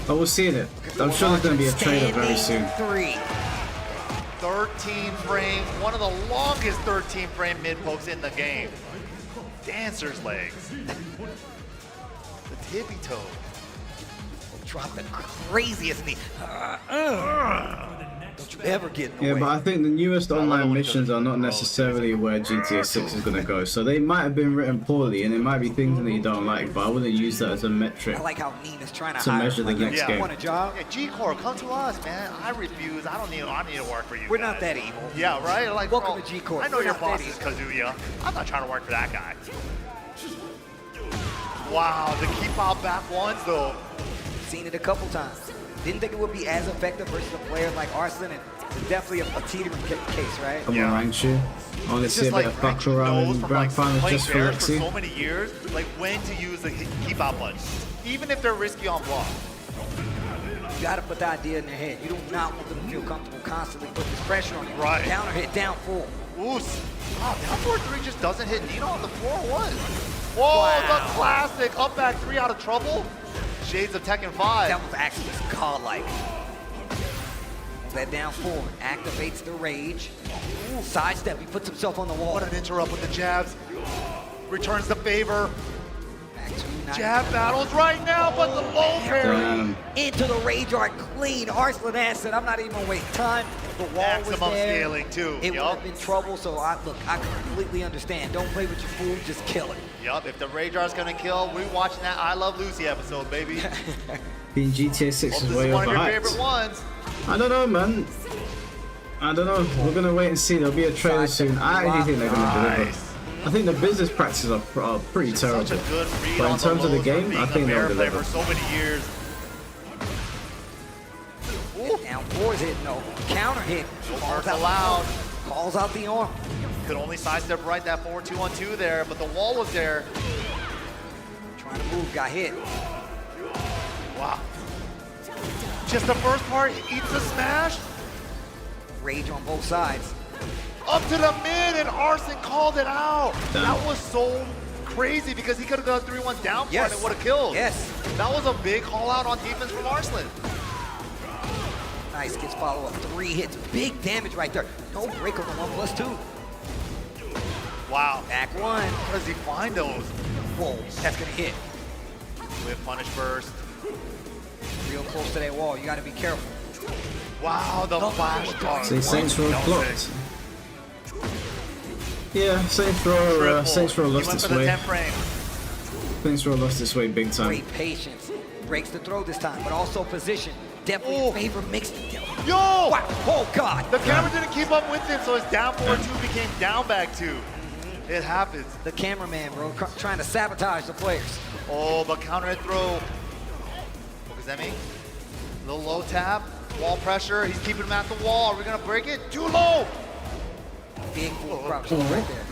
But we'll see it. I'm sure there's going to be a trailer very soon. 13 frame, one of the longest 13 frame mid pokes in the game. Dancer's legs. The tippy toe. Drop the craziest knee. Don't you ever get in the Yeah, way. but I think the newest online missions are not necessarily where GTA 6 is going to go. So they might have been written poorly, and there might be things that you don't like, but I wouldn't use that as a metric I like how Nina's trying to measure the next game. Want a job? Yeah, G-Core, come to us, man. I refuse. I need to work for you. We're guys. not that evil. Yeah, right? Like, welcome to G-Core. I know We're your not boss that is evil. Kazuya. I'm not trying to work for that guy. Wow, the keep out back ones though. Seen it a couple times. Didn't think it would be as effective versus a player like Arslan, and definitely a teetering case, right? Come on, Rangchu. I want to see a bit of Bakuram in grand finals just for Lexi. So many years, like when to use the keep out button, even if they're risky on block. You gotta put the idea in their head. You do not want them to feel comfortable constantly putting this pressure on you. Right. Down or hit down 4. Ooh, wow, down 4-3 just doesn't hit Nino on the 4-1. Whoa, Wow. the classic up back 3 out of trouble. Shades of Tekken 5. That was actually godlike. That down 4 activates the rage. Sidestep, he puts himself on the wall. What an interrupt with the jabs. Returns the favor. Back to Jab battles right now, but the low parry. Into the rage art clean. Arslan Ash said, I'm not even gonna waste time. The wall Maximum was there. scaling too. It would have been trouble, so I completely understand. Don't play with your food, just kill it. Yup, if the rage art's gonna kill, we're watching that I Love Lucy episode, baby. Being GTA 6 Hope is this way is one of your overhyped. favorite ones. I don't know, man. I don't know. We're gonna wait and see. There'll be a trailer soon. I actually think they're gonna deliver. I think the business practices are pretty terrible. Such a good read But in on terms of the lows game, being I think a they'll bear play deliver. for so many years. Down 4's hitting though. Counter hit. Arms allowed. Calls out the arm. Could only sidestep right that 4-2-1-2 there, but the wall was there. Trying to move, got hit. Wow. Just the first part, eats the smash. Rage on both sides. Up to the mid, and Arslan called it out. Damn. That was so crazy because he could have done 3-1 down for it and it would have killed. Yes. That was a big call out on defense from Arslan. Nice, gets follow up. 3 hits. Big damage right there. No break on the 1+2. Wow. Back 1. How does he find those? Whoa, that's gonna hit. With punish burst. Real close to that wall. You gotta be careful. Wow, the flash dart. See, Saints Row blocked. Yeah, Saints Row lost its way. Saints Row lost its way big time. Great patience. Breaks the throw this time, but also position. definitely favor mixed. Yo! Wow. Oh, God. The camera didn't keep up with him, so his down 4-2 became down back 2. It happens. The cameraman, bro, trying to sabotage the players. Oh, but counter hit throw. What does that mean? Little low tap, wall pressure. He's keeping him at the wall. Are we gonna break it? Too low. Big full crouch right there.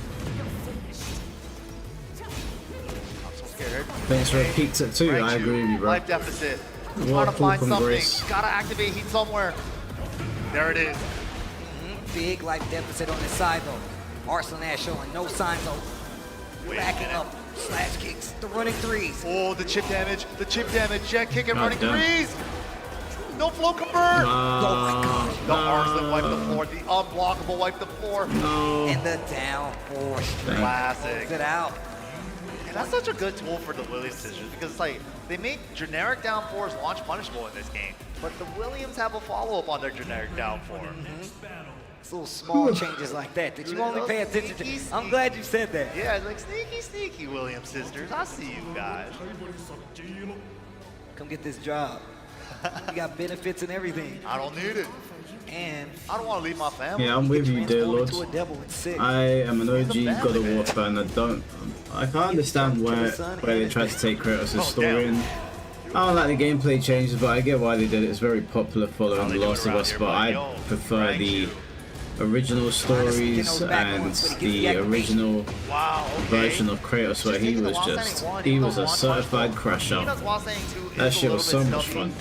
I'm so scared. Thanks for a pizza too. Right, I agree with you, bro. Life deficit. What Trying to a find from something. grace. Gotta activate heat somewhere. There it is. Big life deficit on his side, though. Arslan Ash showing no signs of backing up. Slash kicks, the running threes. Oh, the chip damage, jet kick and running damn. threes. No flow convert. Oh my gosh. The Arslan wipe the floor, the unblockable wipe the floor. No. And the down 4 straight. Classic. Close it out. And that's such a good tool for the Williams sisters because it's like they make generic down 4s launch punishable in this game, but the Williams have a follow-up on their generic down 4. It's little small changes like that that you only pay attention to. I'm glad you said that. Yeah, like sneaky Williams sisters. I see you guys. Come get this job. You got benefits and everything. I don't need it. And I don't want to leave my family. Yeah, I'm with you, dear Lord. to a devil in 6. I am an OG God of War fan. I can't understand where they tried to take Kratos' story in. I don't like the gameplay changes, but I get why they did it. It's very popular following The Last of Us, but I prefer the original stories and the original version of Kratos where he was a certified crasher. That shit was so much fun.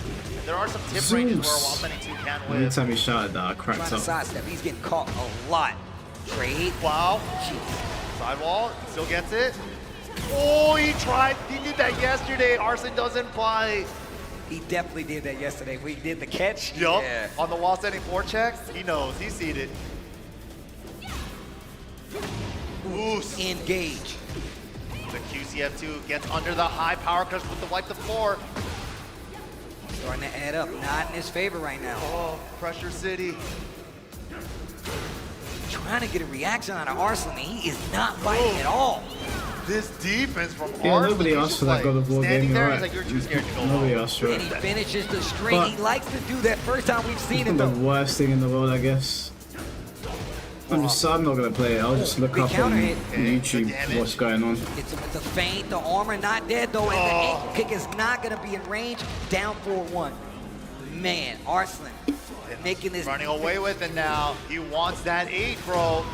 There are some tip ranges where Wall Spending 2 can win. Anytime he shouted that, I cracked Trying to up. sidestep. He's getting caught a lot. Trade. Wow. Sidewall, still gets it. Oh, he tried. He did that yesterday. Arslan doesn't bite. He definitely did that yesterday. We did the catch. Yup. Yeah. On the wall standing forecheck. He knows. He's seen it. Oof. Engage. The QCF2 gets under the high power crush with the wipe the floor. Starting to add up. Not in his favor right now. Oh, Pressure City. Trying to get a reaction out of Arslan. He is not biting at all. This defense from Yeah, Arslan. nobody asked for that God of War standing game, there, right? he's like, you're too scared to go Nobody home. asked for And he it. finishes the string. But- He likes to do that first time we've seen it The though. worst thing in the world, I guess. I'm not gonna play it. I'll just look Big up counter on hit. YouTube what's going on. It's with the feint, the armor not dead though, and the ankle kick is not gonna be in range. Down 4-1. Man, Arslan making this Running away with it now. He wants that 8, bro.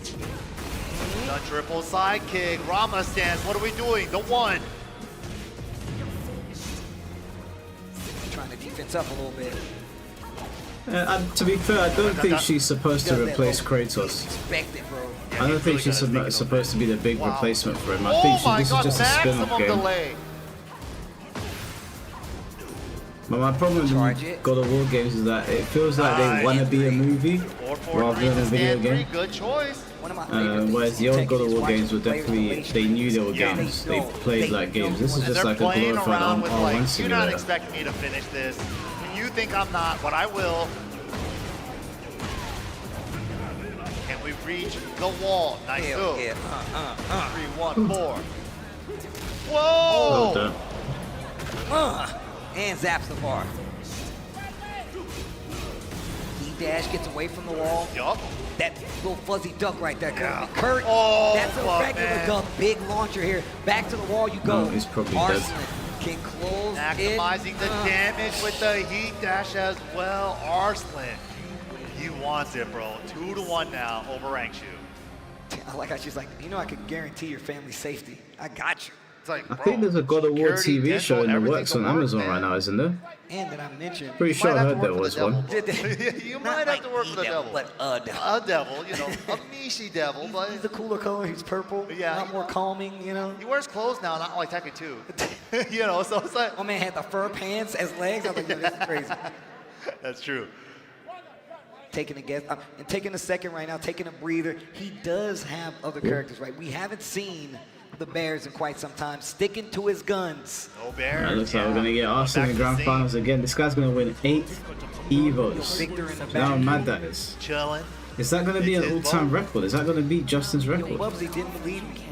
The triple side kick. Rama stance. What are we doing? The 1. trying to defense up a little bit. To be fair, I don't think she's supposed to replace Kratos. Expect it, bro. I don't think she's supposed to be the big replacement for him. I think this is just a spin-off game. Delay. But my problem with God of War games is that it feels like they want to be a movie rather than a video game. Good choice. Whereas the old God of War games were definitely, they knew they were games. They played like games. This is just like a glorified R1 You're not simulator. expecting me to finish this. You think I'm not, but I will. Can we reach the wall? Nice move. 3, 1, 4. Whoa! And zaps the bar. E-dash gets away from the wall. Yup. That little fuzzy duck right there. Yeah. Kurt, Oh, that's a fuck, regular man. duck. Big launcher here. Back to the wall you go. No, he's probably dead. Arslan can close Maximizing the damage with the heat dash as well. Arslan, he wants it, bro. 2-1 now, overranks you. I like how she's like, you know, I can guarantee your family's safety. I got you. It's like, I think there's a God of War TV show in the works on Amazon right now, isn't there? And that I mentioned. Pretty sure I heard there was one. You might have to work for the devil. But a devil. A devil, you know, a Mishi devil, but He's a cooler color. He's purple. Yeah. A lot more calming, you know. he wears clothes now, not like Tekken 2. You know, so it's like, My man had the fur pants as legs. I was like, yo, this is crazy. that's true. Taking a guess, and taking a second right now, taking a breather. He does have other characters, right? We haven't seen the Bears in quite some time, sticking to his guns. No Bears. It looks like we're gonna get Arsenal in the grand finals again. This guy's gonna win 8 EVOs. Victor in the You know how back. mad that is. Chilling. Is that gonna be an all-time record? Is that gonna beat Justin's Yo, record? Bubsy didn't believe me.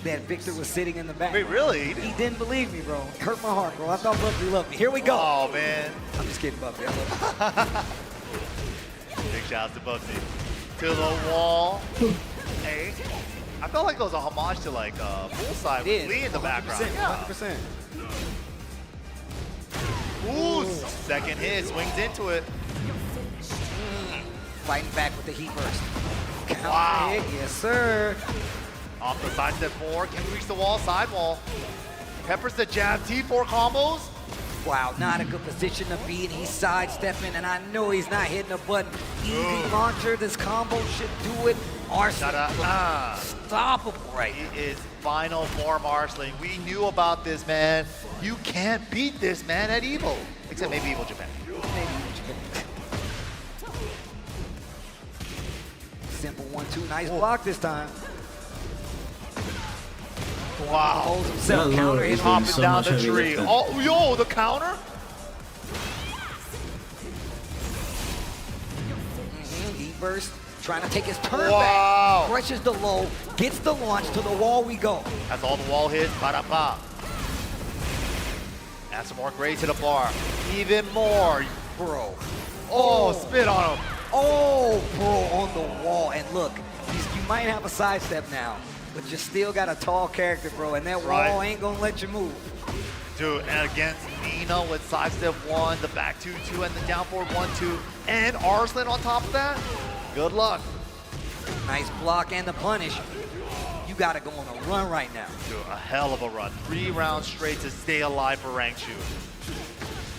that Victor was sitting in the back. Wait, really? He didn't believe me, bro. It hurt my heart, bro. I thought Bugsy loved me. Here we go. Oh, man. I'm just kidding, Bugsy. I love you. Big shout out to Bugsy. To the wall. Hey. I felt like it was a homage to like Bullseye with Lee in the background. 100%. Ooh, second hit, swings into it. Fighting back with the heat burst. Counter Wow. hit, yes sir. Off the side step 4, can reach the wall, sidewall. Peppers the jab, T4 combos. Wow, not a good position to be in. He's sidestepping, and I know he's not hitting a button. Easy launcher, this combo should do it. Arslan, unstoppable right now. He is final form Arslan. We knew about this, man. You can't beat this man at EVO. Except maybe EVO Japan. Simple 1-2, nice block this time. Wow. Holds himself, counter hit. Hopping down the tree. Oh, yo, the counter? E-burst, trying to take his turn back. Crushes the low, gets the launch, to the wall we go. That's all the wall hits. Ba-da-ba. Add some more gray to the bar. Even more. Bro. Oh, spit on him. Oh, bro, on the wall. And look, you might have a sidestep now, but you still got a tall character, bro, and that wall ain't gonna let you move. Dude, and against Nina with sidestep 1, the back 2-2, and the down forward 1-2, and Arslan on top of that, good luck. Nice block and the punish. You gotta go on a run right now. Dude, a hell of a run. 3 rounds straight to stay alive for Rangchu.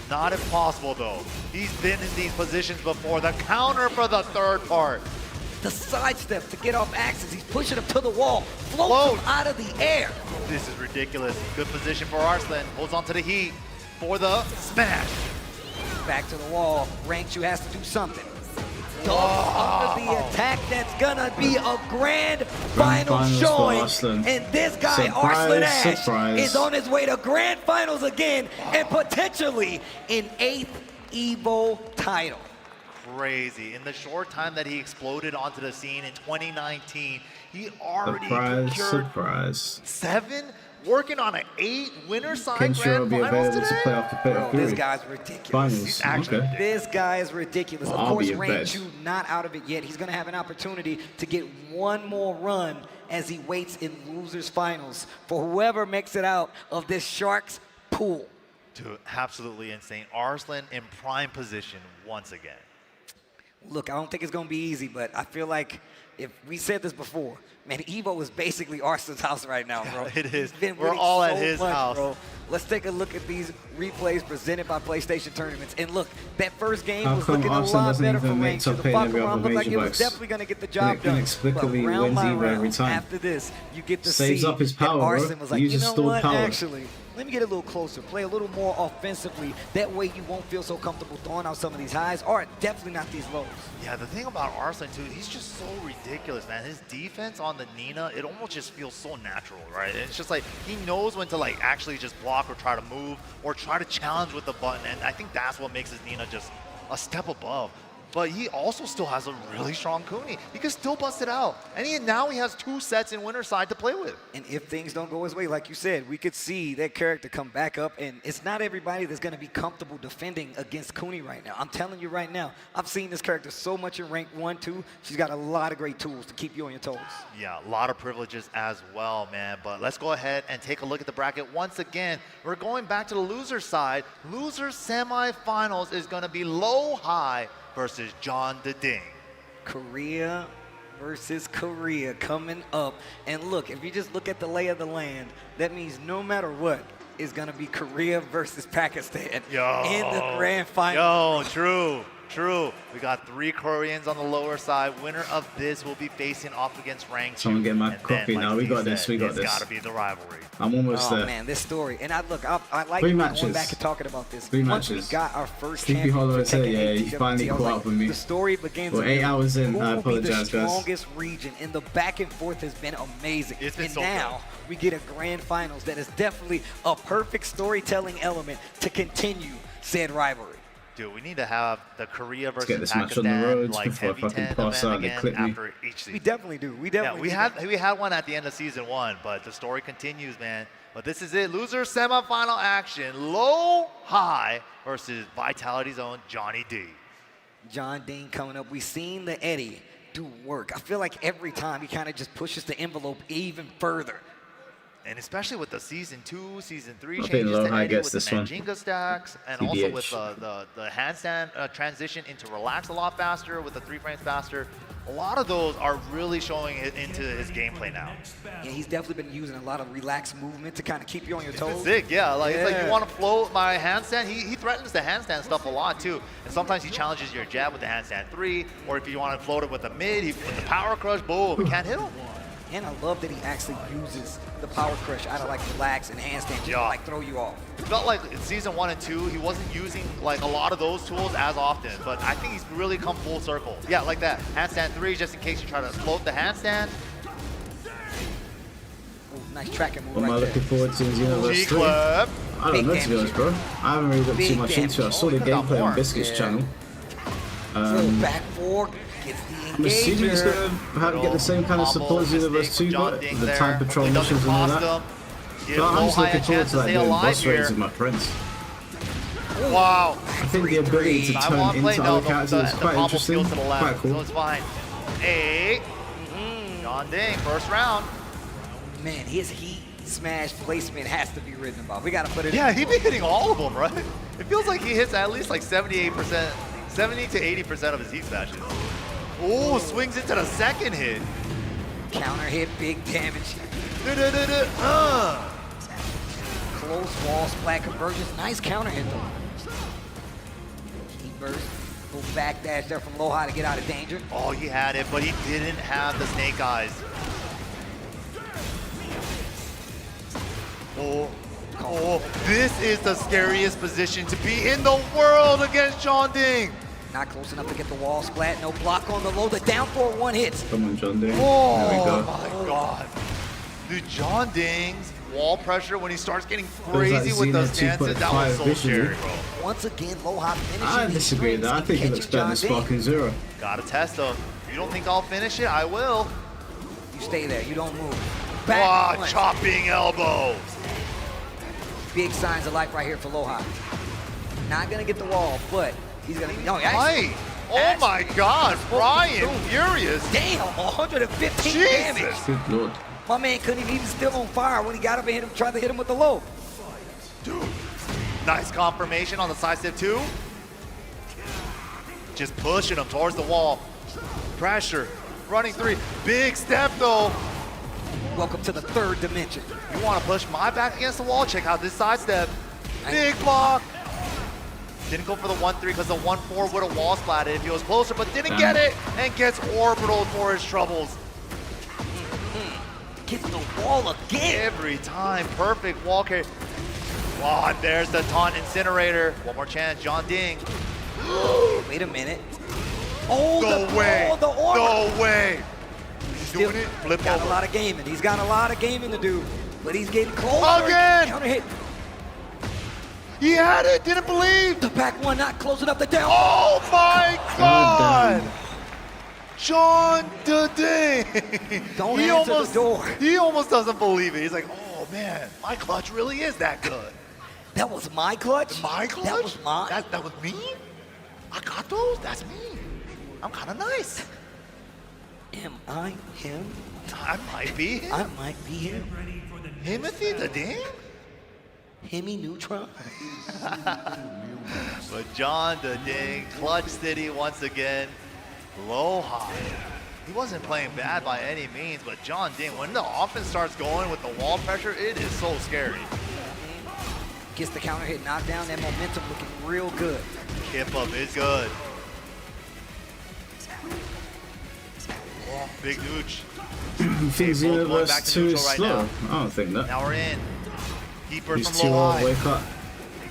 Not impossible though. He's been in these positions before. The counter for the third part. The sidestep to get off axis. He's pushing him to the wall. Floats him out of the air. This is ridiculous. Good position for Arslan. Holds on to the heat for the smash. Back to the wall. Rangchu has to do something. Under the attack, that's gonna be a grand final showing. And this guy, Arslan Ash, is on his way to grand finals again and potentially an 8th EVO title. Crazy. In the short time that he exploded onto the scene in 2019, he already Surprise. 7, working on an 8 winner side Kensho will grand be finals available to today? play after Fatal Fury. This guy's ridiculous. Finals. Okay. This guy is ridiculous. Well, of I'll course, be a bet. Rangchu not out of it yet. He's going to have an opportunity to get one more run as he waits in losers finals for whoever makes it out of this Sharks pool. Dude, absolutely insane. Arslan in prime position once again. Look, I don't think it's going to be easy, but I feel like if we said this before, man, EVO is basically Arslan's house right now, bro. It is. Been We're winning all so at his much, house. bro. Let's take a look at these replays presented by PlayStation Tournaments. And look, that first game How was come looking a Arslan lot doesn't better for even make Rangchu. top The 8 in every Falcon other looked like it major was box? definitely going to get the job done. Inexplicably But round wins by EVO every round, time. after this, you get to Saves see up his power, that bro. Arslan was like, Uses you know stored what, power. actually, let me get a little closer, play a little more offensively. That way you won't feel so comfortable throwing out some of these highs, or definitely not these lows. Yeah, the thing about Arslan too, he's just so ridiculous, man. His defense on the Nina, it almost just feels so natural, right? It's just like he knows when to like actually just block or try to move or try to challenge with the button, and I think that's what makes his Nina just a step above. But he also still has a really strong Kuni. He can still bust it out. And now he has 2 sets in winner side to play with. And if things don't go his way, like you said, we could see that character come back up. And it's not everybody that's going to be comfortable defending against Kuni right now. I'm telling you right now, I've seen this character so much in rank 1, 2. She's got a lot of great tools to keep you on your toes. Yeah, a lot of privileges as well, man. But let's go ahead and take a look at the bracket once again. We're going back to the loser side. Loser semifinals is going to be Low-High versus John the Ding. Korea versus Korea coming up. And look, if you just look at the lay of the land, that means no matter what, it's going to be Korea versus Pakistan in the grand final. Yo, true. We got 3 Koreans on the lower side. Winner of this will be facing off against Rangchu. Someone get my coffee now. We got this. We got this. It's got to be the rivalry. I'm almost there. Oh man, this story. And I like 3 going matches. back and talking about this. 3 Once matches. we got our first Sleepy Hollow is here. Yeah, he finally caught up with me. The story begins Well, 8 hours in. who I will be the apologize, guys. strongest region, and the back and forth has been amazing. It's been and so now we get a grand finals that is definitely a perfect storytelling element to continue said rivalry. Dude, we need to have the Korea versus get this match on the Pakistan road like before I heavy fucking 10 pass event out, they again clip me. after each season. We definitely do. We definitely we had one at the end of season 1, but the story continues, man. But this is it. Loser semifinal action. Low High versus Vitality's own Johnny D. John Dean coming up. We've seen the Eddie do work. I feel like every time he kind of just pushes the envelope even further. And especially with the season 2, season 3 I think changes Low to High Eddie gets with the this one. Manjinga stacks, and TBH. also with the handstand transition into relax a lot faster with the 3 frames faster. A lot of those are really showing it into his gameplay now. Yeah, he's definitely been using a lot of relaxed movement to kind of keep you on your toes. It's sick, yeah. Like it's like you want to float my handstand. He threatens the handstand stuff a lot too, and sometimes he challenges your jab with the handstand 3, or if you want to float it with the mid, he with the power crush. Boom, you can't hit him. And I love that he actually uses the power crush out of like relax and handstand just to like throw you off. It felt like in season 1 and 2, he wasn't using like a lot of those tools as often, but I think he's really come full circle. Yeah, like that. Handstand 3, just in case you try to float the handstand. Ooh, nice tracking move What am I looking forward to in Xenoverse 3? G-Club. I don't know, to be honest, bro. I haven't really looked too much into it. I saw the gameplay on Biscuit's channel. Back four, gets the I'm assuming it's engager. going to get the same kind of support as Xenoverse 2 got, with the time patrol missions and all that. But I'm just looking forward to like doing boss raids with my friends. Wow. I think the ability to turn into other characters is quite interesting, quite cool. So it's fine. 8. John Ding, first round. Man, his heat smash placement has to be written about. We got to put it Yeah, in. he'd be hitting all of them, right? It feels like he hits at least like 78%, 70 to 80% of his heat smashes. Oh, swings into the second hit. Counter hit, big damage. Close wall splat convergence. Nice counter hit though. Heat burst. Little backdash there from Low High to get out of danger. Oh, he had it, but he didn't have the snake eyes. Oh, this is the scariest position to be in the world against John Ding. Not close enough to get the wall splat. No block on the low. The down four one hits. Come on, John Ding. Oh, there we go. my God. Dude, John Ding's wall pressure when he starts getting Feels like crazy with those Xeno stances, that was so 2.5 scary, visually. bro. Once again, Low High finishing. I his disagree with that. I strings think he and looks better than catching John Sparking Zero. Gotta test him. You don't think I'll finish it? I will. Ding. You stay there. You don't move. Back punch. Chopping elbow. Big signs of life right here for Low High. Not gonna get the wall, but he's gonna. No, Right. Oh my God, Brian, furious. Damn, 115 Jesus. damage. Good lord. My man couldn't even still on fire when he got up and hit him, tried to hit him with the low. Dude, nice confirmation on the side step 2. Just pushing him towards the wall. Pressure, running 3. Big step though. Welcome to the third dimension. You want to push my back against the wall? Check out this side step. Big block. Didn't go for the 1-3 because the 1-4 would have wall splatted if he was closer, but didn't get it and gets orbital for his troubles. Gets the wall again. Every time, perfect wall carry. Oh, and there's the taunt incinerator. One more chance, John Ding. Wait a minute. Oh, no way. The order. No way. He's doing it. Flip got over. a lot of gaming. He's got a lot of gaming to do, but he's getting closer. Again. Counter hit. He had it. Didn't believe. The back one not close enough to down. Oh my God. John Ding. Don't answer the door. He almost doesn't believe it. He's like, oh man, my clutch really is that good. That was my clutch? My clutch? That was mine? That was me? I got those? That's me. I'm kind of nice. Am I him? I might be him. I might be him. Himothy the Ding? Hemi Neutron? But John the Ding, Clutch City once again. Low High. He wasn't playing bad by any means, but John Ding, when the offense starts going with the wall pressure, it is so scary. Gets the counter hit, knockdown, that momentum looking real good. Kip up is good. Oh, big nooch. You think Xenoverse 2 is slow? now. I don't think that. Now we're in. Keeper These from two Low all High. wake up.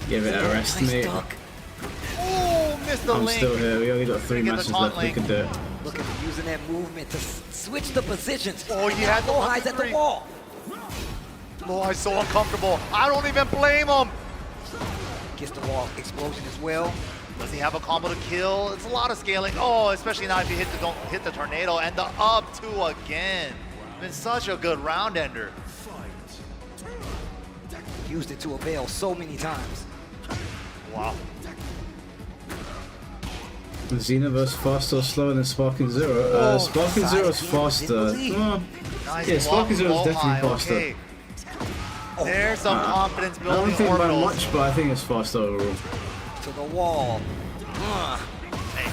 Give it a rest, mate. Oh, missed the I'm link. still here. We only got 3 Get the matches taunt left. We link. can do it. Look at him using that movement to switch the positions. Oh, he had the Low High's at the 1-3. wall. Low High's so uncomfortable. I don't even blame him. Gets the wall explosion as well. Does he have a combo to kill? It's a lot of scaling. Oh, especially now if you don't hit the tornado and the up two again. Been such a good round ender. Used it to avail so many times. Wow. Xena versus faster or slower than Sparking Zero? Sparking Zero is faster. Nice Yeah, Sparking Zero is definitely faster. Okay. There's some confidence I building. don't think by much, but I think it's faster overall. To the wall.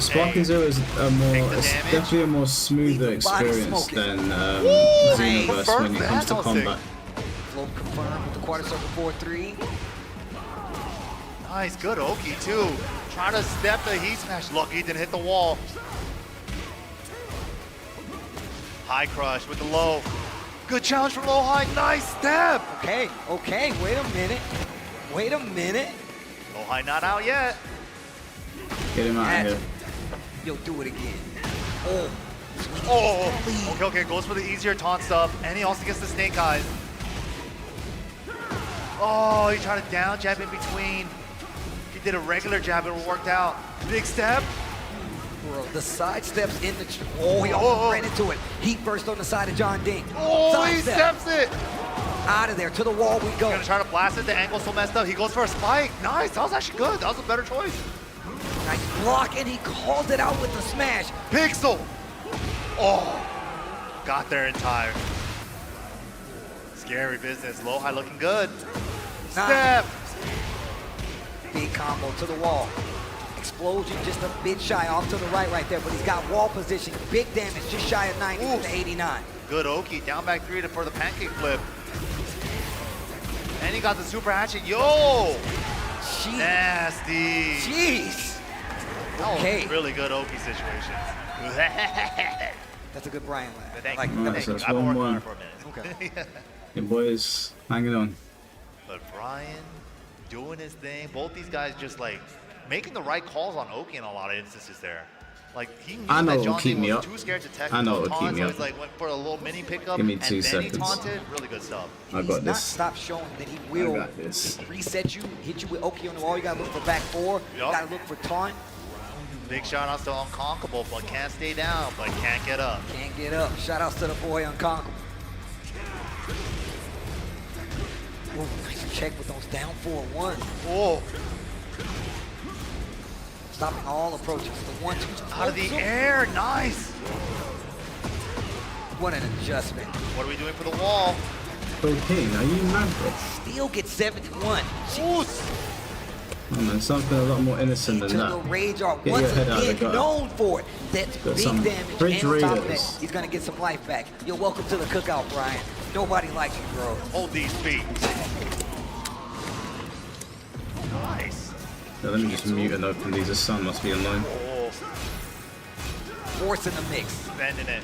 Sparking Zero is it's definitely a more smoother experience than Xenoverse when it comes to combat. Float confirmed with the quarter circle 4-3. Nice, good Oki too. Trying to step the heat smash. Lucky didn't hit the wall. High crush with the low. Good challenge from low high. Nice step. Okay, wait a minute. Low high not out yet. Get him out of here. You'll do it again. Okay, goes for the easier taunt stuff. And he also gets the snake eyes. Oh, he tried to down jab in between. He did a regular jab and it worked out. Big step. Bro, the side steps in the... he almost ran into it. Heat burst on the side of John Ding. He steps it. Out of there, to the wall we go. He's gonna try to blast it, the angle's so messed up. He goes for a spike. Nice, that was actually good. That was a better choice. Nice block, and he called it out with the smash. Pixel. Got there in time. Scary business. Low high looking good. Step. Big combo to the wall. Explosion just a bit shy off to the right there, but he's got wall position. Big damage, just shy of 90 with the 89. Good Oki, down back 3 for the pancake flip. And he got the super hatchet. Yo! Jeez. Nasty. Jeez. That was really good Oki situation. That's a good Brian laugh. Thank Alright, you. so it's I've been working on 1-1. it for a minute. Okay. Your boys hanging on. But Brian doing his thing. Both these guys just like making the right calls on Oki in a lot of instances there. Like he knew I know that it'll John keep Ding me was up. too scared to tech I know it'll taunt, keep me so up. he's like went for a little mini pickup Give me and 2 then seconds. he taunted. Really good stuff. I got Not this. stop showing that he will I got this. reset you, hit you with Oki on the wall. You gotta look for back 4. You gotta look for taunt. Big shout outs to Unconquerable, but can't stay down, but can't get up. Can't get up. Shout outs to the boy Unconquerable. Ooh, nice check with those down 4-1. Oh. Stopping all approaches. The 1-2. Out of the air, nice. What an adjustment. What are we doing for the wall? Bro, King, are you mad, bro? Still gets 71. Oh man, something a lot more innocent than To the that. Rage are Get your once head out of the again gutter. known for it. That's Got big some damage. Bridge And on top of Raiders. that, he's gonna get some life back. You're welcome to the cookout, Brian. Nobody likes you, bro. Hold these feet. Nice. Yeah, let me just mute and open these. The sun must be annoying. Force in the mix. Bending it.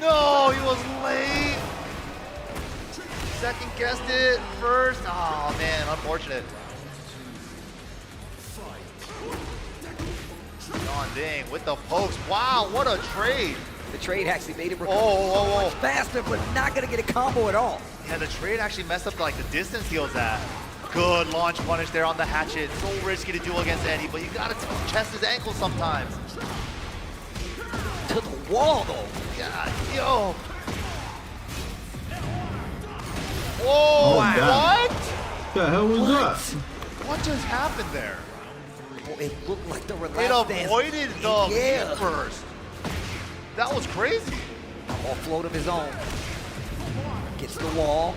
No, he was late. Second guessed it first. Oh man, unfortunate. John Ding with the pokes. Wow, what a trade. The trade actually made it recover much faster, but not gonna get a combo at all. Yeah, the trade actually messed up like the distance he was at. Good launch punish there on the hatchet. So risky to do against Eddie, but you gotta chest his ankle sometimes. To the wall though. God, yo. Whoa, what? The hell was that? What just happened there? It looked like the It relaxed stance. avoided the Yeah. first. That was crazy. Offload of his own. Gets the wall.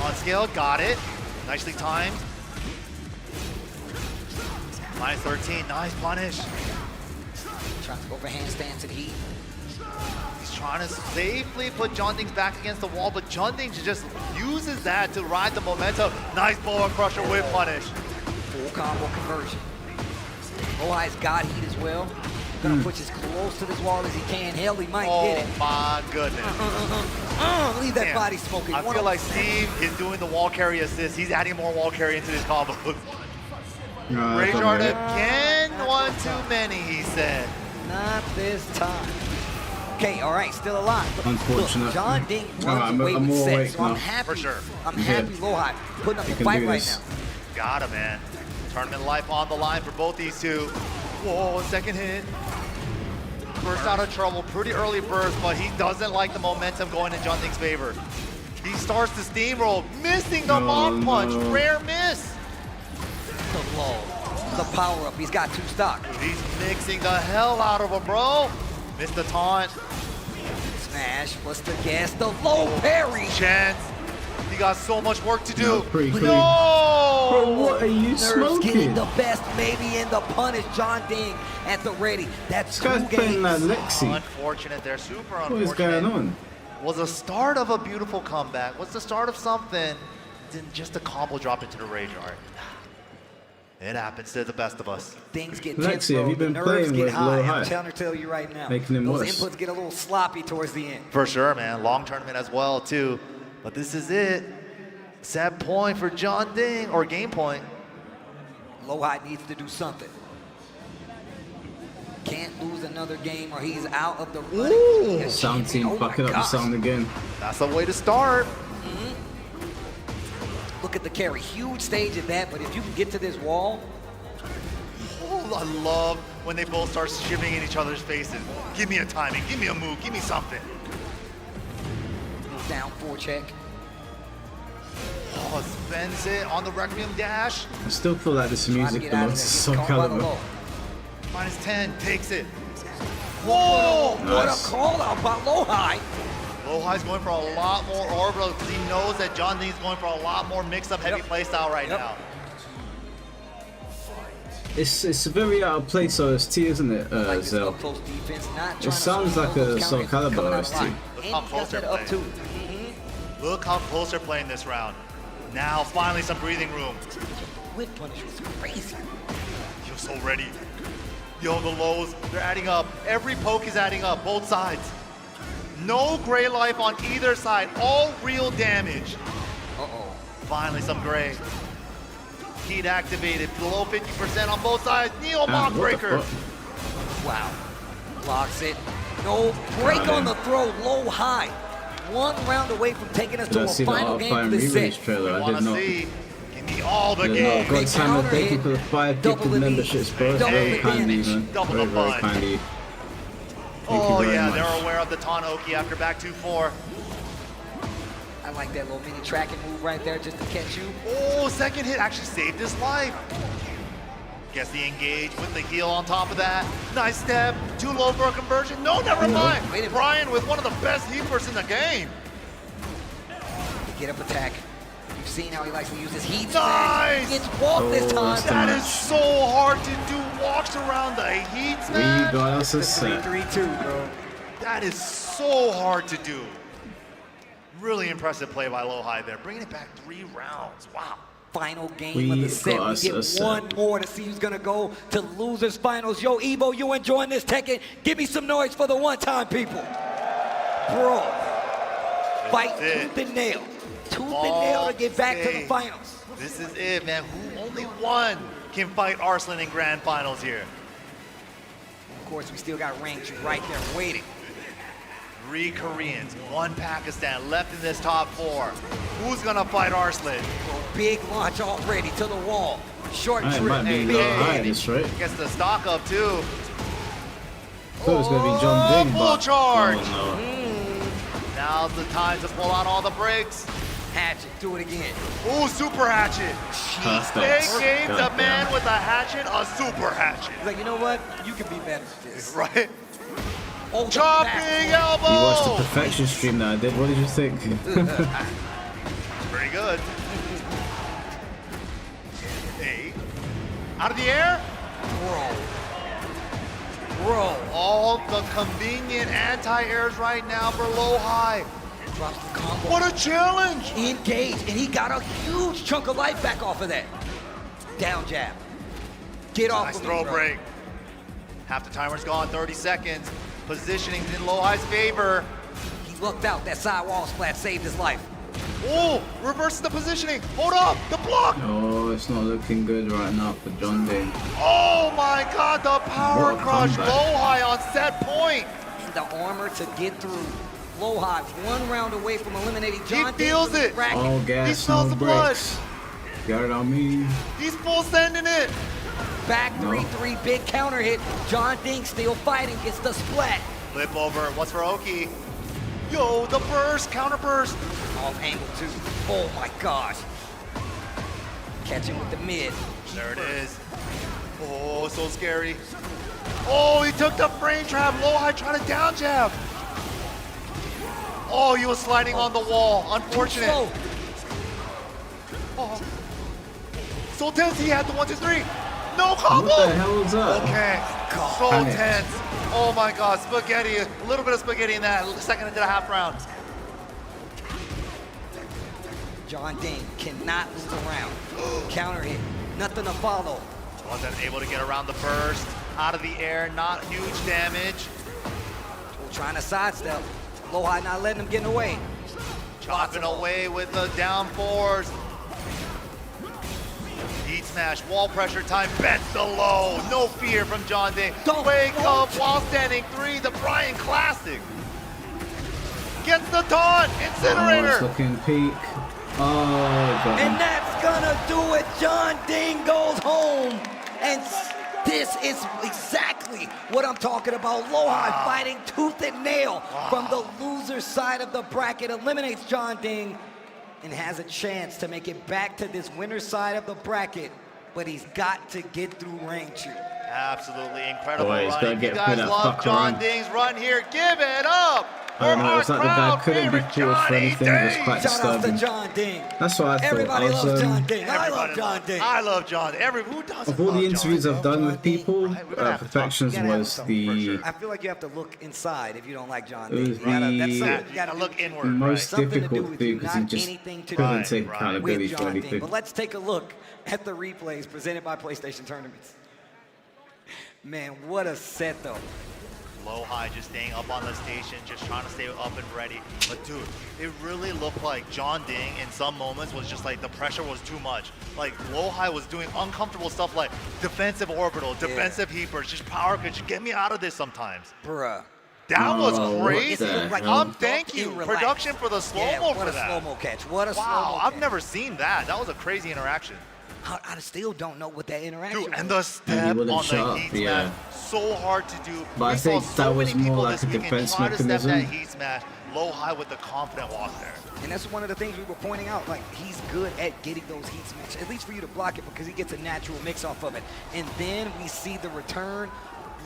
On scale, got it. Nicely timed. Minus 13, nice punish. Trying to go for handstands to the heat. He's trying to safely put John Ding's back against the wall, but John Ding just uses that to ride the momentum. Nice boa crusher with punish. Full combo conversion. Ohai's got heat as well. Gonna push as close to this wall as he can. Hell, he might get it. Oh my goodness. Leave that Damn. body smoking. I feel like Steve is doing the wall carry assist. He's adding more wall carry into his combos. Rayjard again, one too many, he said. Not this time. Okay, all right, still alive. Unfortunate. Look, John Ding runs I'm away with more 6, so I'm now. happy. For sure. I'm happy Lohai putting up You a can fight do right this. now. Got him, man. Tournament life on the line for both these two. Whoa, second hit. First out of trouble, pretty early burst, but he doesn't like the momentum going in John Ding's favor. He starts to steamroll, missing the mock punch, rare miss. The low, the power up, he's got 2 stock. He's mixing the hell out of him, bro. Missed the taunt. Smash, what's the guess? The low parry. Chance. He got so much work to do. No, pretty clean. No! Bro, what are you Nerves smoking? getting the best, maybe in the punish. John Ding at the ready. That's This guy's playing like Lexi. Unfortunate there, super unfortunate. What is going on? Was a start of a beautiful comeback. Was the start of something. Then just a combo dropped into the rage art. It happens to the best of us. Things get Lexi, tense, bro. have you been The nerves playing get with high. low I'm high? trying to tell you right now. Making him Those worse. inputs get a little sloppy towards the end. For sure, man. Long tournament as well, too. But this is it. Set point for John Ding, or game point. Low high needs to do something. Can't lose another game or he's out of the running. Sound team, buck it up the sound again. That's the way to start. Look at the carry. Huge stage at that, but if you can get to this wall. Oh, I love when they both start shimming in each other's faces. Give me a timing, give me a move, give me something. Down 4 check. Oh, spends it on the Requiem dash. I still feel like this music belongs to Soul Calibur. -10, takes it. Whoa! What a call out by Low High. Low High's going for a lot more orbital because he knows that John Ding's going for a lot more mix-up heavy playstyle right now. It's very out of place OST, isn't it, Zell? It sounds like a Soul Calibur OST. Look how close they're playing. Look how close they're playing this round. Now, finally, some breathing room. Whip punish was crazy. You're so ready. Yo, the lows, they're adding up. Every poke is adding up, both sides. No gray life on either side, all real damage. Uh-oh. Finally, some gray. Heat activated, below 50% on both sides. Neo Mock Breaker. Wow. Blocks it. No break on the throw, Low High. 1 round away from taking us to a final game for this set. Trailer. I did not. Give me all the game. game. God, Simon, thank you for the 5 gifted memberships, bro. Very kindly, man. Very, very kindly. Oh yeah, they're aware of the Tanoki after back 2-4. I like that little mini tracking move right there just to catch you. Oh, second hit actually saved his life. Guess the engage with the heal on top of that. Nice step, too low for a conversion. No, never mind. Brian with one of the best heapers in the game. Get up attack. You've seen how he likes to use his heat. Nice! Gets walked this time. That is so hard to do. Walks around the heat smash. We got us a set. 3-2, bro. That is so hard to do. Really impressive play by Low High there. Bringing it back 3 rounds. Wow. Final game of the set. We get one more to see who's gonna go to losers finals. Yo, EVO, you enjoying this Tekken? Give me some noise for the one-time people. Bro, fight tooth and nail. Tooth and nail to get back to the finals. This is it, man. Only one can fight Arslan in grand finals here. Of course, we still got ranks right there waiting. 3 Koreans, 1 Pakistan left in this top 4. Who's gonna fight Arslan? Big launch already to the wall. Short trip. Might be this, right? Gets the stock up too. Thought it was gonna be John Ding, full but charge. Oh, no. Now's the time to pull out all the brakes. Hatchet, do it again. Ooh, super hatchet. They gave the man with a hatchet a super hatchet. He's like, you know what? You can be better at this. Right? Oh, chopping elbow! You watched the perfection stream that I did. What did you think? Pretty good. Hey. Out of the air? Bro. All the convenient anti-airs right now for Low High. Drops the combo. What a challenge! Engage, and he got a huge chunk of life back off of that. Down jab. Get off nice of throw me, bro. break. Half the timer's gone, 30 seconds. Positioning's in Low High's favor. He lucked out. That side wall splat saved his life. Oh, reverses the positioning. Hold up, the block. Oh, it's not looking good right now for John Ding. Oh my God, the power crush. comeback. Low High on set point. And the armor to get through. Low High, 1 round away from eliminating John He feels Ding. it. All gas, He smells no the blood. brakes. Got it on me. He's full sending it. Back 3-3, big counter hit. John Ding still fighting, gets the splat. Flip over, what's for Oki? Yo, the burst, counter burst. Off angle too. Oh my gosh. Catching with the mid. There it is. Oh, so scary. Oh, he took the frame trap. Low high trying to down jab. Oh, he was sliding on the wall. Unfortunate. Oh. So tense, he had the 1, 2, 3. No combo! What the hell is that? Okay, so Panic. tense. Oh my God, spaghetti. A little bit of spaghetti in that second into the half round. John Ding cannot lose a round. Counter hit, nothing to follow. Wasn't able to get around the burst. Out of the air, not huge damage. Trying to sidestep. Low high not letting him get away. Chopping away with the down fours. Heat smash, wall pressure time, bends the low. No fear from John Ding. Wake up while standing 3, the Brian Classic. Gets the taunt, Incinerator. Oh, it's looking peak. Oh, God. And that's gonna do it. John Ding goes home. And this is exactly what I'm talking about. Low high fighting tooth and nail from the loser side of the bracket. Eliminates John Ding and has a chance to make it back to this winner side of the bracket. But he's got to get through Rangchu. Absolutely incredible Boy, he's run. gonna If get you guys put that love fucker John on. Ding's run here, give it up. I don't know, it's like the guy crowd couldn't be favorite forced for anything. It was quite Shout out to disturbing. John Ding. That's what I thought. Everybody I was, loves John Ding. I love Everybody John Ding. I love John. Who doesn't Of all love the interviews John I've done with people, Perfections was the I feel like you have to look inside if you don't like John it Ding. was You gotta, that's the something you gotta look inward. most Something to do difficult with to you, do because he not just anything to couldn't do take accountability with for John Ding. anything. But let's take a look at the replays presented by PlayStation Tournaments. Man, what a set though. Low high just staying up on the station, just trying to stay up and ready. But dude, it really looked like John Ding in some moments was just like the pressure was too much. Like low high was doing uncomfortable stuff like defensive orbital, defensive heapers, just power could just get me out of this sometimes. Bruh. That was what crazy. the hell? Thank you, production for the slow-mo for that. What a slow-mo catch. What a slow-mo Wow, catch. I've never seen that. That was a crazy interaction. I still don't know what that interaction Dude, and was. the step on wouldn't shut the up, heat yeah. smash, so hard to do. But I We saw think so that was many more people like this a weekend defense try to step mechanism. that heat smash, low high with the confident walk there. And that's one of the things we were pointing out, like he's good at getting those heat smashes, at least for you to block it because he gets a natural mix off of it. And then we see the return,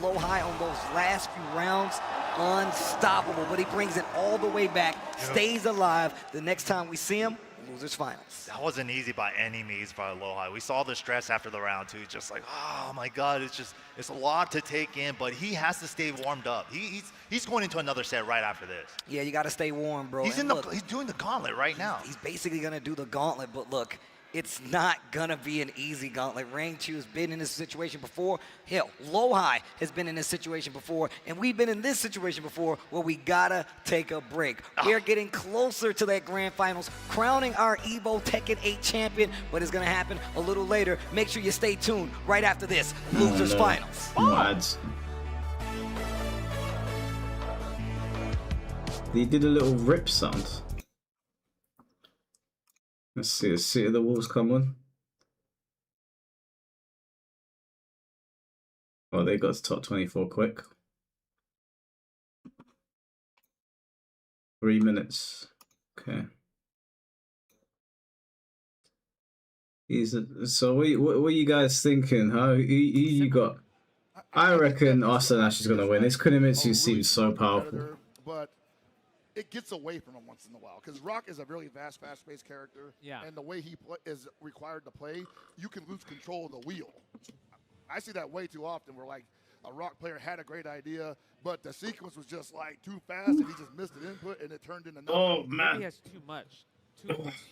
low high on those last few rounds, unstoppable, but he brings it all the way back, stays alive. The next time we see him, losers finals. That wasn't easy by any means by low high. We saw the stress after the round too, just like, oh my God, it's a lot to take in, but he has to stay warmed up. He's going into another set right after this. Yeah, you got to stay warm, bro. He's And look, he's doing the gauntlet right now. He's basically gonna do the gauntlet, but look, it's not gonna be an easy gauntlet. Rangchu has been in this situation before. Hell, Low High has been in this situation before, and we've been in this situation before where we gotta take a break. We're getting closer to that grand finals, crowning our EVO Tekken 8 champion, but it's gonna happen a little later. Make sure you stay tuned right after this, Losers Finals. Ads. He did a little rip sound. Let's see the wolves come on. Oh, they got to top 24 quick. 3 minutes. Okay. So what are you guys thinking? Who you got? I reckon Austin Ash is gonna win. This Kunimitsu seems so powerful. But it gets away from him once in a while because Rock is a really fast-paced character. Yeah. And the way he is required to play, you can lose control of the wheel. I see that way too often where like a Rock player had a great idea, but the sequence was just like too fast and he just missed an input and it turned into nothing. Oh man. He has too much.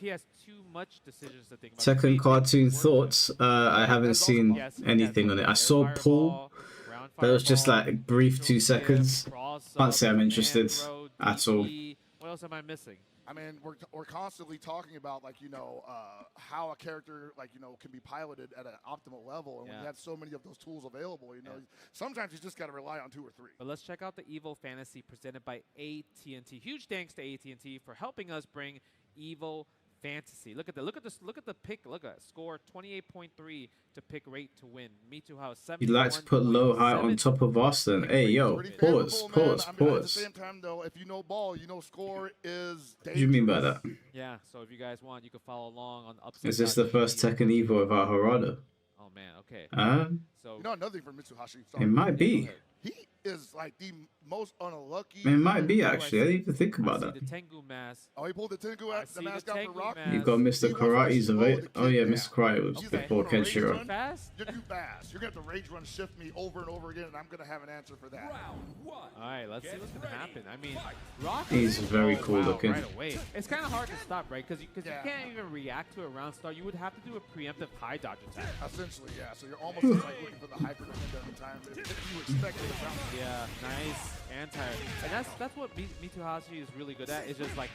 He has too much decisions to think about. Second cartoon thoughts. I haven't seen anything on it. I saw Paul, but it was just like brief 2 seconds. Can't say I'm interested at all. What else am I missing? I mean, we're constantly talking about like how a character can be piloted at an optimal level, and when you have so many of those tools available, sometimes you just got to rely on 2 or 3. But let's check out the EVO Fantasy presented by AT&T. Huge thanks to AT&T for helping us bring EVO fantasy. Look at the pick. Look at score 28.3 to pick rate to win. Mitu House 71. You'd like to put low high on top of Austin. Hey, yo, pause. At the same time, though, if you know ball, you know score is dangerous. What do you mean by that? Yeah, so if you guys want, you can follow along on Upside. Is this the first Tekken Evo without Harada? Oh man, okay. So you know another thing from Mitsuhashi. It might be. He is like the most unlucky. It might be actually. I didn't even think about that. The Tengu mask. Oh, he pulled the Tengu out, the mask out for Rock. You got Mr. Karate's available. Oh yeah, Mr. Karate was before Kenshiro. You're too fast. You're gonna have to rage run shift me over and over again, and I'm gonna have an answer for that. All right, let's see what's gonna happen. I mean, Rock. He's very cool looking. Right away. It's kind of hard to stop, right? Because you can't even react to a round start. You would have to do a preemptive high dodge attack. Essentially, yeah. So you're almost just like looking for the hyper every time. If you expect it. Yeah, nice anti. And that's what Mitsuhashi is really good at. Is just like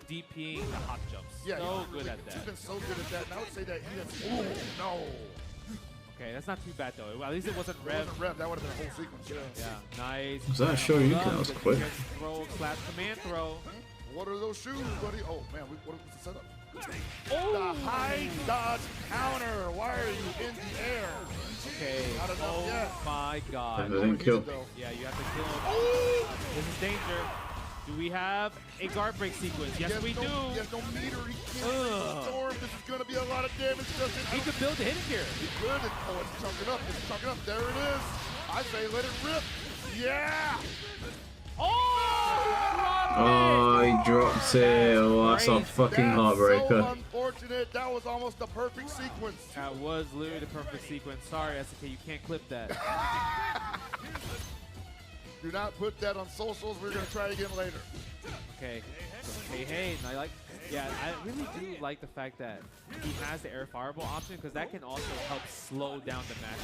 DPing the hop jumps. Yeah, so good at that. He's been so good at that. And I would say that he has. Oh no. Okay, that's not too bad though. Well, at least it wasn't rev. It wasn't rev. That would have been a whole sequence. Yeah, nice. Was that a Shoryuken? That was quick. Throw, slash, command throw. What are those shoes, buddy? Oh man, what was the setup? Oh! The high dodge counter. Why are you in the air? Okay. Not enough yet. My God. That didn't kill. Yeah, you have to kill him. This is danger. Do we have a guard break sequence? Yes, we do. He has no meter. He can't storm. This is going to be a lot of damage. He could build a hit here. He could. Oh, it's chunking up. It's chunking up. There it is. I say let it rip. Yeah. Oh, he dropped it. Oh, that's a fucking heartbreaker. So unfortunate. That was almost the perfect sequence. That was literally the perfect sequence. Sorry, SK, you can't clip that. Do not put that on socials. We're going to try again later. Okay. Hey, and I really do like the fact that he has the air fireball option because that can also help slow down the match.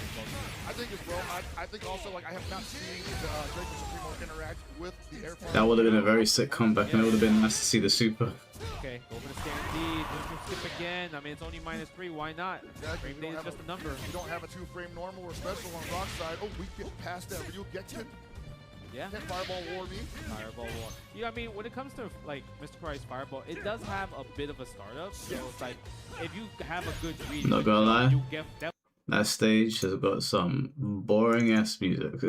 I think as well. I think also, like, I have not seen the Draco Supremo interact with the air fireball. That would have been a very sick comeback, and it would have been nice to see the super. Okay, go for the stand lead. Skip again. I mean, it's only -3. Why not? Exactly. Frame is just a number. You don't have a 2-frame normal or special on Rock side. Oh, we get past that. Ryu gets it. Yeah. Can't Fireball War me. Fireball War. Yeah, I mean, when it comes to like Mr. Karate's Fireball, it does have a bit of a startup. So it's like, if you have a good read, Not gonna lie, you get that stage has got some boring ass music.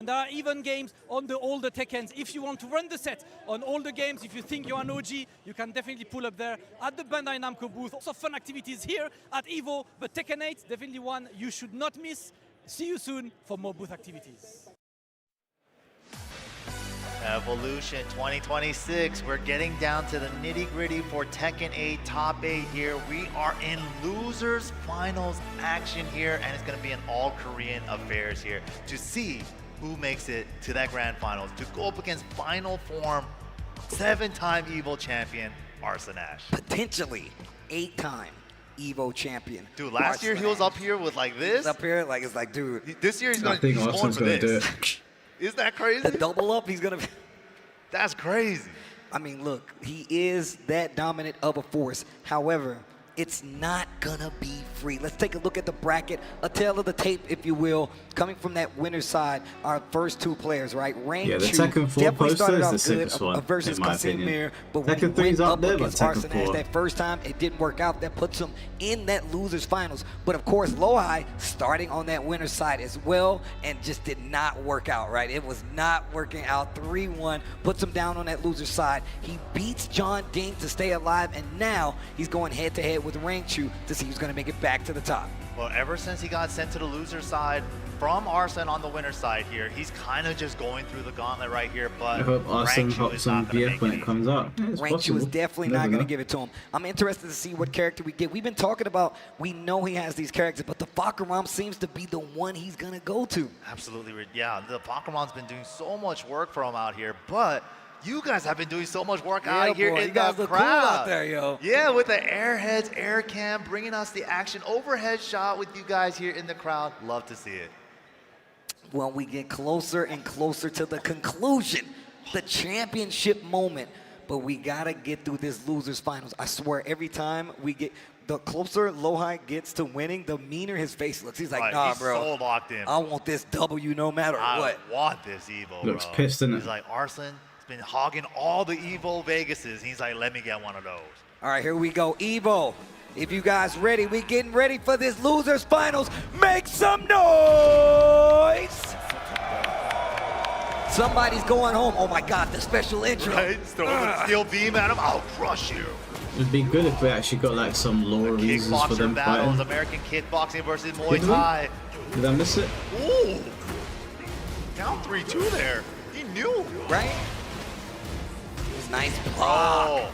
There are even games on the older Tekkens. If you want to run the set on older games, if you think you're an OG, you can definitely pull up there at the Bandai Namco booth. Also fun activities here at EVO, but Tekken 8, definitely one you should not miss. See you soon for more booth activities. Evolution 2026, we're getting down to the nitty-gritty for Tekken 8 Top 8 here. We are in losers finals action here, and it's going to be an all-Korean affairs here to see who makes it to that grand finals, to go up against final form 7-time EVO champion Arslan Ash. Potentially 8-time EVO champion. Dude, last year he was up here with like this. He's up here, like, it's like, dude. This year he's going for this. Isn't that crazy? The double up, he's gonna be. That's crazy. I mean, look, he is that dominant of a force. However, it's not gonna be free. Let's take a look at the bracket, a tale of the tape, if you will, coming from that winner's side. Our first two players, right? Rain Yeah, the Tekken 4 poster is the sickest one, versus in my Casimir, opinion. but when Tekken he 3's went up up there, but against Tekken Arslan Ash 4. that first time, it didn't work out. That puts him in that losers finals. But of course, Lohai starting on that winner's side as well, and just did not work out, right? It was not working out. 3-1 puts him down on that loser's side. He beats John Ding to stay alive, and now he's going head-to-head with Rangchu to see who's going to make it back to the top. Well, ever since he got sent to the loser side from Arslan on the winner side here, he's kind of just going through the gauntlet right here, but I hope Arslan Rangchu hops is some not going to BF make when it it comes out. Yeah, it's Rangchu possible. is definitely Never not going know. to give it to him. I'm interested to see what character we get. We've been talking about, we know he has these characters, but the Fakaram seems to be the one he's going to go to. Absolutely, yeah. The Pokemon been doing so much work for him out here, but you guys have been doing so much work out here boy, in you guys the look crowd. cool out there, yo. Yeah, with the airheads, air cam, bringing us the action overhead shot with you guys here in the crowd. Love to see it. Well, we get closer and closer to the conclusion, the championship moment, but we got to get through this losers finals. I swear, every time we get, the closer Lohai gets to winning, the meaner his face looks. He's like, nah, he's bro. so locked in. I want this W no matter what. I want this EVO, Looks bro. pissed, innit? He's like, Arslan, been hogging all the EVO Vegases. He's like, let me get one of those. All right, here we go. EVO, if you guys ready, we getting ready for this losers finals. Make some noise! Somebody's going home. Oh my God, the special intro. Right? Throw the steel beam at him. I'll crush you. It'd be good if we actually got like some lore reasons for Kickboxer them battles, fighting. American kickboxing versus Muay Thai. Did I miss it? Ooh! Down 3-2 there. He knew. Right? It's nice block. Oh,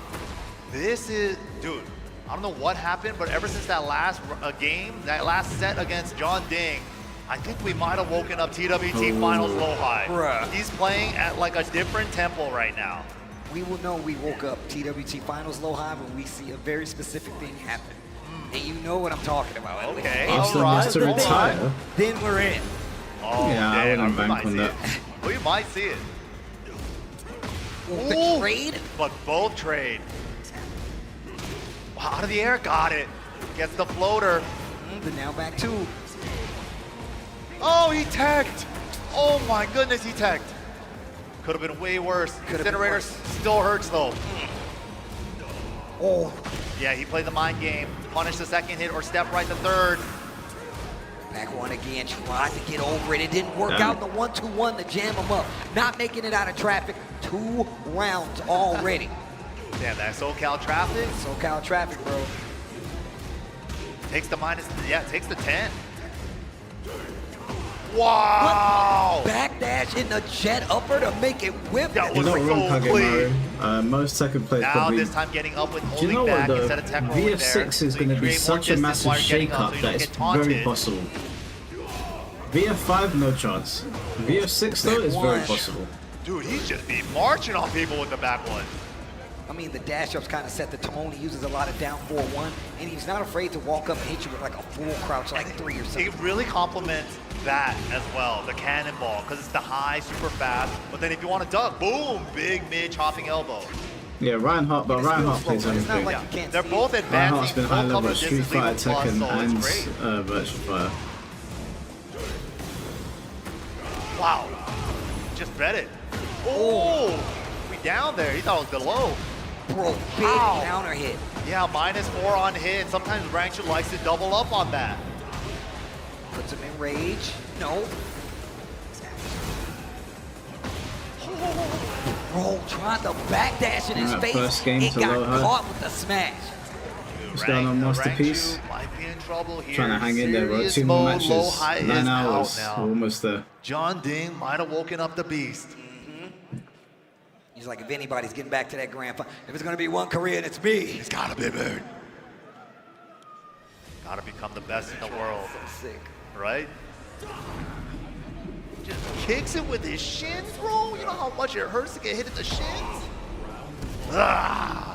this is, dude, I don't know what happened, but ever since that last game, that last set against John Ding, I think we might have woken up TWT Finals low high. Bruh. He's playing at like a different tempo right now. We will know we woke up TWT Finals low high when we see a very specific thing happen. And you know what I'm talking about. Okay, Austin wants to retire. Then we're in. Oh, Yeah, I damn, wouldn't we bank might on see that. it. We might see it. The trade? But both trade. Wow, out of the air, got it. Gets the floater. But now back two. Oh, he tagged. Oh my goodness, he tagged. Could have been way worse. Incinerator still hurts though. Oh. Yeah, he played the mind game. Punish the second hit or step right the third. Back one again, tried to get over it. It didn't work out in the 1-2-1 to jam him up. Not making it out of traffic. 2 rounds already. Damn, that SoCal traffic. SoCal traffic, bro. Takes the minus, yeah, takes the 10. Wow! What? Backdash in the jet upper to make it whip. That You're was not wrong, so clean. Kagemaru. Most second players Now probably... this time getting up with Do you holding know what back though? instead of tech rolling there. VF6 is So going you to be create such more a distance massive while you're getting up shake-up so you that don't it's get taunted. very possible. VF5, no chance. VF6 though is very possible. Dude, he's just be marching on people with the back one. I mean, the dash ups kind of set the tone. He uses a lot of down 4-1, and he's not afraid to walk up and hit you with like a full crouch, like 3 or something. It really complements that as well, the cannonball, because it's the high, super fast. But then if you want to duck, boom, big mid chopping elbow. Yeah, Reinhardt, but Reinhardt plays everything. Yeah. They're both Reinhardt's advancing been high level at Street distance legal Fighter, plus, Tekken, so and it's great. Virtua Fire. Wow, just bet it. Oh, we down there. He thought it was below. Bro, big counter hit. Yeah, -4 on hit. Sometimes Rangchu likes to double up on that. Puts him in rage. No. Bro, trying to backdash in his Alright, face. first game It to got low high. caught with the smash. What's going on, Masterpiece? Might be in trouble here. Trying to hang in there, bro. Serious 2 more mode, matches, low high 9 is hours. out now. We're almost there. John Ding might have woken up the beast. He's like, if anybody's getting back to that grand final, if it's going to be one Korean, it's me. He's got to be big. Got to become the best in the world. So sick. Right? Just kicks it with his shins, bro. You know how much it hurts to get hit at the shins? Ah.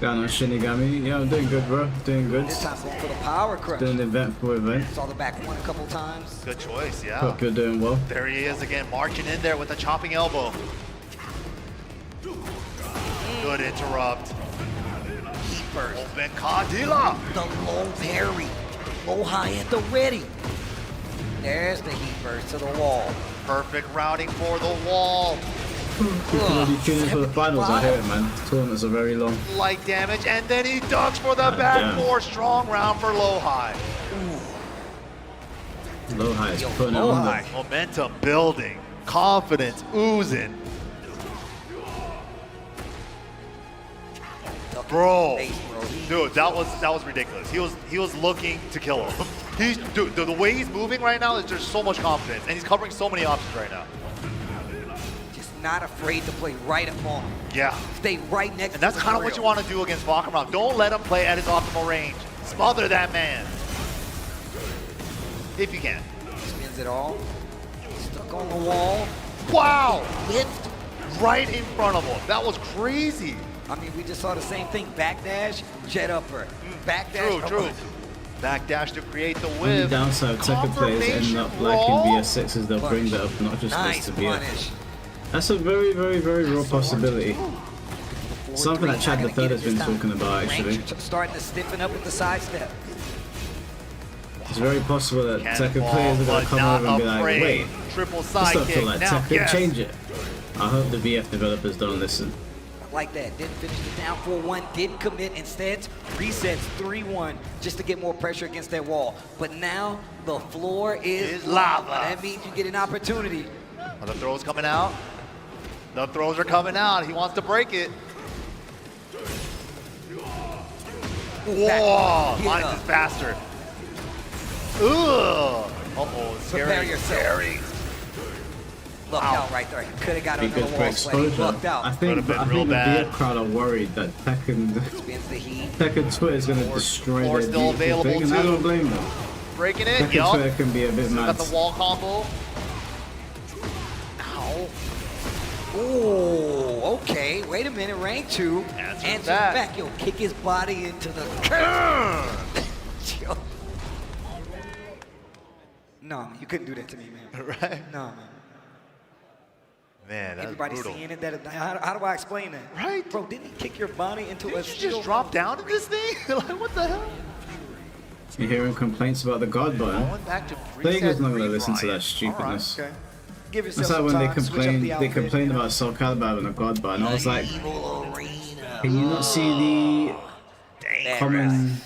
Down on Shinigami. Yeah, I'm doing good, bro. Doing good. This time going for the power crush. Doing an eventful event. Saw the back one a couple times. Good choice, yeah. Hope you're doing well. There he is again, marching in there with a chopping elbow. Good interrupt. Heat burst. Open Kadila. The low parry. Low high at the ready. There's the heat burst to the wall. Perfect routing for the wall. People will be tuning for the finals, I hear it, man. The tournaments are very long. Light damage, and then he ducks for the back damn. four. Strong round for low high. Low high is putting it on there. Momentum building, confidence oozing. Bro, dude, that was ridiculous. He was looking to kill him. Dude, the way he's moving right now is just so much confidence, and he's covering so many options right now. Just not afraid to play right up on him. Yeah. Stay right next to And that's the kind of what grill. you want to do against Baccarat. Don't let him play at his optimal range. Smother that man. If you can. Spins it all. Stuck on the wall. Wow! Lift right in front of him. That was crazy. I mean, we just saw the same thing. Backdash, jet upper. Backdash. True. Backdash to create the Only whip. downside of Tekken players ending up liking VS6 is they'll bring that up, not just Nice this to VF. punish. That's a very, very, very real possibility. Something that Chad the Third has been talking about, actually. Range starting to stiffen up with the sidestep. It's very possible that Tekken Cannonball, players are going but to come not over and be like, afraid. wait, triple I still side feel kick. like Now, Tech could yes. change it. I hope the VF developers don't listen. Like that, didn't finish the down 4-1, didn't commit, instead resets 3-1 just to get more pressure against that wall. But now the floor is lava. That means you get an opportunity. Oh, the throw's coming out. The throws are coming out. He wants to break it. Whoa, mine is faster. Ugh. Uh-oh, scary. Prepare yourself. Lucked out right there. Could have got Be under good the for wall sweaty. exposure. Lucked out. I think the VF crowd are worried that Spins the heat. Tech and Twitter is going to destroy Or their still beautiful available thing, and I too. don't blame them. Breaking it, Tech and yup. Twitter can be a bit Still mad. got the wall combo. Ow. Oh, okay. Wait a minute. Rank 2. Answer back. Yo, kick his body into the curve. No, man, you couldn't do that to me, man. Right? No, man. Man, that's Everybody brutal. seeing it. How do I explain that? Right? Bro, didn't he kick your body into a Did you just drop down in this thing? Like, what the hell? You're hearing complaints about the guard button. Going back to Players not going to preset listen to free that stupidness. Okay. Give That's yourself like when some they time, switch up the outfit. complained about Soul Calibur having a guard button. I was like, can you not see the common,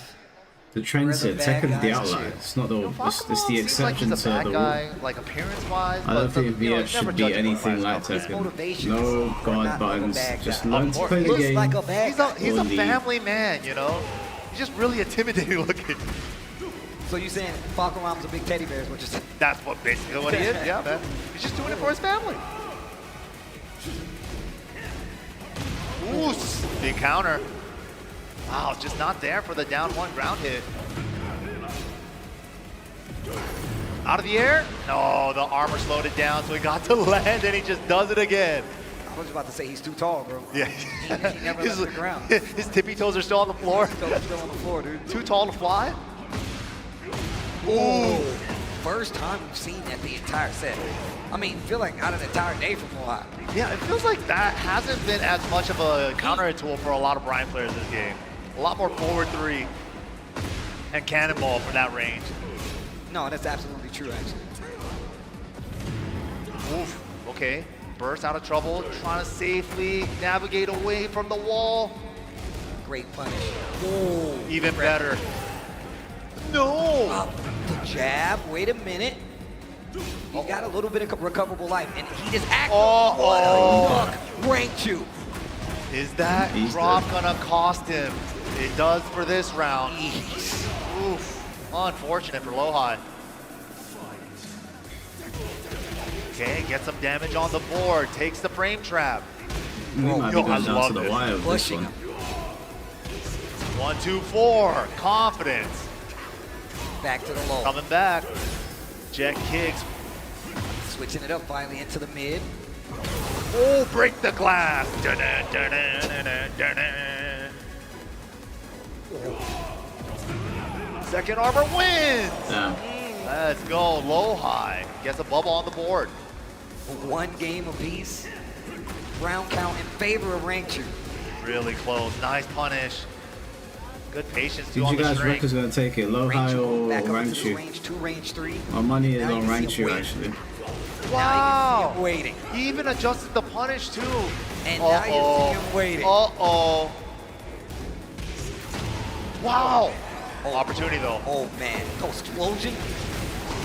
the trend set? Tekken's the outlier. It's not the, it's the exception Seems like to he's a bad the guy, rule. like appearance-wise. I don't but think you know, VF never should be judge him anything by like his Tekken. No guard buttons. Just learn to play the Looks game. like a bad he's or a leave. family man, you know? He's just really intimidating looking. So you saying Falcon Rom's a big teddy bear is what you're saying? That's what basically what he is, yeah, man. He's just doing it for his family. Ooh, big counter. Wow, just not there for the down 1 ground hit. Out of the air? No, the armor slowed it down, so he got to land, and he just does it again. I was about to say he's too tall, bro. Yeah. He never left the ground. His tippy toes are still on the floor. Still on the floor, dude. Too tall to fly? Ooh. First time we've seen that the entire set. I mean, feel like out of the entire day from Ohio. Yeah, it feels like that hasn't been as much of a counter tool for a lot of Brian players this game. A lot more forward 3 and cannonball for that range. No, that's absolutely true, actually. Oof, okay. Burst out of trouble, trying to safely navigate away from the wall. Great punish. Whoa. Even better. No! Up the jab, wait a minute. He's got a little bit of recoverable life, and he just acted. What a look. Rank 2. Is that drop gonna cost him? It does for this round. Oof, unfortunate for Lohai. Okay, get some damage on the board, takes the frame trap. We might be Yo, I going down love to the this. wire of this one. 1, 2, 4, confidence. Back to the low. Coming back. Jet kicks. Switching it up finally into the mid. Oh, break the glass. Dun, dun, dun, dun, dun, dun, dun. Second armor wins. Yeah. Let's go. Lohai gets a bubble on the board. 1 game apiece. Round count in favor of rank 2. Really close. Nice punish. Good patience too Did on you the guys string. reckon going to take it? Low, high, or Back up rank into the 2? range 2, range 3. My money is Now on you rank see 2 him actually. Wow. Waiting. He even adjusted the punish too. And now you see him waiting. Uh-oh. Wow. Opportunity though. Oh man, explosion.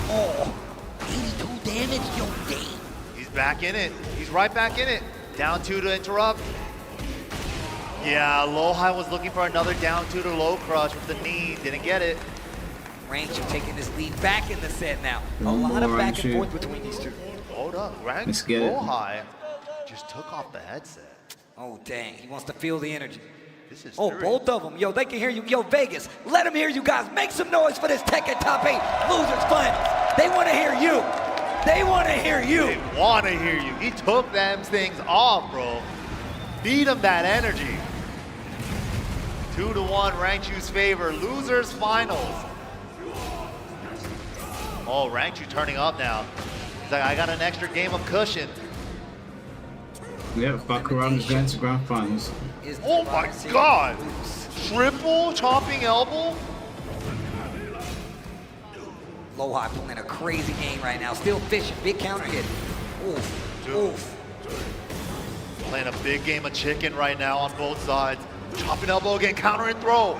Oh, 82 damage, yo, damn. He's back in it. He's right back in it. Down 2 to interrupt. Yeah, Lohai was looking for another down 2 to low crush with the knee. Didn't get it. Ranger taking this lead back in the set now. A One lot of more back Ranchu. and forth between these two. Hold up. Rank Let's get it. Lohai just took off the headset. Oh, dang. He wants to feel the energy. This is Oh, serious. both of them. Yo, they can hear you. Yo, Vegas, let them hear you guys. Make some noise for this Tekken Top 8 Losers Finals. They want to hear you. They want to hear you. They want to hear you. He took them things off, bro. Beat him that energy. 2-1 Ranchu's favor. Losers finals. Oh, Ranchu turning up now. He's like, I got an extra game of cushion. Yeah, Bakuran's going to grand finals. Oh my God! Triple chopping elbow? Lohai playing a crazy game right now. Still fishing. Big counter hit. Oof. Oof. Playing a big game of chicken right now on both sides. Chopping elbow again, counter and throw.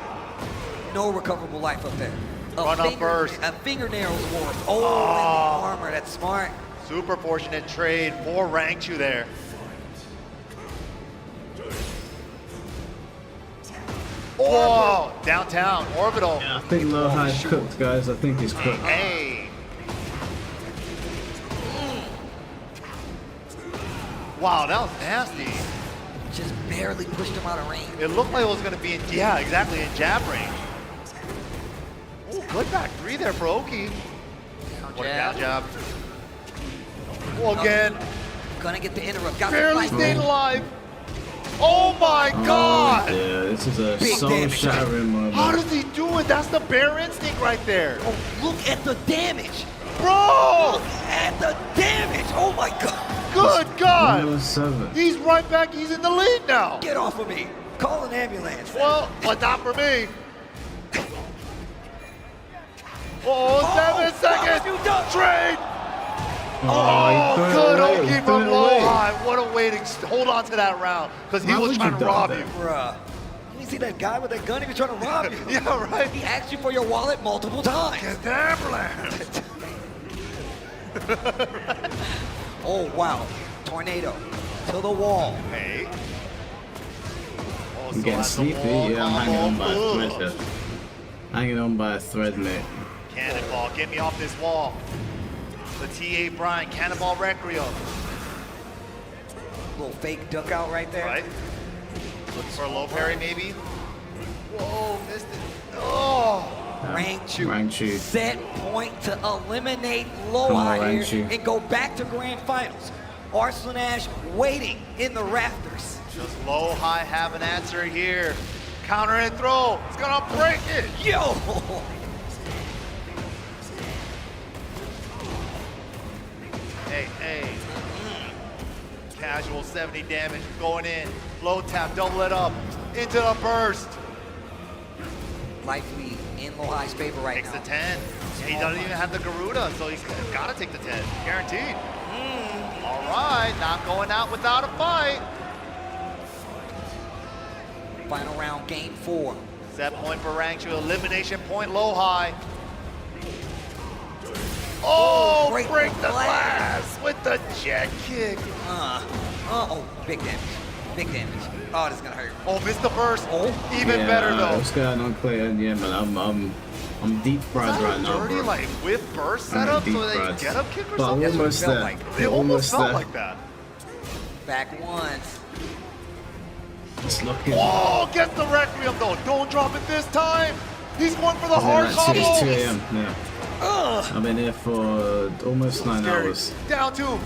No recoverable life up there. Run up burst. A fingernail's worth. Oh, and the armor. That's smart. Super fortunate trade for Rangchu there. Oh, downtown, orbital. Yeah, I think Lohai's cooked, guys. I think he's cooked. Hey. Wow, that was nasty. Just barely pushed him out of range. It looked like it was going to be in, yeah, exactly, in jab range. Oh, good back three there for Oki. What a down jab. Oh, again. Gonna get the interrupt. Got Barely stayed alive. Oh my God! Yeah, this is a soul-shattering moment. How does he do it? That's the bare instinct right there. Oh, look at the damage. Bro! Look at the damage. Oh my God. Good God! 107. He's right back. He's in the lead now. Get off of me. Call an ambulance. Well, but not for me. Oh, 7 seconds. Trade. Oh, good Oki from Lohai. What a way to hold on to that round, because he was trying to rob you. Bruh. You see that guy with that gun? He was trying to rob you. Yeah, right. He asked you for your wallet multiple times. Get the ambulance. Oh, wow. Tornado to the wall. Hey. I'm getting sleepy. Yeah, I'm hanging on by a thread here. Hanging on by a thread, mate. Cannonball, get me off this wall. The TA Brian, Cannonball Requiem. Little fake duck out right there. Right. Looking for a low parry, maybe. Whoa, missed it. Oh. Rangchu. Set point to eliminate Lohai here and go back to grand finals. Arslan Ash waiting in the rafters. Does Lohai have an answer here? Counter and throw. It's gonna break it. Yo! Hey. Casual 70 damage going in. Low tap, double it up. Into the burst. Life lead in Lohai's favor right now. Takes the 10. He doesn't even have the Garuda, so he's gotta take the 10. Guaranteed. All right, not going out without a fight. Final round, game 4. Set point for Rangchu, elimination point Lohai. Oh, break the glass with the jet kick. Oh, big damage. Big damage. Oh, this is gonna hurt. Oh, missed the burst. Oh, even better though. What's going on, Clayton? Yeah, man, I'm deep fried right now, dirty, bro. like whip burst setup so they get up kick or but something? almost there. Like. It almost felt like that. Back once. It's looking. Oh, gets the Requiem though. Don't drop it this time. He's going for the hard Like combo. 2 a.m. Yeah. I've been here for almost 9 hours. Down 2.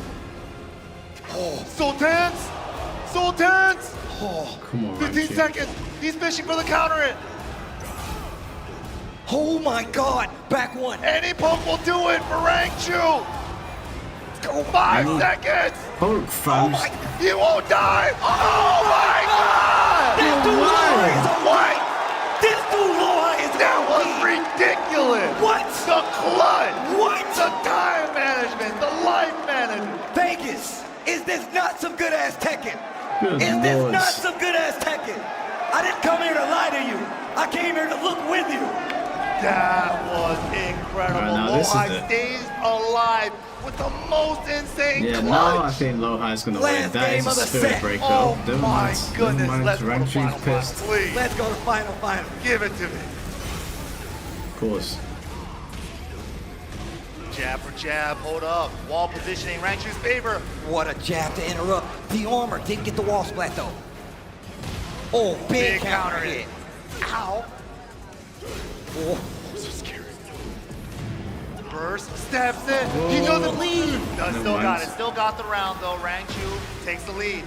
Oh, so tense. So tense. Oh, come on, 15 seconds. He's fishing for the counter it. Oh my God. Back one. Any poke will do it for Rangchu. Go 5 seconds. Poke, fam. He won't die. Oh my God. This dude Lohai is a What? This dude Lohai is That was ridiculous. What? The clutch. What? The time management. The life management. Vegas, is this not some good ass Tekken? Good Is this Lord. not some good ass Tekken? I didn't come here to lie to you. I came here to look with you. That was incredible. Alright, now this is Lohai it. stays alive with the most insane Yeah, clutch. now I think Lohai's gonna win. Last That game is a of the spirit set. breaker. Oh Never my mind. goodness. Never mind. Let's go to Rangchu's final, pissed. please. Let's go to final. Give it to me. Of course. Jab for jab, hold up. Wall positioning, Rangchu's favor. What a jab to interrupt. The armor didn't get the wall splat though. Oh, big counter hit. Ow. Oh. So scary. Burst, steps in. He doesn't lead. No, still got it. Still got the round though. Rangchu takes the lead.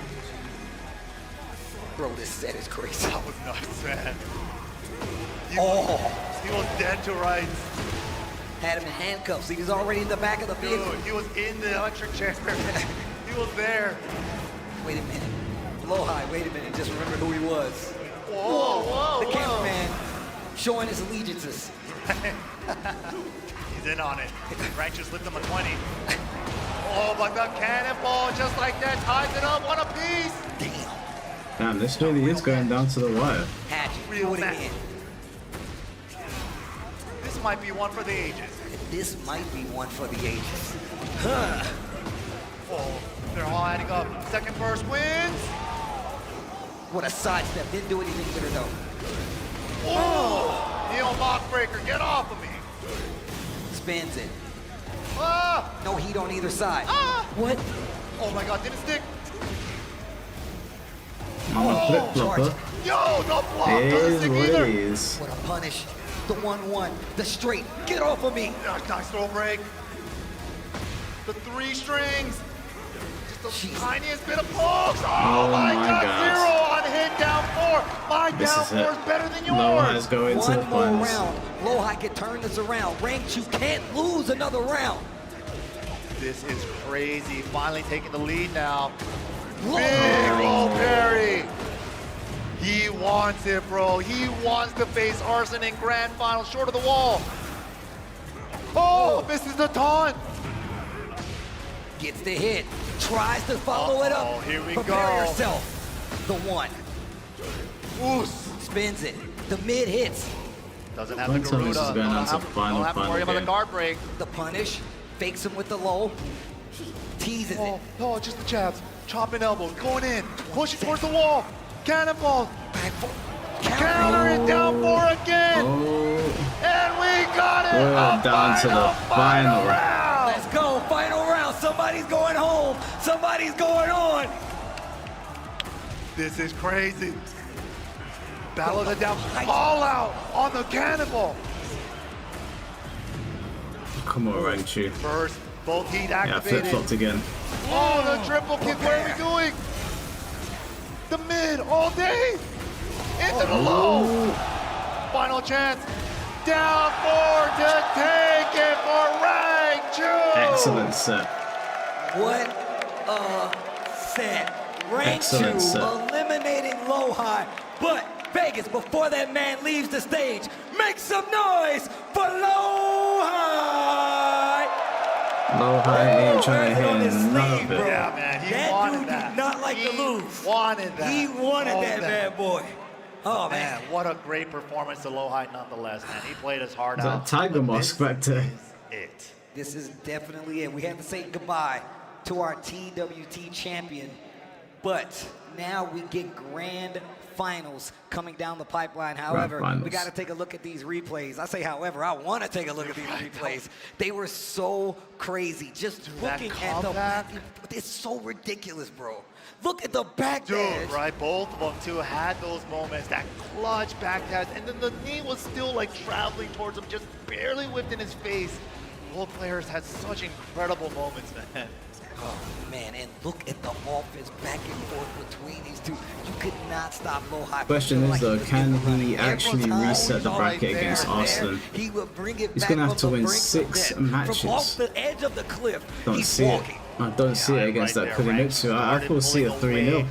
Bro, this set is crazy. That was nuts, man. He was dead to rights. Had him in handcuffs. He was already in the back of the vehicle. Dude, he was in the electric chair. He was there. Wait a minute. Lohai, wait a minute. Just remember who he was. Whoa, whoa, The cameraman showing his allegiances. He's in on it. Rancho slipped him a 20. Oh, but the cannonball, just like that, ties it up, one apiece. Damn, this really is going down to the wire. Real man. This might be one for the ages. This might be one for the ages. Oh, they're all adding up. Second burst wins. What a sidestep. Didn't do anything with it though. Oh, Neo Mockbreaker, get off of me. Spins it. Ah! No heat on either side. Ah! What? Oh my God, didn't stick. Mama flip flopper. Yo, no block. It Doesn't is stick what either. it is. What a punish. The 1-1. The straight. Get off of me. Nice throw break. The 3 strings. Just the tiniest bit of pokes. Oh my God. 0 on hit down 4. My This down is 4 it. is better than yours. Noah's going to the One more finals. round. Lowhigh can turn this around. Ranchu can't lose another round. This is crazy. Finally taking the lead now. Low Big low parry. He wants it, bro. He wants to face Arslan in grand final, short of the wall. Oh, misses the taunt. Gets the hit. Tries to follow it up. Oh, here we Prepare go. yourself. The 1. Oos. Spins it. The mid hits. Doesn't have the Don't tell me this is Garuda. going Don't on to have to worry about the game. guard break. The punish. Fakes him with the low. Teases it. Oh, just the jabs. Chopping elbows. Going in. Pushing towards the wall. Cannonball. Counter it down 4 again. And we got it. We're down to the final round. Let's go. Final round. Somebody's going home. Somebody's going on. This is crazy. Battle of the down. All out on the cannonball. Come on, Ranchu. First, both heat Yeah, activated. flip-flopped again. Oh, the triple kick. What are we doing? The mid all day. Into the low. Final chance. Down 4 to take it for Ranchu. Excellent set. What a set. Excellent Ranchu set. eliminating Lowhigh. But Vegas, before that man leaves the stage, make some noise for Lowhigh. Lowhigh ain't trying to hit none of it. Yeah, man, he wanted that. Did not like to lose. Wanted that. He wanted Oh, that bad boy. Oh, man. What a great performance to Lowhigh nonetheless, man. He played his heart That out. Tiger Mask back there. It. This is definitely it. We have to say goodbye to our TWT champion. But now we get grand finals coming down the pipeline. However, finals. we got to take a look at these replays. I say, however, I want to take a look at these replays. They were so crazy. Just looking at the... It's so ridiculous, bro. Look at the back dash. Dude, right? Both of them, too, had those moments. That clutch back dash. And then the knee was still, like, traveling towards him, just barely whipped in his face. Both players had such incredible moments, man. Oh, man, and look at the offense back and forth between these two. You could not stop Lowhigh. Question is though, can he actually reset the bracket against Arslan? He will bring it He's back gonna have from to the win brink of 6 death. matches. From off the edge of the cliff, Don't he's see walking. it. I don't see it against that Kurimitsu. I foresee a 3-0.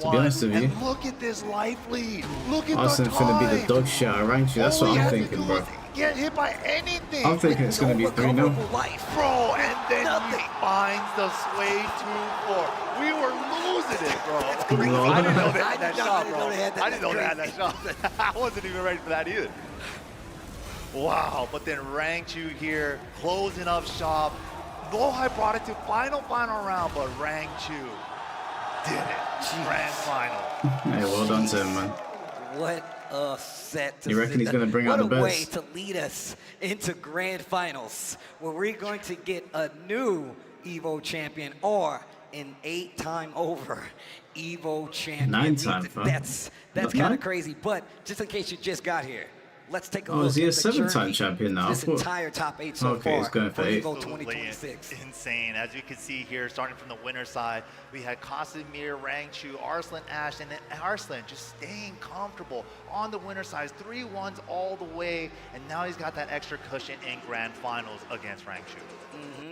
To be honest with you. And look at this life lead. Look at Arslan's the gonna be time. the dog shit at Ranchu. That's what I'm thinking, bro. Get hit by anything. I'm thinking it's gonna be 3-0. Bro, and then he finds the sway 2-4. We were losing it, bro. Lord. I didn't know they had that shot, bro. they had that. I didn't know they had that shot. I wasn't even ready for that either. Wow, but then Ranchu here, closing up shop. Lowhigh brought it to final round, but Ranchu did it. Grand final. Hey, well done to him, man. What a set to You reckon he's gonna bring out the What a way best? to lead us into grand finals, where we're going to get a new EVO champion or an 8-time over EVO champion. 9-time, huh? That's Not kind 9? of crazy. But just in case you just got here, let's take a Oh, look is he a at the 7-time journey champion now? This I thought- entire top 8 so Okay, far he's going for for 8. EVO Absolutely 2026. Insane. As you can see here, starting from the winner's side, we had Casimir, Ranchu, Arslan, Ash, and then Arslan just staying comfortable on the winner's side. 3-1s all the way, and now he's got that extra cushion in grand finals against Ranchu.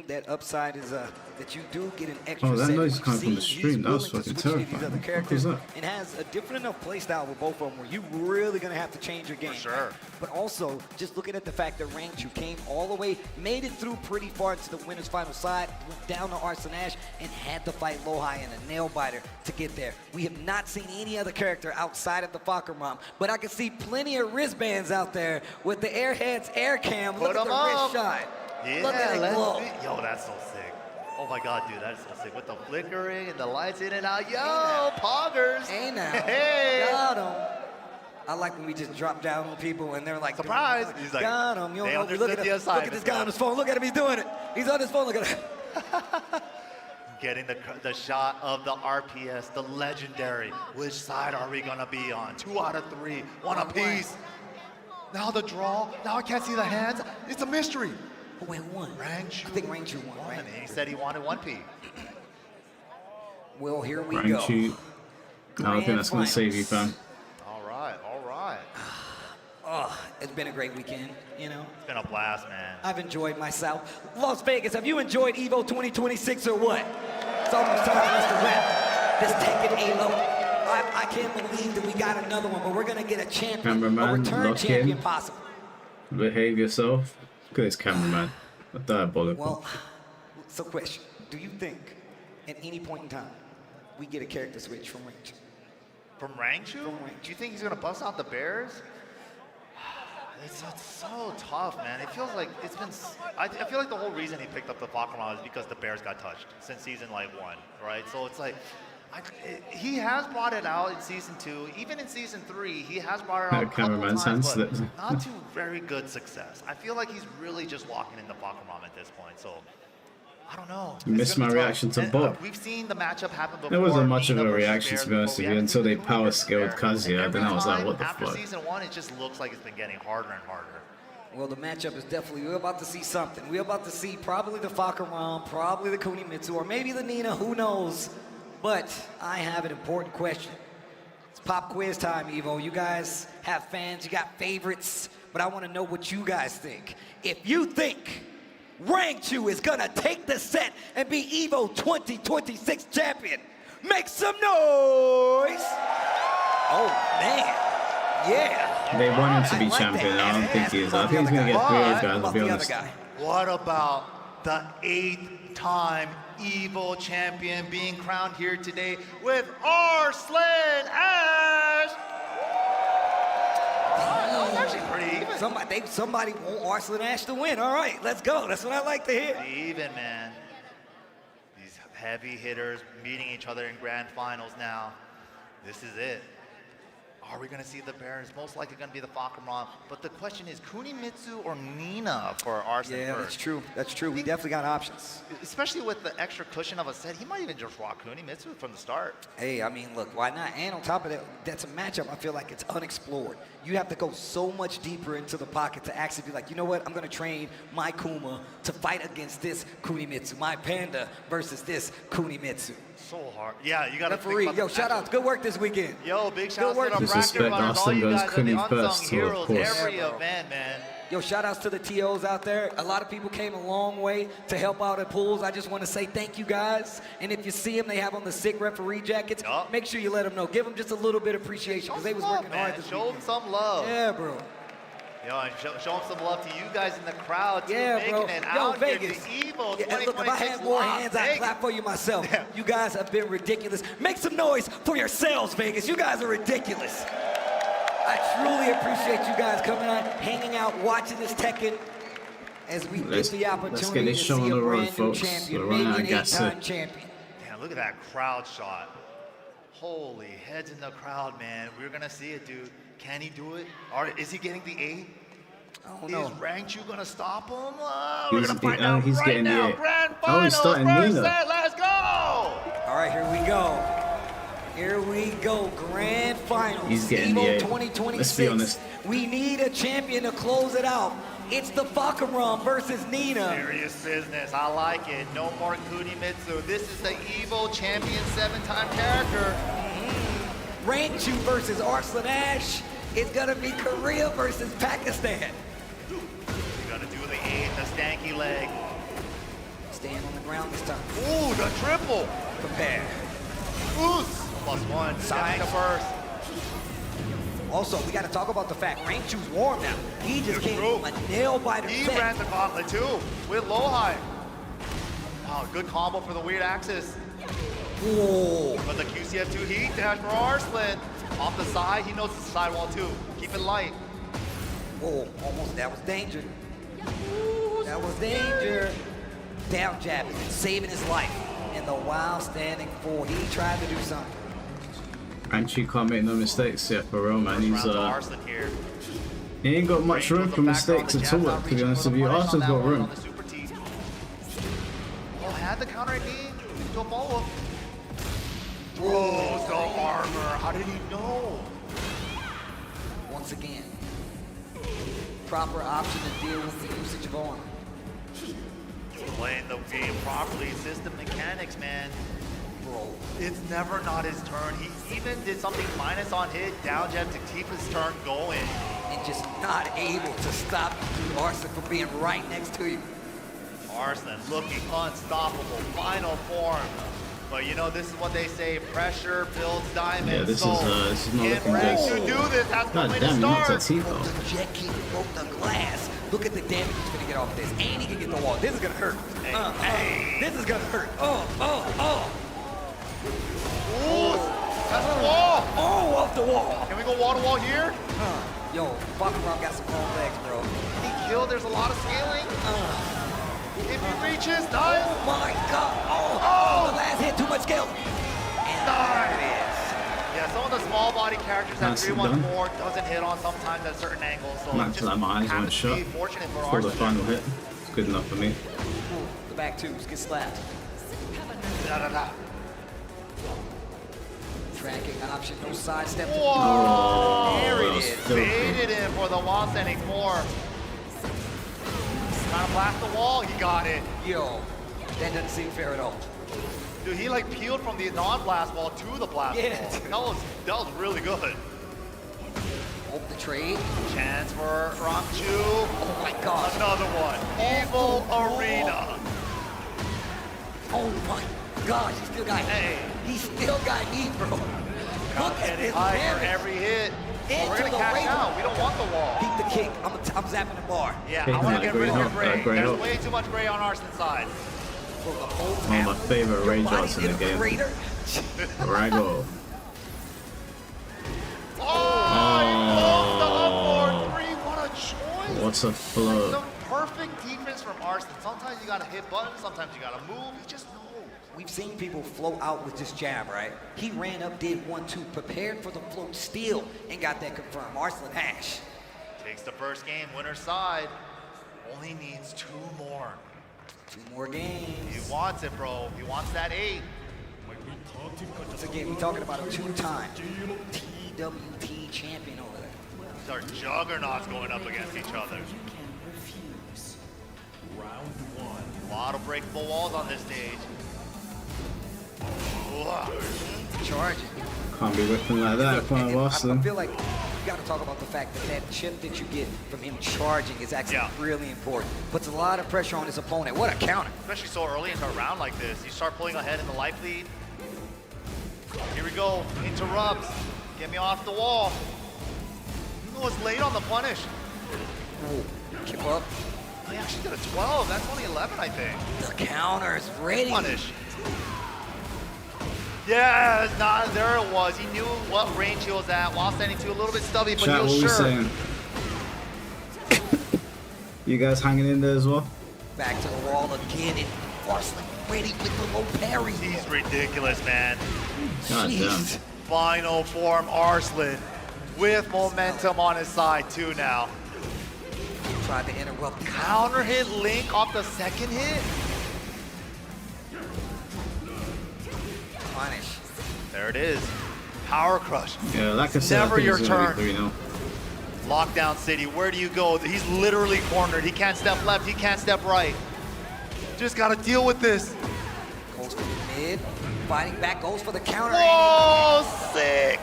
That upside is that you do get an extra Oh, that set. noise is We've coming from the seen stream. he's That was willing to fucking switch to these terrifying. other What the fuck characters was that? and has a different enough play style with both of them where you really gonna have to change your game. Sure. but also just looking at the fact that Rangchu came all the way, made it through pretty far to the winner's final side, went down to Arslan Ash, and had to fight Lohai in a nail biter to get there. We have not seen any other character outside of the Fakramam, but I can see plenty of wristbands out there with the Airheads Air Cam. Look at the wrist shot. Yeah, Look at it glow. Yo, that's so sick. Oh my God, dude, that's so sick. With the flickering and the lights in and out. Yo, poggers. Hey now. Hey. Got him. I like when we just drop down on people and they're like, surprise. He's like, got him. They understood look at the assignment. Look at this guy on his phone. Look at him. He's doing it. He's on his phone. Look at him. Getting the shot of the RPS, the legendary. Which side are we going to be on? 2 out of 3. One apiece. Now the draw. Now I can't see the hands. It's a mystery. Who won? Rangchu. I think Rangchu won, right? He said he wanted 1P. Well, here we Rangchu. go. I think that's going to save you, fam. All right, all right. Oh, it's been a great weekend, you know? It's been a blast, man. I've enjoyed myself. Las Vegas, have you enjoyed EVO 2026 or what? It's almost time for us to wrap this Tekken Halo. I can't believe that we got another one, but we're going to get a champion, Cameraman, a return lock champion in. possible. Behave yourself. Look at this cameraman. Diabolical. Well, so question, do you think at any point in time we get a character switch from Rangchu? From Rangchu? Do you think he's going to bust out the Bears? It's so tough, man. It feels like it's been. I feel like the whole reason he picked up the Pokemon is because the Bears got touched since season 1, right? So it's like he has brought it out in season 2, even in season 3. He has brought it out a couple times, but not to very good success. I feel like he's really just walking in the Pokemon at this point. So I don't know. You missed my reaction to Bob. We've seen the matchup happen before. There wasn't much of a reaction, to be honest with you, until they power skilled Kazuya. Then I was like, what the After fuck? season 1, it just looks like it's been getting harder and harder. Well, the matchup is definitely, we're about to see something. We're about to see probably the Fakaram, probably the Kunimitsu, or maybe the Nina, who knows? But I have an important question. It's pop quiz time, EVO. You guys have fans, you got favorites, but I want to know what you guys think. If you think Rangchu is gonna take the set and be EVO 2026 champion, make some noise! Oh, man. Yeah. They want him to be champion. I don't think he is. I think he's going to get 3 of guys, to be honest. What about the 8th-time EVO champion being crowned here today with Arslan Ash? That was actually pretty even. Somebody want Arslan Ash to win. All right, let's go. That's what I like to hear. Even, man. These heavy hitters meeting each other in grand finals now. This is it. Are we going to see the Bears? Most likely going to be the Fakaram. But the question is, Kunimitsu or Nina for Arslan Yeah, first? that's true. That's true. We definitely got options. Especially with the extra cushion of a set, he might even just rock Kunimitsu from the start. Hey, I mean, look, why not? And on top of that, that's a matchup I feel like it's unexplored. You have to go so much deeper into the pocket to actually be like, you know what? I'm going to train my Kuma to fight against this Kunimitsu, my Panda versus this Kunimitsu. So hard. Yeah, you got to Referee, yo, shout out. Good work this weekend. Yo, big shout out to the Disrespect bracket runners, all Austin you goes guys are the Kuni unsung first, so of heroes course. every event, man. Yo, shout outs to the TOs out there. A lot of people came a long way to help out at pools. I just want to say thank you guys. And if you see them, they have on the sick referee jackets. Make sure you let them know. Give them just a little bit of appreciation because they was working hard this Show weekend. them some love. Yeah, bro. Yo, and show them some love to you guys in the crowd, too, Yeah, making bro. it Yo, out Vegas. here to EVO Yeah, and look, if I had more hands, I'd clap for you myself. You guys have been ridiculous. Make some noise for yourselves, Vegas. You guys are ridiculous. I truly appreciate you guys coming on, hanging out, watching this Tekken as we get the opportunity to see a brand new champion, maybe an 8-time champion. Damn, look at that crowd shot. Holy heads in the crowd, man. We're going to see it, dude. Can he do it? Or is he getting the 8? Oh, no. Is Rangchu going to stop him? We're going to find out he's right getting now. the 8. Grand Oh, he's finals, starting first Nina. set, let's go! All right, here we go. Here we go, grand finals. He's getting the EVO 8. 2026. Let's be honest. We need a champion to close it out. It's the Fakaram versus Nina. Serious business. I like it. No more Kunimitsu. This is the EVO champion 7-time character. Rangchu versus Arslan Ash. It's gonna be Korea versus Pakistan. You gotta do the 8, the stanky leg. Stand on the ground this time. Ooh, the triple. Prepare. Oof. +1. Side. The first. Also, we got to talk about the fact Rank Chu's warm now. He just came from a nail biter. He ran the gauntlet too with low high. Wow, good combo for the weird axis. Whoa. But the QCF2 heat dash for Arslan. Off the side, he knows it's the sidewall too. Keep it light. Whoa, almost, that was danger. That was danger. Down jab, saving his life. In the wild standing four, he tried to do something. Ranchu can't make no mistakes yet for real, man. He's Arslan here. he ain't got much room for mistakes at all, to be honest with you. Arslan's got room. Oh, had the counter knee to a follow-up. Throws the armor. How did he know? Once again, proper option to deal with the usage of armor. Playing the game properly, system mechanics, man. Bro, it's never not his turn. He even did something minus on hit, down jab to keep his turn going. And just not able to stop Arslan from being right next to you. Arslan looking unstoppable, final form. But you know, this is what they say, pressure builds diamonds. Yeah, this is not looking good. good. To do this, that's God the way damn, to he start. knocked that teeth off. The jet kick broke the glass. Look at the damage he's gonna get off this. And he can get the wall. This is gonna hurt. Hey. This is gonna hurt. Ooh, that's the wall. Oh, off the wall. Can we go wall to wall here? Yo, Baccarat got some long legs, bro. He killed, there's a lot of scaling. If he reaches, nice. Oh my God. Oh, the last hit, too much skill. And there it is. Yeah, some of the small body characters that Nicely 314 doesn't hit on sometimes at certain angles. So Max just like my eyes on a shot fortunate for for the Arslan. final hit. It's good enough for me. The back twos get slapped. Tracking option, no sidestep. Whoa! There it that was is. filthy. Baited in for the wall standing four. Trying to blast the wall, he got it. Yo, that doesn't seem fair at all. Dude, he like peeled from the non-blast wall to the blast wall. That was really good. Hope the trade. Chance for Rangchu. Oh my God. Another one. EVO Arena. Oh my God, he still got heat. He still got heat, bro. Look at this high for damage. every hit. Into We're gonna the cash razor. out. We don't want the wall. Beat the kick. I'm zapping the bar. Yeah, Taking I want that to get great rid of your help, Gray. great There's help. way too much Gray on Arslan's side. One of my favorite rage arts in the game. Rago. What a choice. What's a flow? Some perfect defense from Arslan. Sometimes you gotta hit buttons, sometimes you gotta move. He just knows. We've seen people float out with this jab, right? He ran up, did 1-2, prepared for the float steal, and got that confirmed. Arslan hash. Takes the first game, winner's side. Only needs 2 more. 2 more games. He wants it, bro. He wants that 8. Once again, we're talking about a 2-time TWT champion over there. These are juggernauts going up against each other. A lot of breakable walls on this stage. Charging. Can't be whipping like that if I'm Arslan. I feel like you got to talk about the fact that that chip that you get from him charging is actually really important. Puts a lot of pressure on his opponent. What a counter. Especially so early into a round like this. You start pulling ahead in the life lead. Here we go. Interrupts. Get me off the wall. He was late on the punish. Keep up. Oh, he actually did a 12. That's only 11, I think. The counter is ready. Punish. Yeah, there it was. He knew what range he was at while standing to a little bit stubby, but Chat, he what was we sure. saying? You guys hanging in there as well? Back to the wall again, and Arslan ready with the low parry. He's ridiculous, man. God damn. Final form Arslan with momentum on his side too now. Tried to interrupt. Counter hit Link off the second hit. Punish. There it is. Power crush. Yeah, like I said, Never I think your it's gonna turn. be 3-0. Lockdown City, where do you go? He's literally cornered. He can't step left, he can't step right. Just gotta deal with this. Goes for the mid. Fighting back, goes for the counter. Whoa, sick.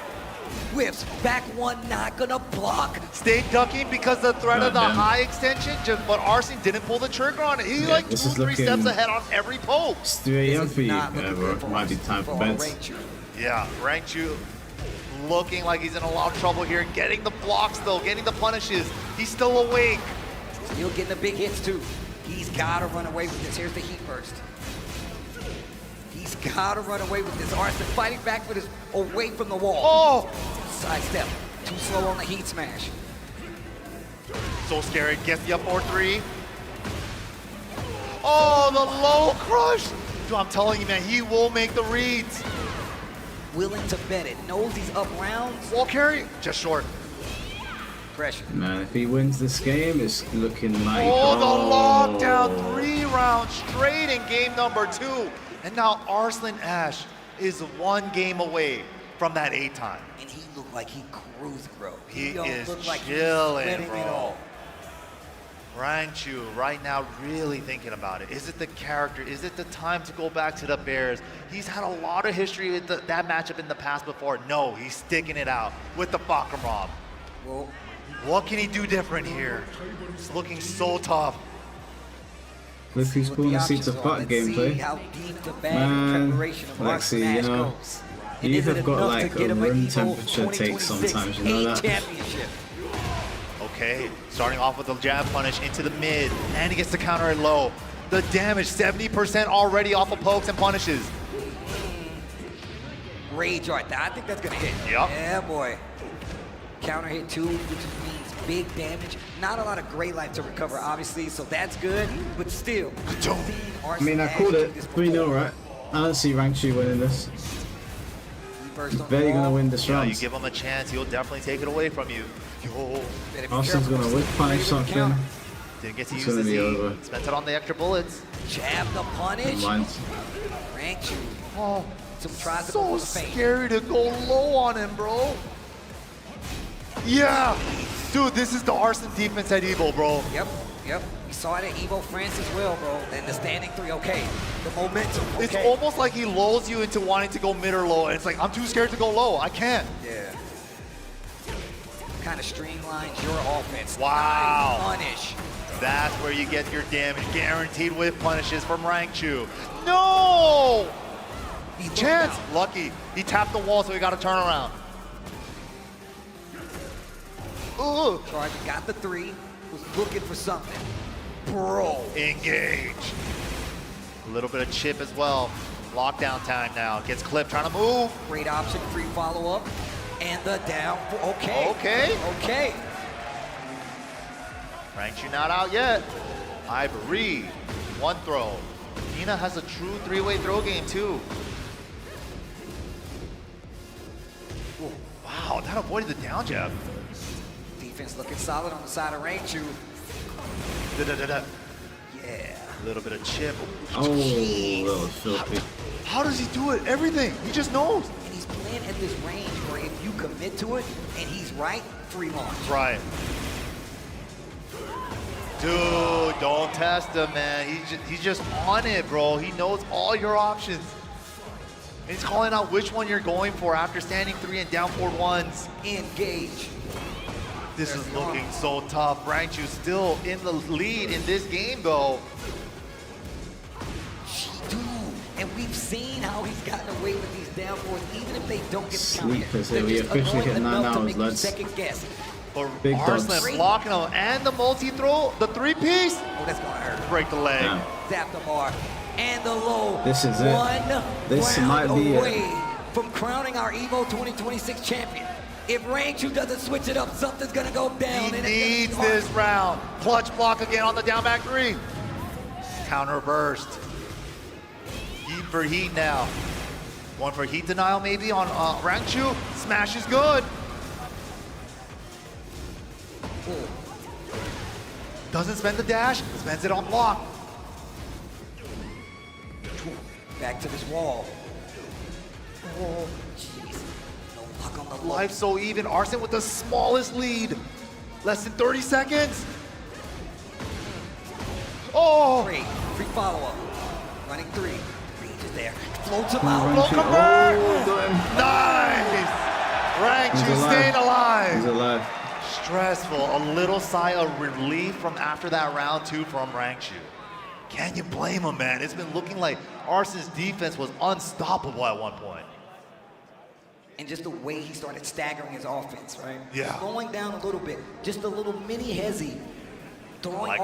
Whips, back one, not gonna block. Stayed ducking because the threat of the Goddamn. high extension, but Arslan didn't pull the trigger on it. He like this 2, is 3 steps looking- ahead on every poke. It's 3 AM for you. Yeah, bro. Might be time for beds. Yeah, Rangchu Looking like he's in a lot of trouble here. Getting the blocks though, getting the punishes. He's still awake. Still getting the big hits too. He's got to run away with this. Here's the heat burst. He's got to run away with this. Arslan fighting back with his away from the wall. Oh! Sidestep. Too slow on the heat smash. So scary. Gets the up 4-3. Oh, the low crush. Dude, I'm telling you, man, he will make the reads. Willing to bet it. Knows he's up rounds. Wall carry, just short. Pressure. Man, if he wins this game, it's looking like... Oh, the lockdown 3 rounds straight in game number 2. And now Arslan Ash is 1 game away from that 8 time. And he looked like he cruised, bro. He don't is look like chilling, he's letting it bro. all. Rangchu right now really thinking about it. Is it the character? Is it the time to go back to the Bears? He's had a lot of history with that matchup in the past before. No, he's sticking it out with the Bakaram. Well, what can he do different here? It's looking so tough. Look who's pulling the seats apart gameplay. Man, Lexi, you know, you have got like a room temperature take sometimes, you know that? Okay, starting off with the jab punish into the mid, and he gets the counter at low. The damage, 70% already off of pokes and punishes. Rage art, I think that's gonna hit. Yep. Yeah, boy. Counter hit 2, which means big damage. Not a lot of gray life to recover, obviously, so that's good, but still. I mean, I called it 3-0, right? I don't see Rangchu winning this. He's barely gonna win this round. You give him a chance, he'll definitely take it away from you. Yo. Austin's gonna whip punish something. Didn't get to It's use the gonna be Z. over. Spent it on the extra bullets. Jab the punish. Rangchu. Oh, some tries to so pull the feint. scary to go low on him, bro. Yeah. Dude, this is the Arslan defense at EVO, bro. Yep. We saw it at EVO France as well, bro. And the standing 3, okay. The momentum, okay. It's almost like he lulls you into wanting to go mid or low. And it's like, I'm too scared to go low. I can't. Yeah. Kind of streamlines your offense. Wow. Nice punish. That's where you get your damage guaranteed with punishes from Rangchu. No! Chance. Lucky. He tapped the wall, so he got a turnaround. Ooh. Charge got the 3. Was looking for something. Bro. Engage. A little bit of chip as well. Lockdown time now. Gets clipped, trying to move. Great option, free follow-up. And the down. Okay. Rangchu not out yet. Ivory. 1 throw. Nina has a true 3-way throw game too. Ooh, wow, that avoided the down jab. Defense looking solid on the side of Rangchu. Yeah. A little bit of chip. Oh, that was filthy. How does he do it? Everything. He just knows. And he's playing at this range where if you commit to it and he's right, free launch. Right. Dude, don't test him, man. He's just on it, bro. He knows all your options. And he's calling out which one you're going for after standing 3 and down 4 ones. Engage. This is looking so tough. Rangchu still in the lead in this game, though. Dude, and we've seen how he's gotten away with these down 4s, even if they don't get the counter. Sleep, as we officially hit 9 hours, lads. Second guess. But Big Arslan blocking him, and the multi-throw, the 3-piece. Oh, that's gonna hurt. Break the leg. Yeah. Zap the bar. And the low. This is it. This might be away from crowning our EVO 2026 champion. If Rangchu doesn't switch it up, something's gonna go down. He needs this round. Clutch block again on the down back 3. Counter burst. Heat for heat now. One for heat denial maybe on Rangchu. Smash is good. Ooh. Doesn't spend the dash, spends it on block. Back to this wall. Oh, jeez. No luck on the Life so even. Arslan with the smallest lead. Less than 30 seconds. Oh! Free follow-up. Running 3. Range is there. Floats him out. Float convert! Nice! Rangchu staying alive. He's alive. Stressful. A little sigh of relief from after that round 2 from Rangchu. Can you blame him, man? It's been looking like Arslan's defense was unstoppable at one point. and just the way he started staggering his offense, right? Yeah. Slowing down a little bit, just a little mini hezzy, throwing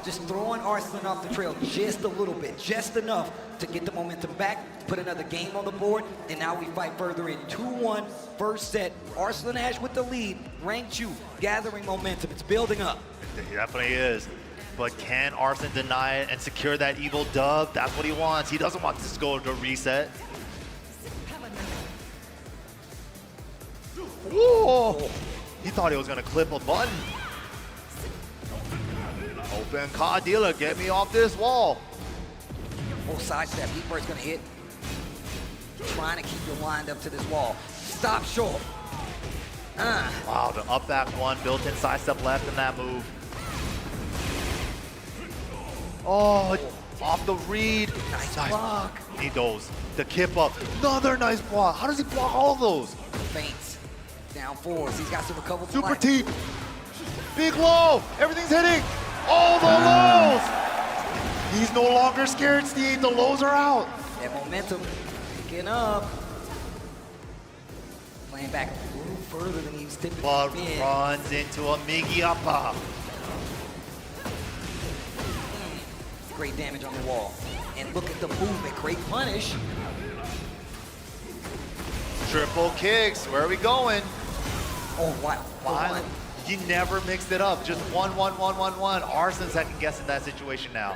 just throwing Arslan off the trail just a little bit, just enough to get the momentum back, put another game on the board, and now we fight further in 2-1, first set. Arslan Ash with the lead, ranked you, gathering momentum, it's building up. He definitely is. But can Arslan deny it and secure that EVO dub? That's what he wants. He doesn't want this to go to reset. Whoa! He thought he was gonna clip a button. Open card dealer, get me off this wall. Full sidestep, heat bird's gonna hit. Trying to keep you lined up to this wall. Stop short. Wow, the up back one, built-in sidestep left in that move. Oh, off the read. Nice block. Need those. The kip up. Another nice block. How does he block all of those? Feints. Down fours. He's got to recover. Super T. Big low. Everything's hitting. All the lows. He's no longer scared, Steve. The lows are out. That momentum picking up. Playing back a little further than he was typically But been. runs into a Miggy Upper. Great damage on the wall. And look at the movement. Great punish. Triple kicks. Where are we going? Oh, wow. Wow. He never mixed it up. Just 1, 1, 1, 1, 1. Arslan's second guessing that situation now.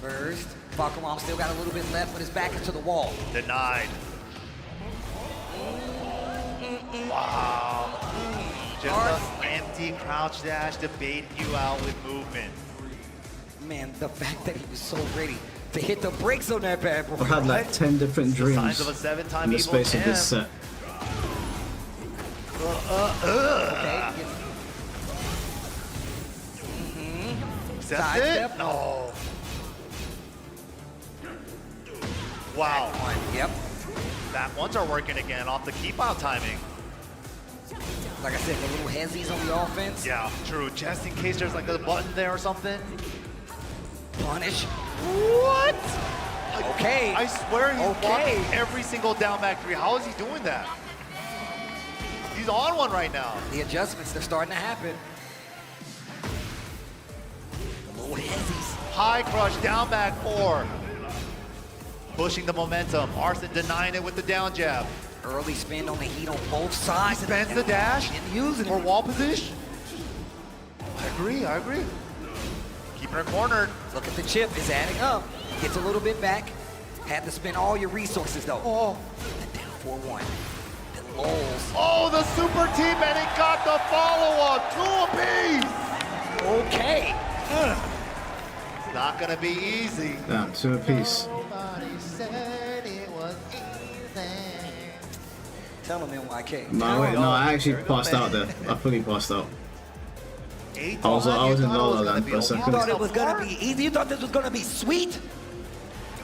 First. Bakaram still got a little bit left, but his back is to the wall. Denied. Wow. Just an empty crouch dash to bait you out with movement. Man, the fact that he was so ready to hit the brakes on that bad boy. I had like 10 different dreams Signs of a 7-time in the space of this set. Okay. Accept it? No. Wow. Yep. Back ones are working again off the keep out timing. Like I said, the little hezzies on the offense. Yeah, true. Just in case there's like a button there or something. Punish. What? Okay. I swear he's blocking every single down back three. How is he doing that? He's on one right now. The adjustments, they're starting to happen. The little hezzies. High crush, down back 4. Pushing the momentum. Arslan denying it with the down jab. Early spin on the heat on both sides. Spends the dash and using for it. wall position. I agree. Keeping her cornered. Look at the chip, it's adding up. Gets a little bit back. Had to spend all your resources though. Oh. The down 4-1. The lulls. Oh, the super team, and he got the follow-up. 2 apiece. Okay. It's not gonna be easy. Damn, 2 apiece. Nobody said it was easy. Tell him NYK. No, wait, no, I actually passed out there. I fully passed out. I was in La La Land for a second. You thought it was gonna be easy? You thought this was gonna be sweet?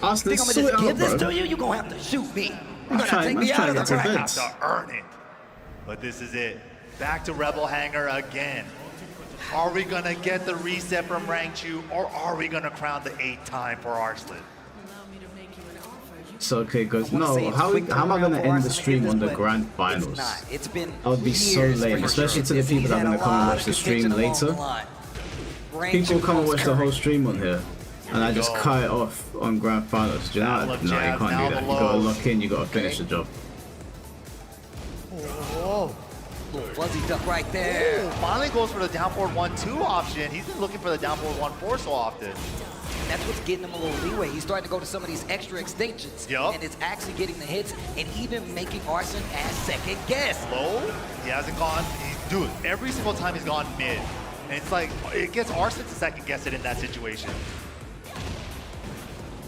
Arslan, Think I'm gonna sort just it give out, this bro. to you? You're gonna have to shoot me. You're I'm gonna trying take me to out of the get to bracket. Vince. Have to earn it. But this is it. Back to Rebel Hanger again. Are we gonna get the reset from Rangchu, or are we gonna crown the 8th time for Arslan? So okay, guys. No, how am I gonna end the stream on the grand It's finals? not. It's been I would be so years lame, for especially to the He's people that are had gonna a come and lot watch the of stream contention along later. the line. People Rangchu come and comes watch the whole current. stream on here, and I just cut it off on grand finals. Do you know? Battle of No, you jabs, can't now do that. the You gotta lows. lock in. You gotta finish the job. Oh. Little fuzzy duck right there. Ooh, finally goes for the down forward 1-2 option. He's been looking for the down forward 1-4 so often. And that's what's getting him a little leeway. He's starting to go to some of these extra extensions. Yup. And it's actually getting the hits and even making Arslan as second guess. Low, he hasn't gone. Dude, every single time he's gone mid. And it's like, it gets Arslan to second guess it in that situation.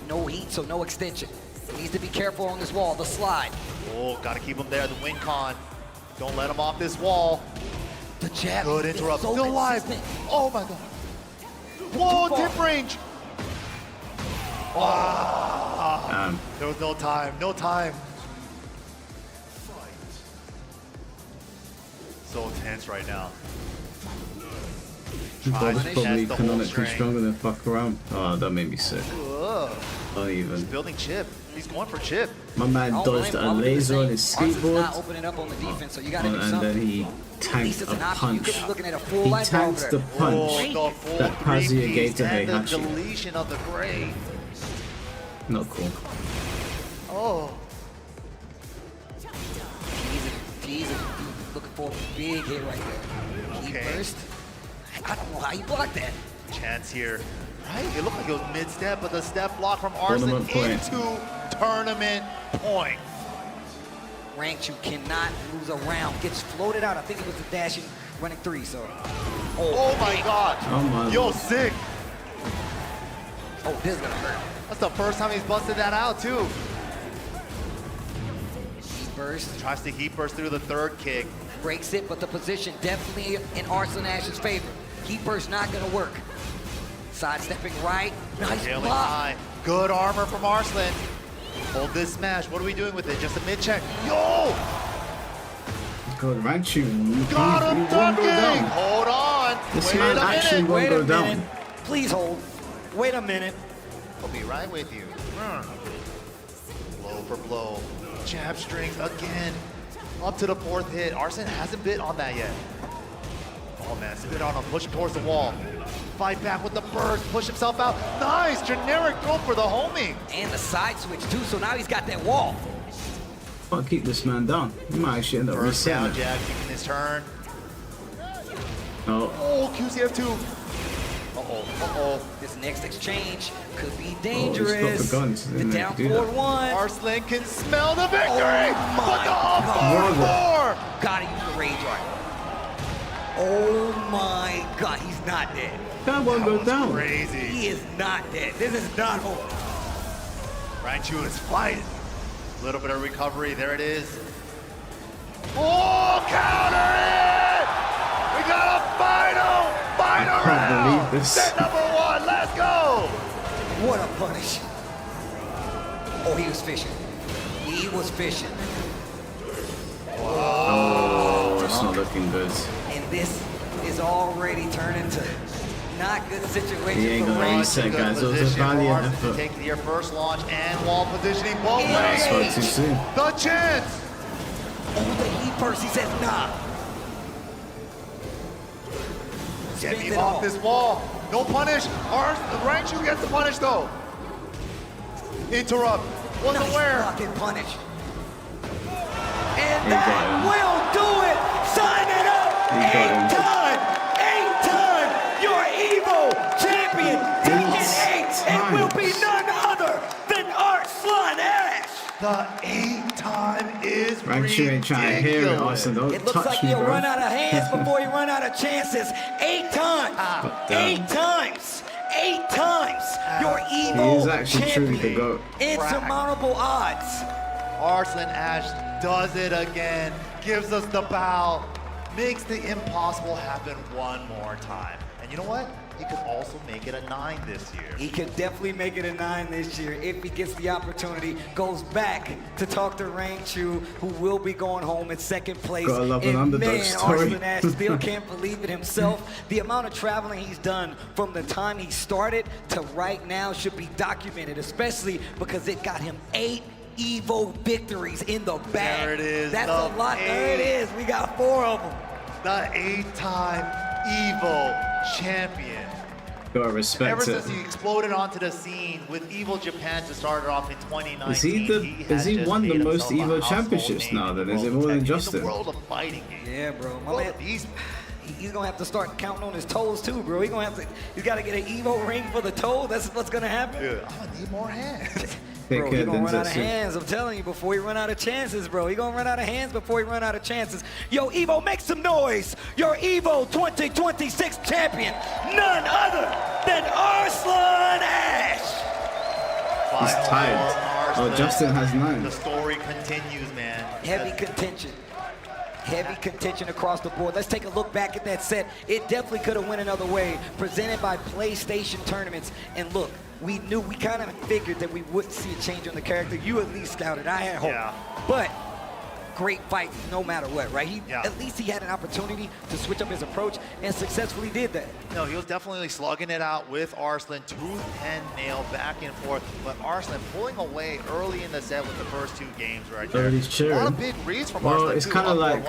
No heat, so no extension. He needs to be careful on this wall, the slide. Oh, gotta keep him there, the win con. Don't let him off this wall. The jab. Good interrupt, so still alive. consistent. Oh my God. Whoa, tip range. Ah, there was no time. So tense right now. Bob's to probably test the whole canonically string. stronger than fuck around. Oh, that made me sick. Ugh. Not even. He's building chip. He's going for chip. My man dodged a laser on his skateboard. Not opening up on the defense, so you gotta do And something. then he tanked a punch. You could be looking at a full He life bar tanked over the punch that Kazuya gave to and the Heihachi. deletion of the grave. Not cool. Oh. Jesus, looking for a big hit right there. He burst. I don't know how he blocked that. Chance here. Right? It looked like it was mid-step, but the step block from Arslan Tournament point. into tournament point. Rangchu cannot lose a round. Gets floated out. I think it was the dashing running three, so. Oh my God. Oh my Yo, Lord. sick. Oh, this is gonna hurt. That's the first time he's busted that out, too. Heat burst. Tries to heat burst through the third kick. Breaks it, but the position definitely in Arslan Ash's favor. Heat burst not gonna work. Sidestepping right. Nice Scaling block. high. Good armor from Arslan. Hold this smash. What are we doing with it? Just a mid-check. Yo! God, Rangchu. Got him he won't go ducking! down. Hold on. This Wait man a actually minute. won't Wait go a down. minute. Please hold. Wait a minute. I'll be right with you. Blow for blow. Jab strings again. Up to the fourth hit. Arslan hasn't bit on that yet. Oh man, spit on him. Push him towards the wall. Fight back with the burst. Push himself out. Nice generic throw for the homing. And the side switch too, so now he's got that wall. Can't keep this man down. He might actually end up First down resetting. jab, keeping his turn. Oh, Oh, QCF2. Uh-oh. This next exchange could be he's dangerous. got the guns. The Didn't down do that. forward one. Arslan can smell the victory. Oh But my the up God. four. Gotta use the rage right. Oh my God, he's not dead. that won't go down. Crazy. He is not dead. This is not over. Rangchu is fighting. A little bit of recovery. There it is. Oh, counter it! We got a final I can't round. believe this. Set number one. Let's go. What a punish. Oh, he was fishing. He was fishing. Oh, it's not looking good. And this is already turning to not good situation He ain't for gonna Rangchu. reset, Good guys. It was a position for valiant Arslan to effort. take your first launch and wall positioning. Both I spoke ways. too soon. The chance. Oh, the heat burst. He says, nah. Get Spins me it off off. this wall. No punish. Rangchu gets the punish though. Interrupt. Wasn't Nice aware. blocking punish. And He that got him. will do it. Sign it up. He got him. Eight-time, your EVO champion. Taking eight. It will be none other than Arslan Ash. The 8-time is Rangchu ain't trying to hear it, ridiculous. Arslan. Don't It looks touch like me, he'll bro. run out of hands before he run out of chances. 8 times. damn. 8 times. 8 times. Your He EVO is actually truly the champion. GOAT. Insurmountable odds. Arslan Ash does it again, gives us the bow, makes the impossible happen one more time. And you know what? He could also make it a 9 this year. He could definitely make it a 9 this year if he gets the opportunity. Goes back to talk to Rangchu, who will be going home in second place. Gotta love an And underdog man, story. Arslan Ash still can't believe it himself. The amount of traveling he's done from the time he started to right now should be documented, especially because it got him 8 EVO victories in the bag. There it is, That's the a lot. There it 8. is. We got 4 of them. The 8-time EVO champion. Gotta respect Ever it. since he exploded onto the scene with EVO Japan to start it off in 2019, Is he has won just the made most himself a EVO household championships name now in then? the Is it world more of than tech, in Justin? the world of fighting games. Yeah, bro. My Well, man, he's he's gonna have to start counting on his toes too, bro. He's gotta get an EVO ring for the toe. That's what's gonna happen. Dude, I'm gonna need more hands. Bro, he gonna run out of Densetsu. hands. I'm telling you, before he run out of chances, bro. He gonna run out of hands before he run out of chances. Yo, EVO, make some noise. Your EVO 2026 champion, none other than Arslan Ash. He's tired. Oh, Justin has 9. The story continues, man. Heavy contention. Heavy contention across the board. Let's take a look back at that set. It definitely could have went another way. Presented by PlayStation Tournaments. And look, we kind of figured that we wouldn't see a change on the character. You at least scouted. I had hope. Yeah. But great fight no matter what, right? At least he had an opportunity to switch up his approach and successfully did that. No, he was definitely slugging it out with Arslan, tooth and nail, back and forth. But Arslan pulling away early in the set with the first 2 games right there. He's cheering. A lot of big reads from Well, Arslan, it's too. kind of like,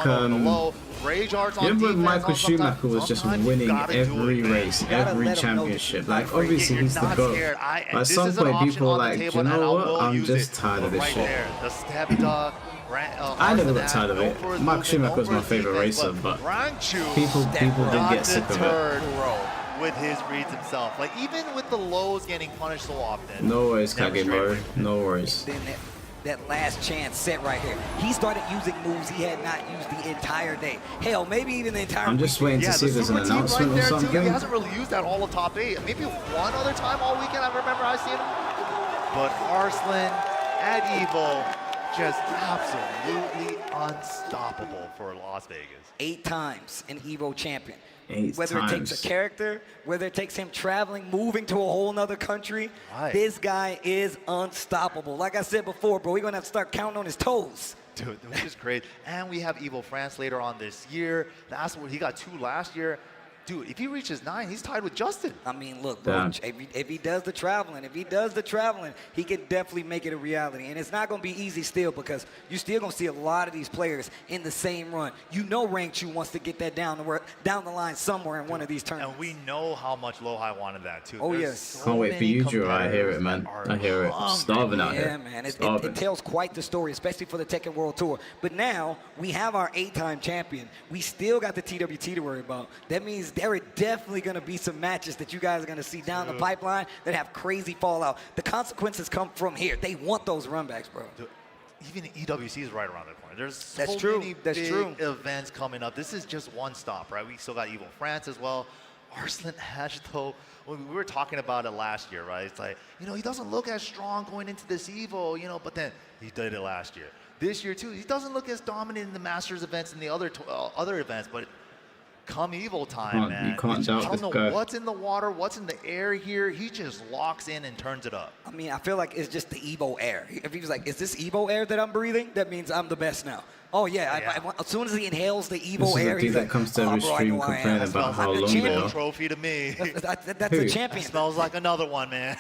Rage-Arts on remember when defense Michael on sometimes. Schumacher was just winning every race, every championship? Like, obviously he's the GOAT. But at some point, people are like, you know what? I'm just tired of this shit. The step duck. I never got tired of it. Michael Schumacher was my favorite racer, but people did get sick of it. With his reads himself, like even with the lows getting punished so often. No worries, Kagemaru. No worries. Then that last chance set right here. He started using moves he had not used the entire day. Hell, maybe even the entire I'm just waiting to see if there's an announcement or something. He hasn't really used that all of top 8. Maybe one other time all weekend I remember I seen him. But Arslan at EVO, just absolutely unstoppable for Las Vegas. 8 times an EVO champion. 8 whether times. it takes a character, whether it takes him traveling, moving to a whole nother country, this guy is unstoppable. Like I said before, bro, we're going to have to start counting on his toes. Dude, which is great. And we have EVO France later on this year. That's what he got 2 last year. Dude, if he reaches 9, he's tied with Justin. I mean, look, bro, if he does the traveling, he can definitely make it a reality. And it's not going to be easy still because you're still going to see a lot of these players in the same run. You know Rank Chu wants to get that down the line somewhere in one of these tournaments. And we know how much Lohai wanted that, too. Oh, There's yes. Can't wait for you, Drew. I hear it, man. I hear it. Starving out here. Yeah, man. It tells quite the story, especially for the Tekken World Tour. But now we have our 8-time champion. We still got the TWT to worry about. That means there are definitely going to be some matches that you guys are going to see down the pipeline that have crazy fallout. The consequences come from here. They want those runbacks, bro. Dude, even EWC is right around the corner. There's so many big events coming up. This is just one stop, right? We still got EVO France as well. Arslan Ash, though, we were talking about it last year, right? It's like, you know, he doesn't look as strong going into this EVO, you know, but then he did it last year. This year, too, he doesn't look as dominant in the Masters events and the other events, but come EVO time, man. You can't doubt this guy. I don't know what's in the water, what's in the air here. He just locks in and turns it up. I mean, I feel like it's just the EVO air. If he was like, is this EVO air that I'm breathing? That means I'm the best now. Oh, yeah. As soon as he inhales the EVO air, he's like, comes to every stream complaining about how long they are. Trophy to me. That's a champion. It smells like another one, man.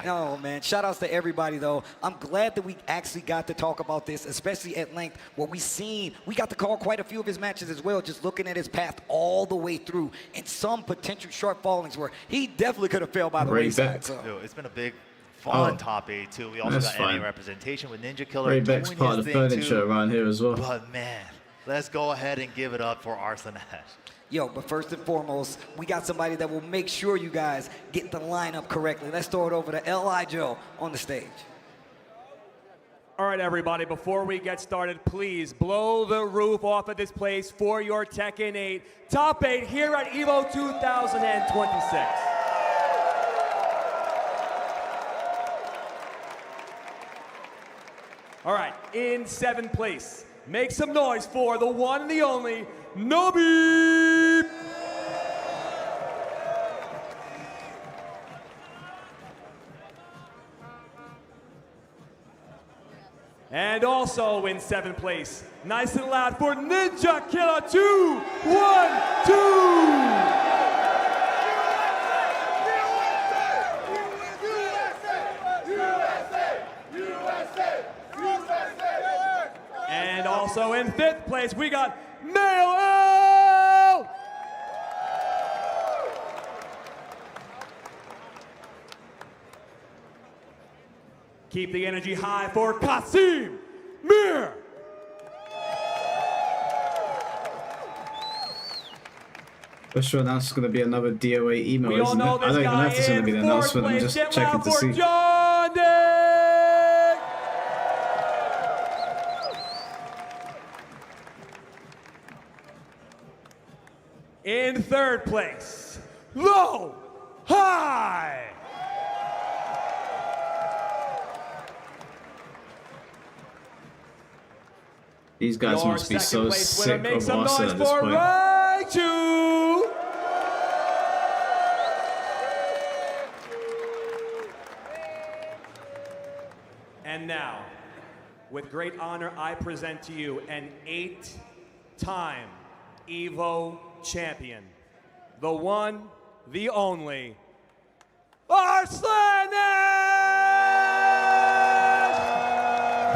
No, man. Shout outs to everybody, though. I'm glad that we actually got to talk about this, especially at length. What we got to call quite a few of his matches as well, just looking at his path all the way through and some potential short fallings where he definitely could have failed by the wayside. So. Dude, it's been a big, fun top 8, too. We also got NA representation with Ninja Killer. Ray Beck's part of the furniture around here as well. But, man, let's go ahead and give it up for Arslan Ash. Yo, but first and foremost, we got somebody that will make sure you guys get the lineup correctly. Let's throw it over to L.I. Joe on the stage. All right, everybody, before we get started, please blow the roof off of this place for your Tekken 8 Top 8 here at EVO 2026. All right, in 7th place, make some noise for the one and the only Nobi. And also in 7th place, nice and loud for Ninja Killer 212. And also in 5th place, we got Mail L. Keep the energy high for Kasim Mir. For sure, that's going to be another DOA email, We all isn't it? know I don't this even know guy if this is going to be the in 4th announcement. I'm place. just Get checking loud to for see. John Dick. In 3rd place, Low High. These guys Your must be second so place sick winner, make of some Arsenal noise at this for point. Raichu. And now, with great honor, I present to you an 8-time EVO champion, the one, the only, Arslan!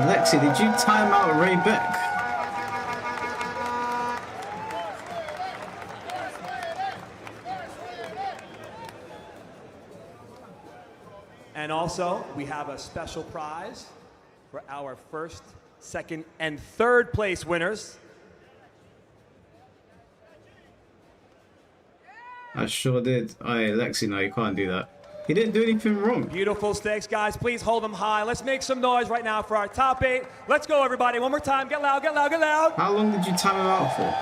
Lexi, did you time out Ray Beck? And also, we have a special prize for our first, second, and third place winners. I sure did. Aye, Lexi, no, you can't do that. He didn't do anything wrong. Beautiful stakes, guys. Please hold them high. Let's make some noise right now for our top 8. Let's go, everybody. One more time. Get loud, get loud, get loud. How long did you time him out for?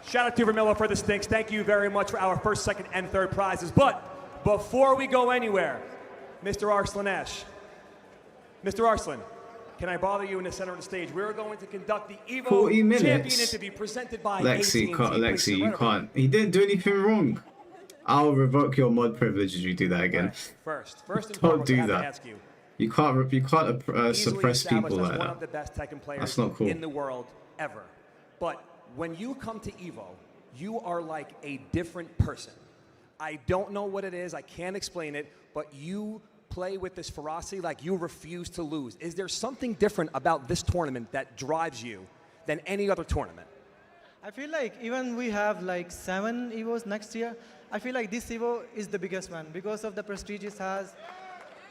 Shout out to Vermillo for the stinks. Thank you very much for our first, second, and third prizes. But before we go anywhere, Mr. Arslan Ash, Mr. Arslan, can I bother you in the center of the stage? We're going to conduct the EVO 40 minutes. champion interview presented by Lexi, AT&T. Lexi, you can't. He didn't do anything wrong. I'll revoke your mod privilege if you do that again. First and Don't foremost, I do have to that. ask you. You can't Easily suppress people established as like one that. of the best Tekken players That's not cool. in the world ever. But when you come to EVO, you are like a different person. I don't know what it is. I can't explain it. But you play with this ferocity like you refuse to lose. Is there something different about this tournament that drives you than any other tournament? I feel like even we have like 7 EVOs next year, I feel like this EVO is the biggest one because of the prestige it has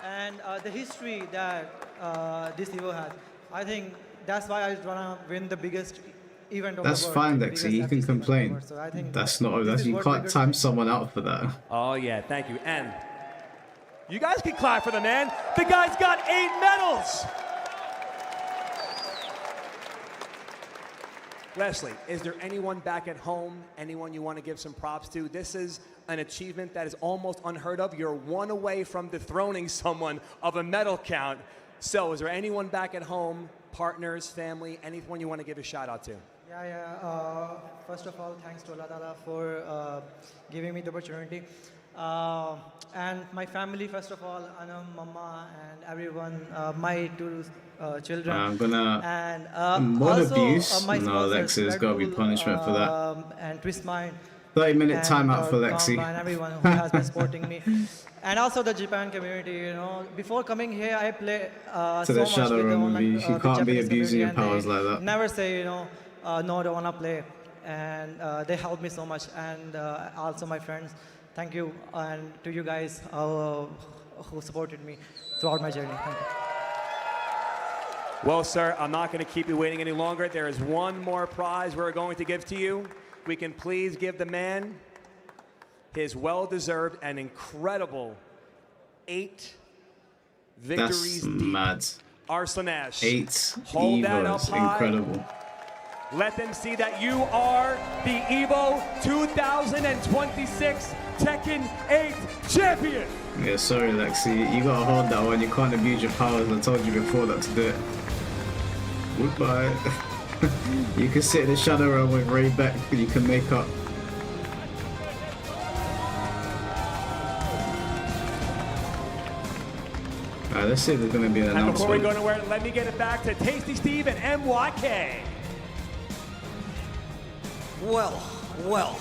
and the history that this EVO has. I think that's why I want to win the biggest event of That's the world. fine, the Lexi. biggest You can FTC complain. ever. So I think That's not. this That's, is you what can't we're time gonna- someone out for that. Oh, yeah, thank you. And you guys can clap for the man. The guy's got 8 medals. Leslie, is there anyone back at home, anyone you want to give some props to? This is an achievement that is almost unheard of. You're one away from dethroning someone of a medal count. So is there anyone back at home, partners, family, anyone you want to give a shout out to? Yeah. First of all, thanks to Allah Ta'ala for giving me the opportunity. And my family, first of all, Anam, Mama, and everyone, my 2 children. I'm gonna and mod also, abuse. my No, sponsors, Lexi, there's got to be Red Bull, punishment for that. And Twist Mind. 30-minute and, timeout for Comba Lexi. and everyone who has been supporting me. And also the Japan community, you know. Before coming here, I play To so the much shadow with the realm online, abuse. You the can't be Japanese abusing your community, and powers they like that. never say, you know, no, don't want to play. And they helped me so much. And also my friends, thank you. And to you guys who supported me throughout my journey. Thank you. Well, sir, I'm not going to keep you waiting any longer. There is one more prize we're going to give to you. We can please give the man his well-deserved and incredible 8 victories That's deep. mad. Arslan Ash. 8 Hold that up EVOs. high. Incredible. Let them see that you are the EVO 2026 Tekken 8 champion. Yeah, sorry, Lexi. You gotta hold that one. You can't abuse your powers. I told you before not to do it. Goodbye. You can sit in the shadow realm with Ray Beck and you can make up. Alright, let's see if there's gonna be an And before we announcement. go anywhere, let me get it back to Tasty Steve and MYK. Well,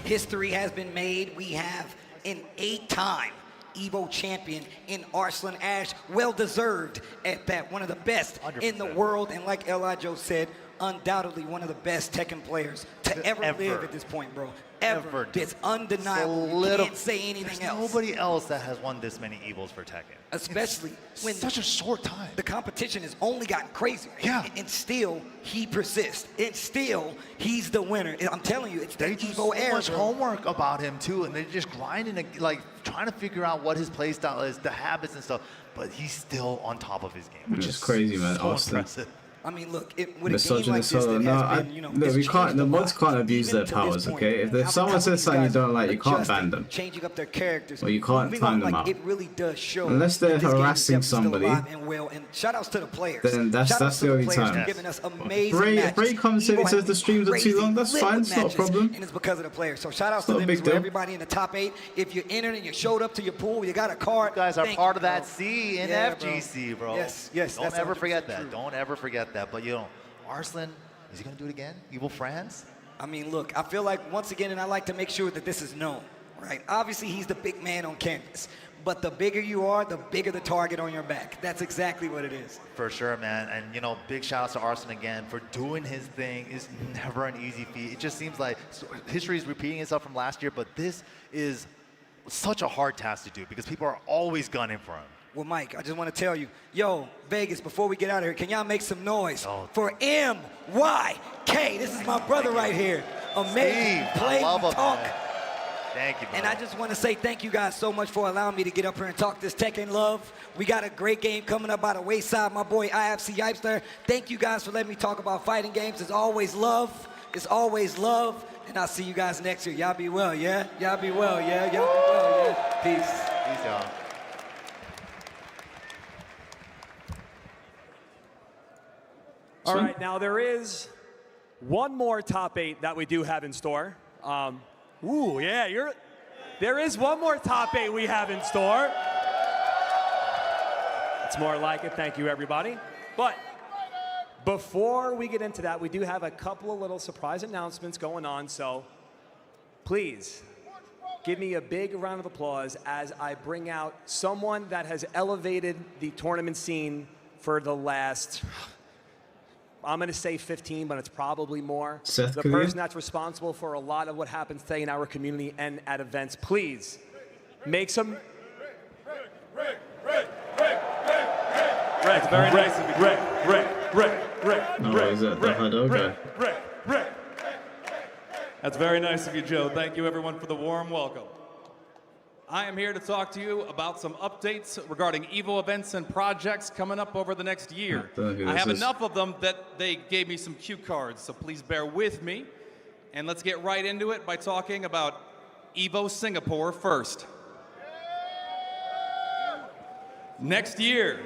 history has been made. We have an 8-time EVO champion in Arslan Ash. Well-deserved at that. One of the best in the world. And like Elijah said, undoubtedly one of the best Tekken players to ever live at this point, bro. Ever. It's undeniable. You can't say anything else. Nobody else that has won this many EVOs for Tekken. Especially when such a short time. The competition has only gotten crazier. Yeah. And still, he persists. And still, he's the winner. And I'm telling you, it's the They do EVO so era. much bro. homework about him too, and they're just grinding, like trying to figure out what his playstyle is, the habits and stuff. But he's still on top of his game, which It's is crazy, man. so Austin. impressive. I mean, look, with a game like Misogyny this solo. that No, has been, you know, look, it's we can't. changed The a mods lot, can't abuse even their to this powers. point. Okay, if How someone says these something you guys don't like, are you can't adjusting, ban them. changing up their characters. Or you can't moving time on, them like, out. It really does show. Unless they're that this game is harassing definitely still somebody, alive and well. And shout outs to the players. then that's Shout outs to the the only players time. for giving us amazing If matches. Ray comes in Evo and says has the streams are too crazy long, that's lit fine. with It's not a matches, problem. And it's because of the players. So shout outs It's to not a them big as well. deal. Everybody in the top 8. If you entered and you showed up to your pool, you got a card. You guys are Thank part you, of that bro. C in Yeah, FGC, bro. Yes. Don't that's ever 100% forget that. true. Don't ever forget that. But, you know, Arslan, is he going to do it again? Evil France? I mean, look, I feel like, once again, and I like to make sure that this is known, right? Obviously, he's the big man on canvas. But the bigger you are, the bigger the target on your back. That's exactly what it is. For sure, man. And, you know, big shout outs to Arslan again for doing his thing. Is never an easy feat. It just seems like history is repeating itself from last year, but this is such a hard task to do because people are always gunning for him. Well, Mike, I just want to tell you, yo, Vegas, before we get out of here, can y'all make some noise for MYK? This is my brother right here. Amazing Steve, play I love him, talk. man. Thank you, brother. And I just want to say thank you guys so much for allowing me to get up here and talk this Tekken love. We got a great game coming up by the wayside. My boy IFC Yipes there. Thank you guys for letting me talk about fighting games. It's always love. It's always love. And I'll see you guys next year. Y'all be well, yeah? Y'all be well, yeah? Y'all be well, yeah? Peace. Peace, y'all. All right, now there is one more top 8 that we do have in store. There is one more top 8 we have in store. It's more like it. Thank you, everybody. But before we get into that, we do have a couple of little surprise announcements going on. So please give me a big round of applause as I bring out someone that has elevated the tournament scene for the last, I'm going to say 15, but it's probably more. Seth the Curry? person that's responsible for a lot of what happens today in our community and at events. Please make some. It's very nice of you. Oh, is it the Hado guy? That's very nice of you, Joe. Thank you, everyone, for the warm welcome. I am here to talk to you about some updates regarding EVO events and projects coming up over the next year. I have enough of them that they gave me some cue cards, so please bear with me. And let's get right into it by talking about EVO Singapore first. Next year,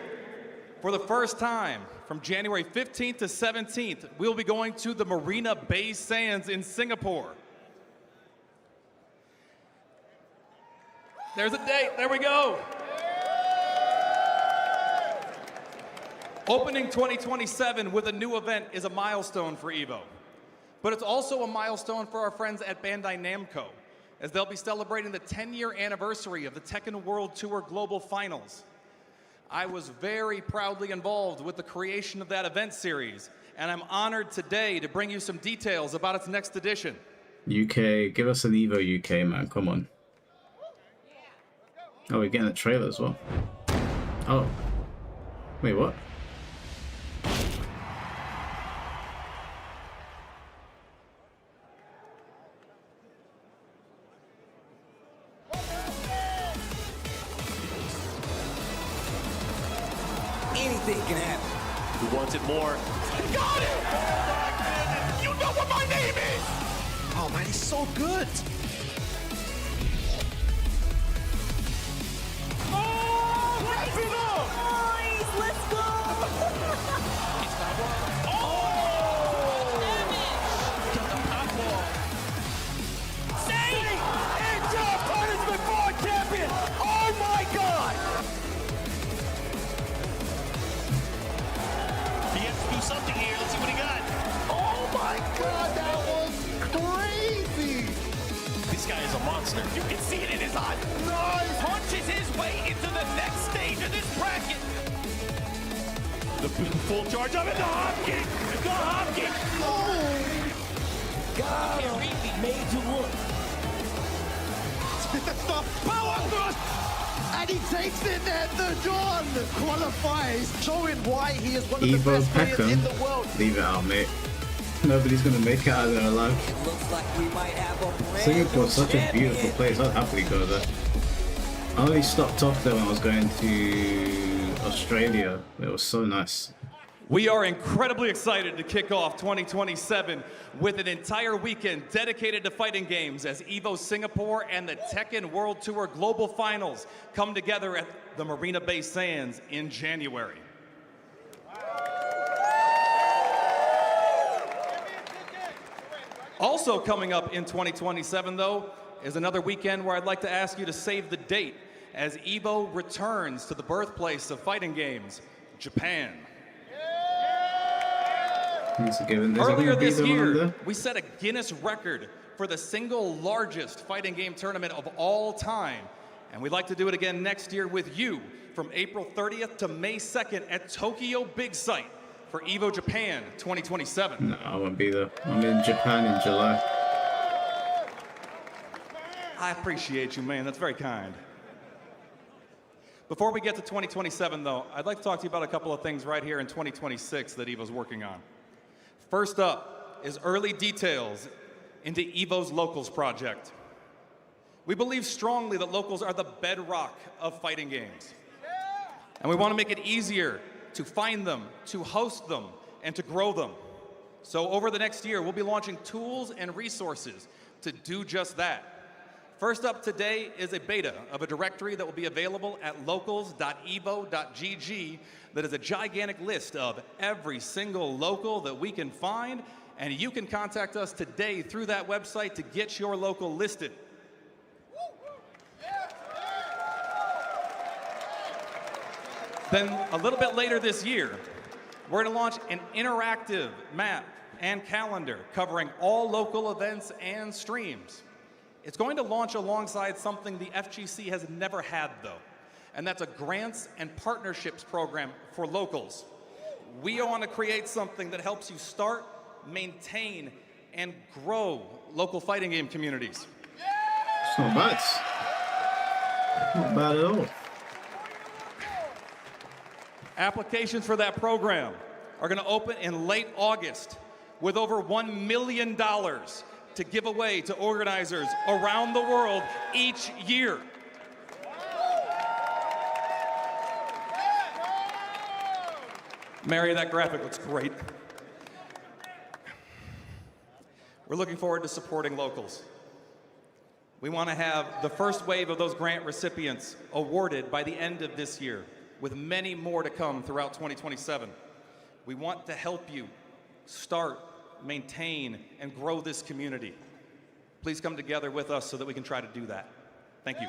for the first time, from January 15th to 17th, we'll be going to the Marina Bay Sands in Singapore. There's a date, there we go. Opening 2027 with a new event is a milestone for EVO. But it's also a milestone for our friends at Bandai Namco, as they'll be celebrating the 10-year anniversary of the Tekken World Tour Global Finals. I was very proudly involved with the creation of that event series, and I'm honored today to bring you some details about its next edition. UK, give us an EVO UK, man. Come on. Oh, we're getting a trailer as well. Oh. Wait, what? Anything can happen. Who wants it more? Got it! You know what my name is! Oh man, he's so good. Let's go! Oh my god! He has to do something here. Let's see what he got. Oh my god, that was crazy! This guy is a monster. You can see it in his eye. Nice! Punches his way into the next stage of this bracket. The full charge of it. The hop kick! The hop kick! Oh! Got him. Made to look. The power thrust! And he takes it at the dawn! Qualifies, showing why he is one of the EVO best players in the Peckham. world. Leave it out, mate. Nobody's gonna make it out of there alive. It looks like we might have a brand Singapore's such a champion. beautiful place. I'd happily go there. I only stopped off there when I was going to Australia. It was so nice. We are incredibly excited to kick off 2027 with an entire weekend dedicated to fighting games as EVO Singapore and the Tekken World Tour Global Finals come together at the Marina Bay Sands in January. Also coming up in 2027, though, is another weekend where I'd like to ask you to save the date as EVO returns to the birthplace of fighting games, Japan. Earlier this year, we set a Guinness record for the single largest fighting game tournament of all time. And we'd like to do it again next year with you from April 30th to May 2nd at Tokyo Big Sight for EVO Japan 2027. No, I won't be there. I'm in Japan in July. I appreciate you, man. That's very kind. Before we get to 2027, though, I'd like to talk to you about a couple of things right here in 2026 that EVO's working on. First up is early details into EVO's Locals project. We believe strongly that locals are the bedrock of fighting games. And we want to make it easier to find them, to host them, and to grow them. So over the next year, we'll be launching tools and resources to do just that. First up today is a beta of a directory that will be available at locals.evo.gg that is a gigantic list of every single local that we can find, and you can contact us today through that website to get your local listed. Then a little bit later this year, we're going to launch an interactive map and calendar covering all local events and streams. It's going to launch alongside something the FGC has never had, though, and that's a grants and partnerships program for locals. We want to create something that helps you start, maintain, and grow local fighting game communities. It's not bad. Not bad at all. Applications for that program are going to open in late August with over $1 million to give away to organizers around the world each year. Mary, that graphic looks great. We're looking forward to supporting locals. We want to have the first wave of those grant recipients awarded by the end of this year, with many more to come throughout 2027. We want to help you start, maintain, and grow this community. Please come together with us so that we can try to do that. Thank you.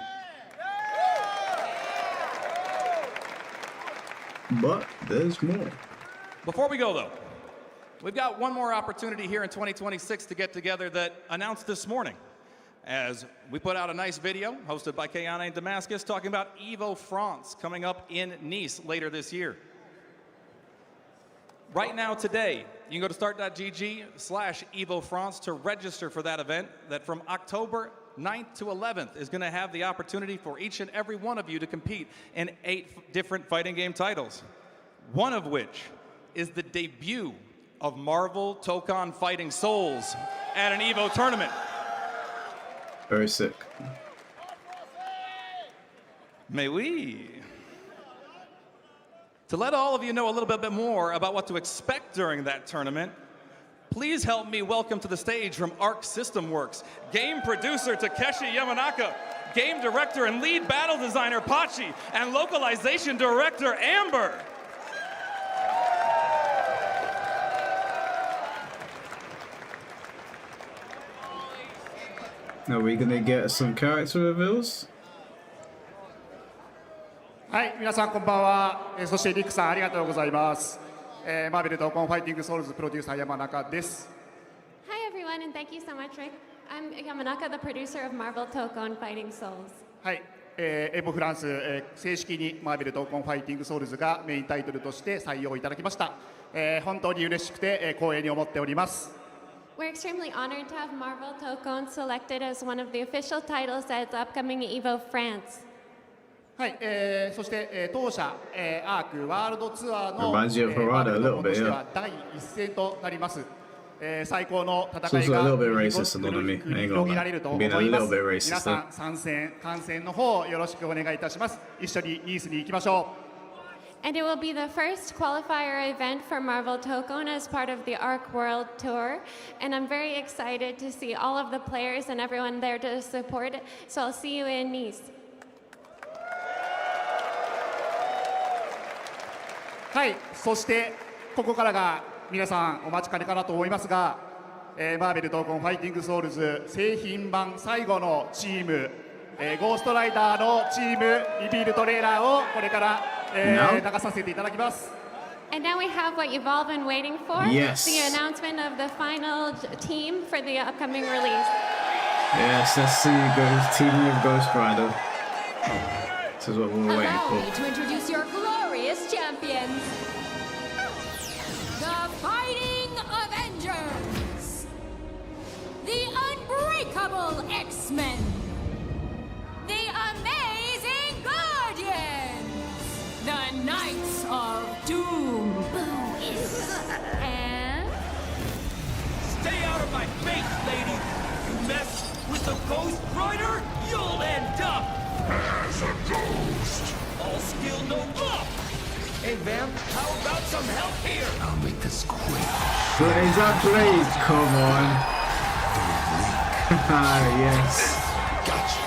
But there's more. Before we go, though, we've got one more opportunity here in 2026 to get together that announced this morning, as we put out a nice video hosted by Kayana in Damascus talking about EVO France coming up in Nice later this year. Right now, today, you can go to start.gg/EVO France to register for that event that from October 9th to 11th is going to have the opportunity for each and every one of you to compete in 8 different fighting game titles, one of which is the debut of Marvel Tokon Fighting Souls at an EVO tournament. Very sick. May we? To let all of you know a little bit more about what to expect during that tournament, please help me welcome to the stage from Arc System Works, game producer Takeshi Yamanaka, game director and lead battle designer Pachi, and localization director Amber. Are we gonna get some character reveals? はい、皆さんこんばんは。そしてリックさんありがとうございます。マーベル闘魂ファイティングソウルズプロデューサー山中です。Hi everyone, and thank you so much, Rick. I'm Yamanaka, the producer of Marvel Tokon Fighting Souls. はい、エボフランス、正式にマーベル闘魂ファイティングソウルズがメインタイトルとして採用いただきました。本当に嬉しくて、光栄に思っております。We're extremely honored to have Marvel Tokon selected as one of the official titles at the upcoming EVO France. はい、そして、当社、アークワールドツアーの、Reminds you of Harada a little と bit, して yeah. は第一戦となります。最高の It's 戦い also が a little bit 繰り racist, a lot of me. I 広 ain't げ gonna られると lie. 思い Being ま a little す。 bit 皆 racist さ though. ん参戦、観戦の方よろしくお願いいたします。一緒にニースに行きましょう。And it will be the first qualifier event for Marvel Tokon as part of the ARC World Tour. And I'm very excited to see all of the players and everyone there to support it. So I'll see you in Nice. はい、そしてここからが皆さんお待ちかねかなと思いますが、マーベル闘魂ファイティングソウルズ製品版最後のチーム、ゴーストライダーのチームリビールトレーラーをこれから、流させていただきます。And now we have what you've all been waiting for, Yes. the announcement of the final team for the upcoming release. Yes, let's see team with Ghost Rider. This is what we were waiting Allow for. me to introduce your glorious champions, the Fighting Avengers, the Unbreakable X-Men, the Amazing Guardians, the Knights of Doom, and Stay out of my face, lady! You mess with the Ghost Rider, you'll end up as a ghost! All skill, no luck! Hey, Vamp, how about some help here? I'll make this quick. Blaze up, Blaze! Come on. Yes. Gotcha.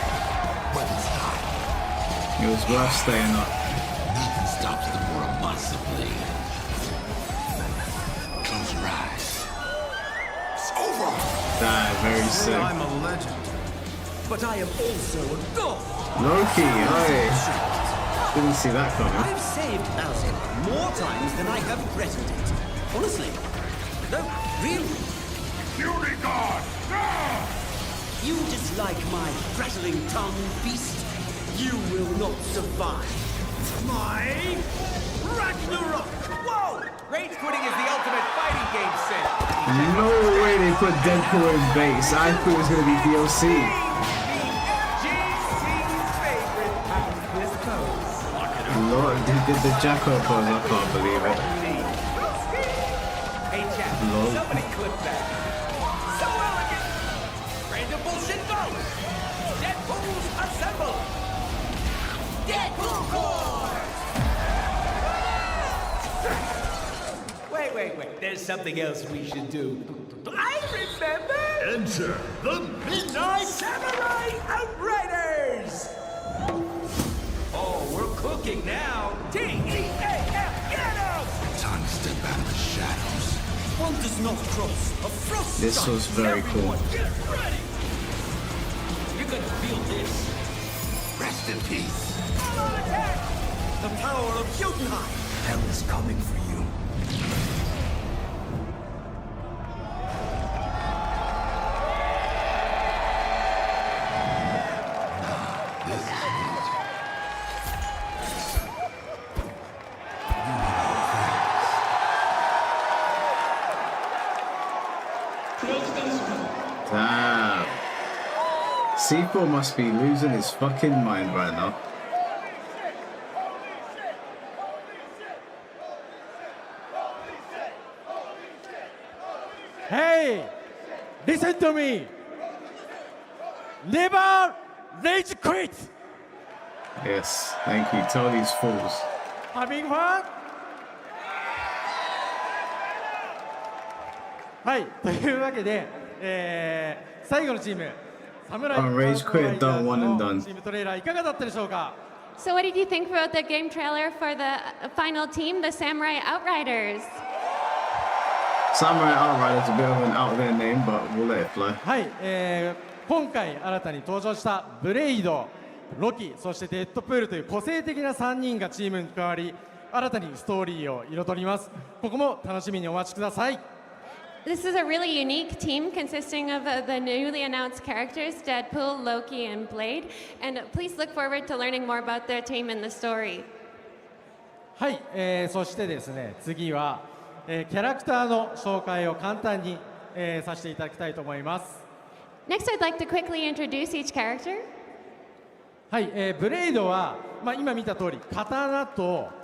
Weapons hot. It was worth staying up. Nothing stops the more monster blade. Close your eyes. It's over. Die, very Say sick. I'm a legend, but I am also a god. Loki, oi. Didn't see that coming. I've saved Alcin more times than I have threatened it. Honestly. No, really. Beauty God! You dislike my prattling tongue, beast? You will not survive. My Ragnarok! Whoa! Rage quitting is the ultimate fighting game sin. No way they put Deadpool in base. I thought it was going to be DLC. Lord, they did the Jacko pose. I can't believe it. Hey, Jack, Lol. somebody clip that. So elegant! Random bullshit goes! Deadpool's assemble! Deadpool Force! Wait. There's something else we should do. I remember! Enter the Midnight Samurai Outriders! Oh, we're cooking now. T-E-A-M, get out! Time to step out of the shadows. One does not cross a frost. This was very cool. Get ready! You're gonna feel this. Rest in peace. I'm on attack! The power of Jotunheim. Hell is coming for you. This is it. Damn. C4 must be losing his fucking mind right now. Hey, listen to me. Never rage quit. Yes, thank you. Tell these fools. Having fun? はい、というわけで、最後のチーム、サムライ Rage quit, done, one and done. チームトレーラーいかがだったでしょうか So what did you think about the game trailer for the final team, the Samurai Outriders? Samurai Outriders, a bit of an out there name, but we'll let it fly. はい、今回新たに登場したブレイド、ロキ、そしてデッドプールという個性的な3人がチームに加わり、新たにストーリーを彩ります。ここも楽しみにお待ちください。This is a really unique team consisting of the newly announced characters, Deadpool, Loki, and Blade. And please look forward to learning more about their team and the story. はい、そしてですね、次は、キャラクターの紹介を簡単に、させていただきたいと思います。Next, I'd like to quickly introduce each character. はい、ブレイドは、今見た通り、刀と、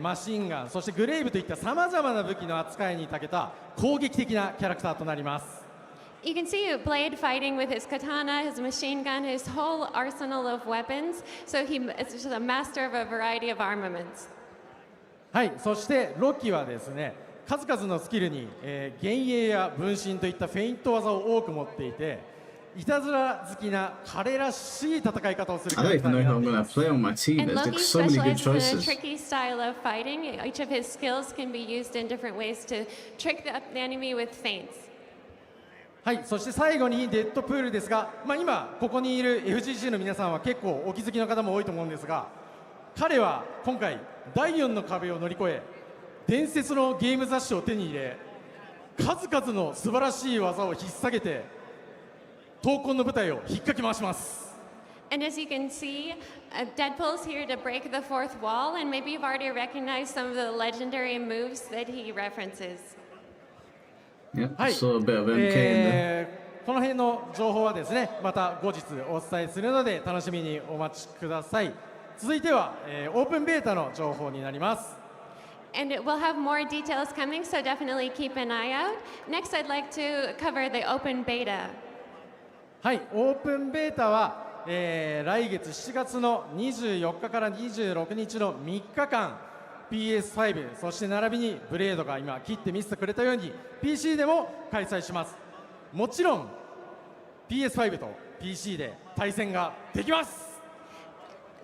マシンガン、そしてグレイブといったさまざまな武器の扱いに長けた攻撃的なキャラクターとなります。You can see Blade fighting with his katana, his machine gun, his whole arsenal of weapons. So he is just a master of a variety of armaments. はい、そしてロキはですね、数々のスキルに、幻影や分身といったフェイント技を多く持っていて、いたずら好きな彼らしい戦い方をするキャ I ラク don't タ even ー know に who な I'm ってい gonna ます。 play on my team. And There's Loki like so many good specializes in a choices. tricky style of fighting. Each of his skills can be used in different ways to trick the enemy with feints. はい、そして最後にデッドプールですが、今ここにいる FGC の皆さんは結構お気づきの方も多いと思うんですが、彼は今回第4の壁を乗り越え、伝説のゲーム雑誌を手に入れ、数々の素晴らしい技を引っ提げて闘魂の舞台を引っかき回します。 And as you can see, Deadpool's here to break the fourth wall, and maybe you've already recognized some of the legendary moves that he references. Yeah, はい、 saw a bit of MK in there. この辺の情報はですね、また後日お伝えするので楽しみにお待ちください。続いては、オープンベータの情報になります。 And we'll have more details coming, so definitely keep an eye out. Next, I'd like to cover the open beta. はい、オープンベータは、来月7月の24日から26日の3日間 PS5 そして並びにブレードが今切って見せてくれたように PC でも開催します。もちろん PS5 と PC で対戦ができます。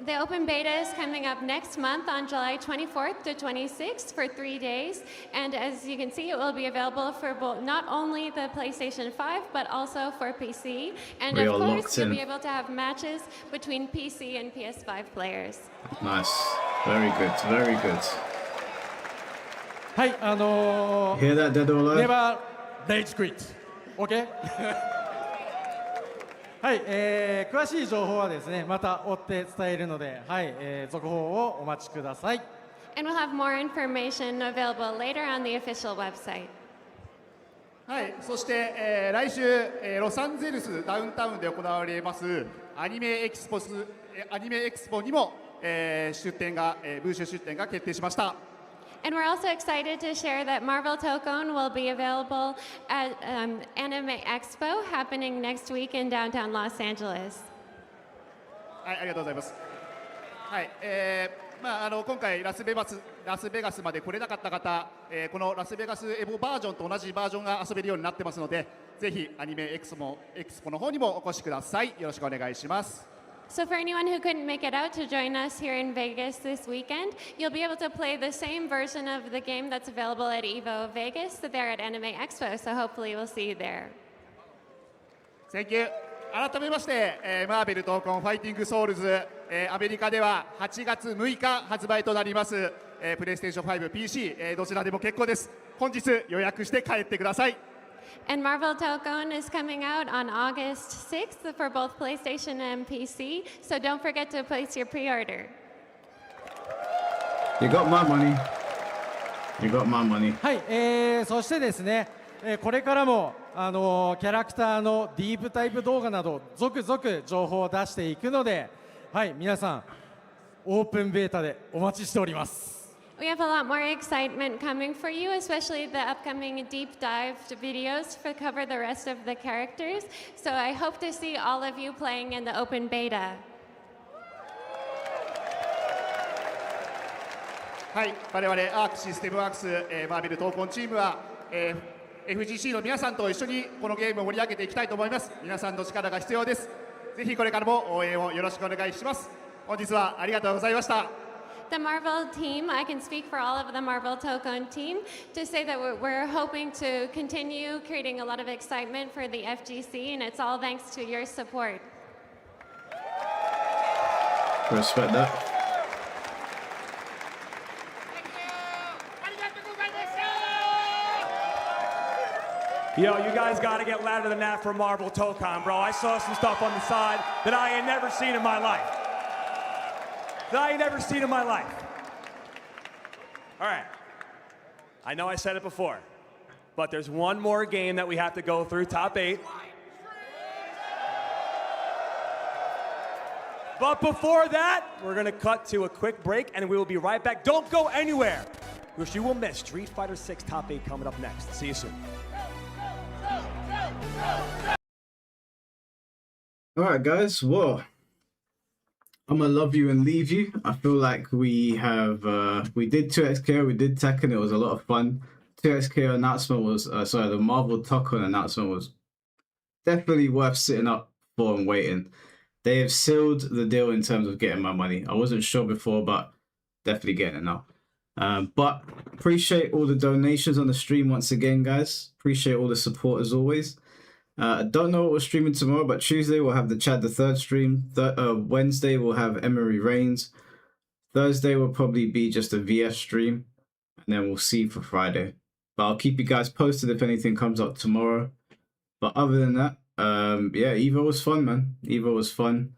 The open beta is coming up next month on July 24th to 26th for 3 days. And as you can see, it will be available for both, not only the PlayStation 5, but also for PC. And We of are course, locked you'll in. be able to have matches between PC and PS5 players. Nice. Very good. Very good. はい、Hear that, Dead or Alive? Never rage quit. OK? はい、詳しい情報はですね、また追って伝えるので、はい、続報をお待ちください。 And we'll have more information available later on the official website. はい、そして、来週、ロサンゼルスダウンタウンで行われますアニメエキスポにも、ブース出展が決定しました。 And we're also excited to share that Marvel Tokon will be available at Anime Expo happening next week in downtown Los Angeles. はい、ありがとうございます。はい、今回ラスベガスまで来れなかった方、このラスベガスエボバージョンと同じバージョンが遊べるようになってますので、ぜひアニメエクスポの方にもお越しください。よろしくお願いします。 So for anyone who couldn't make it out to join us here in Vegas this weekend, you'll be able to play the same version of the game that's available at EVO Vegas there at Anime Expo. So hopefully we'll see you there. Thank you. 改めまして、マーベル闘魂ファイティングソウルズ、アメリカでは8月6日発売となります、プレイステーション5、PC、どちらでも結構です。本日予約して帰ってください。 And Marvel Tokon is coming out on August 6th for both PlayStation and PC. So don't forget to place your pre-order. You got my money. You got my money. はい、そしてですね、これからもキャラクターのディープタイプ動画など続々情報を出していくので、はい、皆さんオープンベータでお待ちしております。 We have a lot more excitement coming for you, especially the upcoming deep dive videos to cover the rest of the characters. So I hope to see all of you playing in the open beta. はい、我々アークシステムワークス、マーベル闘魂チームは、FGC の皆さんと一緒にこのゲームを盛り上げていきたいと思います。皆さんの力が必要です。ぜひこれからも応援をよろしくお願いします。本日はありがとうございました。 The Marvel team, I can speak for all of the Marvel Tokon team to say that we're hoping to continue creating a lot of excitement for the FGC, and it's all thanks to your support. Respect that. Yo, you guys got to get louder than that for Marvel Tokon, bro. I saw some stuff on the side that I ain't never seen in my life. All right. I know I said it before, but there's one more game that we have to go through, top 8. But before that, we're going to cut to a quick break, and we will be right back. Don't go anywhere, because you will miss Street Fighter 6 top 8 coming up next. See you soon. All right, guys. Well, I'm gonna love you and leave you. I feel like we have we did 2XKO, we did Tekken. It was a lot of fun. 2XKO announcement was sorry, the Marvel Tekken announcement was definitely worth sitting up for and waiting. They have sealed the deal in terms of getting my money. I wasn't sure before, but definitely getting it now. But appreciate all the donations on the stream once again, guys. Appreciate all the support as always. I don't know what we're streaming tomorrow, but Tuesday we'll have the Chad the Third stream. Wednesday we'll have Emery Reigns. Thursday will probably be just a VS stream, and then we'll see for Friday. But I'll keep you guys posted if anything comes up tomorrow. But other than that, yeah, EVO was fun, man. EVO was fun,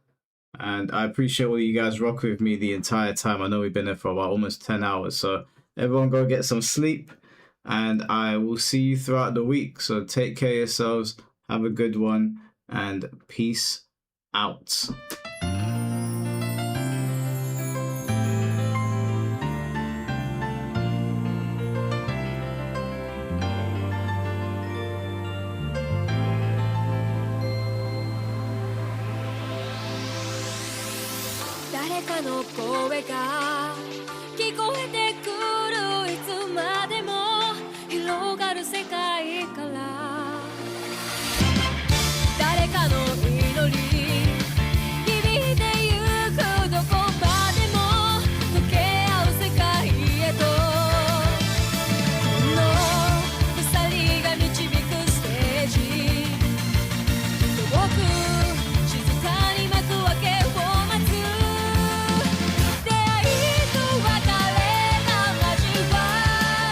and I appreciate all you guys rock with me the entire time. I know we've been there for about almost 10 hours, so everyone go get some sleep, and I will see you throughout the week. So take care of yourselves. Have a good one, and peace out. 誰かの声が聞こえてくるいつまでも広がる世界から誰かの祈り響いてゆくどこまでも溶け合う世界へとこの鎖が導くステージ遠く静かに幕開けを待つ出会いと別れが交わ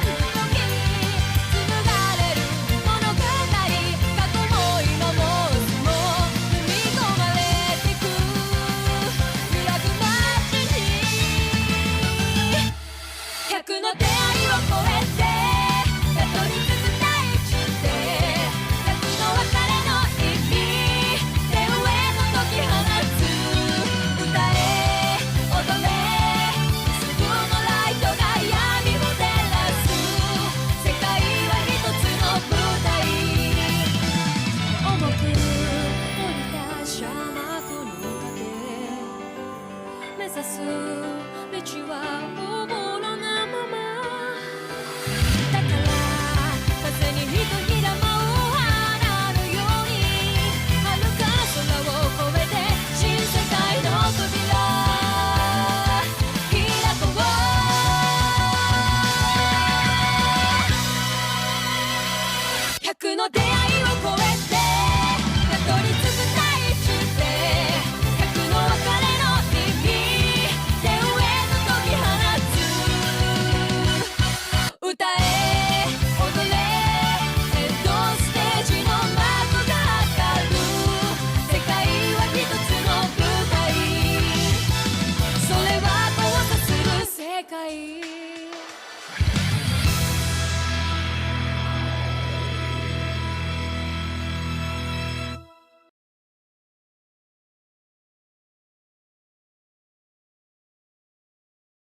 る時に紡がれる物語過去も今もいつも踏み込まれてく揺らぐ街に100の出会いを超えてたどり着く大地で100の別れの意味手上の解き放つ歌え踊れ救うのライトが闇を照らす世界は一つの舞台重く降りたシャマコの影目指す道はおぼろなままだから風にひとひら舞う花のように遥か空を越えて新世界の扉開こう100の出会いを超えてたどり着く大地で100の別れの意味手上の解き放つ歌え踊れヘッドステージの幕が開く世界は一つの舞台それは交差する世界